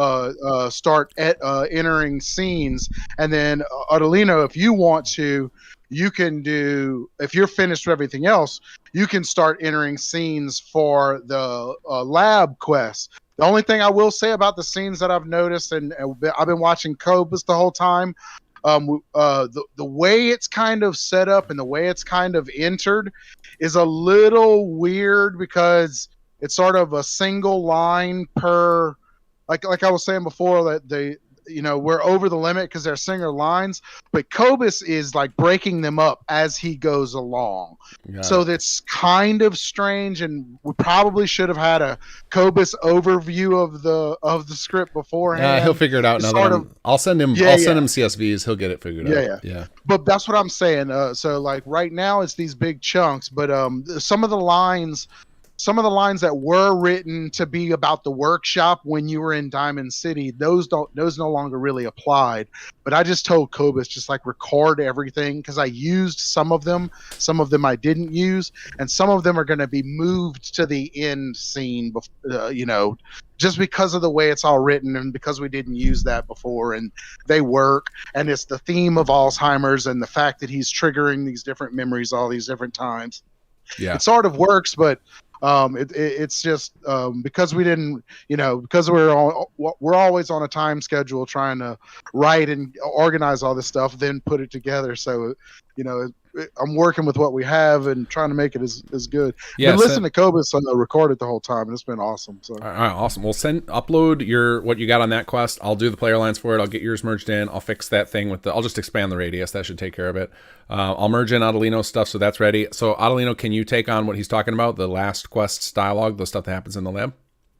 Start entering scenes. And then Otellino, if you want to, you can do, if you're finished with everything else, you can start entering scenes for the lab quests. The only thing I will say about the scenes that I've noticed, and I've been watching Cobus the whole time, the way it's kind of set up and the way it's kind of entered is a little weird, because it's sort of a single line per, like I was saying before, that we're over the limit because they're single lines, but Cobus is breaking them up as he goes along. So that's kind of strange, and we probably should have had a Cobus overview of the script beforehand. He'll figure it out now. I'll send him CSVs. He'll get it figured out. Yeah. But that's what I'm saying. So right now it's these big chunks, but some of the lines that were written to be about the workshop when you were in Diamond City, those no longer really applied. But I just told Cobus just record everything, because I used some of them I didn't use, and some of them are going to be moved to the end scene, just because of the way it's all written and because we didn't use that before, and they work, and it's the theme of Alzheimer's and the fact that he's triggering these different memories all these different times. Yeah, it sort of works, but it's just because we didn't, because we're always on a time schedule trying to write and organize all this stuff, then put it together. So, I'm working with what we have and trying to make it as good. Yeah, been listening to Cobus record it the whole time, and it's been awesome. So, all right, awesome. We'll upload what you got on that quest. I'll do the player lines for it. I'll get yours merged in. I'll fix that thing I'll just expand the radius. That should take care of it. I'll merge in Otellino's stuff, so that's ready. So Otellino, can you take on what he's talking about, the last quest's dialogue, the stuff that happens in the lab?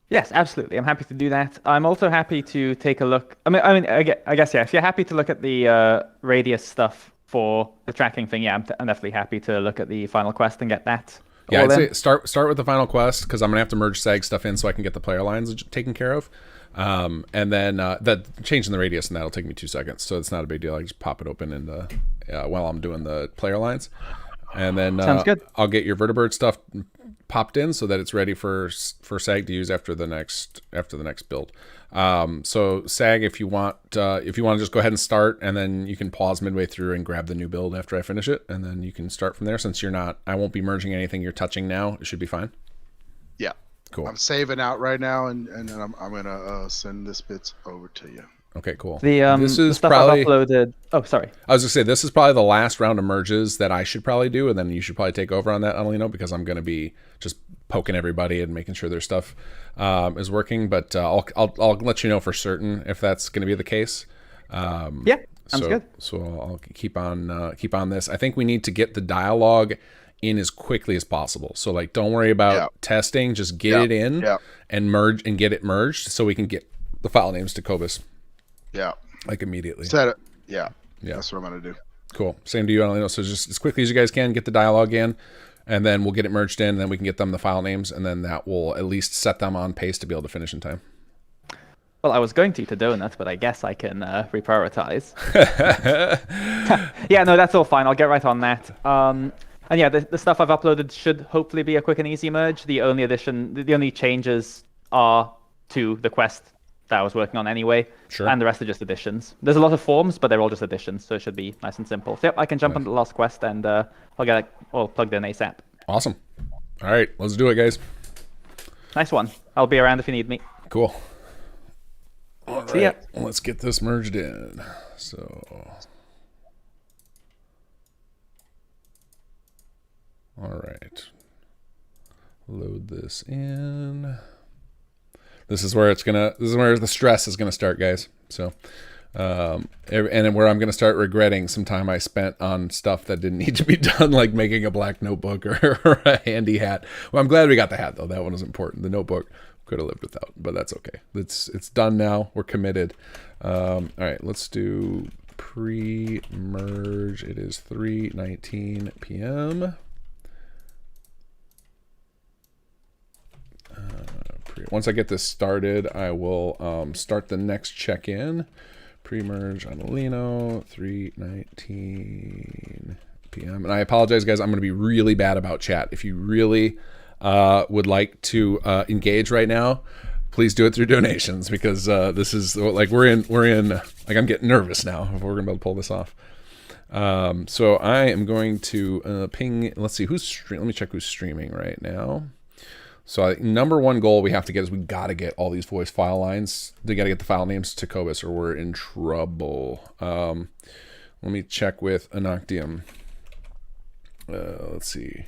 Yes, absolutely. I'm happy to do that. I'm also happy to take a look. I guess yeah. If you're happy to look at the radius stuff for the tracking thing, yeah, I'm definitely happy to look at the final quest and get that. Yeah, I'd say start with the final quest, because I'm gonna have to merge SAG stuff in so I can get the player lines taken care of. And then that changing the radius and that'll take me 2 seconds, so it's not a big deal. I just pop it open while I'm doing the player lines, and then sounds good. I'll get your vertebrate stuff popped in so that it's ready for SAG to use after the next build. So SAG, if you want to just go ahead and start, and then you can pause midway through and grab the new build after I finish it, and then you can start from there. Since I won't be merging anything you're touching now, it should be fine. Yeah. Cool. I'm saving out right now, and then I'm gonna send this bits over to you. Okay, cool. This is stuff probably, I've uploaded. Oh, sorry. I was gonna say this is probably the last round of merges that I should probably do, and then you should probably take over on that, Elino, because I'm gonna be just poking everybody and making sure their stuff is working. But I'll let you know for certain if that's gonna be the case. Yeah, sounds good. So I'll keep on this. I think we need to get the dialogue in as quickly as possible. So like, don't worry about testing. Just get it in and merge and get it merged so we can get the file names to Cobus. Yeah. Like immediately. Set it. Yeah. That's what I'm going to do. Cool. Same to you, Elino. So just as quickly as you guys can, get the dialogue in, and then we'll get it merged in, and then we can get them the file names, and then that will at least set them on pace to be able to finish in time. Well, I was going to Donuts, but I guess I can reprioritize. Yeah, no, that's all fine. I'll get right on that. And yeah, the stuff I've uploaded should hopefully be a quick and easy merge. The only changes are to the quest that I was working on anyway. Sure. And the rest are just additions. There's a lot of forms, but they're all just additions, so it should be nice and simple. So yep, I can jump on the last quest, and I'll get it all plugged in ASAP. Awesome. All right, let's do it, guys. Nice one. I'll be around if you need me. Cool. All See ya. right, let's get this merged in. So, all right, load this in. This is where the stress is gonna start, guys. So, and then where I'm gonna start regretting some time I spent on stuff that didn't need to be done, like making a black notebook or a handy hat. Well, I'm glad we got the hat though. That one was important. The notebook could have lived without, but that's okay. It's done now. We're committed. All right, let's do pre-merge. It is 3:19 p.m. Once I get this started, I will start the next check-in. Pre-merge on Otellino, 3:19 p.m. And I apologize, guys. I'm going to be really bad about chat. If you really would like to engage right now, please do it through donations, because this is like we're in like I'm getting nervous now if we're going to be able to pull this off. So I am going to ping. Let's see let me check who's streaming right now. So I think number one goal we have to get is we got to get all these voice file lines. They got to get the file names to Cobus or we're in trouble. Let me check with unoctium. Let's see.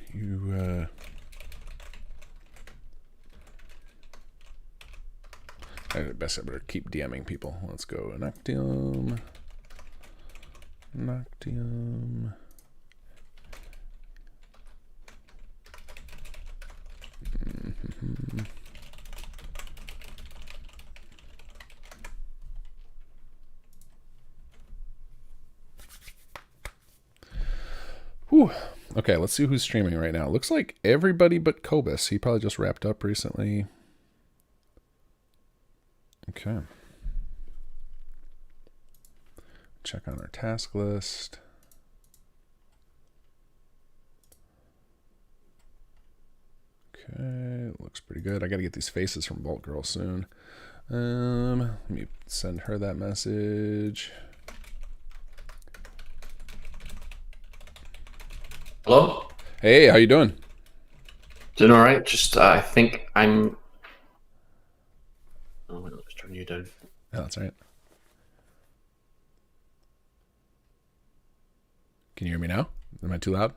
I better keep DMing people. Let's go unoctium. Unoctium. Whew. Okay, let's see who's streaming right now. Looks like everybody but Cobus. He probably just wrapped up recently. Okay. Check on our task list. Okay, looks pretty good. I got to get these faces from Bolt Girl soon. Let me send her that message. Hello? Hey, how you doing? Doing all right. Just, I think I'm... Oh, wait, let's turn you down. Yeah, that's right. Can you hear me now? Am I too loud?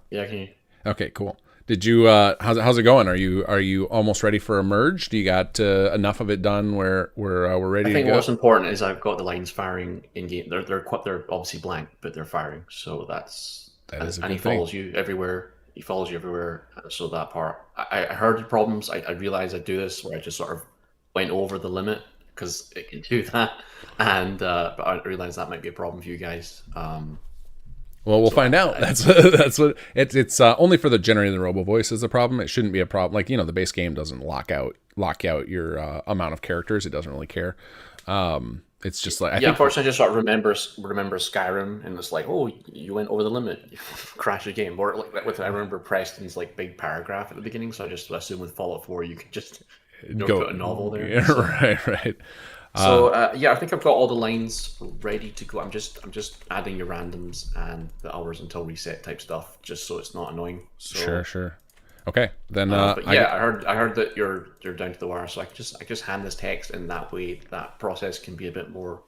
Yeah, I can hear you. Okay, cool. Did you? How's it going? Are you almost ready for a merge? Do you got enough of it done where we're ready to go? I think what's important is I've got the lines firing in game. They're obviously blank, but they're firing. So that is a good thing. He follows you everywhere. He follows you everywhere. So that part, I heard the problems. I realized I'd do this where I just sort of went over the limit because it can do that, and but I realized that might be a problem for you guys. Well, we'll find out. That's what it's only for the generating robo voice is the problem. It shouldn't be a problem. Like, the base game doesn't lock out your amount of characters. It doesn't really care. It's just like I think unfortunately, I just sort of remember Skyrim, and it's like, oh, you went over the limit, you crash the game. Or like I remember Preston's like big paragraph at the beginning, so I just assumed with Fallout 4 you could just put a novel there. Yeah, so. right. So I think I've got all the lines ready to go. I'm just adding your randoms and the hours until reset type stuff, just so it's not annoying. So, Sure. Okay, then but yeah, I heard that you're down to the wire, so I just hand this text, and that way that process can be a bit more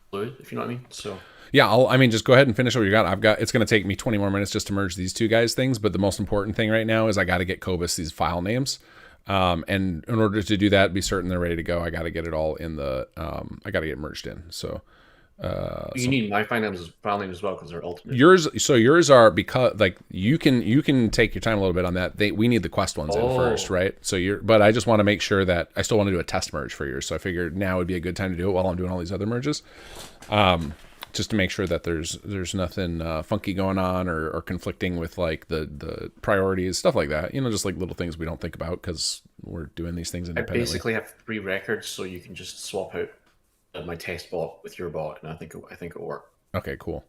fluid, if you know what I mean. So yeah, I mean, just go ahead and finish what you got. It's going to take me 20 more minutes just to merge these two guys' things, but the most important thing right now is I got to get Cobus these file names. And in order to do that, be certain they're ready to go, I got to get it all in the, I got to get merged in. So, you need my file names as well, because they're alternate. Yours are, because like you can take your time a little bit on that. We need the quest ones in first, right? So but I just want to make sure that I still want to do a test merge for yours. So I figured now would be a good time to do it while I'm doing all these other merges. Just to make sure that there's nothing funky going on or conflicting with like the priorities, stuff like that. You know, just like little things we don't think about because we're doing these things independently. I basically have 3 records, so you can just swap out my test bot with your bot, and I think it'll work. Okay, cool.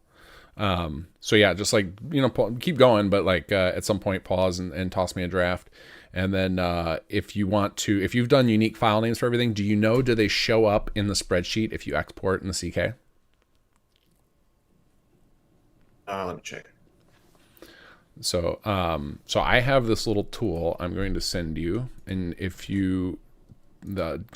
So yeah, just like, you know, keep going, but like at some point pause and toss me a draft. And then if you've done unique file names for everything, do they show up in the spreadsheet if you export in the CK? Let me check. So I have this little tool I'm going to send you, and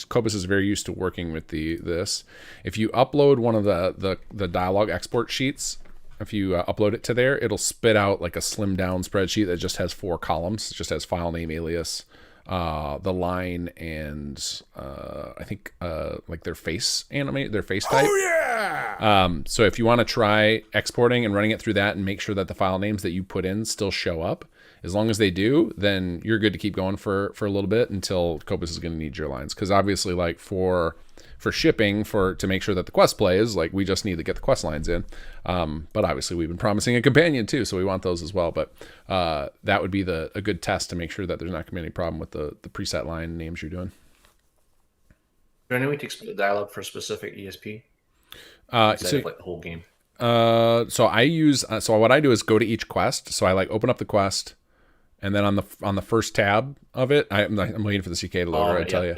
Cobus is very used to working with this. If you upload one of the dialog export sheets, if you upload it to there, it'll spit out like a slimmed down spreadsheet that just has 4 columns. It just has file name, alias, the line, and I think like their face type. Oh yeah. So if you want to try exporting and running it through that and make sure that the file names that you put in still show up, as long as they do, then you're good to keep going for a little bit until Cobus is going to need your lines. Because obviously, like for shipping, to make sure that the quest plays, like we just need to get the quest lines in. But obviously we've been promising a companion too, so we want those as well. But that would be a good test to make sure that there's not going to be any problem with the preset line names you're doing. Is there any way to export the dialogue for a specific ESP? So like the whole game. So what I do is go to each quest. So I like open up the quest, and then on the first tab of it, I'm waiting for the CK to load. Right, I tell you,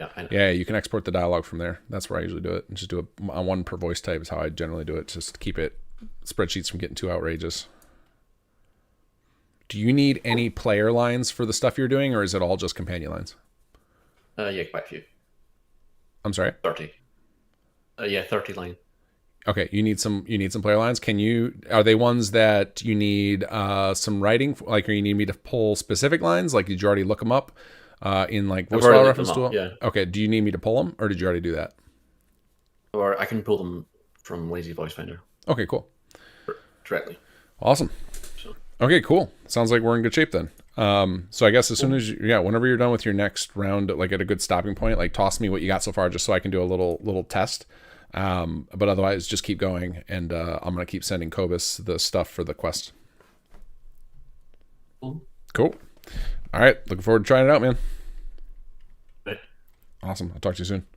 you can export the dialogue from there. That's where I usually do it. Just do a one per voice type is how I generally do it. Just to keep spreadsheets from getting too outrageous. Do you need any player lines for the stuff you're doing, or is it all just companion lines? Yeah, quite a few. I'm sorry. 30. 30 line. Okay, you need some player lines. Are they ones that you need some writing, like, or you need me to pull specific lines? Like, did you already look them up in like voice file reference tool? Yeah. Okay, do you need me to pull them, or did you already do that? Or I can pull them from Lazy Voice Finder. Okay, cool. Directly. Awesome. Okay, cool. Sounds like we're in good shape then. So I guess as soon as whenever you're done with your next round, like at a good stopping point, like toss me what you got so far, just so I can do a little test. But otherwise, just keep going, and I'm gonna keep sending Cobus the stuff for the quest. Cool. All right, looking forward to trying it out, man. Awesome. I'll talk to you soon.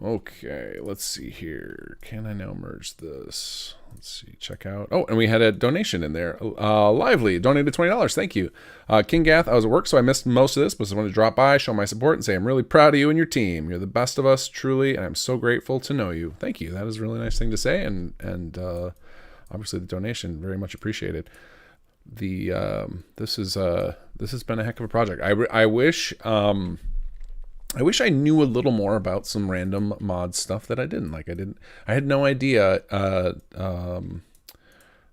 Okay, let's see here. Can I now merge this? Let's see. Check out. Oh, and we had a donation in there. Lively donated $20. Thank you. Kinggath, I was at work, so I missed most of this, but I just wanted to drop by, show my support, and say I'm really proud of you and your team. You're the best of us, truly, and I'm so grateful to know you. Thank you. That is a really nice thing to say, and obviously the donation, very much appreciated. This has been a heck of a project. I wish I knew a little more about some random mod stuff that I didn't. I had no idea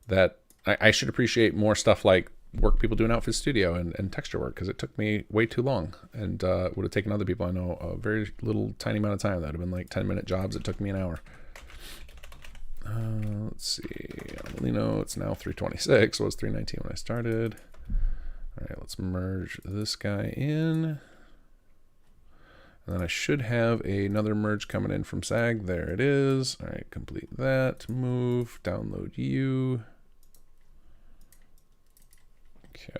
that I should appreciate more stuff like work people do in Outfit Studio and texture work, because it took me way too long, and would have taken other people I know a very little tiny amount of time. That would have been like 10-minute jobs. It took me an hour. Let's see. Otellino, it's now 3:26. So it was 3:19 when I started. All right, let's merge this guy in. And then I should have another merge coming in from SAG. There it is. All right, complete that. Move, download you. Okay.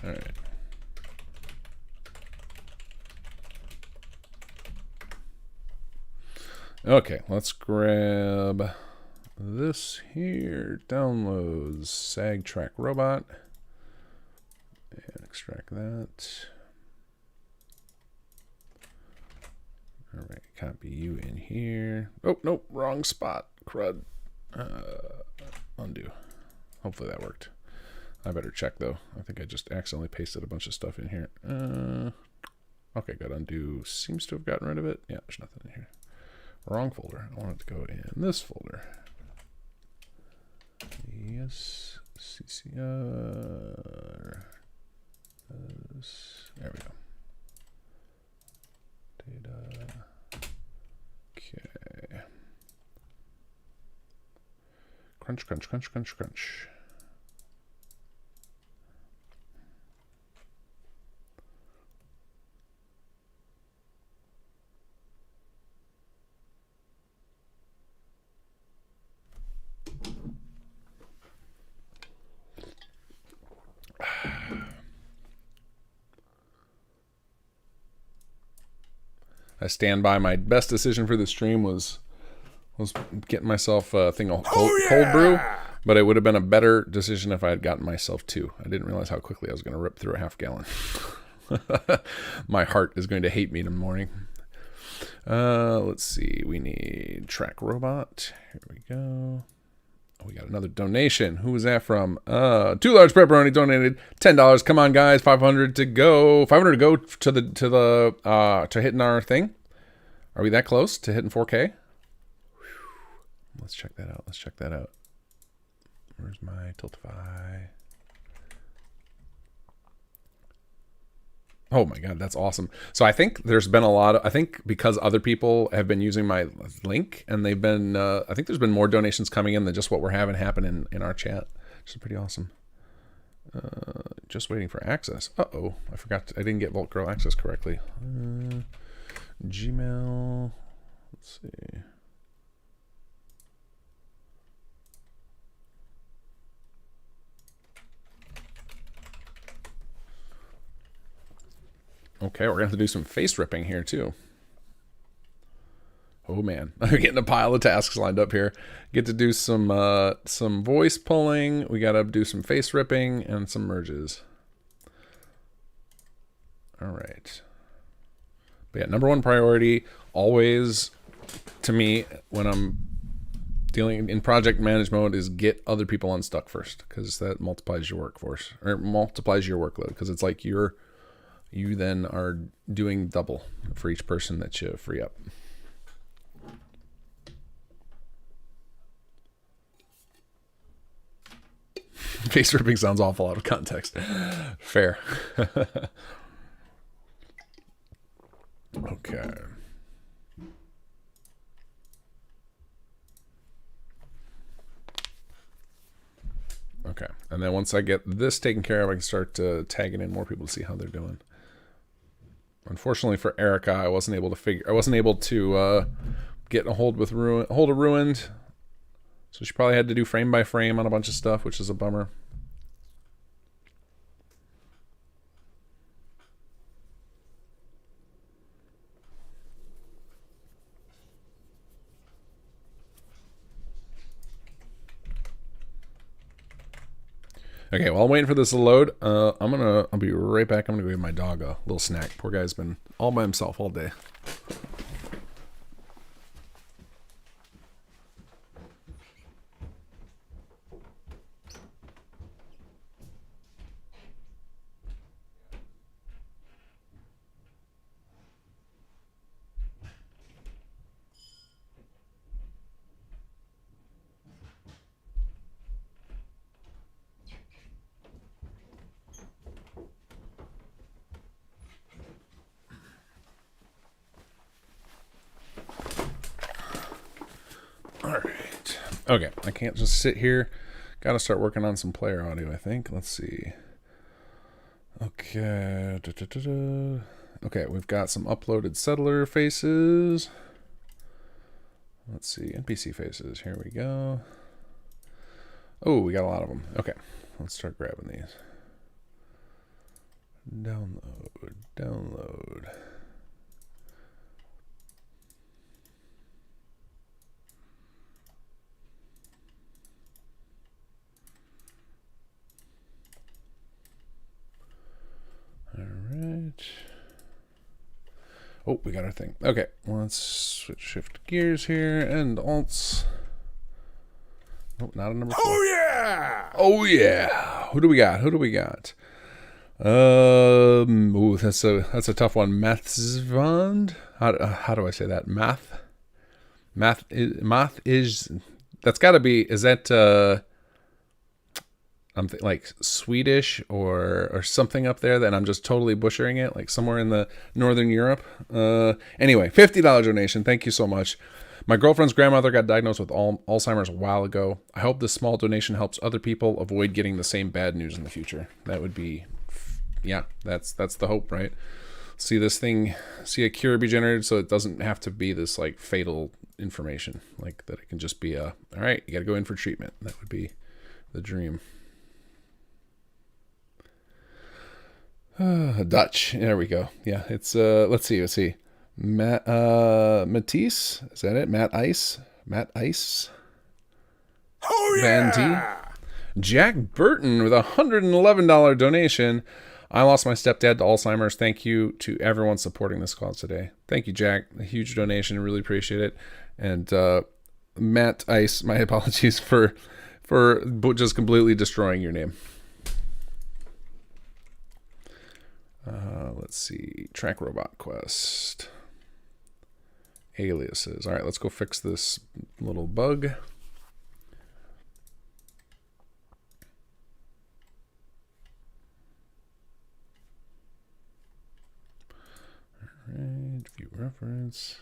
All right. Okay, let's grab this here. Downloads SAG track robot and extract that. Copy you in here. Oh, nope, wrong spot. Crud. Undo. Hopefully that worked. I better check, though. I think I just accidentally pasted a bunch of stuff in here. Okay, good. Undo seems to have gotten rid of it. Yeah, there's nothing in here. Wrong folder. I want it to go in this folder. Yes. CCR. There we go. Data. Okay. Crunch, crunch, crunch, crunch, crunch. I stand by my best decision for the stream was getting myself a thing of cold brew, but it would have been a better decision if I had gotten myself two. I didn't realize how quickly I was going to rip through a half gallon. My heart is going to hate me in the morning. Let's see. We need track robot. Here we go. Oh, we got another donation. Who was that from? 2 large pepperoni donated $10. Come on, guys. 500 to go. 500 to go to hitting our thing. Are we that close to hitting 4K? Whew. Let's check that out. Let's check that out. Where's my Tiltify? Oh my God, that's awesome. So I think there's been a lot of, I think because other people have been using my link and they've been, I think there's been more donations coming in than just what we're having happen in our chat, which is pretty awesome. Just waiting for access. Uh-oh, I didn't get Vault Girl access correctly. Gmail, let's see. Okay, we're going to have to do some face ripping here, too. Oh, man. I'm getting a pile of tasks lined up here. Get to do some voice pulling. We got to do some face ripping and some merges. All right. But yeah, number one priority, always, to me, when I'm dealing in project manage mode, is get other people unstuck first, because that multiplies your workforce, or multiplies your workload, because it's like you then are doing double for each person that you free up. Face ripping sounds awful out of context. Fair. Okay. Okay. And then once I get this taken care of, I can start tagging in more people to see how they're doing. Unfortunately for Erica, I wasn't able to get a hold of Ruined. So she probably had to do frame by frame on a bunch of stuff, which is a bummer. Okay, while I'm waiting for this to load, I'll be right back. I'm gonna go give my dog a little snack. Poor guy's been all by himself all day. Alright. Okay, I can't just sit here. Gotta start working on some player audio, I think. Let's see. Okay. Okay, we've got some uploaded settler faces. Let's see. NPC faces. Here we go. Oh, we got a lot of them. Okay, let's start grabbing these. Download. Alright. Oh, we got our thing. Okay, let's shift gears here and alts. Oh, not a number 4. Oh yeah! Oh yeah! Who do we got? Ooh, that's a tough one. Mathsvand. How do I say that? Math is. That's got to be. Is that like Swedish or something up there that I'm just totally butchering it, like somewhere in the Northern Europe. Anyway, $50 donation. Thank you so much. My girlfriend's grandmother got diagnosed with Alzheimer's a while ago. I hope this small donation helps other people avoid getting the same bad news in the future. That would be, yeah, that's the hope, right? See a cure be generated so it doesn't have to be this like fatal information, like that it can just be all right, you got to go in for treatment. That would be the dream. Dutch. There we go. Yeah, it's let's see. Matisse, is that it? Matt Ice. Oh yeah! Van T. Jack Burton with $111 donation. I lost my stepdad to Alzheimer's. Thank you to everyone supporting this cause today. Thank you, Jack. A huge donation. Really appreciate it. And Matt Ice, my apologies for just completely destroying your name. Let's see. Track robot quest. Aliases. All right, let's go fix this little bug. All right, view reference.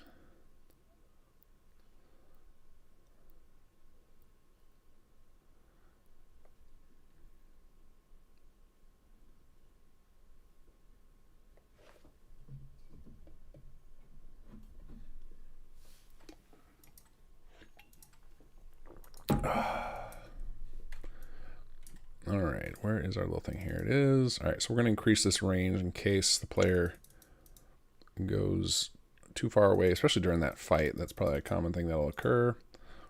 All right, where is our little thing? Here it is. All right, so we're going to increase this range in case the player goes too far away, especially during that fight. That's probably a common thing that'll occur.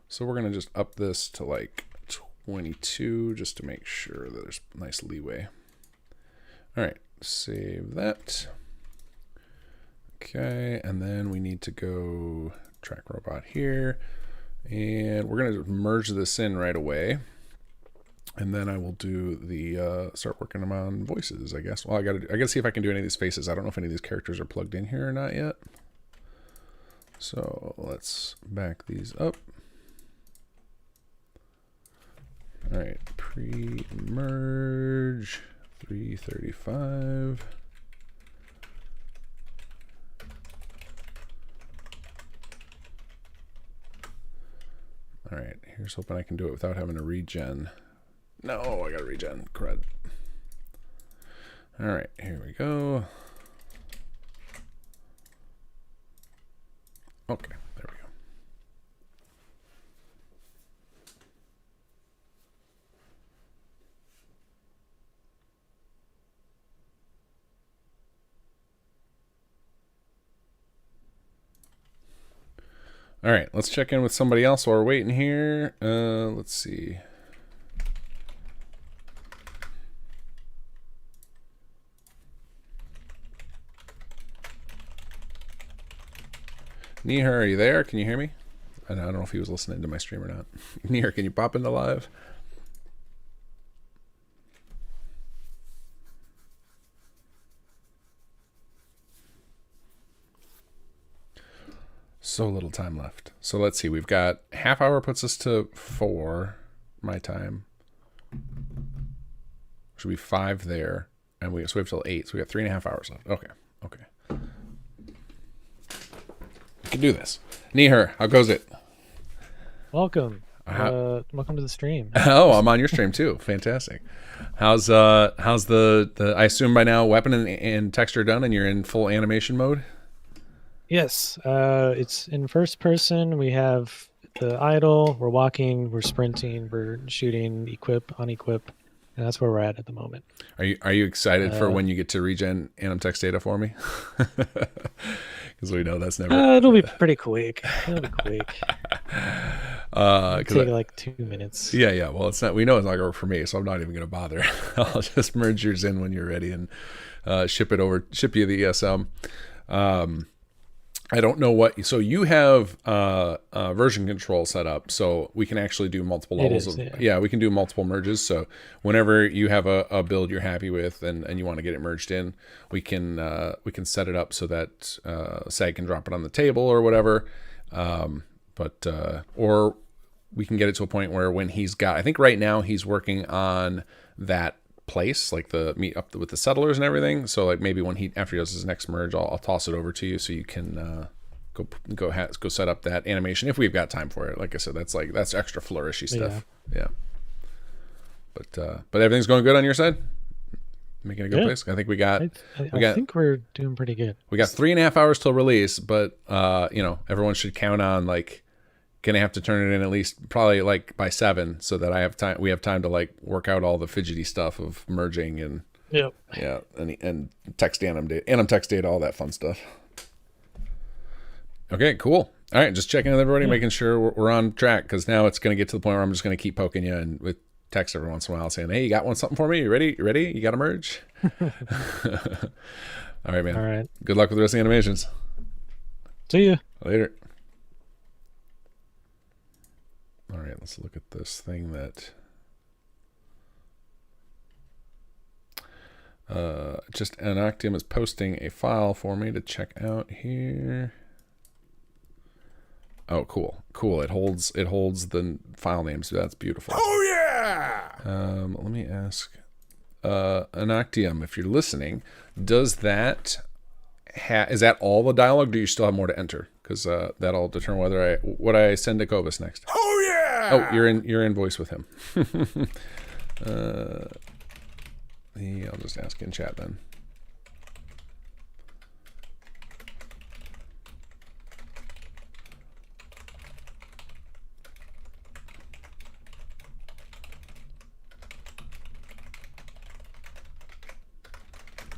So we're going to just up this to like 22 just to make sure that there's nice leeway. All right, save that. Okay, and then we need to go track robot here. And we're going to merge this in right away. And then I will do the start working on voices, I guess. Well, I gotta see if I can do any of these faces. I don't know if any of these characters are plugged in here or not yet. So let's back these up. All right, pre-merge 335. All right, here's hoping I can do it without having to regen. No, I gotta regen. Crud. All right, here we go. Okay, there we go. All right, let's check in with somebody else while we're waiting here. Let's see. Neeher, are you there? Can you hear me? I don't know if he was listening to my stream or not. Neeher, can you pop into live? So little time left. So let's see. We've got half hour puts us to 4 my time. Should be 5 there. And so we have till 8. So we got 3.5 hours left. Okay. We can do this. Neeher, how goes it? Welcome. Welcome to the stream. Oh, I'm on your stream too. Fantastic. How's the I assume by now weapon and texture done and you're in full animation mode? Yes. It's in first person. We have the idle, we're walking, we're sprinting, we're shooting, equip, unequip, and that's where we're at the moment. Are you excited for when you get to regen anim text data for me? Because we know that's never. It'll be pretty quick. It'll be quick. It'll take like 2 minutes. Yeah. Well, it's not. We know it's not gonna work for me, so I'm not even gonna bother. I'll just merge yours in when you're ready and ship you the ESM. I don't know what. So you have version control set up, so we can actually do multiple levels of. Yeah, we can do multiple merges. So whenever you have a build you're happy with and you want to get it merged in, we can set it up so that SAG can drop it on the table or whatever. Or we can get it to a point where when he's got. I think right now he's working on that place, like the meet up with the settlers and everything. So like maybe when after he does his next merge, I'll toss it over to you so you can go set up that animation if we've got time for it. Like I said, that's extra flourishy stuff. Yeah. But everything's going good on your side. Making a good place. I think I think we're doing pretty good. We got 3.5 hours till release, but everyone should count on like gonna have to turn it in at least probably like by 7 so that we have time to like work out all the fidgety stuff of merging and and text anim text data, all that fun stuff. Okay, cool. All right, just checking with everybody, making sure we're on track, because now it's going to get to the point where I'm just going to keep poking you and with text every once in a while saying, hey, you got something for me? You ready? You got to merge? All right, man. All right. Good luck with the rest of the animations. See ya. Later. All right, let's look at this thing that just unoctium is posting a file for me to check out here. Oh, cool. It holds the file names. That's beautiful. Oh yeah. Let me ask unoctium, if you're listening, does that is that all the dialogue? Do you still have more to enter? Because that'll determine what I send to Kovas next. Oh yeah! Oh, you're in voice with him. I'll just ask in chat then.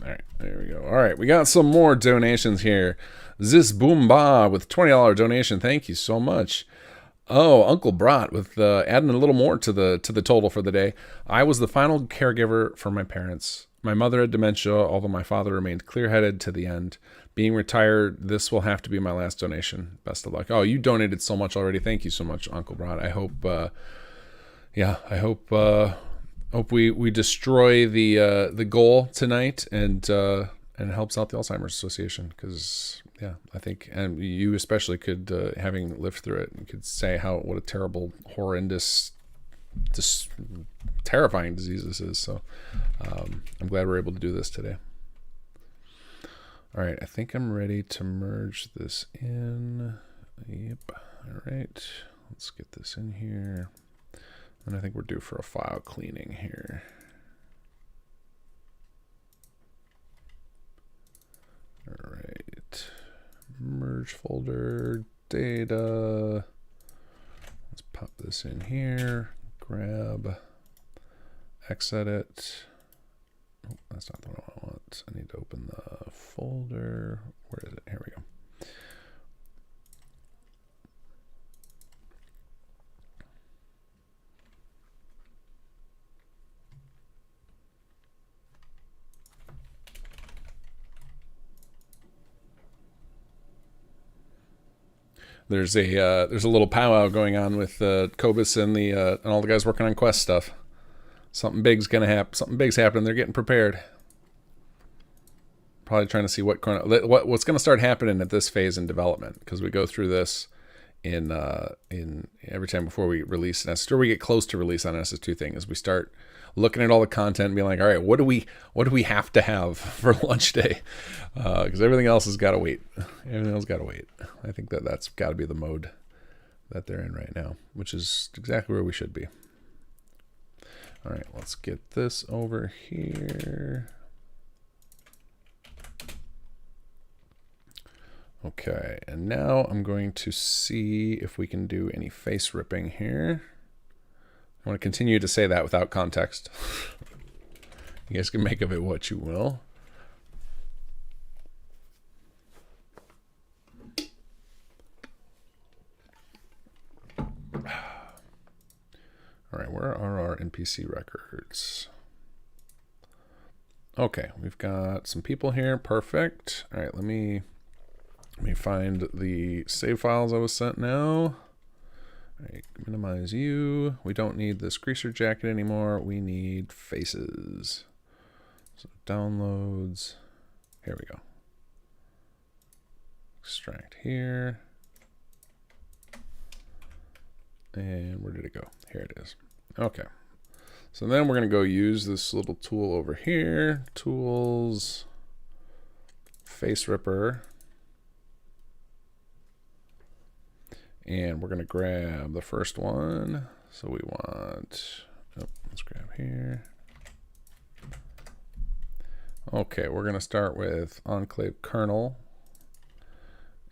All right, there we go. All right, we got some more donations here. Zis Boomba with $20 donation. Thank you so much. Oh, Uncle Brat with adding a little more to the total for the day. I was the final caregiver for my parents. My mother had dementia, although my father remained clear-headed to the end. Being retired, this will have to be my last donation. Best of luck. Oh, you donated so much already. Thank you so much, Uncle Brat. I hope, hope we destroy the goal tonight and it helps out the Alzheimer's Association, because I think, and you especially could, having lived through it, you could say what a terrible, horrendous, just terrifying disease this is. So I'm glad we're able to do this today. All right, I think I'm ready to merge this in. Yep. All right, let's get this in here. And I think we're due for a file cleaning here. All right, merge folder, data. Let's pop this in here, grab, xedit. Oh, that's not the one I want. I need to open the folder. Where is it? Here we go. There's a little powwow going on with Kobus and and all the guys working on quest stuff. Something big's gonna happen. Something big's happening. They're getting prepared. Probably trying to see what's gonna start happening at this phase in development, because we go through this in every time before we release an SS2, or we get close to release on an SS2 thing, is we start looking at all the content and being like, all right, what do we have to have for launch day? Because everything else has got to wait. Everything else got to wait. I think that's got to be the mode that they're in right now, which is exactly where we should be. All right, let's get this over here. Okay, and now I'm going to see if we can do any face ripping here. I want to continue to say that without context. You guys can make of it what you will. All right, where are our NPC records? Okay, we've got some people here. Perfect. All right, let me Let me find the save files I was sent now. All right, minimize you. We don't need this greaser jacket anymore. We need faces. So downloads. Here we go. Extract here. And where did it go? Here it is. Okay. So then we're going to go use this little tool over here. Tools. Face Ripper. And we're going to grab the first one. So we want, let's grab here. Okay, we're going to start with Enclave Kernel.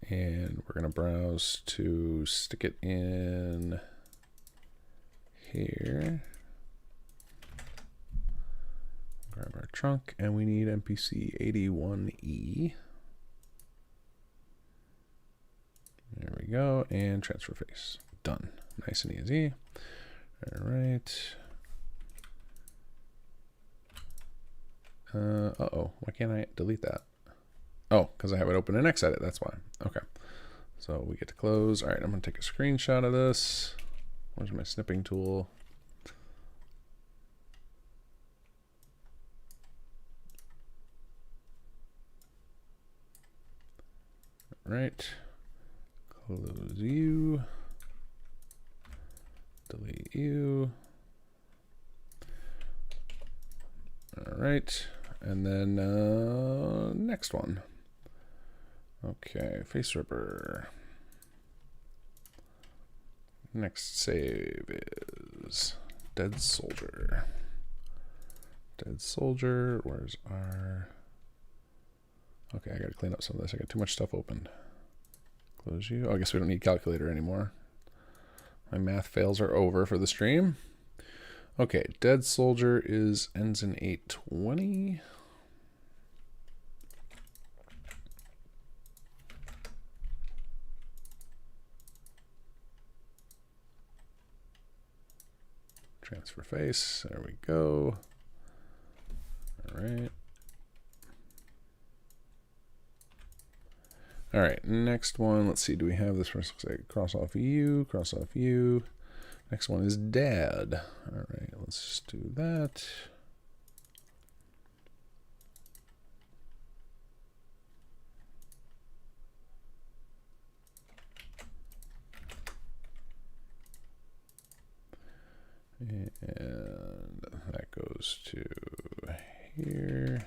And we're going to browse to stick it in here. Grab our trunk, and we need MPC 81E. There we go, and transfer face. Done. Nice and easy. All right. Uh-oh, why can't I delete that? Oh, because I have it open in Xedit, that's why. Okay. So we get to close. All right, I'm going to take a screenshot of this. Where's my snipping tool? All right. Close you. Delete you. All right. And then next one. Okay, Face Ripper. Next save is Dead Soldier. Dead Soldier, where's our... Okay, I gotta clean up some of this. I got too much stuff opened. Close you. Oh, I guess we don't need calculator anymore. My math fails are over for the stream. Okay, Dead Soldier ends in 820. Transfer face. There we go. All right. All right, next one. Let's see. Do we have this first? Looks like cross off you, cross off you. Next one is Dad. All right, let's just do that. And that goes to here.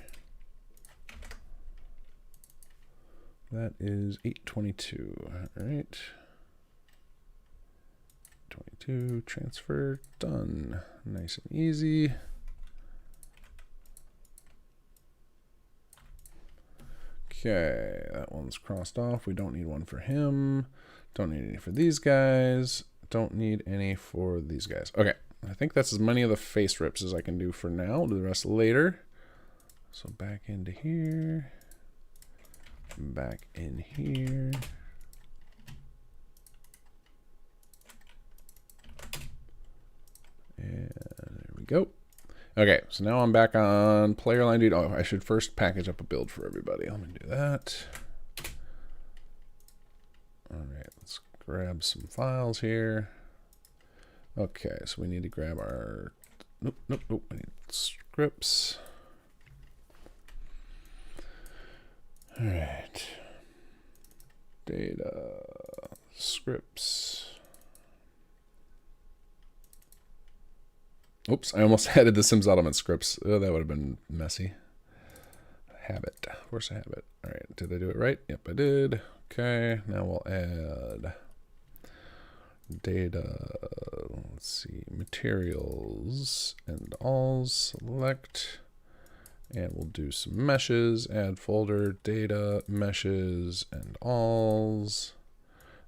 That is 822. All right. 22 transfer done. Nice and easy. Okay, that one's crossed off. We don't need one for him. Don't need any for these guys. Don't need any for these guys. Okay, I think that's as many of the face rips as I can do for now. We'll do the rest later. So back into here. Back in here. And there we go. Okay, so now I'm back on player line dude. Oh, I should first package up a build for everybody. Let me do that. All right, let's grab some files here. Okay, so we need to grab our... Nope. I need scripts. All right. Data, scripts. Oops, I almost added the Sims Element scripts. Oh, that would have been messy. Habit. Where's the habit? All right, did I do it right? Yep, I did. Okay, now we'll add data. Let's see, materials and alls. Select. And we'll do some meshes, add folder, data, meshes, and alls.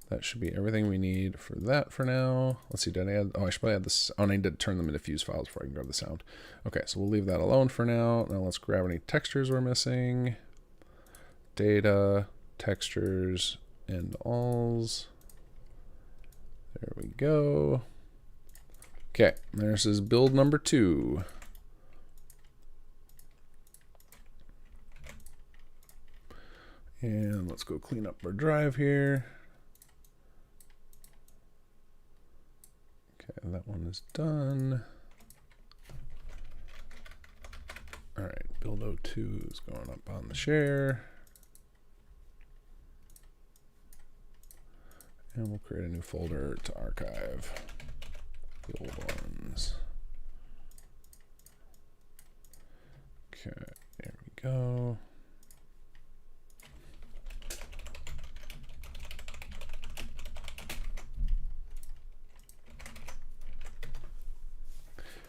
That should be everything we need for that for now. Let's see, did I add, oh, I should probably add this. Oh, and I need to turn them into fuse files before I can grab the sound. Okay, so we'll leave that alone for now. Now let's grab any textures we're missing. Data, textures, and alls. There we go. Okay, there's his build number 2. And let's go clean up our drive here. Okay, that one is done. All right, build 02 is going up on the share. And we'll create a new folder to archive the old ones. Okay, there we go.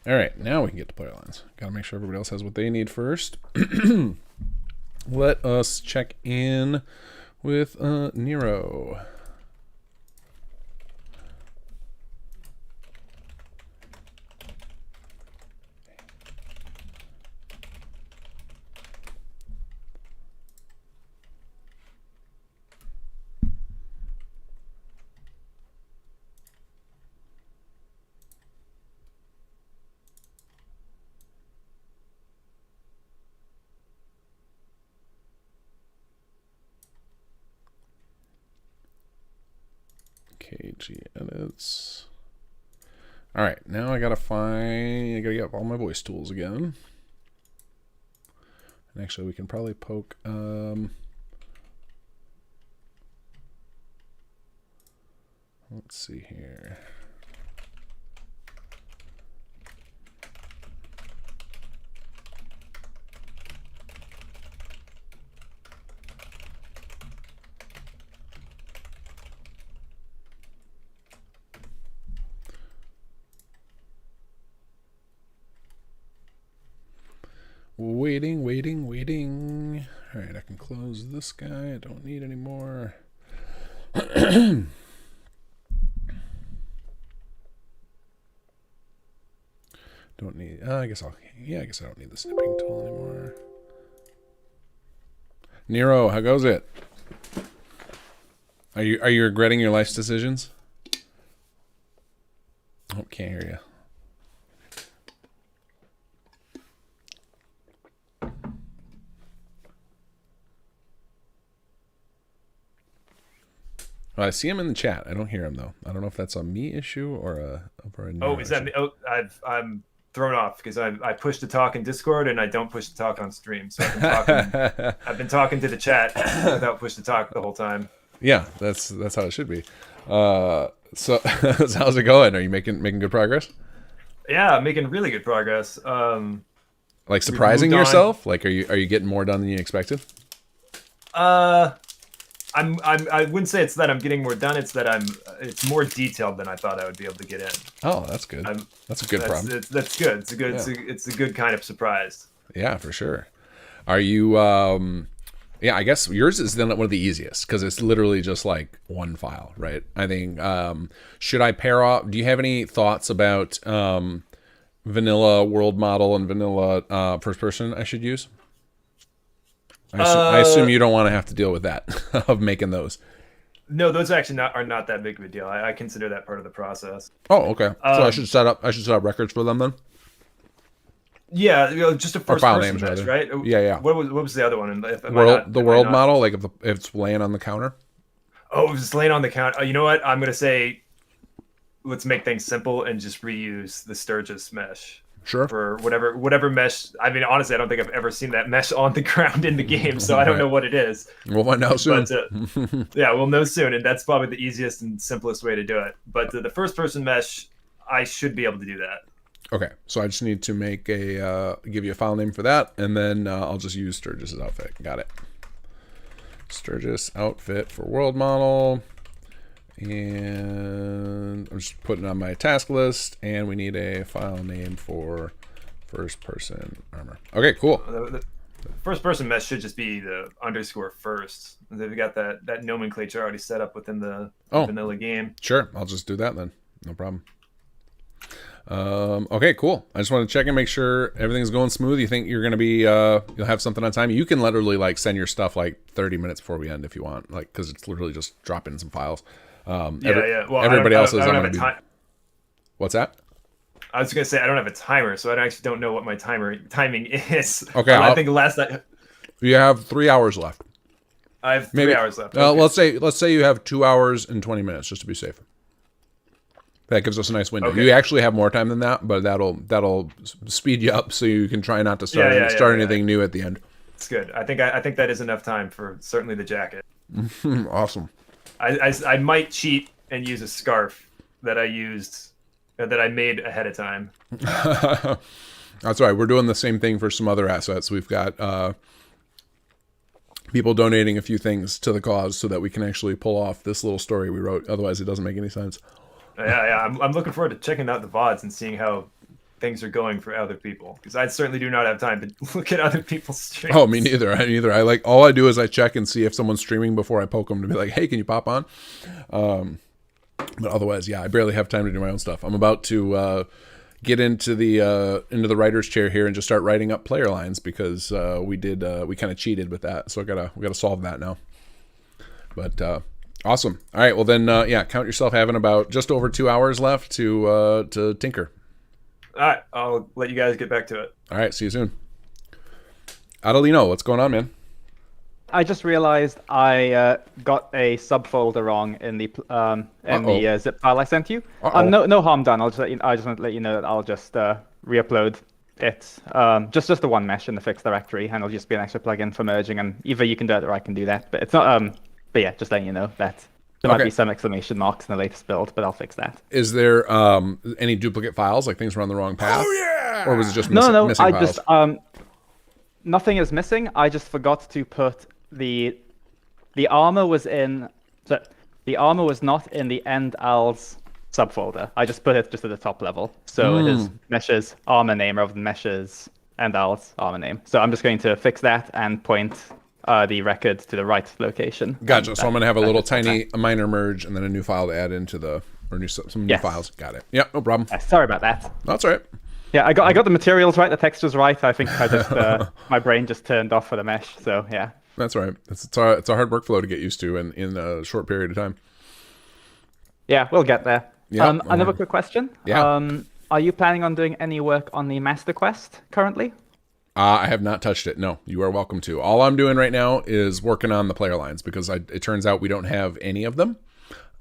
All right, now we can get to player lines. Got to make sure everybody else has what they need first. Let us check in with Niero. KG edits. All right, now I gotta get all my voice tools again. And actually, we can probably poke. Let's see here. Waiting. All right, I can close this guy. I don't need any more. Don't need. I guess I don't need the snipping tool anymore. Nero, how goes it? Are you regretting your life's decisions? Oh, can't hear you. I see him in the chat. I don't hear him though. I don't know if that's a me issue or a Oh, is that me? Oh, I'm thrown off because I push to talk in Discord and I don't push to talk on stream. So I've been talking to the chat without push to talk the whole time. Yeah, that's how it should be. So how's it going? Are you making good progress? Yeah, making really good progress. Like surprising yourself? Like are you getting more done than you expected? I wouldn't say it's that I'm getting more done. It's that it's more detailed than I thought I would be able to get in. Oh, that's good. That's a good problem. That's good. It's a good. Yeah. It's a good kind of surprise. Yeah, for sure. Are you? Yeah, I guess yours is then one of the easiest because it's literally just like one file, right? I think. Should I pair off? Do you have any thoughts about vanilla world model and vanilla first person I should use? I assume you don't want to have to deal with that of making those. No, those actually are not that big of a deal. I consider that part of the process. Oh, okay. So I should set up records for them then. Yeah, just a first file person names, match, right? Yeah. What was the other one? The world model, like if it's laying on the counter. Oh, if it's laying on the counter. You know what? I'm gonna say, let's make things simple and just reuse the Sturgis mesh. Sure. For whatever mesh. I mean, honestly, I don't think I've ever seen that mesh on the ground in the game, so I don't know what it is. We'll find out soon. But, yeah, we'll know soon, and that's probably the easiest and simplest way to do it. But the first-person mesh, I should be able to do that. Okay, so I just need to make give you a file name for that, and then I'll just use Sturgis's outfit. Got it. Sturgis outfit for world model. And I'm just putting it on my task list, and we need a file name for first person armor. Okay, cool. The first person mesh should just be the _first. They've got that nomenclature already set up within the vanilla game. Sure, I'll just do that then. No problem. Okay, cool. I just want to check and make sure everything's going smooth. You think you're going to be you'll have something on time? You can literally like send your stuff like 30 minutes before we end if you want, like because it's literally just drop in some files. Well, everybody else is on What's that? I was gonna say I don't have a timer, so I actually don't know what my timing is. Okay, I think last night you have 3 hours left. I have 3 hours left. Let's say you have 2 hours and 20 minutes, just to be safe. That gives us a nice window. Okay. You actually have more time than that, but that'll speed you up so you can try not to start anything new at the end. It's good. I think that is enough time for certainly the jacket. Awesome. I might cheat and use a scarf that I used that I made ahead of time. That's right. We're doing the same thing for some other assets. We've got people donating a few things to the cause so that we can actually pull off this little story we wrote. Otherwise, it doesn't make any sense. Yeah. I'm looking forward to checking out the VODs and seeing how things are going for other people, because I certainly do not have time to look at other people's streams. Oh, me neither. I all I do is I check and see if someone's streaming before I poke them to be like, hey, can you pop on? But otherwise, I barely have time to do my own stuff. I'm about to get into the writer's chair here and just start writing up player lines, because we kind of cheated with that, so we gotta solve that now. But awesome. All right, well then, count yourself having about just over 2 hours left to tinker. All right, I'll let you guys get back to it. All right, see you soon. Otellino, what's going on, man? I just realized I got a subfolder wrong in the zip file I sent you. No harm done. I just want to let you know that I'll just re-upload it. Just the one mesh in the fixed directory, and it'll just be an extra plugin for merging. And either you can do it or I can do that. But it's not. But yeah, just letting you know that there might be some exclamation marks in the latest build, but I'll fix that. Is there any duplicate files, like things were on the wrong path? Oh yeah. Or was it just missing files? Nothing is missing. I just forgot to put the armor was in. So the armor was not in the End Alz subfolder. I just put it just at the top level, so it is meshes armor name rather than meshes End Alz armor name. So I'm just going to fix that and point the record to the right location. Gotcha. So I'm going to have a minor merge and then a new file to add into some new files. Got it. Yeah, no problem. Sorry about that. That's all right. Yeah, I got the materials right, the textures right. I think I just my brain just turned off for the mesh. So yeah. That's right. It's a hard workflow to get used to in a short period of time. Yeah, we'll get there. Yeah. Another quick question. Yeah. Are you planning on doing any work on the Master Quest currently? I have not touched it. No, you are welcome to. All I'm doing right now is working on the player lines, because it turns out we don't have any of them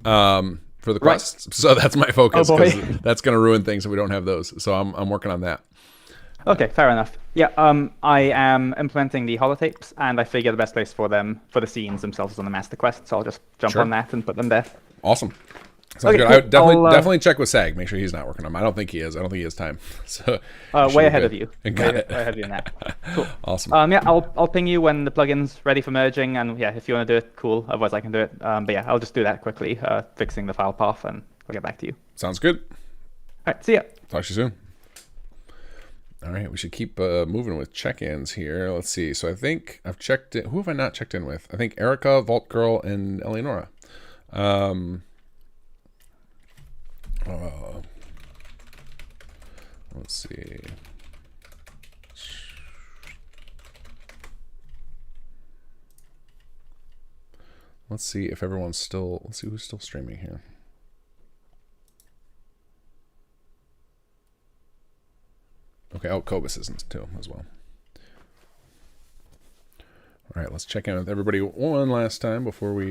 for the quests. Right. So that's my focus, because that's going to ruin things if we don't have those. So I'm working on that. Okay, fair enough. Yeah, I am implementing the holotapes, and I figure the best place for the scenes themselves is on the Master Quest, so I'll just jump on that and put them there. Awesome. Sounds good. Cool. Definitely check with Sag. Make sure he's not working on them. I don't think he is. I don't think he has time. So way ahead of you. Way ahead of you in that. Cool. Awesome. Yeah, I'll ping you when the plugin's ready for merging, and yeah, if you want to do it, cool. Otherwise, I can do it. But yeah, I'll just do that quickly, fixing the file path, and I'll get back to you. Sounds good. All right, see ya. Talk to you soon. All right, we should keep moving with check-ins here. Let's see. So I think I've checked in. Who have I not checked in with? I think Erica, Vault Girl, and Elianora. Let's see. Let's see if everyone's still. Let's see who's still streaming here. Okay, Cobus isn't too as well. All right, let's check in with everybody one last time before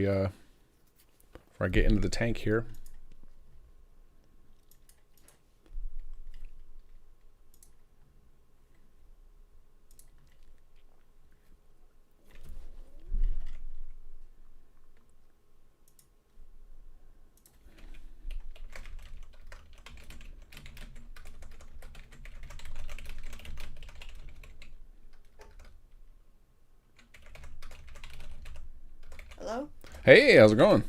I get into the tank here. Hello? Hey, how's it going?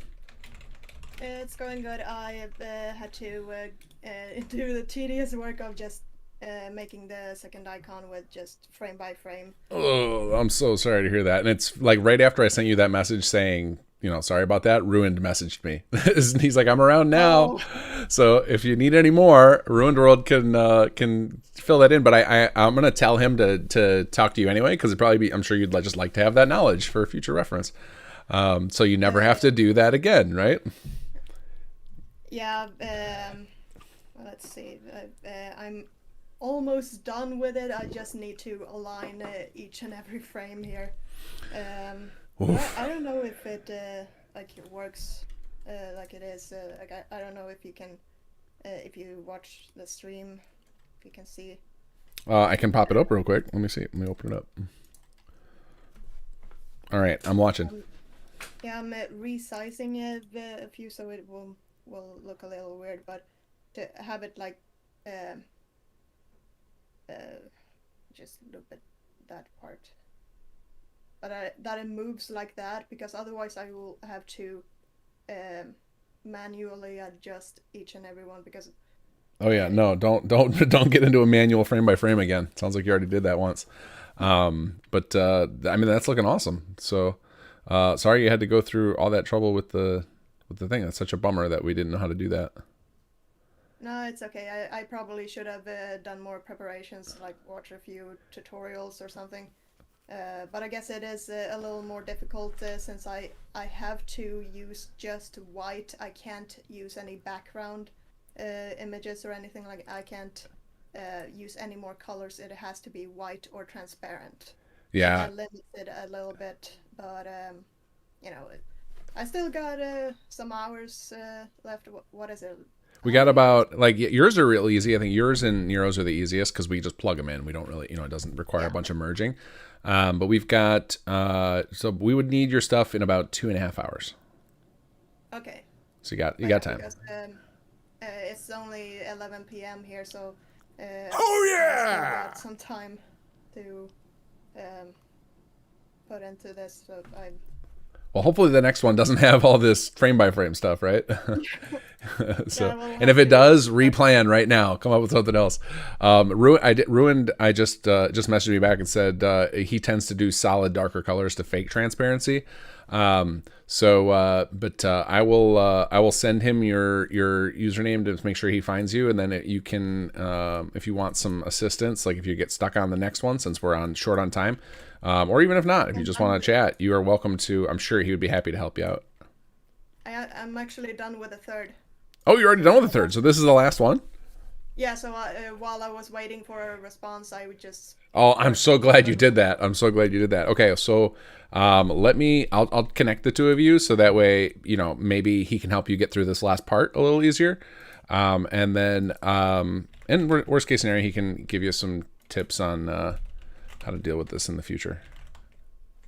It's going good. I had to do the tedious work of just making the second icon with just frame by frame. Oh, I'm so sorry to hear that. And it's like right after I sent you that message saying, sorry about that, Ruined messaged me. He's like, I'm around now. Oh. So if you need any more, Ruined World can fill that in. But I'm going to tell him to talk to you anyway, because I'm sure you'd just like to have that knowledge for future reference. So you never have to do that again, right? Yeah. Let's see. I'm almost done with it. I just need to align each and every frame here. I don't know if it like it works like it is. Like I don't know if you can if you watch the stream, if you can see. I can pop it up real quick. Let me see. Let me open it up. All right, I'm watching. Yeah, I'm resizing it a few so it will look a little weird, but to have it like just look at that part. But that it moves like that, because otherwise I will have to manually adjust each and every one, because Oh yeah, no, don't get into a manual frame by frame again. Sounds like you already did that once. But I mean, that's looking awesome. So sorry you had to go through all that trouble with the thing. That's such a bummer that we didn't know how to do that. no, it's okay. I probably should have done more preparations, like watch a few tutorials or something. But I guess it is a little more difficult since I have to use just white. I can't use any background images or anything. Like I can't use any more colors. It has to be white or transparent. Yeah. So that limits it a little bit, but you know, I still got some hours left. What is it? We got about, like, yours are real easy. I think yours and Nero's are the easiest because we just plug them in. We don't really, it doesn't require a bunch of merging. But we've got, so we would need your stuff in about 2.5 hours. Okay. So you got time. Because, it's only 11 p.m. here, so oh yeah, I still got some time to put into this. So well, hopefully the next one doesn't have all this frame by frame stuff, right? So, yeah, and if it does, replan right now. Come up with something else. Ruined. I just messaged me back and said he tends to do solid darker colors to fake transparency. But I will send him your username to make sure he finds you, and then you can if you want some assistance, like if you get stuck on the next one, since we're short on time. Or even if not, if you just want to chat, you are welcome to. I'm sure he would be happy to help you out. I'm actually done with the third. Oh, you're already done with the third, so this is the last one? Yeah, so while I was waiting for a response, I would just... Oh, I'm so glad you did that. I'm so glad you did that. Okay, so I'll connect the two of you so that way, maybe he can help you get through this last part a little easier. And then, in worst case scenario, he can give you some tips on how to deal with this in the future.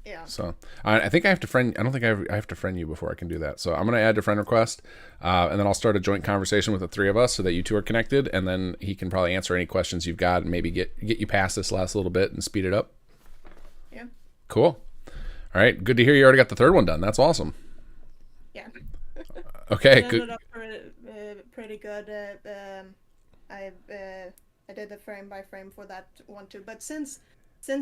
Yeah. So I think I have to friend. I don't think I have to friend you before I can do that. So I'm gonna add a friend request, and then I'll start a joint conversation with the three of us so that you two are connected, and then he can probably answer any questions you've got and maybe get you past this last little bit and speed it up. Yeah. Cool. All right. Good to hear you already got the third one done. That's awesome. Yeah. Okay. It ended up pretty good. I did the frame by frame for that one too, but since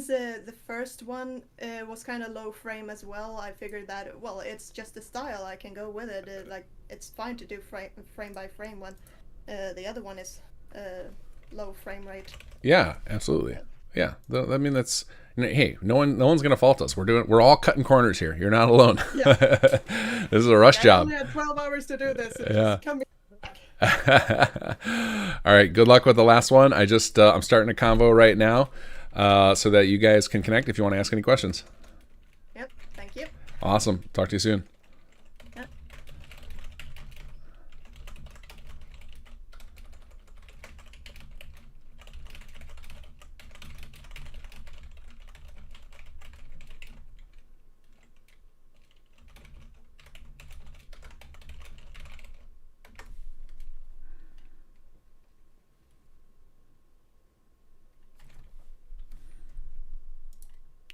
the first one was kind of low frame as well, I figured that, well, it's just the style, I can go with it. Like, it's fine to do frame by frame when the other one is low frame rate. Yeah, absolutely. Yeah, I mean, that's, hey, no one's gonna fault us. We're all cutting corners here. You're not alone. Yeah. This is a rush job. I only had 12 hours to do this. Yeah. All right. Good luck with the last one. I'm starting a convo right now. So that you guys can connect if you want to ask any questions. Yep, thank you. Awesome. Talk to you soon. Yep.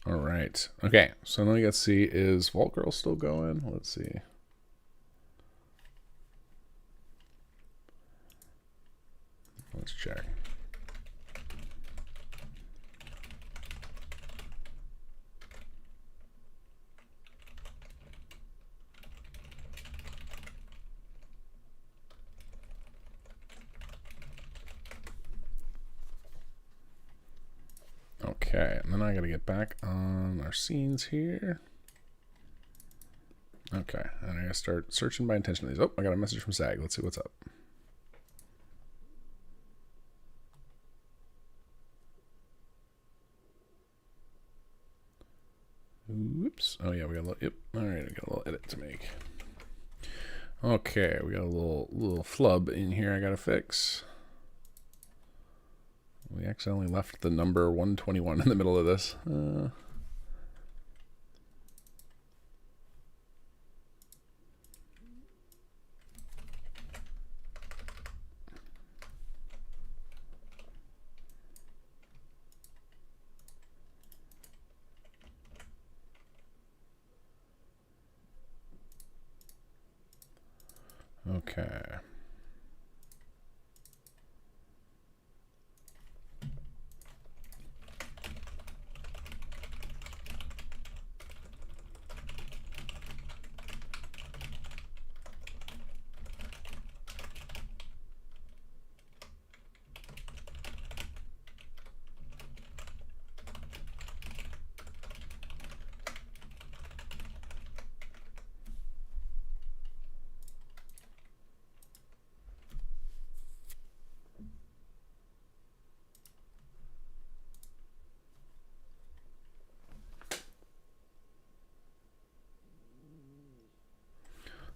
All right. Okay. So now we got to see, is Vault Girl still going? Let's see. Let's check. Okay, and then I gotta get back on our scenes here. Okay, and I gotta start searching by intention of these. Oh, I got a message from SAG. Let's see what's up. Ooh. Whoops. Oh yeah, we got a little. Yep. All right, we got a little edit to make. Okay, we got a little flub in here I gotta fix. We accidentally left the number 121 in the middle of this. Okay.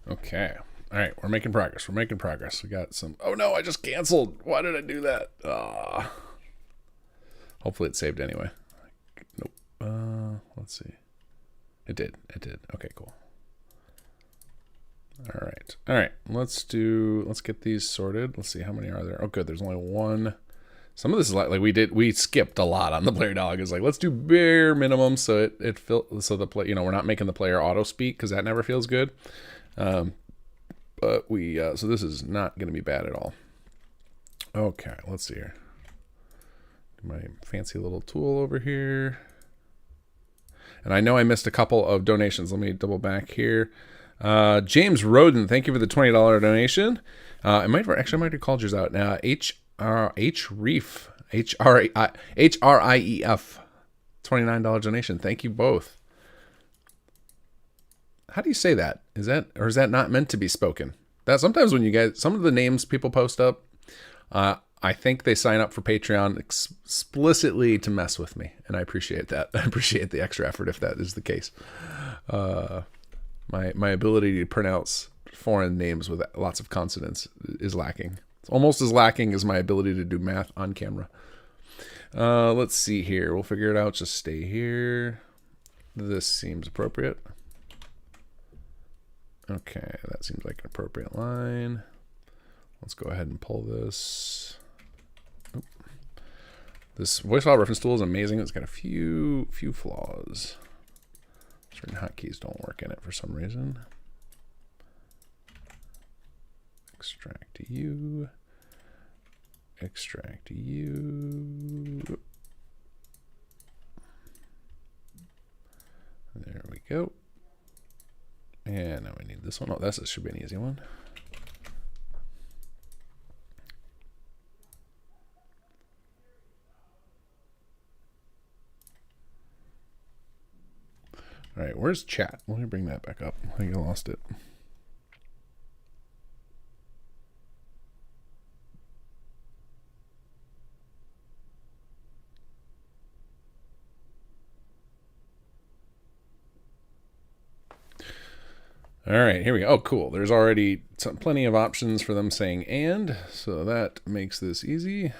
Okay. All right, we're making progress. We're making progress. We got some. Oh no, I just canceled. Why did I do that? Hopefully it saved anyway. Nope. Let's see. It did. It did. Okay, cool. All right. All right. Let's get these sorted. Let's see, how many are there? Oh, good. There's only one. Some of this is like we skipped a lot on the player dog. It's like, let's do bare minimum so so the play, we're not making the player auto speak because that never feels good. But so this is not going to be bad at all. Okay, let's see here. My fancy little tool over here. And I know I missed a couple of donations. Let me double back here. James Roden, thank you for the $20 donation. I might have called yours out now. H-Reef, H-R-I-E-F, $29 donation. Thank you both. How do you say that? Is that not meant to be spoken? That sometimes when you guys, some of the names people post up, I think they sign up for Patreon explicitly to mess with me, and I appreciate that. I appreciate the extra effort if that is the case. My ability to pronounce foreign names with lots of consonants is lacking. It's almost as lacking as my ability to do math on camera. Let's see here. We'll figure it out. Just stay here. This seems appropriate. Okay, that seems like an appropriate line. Let's go ahead and pull this. Oop. This voice file reference tool is amazing. It's got a few flaws. Certain hotkeys don't work in it for some reason. Extract to you. Extract to you. There we go. And now we need this one. Oh, this should be an easy one. All right, where's chat? Let me bring that back up. I think I lost it. All right, here we go. Oh, cool. There's already plenty of options for them saying and, so that makes this easy.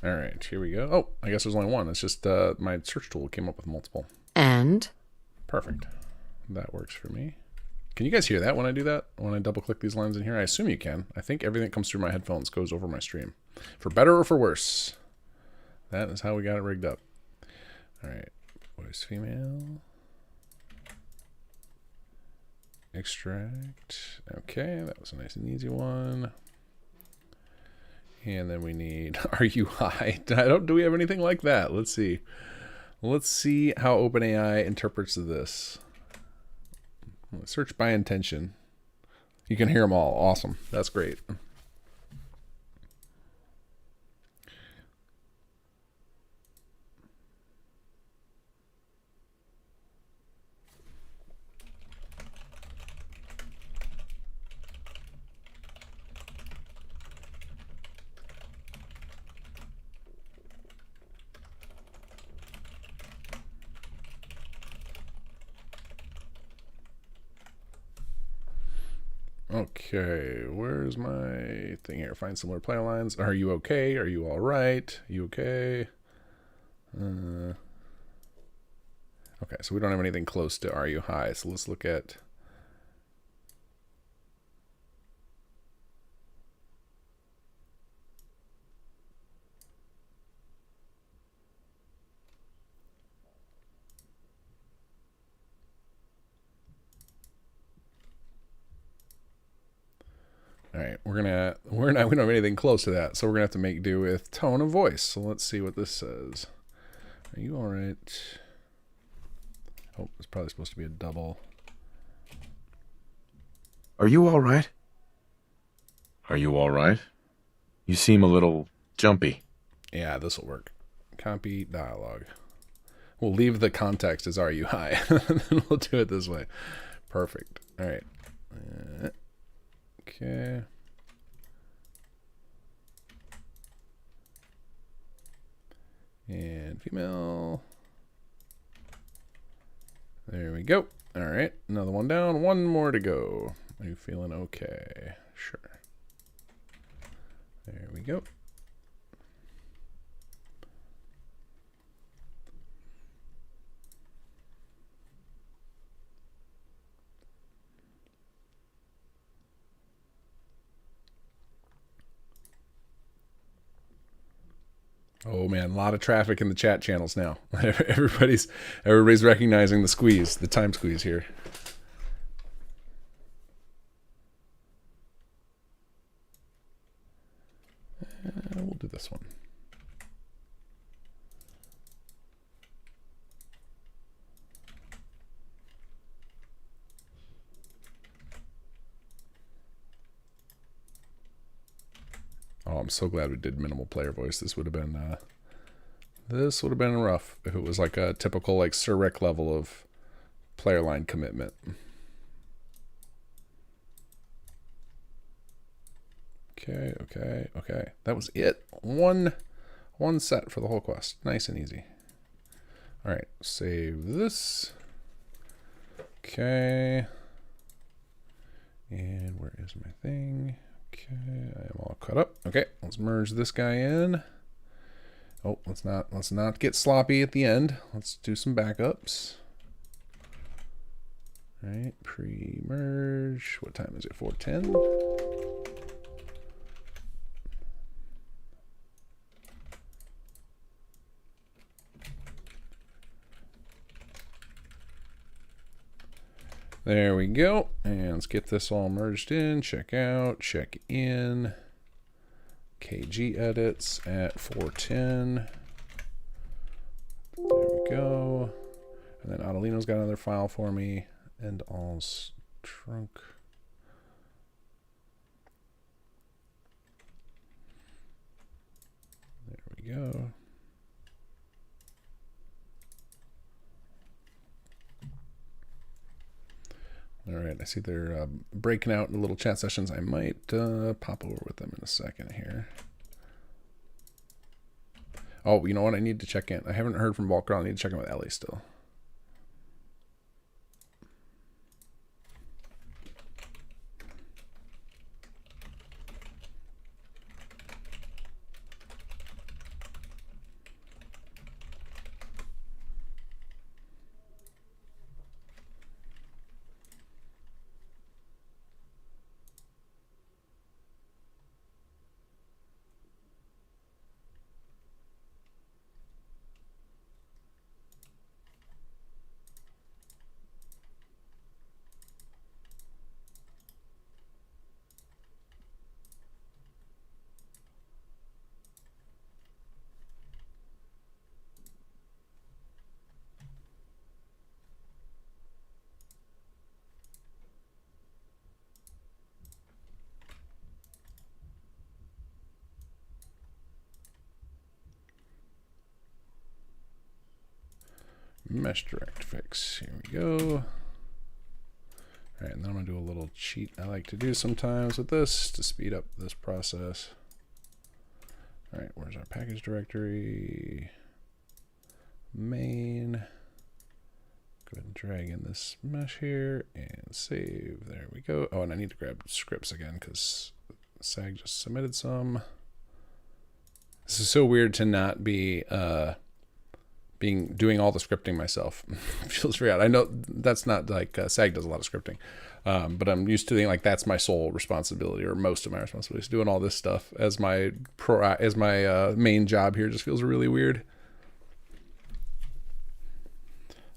All right, here we go. Oh, I guess there's only one. It's just my search tool came up with multiple. And? Perfect. That works for me. Can you guys hear that when I do that? When I double click these lines in here? I assume you can. I think everything that comes through my headphones goes over my stream. For better or for worse. That is how we got it rigged up. All right, voice female. Extract. Okay, that was a nice and easy one. And then we need are you high? Do we have anything like that? Let's see. Let's see how OpenAI interprets this. Search by intention. You can hear them all. Awesome. That's great. Okay, where's my thing here? Find similar player lines. Are you okay? Are you all right? You okay? Okay, so we don't have anything close to are you high. So let's look at... All right, we don't have anything close to that, so we're gonna have to make do with tone of voice. So let's see what this says. Are you all right? Oh, it's probably supposed to be a double. Are you all right? Are you all right? You seem a little jumpy. Yeah, this will work. Copy dialogue. We'll leave the context as are you high. Then we'll do it this way. Perfect. All right. Okay. And female. There we go. All right. Another one down. One more to go. Are you feeling okay? Sure. There we go. Oh man, a lot of traffic in the chat channels now. Everybody's recognizing the squeeze, the time squeeze here. We'll do this one. Oh, I'm so glad we did minimal player voice. This would have been rough if it was like a typical like Sir Rick level of player line commitment. Okay. That was it. One set for the whole quest. Nice and easy. All right, save this. Okay. And where is my thing? Okay, I am all caught up. Okay, let's merge this guy in. Oh, let's not get sloppy at the end. Let's do some backups. All right, pre-merge. What time is it? 4:10. There we go. And let's get this all merged in. Check out, check in. KG edits at 410. There we go. And then Otellino's got another file for me. End all's trunk. There we go. All right, I see they're breaking out in little chat sessions. I might pop over with them in a second here. Oh, you know what? I need to check in. I haven't heard from Volker. I need to check in with Ellie still. Mesh direct fix. Here we go. All right, and then I'm gonna do a little cheat I like to do sometimes with this to speed up this process. All right, where's our package directory? Main, Go ahead and drag in this mesh here and save. There we go. Oh, and I need to grab scripts again because SAG just submitted some. This is so weird to not be doing all the scripting myself. Feels very odd. I know that's not like SAG does a lot of scripting, but I'm used to thinking like that's my sole responsibility or most of my responsibilities. Doing all this stuff as my main job here just feels really weird.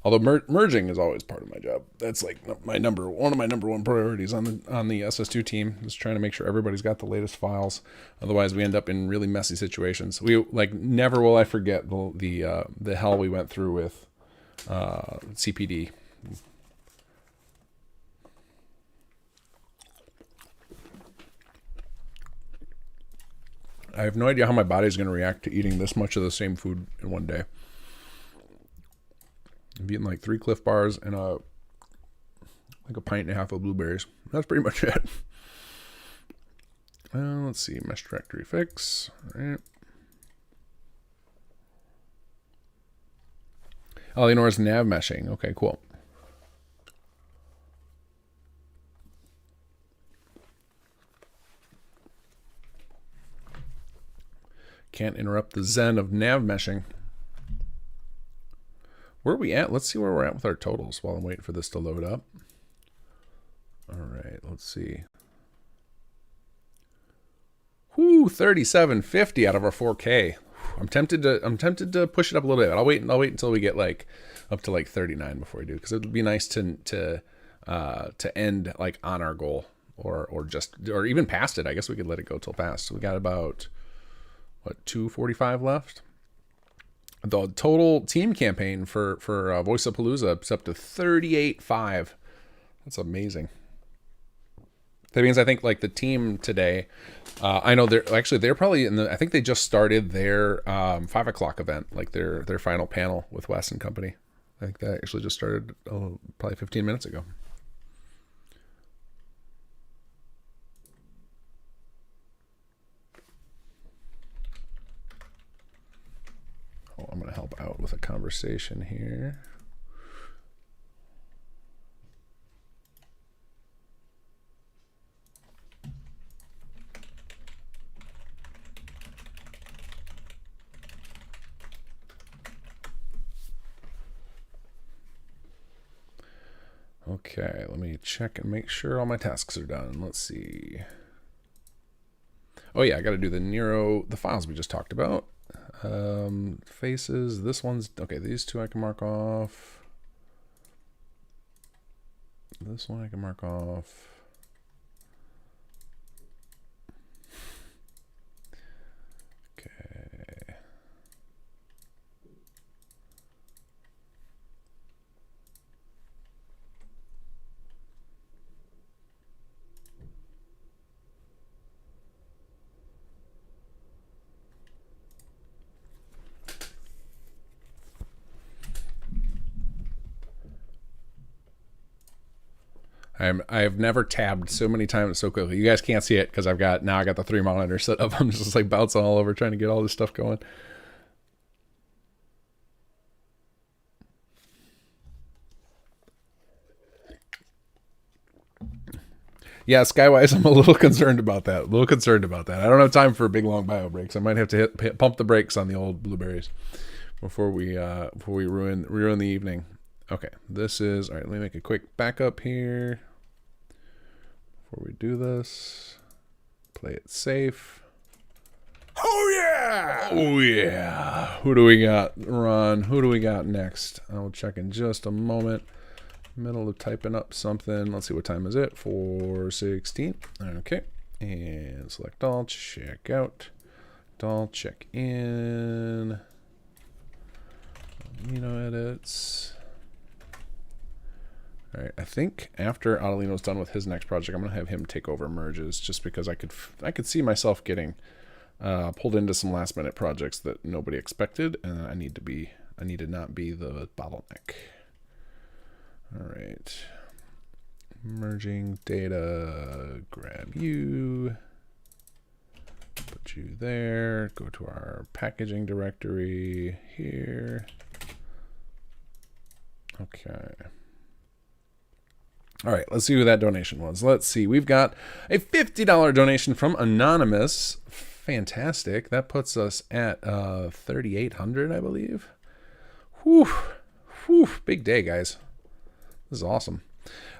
Although merging is always part of my job. That's like one of my number one priorities on the SS2 team is trying to make sure everybody's got the latest files. Otherwise, we end up in really messy situations. We like never will I forget the hell we went through with CPD. I have no idea how my body's going to react to eating this much of the same food in one day. I've eaten like 3 Cliff Bars and a pint and a half of blueberries. That's pretty much it. Let's see, mesh directory fix. All right. Elianora's nav meshing. Okay, cool. Can't interrupt the zen of nav meshing. Where are we at? Let's see where we're at with our totals while I'm waiting for this to load up. All right, let's see. Whoo, 3750 out of our 4K. I'm tempted to push it up a little bit. I'll wait until we get like up to like 39 before we do, because it would be nice to end like on our goal or even past it. I guess we could let it go till past. So we got about what 245 left. The total team campaign for Voice of Palooza is up to 38.5. That's amazing. That means I think like the team today, I know they're probably I think they just started their 5 o'clock event, like their final panel with Wes and company. I think that actually just started probably 15 minutes ago. I'm going to help out with a conversation here. Okay, let me check and make sure all my tasks are done. Let's see. Oh yeah, I got to do the Niero, the files we just talked about. Faces, this one's okay. These two I can mark off. This one I can mark off. Okay. I've never tabbed so many times so quickly. You guys can't see it because I got the 3 monitors set up. I'm just like bouncing all over trying to get all this stuff going. Yeah, Skywise, I'm a little concerned about that. I don't have time for big long bio breaks. I might have to pump the brakes on the old blueberries before we ruin the evening. Okay, this is all right. Let me make a quick backup here before we do this. Play it safe. Oh yeah! Who do we got, Ron? Who do we got next? I'll check in just a moment. Middle of typing up something. Let's see, what time is it? 4:16. Okay, and select all. Check out. All check in. Edits. All right, I think after Otellino's done with his next project, I'm gonna have him take over merges, just because I could see myself getting pulled into some last minute projects that nobody expected, and I need to not be the bottleneck. All right, merging data, grab you, put you there, go to our packaging directory here. Okay. All right, let's see who that donation was. Let's see. We've got a $50 donation from Anonymous. Fantastic. That puts us at 3,800, I believe. Whew. Whew. Big day, guys. This is awesome.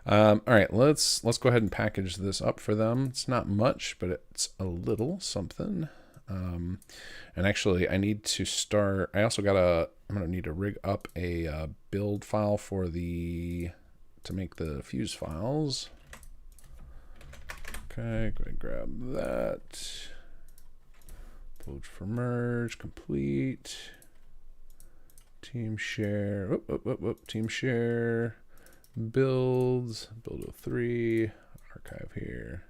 All right, let's go ahead and package this up for them. It's not much, but it's a little something. And actually, I need to start. I'm gonna need to rig up a build file for to make the fuse files. Okay, go ahead and grab that. Load for merge, complete. Team share. Team share. Builds. Build 03. Archive here.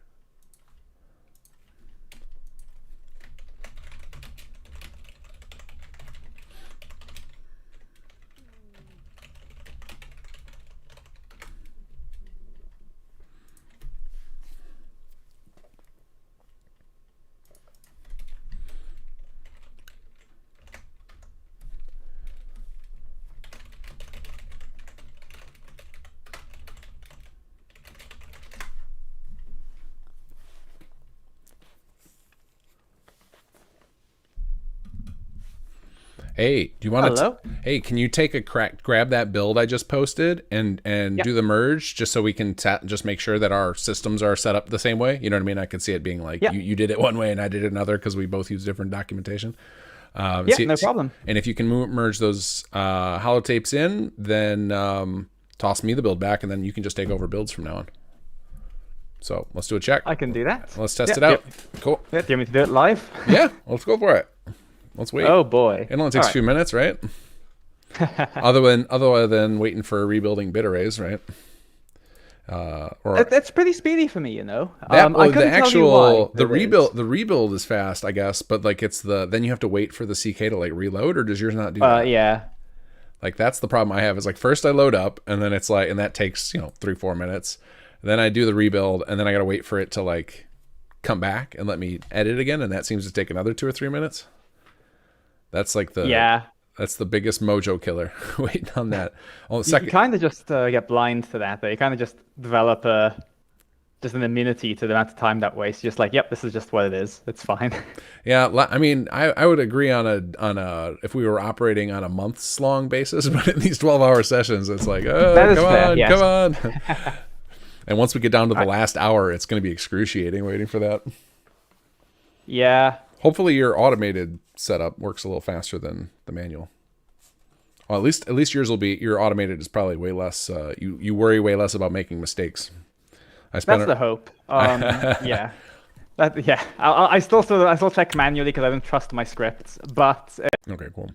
Hey, do you want to? Hey, can you take a grab that build I just posted and do the merge just so we can just make sure that our systems are set up the same way? You know what I mean? I could see it being like you did it one way and I did it another because we both use different documentation. No problem. And if you can merge those holotapes in, then toss me the build back, and then you can just take over builds from now on. So let's do a check. I can do that. Let's test it out. Cool. Yeah, do you want me to do it live? Yeah, let's go for it. Let's wait. Oh boy. It only takes a few minutes, right? other than waiting for rebuilding bit arrays, right? That's pretty speedy for me, you know. The rebuild is fast, I guess, but like then you have to wait for the CK to like reload, or does yours not do that? Yeah. Like that's the problem I have is like first I load up and then it's like, and that takes 3-4 minutes. Then I do the rebuild and then I gotta wait for it to like come back and let me edit again, and that seems to take another 2 or 3 minutes. That's like that's the biggest mojo killer. Waiting on that. You kind of just get blind to that, though. You kind of just develop just an immunity to the amount of time that wastes. You're just like, yep, this is just what it is. It's fine. Yeah, I mean, I would agree on a if we were operating on a months long basis, but in these 12-hour sessions, it's like, come on. And once we get down to the last hour, it's going to be excruciating waiting for that. Yeah. Hopefully your automated setup works a little faster than the manual. Well, at least yours will be, your automated is probably way less, you worry way less about making mistakes. That's the hope. Yeah. I still check manually because I don't trust my scripts, but... Okay, cool.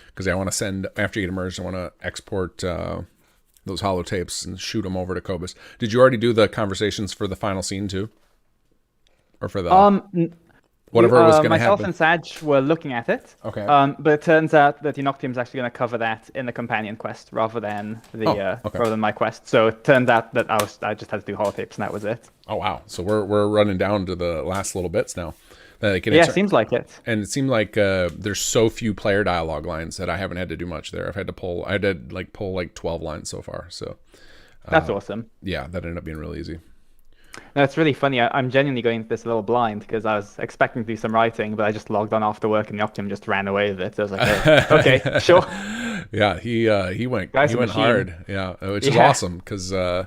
Because I want to send, after you get merged, I want to export those holotapes and shoot them over to Cobus. Did you already do the conversations for the final scene too? Or for the... Whatever was going to happen. Myself and Saj were looking at it. Okay. But it turns out that unoctium is actually going to cover that in the companion quest rather than rather than my quest. So it turned out that I just had to do holotapes and that was it. Oh wow! So we're running down to the last little bits now. It seems like it. And it seemed like there's so few player dialogue lines that I haven't had to do much there. I had to pull 12 lines so far. So that's awesome. Yeah, that ended up being really easy. No, it's really funny. I'm genuinely going this a little blind because I was expecting to do some writing, but I just logged on after work and Unoctium just ran away with it. So I was like, hey, okay, sure. Yeah, he went hard. Yeah, which is awesome because I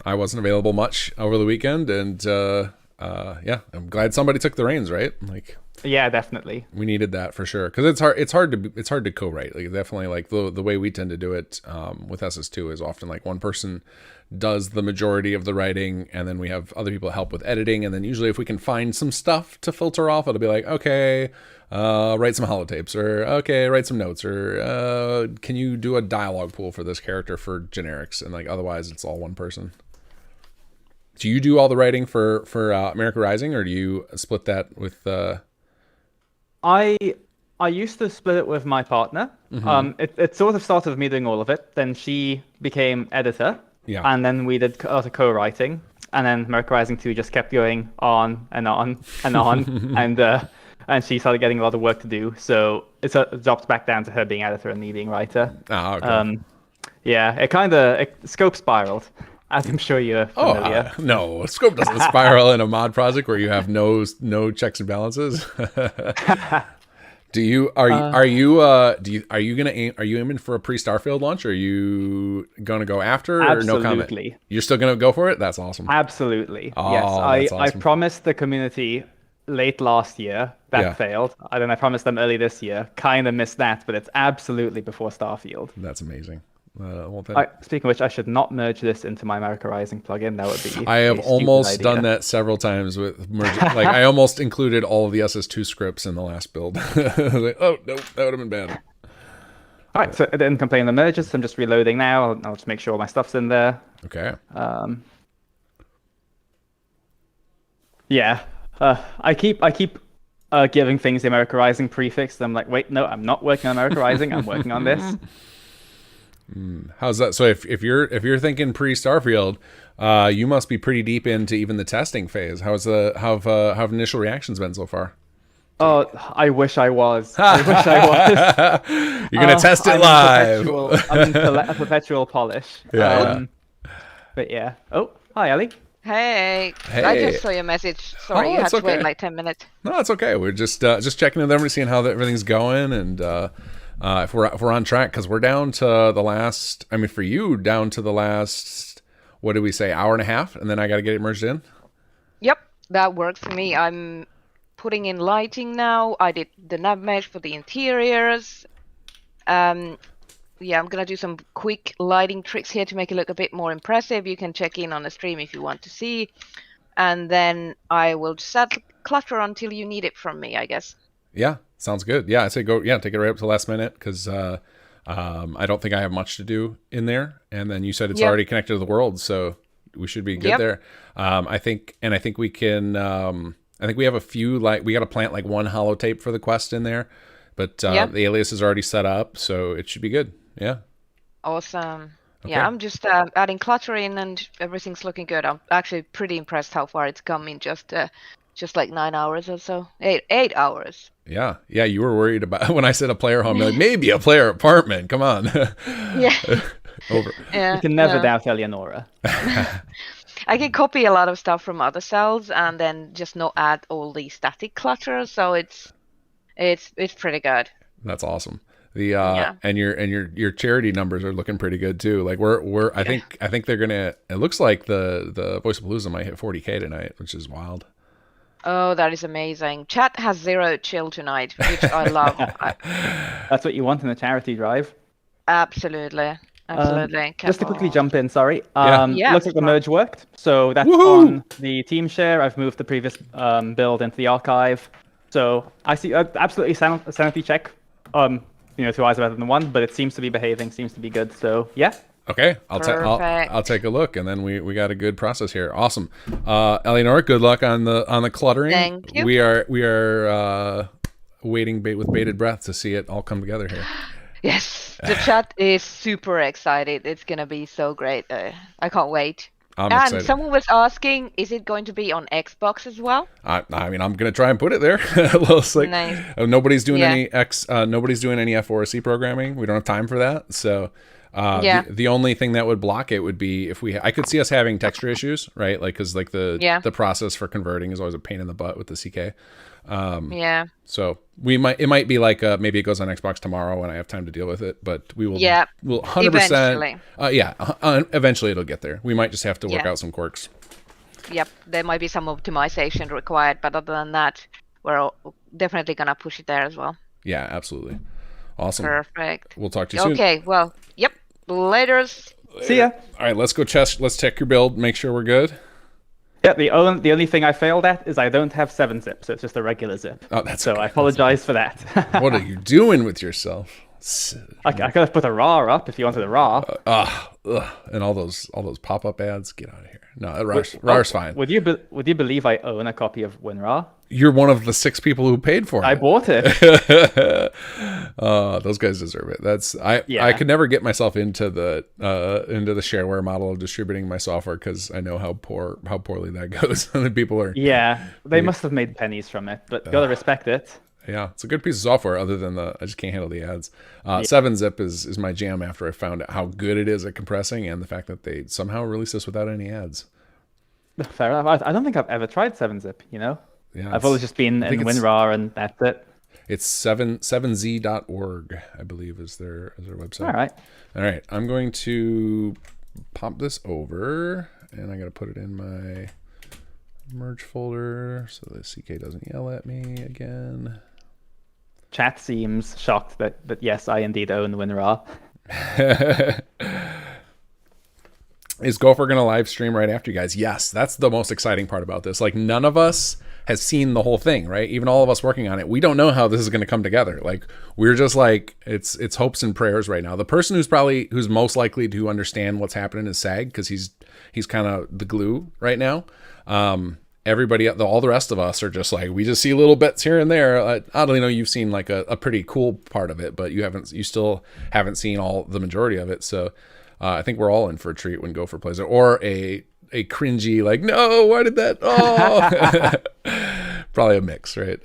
wasn't available much over the weekend, and I'm glad somebody took the reins, right? Like, yeah, definitely. We needed that for sure because it's hard to co-write. Like definitely, like the way we tend to do it with SS2 is often like one person does the majority of the writing, and then we have other people help with editing, and then usually if we can find some stuff to filter off, it'll be like, okay, write some holotapes, or okay, write some notes, or can you do a dialogue pool for this character for generics, and like otherwise it's all one person. Do you do all the writing for America Rising, or do you split that with I used to split it with my partner. Mm-hmm. It sort of started with me doing all of it, then she became editor. Yeah. And then we did a lot of co-writing, and then America Rising 2 just kept going on and on and on, and she started getting a lot of work to do, so it dropped back down to her being editor and me being writer. Okay. Yeah, it kind of scope spiraled, as I'm sure you're familiar. No, scope doesn't spiral in a mod project where you have no checks and balances. Are you aiming for a pre-Starfield launch, or are you gonna go after, or Absolutely. no comment? You're still gonna go for it? That's awesome. Absolutely. Oh, yes. that's I awesome. promised the community late last year. That failed. And then I promised them early this year. Kind of missed that, but it's absolutely before Starfield. That's amazing. Speaking of which, I should not merge this into my America Rising plugin. That would be. I have almost done that several times with merging. Like I almost included all of the SS2 scripts in the last build. Like, oh no, that would have been bad. All right, so I didn't complain the merges. So I'm just reloading now. I'll just make sure all my stuff's in there. Okay. Yeah. I keep giving things the America Rising prefix. I'm like, wait, no, I'm not working on America Rising. I'm working on this. How's that? So if you're thinking pre-Starfield, you must be pretty deep into even the testing phase. How have initial reactions been so far? Oh, I wish I was. I wish I was. You're gonna test it live. I'm in a perpetual polish. Yeah. But yeah. Oh, hi, Ellie. Hey. I just saw your message. Sorry, you had to wait like 10 minutes. No, it's okay. We're just checking in with everybody, seeing how everything's going, and if we're on track, because we're down to the last. I mean, for you, down to the last. What did we say? Hour and a half, and then I got to get it merged in. Yep, that works for me. I'm putting in lighting now. I did the nav mesh for the interiors. Yeah, I'm gonna do some quick lighting tricks here to make it look a bit more impressive. You can check in on the stream if you want to see, and then I will set clutter until you need it from me, I guess. Yeah, sounds good. Yeah, I say go. Yeah, take it right up to the last minute, because I don't think I have much to do in there. And then you said it's already connected to the world, so we should be good there. I think we can. I think we have a few, like we got to plant like one holotape for the quest in there, but the alias is already set up, so it should be good. Yeah. Awesome. Okay. Yeah, I'm just adding clutter in, and everything's looking good. I'm actually pretty impressed how far it's come in just like 9 hours or so. 8 hours. Yeah. You were worried about when I said a player home. You're like, maybe a player apartment. Come on. Yeah. Over. Yeah. You can never doubt Elianora. I can copy a lot of stuff from other cells and then just not add all the static clutter. So it's pretty good. That's awesome. And your charity numbers are looking pretty good too. Like I think they're gonna. It looks like the Voice of Palooza might hit 40K tonight, which is wild. Oh, that is amazing. Chat has 0 chill tonight, which I love. That's what you want in a charity drive. Absolutely. Just to quickly jump in, sorry. Looks like the merge worked. So that's on the team share. I've moved the previous build into the archive. So I see absolutely sanity check. 2 eyes are better than one, but it seems to be behaving, seems to be good. So yeah. Okay, I'll take a look, and then we got a good process here. Awesome, Elianora, good luck on the cluttering. Thank you. We are waiting with bated breath to see it all come together here. Yes, the chat is super excited. It's gonna be so great. I can't wait. I'm excited. Someone was asking, is it going to be on Xbox as well? I mean, I'm gonna try and put it there. Nice. Nobody's doing any F4C programming. We don't have time for that. So the only thing that would block it would be if I could see us having texture issues, right? Like, because like the process for converting is always a pain in the butt with the CK. So it might be like maybe it goes on Xbox tomorrow when I have time to deal with it, but we'll 100%. Eventually it'll get there. We might just have to work out some quirks. Yep, there might be some optimization required, but other than that, we're definitely gonna push it there as well. Yeah, absolutely. Awesome. Perfect. We'll talk to you soon. Okay, well, yep. Laters. See ya. All right, let's check your build, make sure we're good. Yeah, the only thing I failed at is I don't have 7-zip, so it's just a regular zip. Oh, that's so okay. I apologize for that. What are you doing with yourself? I could have put a raw up if you wanted a raw. And all those pop-up ads. Get out of here. No, raw's fine. Would you believe I own a copy of WinRAR? You're one of the 6 people who paid for it. I bought it. Those guys deserve it. I could never get myself into the shareware model of distributing my software because I know how poorly that goes. And the people are they must have made pennies from it, but gotta respect it. Yeah, it's a good piece of software. Other than I just can't handle the ads. 7-zip is my jam after I found out how good it is at compressing and the fact that they somehow release this without any ads. Fair enough. I don't think I've ever tried 7-zip. Yeah, I've always just been in WinRAR and that's it. It's 7z.org, I believe, is their website. All right. I'm going to pop this over, and I got to put it in my merge folder so the CK doesn't yell at me again. Chat seems shocked that yes, I indeed own WinRAR. Is Gopher going to live stream right after you guys? Yes, that's the most exciting part about this. Like, none of us has seen the whole thing, right? Even all of us working on it, we don't know how this is going to come together. Like, we're just like, it's hopes and prayers right now. The person who's most likely to understand what's happening is Sag, because he's kind of the glue right now. Everybody, all the rest of us are just like, we just see little bits here and there. Otellino, you've seen like a pretty cool part of it, but you still haven't seen all the majority of it. So I think we're all in for a treat when Gopher plays it, or a cringy like, no, why did that? Oh, probably a mix, right?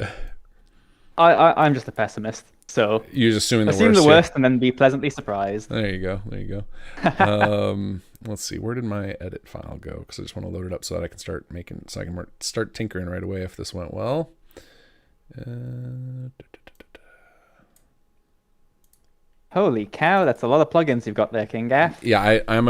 I'm just a pessimist, so you're just assuming assume the worst and then be pleasantly surprised. There you go. Let's see, where did my edit file go? Because I just want to load it up so that I can start start tinkering right away if this went well. Holy cow, that's a lot of plugins you've got there, kinggath. Yeah, I'm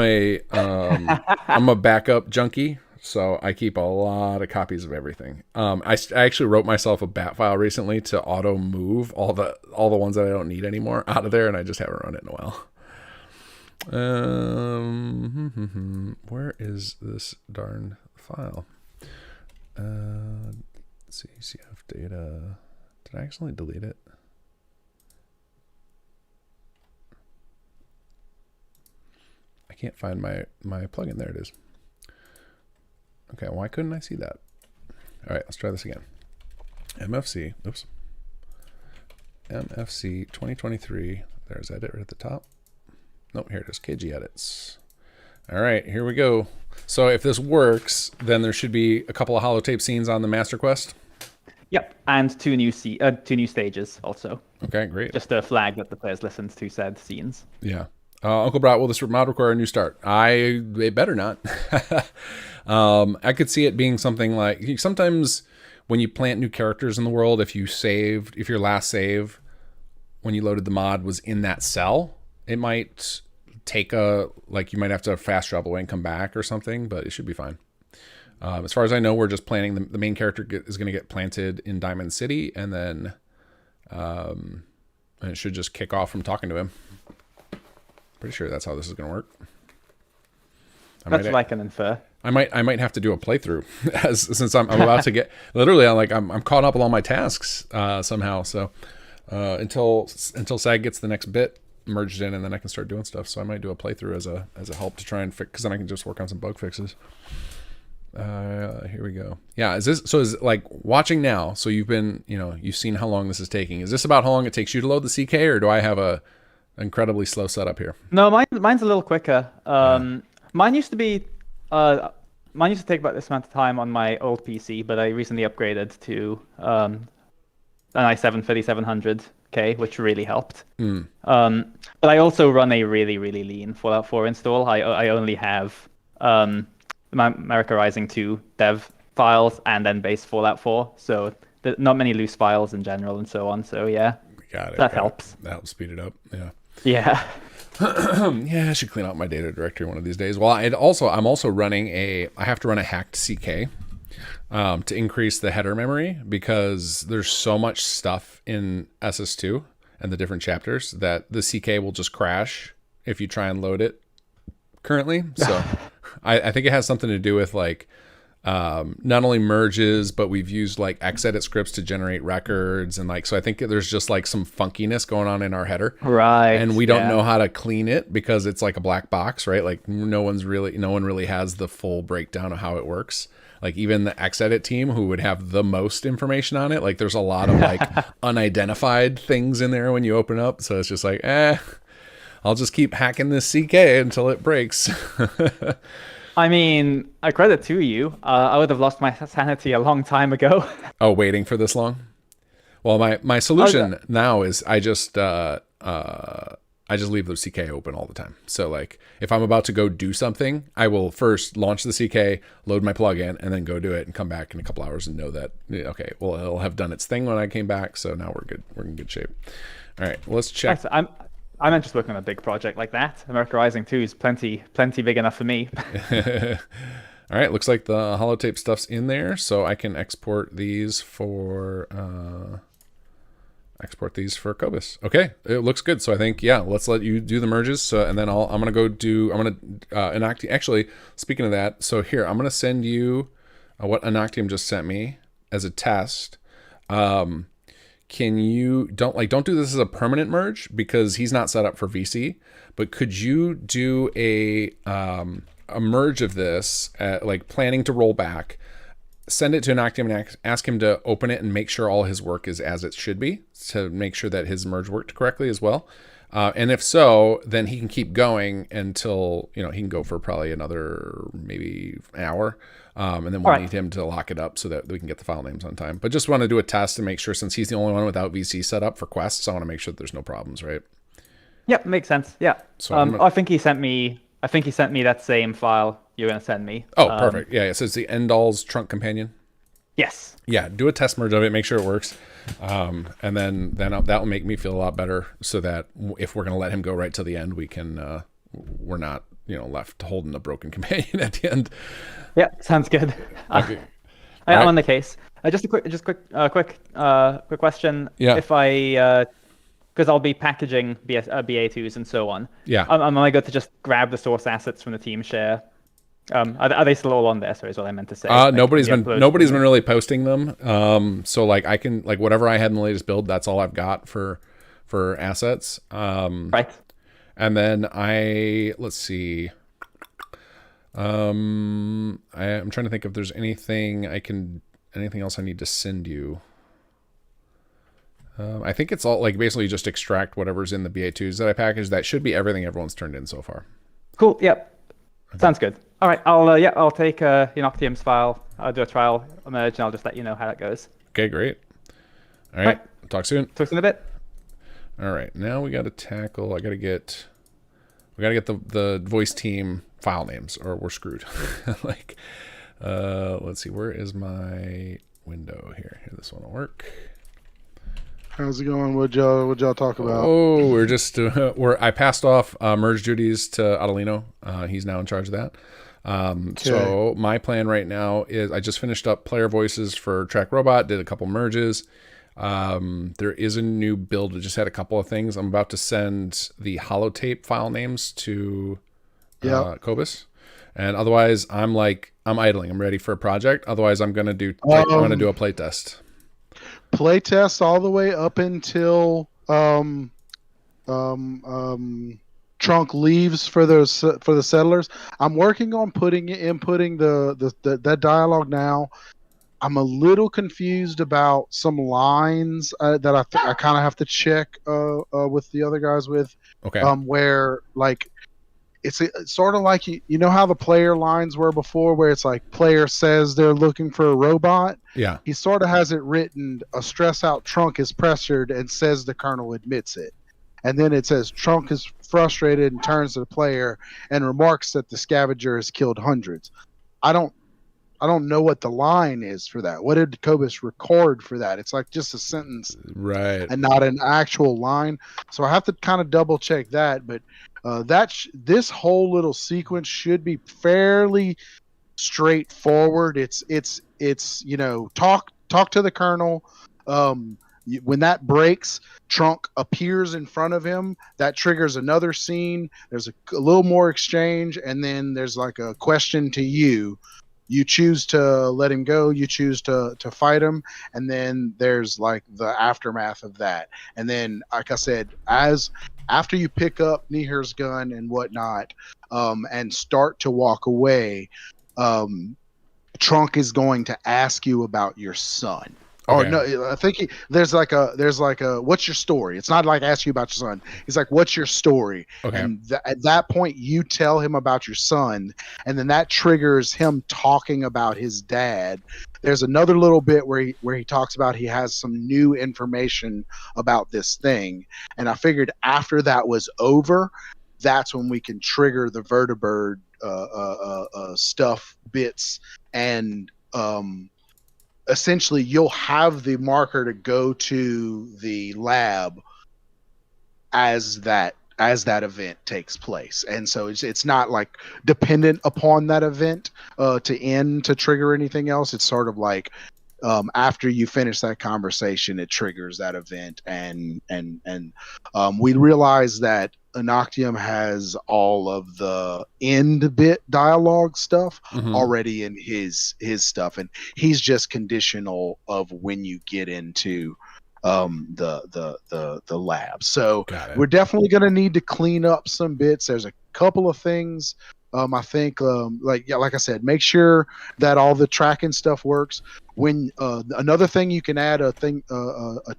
a backup junkie, so I keep a lot of copies of everything. I actually wrote myself a bat file recently to auto move all the ones that I don't need anymore out of there, and I just haven't run it in a while. Where is this darn file? Let's see, CF data. Did I accidentally delete it? I can't find my plugin. There it is. Okay, why couldn't I see that? All right, let's try this again. MFC 2023. There's edit right at the top. Nope, here it is, KG edits. All right, here we go. So if this works, then there should be a couple of holotape scenes on the master quest. Yep, and two new stages also. Okay, great. Just a flag that the players listened to said scenes. Yeah. Uncle Brat, will this mod require a new start? It better not. I could see it being something like, sometimes when you plant new characters in the world, if your last save when you loaded the mod was in that cell, it might take you might have to fast travel away and come back or something, but it should be fine. As far as I know, we're just planning the main character is going to get planted in Diamond City, and then and it should just kick off from talking to him. Pretty sure that's how this is going to work. That's what I can infer. I might have to do a playthrough since I'm about to get literally I'm caught up with all my tasks somehow. So until SAG gets the next bit merged in, and then I can start doing stuff. So I might do a playthrough as a help to try and fix, because then I can just work on some bug fixes. Here we go. Yeah, is it like watching now? So you've seen how long this is taking. Is this about how long it takes you to load the CK, or do I have a incredibly slow setup here? No, mine's a little quicker. Mine used to take about this amount of time on my old PC, but I recently upgraded to an i7 3700K, which really helped. But I also run a really, really lean Fallout 4 install. I only have America Rising 2 dev files and then base Fallout 4, so not many loose files in general and so on. So yeah, got it. That helps. That helps speed it up. Yeah. Yeah. Yeah, I should clean out my data directory one of these days. Well, I'm also running I have to run a hacked CK to increase the header memory, because there's so much stuff in SS2 and the different chapters that the CK will just crash if you try and load it currently. So I think it has something to do with not only merges, but we've used Xedit scripts to generate records, and so I think there's just some funkiness going on in our header, right? And we don't know how to clean it because it's like a black box, right? No one really has the full breakdown of how it works. Even the Xedit team, who would have the most information on it, there's a lot of unidentified things in there when you open up. So it's just I'll just keep hacking this CK until it breaks. I mean, I credit to you. I would have lost my sanity a long time ago. Oh, waiting for this long? Well, my solution now is I just leave the CK open all the time. So like if I'm about to go do something, I will first launch the CK, load my plugin, and then go do it and come back in a couple hours and know that, okay, well, it'll have done its thing when I came back. So now we're good. We're in good shape. All right, let's check. I'm just working on a big project like that. America Rising 2 is plenty big enough for me. All right, looks like the holotape stuff's in there, so I can export these for Cobus. Okay, it looks good. So I think, yeah, let's let you do the merges. And then I'm gonna enact. Actually, speaking of that, so here I'm gonna send you what Unoctium just sent me as a test. Can you don't do this as a permanent merge because he's not set up for VC, but could you do a merge of this, like planning to roll back, send it to Unoctium and ask him to open it and make sure all his work is as it should be to make sure that his merge worked correctly as well. And if so, then he can keep going until, he can go for probably another maybe an hour. And then we'll need him to lock it up so that we can get the file names on time. But just want to do a test to make sure, since he's the only one without VC set up for quests, I want to make sure that there's no problems, right? Yep, makes sense. Yeah. So I think he sent me that same file you're going to send me. Oh, perfect. Yeah, so it's the End Alz trunk companion. Yes. Yeah, do a test merge of it, make sure it works. And then that will make me feel a lot better so that if we're going to let him go right to the end, we can, we're not, left holding a broken companion at the end. Yeah, sounds good. Okay. I'm on the case. Just a quick question. Yeah. If I, because I'll be packaging BA2s and so on. Yeah. Am I good to just grab the source assets from the team share? Are they still all on there? Sorry, is what I meant to say. Nobody's been really posting them. So like I can, like whatever I had in the latest build, that's all I've got for assets. Right. And then let's see. I'm trying to think if there's anything else I need to send you. I think it's all like basically just extract whatever's in the BA2s that I packaged. That should be everything everyone's turned in so far. Cool. Yep. Okay. Sounds good. All right. I'll take Unoctium's file. I'll do a trial merge and I'll just let you know how that goes. Okay, great. All right. Talk soon. Talk in a bit. All right. Now we got to tackle. We got to get the voice team file names, or we're screwed. Let's see. Where is my window here? Here, this one will work. How's it going? What'd y'all talk about? Oh, we're just I passed off merge duties to Otellino. He's now in charge of that. So my plan right now is I just finished up player voices for Track Robot, did a couple merges. There is a new build. We just had a couple of things. I'm about to send the holotape file names to Cobus. And otherwise I'm idling. I'm ready for a project. Otherwise I'm going to do a playtest. Playtest all the way up until Trunk leaves for the settlers. I'm working on inputting that dialogue now. I'm a little confused about some lines that I kind of have to check with the other guys with. Okay. Where like it's sort of like you know how the player lines were before, where it's like player says they're looking for a robot. Yeah. He sort of has it written: a stress out Trunk is pressured and says the colonel admits it. And then it says Trunk is frustrated and turns to the player and remarks that the scavenger has killed hundreds. I don't know what the line is for that. What did Cobus record for that? It's like just a sentence, right, and not an actual line. So I have to kind of double check that. But this whole little sequence should be fairly straightforward. It's talk to the colonel. When that breaks, Trunk appears in front of him. That triggers another scene. There's a little more exchange, and then there's like a question to you. You choose to let him go. You choose to fight him, and then there's like the aftermath of that. And then, like I said, after you pick up Neeher's gun and whatnot, and start to walk away, Trunk is going to ask you about your son. Or Okay. no, I think there's like a what's your story? It's not like ask you about your son. He's like, what's your story? Okay. And at that point, you tell him about your son, and then that triggers him talking about his dad. There's another little bit where he talks about he has some new information about this thing, and I figured after that was over, that's when we can trigger the vertibird stuff bits and essentially you'll have the marker to go to the lab as that event takes place, and so it's not like dependent upon that event to trigger anything else. It's sort of like after you finish that conversation, it triggers that event, and we realize that Unoctium has all of the end bit dialogue stuff already in his stuff, and he's just conditional of when you get into the lab. So we're definitely going to need to clean up some bits. There's a couple of things. I think, like I said, make sure that all the tracking stuff works. When another thing you can add a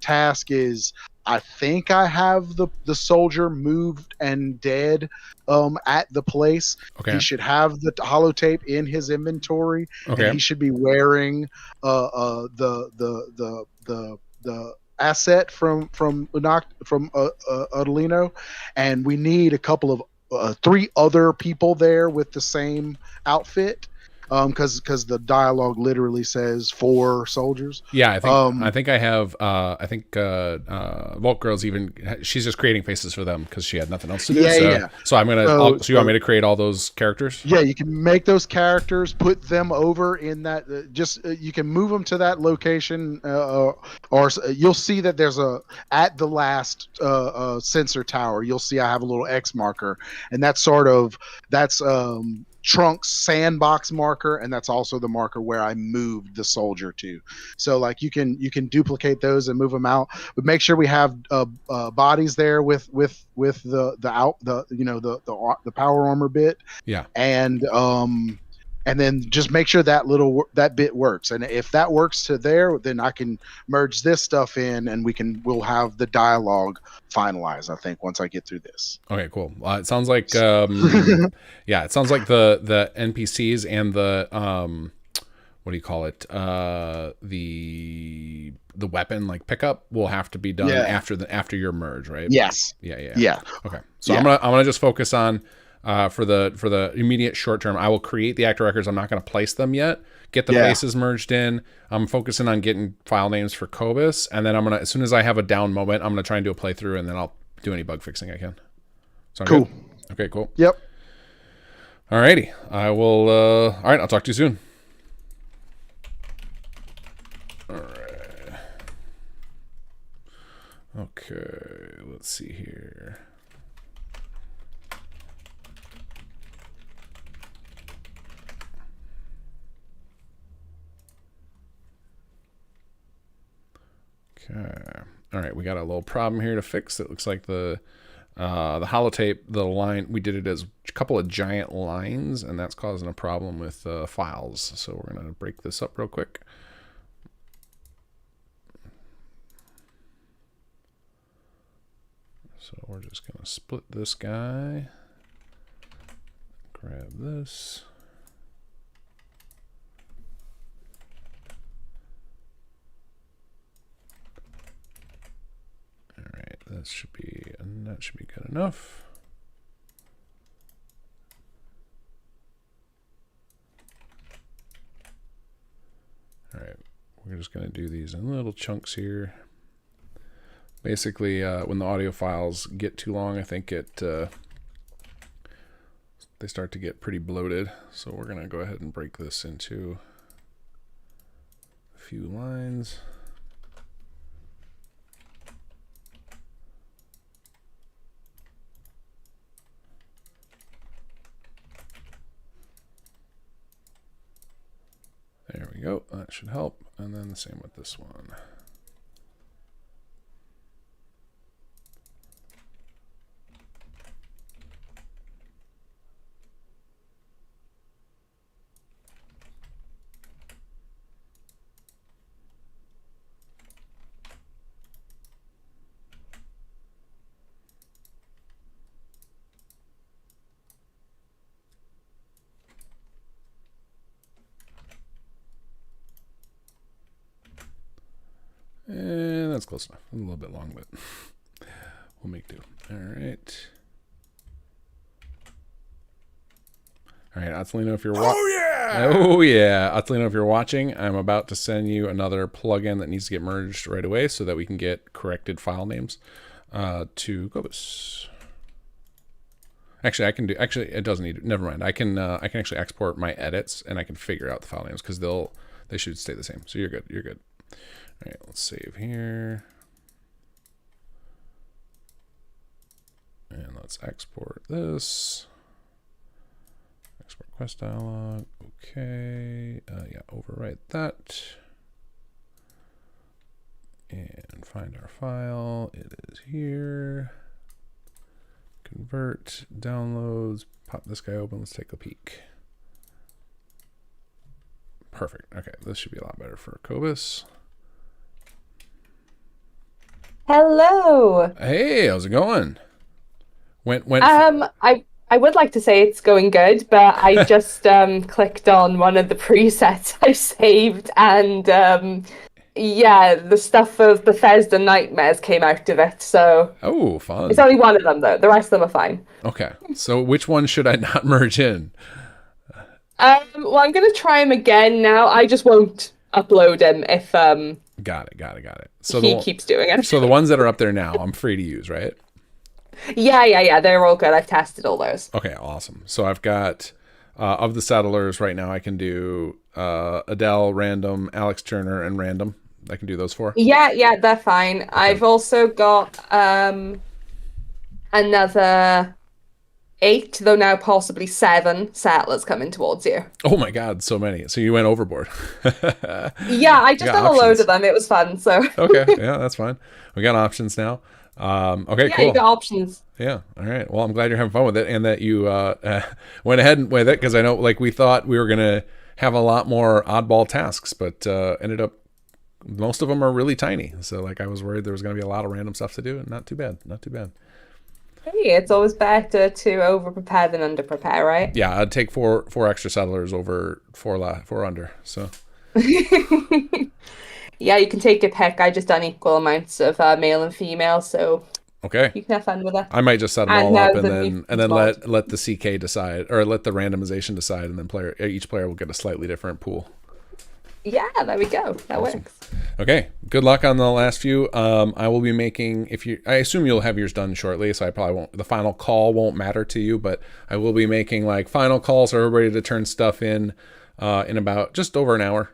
task is, I think I have the soldier moved and dead at the place. Okay. He should have the holotape in his inventory, Okay. and he should be wearing the asset from Otellino, and we need a couple of 3 other people there with the same outfit, because the dialogue literally says 4 soldiers. Yeah, I think I have. I think Vault Girl's even. She's just creating faces for them because she had nothing else to do. So I'm gonna. So you want me to create all those characters? Yeah, you can make those characters, put them over in that. You can move them to that location, or you'll see that there's at the last sensor tower. You'll see I have a little X marker, and that's Trunk's sandbox marker, and that's also the marker where I moved the soldier to. So like you can duplicate those and move them out, but make sure we have bodies there with the power armor bit. Yeah. And then just make sure that bit works, and if that works to there, then I can merge this stuff in, and we'll have the dialogue finalized, I think, once I get through this. Okay, cool. It sounds like it sounds like the NPCs and the what do you call it? The weapon like pickup will have to be done after your merge, right? Yes. Yeah. Okay. So I'm gonna just focus on for the immediate short term. I will create the actor records. I'm not going to place them yet. Get the faces merged in. I'm focusing on getting file names for Cobus, and then as soon as I have a down moment, I'm gonna try and do a playthrough, and then I'll do any bug fixing I can. Sound cool. Good? Okay, cool. Yep. Alrighty. I will. All right. I'll talk to you soon. All right. Okay. Let's see here. Okay. All right, we got a little problem here to fix. It looks like the holotape, the line, we did it as a couple of giant lines, and that's causing a problem with files. So we're going to break this up real quick. So we're just going to split this guy. Grab this. That should be good enough. All right, we're just going to do these in little chunks here. Basically, when the audio files get too long, I think they start to get pretty bloated. So we're going to go ahead and break this into a few lines. There we go. That should help. And then the same with this one. And that's close enough. A little bit long, but we'll make do. All right. All right, Otellino, if you're Otellino, if you're watching, I'm about to send you another plugin that needs to get merged right away so that we can get corrected file names to Gopher. Actually, I can do. Actually, it doesn't need. Never mind. I can actually export my edits and I can figure out the file names because they should stay the same. So you're good. You're good. All right, let's save here. And let's export this. Export quest dialog. Okay. Yeah, overwrite that. And find our file. It is here. Convert, downloads, pop this guy open. Let's take a peek. Perfect. Okay, this should be a lot better for Cobus. Hello. Hey, how's it going? I would like to say it's going good, but I just clicked on one of the presets I saved, and yeah, the stuff of Bethesda Nightmares came out of it. So oh, fun! It's only one of them though. The rest of them are fine. Okay, so which one should I not merge in? Well, I'm gonna try him again now. I just won't upload him if Got it. So he keeps doing it. So the ones that are up there now, I'm free to use, right? Yeah. They're all good. I've tested all those. Okay, awesome. So I've got of the settlers right now. I can do Adele, random, Alex Turner, and random. I can do those 4. Yeah, they're fine. Okay. I've also got another 8, though now possibly 7 settlers coming towards you. Oh my God, so many. So you went overboard. Yeah, I just done a load of them. It was fun. So okay, yeah, that's fine. We got options now. Okay, yeah, cool. You got options. Yeah, all right. Well, I'm glad you're having fun with it and that you went ahead with it because I know like we thought we were gonna have a lot more oddball tasks, but ended up most of them are really tiny. So like I was worried there was gonna be a lot of random stuff to do, and not too bad. Hey, it's always better to over prepare than under prepare, right? Yeah, I'd take four extra settlers over 4 under. So yeah, you can take your pick. I just done equal amounts of male and female, so okay, you can have fun with it. I might just set them all up and then let the CK decide, or let the randomization decide, and then each player will get a slightly different pool. Yeah, there we go. That works. Okay, good luck on the last few. I will be making, I assume you'll have yours done shortly, so I probably won't, the final call won't matter to you, but I will be making like final calls for everybody to turn stuff in about just over an hour,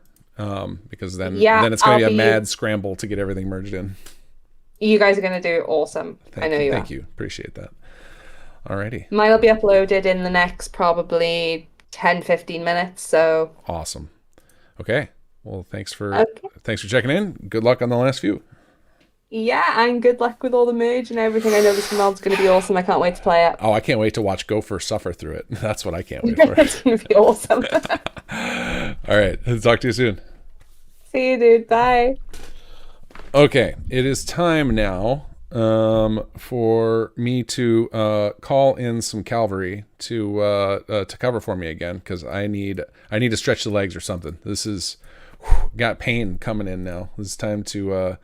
because then it's going to be a mad scramble to get everything merged in. You guys are going to do awesome. I know you are. Thank you. Appreciate that. Alrighty. Mine will be uploaded in the next probably 10-15 minutes, so. Awesome. Okay. Well, thanks for checking in. Good luck on the last few. Yeah, and good luck with all the merge and everything. I know this mod's going to be awesome. I can't wait to play it. Oh, I can't wait to watch Gopher suffer through it. That's what I can't wait for. It's going to be awesome. All right. Talk to you soon. See you, dude. Bye. Okay. It is time now for me to call in some cavalry to cover for me again, because I need to stretch the legs or something. This is got pain coming in now. It's time to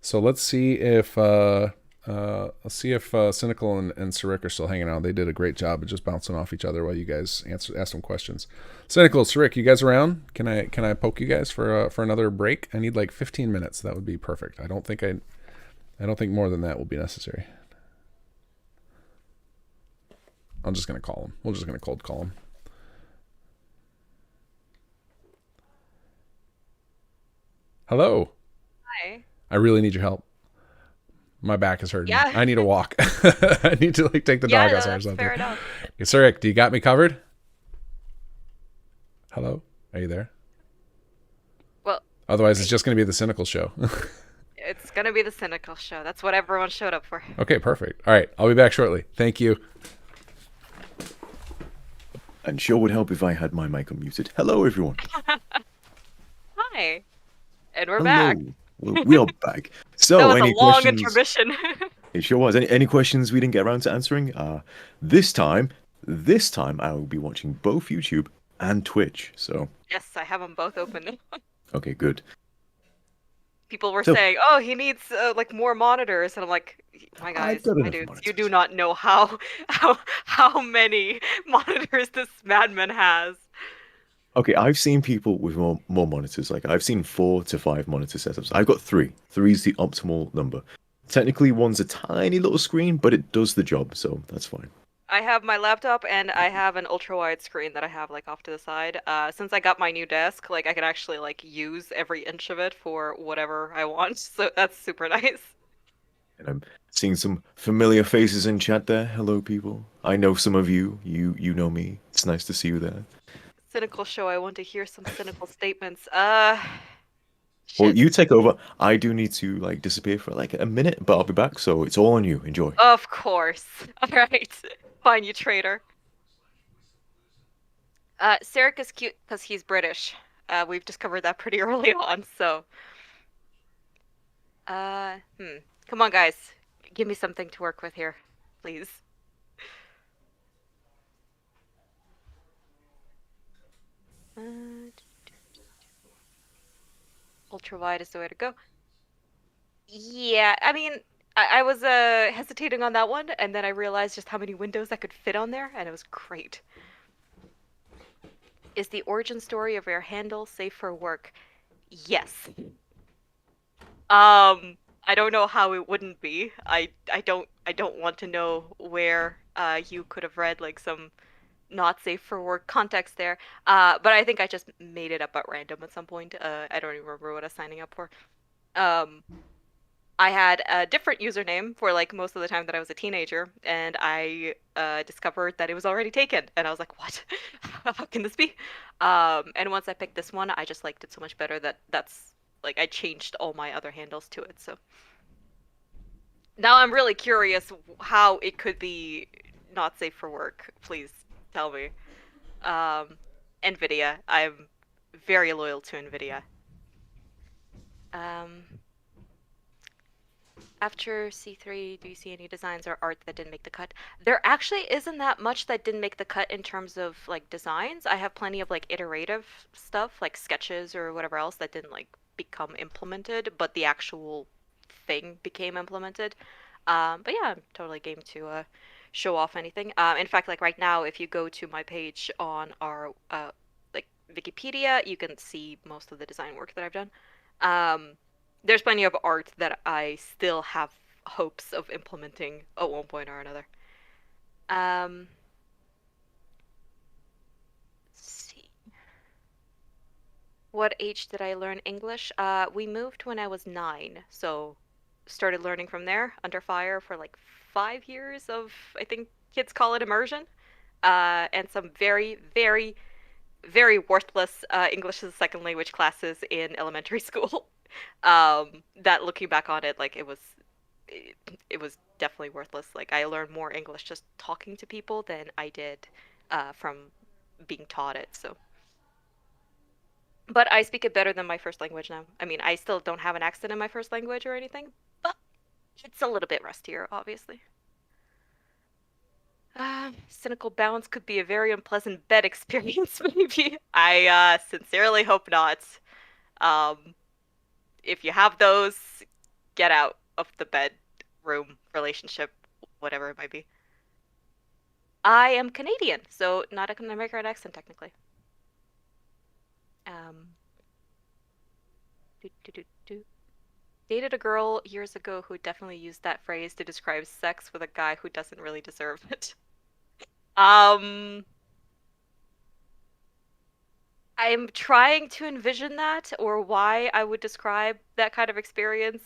so let's see if Cynical and Sarik are still hanging out. They did a great job of just bouncing off each other while you guys ask some questions. Cynical, Sarik, you guys around? Can I poke you guys for another break? I need like 15 minutes. That would be perfect. I don't think more than that will be necessary. I'm just gonna call him. We're just gonna cold call him. Hello. Hi. I really need your help. My back is hurting. Yeah. I need a walk. I need to take the dog outside or something. Fair enough. Hey, Sarik, do you got me covered? Hello? Are you there? Well. Otherwise, it's just going to be the Cynical show. It's going to be the Cynical show. That's what everyone showed up for. Okay, perfect. All right. I'll be back shortly. Thank you. And sure would help if I had my mic unmuted. Hello, everyone. Hi. And we're back. We are back. So, that was any a long questions? intermission. It sure was. Any questions we didn't get around to answering? This time I will be watching both YouTube and Twitch. So. Yes, I have them both open. Okay, good. People were So- saying, "Oh, he needs like more monitors," and I'm like, "My guys, got my enough dudes, monitors. you do not know how many monitors this madman has." Okay, I've seen people with more monitors. Like I've seen 4 to 5 monitor setups. I've got 3. 3 is the optimal number. Technically, one's a tiny little screen, but it does the job, so that's fine. I have my laptop and I have an ultra wide screen that I have like off to the side. Since I got my new desk, like I can actually like use every inch of it for whatever I want. So that's super nice. And I'm seeing some familiar faces in chat there. Hello, people. I know some of you. You know me. It's nice to see you there. Cynical show. I want to hear some cynical statements. Well, Shit. you take over. I do need to like disappear for like a minute, but I'll be back. So it's all on you. Enjoy. Of course. All right. Fine, you traitor. Sarek is cute because he's British. We've discovered that pretty early on, so. Come on, guys. Give me something to work with here, please. Ultra wide is the way to go. Yeah, I mean, I was hesitating on that one, and then I realized just how many windows I could fit on there, and it was great. Is the origin story of your handle safe for work? Yes. I don't know how it wouldn't be. I don't want to know where you could have read like some not safe for work context there. But I think I just made it up at random at some point. I don't even remember what I was signing up for. I had a different username for like most of the time that I was a teenager, and I discovered that it was already taken, and I was like, "What? How can this be?" And once I picked this one, I just liked it so much better that that's like I changed all my other handles to it. So now I'm really curious how it could be not safe for work. Please tell me. NVIDIA. I'm very loyal to NVIDIA. After C3, do you see any designs or art that didn't make the cut? There actually isn't that much that didn't make the cut in terms of like designs. I have plenty of like iterative stuff, like sketches or whatever else that didn't like become implemented, but the actual thing became implemented. But yeah, I'm totally game to show off anything. In fact, like right now, if you go to my page on our like Wikipedia, you can see most of the design work that I've done. There's plenty of art that I still have hopes of implementing at one point or another. Let's see. What age did I learn English? We moved when I was 9, so started learning from there, under fire for like 5 years of, I think kids call it immersion, and some very, very, very worthless English as a second language classes in elementary school. That looking back on it, like it was definitely worthless. Like I learned more English just talking to people than I did from being taught it. So, but I speak it better than my first language now. I mean, I still don't have an accent in my first language or anything, but it's a little bit rustier, obviously. Cynical bounce could be a very unpleasant bed experience, maybe. I sincerely hope not. If you have those, get out of the bedroom relationship, whatever it might be. I am Canadian, so not an American accent technically. Dated a girl years ago who definitely used that phrase to describe sex with a guy who doesn't really deserve it. I'm trying to envision that, or why I would describe that kind of experience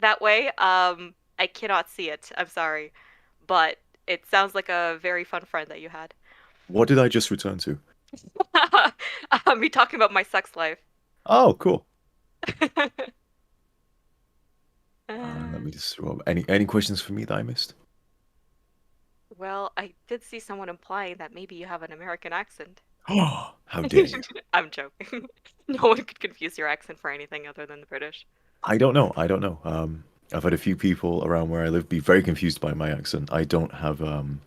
that way. I cannot see it. I'm sorry. But it sounds like a very fun friend that you had. What did I just return to? Me talking about my sex life. Oh, cool. Let me just throw up any questions for me that I missed? Well, I did see someone implying that maybe you have an American accent. Oh, how dare you! I'm joking. No one could confuse your accent for anything other than the British. I don't know. I've had a few people around where I live be very confused by my accent. I don't have the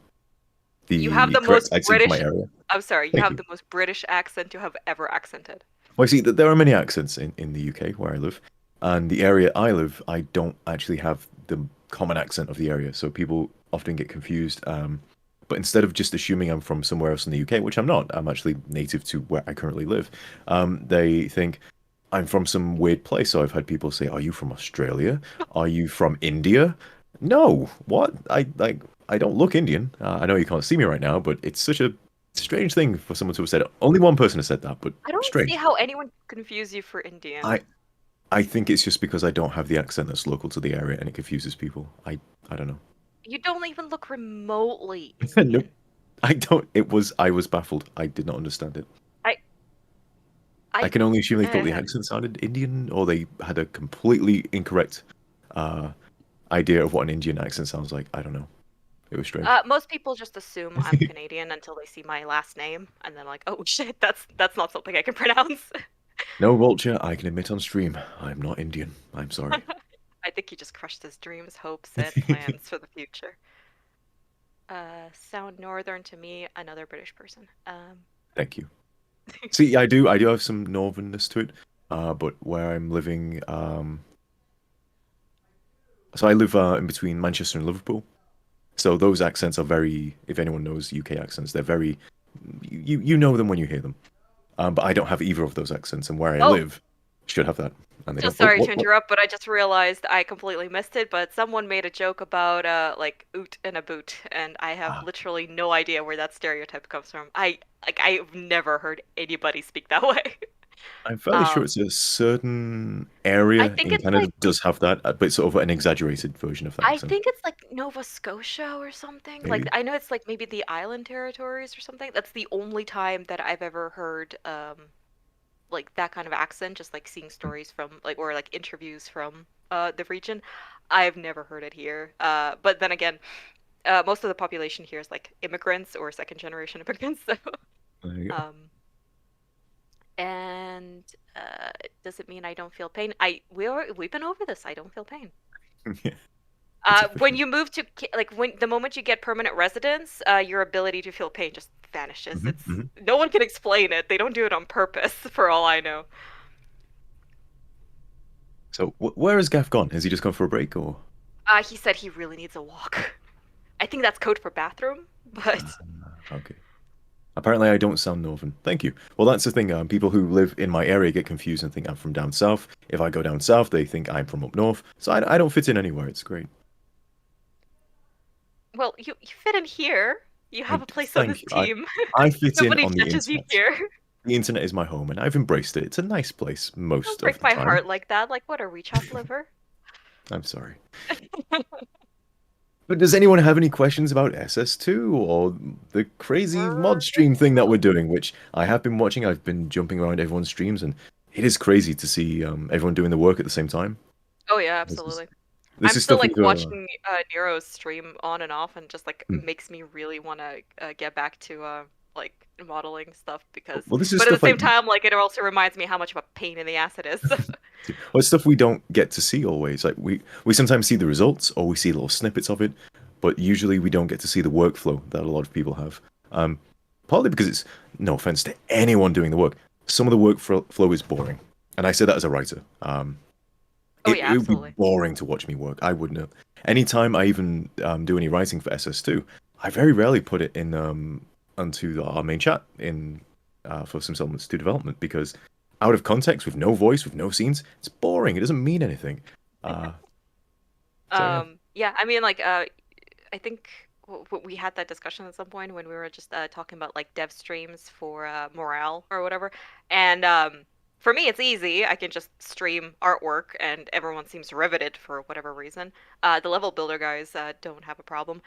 You have the correct most accent British. for my area. I'm sorry. You Thank have you. the most British accent you have ever accented. Well, see, there are many accents in the UK where I live. And the area I live, I don't actually have the common accent of the area, so people often get confused. But instead of just assuming I'm from somewhere else in the UK, which I'm not, I'm actually native to where I currently live, they think I'm from some weird place. So I've had people say, "Are you from Australia? Are you from India?" No, what? I don't look Indian. I know you can't see me right now, but it's such a strange thing for someone to have said it. Only one person has said that, but I don't strange. see how anyone could confuse you for Indian. I think it's just because I don't have the accent that's local to the area, and it confuses people. I don't know. You don't even look remotely Nope. I don't. I was baffled. I did not understand it. I can only assume they thought the accent sounded Indian, or they had a completely incorrect idea of what an Indian accent sounds like. I don't know. It was strange. Most people just assume I'm Canadian until they see my last name, and then like, oh shit, that's not something I can pronounce. No, Vulture, I can admit on stream, I'm not Indian. I'm sorry. I think he just crushed his dreams, hopes, and plans for the future. Sound northern to me, another British person. Thank you. See, I do have some northernness to it, but where I'm living, so I live in between Manchester and Liverpool. So those accents are very, if anyone knows UK accents, they're very, you know them when you hear them. But I don't have either of those accents, and where I live should have that. And they So don't. sorry to interrupt, but I just realized I completely missed it. But someone made a joke about like oot and a boot, and I have literally no idea where that stereotype comes from. I've never heard anybody speak that way. I'm fairly sure it's a certain area in Canada that does have that, but sort of an exaggerated version of that I accent. think it's like Nova Scotia or something. Like Maybe. I know it's like maybe the island territories or something. That's the only time that I've ever heard like that kind of accent, just like seeing stories from like or like interviews from the region. I've never heard it here. But then again, most of the population here is like immigrants or second generation immigrants. So and does it mean I don't feel pain? We've been over this. I don't feel pain. When you move to like when the moment you get permanent residence, your ability to feel pain just vanishes. No one can explain it. They don't do it on purpose, for all I know. So where has Gaff gone? Has he just gone for a break, or? He said he really needs a walk. I think that's code for bathroom, but. Okay. Apparently, I don't sound northern. Thank you. Well, that's the thing. People who live in my area get confused and think I'm from down south. If I go down south, they think I'm from up north. So I don't fit in anywhere. It's great. Well, you fit in here. You have a place on this team. I fit Nobody in on the judges internet. you here. The internet is my home, and I've embraced it. It's a nice place most Don't of break the my time. heart like that. Like, what are we, chopped liver? I'm sorry. But does anyone have any questions about SS2 or the crazy mod stream thing that we're doing, which I have been watching? I've been jumping around everyone's streams, and it is crazy to see everyone doing the work at the same time. Oh yeah, absolutely. This I'm is still stuff like we've, watching Nero's stream on and off, and just like makes me really want to get back to like modeling stuff because. Well, this is but at the stuff same like- time, like it also reminds me how much of a pain in the ass it is. Well, it's stuff we don't get to see always. Like we sometimes see the results or we see little snippets of it, but usually we don't get to see the workflow that a lot of people have. Partly because it's no offense to anyone doing the work. Some of the workflow is boring, and I say that as a writer. It would be boring to watch me work. I wouldn't have. Anytime I even do any writing for SS2, I very rarely put it in onto our main chat in for some settlements to development because out of context, with no voice, with no scenes, it's boring. It doesn't mean anything. Yeah, I mean, like, I think we had that discussion at some point when we were just talking about like dev streams for morale or whatever. And for me, it's easy. I can just stream artwork, and everyone seems riveted for whatever reason. The level builder guys don't have a problem.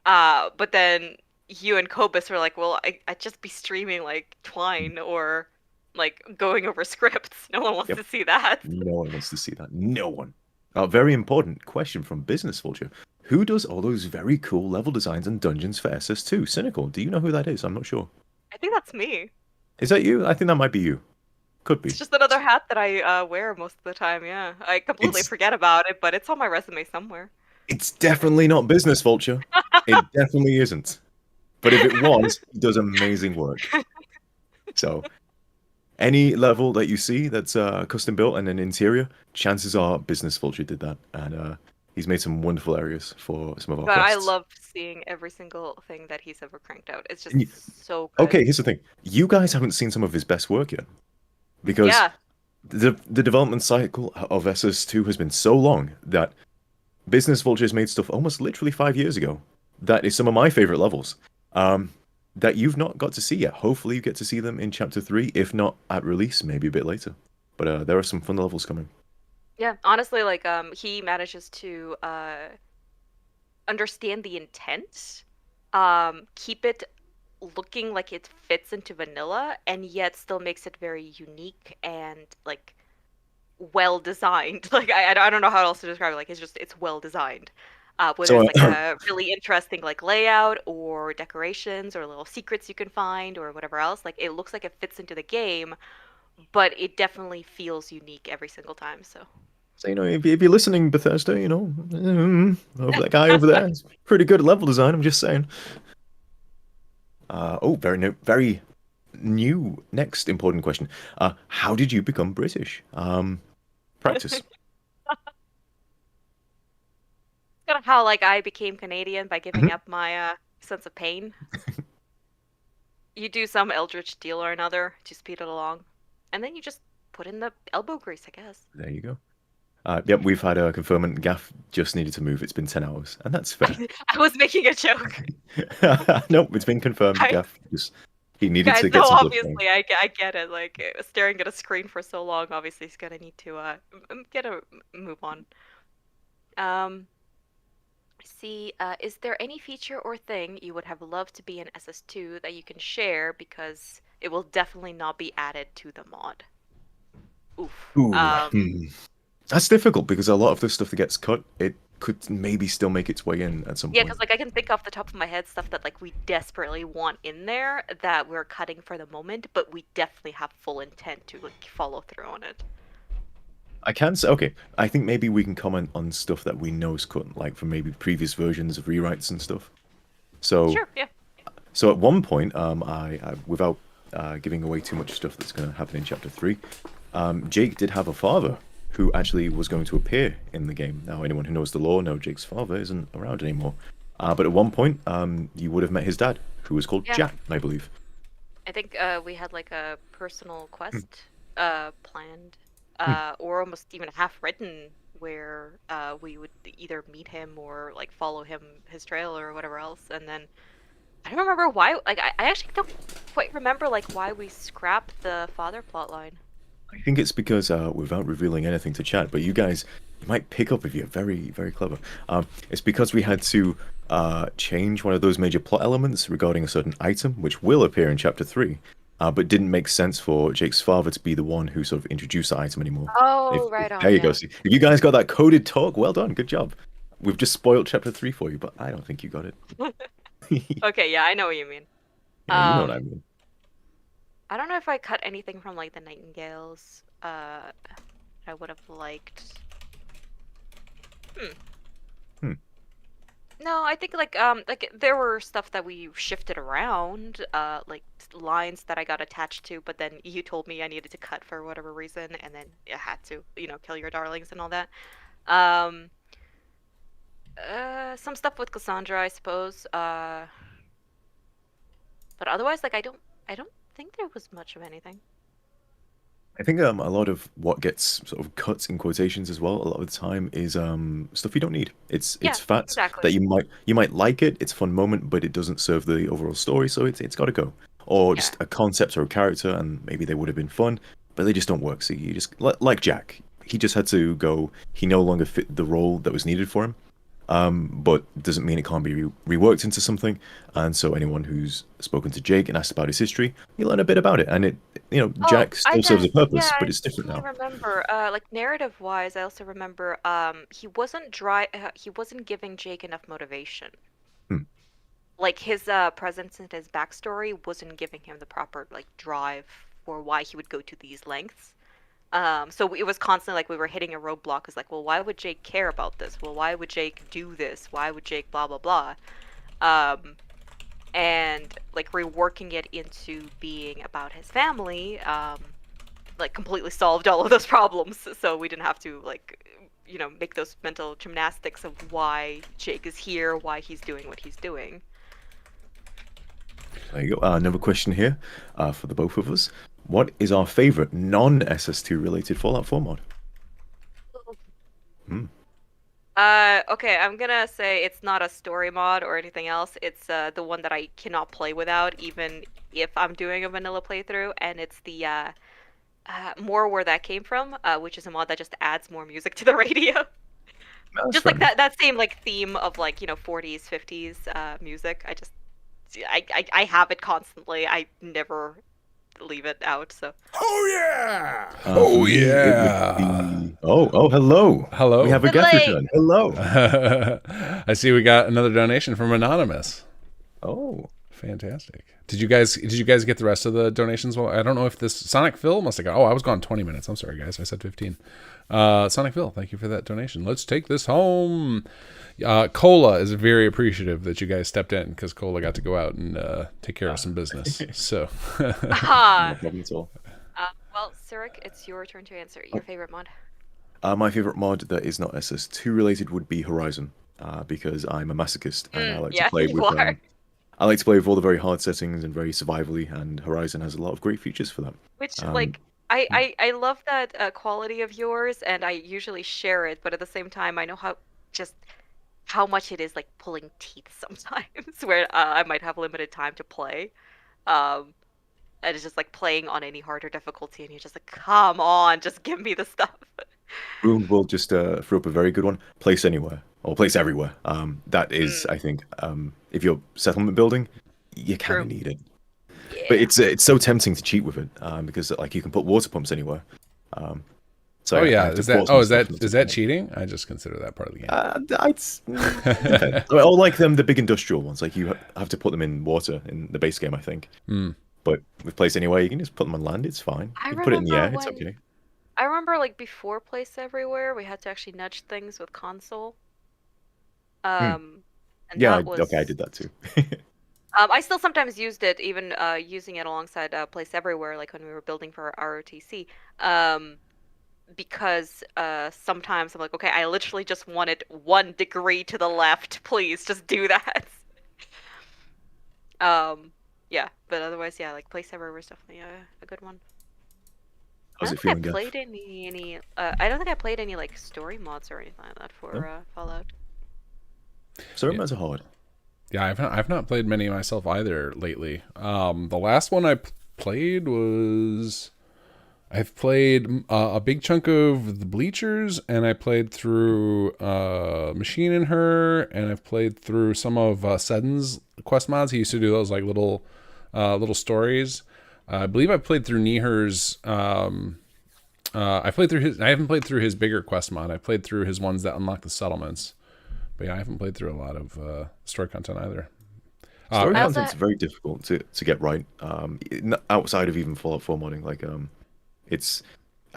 But then you and Kobus were like, well, I'd just be streaming like Twine or like going over scripts. No one wants to see that. No one wants to see that. No one. Very important question from Business Vulture. Who does all those very cool level designs and dungeons for SS2? Cynical. Do you know who that is? I'm not sure. I think that's me. Is that you? I think that might be you. Could be. It's just another hat that I wear most of the time, yeah. I completely forget about it, but it's on my resume somewhere. It's definitely not Business Vulture. It definitely isn't. But if it was, he does amazing work. So, any level that you see that's custom built and an interior, chances are Business Vulture did that, and he's made some wonderful areas for some of our But I quests. love seeing every single thing that he's ever cranked out. It's just And so good. Okay, here's the thing: you guys haven't seen some of his best work yet, because Yeah. the development cycle of SS2 has been so long that Business Vultures made stuff almost literally 5 years ago. That is some of my favorite levels. That you've not got to see yet. Hopefully you get to see them in Chapter 3, if not at release, maybe a bit later. But there are some fun levels coming. Yeah, honestly, like he manages to understand the intent, keep it looking like it fits into vanilla, and yet still makes it very unique and like well designed. Like I don't know how else to describe it. Like it's well designed. Whether So, it's like a really interesting like layout or decorations or little secrets you can find or whatever else, like it looks like it fits into the game, but it definitely feels unique every single time. So So, if you're listening, Bethesda, that guy over there is pretty good at level design, I'm just saying. Very new, next important question. How did you become British? Practice. kind of how like I became Canadian by giving up my sense of pain. You do some eldritch deal or another to speed it along, and then you just put in the elbow grease, I guess. There you go. Yep, we've had a confirmation. Gaff just needed to move. It's been 10 hours, and that's fair. I was making a joke. Nope, it's been confirmed. Gaff he needed Guys, to get no, some blood obviously, flowing. I get it. Like staring at a screen for so long, obviously, he's gonna need to get a move on. See, is there any feature or thing you would have loved to be in SS2 that you can share because it will definitely not be added to the mod? Oof. Ooh, That's difficult because a lot of the stuff that gets cut, it could maybe still make its way in at some Yeah, point. because like I can think off the top of my head stuff that like we desperately want in there that we're cutting for the moment, but we definitely have full intent to like follow through on it. I can say, okay, I think maybe we can comment on stuff that we know is cut, like from maybe previous versions of rewrites and stuff. So, Sure, yeah. So at one point, I without giving away too much stuff that's going to happen in Chapter 3, Jake did have a father who actually was going to appear in the game. Now, anyone who knows the lore knows Jake's father isn't around anymore. But at one point, you would have met his dad, who was called Jack, I believe. I think we had like a personal quest planned, or almost even half written, where we would either meet him or like follow his trail or whatever else. And then I don't remember why. Like I actually don't quite remember like why we scrapped the father plotline. I think it's because, without revealing anything to chat, but you guys, you might pick up if you're very, very clever. It's because we had to change one of those major plot elements regarding a certain item, which will appear in Chapter 3, but didn't make sense for Jake's father to be the one who sort of introduced the item anymore. Oh, right on. There you go. See, if you guys got that coded talk, well done, good job. We've just spoiled Chapter 3 for you, but I don't think you got it. Okay, yeah, I know what you mean. Yeah, you know what I mean. I don't know if I cut anything from like the Nightingales. I would have liked. No, I think like there were stuff that we shifted around, like lines that I got attached to, but then you told me I needed to cut for whatever reason, and then I had to, kill your darlings and all that. Some stuff with Cassandra, I suppose. But otherwise, like I don't think there was much of anything. I think a lot of what gets sort of cut in quotations as well, a lot of the time is stuff you don't need. It's fat exactly. that you might like it. It's a fun moment, but it doesn't serve the overall story, so it's got to go. Or just a concept or a character, and maybe they would have been fun, but they just don't work. So you just like Jack, he just had to go. He no longer fit the role that was needed for him. But doesn't mean it can't be reworked into something. And so anyone who's spoken to Jake and asked about his history, you learn a bit about it. And it, Jack still serves a purpose, but it's different now. I remember, like narrative-wise, I also remember, he wasn't he wasn't giving Jake enough motivation. Like his presence and his backstory wasn't giving him the proper like drive for why he would go to these lengths. So it was constantly like we were hitting a roadblock. It's like, well, why would Jake care about this? Well, why would Jake do this? Why would Jake blah, blah, blah? And like reworking it into being about his family, like completely solved all of those problems, so we didn't have to like, make those mental gymnastics of why Jake is here, why he's doing what he's doing. There you go. Another question here for the both of us. What is our favorite non-SS2 related Fallout 4 mod? Okay, I'm gonna say it's not a story mod or anything else. It's the one that I cannot play without, even if I'm doing a vanilla playthrough, and it's the more where that came from, which is a mod that just adds more music to the radio. Just like that same like theme of like 40s, 50s music. I have it constantly. I never leave it out. So. Oh yeah! Oh yeah! Oh hello! Hello. We have a guest return. Hello. I see we got another donation from Anonymous. Oh, fantastic! Did you guys get the rest of the donations? Well, I don't know if this Sonic Phil must have got. Oh, I was gone 20 minutes. I'm sorry, guys. I said 15. Sonic Phil, thank you for that donation. Let's take this home. Cola is very appreciative that you guys stepped in because Cola got to go out and take care of some business. So, no problem at all. Well, Sirik, it's your turn to answer. Your favorite mod? My favorite mod that is not SS2 related would be Horizon, because I'm a masochist and I like to play with. I like to play with all the very hard settings and very survivally, and Horizon has a lot of great features for that. Which I love that quality of yours, and I usually share it, but at the same time, I know how much it is like pulling teeth sometimes, where I might have limited time to play. And it's just like playing on any harder difficulty, and you're just like, come on, just give me the stuff. Boom will just throw up a very good one. Place anywhere or place everywhere. That is, I think, if you're settlement building, you kind of need it. Yeah. But it's so tempting to cheat with it because like you can put water pumps anywhere. So is that cheating? I just consider that part of the game. Or like the big industrial ones, like you have to put them in water in the base game, I think. But with place anywhere, you can just put them on land. It's fine. You can put it in the air. It's okay. I remember like before Place Everywhere, we had to actually nudge things with console. And yeah, okay, I did that too. I still sometimes used it, even using it alongside Place Everywhere, like when we were building for our ROTC. Because sometimes I'm like, okay, I literally just want it 1 degree to the left. Please, just do that. Yeah, but otherwise, yeah, like Place Everywhere is definitely a good one. How's it feeling, I played any. I don't think I played any like story mods or anything like that for Fallout. Story mods are hard. Yeah, I've not played many myself either lately. The last one I played was I've played a big chunk of the Bleachers, and I played through Machine and Her, and I've played through some of Seddon's quest mods. He used to do those like little stories. I believe I played through Neeher's. I played through his. I haven't played through his bigger quest mod. I played through his ones that unlock the settlements. But yeah, I haven't played through a lot of story content either. Story content's very difficult to get right. Outside of even Fallout 4 modding, like I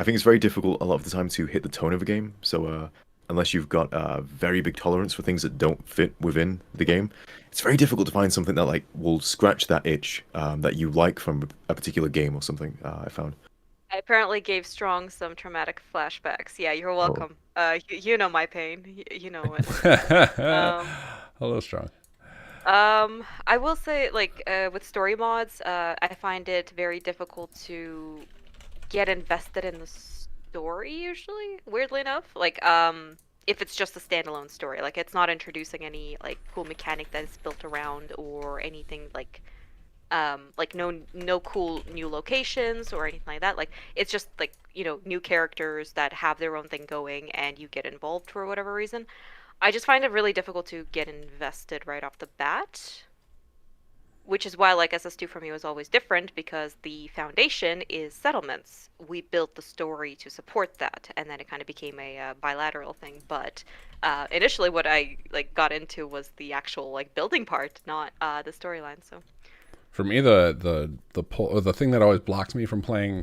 think it's very difficult a lot of the time to hit the tone of a game. So unless you've got a very big tolerance for things that don't fit within the game, it's very difficult to find something that like will scratch that itch that you like from a particular game or something. I found. I apparently gave Strong some traumatic flashbacks. Yeah, you're welcome. You know my pain. You know it. Hello, Strong. I will say, like, with story mods, I find it very difficult to get invested in the story, usually, weirdly enough. Like, if it's just a standalone story. Like, it's not introducing any, like, cool mechanic that is built around or anything, like no cool new locations or anything like that. Like, it's just, like, new characters that have their own thing going and you get involved for whatever reason. I just find it really difficult to get invested right off the bat, which is why, like, SS2 for me was always different, because the foundation is settlements. We built the story to support that, and then it kind of became a bilateral thing. But initially what I, like, got into was the actual, like, building part, not the storyline, so... For me, the thing that always blocked me from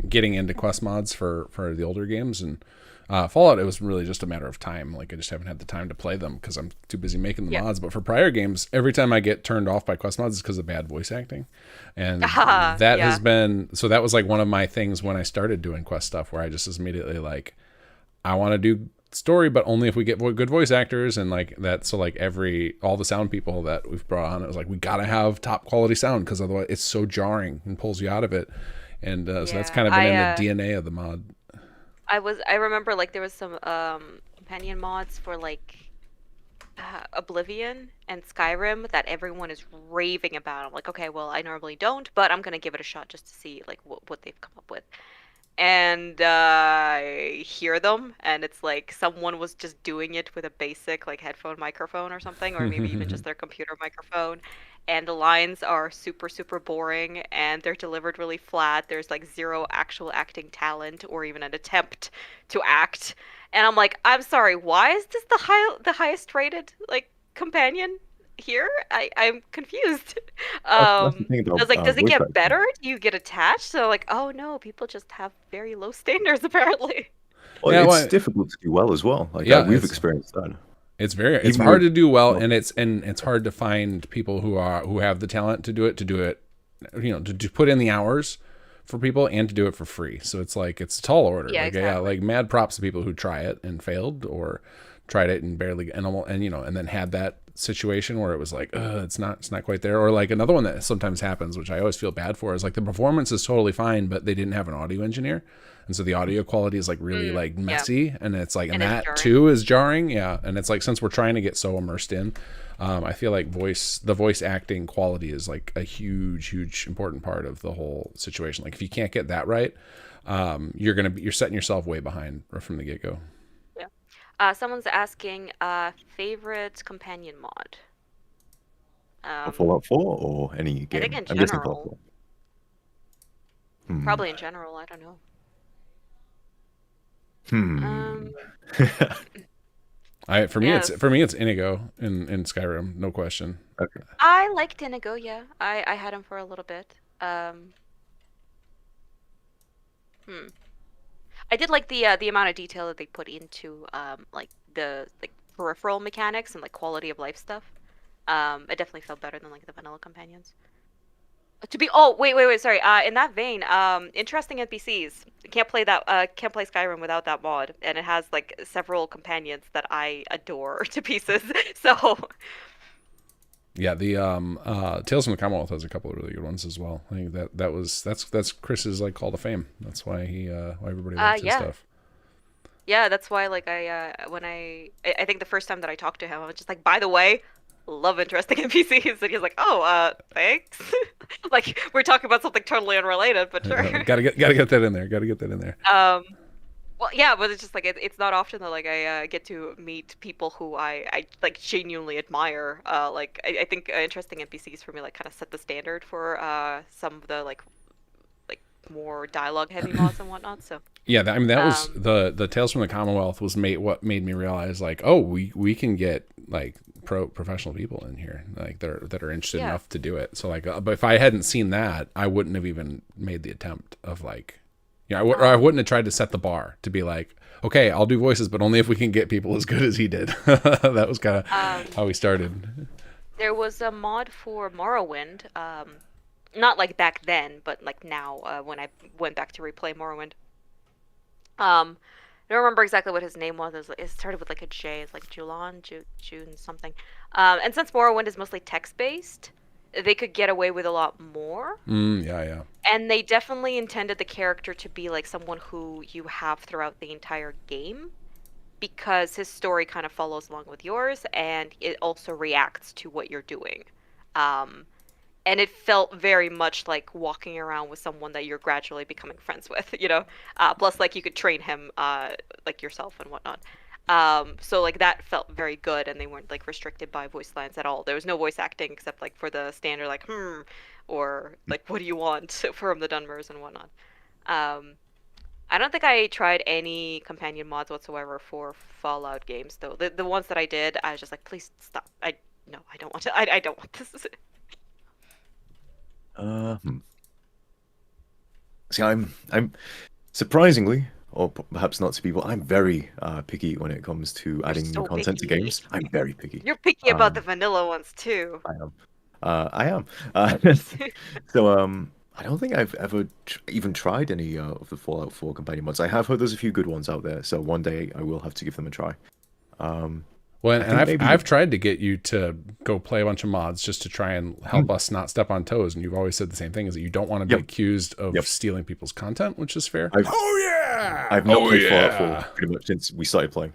getting into quest mods for the older games, and Fallout, it was really just a matter of time. Like I just haven't had the time to play them because I'm too busy making the mods. But for prior games, every time I get turned off by quest mods, it's because of bad voice acting, and that has been so. That was like one of my things when I started doing quest stuff, where I just immediately like, I want to do story, but only if we get good voice actors and like that. So like all the sound people that we've brought on, it was like we gotta have top quality sound because otherwise it's so jarring and pulls you out of it. And so that's kind of been in the DNA of the mod. I remember like there was some companion mods for like Oblivion and Skyrim that everyone is raving about. I'm like, okay, well I normally don't, but I'm gonna give it a shot just to see like what they've come up with. And I hear them, and it's like someone was just doing it with a basic like headphone microphone or something, or maybe even just their computer microphone. And the lines are super, super boring, and they're delivered really flat. There's like zero actual acting talent or even an attempt to act. And I'm like, I'm sorry, why is this the highest rated like companion here? I'm confused. That's the thing about, does it voice get acting. better? Do you get attached? So like, oh no, people just have very low standards apparently. Well, it's difficult to do well as well. Like we've experienced that. It's hard to do well, and it's hard to find people who have the talent to do it, you know, to put in the hours for people and to do it for free. So it's like it's a tall order. Yeah, like, exactly. like mad props to people who try it and failed, or tried it and barely and you know, and then had that situation where it was like, it's not quite there. Or like another one that sometimes happens, which I always feel bad for, is like the performance is totally fine, but they didn't have an audio engineer. And so the audio quality is like really like messy, and it's like, and that too is jarring. Yeah. And it's like, since we're trying to get so immersed in, I feel like the voice acting quality is like a huge important part of the whole situation. Like if you can't get that right, you're setting yourself way behind from the get-go. Yeah. Someone's asking favorite companion mod. Fallout 4 or any game? I think in I'm guessing general. Fallout 4. Probably in general, I don't know. For me it's Inigo in Skyrim, no question. Okay. I liked Inigo, yeah. I had him for a little bit. I did like the amount of detail that they put into like the peripheral mechanics and like quality of life stuff. It definitely felt better than like the vanilla companions. Wait, sorry. In that vein, interesting NPCs. Can't play Skyrim without that mod, and it has like several companions that I adore to pieces. So yeah, the Tales from the Commonwealth has a couple of really good ones as well. I think that's Chris's like call to fame. That's why why everybody loves his stuff. Yeah, that's why like I think the first time that I talked to him, I was just like, by the way, love interesting NPCs, and he's like, oh, thanks. Like we're talking about something totally unrelated, but sure. Gotta get that in there. Well, yeah, but it's just like it's not often that like I get to meet people who I like genuinely admire. I think interesting NPCs for me like kind of set the standard for some of the like more dialogue heavy mods and whatnot. So yeah, that was the Tales from the Commonwealth was what made me realize like, oh, we can get like professional people in here like that are interested enough to do it. So like, but if I hadn't seen that, I wouldn't have even made the attempt of like, I wouldn't have tried to set the bar to be like, okay, I'll do voices, but only if we can get people as good as he did. That was kind of how we started. There was a mod for Morrowind, not like back then, but like now when I went back to replay Morrowind. I don't remember exactly what his name was. It started with like a J. It's like June something. And since Morrowind is mostly text-based, they could get away with a lot more. Yeah. And they definitely intended the character to be like someone who you have throughout the entire game, because his story kind of follows along with yours, and it also reacts to what you're doing. And it felt very much like walking around with someone that you're gradually becoming friends with, you know? Plus, like, you could train him, like, yourself and whatnot. So, like, that felt very good, and they weren't, like, restricted by voice lines at all. There was no voice acting except, like, for the standard, like, or, like, what do you want from the Dunmers and whatnot. I don't think I tried any companion mods whatsoever for Fallout games, though. The ones that I did, I was just like, please stop. I don't want to. I don't want this. See, I'm surprisingly, or perhaps not to people. I'm very picky when it comes to adding so new content to picky. games. I'm very picky. You're picky about the vanilla ones too. I am. I am. So I don't think I've ever even tried any of the Fallout 4 companion mods. I have heard there's a few good ones out there, so one day I will have to give them a try. Well, and I've tried to get you to go play a bunch of mods just to try and help us not step on toes, and you've always said the same thing: is that you don't want to be accused of stealing people's content, which is fair. I've not played Fallout 4 pretty much since we started playing.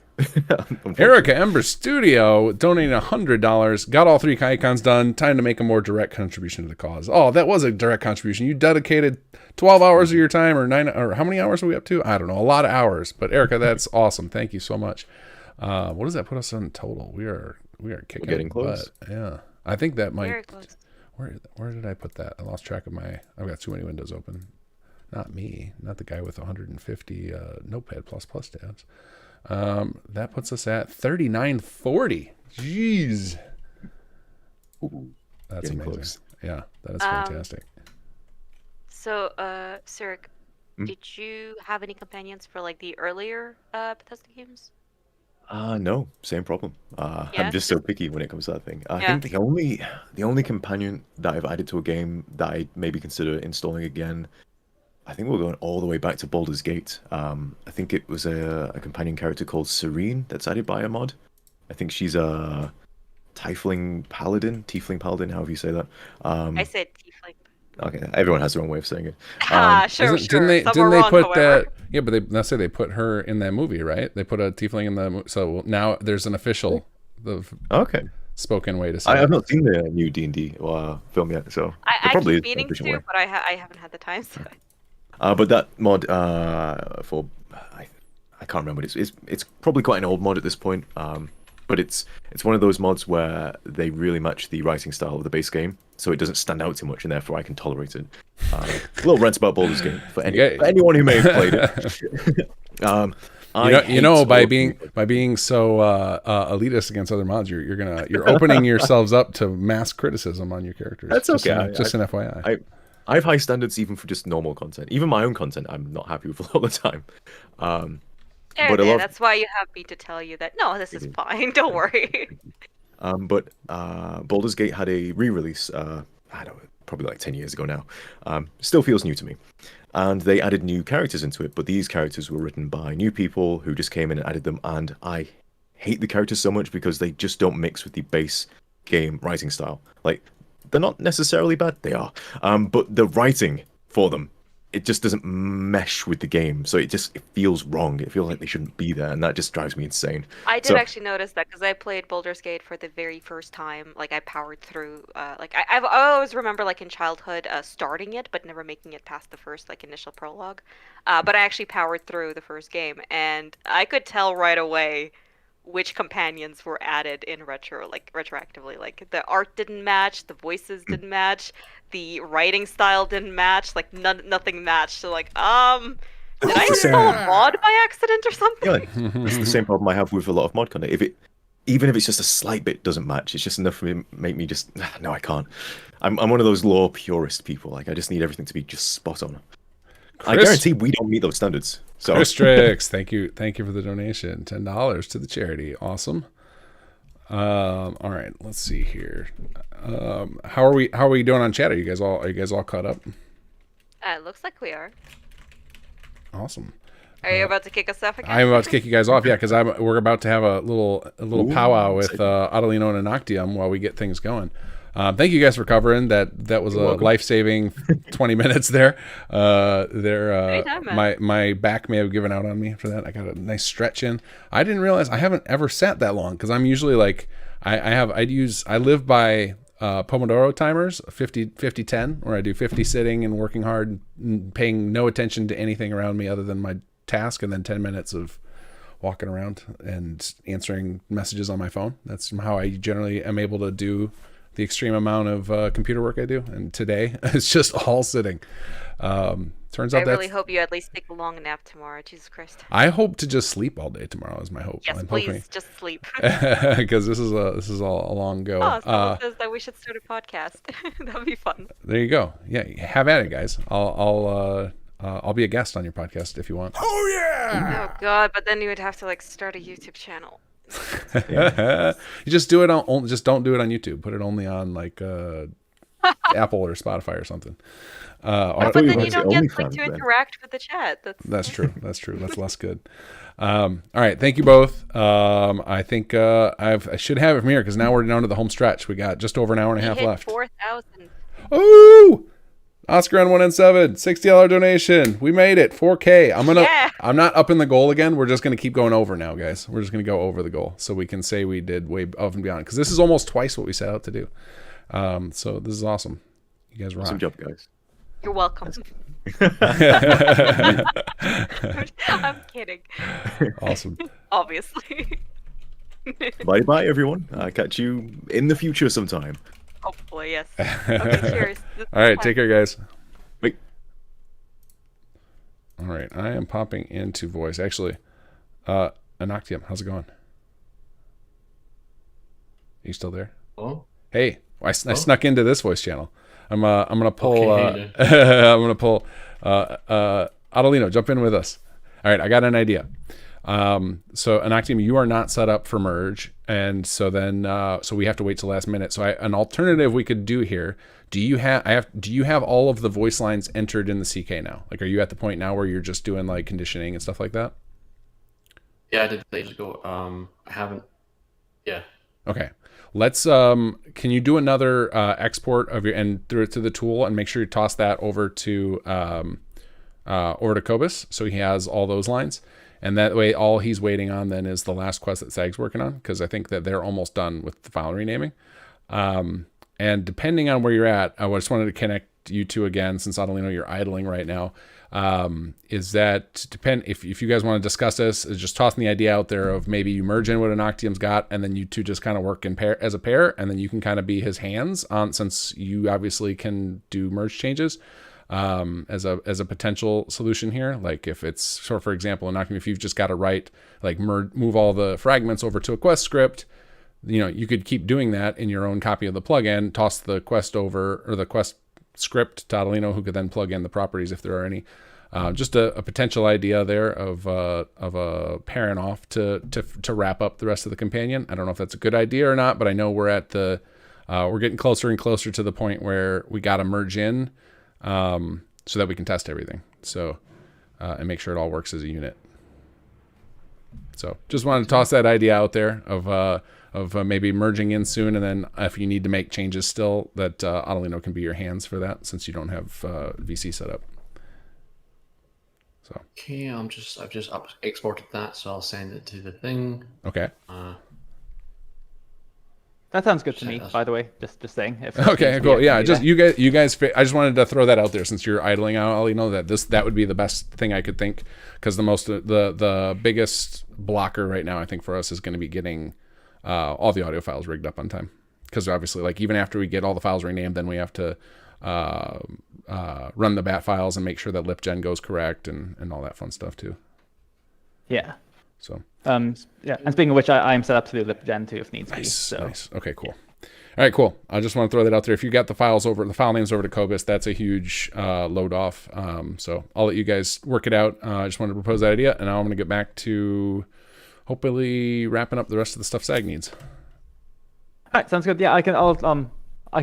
Erica Ember Studio donating $100. Got all 3 icons done. Time to make a more direct contribution to the cause. Oh, that was a direct contribution. You dedicated 12 hours of your time, or 9, or how many hours are we up to? I don't know, a lot of hours. But Erica, that's awesome. Thank you so much. What does that put us on total? We are kicking. We're getting close. Yeah, I think that might. Very close. Where did I put that? I lost track of my. I've got too many windows open. Not me. Not the guy with 150 Notepad++ tabs. That puts us at 3940. Jeez. That's Getting amazing. close. Yeah, that is fantastic. So, Sirik, did you have any companions for like the earlier Bethesda games? No, same problem. Yeah? I'm just so picky when it comes to that thing. I think the only companion that I've added to a game that I maybe consider installing again, I think we're going all the way back to Baldur's Gate. I think it was a companion character called Serene that's added by a mod. I think she's a tiefling paladin, however you say that. I said tiefling. Okay, everyone has their own way of saying it. Sure. Didn't they wrong, put however. that? Yeah, but let's say they put her in that movie, right? They put a tiefling in the so now there's an official spoken way to say. I have not seen the new D&D film yet, so I probably keep meaning to, but I haven't had the time. So. But that mod for I can't remember. It's probably quite an old mod at this point. But it's one of those mods where they really match the writing style of the base game, so it doesn't stand out too much, and therefore I can tolerate it. A little rant about Baldur's Gate for anyone who may have played it. By being so elitist against other mods, you're opening yourselves up to mass criticism on your characters. That's okay. Just an FYI. I have high standards even for just normal content. Even my own content, I'm not happy with all the time. But that's why you have me to tell you that no, this is fine. Don't worry. But Baldur's Gate had a re-release. I don't know, probably like 10 years ago now. Still feels new to me. And they added new characters into it, but these characters were written by new people who just came in and added them. And I hate the characters so much because they just don't mix with the base game writing style. Like, they're not necessarily bad. They are. But the writing for them, it just doesn't mesh with the game, so it feels wrong. It feels like they shouldn't be there, and that just drives me insane. I did actually notice that because I played Baldur's Gate for the very first time. Like I powered through. I always remember like in childhood starting it, but never making it past the first like initial prologue. But I actually powered through the first game, and I could tell right away which companions were added in retroactively. Like the art didn't match, the voices didn't match, the writing style didn't match, like nothing matched. So like, did I install a mod by accident or something? Yeah, it's the same problem I have with a lot of mod content. Even if it's just a slight bit doesn't match, it's just enough for me to make me just no, I can't. I'm one of those law purist people. Like I just need everything to be just spot on. I guarantee we don't meet those standards. So Chris thank you for the donation, $10 to the charity. Awesome. All right, let's see here. How are we doing on chat? Are you guys all caught up? It looks like we are. Awesome. Are you about to kick us off again? I'm about to kick you guys off, yeah, because we're about to have a little powwow with Otellino and unoctium while we get things going. Thank you guys for covering that. That was a life-saving 20 minutes there. My back may have given out on me for that. I got a nice stretch in. I didn't realize I haven't ever sat that long because I'm usually like I live by Pomodoro timers, 50-10, where I do 50 sitting and working hard, and paying no attention to anything around me other than my task, and then 10 minutes of walking around and answering messages on my phone. That's how I generally am able to do the extreme amount of computer work I do, and today it's just all sitting. Turns out I really hope you at least take a long nap tomorrow. Jesus Christ! I hope to just sleep all day tomorrow. Is my hope. Yes, please just sleep. Because this is a long go. Oh, someone says that we should start a podcast. That'd be fun. There you go. Yeah, have at it, guys. I'll be a guest on your podcast if you want. Oh God! But then you would have to like start a YouTube channel. You just do it on. Just don't do it on YouTube. Put it only on like Apple or Spotify or something. But then you don't get like to interact with the chat. That's true. That's true. That's less good. All right. Thank you both. I think I should have it from here because now we're down to the home stretch. We got just over an hour and a half left. 4,000. Oh, Oscar on 1N7, $60 donation. We made it. 4K. I'm not upping the goal again. We're just gonna keep going over now, guys. We're just gonna go over the goal so we can say we did way above and beyond because this is almost twice what we set out to do. So this is awesome. You guys rock. Awesome job, guys. You're welcome. I'm kidding. Awesome. Obviously. Bye, everyone. I'll catch you in the future sometime. Hopefully, yes. Okay, cheers. All right, take care, guys. Bye. All right, I am popping into voice. Actually, unoctium, how's it going? Are you still there? Oh. Hey, I snuck into this voice channel. I'm gonna pull. Okay, I'm gonna pull. Otellino, jump in with us. All right, I got an idea. So Unoctium, you are not set up for merge, and so then so we have to wait till last minute. So an alternative we could do here. Do you have all of the voice lines entered in the CK now? Like, are you at the point now where you're just doing like conditioning and stuff like that? Yeah, I did ages ago. I haven't. Yeah. Okay. Let's can you do another export of your and through it to the tool and make sure you toss that over to Cobus so he has all those lines. And that way, all he's waiting on then is the last quest that SAG's working on, because I think that they're almost done with the file renaming. And depending on where you're at, I just wanted to connect you two again, since Otellino, you're idling right now. Is that if you guys want to discuss this, is just tossing the idea out there of maybe you merge in what Unoctium's got, and then you two just kind of work in pair as a pair, and then you can kind of be his hands on, since you obviously can do merge changes. As a potential solution here, like if it's sort of, for example, if you've just got to write like move all the fragments over to a quest script, you could keep doing that in your own copy of the plugin, toss the quest over or the quest script to Otellino, who could then plug in the properties if there are any. Just a potential idea there of a pairing off to wrap up the rest of the companion. I don't know if that's a good idea or not, but I know we're at we're getting closer and closer to the point where we got to merge in. So that we can test everything. So, and make sure it all works as a unit. So just wanted to toss that idea out there of maybe merging in soon. And then if you need to make changes still, that Otellino can be your hands for that, since you don't have VC set up. So. Okay, I've just exported that, so I'll send it to the thing. Okay. That sounds good to me, by the way. Just saying. Okay, cool. Yeah, you guys. I just wanted to throw that out there since you're idling out. I'll that would be the best thing I could think, because the biggest blocker right now I think for us is going to be getting all the audio files rigged up on time, because obviously, like, even after we get all the files renamed, then we have to run the bat files and make sure that lipgen goes correct and all that fun stuff too. Yeah. So. Yeah, and speaking of which, I'm set up to do lipgen too if needs be. So. Nice. Okay, cool. All right, cool. I just want to throw that out there. If you got the file names over to Cobus, that's a huge load off. So I'll let you guys work it out. I just wanted to propose that idea, and now I'm going to get back to hopefully wrapping up the rest of the stuff SAG needs. All right, sounds good. Yeah, I can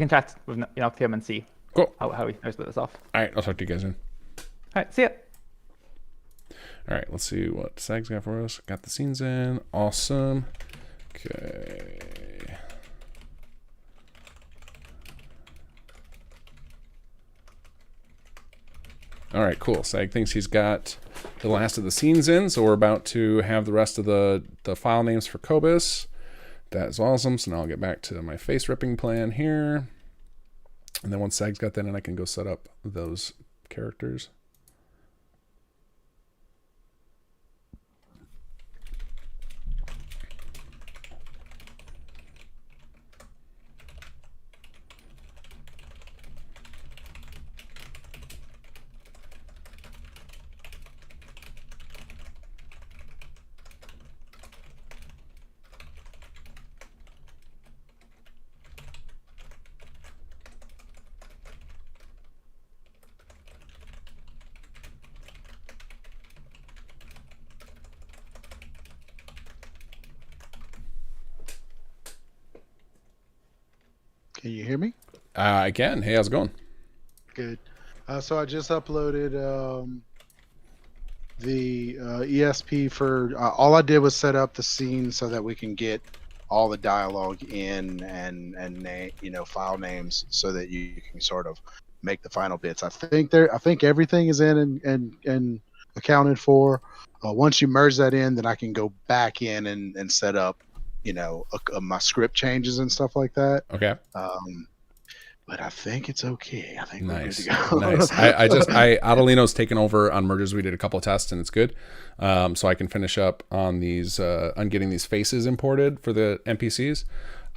chat with Unoctium and see how we split this off. All right, I'll talk to you guys soon. All right, see ya. All right, let's see what SAG's got for us. Got the scenes in. Awesome. Okay. All right, cool. SAG thinks he's got the last of the scenes in, so we're about to have the rest of the file names for Cobus. That is awesome. So now I'll get back to my face ripping plan here. And then once SAG's got that in, I can go set up those characters. Can you hear me? I can. Hey, how's it going? Good. So I just uploaded the ESP for. All I did was set up the scene so that we can get all the dialogue in and file names so that you can sort of make the final bits. I think everything is in and accounted for. Once you merge that in, then I can go back in and set up, my script changes and stuff like that. Okay. But I think it's okay. I think nice. we're good to go. Nice. Otellino's taken over on merges. We did a couple of tests and it's good. So I can finish up on these, on getting these faces imported for the NPCs.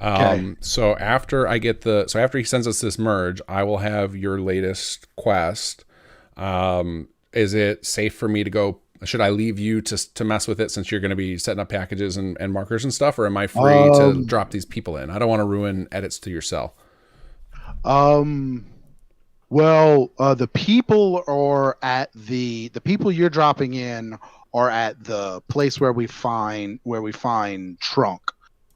Okay. So after he sends us this merge, I will have your latest quest. Is it safe for me to go? Should I leave you to mess with it since you're going to be setting up packages and markers and stuff, or am I free to drop these people in? I don't want to ruin edits to your cell. Well, the people are at the people you're dropping in are at the place where we find Trunk.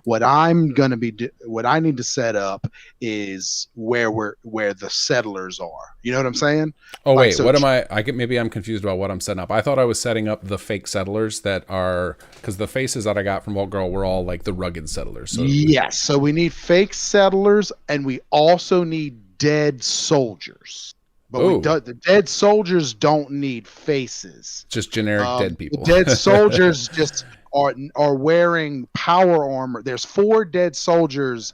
What I'm gonna be what I need to set up is where the settlers are. You know what I'm saying? Oh wait, what am I? Maybe I'm confused about what I'm setting up. I thought I was setting up the fake settlers that are because the faces that I got from Vault Girl were all like the rugged settlers. So yes, so we need fake settlers, and we also need dead soldiers. But the dead soldiers don't need faces. Just generic dead people. The dead soldiers just are wearing power armor. There's 4 dead soldiers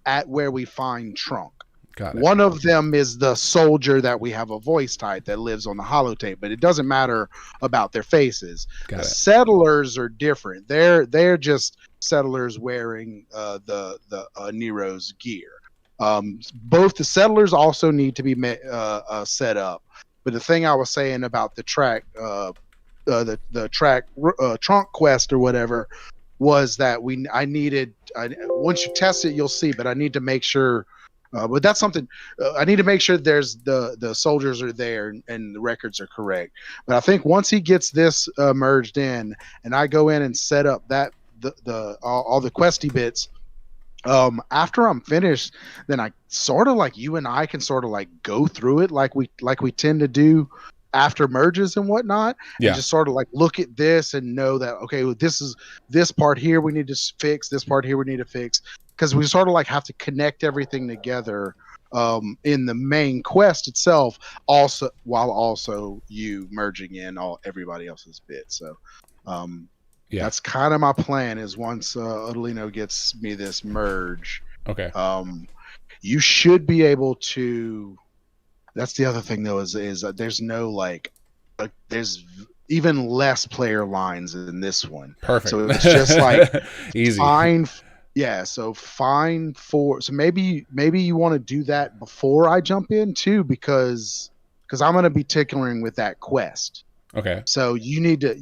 at where we find Trunk. Got it. One of them is the soldier that we have a voice type that lives on the holotape, but it doesn't matter about their faces. The settlers are different. They're just settlers wearing the Nero's gear. Both the settlers also need to be set up. But the thing I was saying about the track, Trunk quest or whatever, was that once you test it, you'll see. But I need to make sure. But that's something I need to make sure there's the soldiers are there and the records are correct. But I think once he gets this merged in, and I go in and set up that all the questy bits. After I'm finished, then I sort of like you and I can sort of like go through it like we tend to do after merges and whatnot. Yeah. And just sort of like look at this and know that, okay, well, this part here we need to fix, this part here we need to fix. Because we sort of like have to connect everything together in the main quest itself, while you merging in everybody else's bits. So that's kind of my plan is once Otellino gets me this merge. Okay. You should be able to. That's the other thing though is that there's no there's even less player lines in this one. Perfect. So it's just like easy. So maybe you want to do that before I jump in too, because I'm going to be tinkering with that quest. Okay. So you need to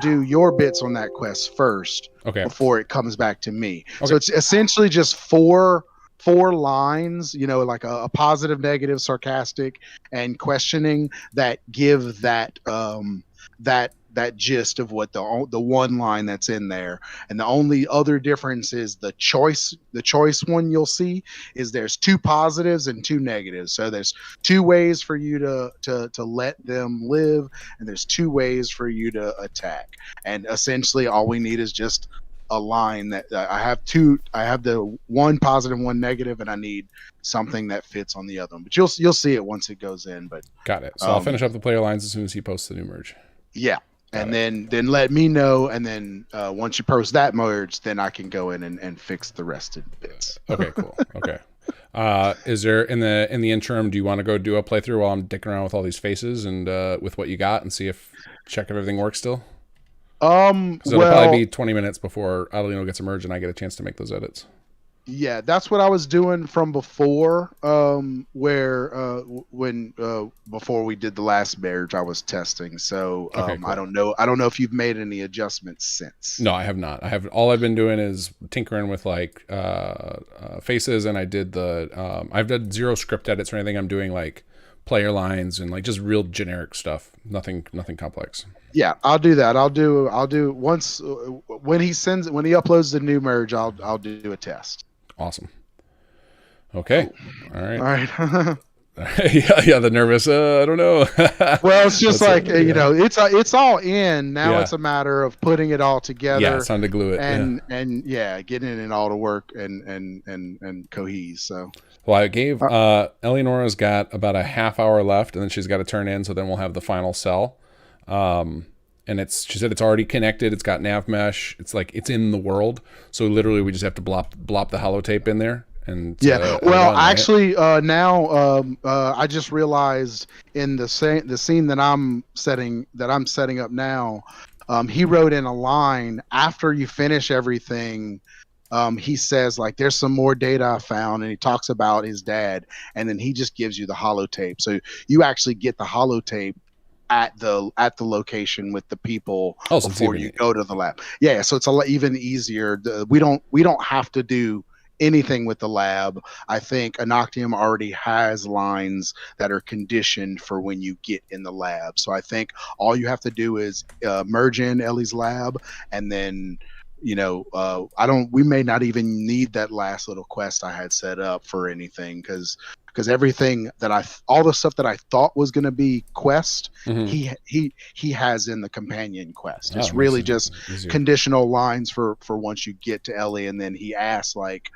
do your bits on that quest first, before it comes back to me. Okay. So it's essentially just four lines, like a positive, negative, sarcastic, and questioning that give that gist of what the one line that's in there. And the only other difference is the choice one you'll see is there's 2 positives and 2 negatives. So there's 2 ways for you to let them live, and there's 2 ways for you to attack. And essentially all we need is just a line that I have the 1 positive, 1 negative, and I need something that fits on the other one. But you'll see it once it goes in. But got it. So I'll finish up the player lines as soon as he posts the new merge. Yeah. And then let me know, and then once you post that merge, then I can go in and fix the rest of the bits. Okay, cool. Okay. Is there in the interim? Do you want to go do a playthrough while I'm dicking around with all these faces and with what you got, and check if everything works still? Because it'll probably be 20 minutes before Otellino gets a merge and I get a chance to make those edits. Yeah, that's what I was doing from before. Before we did the last marriage, I was testing. So cool. I don't know if you've made any adjustments since. No, I have not. All I've been doing is tinkering with faces, and I did I've done 0 script edits or anything. I'm doing like player lines and like just real generic stuff. Nothing complex. Yeah, I'll do that. I'll do once when he uploads the new merge. I'll do a test. Awesome. Okay. All right. All right. yeah, the nervous. I don't know. Well, it's just That's like it's all in now. Yeah. It's a matter of putting it all together. Yeah, it's time to glue it. And getting it all to work and cohese. So. Well, I gave Elianora's got about a half hour left, and then she's got to turn in. So then we'll have the final cell. And she said it's already connected. It's got nav mesh. It's like it's in the world. So literally, we just have to blop the holotape in there. And actually, now I just realized in the scene that I'm setting up now, he wrote in a line after you finish everything. He says like there's some more data I found, and he talks about his dad, and then he just gives you the holotape. So you actually get the holotape at the location with the people before you go to the lab. Yeah, so it's a lot even easier. We don't have to do anything with the lab. I think Unoctium already has lines that are conditioned for when you get in the lab. So I think all you have to do is merge in Ellie's lab, and then we may not even need that last little quest I had set up for anything, because everything that all the stuff that I thought was going to be quest, he has in the companion quest. It's really just conditional lines for once you get to Ellie, and then he asks like,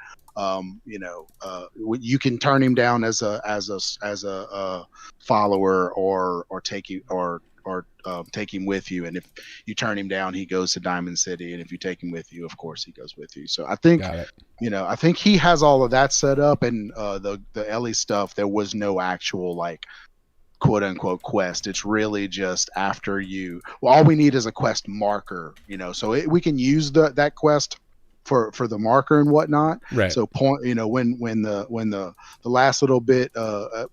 you can turn him down as a follower or take you or take him with you, and if you turn him down, he goes to Diamond City, and if you take him with you, of course he goes with you. So I think I think he has all of that set up, and the Ellie stuff, there was no actual like quote unquote quest. It's really just after all we need is a quest marker, so we can use that quest for the marker and whatnot. Right. So when the last little bit,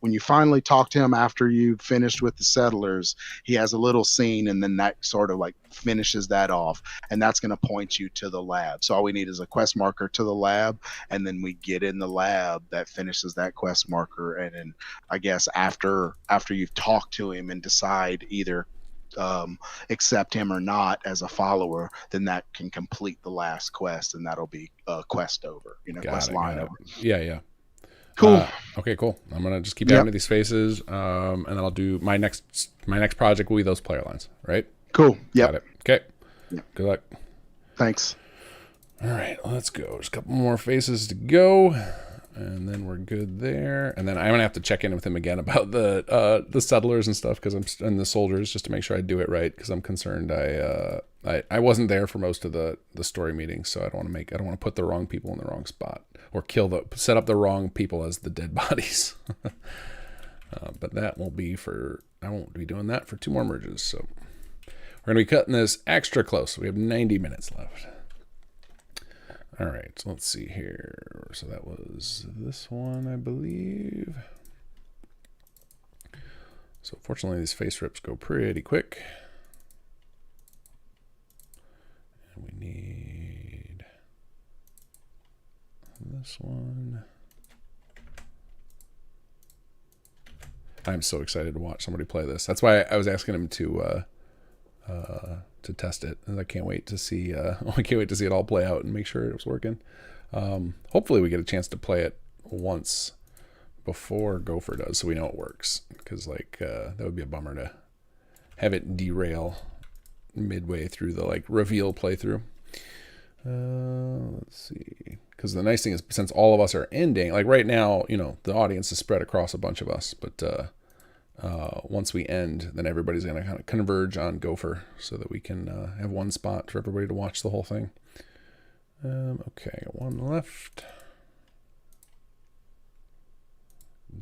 when you finally talk to him after you finished with the settlers, he has a little scene, and then that sort of like finishes that off, and that's going to point you to the lab. So all we need is a quest marker to the lab, and then we get in the lab that finishes that quest marker. And then I guess after you've talked to him and decide either accept him or not as a follower, then that can complete the last quest, and that'll be quest over, quest line over. Yeah. Cool. Okay, cool. I'm gonna just keep adding to these faces, and then I'll do my next project will be those player lines, right? Cool. Got it. Okay. Yep. Good luck. Thanks. All right, let's go. Just a couple more faces to go, and then we're good there. And then I'm gonna have to check in with him again about the settlers and stuff, and the soldiers, just to make sure I do it right, because I'm concerned. I wasn't there for most of the story meetings, so I don't want to put the wrong people in the wrong spot, or set up the wrong people as the dead bodies. But that will be I won't be doing that for 2 more merges. So we're gonna be cutting this extra close. We have 90 minutes left. All right, so let's see here. So that was this one, I believe. So fortunately, these face rips go pretty quick. And we need this one. I'm so excited to watch somebody play this. That's why I was asking him to test it, and I can't wait to see. I can't wait to see it all play out and make sure it was working. Hopefully, we get a chance to play it once before Gopher does, so we know it works. Because that would be a bummer to have it derail midway through the reveal playthrough. Let's see. Because the nice thing is, since all of us are ending, right now, the audience is spread across a bunch of us, but once we end, then everybody's going to kind of converge on Gopher, so that we can have one spot for everybody to watch the whole thing. Okay, one left.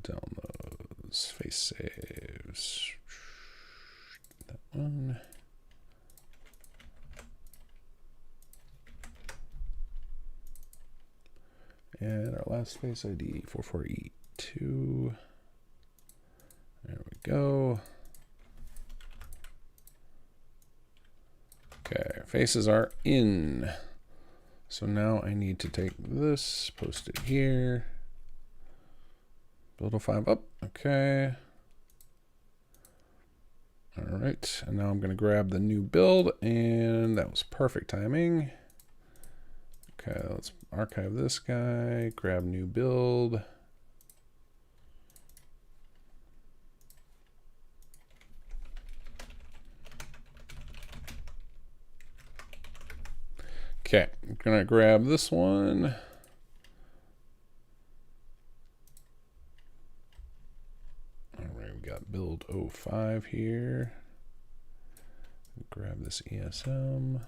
Downloads, face saves. That one. And our last face ID, 44E2. There we go. Okay, faces are in. So now I need to take this, post it here. Build a 5 up. Okay. All right, and now I'm going to grab the new build, and that was perfect timing. Okay, let's archive this guy, grab new build, gonna grab this one. All right, we got build 05 here. Grab this ESM.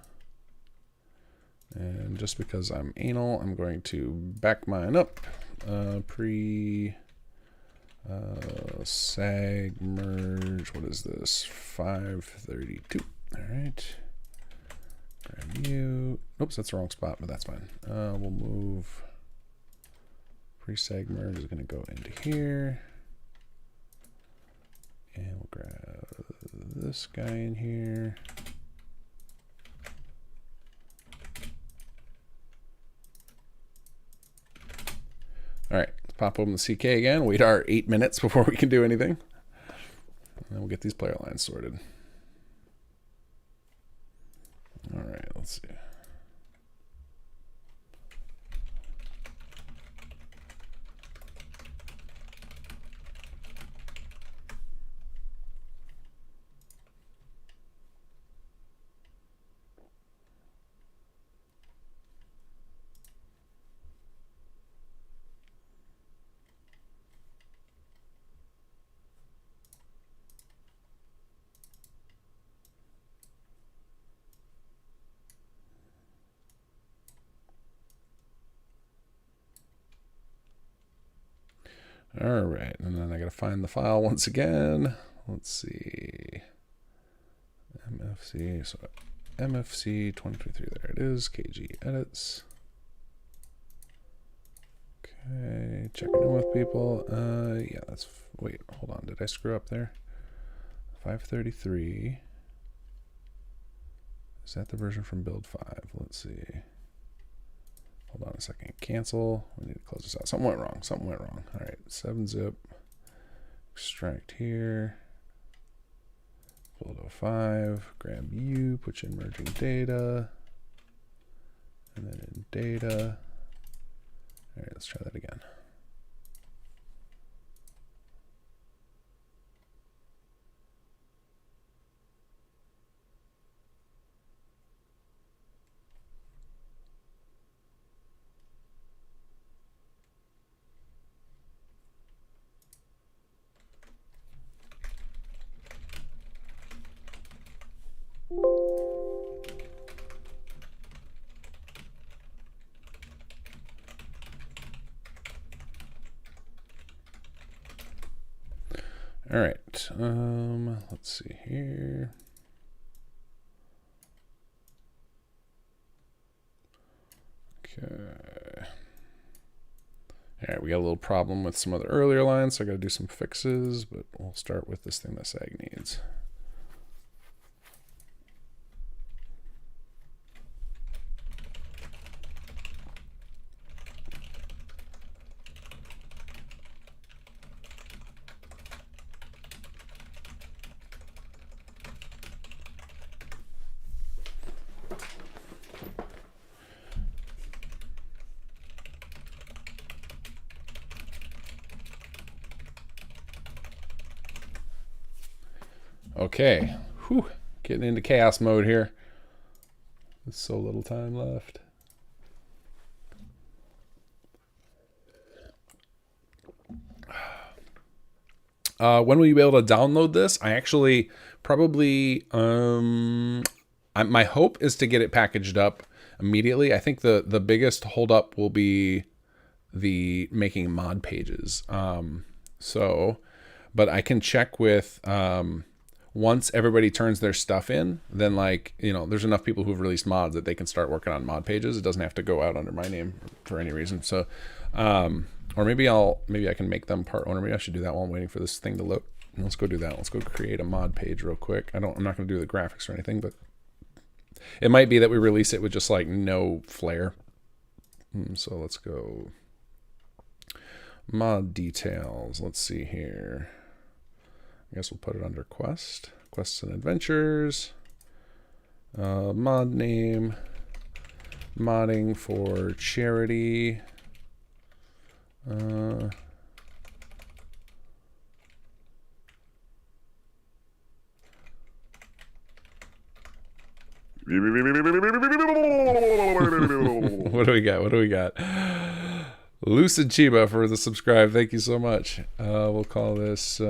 And just because I'm anal, I'm going to back mine up. Sag merge. What is this? 532. All right. Grab you. Oops, that's the wrong spot, but that's fine. We'll move. Pre-sag merge is going to go into here. And we'll grab this guy in here. All right, let's pop open the CK again. Wait our 8 minutes before we can do anything. And then we'll get these player lines sorted. All right, let's see. All right, and then I gotta find the file once again. Let's see. MFC, so MFC 2023, there it is. KG edits. Okay, checking in with people. Yeah, that's, wait, hold on, did I screw up there? 533. Is that the version from build 5? Let's see. Hold on a second. Cancel. We need to close this out. Something went wrong. Something went wrong. All right. 7-zip. Extract here. Build 05. Grab you. Put you in merging data. And then in data. All right. Let's try that again. All right, let's see here. Okay. All right, we got a little problem with some of the earlier lines, so I got to do some fixes, but we'll start with this thing that SAG needs. Okay, whew, getting into chaos mode here. There's so little time left. When will you be able to download this? I actually probably, my hope is to get it packaged up immediately. I think the biggest holdup will be the making mod pages. But I can check with, once everybody turns their stuff in, then there's enough people who've released mods that they can start working on mod pages. It doesn't have to go out under my name for any reason. So, or maybe I can make them part owner. Maybe I should do that while I'm waiting for this thing to load. Let's go do that. Let's go create a mod page real quick. I'm not going to do the graphics or anything, but it might be that we release it with just like no flair. So let's go mod details. Let's see here. I guess we'll put it under quests and adventures, mod name, modding for charity, What do we got? What do we got? Lucid Chiba for the subscribe. Thank you so much. We'll call this.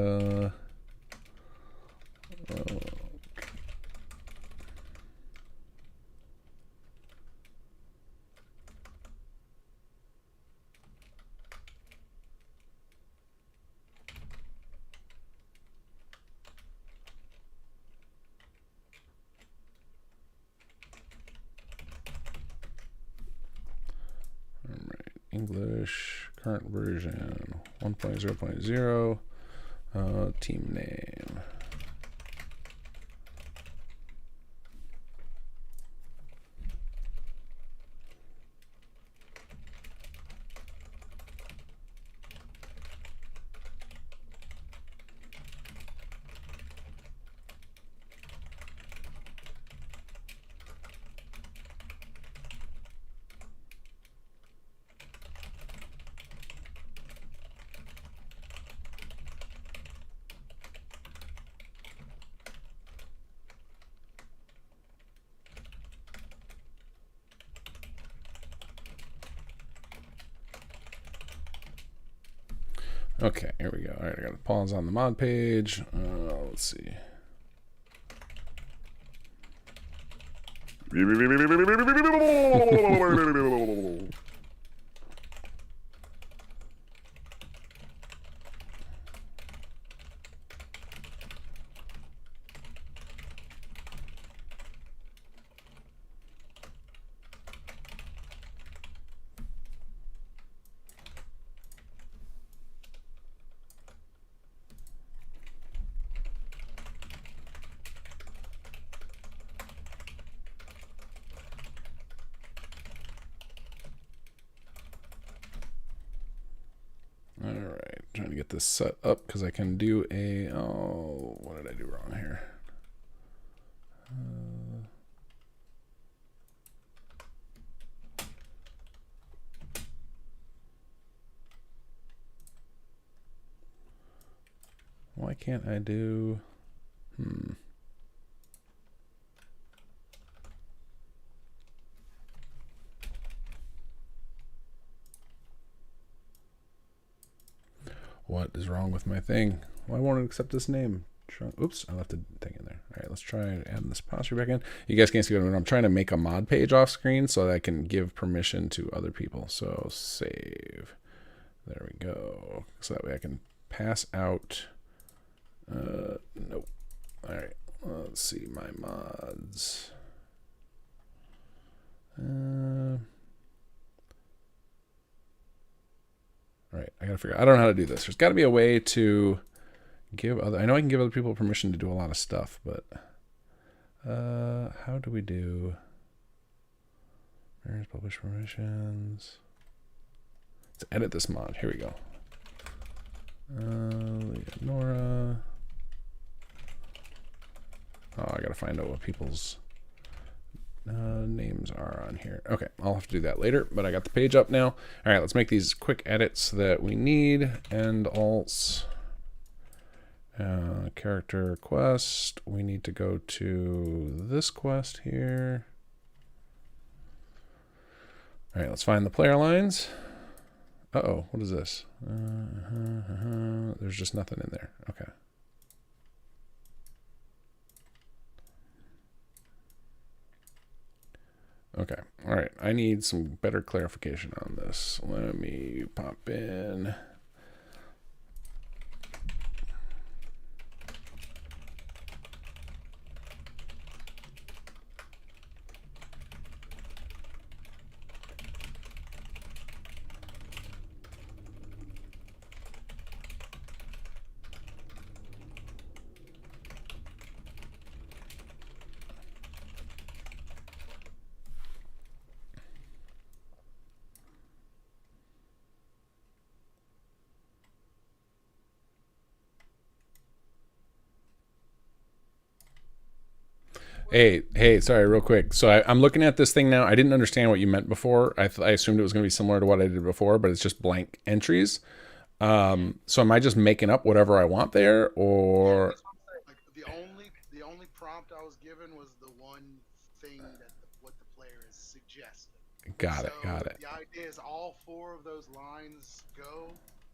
English current version 1.0.0 team name. Okay, here we go. All right, I got to pause on the mod page. Let's see. Alright, trying to get this set up because I can do a... Oh, what did I do wrong here? Why can't I do... What is wrong with my thing? Why won't it accept this name? Oops, I left the thing in there. All right, let's try and add this posture back in. You guys can't see what I'm trying to make a mod page off screen so that I can give permission to other people. So save. There we go. So that way I can pass out. Nope. All right, let's see my mods. All right, I gotta figure. I don't know how to do this. There's got to be a way to give other. I know I can give other people permission to do a lot of stuff, but how do we do? Where's publish permissions? Let's edit this mod. Here we go. Elianora. Oh, I gotta find out what people's names are on here. Okay, I'll have to do that later, but I got the page up now. All right, let's make these quick edits that we need. End alts. Character quest. We need to go to this quest here. All right, let's find the player lines. Uh-oh, what is this? There's just nothing in there. Okay. Okay, all right. I need some better clarification on this. Let me pop in. Hey, sorry, real quick. So I'm looking at this thing now. I didn't understand what you meant before. I assumed it was going to be similar to what I did before, but it's just blank entries. So am I just making up whatever I want there, or? Like, the only prompt I was given was the one thing Got it. The idea is all 4 of those lines go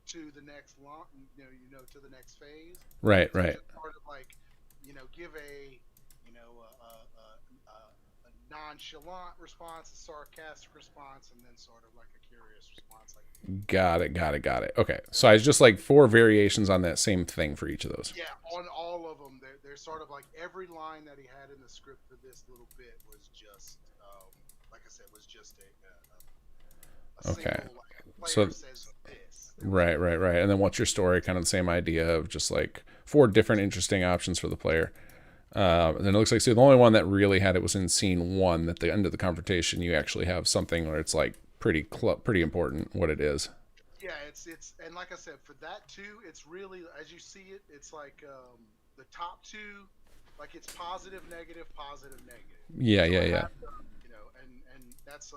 to the next line, to the next phase. Right. So just sort of like, give a nonchalant response, a sarcastic response, and then sort of like a curious response. Like, got it. Okay, so I just like 4 variations on that same thing for each of those. Yeah, on all of them, they're sort of like every line that he had in the script for this little bit was just, like I said, was just a okay. single, like, player says this. Right. And then what's your story? Kind of the same idea of just like 4 different interesting options for the player. And then it looks like the only one that really had it was in scene 1. At the end of the confrontation, you actually have something where it's like pretty important what it is. Yeah, it's and like I said, for that too, it's really, as you see it, it's like the top 2, like it's positive, negative, positive, negative. Yeah. And that's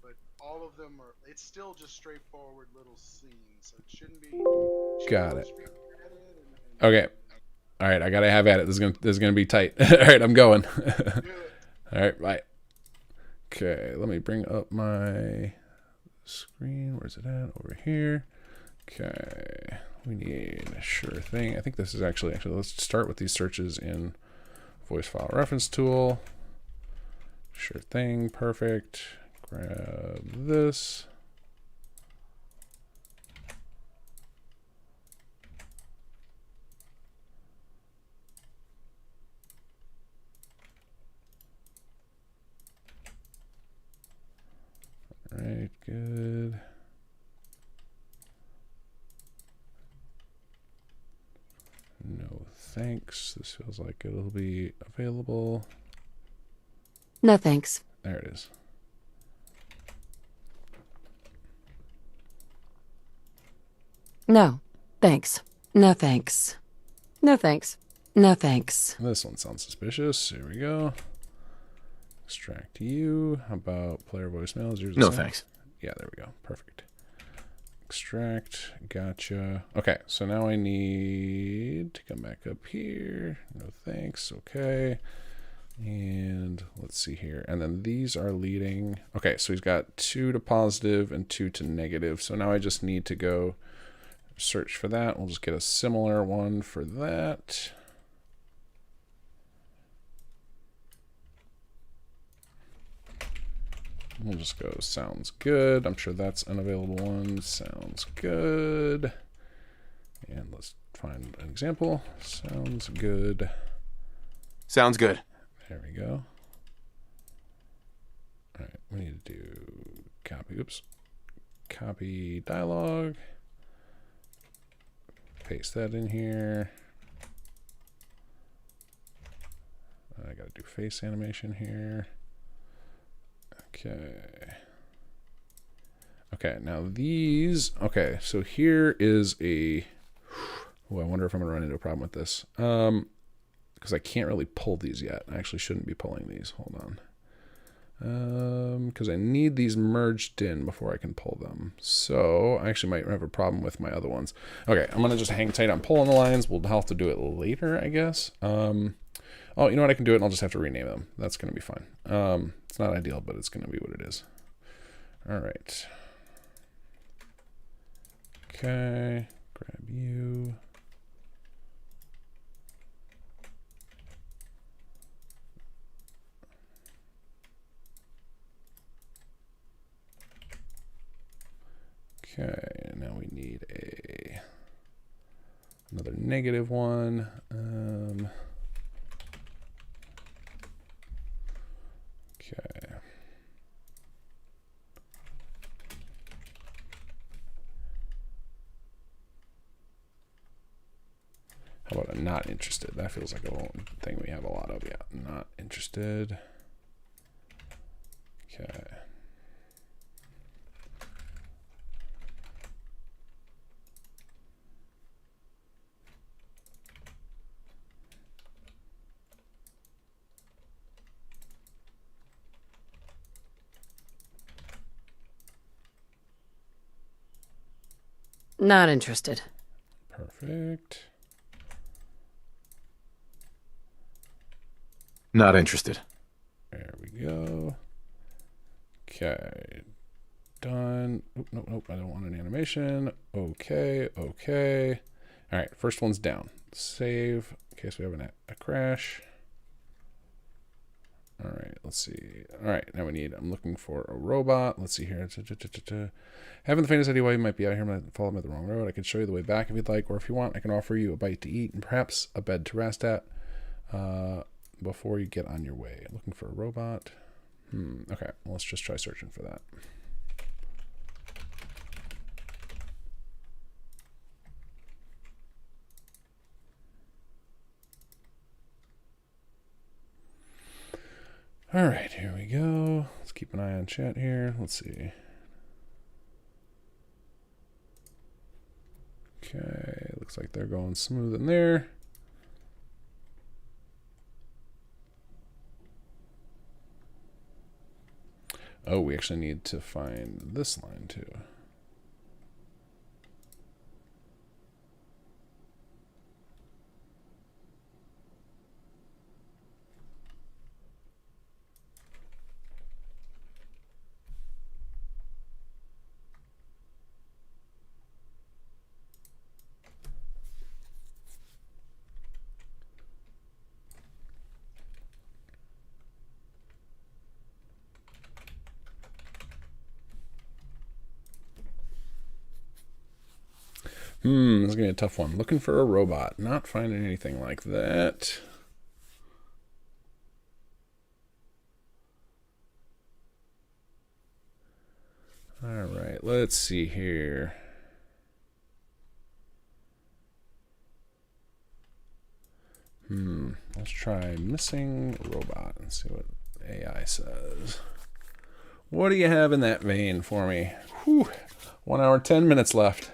but all of them are. It's still just straightforward little scenes, so it shouldn't be. Got it. Okay. All right, I gotta have at it. This is gonna be tight. All right, I'm going. All right, bye. Okay, let me bring up my screen. Where's it at? Over here. Okay, we need a sure thing. I think this is actually let's start with these searches in voice file reference tool. Sure thing, perfect. Grab this. Alright, good. No thanks. This feels like it'll be available. No thanks. There it is. No, thanks. No thanks. No thanks. No thanks. This one sounds suspicious. Here we go. Extract you. How about player voicemails? No thanks. Yeah, there we go. Perfect. Extract. Gotcha. Okay, so now I need to come back up here. No thanks. Okay. And let's see here. And then these are leading. Okay, so he's got 2 to positive and 2 to negative. So now I just need to go search for that. We'll just get a similar one for that. We'll just go sounds good. I'm sure that's an available one. Sounds good. And let's find an example. Sounds good. Sounds good. There we go. All right, we need to do copy. Oops. Copy dialogue. Paste that in here. I gotta do face animation here. Okay. Okay, now these. Okay, so here is a. Oh, I wonder if I'm gonna run into a problem with this. Because I can't really pull these yet. I actually shouldn't be pulling these. Hold on. Because I need these merged in before I can pull them. So I actually might have a problem with my other ones. Okay, I'm gonna just hang tight on pulling the lines. We'll have to do it later, I guess. Oh, you know what? I can do it and I'll just have to rename them. That's going to be fine. It's not ideal, but it's going to be what it is. All right. Okay. Grab you. Okay. Now we need another negative one. Okay. How about a not interested? That feels like a thing we have a lot of. Yeah, not interested. Okay. Not interested. Perfect. Not interested. There we go. Okay. Done. Oop, nope, nope. I don't want an animation. Okay, okay. All right, first one's down. Save in case we have a crash. All right, let's see. All right, now I'm looking for a robot. Let's see here. Having the faintest idea why you might be out here, might follow me the wrong road. I can show you the way back if you'd like, or if you want, I can offer you a bite to eat and perhaps a bed to rest at before you get on your way. Looking for a robot. Okay, well, let's just try searching for that. All right, here we go. Let's keep an eye on chat here. Let's see. Okay, looks like they're going smooth in there. Oh, we actually need to find this line too. This is gonna be a tough one. Looking for a robot, not finding anything like that. All right, let's see here. Let's try missing robot and see what AI says. What do you have in that vein for me? Whew. 1 hour, 10 minutes left.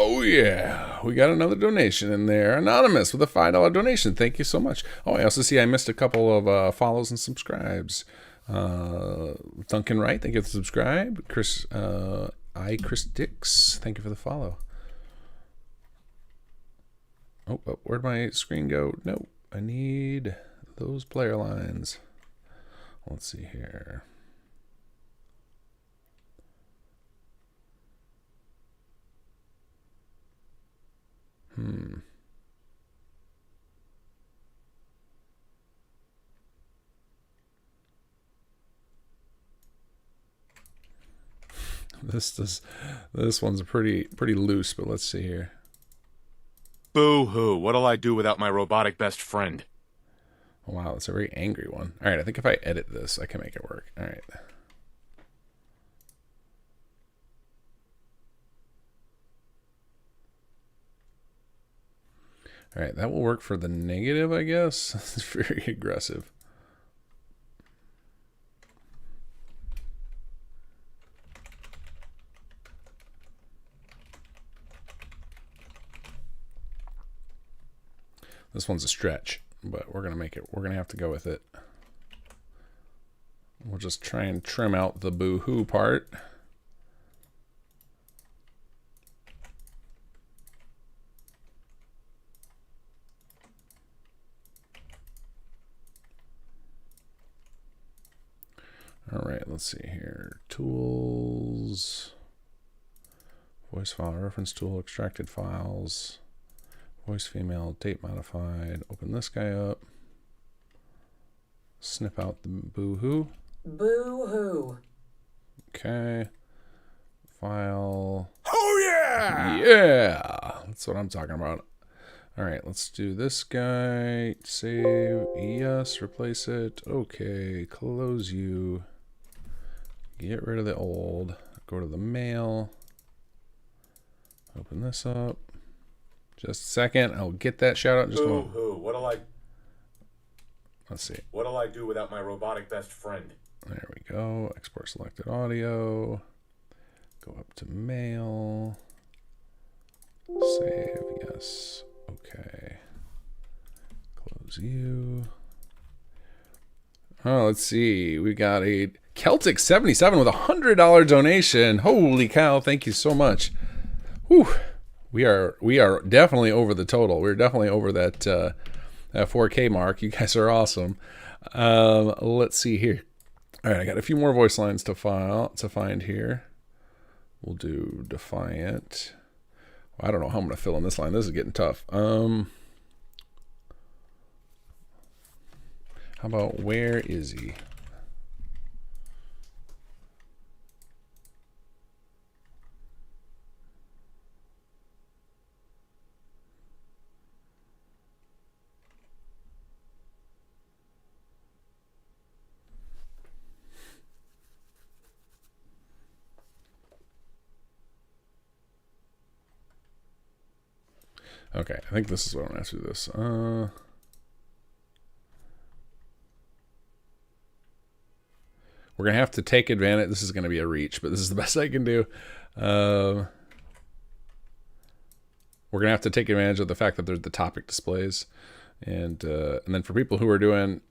Oh yeah, we got another donation in there. Anonymous with a $5 donation. Thank you so much. Oh, I also see I missed a couple of follows and subscribes. Duncan Wright, thank you for the subscribe. Chris Dix, thank you for the follow. Oh, where'd my screen go? Nope, I need those player lines. Let's see here. This one's pretty loose, but let's see here. Boo-hoo, what'll I do without my robotic best friend? Wow, that's a very angry one. All right, I think if I edit this, I can make it work. All right. All right, that will work for the negative, I guess. It's very aggressive. This one's a stretch, but we're gonna make it. We're gonna have to go with it. We'll just try and trim out the boo-hoo part. All right, let's see here. Tools, voice file reference tool, extracted files, voice female, date modified. Open this guy up. Snip out the boo-hoo. Boo-hoo. Okay. File. Oh yeah! Yeah! That's what I'm talking about. All right, let's do this guy. Save. Yes, replace it. Okay, close you. Get rid of the old. Go to the mail. Open this up. Just a second. I'll get that shout out in just a moment. What'll I... Let's see. What'll I do without my robotic best friend? There we go. Export selected audio. Go up to mail. Save. Yes. Okay. Close you. Oh, let's see. We got a Celtic 77 with a $100 donation. Holy cow! Thank you so much. Whew. We are definitely over the total. We're definitely over that 4K mark. You guys are awesome. Let's see here. All right, I got a few more voice lines to find here. We'll do Defiant. Well, I don't know how I'm going to fill in this line. This is getting tough. How about where is he? Okay, I think this is what I'm going to have to do this. We're going to have to take advantage. This is going to be a reach, but this is the best I can do. We're going to have to take advantage of the fact that there's the topic displays. And then for people who are doing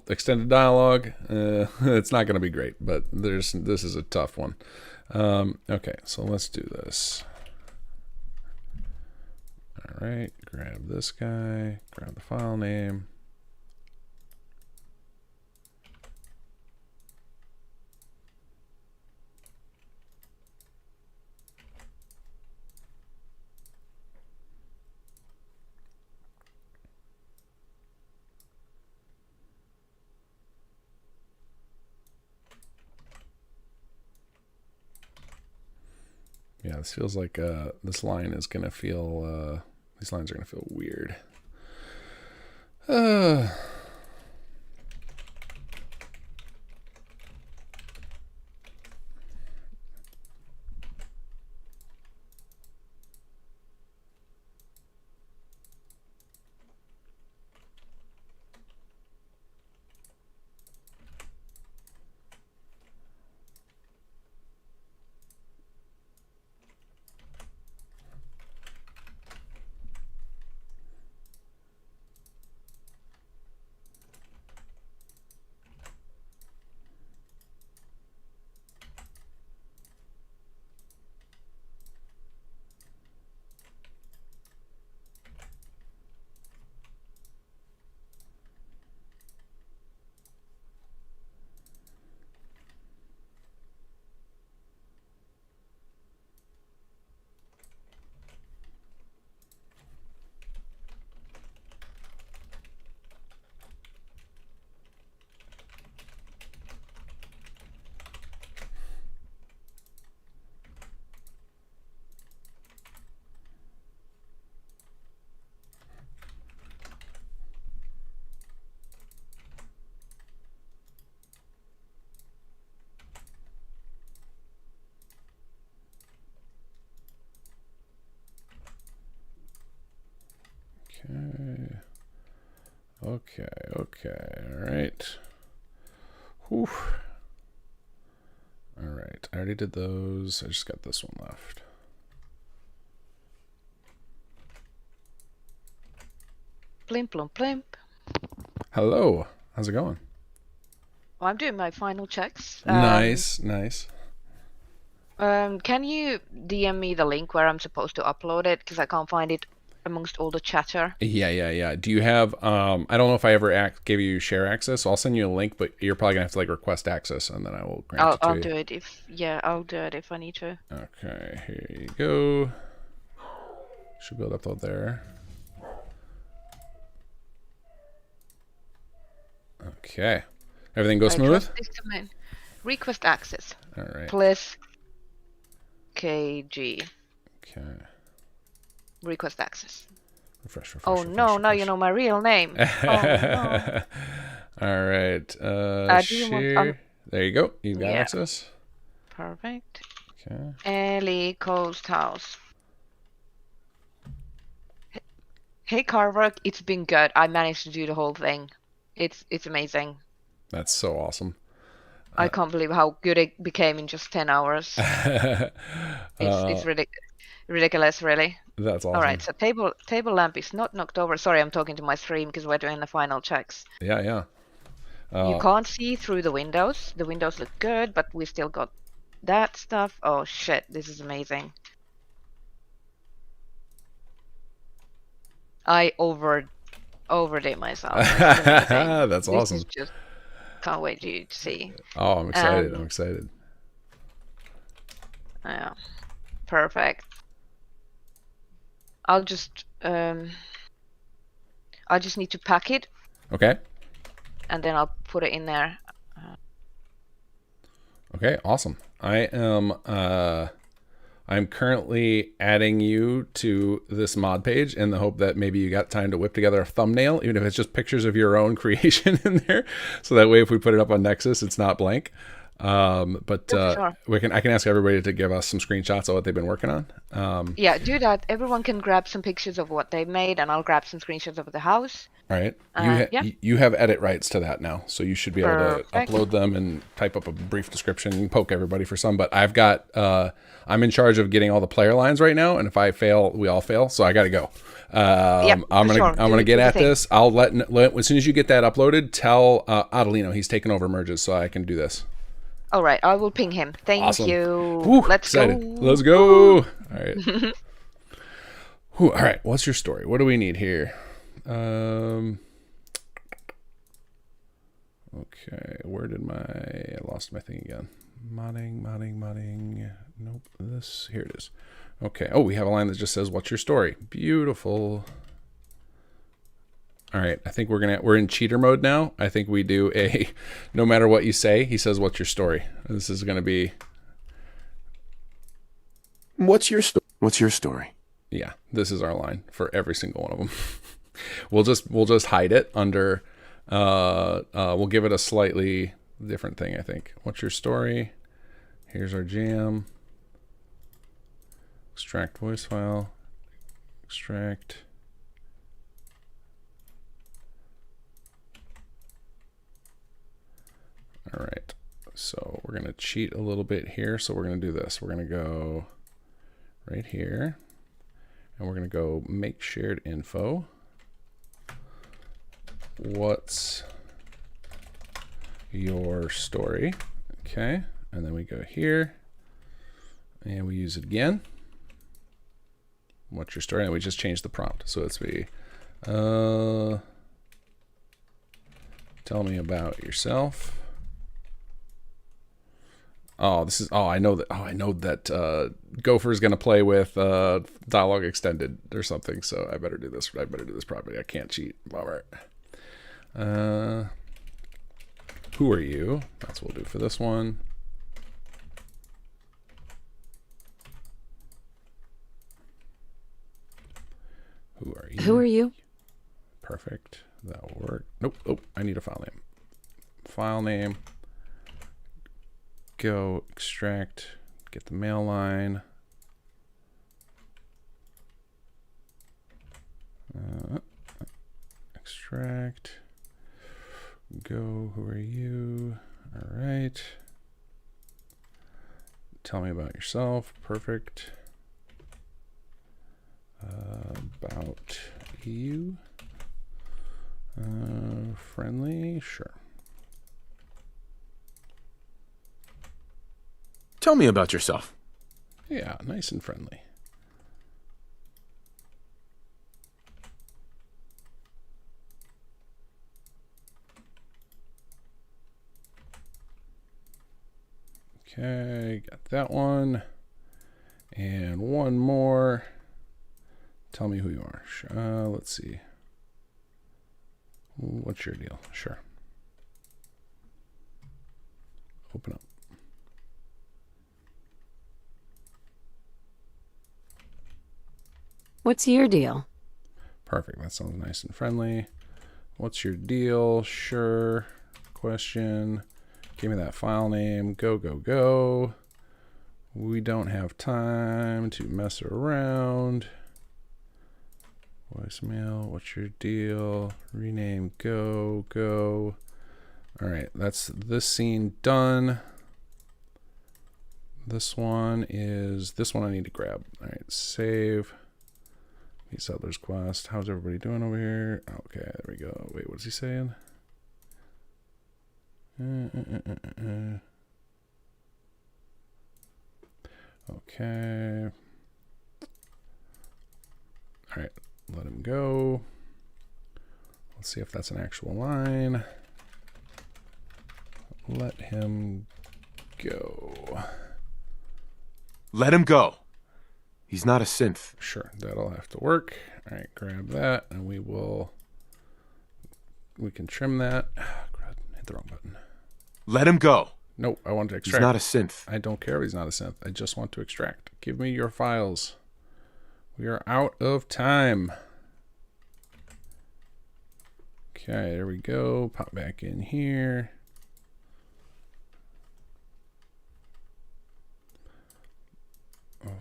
extended dialogue, it's not going to be great, but this is a tough one. Okay, so let's do this. All right, grab this guy, grab the file name. Yeah, this feels like this line is going to feel, these lines are going to feel weird. Okay, all right. Whew. All right, I already did those. I just got this one left. Blimp, blump, blimp. Hello, how's it going? Well, I'm doing my final checks. Nice. Can you DM me the link where I'm supposed to upload it? Because I can't find it amongst all the chatter. Yeah. Do you have, I don't know if I ever gave you share access, so I'll send you a link, but you're probably gonna have to like request access and then I will grant it to you. I'll do it I'll do it if I need to. Okay, here you go. Should be able to upload there. Okay. Everything goes smooth? Request access. All right. Please KG. Okay. Request access. Refresh. Oh no, now you know my real name. Oh no. All right. Share. There you go. You got access. Perfect. Okay. Ellie Coast House. Hey Carver, it's been good. I managed to do the whole thing. It's amazing. That's so awesome. I can't believe how good it became in just 10 hours. It's ridiculous, really. That's awesome. All right, so table lamp is not knocked over. Sorry, I'm talking to my stream because we're doing the final checks. Yeah. You can't see through the windows. The windows look good, but we still got that stuff. Oh shit, this is amazing. I overdid myself. That's awesome. This is just, can't wait to see. Oh, I'm excited. I'm excited. Yeah, perfect. I'll just need to pack it. Okay. And then I'll put it in there. Okay, awesome. I'm currently adding you to this mod page in the hope that maybe you got time to whip together a thumbnail, even if it's just pictures of your own creation in there. So that way, if we put it up on Nexus, it's not blank. Sure. I can ask everybody to give us some screenshots of what they've been working on. Yeah, do that. Everyone can grab some pictures of what they made, and I'll grab some screenshots of the house. All right. You have edit rights to that now, so you should be able to upload them and type up a brief description. You can poke everybody for some, but I've got I'm in charge of getting all the player lines right now, and if I fail, we all fail. So I got to go. I'm gonna get at this. I'll let as soon as you get that uploaded, tell Otellino he's taking over merges, so I can do this. All right, I will ping him. Thank you. Woo, Let's excited. go. Let's go. All right. All right. What's your story? What do we need here? Okay. Where did I lost my thing again. Modding. Nope. Here it is. Okay. Oh, we have a line that just says, "What's your story?" Beautiful. All right, I think we're in cheater mode now. I think we do no matter what you say, he says, "What's your story?" This is going to be. What's your story? What's your story? Yeah, this is our line for every single one of them. we'll just hide it under. We'll give it a slightly different thing. I think. What's your story? Here's our jam. Extract voice file. Extract. All right, so we're going to cheat a little bit here. So we're going to do this. We're going to go right here, and we're going to go make shared info. What's your story? Okay, and then we go here, and we use it again. What's your story? And we just change the prompt. So it's be, tell me about yourself. I know that Gopher is going to play with dialogue extended or something, so I better do this properly. I can't cheat. All right. Who are you? That's what we'll do for this one. Who are you? Perfect. That will work. Nope. Oh, I need a file name. File name. Go extract, get the mail line. Extract. Go, who are you? All right. Tell me about yourself. Perfect. About you. Friendly, sure. Tell me about yourself. Yeah, nice and friendly. Okay, got that one. And one more. Tell me who you are. Let's see. What's your deal? Sure. Open up. What's your deal? Perfect. That sounds nice and friendly. What's your deal? Sure. Question. Give me that file name. Go. We don't have time to mess around. Voicemail, what's your deal? Rename, go. All right, that's this scene done. This one I need to grab. All right, save. Meet Settler's Quest. How's everybody doing over here? Okay, there we go. Wait, what's he saying? Okay. All right, let him go. Let's see if that's an actual line. Let him go. Let him go. He's not a synth. Sure, that'll have to work. All right, grab that, and we can trim that. God, hit the wrong button. Let him go. Nope, I want to extract. He's not a synth. I don't care if he's not a synth. I just want to extract. Give me your files. We are out of time. Okay, there we go. Pop back in here.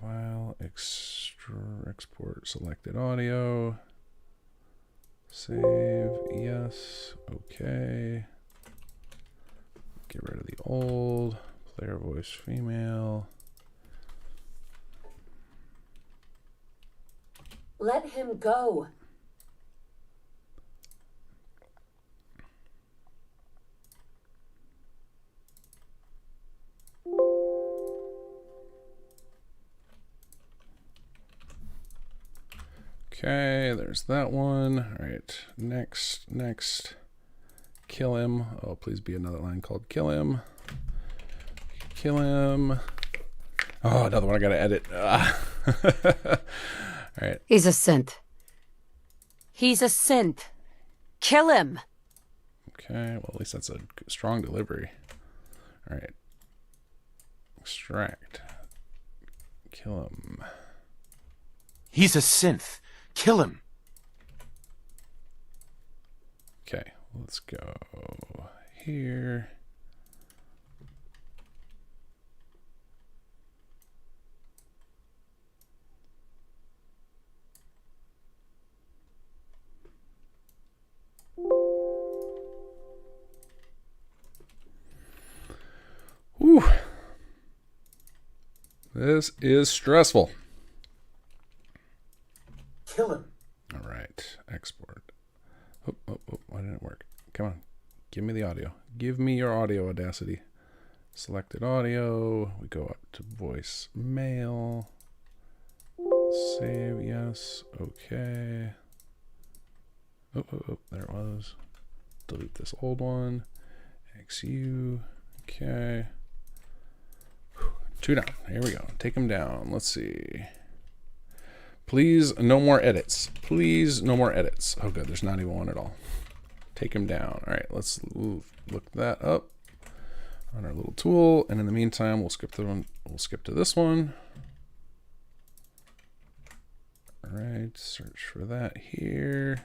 File, export selected audio. Save, yes, okay. Get rid of the old. Player voice female. Let him go. Okay, there's that one. All right, next. Kill him. Oh, please be another line called kill him. Kill him. Oh, another one I gotta edit. All right. He's a synth. He's a synth. Kill him. Okay, well, at least that's a strong delivery. All right. Extract. Kill him. He's a synth. Kill him. Okay, let's go here. Whew. This is stressful. Kill him. All right, export. Oh, why didn't it work? Come on, give me the audio. Give me your audio, Audacity. Selected audio. We go up to voice mail. Save, yes, okay. Oh, there it was. Delete this old one. XU, okay. 2 down, here we go. Take them down, let's see. Please, no more edits. Please, no more edits. Oh, good. There's not even one at all. Take him down. All right, let's look that up on our little tool. And in the meantime, we'll skip the one. We'll skip to this one. All right, search for that here.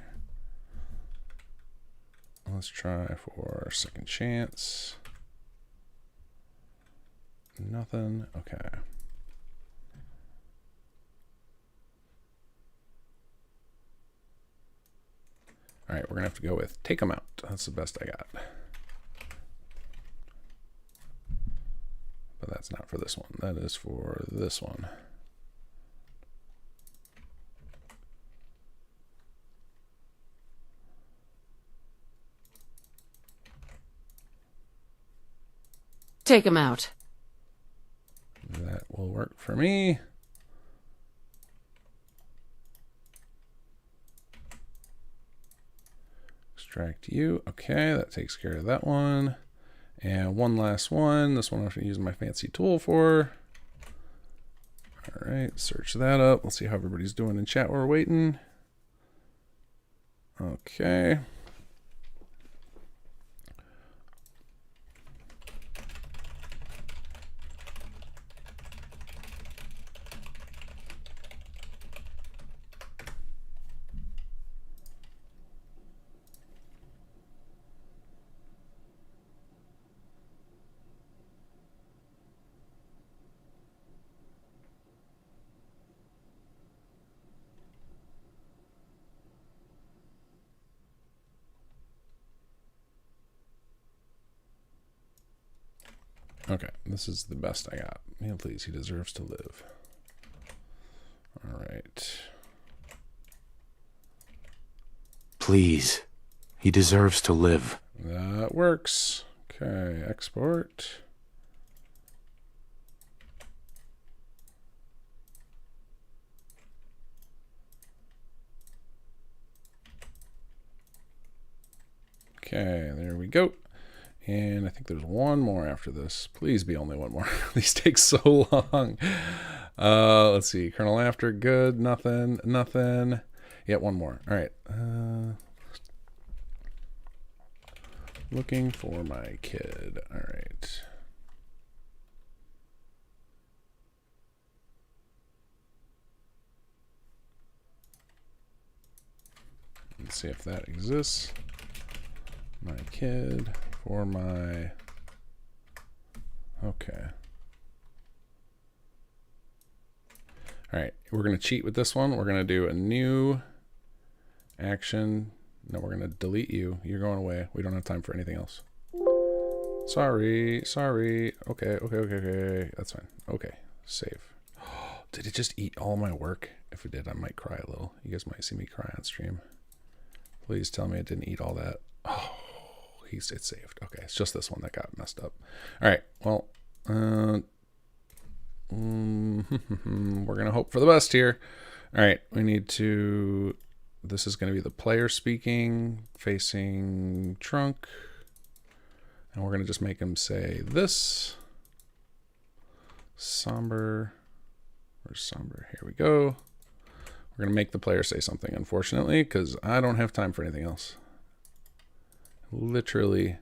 Let's try for second chance. Nothing. Okay. All right, we're gonna have to go with take them out. That's the best I got. But that's not for this one. That is for this one. Take him out. That will work for me. Extract you. Okay, that takes care of that one. And one last one. This one I'm going to use my fancy tool for. All right, search that up. Let's see how everybody's doing in chat while we're waiting. Okay. Okay, this is the best I got. Yeah, please, he deserves to live. All right. Please, he deserves to live. That works. Okay, export. Okay, there we go. And I think there's one more after this. Please be only one more. These take so long. Let's see. Colonel After, good. Nothing. Nothing. Yeah, one more. All right. Looking for my kid. All right. Let's see if that exists. My kid for my... Okay. All right, we're going to cheat with this one. We're going to do a new action. No, we're going to delete you. You're going away. We don't have time for anything else. Sorry. Okay. That's fine. Okay, save. Did it just eat all my work? If it did, I might cry a little. You guys might see me cry on stream. Please tell me it didn't eat all that. Oh, it's saved. Okay, it's just this one that got messed up. All right, well, we're going to hope for the best here. All right, we need to... This is going to be the player speaking, facing trunk. And we're going to just make him say this. Somber. Where's somber? Here we go. We're going to make the player say something, unfortunately, because I don't have time for anything else. Literally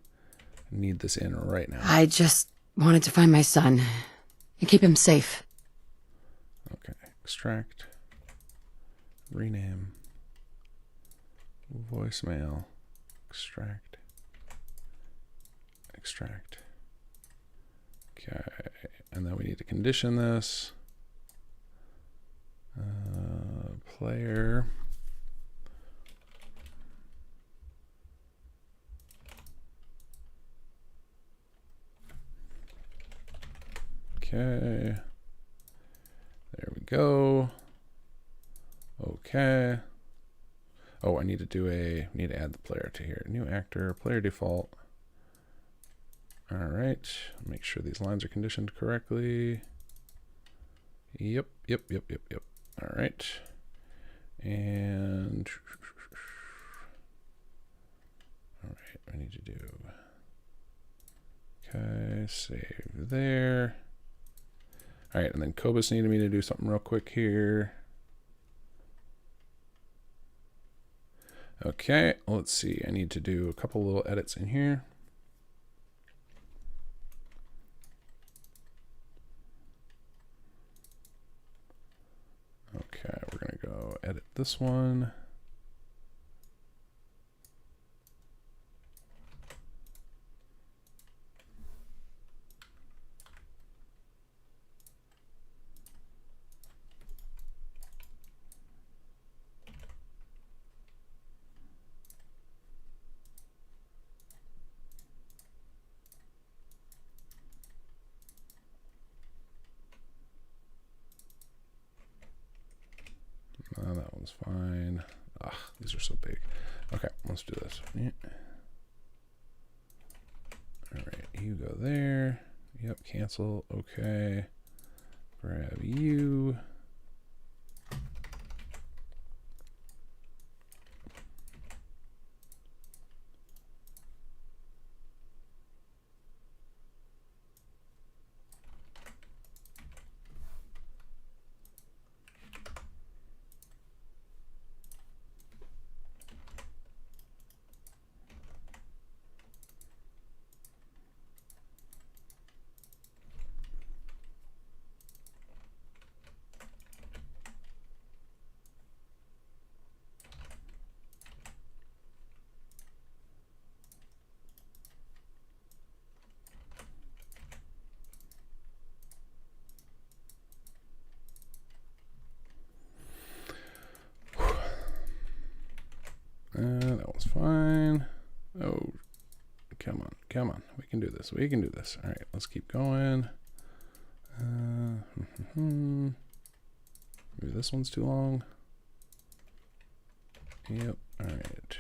need this in right now. I just wanted to find my son and keep him safe. Okay, extract. Rename. Voicemail. Extract. Extract. Okay, and then we need to condition this. Player. Okay. There we go. Okay. Oh, I need to add the player to here. New actor, player default. All right. Make sure these lines are conditioned correctly. Yep. All right. And all right, I need to do, okay, save there. All right, and then Cobus needed me to do something real quick here. Okay, let's see. I need to do a couple little edits in here. Okay, we're going to go edit this one. That one's fine. These are so big. Okay, let's do this. Yeah. All right, you go there. Yep, cancel. Okay. Grab you. That was fine. Oh, Come on. Come on. We can do this. We can do this. All right, let's keep going. Maybe this one's too long. Yep. All right.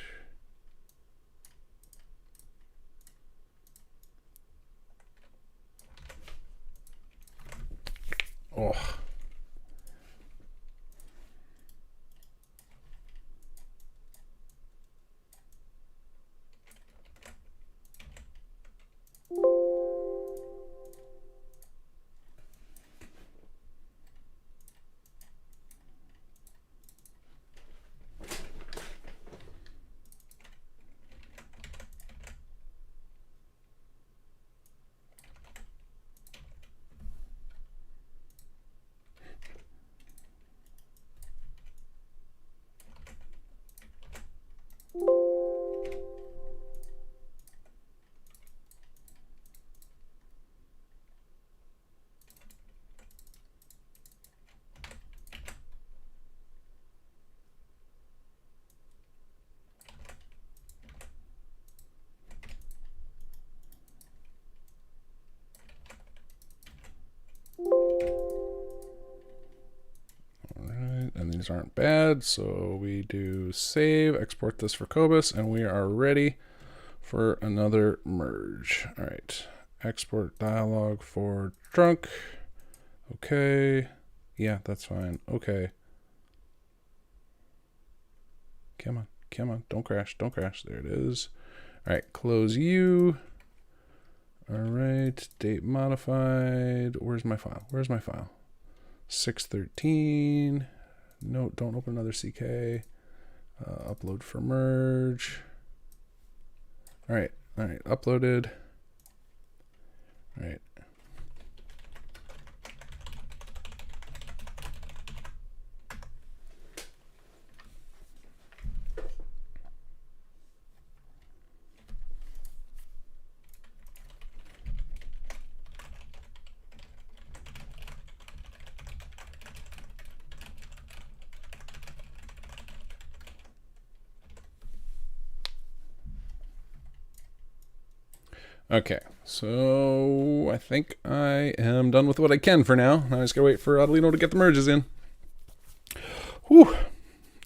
Oh. And these aren't bad, so we do save, export this for Cobus, and we are ready for another merge. All right, export dialog for trunk. Okay, yeah, that's fine. Okay, come on, come on, don't crash, don't crash. There it is. All right, close you. All right, date modified. Where's my file? Where's my file? 613. No, don't open another CK. Upload for merge. All right, uploaded. All right. Okay, so I think I am done with what I can for now. Now I just gotta wait for Otellino to get the merges in. Whew.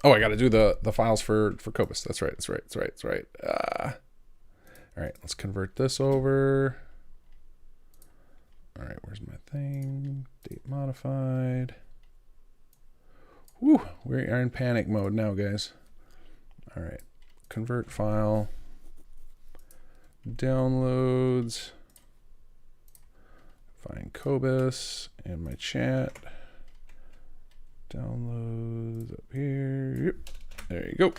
Oh, I gotta do the files for Cobus. That's right. All right, let's convert this over. All right, where's my thing? Date modified. Whew, we are in panic mode now, guys. All right, convert file. Downloads. Find Cobus in my chat. Downloads up here. Yep. There you go.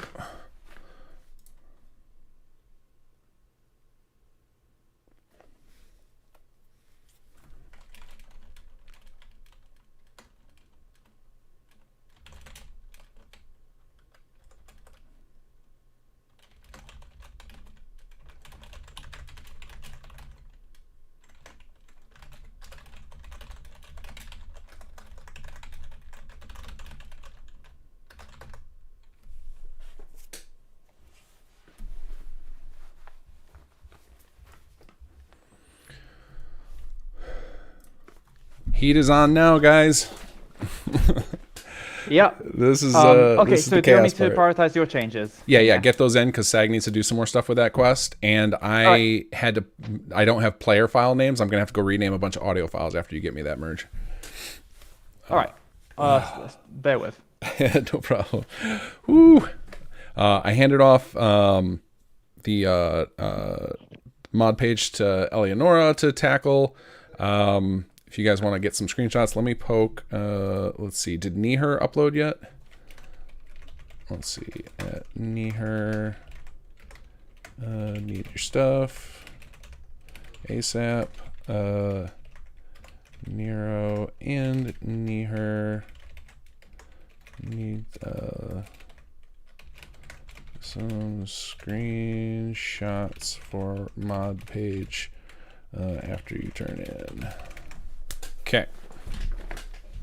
Heat is on now, guys. Yeah. This is okay. this is So the do you want me chaos to part. prioritize your changes? Yeah, get those in because Sag needs to do some more stuff with that quest, and I don't have player file names. I'm gonna have to go rename a bunch of audio files after you get me that merge. All right. Bear with. No problem. Woo. I handed off the mod page to Elianora to tackle. If you guys want to get some screenshots, let me poke. Let's see. Did Neeher upload yet? Let's see. At Neeher. Need your stuff. ASAP. Niero and Neeher. Need some screenshots for mod page after you turn in. Okay.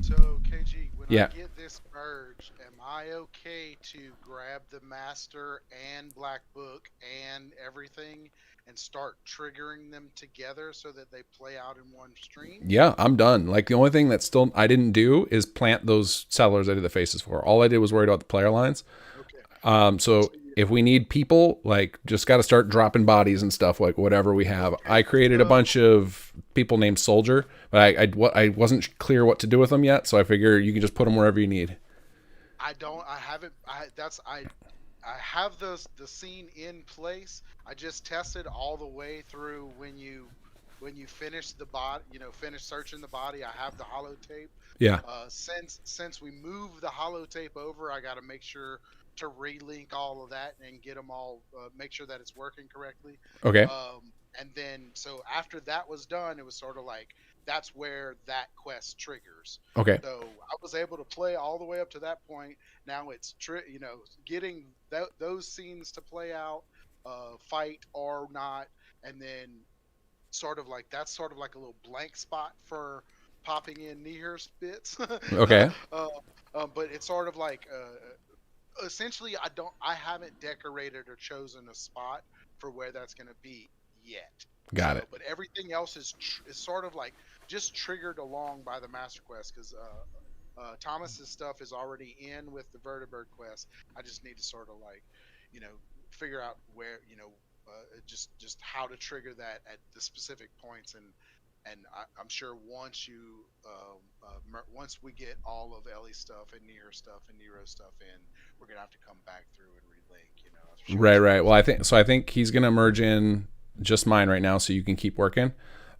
So, KJ, KG, when Yeah. I get this merged, am I okay to grab the master and black book and everything and start triggering them together so that they play out in one stream? Yeah, I'm done. Like the only thing that still I didn't do is plant those settlers I did the faces for. All I did was worried about the player lines. Okay. So if we need people, like just got to start dropping bodies and stuff, like whatever we have. I created a bunch of people named Soldier, but I wasn't clear what to do with them yet. So I figure you can just put them wherever you need. I have the scene in place. I just tested all the way through when you finish the bot, finish searching the body. I have the holotape. Yeah. Since we moved the holotape over, I got to make sure to relink all of that and get them all, make sure that it's working correctly. Okay. And then so after that was done, it was sort of like that's where that quest triggers. Okay. So I was able to play all the way up to that point. Now it's getting those scenes to play out, fight or not, and then that's sort of like a little blank spot for popping in Neeher's bits. Okay. But it's sort of like essentially I haven't decorated or chosen a spot for where that's going to be yet. Got it. But everything else is sort of like just triggered along by the master quest because Thomas's stuff is already in with the vertebrate quest. I just need to sort of like figure out where just how to trigger that at the specific points, and I'm sure once once we get all of Ellie's stuff and Neeher stuff and Niero stuff in, we're gonna have to come back through and relink. Sure. Right. Well, I think he's gonna merge in just mine right now, so you can keep working.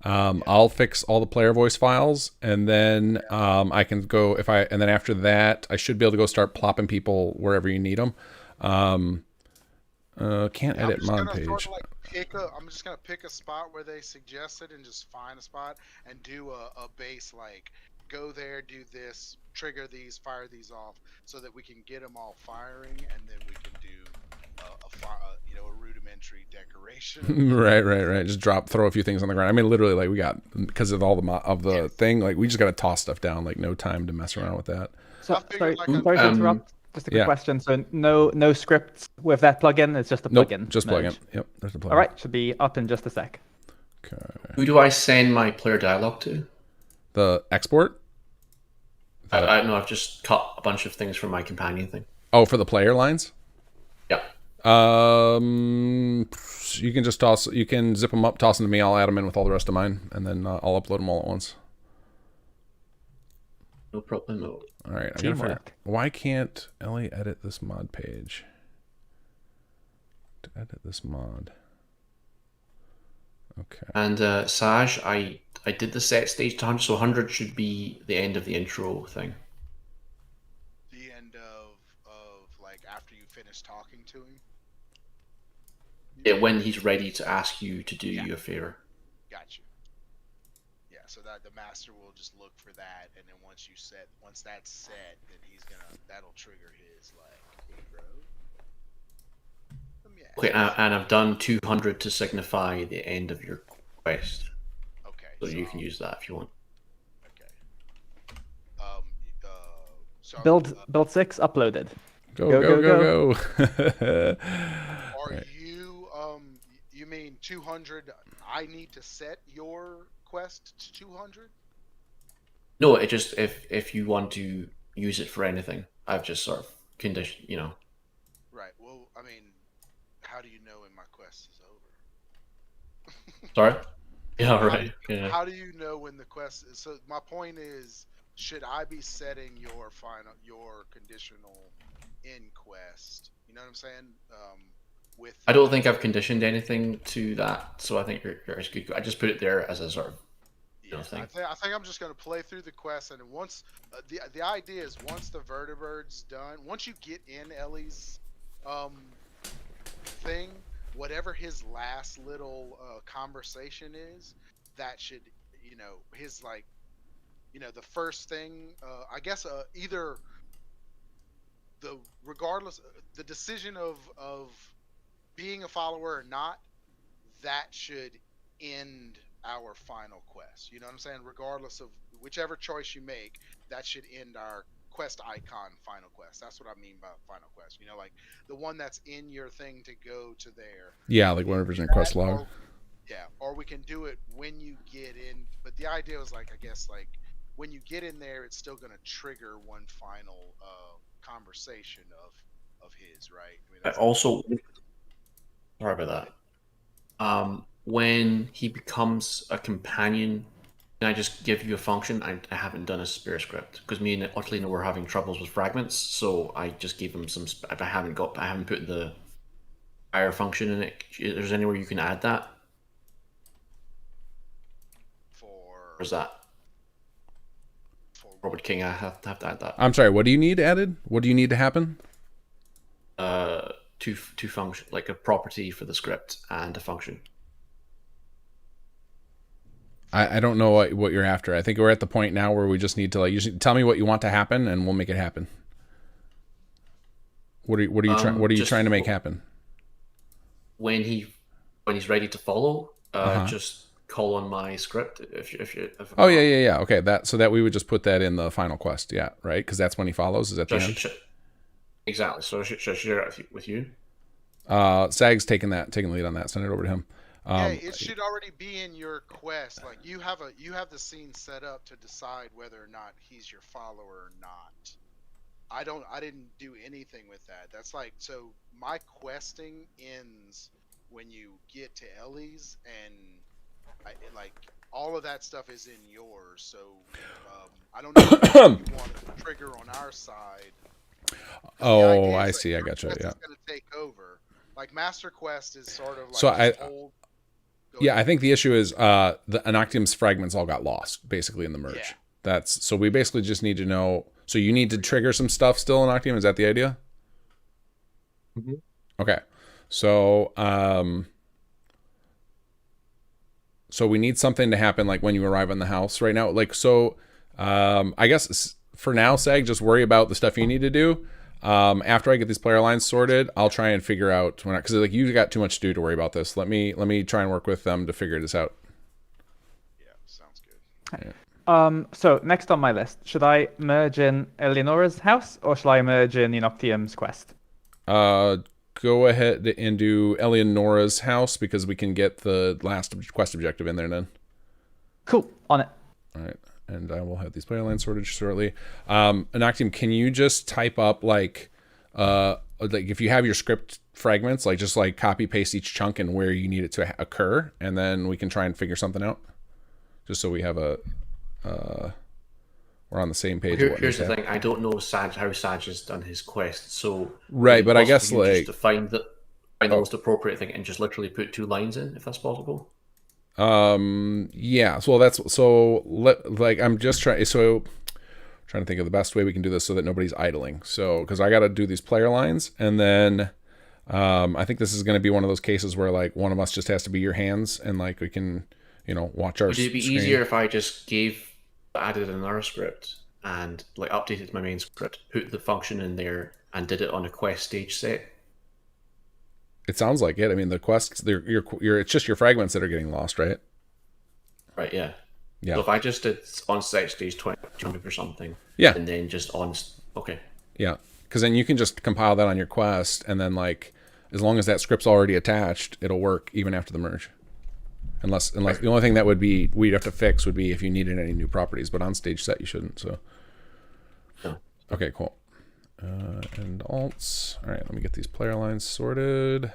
I'll fix all the player voice files, and then I can go and then after that, I should be able to go start plopping people wherever you need them. Can't edit mod page. Sort of like I'm just gonna pick a spot where they suggested and just find a spot and do a base, like go there, do this, trigger these, fire these off, so that we can get them all firing, and then we can do a rudimentary decoration. Right. Just throw a few things on the ground. I mean, literally, like we got, because of all the thing, like we just got to toss stuff down. Like no time to mess around with that. So, sorry to interrupt. Just a quick question. So no scripts with that plugin. It's just a plugin. Nope, just plugin. Yep, there's a plugin. All right, should be up in just a sec. Okay. Who do I send my player dialogue to? The export. I know. I've just cut a bunch of things from my companion thing. Oh, for the player lines. Yeah. You can just toss. You can zip them up, toss them to me. I'll add them in with all the rest of mine, and then I'll upload them all at once. No problem. All right. I gotta figure, why can't Ellie edit this mod page? To edit this mod. Okay. And Saj, I did the set stage to 100, so 100 should be the end of the intro thing. The end of like after you finish talking to him. Yeah, when he's ready to ask you to do you a favor. Gotcha. Yeah, so that the master will just look for that, and then once that's set, then that'll trigger his like, hey bro. Okay, and I've done 200 to signify the end of your quest. Okay. So you can use that if you want. Okay. Build 6 uploaded. Go. Are you you mean 200? I need to set your quest to 200? No, it just if you want to use it for anything, I've just sort of conditioned, Right. Well, I mean, how do you know when my quest is over? Sorry. Yeah. Right. Yeah. How do you know when the quest is? So my point is, should I be setting your conditional end quest? You know what I'm saying? I don't think I've conditioned anything to that, so I think you're good. I just put it there as a sort of thing. I think I'm just going to play through the quest, and once the idea is once the vertebrate's done, once you get in Ellie's thing, whatever his last little conversation is, that should his like the first thing I guess either regardless the decision of being a follower or not, that should end our final quest. You know what I'm saying? Regardless of whichever choice you make, that should end our quest icon final quest. That's what I mean by final quest. You know, like the one that's in your thing to go to there. Yeah, like whatever's in your quest log. Or we can do it when you get in. But the idea was like, I guess, like when you get in there, it's still going to trigger one final conversation of his, right? I mean, I also, sorry about that. When he becomes a companion, can I just give you a function? I haven't done a spare script because me and Otellino were having troubles with fragments, so I just gave him some. I haven't put the fire function in it. There's anywhere you can add that? Or is that? Robert King, I have to add that. I'm sorry, what do you need added? What do you need to happen? Two function, like a property for the script and a function. I don't know what you're after. I think we're at the point now where we just need to, like, you should tell me what you want to happen and we'll make it happen. What are you trying to make happen? When he's ready to follow, just call on my script if oh yeah. Okay, so that we would just put that in the final quest, yeah, right? Because that's when he follows. Is at the end. Exactly. So should I share it with you? Sag's taking the lead on that. Send it over to him. Yeah, it should already be in your quest. Like you have the scene set up to decide whether or not he's your follower or not. I didn't do anything with that. That's like, so my questing ends when you get to Ellie's, and like all of that stuff is in yours. So I don't know if you want to trigger on our side. Oh, I see. I gotcha. Yeah. Going to take over. Like Master Quest is sort of like so I think the issue is the unoctium's fragments all got lost basically in the merge. Yeah. So we basically just need to know. So you need to trigger some stuff still in Unoctium. Is that the idea? Mm-hmm. Okay. So so we need something to happen like when you arrive on the house right now. Like, so I guess for now, Sag, just worry about the stuff you need to do. After I get these player lines sorted, I'll try and figure out because like you got too much to do to worry about this. Let me try and work with them to figure this out. Yeah, sounds good. Yeah. So next on my list, should I merge in Elianora's house or shall I merge in Unoctium's quest? Go ahead and do Elianora's house because we can get the last quest objective in there then. Cool, on it. All right. And I will have these player lines sorted shortly. Unoctium, can you just type up like if you have your script fragments, like just like copy paste each chunk and where you need it to occur, and then we can try and figure something out. Just so we have we're on the same page. Here's the thing: I don't know how Sag has done his quest, so right. But I guess like just to find the most appropriate thing and just literally put 2 lines in, if that's possible. Yeah, I'm just trying to think of the best way we can do this so that nobody's idling. So because I got to do these player lines, and then I think this is going to be one of those cases where like one of us just has to be your hands, and like we can watch our Would it be easier if I just added another script and like updated my main script, put the function in there, and did it on a quest stage set? It sounds like it. I mean, the quests, it's just your fragments that are getting lost, right? Right, yeah. Yeah. So if I just did on site stage 20 or something, yeah, and then just okay. Yeah, because then you can just compile that on your quest, and then like as long as that script's already attached, it'll work even after the merge. Unless the only thing that we'd have to fix would be if you needed any new properties, but on stage set you shouldn't. So. No. Okay, cool. And alts. All right, let me get these player lines sorted.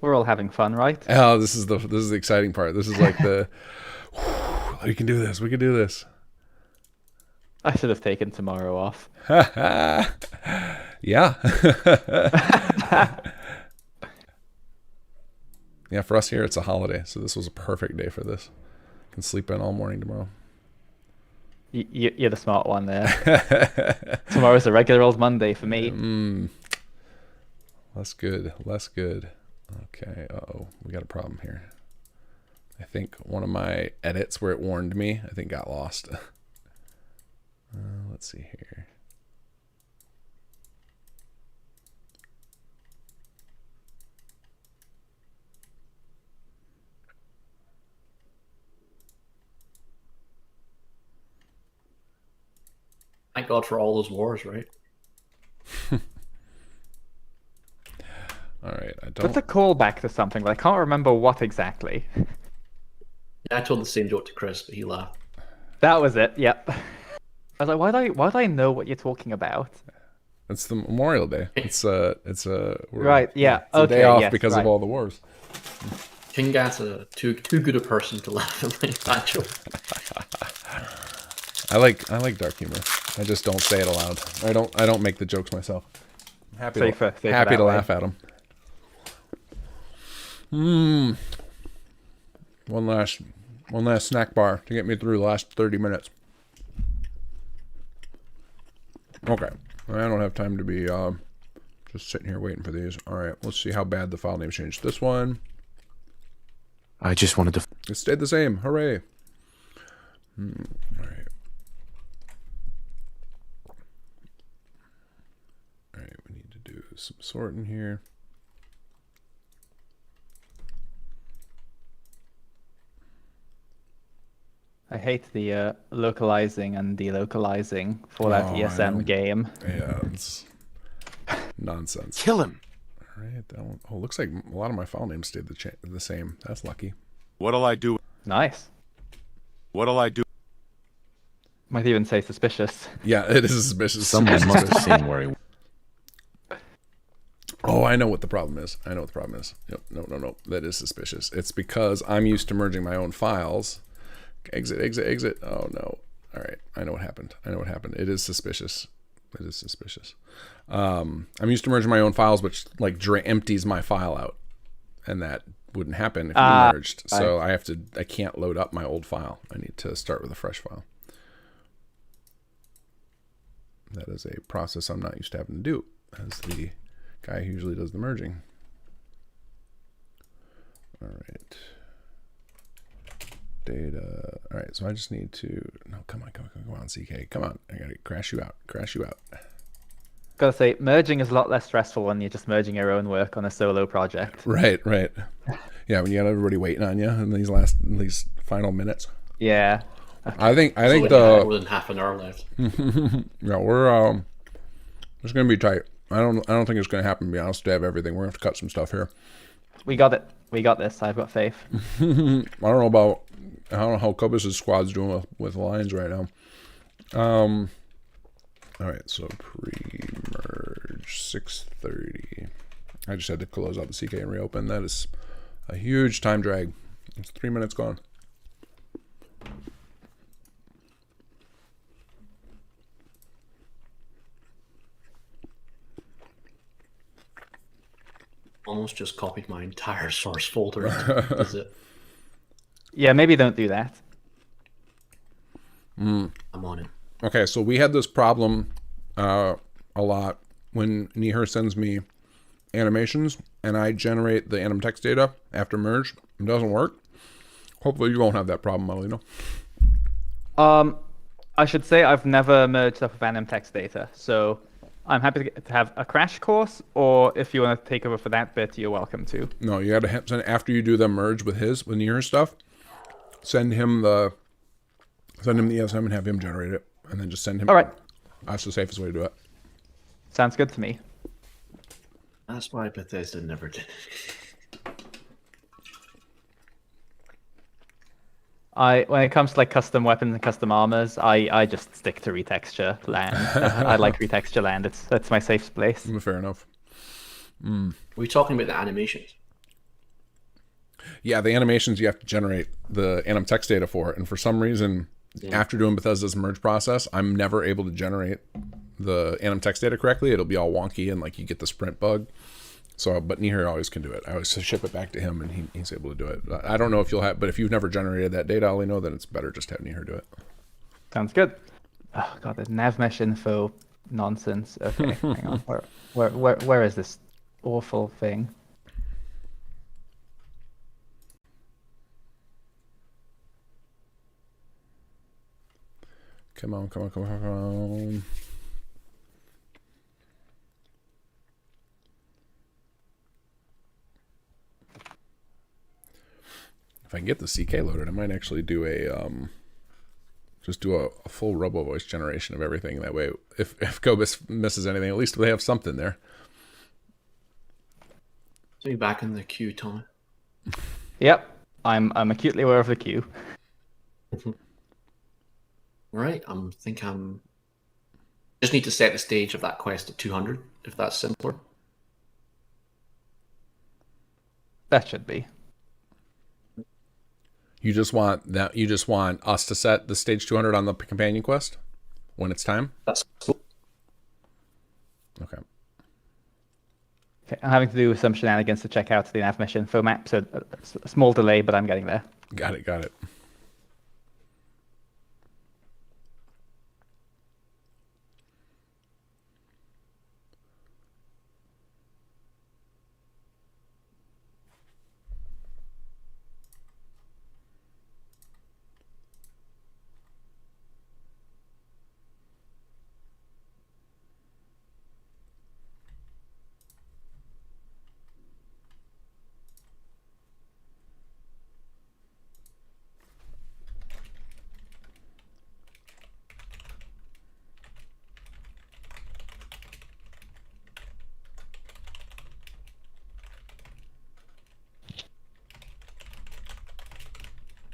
We're all having fun, right? Oh, this is the exciting part. This is like we can do this. We can do this. I should have taken tomorrow off. Yeah. Yeah, for us here, it's a holiday, so this was a perfect day for this. Can sleep in all morning tomorrow. You're the smart one there. Tomorrow's a regular old Monday for me. Less good. Okay, we got a problem here. I think one of my edits where it warned me, I think got lost. let's see here. Thank God for all those wars, right? All right, I don't. That's a callback to something, but I can't remember what exactly. Yeah, I told the same joke to Chris, but he laughed. That was it. Yep. I was like, why do I know what you're talking about? It's the Memorial Day. It's a right. Yeah. It's a okay. day off yes, because right. of all the wars. Kinggath's too good a person to laugh at that joke. I like dark humor. I just don't say it aloud. I don't make the jokes myself. I'm happy to laugh at them. One last snack bar to get me through the last 30 minutes. Okay, I don't have time to be just sitting here waiting for these. All right, let's see how bad the file name changed. This one, I just wanted to. It stayed the same. Hooray! All right. All right, we need to do some sorting here. I hate the localizing and delocalizing Fallout ESM game. Yeah, it's nonsense. Kill him. All right, that one. Oh, looks like a lot of my file names stayed the same. That's lucky. What'll I do? Nice. What'll I do? Might even say suspicious. Yeah, it is suspicious. Someone must have seen where he. Oh, I know what the problem is. Yep. No. That is suspicious. It's because I'm used to merging my own files. Exit. Oh no. All right. I know what happened. It is suspicious. I'm used to merging my own files, which like empties my file out, and that wouldn't happen if you merged. So I can't load up my old file. I need to start with a fresh file. That is a process I'm not used to having to do as the guy who usually does the merging. All right. Data. All right, so I just need to. No, come on, CK. Come on. I gotta crash you out. Gotta say, merging is a lot less stressful when you're just merging your own work on a solo project. Right. Yeah, when you got everybody waiting on you in these final minutes. Yeah. I think more than half an hour left. Yeah, we're it's gonna be tight. I don't think it's gonna happen. To be honest, to have everything, we're gonna have to cut some stuff here. We got it. We got this. I've got faith. I don't know how Cobus' squad's doing with Lions right now. All right, so pre-merge 6:30. I just had to close out the CK and reopen. That is a huge time drag. It's 3 minutes gone. Almost just copied my entire source folder. Is it? Yeah, maybe don't do that. I'm on it. Okay, so we had this problem a lot when Neeher sends me animations and I generate the anim text data after merge. It doesn't work. Hopefully you won't have that problem, Elino. I should say I've never merged up with anim text data, so I'm happy to have a crash course, or if you want to take over for that bit, you're welcome to. No, you got to send after you do the merge with Neeher stuff. Send him the ESM and have him generate it, and then just send him. All right. That's the safest way to do it. Sounds good to me. That's why Bethesda never did. When it comes to like custom weapons and custom armors, I just stick to retexture land. I like retexture land. That's my safe place. Fair enough. Were we talking about the animations? Yeah, the animations you have to generate the anim text data for, and for some reason, after doing Bethesda's merge process, I'm never able to generate the anim text data correctly. It'll be all wonky and like you get the sprint bug. So, but Neeher always can do it. I always ship it back to him, and he's able to do it. I don't know if you'll have, but if you've never generated that data, I'll know that it's better just to have Neeher do it. Sounds good. Oh god, the nav mesh info nonsense. Okay, hang on. Where is this awful thing? Come on, come on, come on, come on. If I can get the CK loaded, I might actually do a just do a full robo voice generation of everything. That way, if Cobus misses anything, at least they have something there. So you back in the queue, Tom? Yep, I'm acutely aware of the queue. Right, just need to set the stage of that quest at 200, if that's simpler. That should be. You just want that. You just want us to set the stage 200 on the companion quest when it's time. That's cool. Okay. Okay, I'm having to do some shenanigans to check out the nav mission info map, so a small delay, but I'm getting there. Got it. Got it.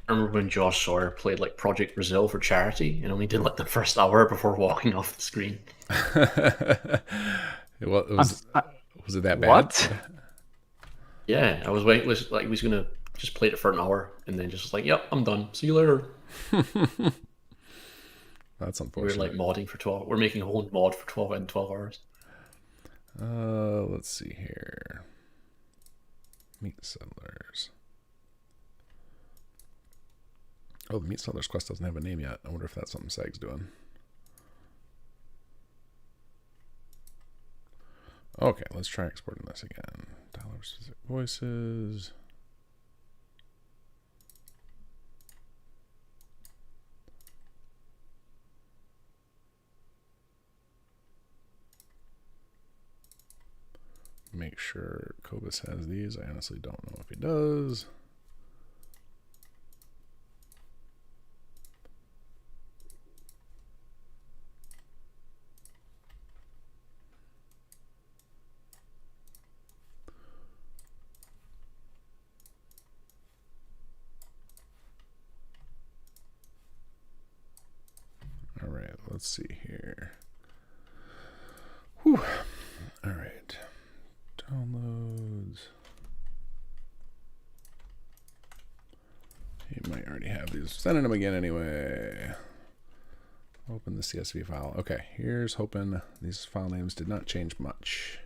I remember when Josh Sawyer played like Project Brazil for charity and only did like the first hour before walking off the screen. Was it that bad? What? Yeah, I was waiting. Was like he was gonna just play it for an hour and then just like, yep, I'm done. See you later. That's unfortunate. We're like modding for 12. We're making a whole mod for 12 hours. Let's see here. Meat Settlers. Oh, the Meat Settlers quest doesn't have a name yet. I wonder if that's something Sag's doing. Okay, let's try exporting this again. $specific voices. Make sure Cobus has these. I honestly don't know if he does. All right, let's see here. Whew. All right. Downloads. He might already have these. Sending them again anyway. Open the CSV file. Okay, here's hoping these file names did not change much.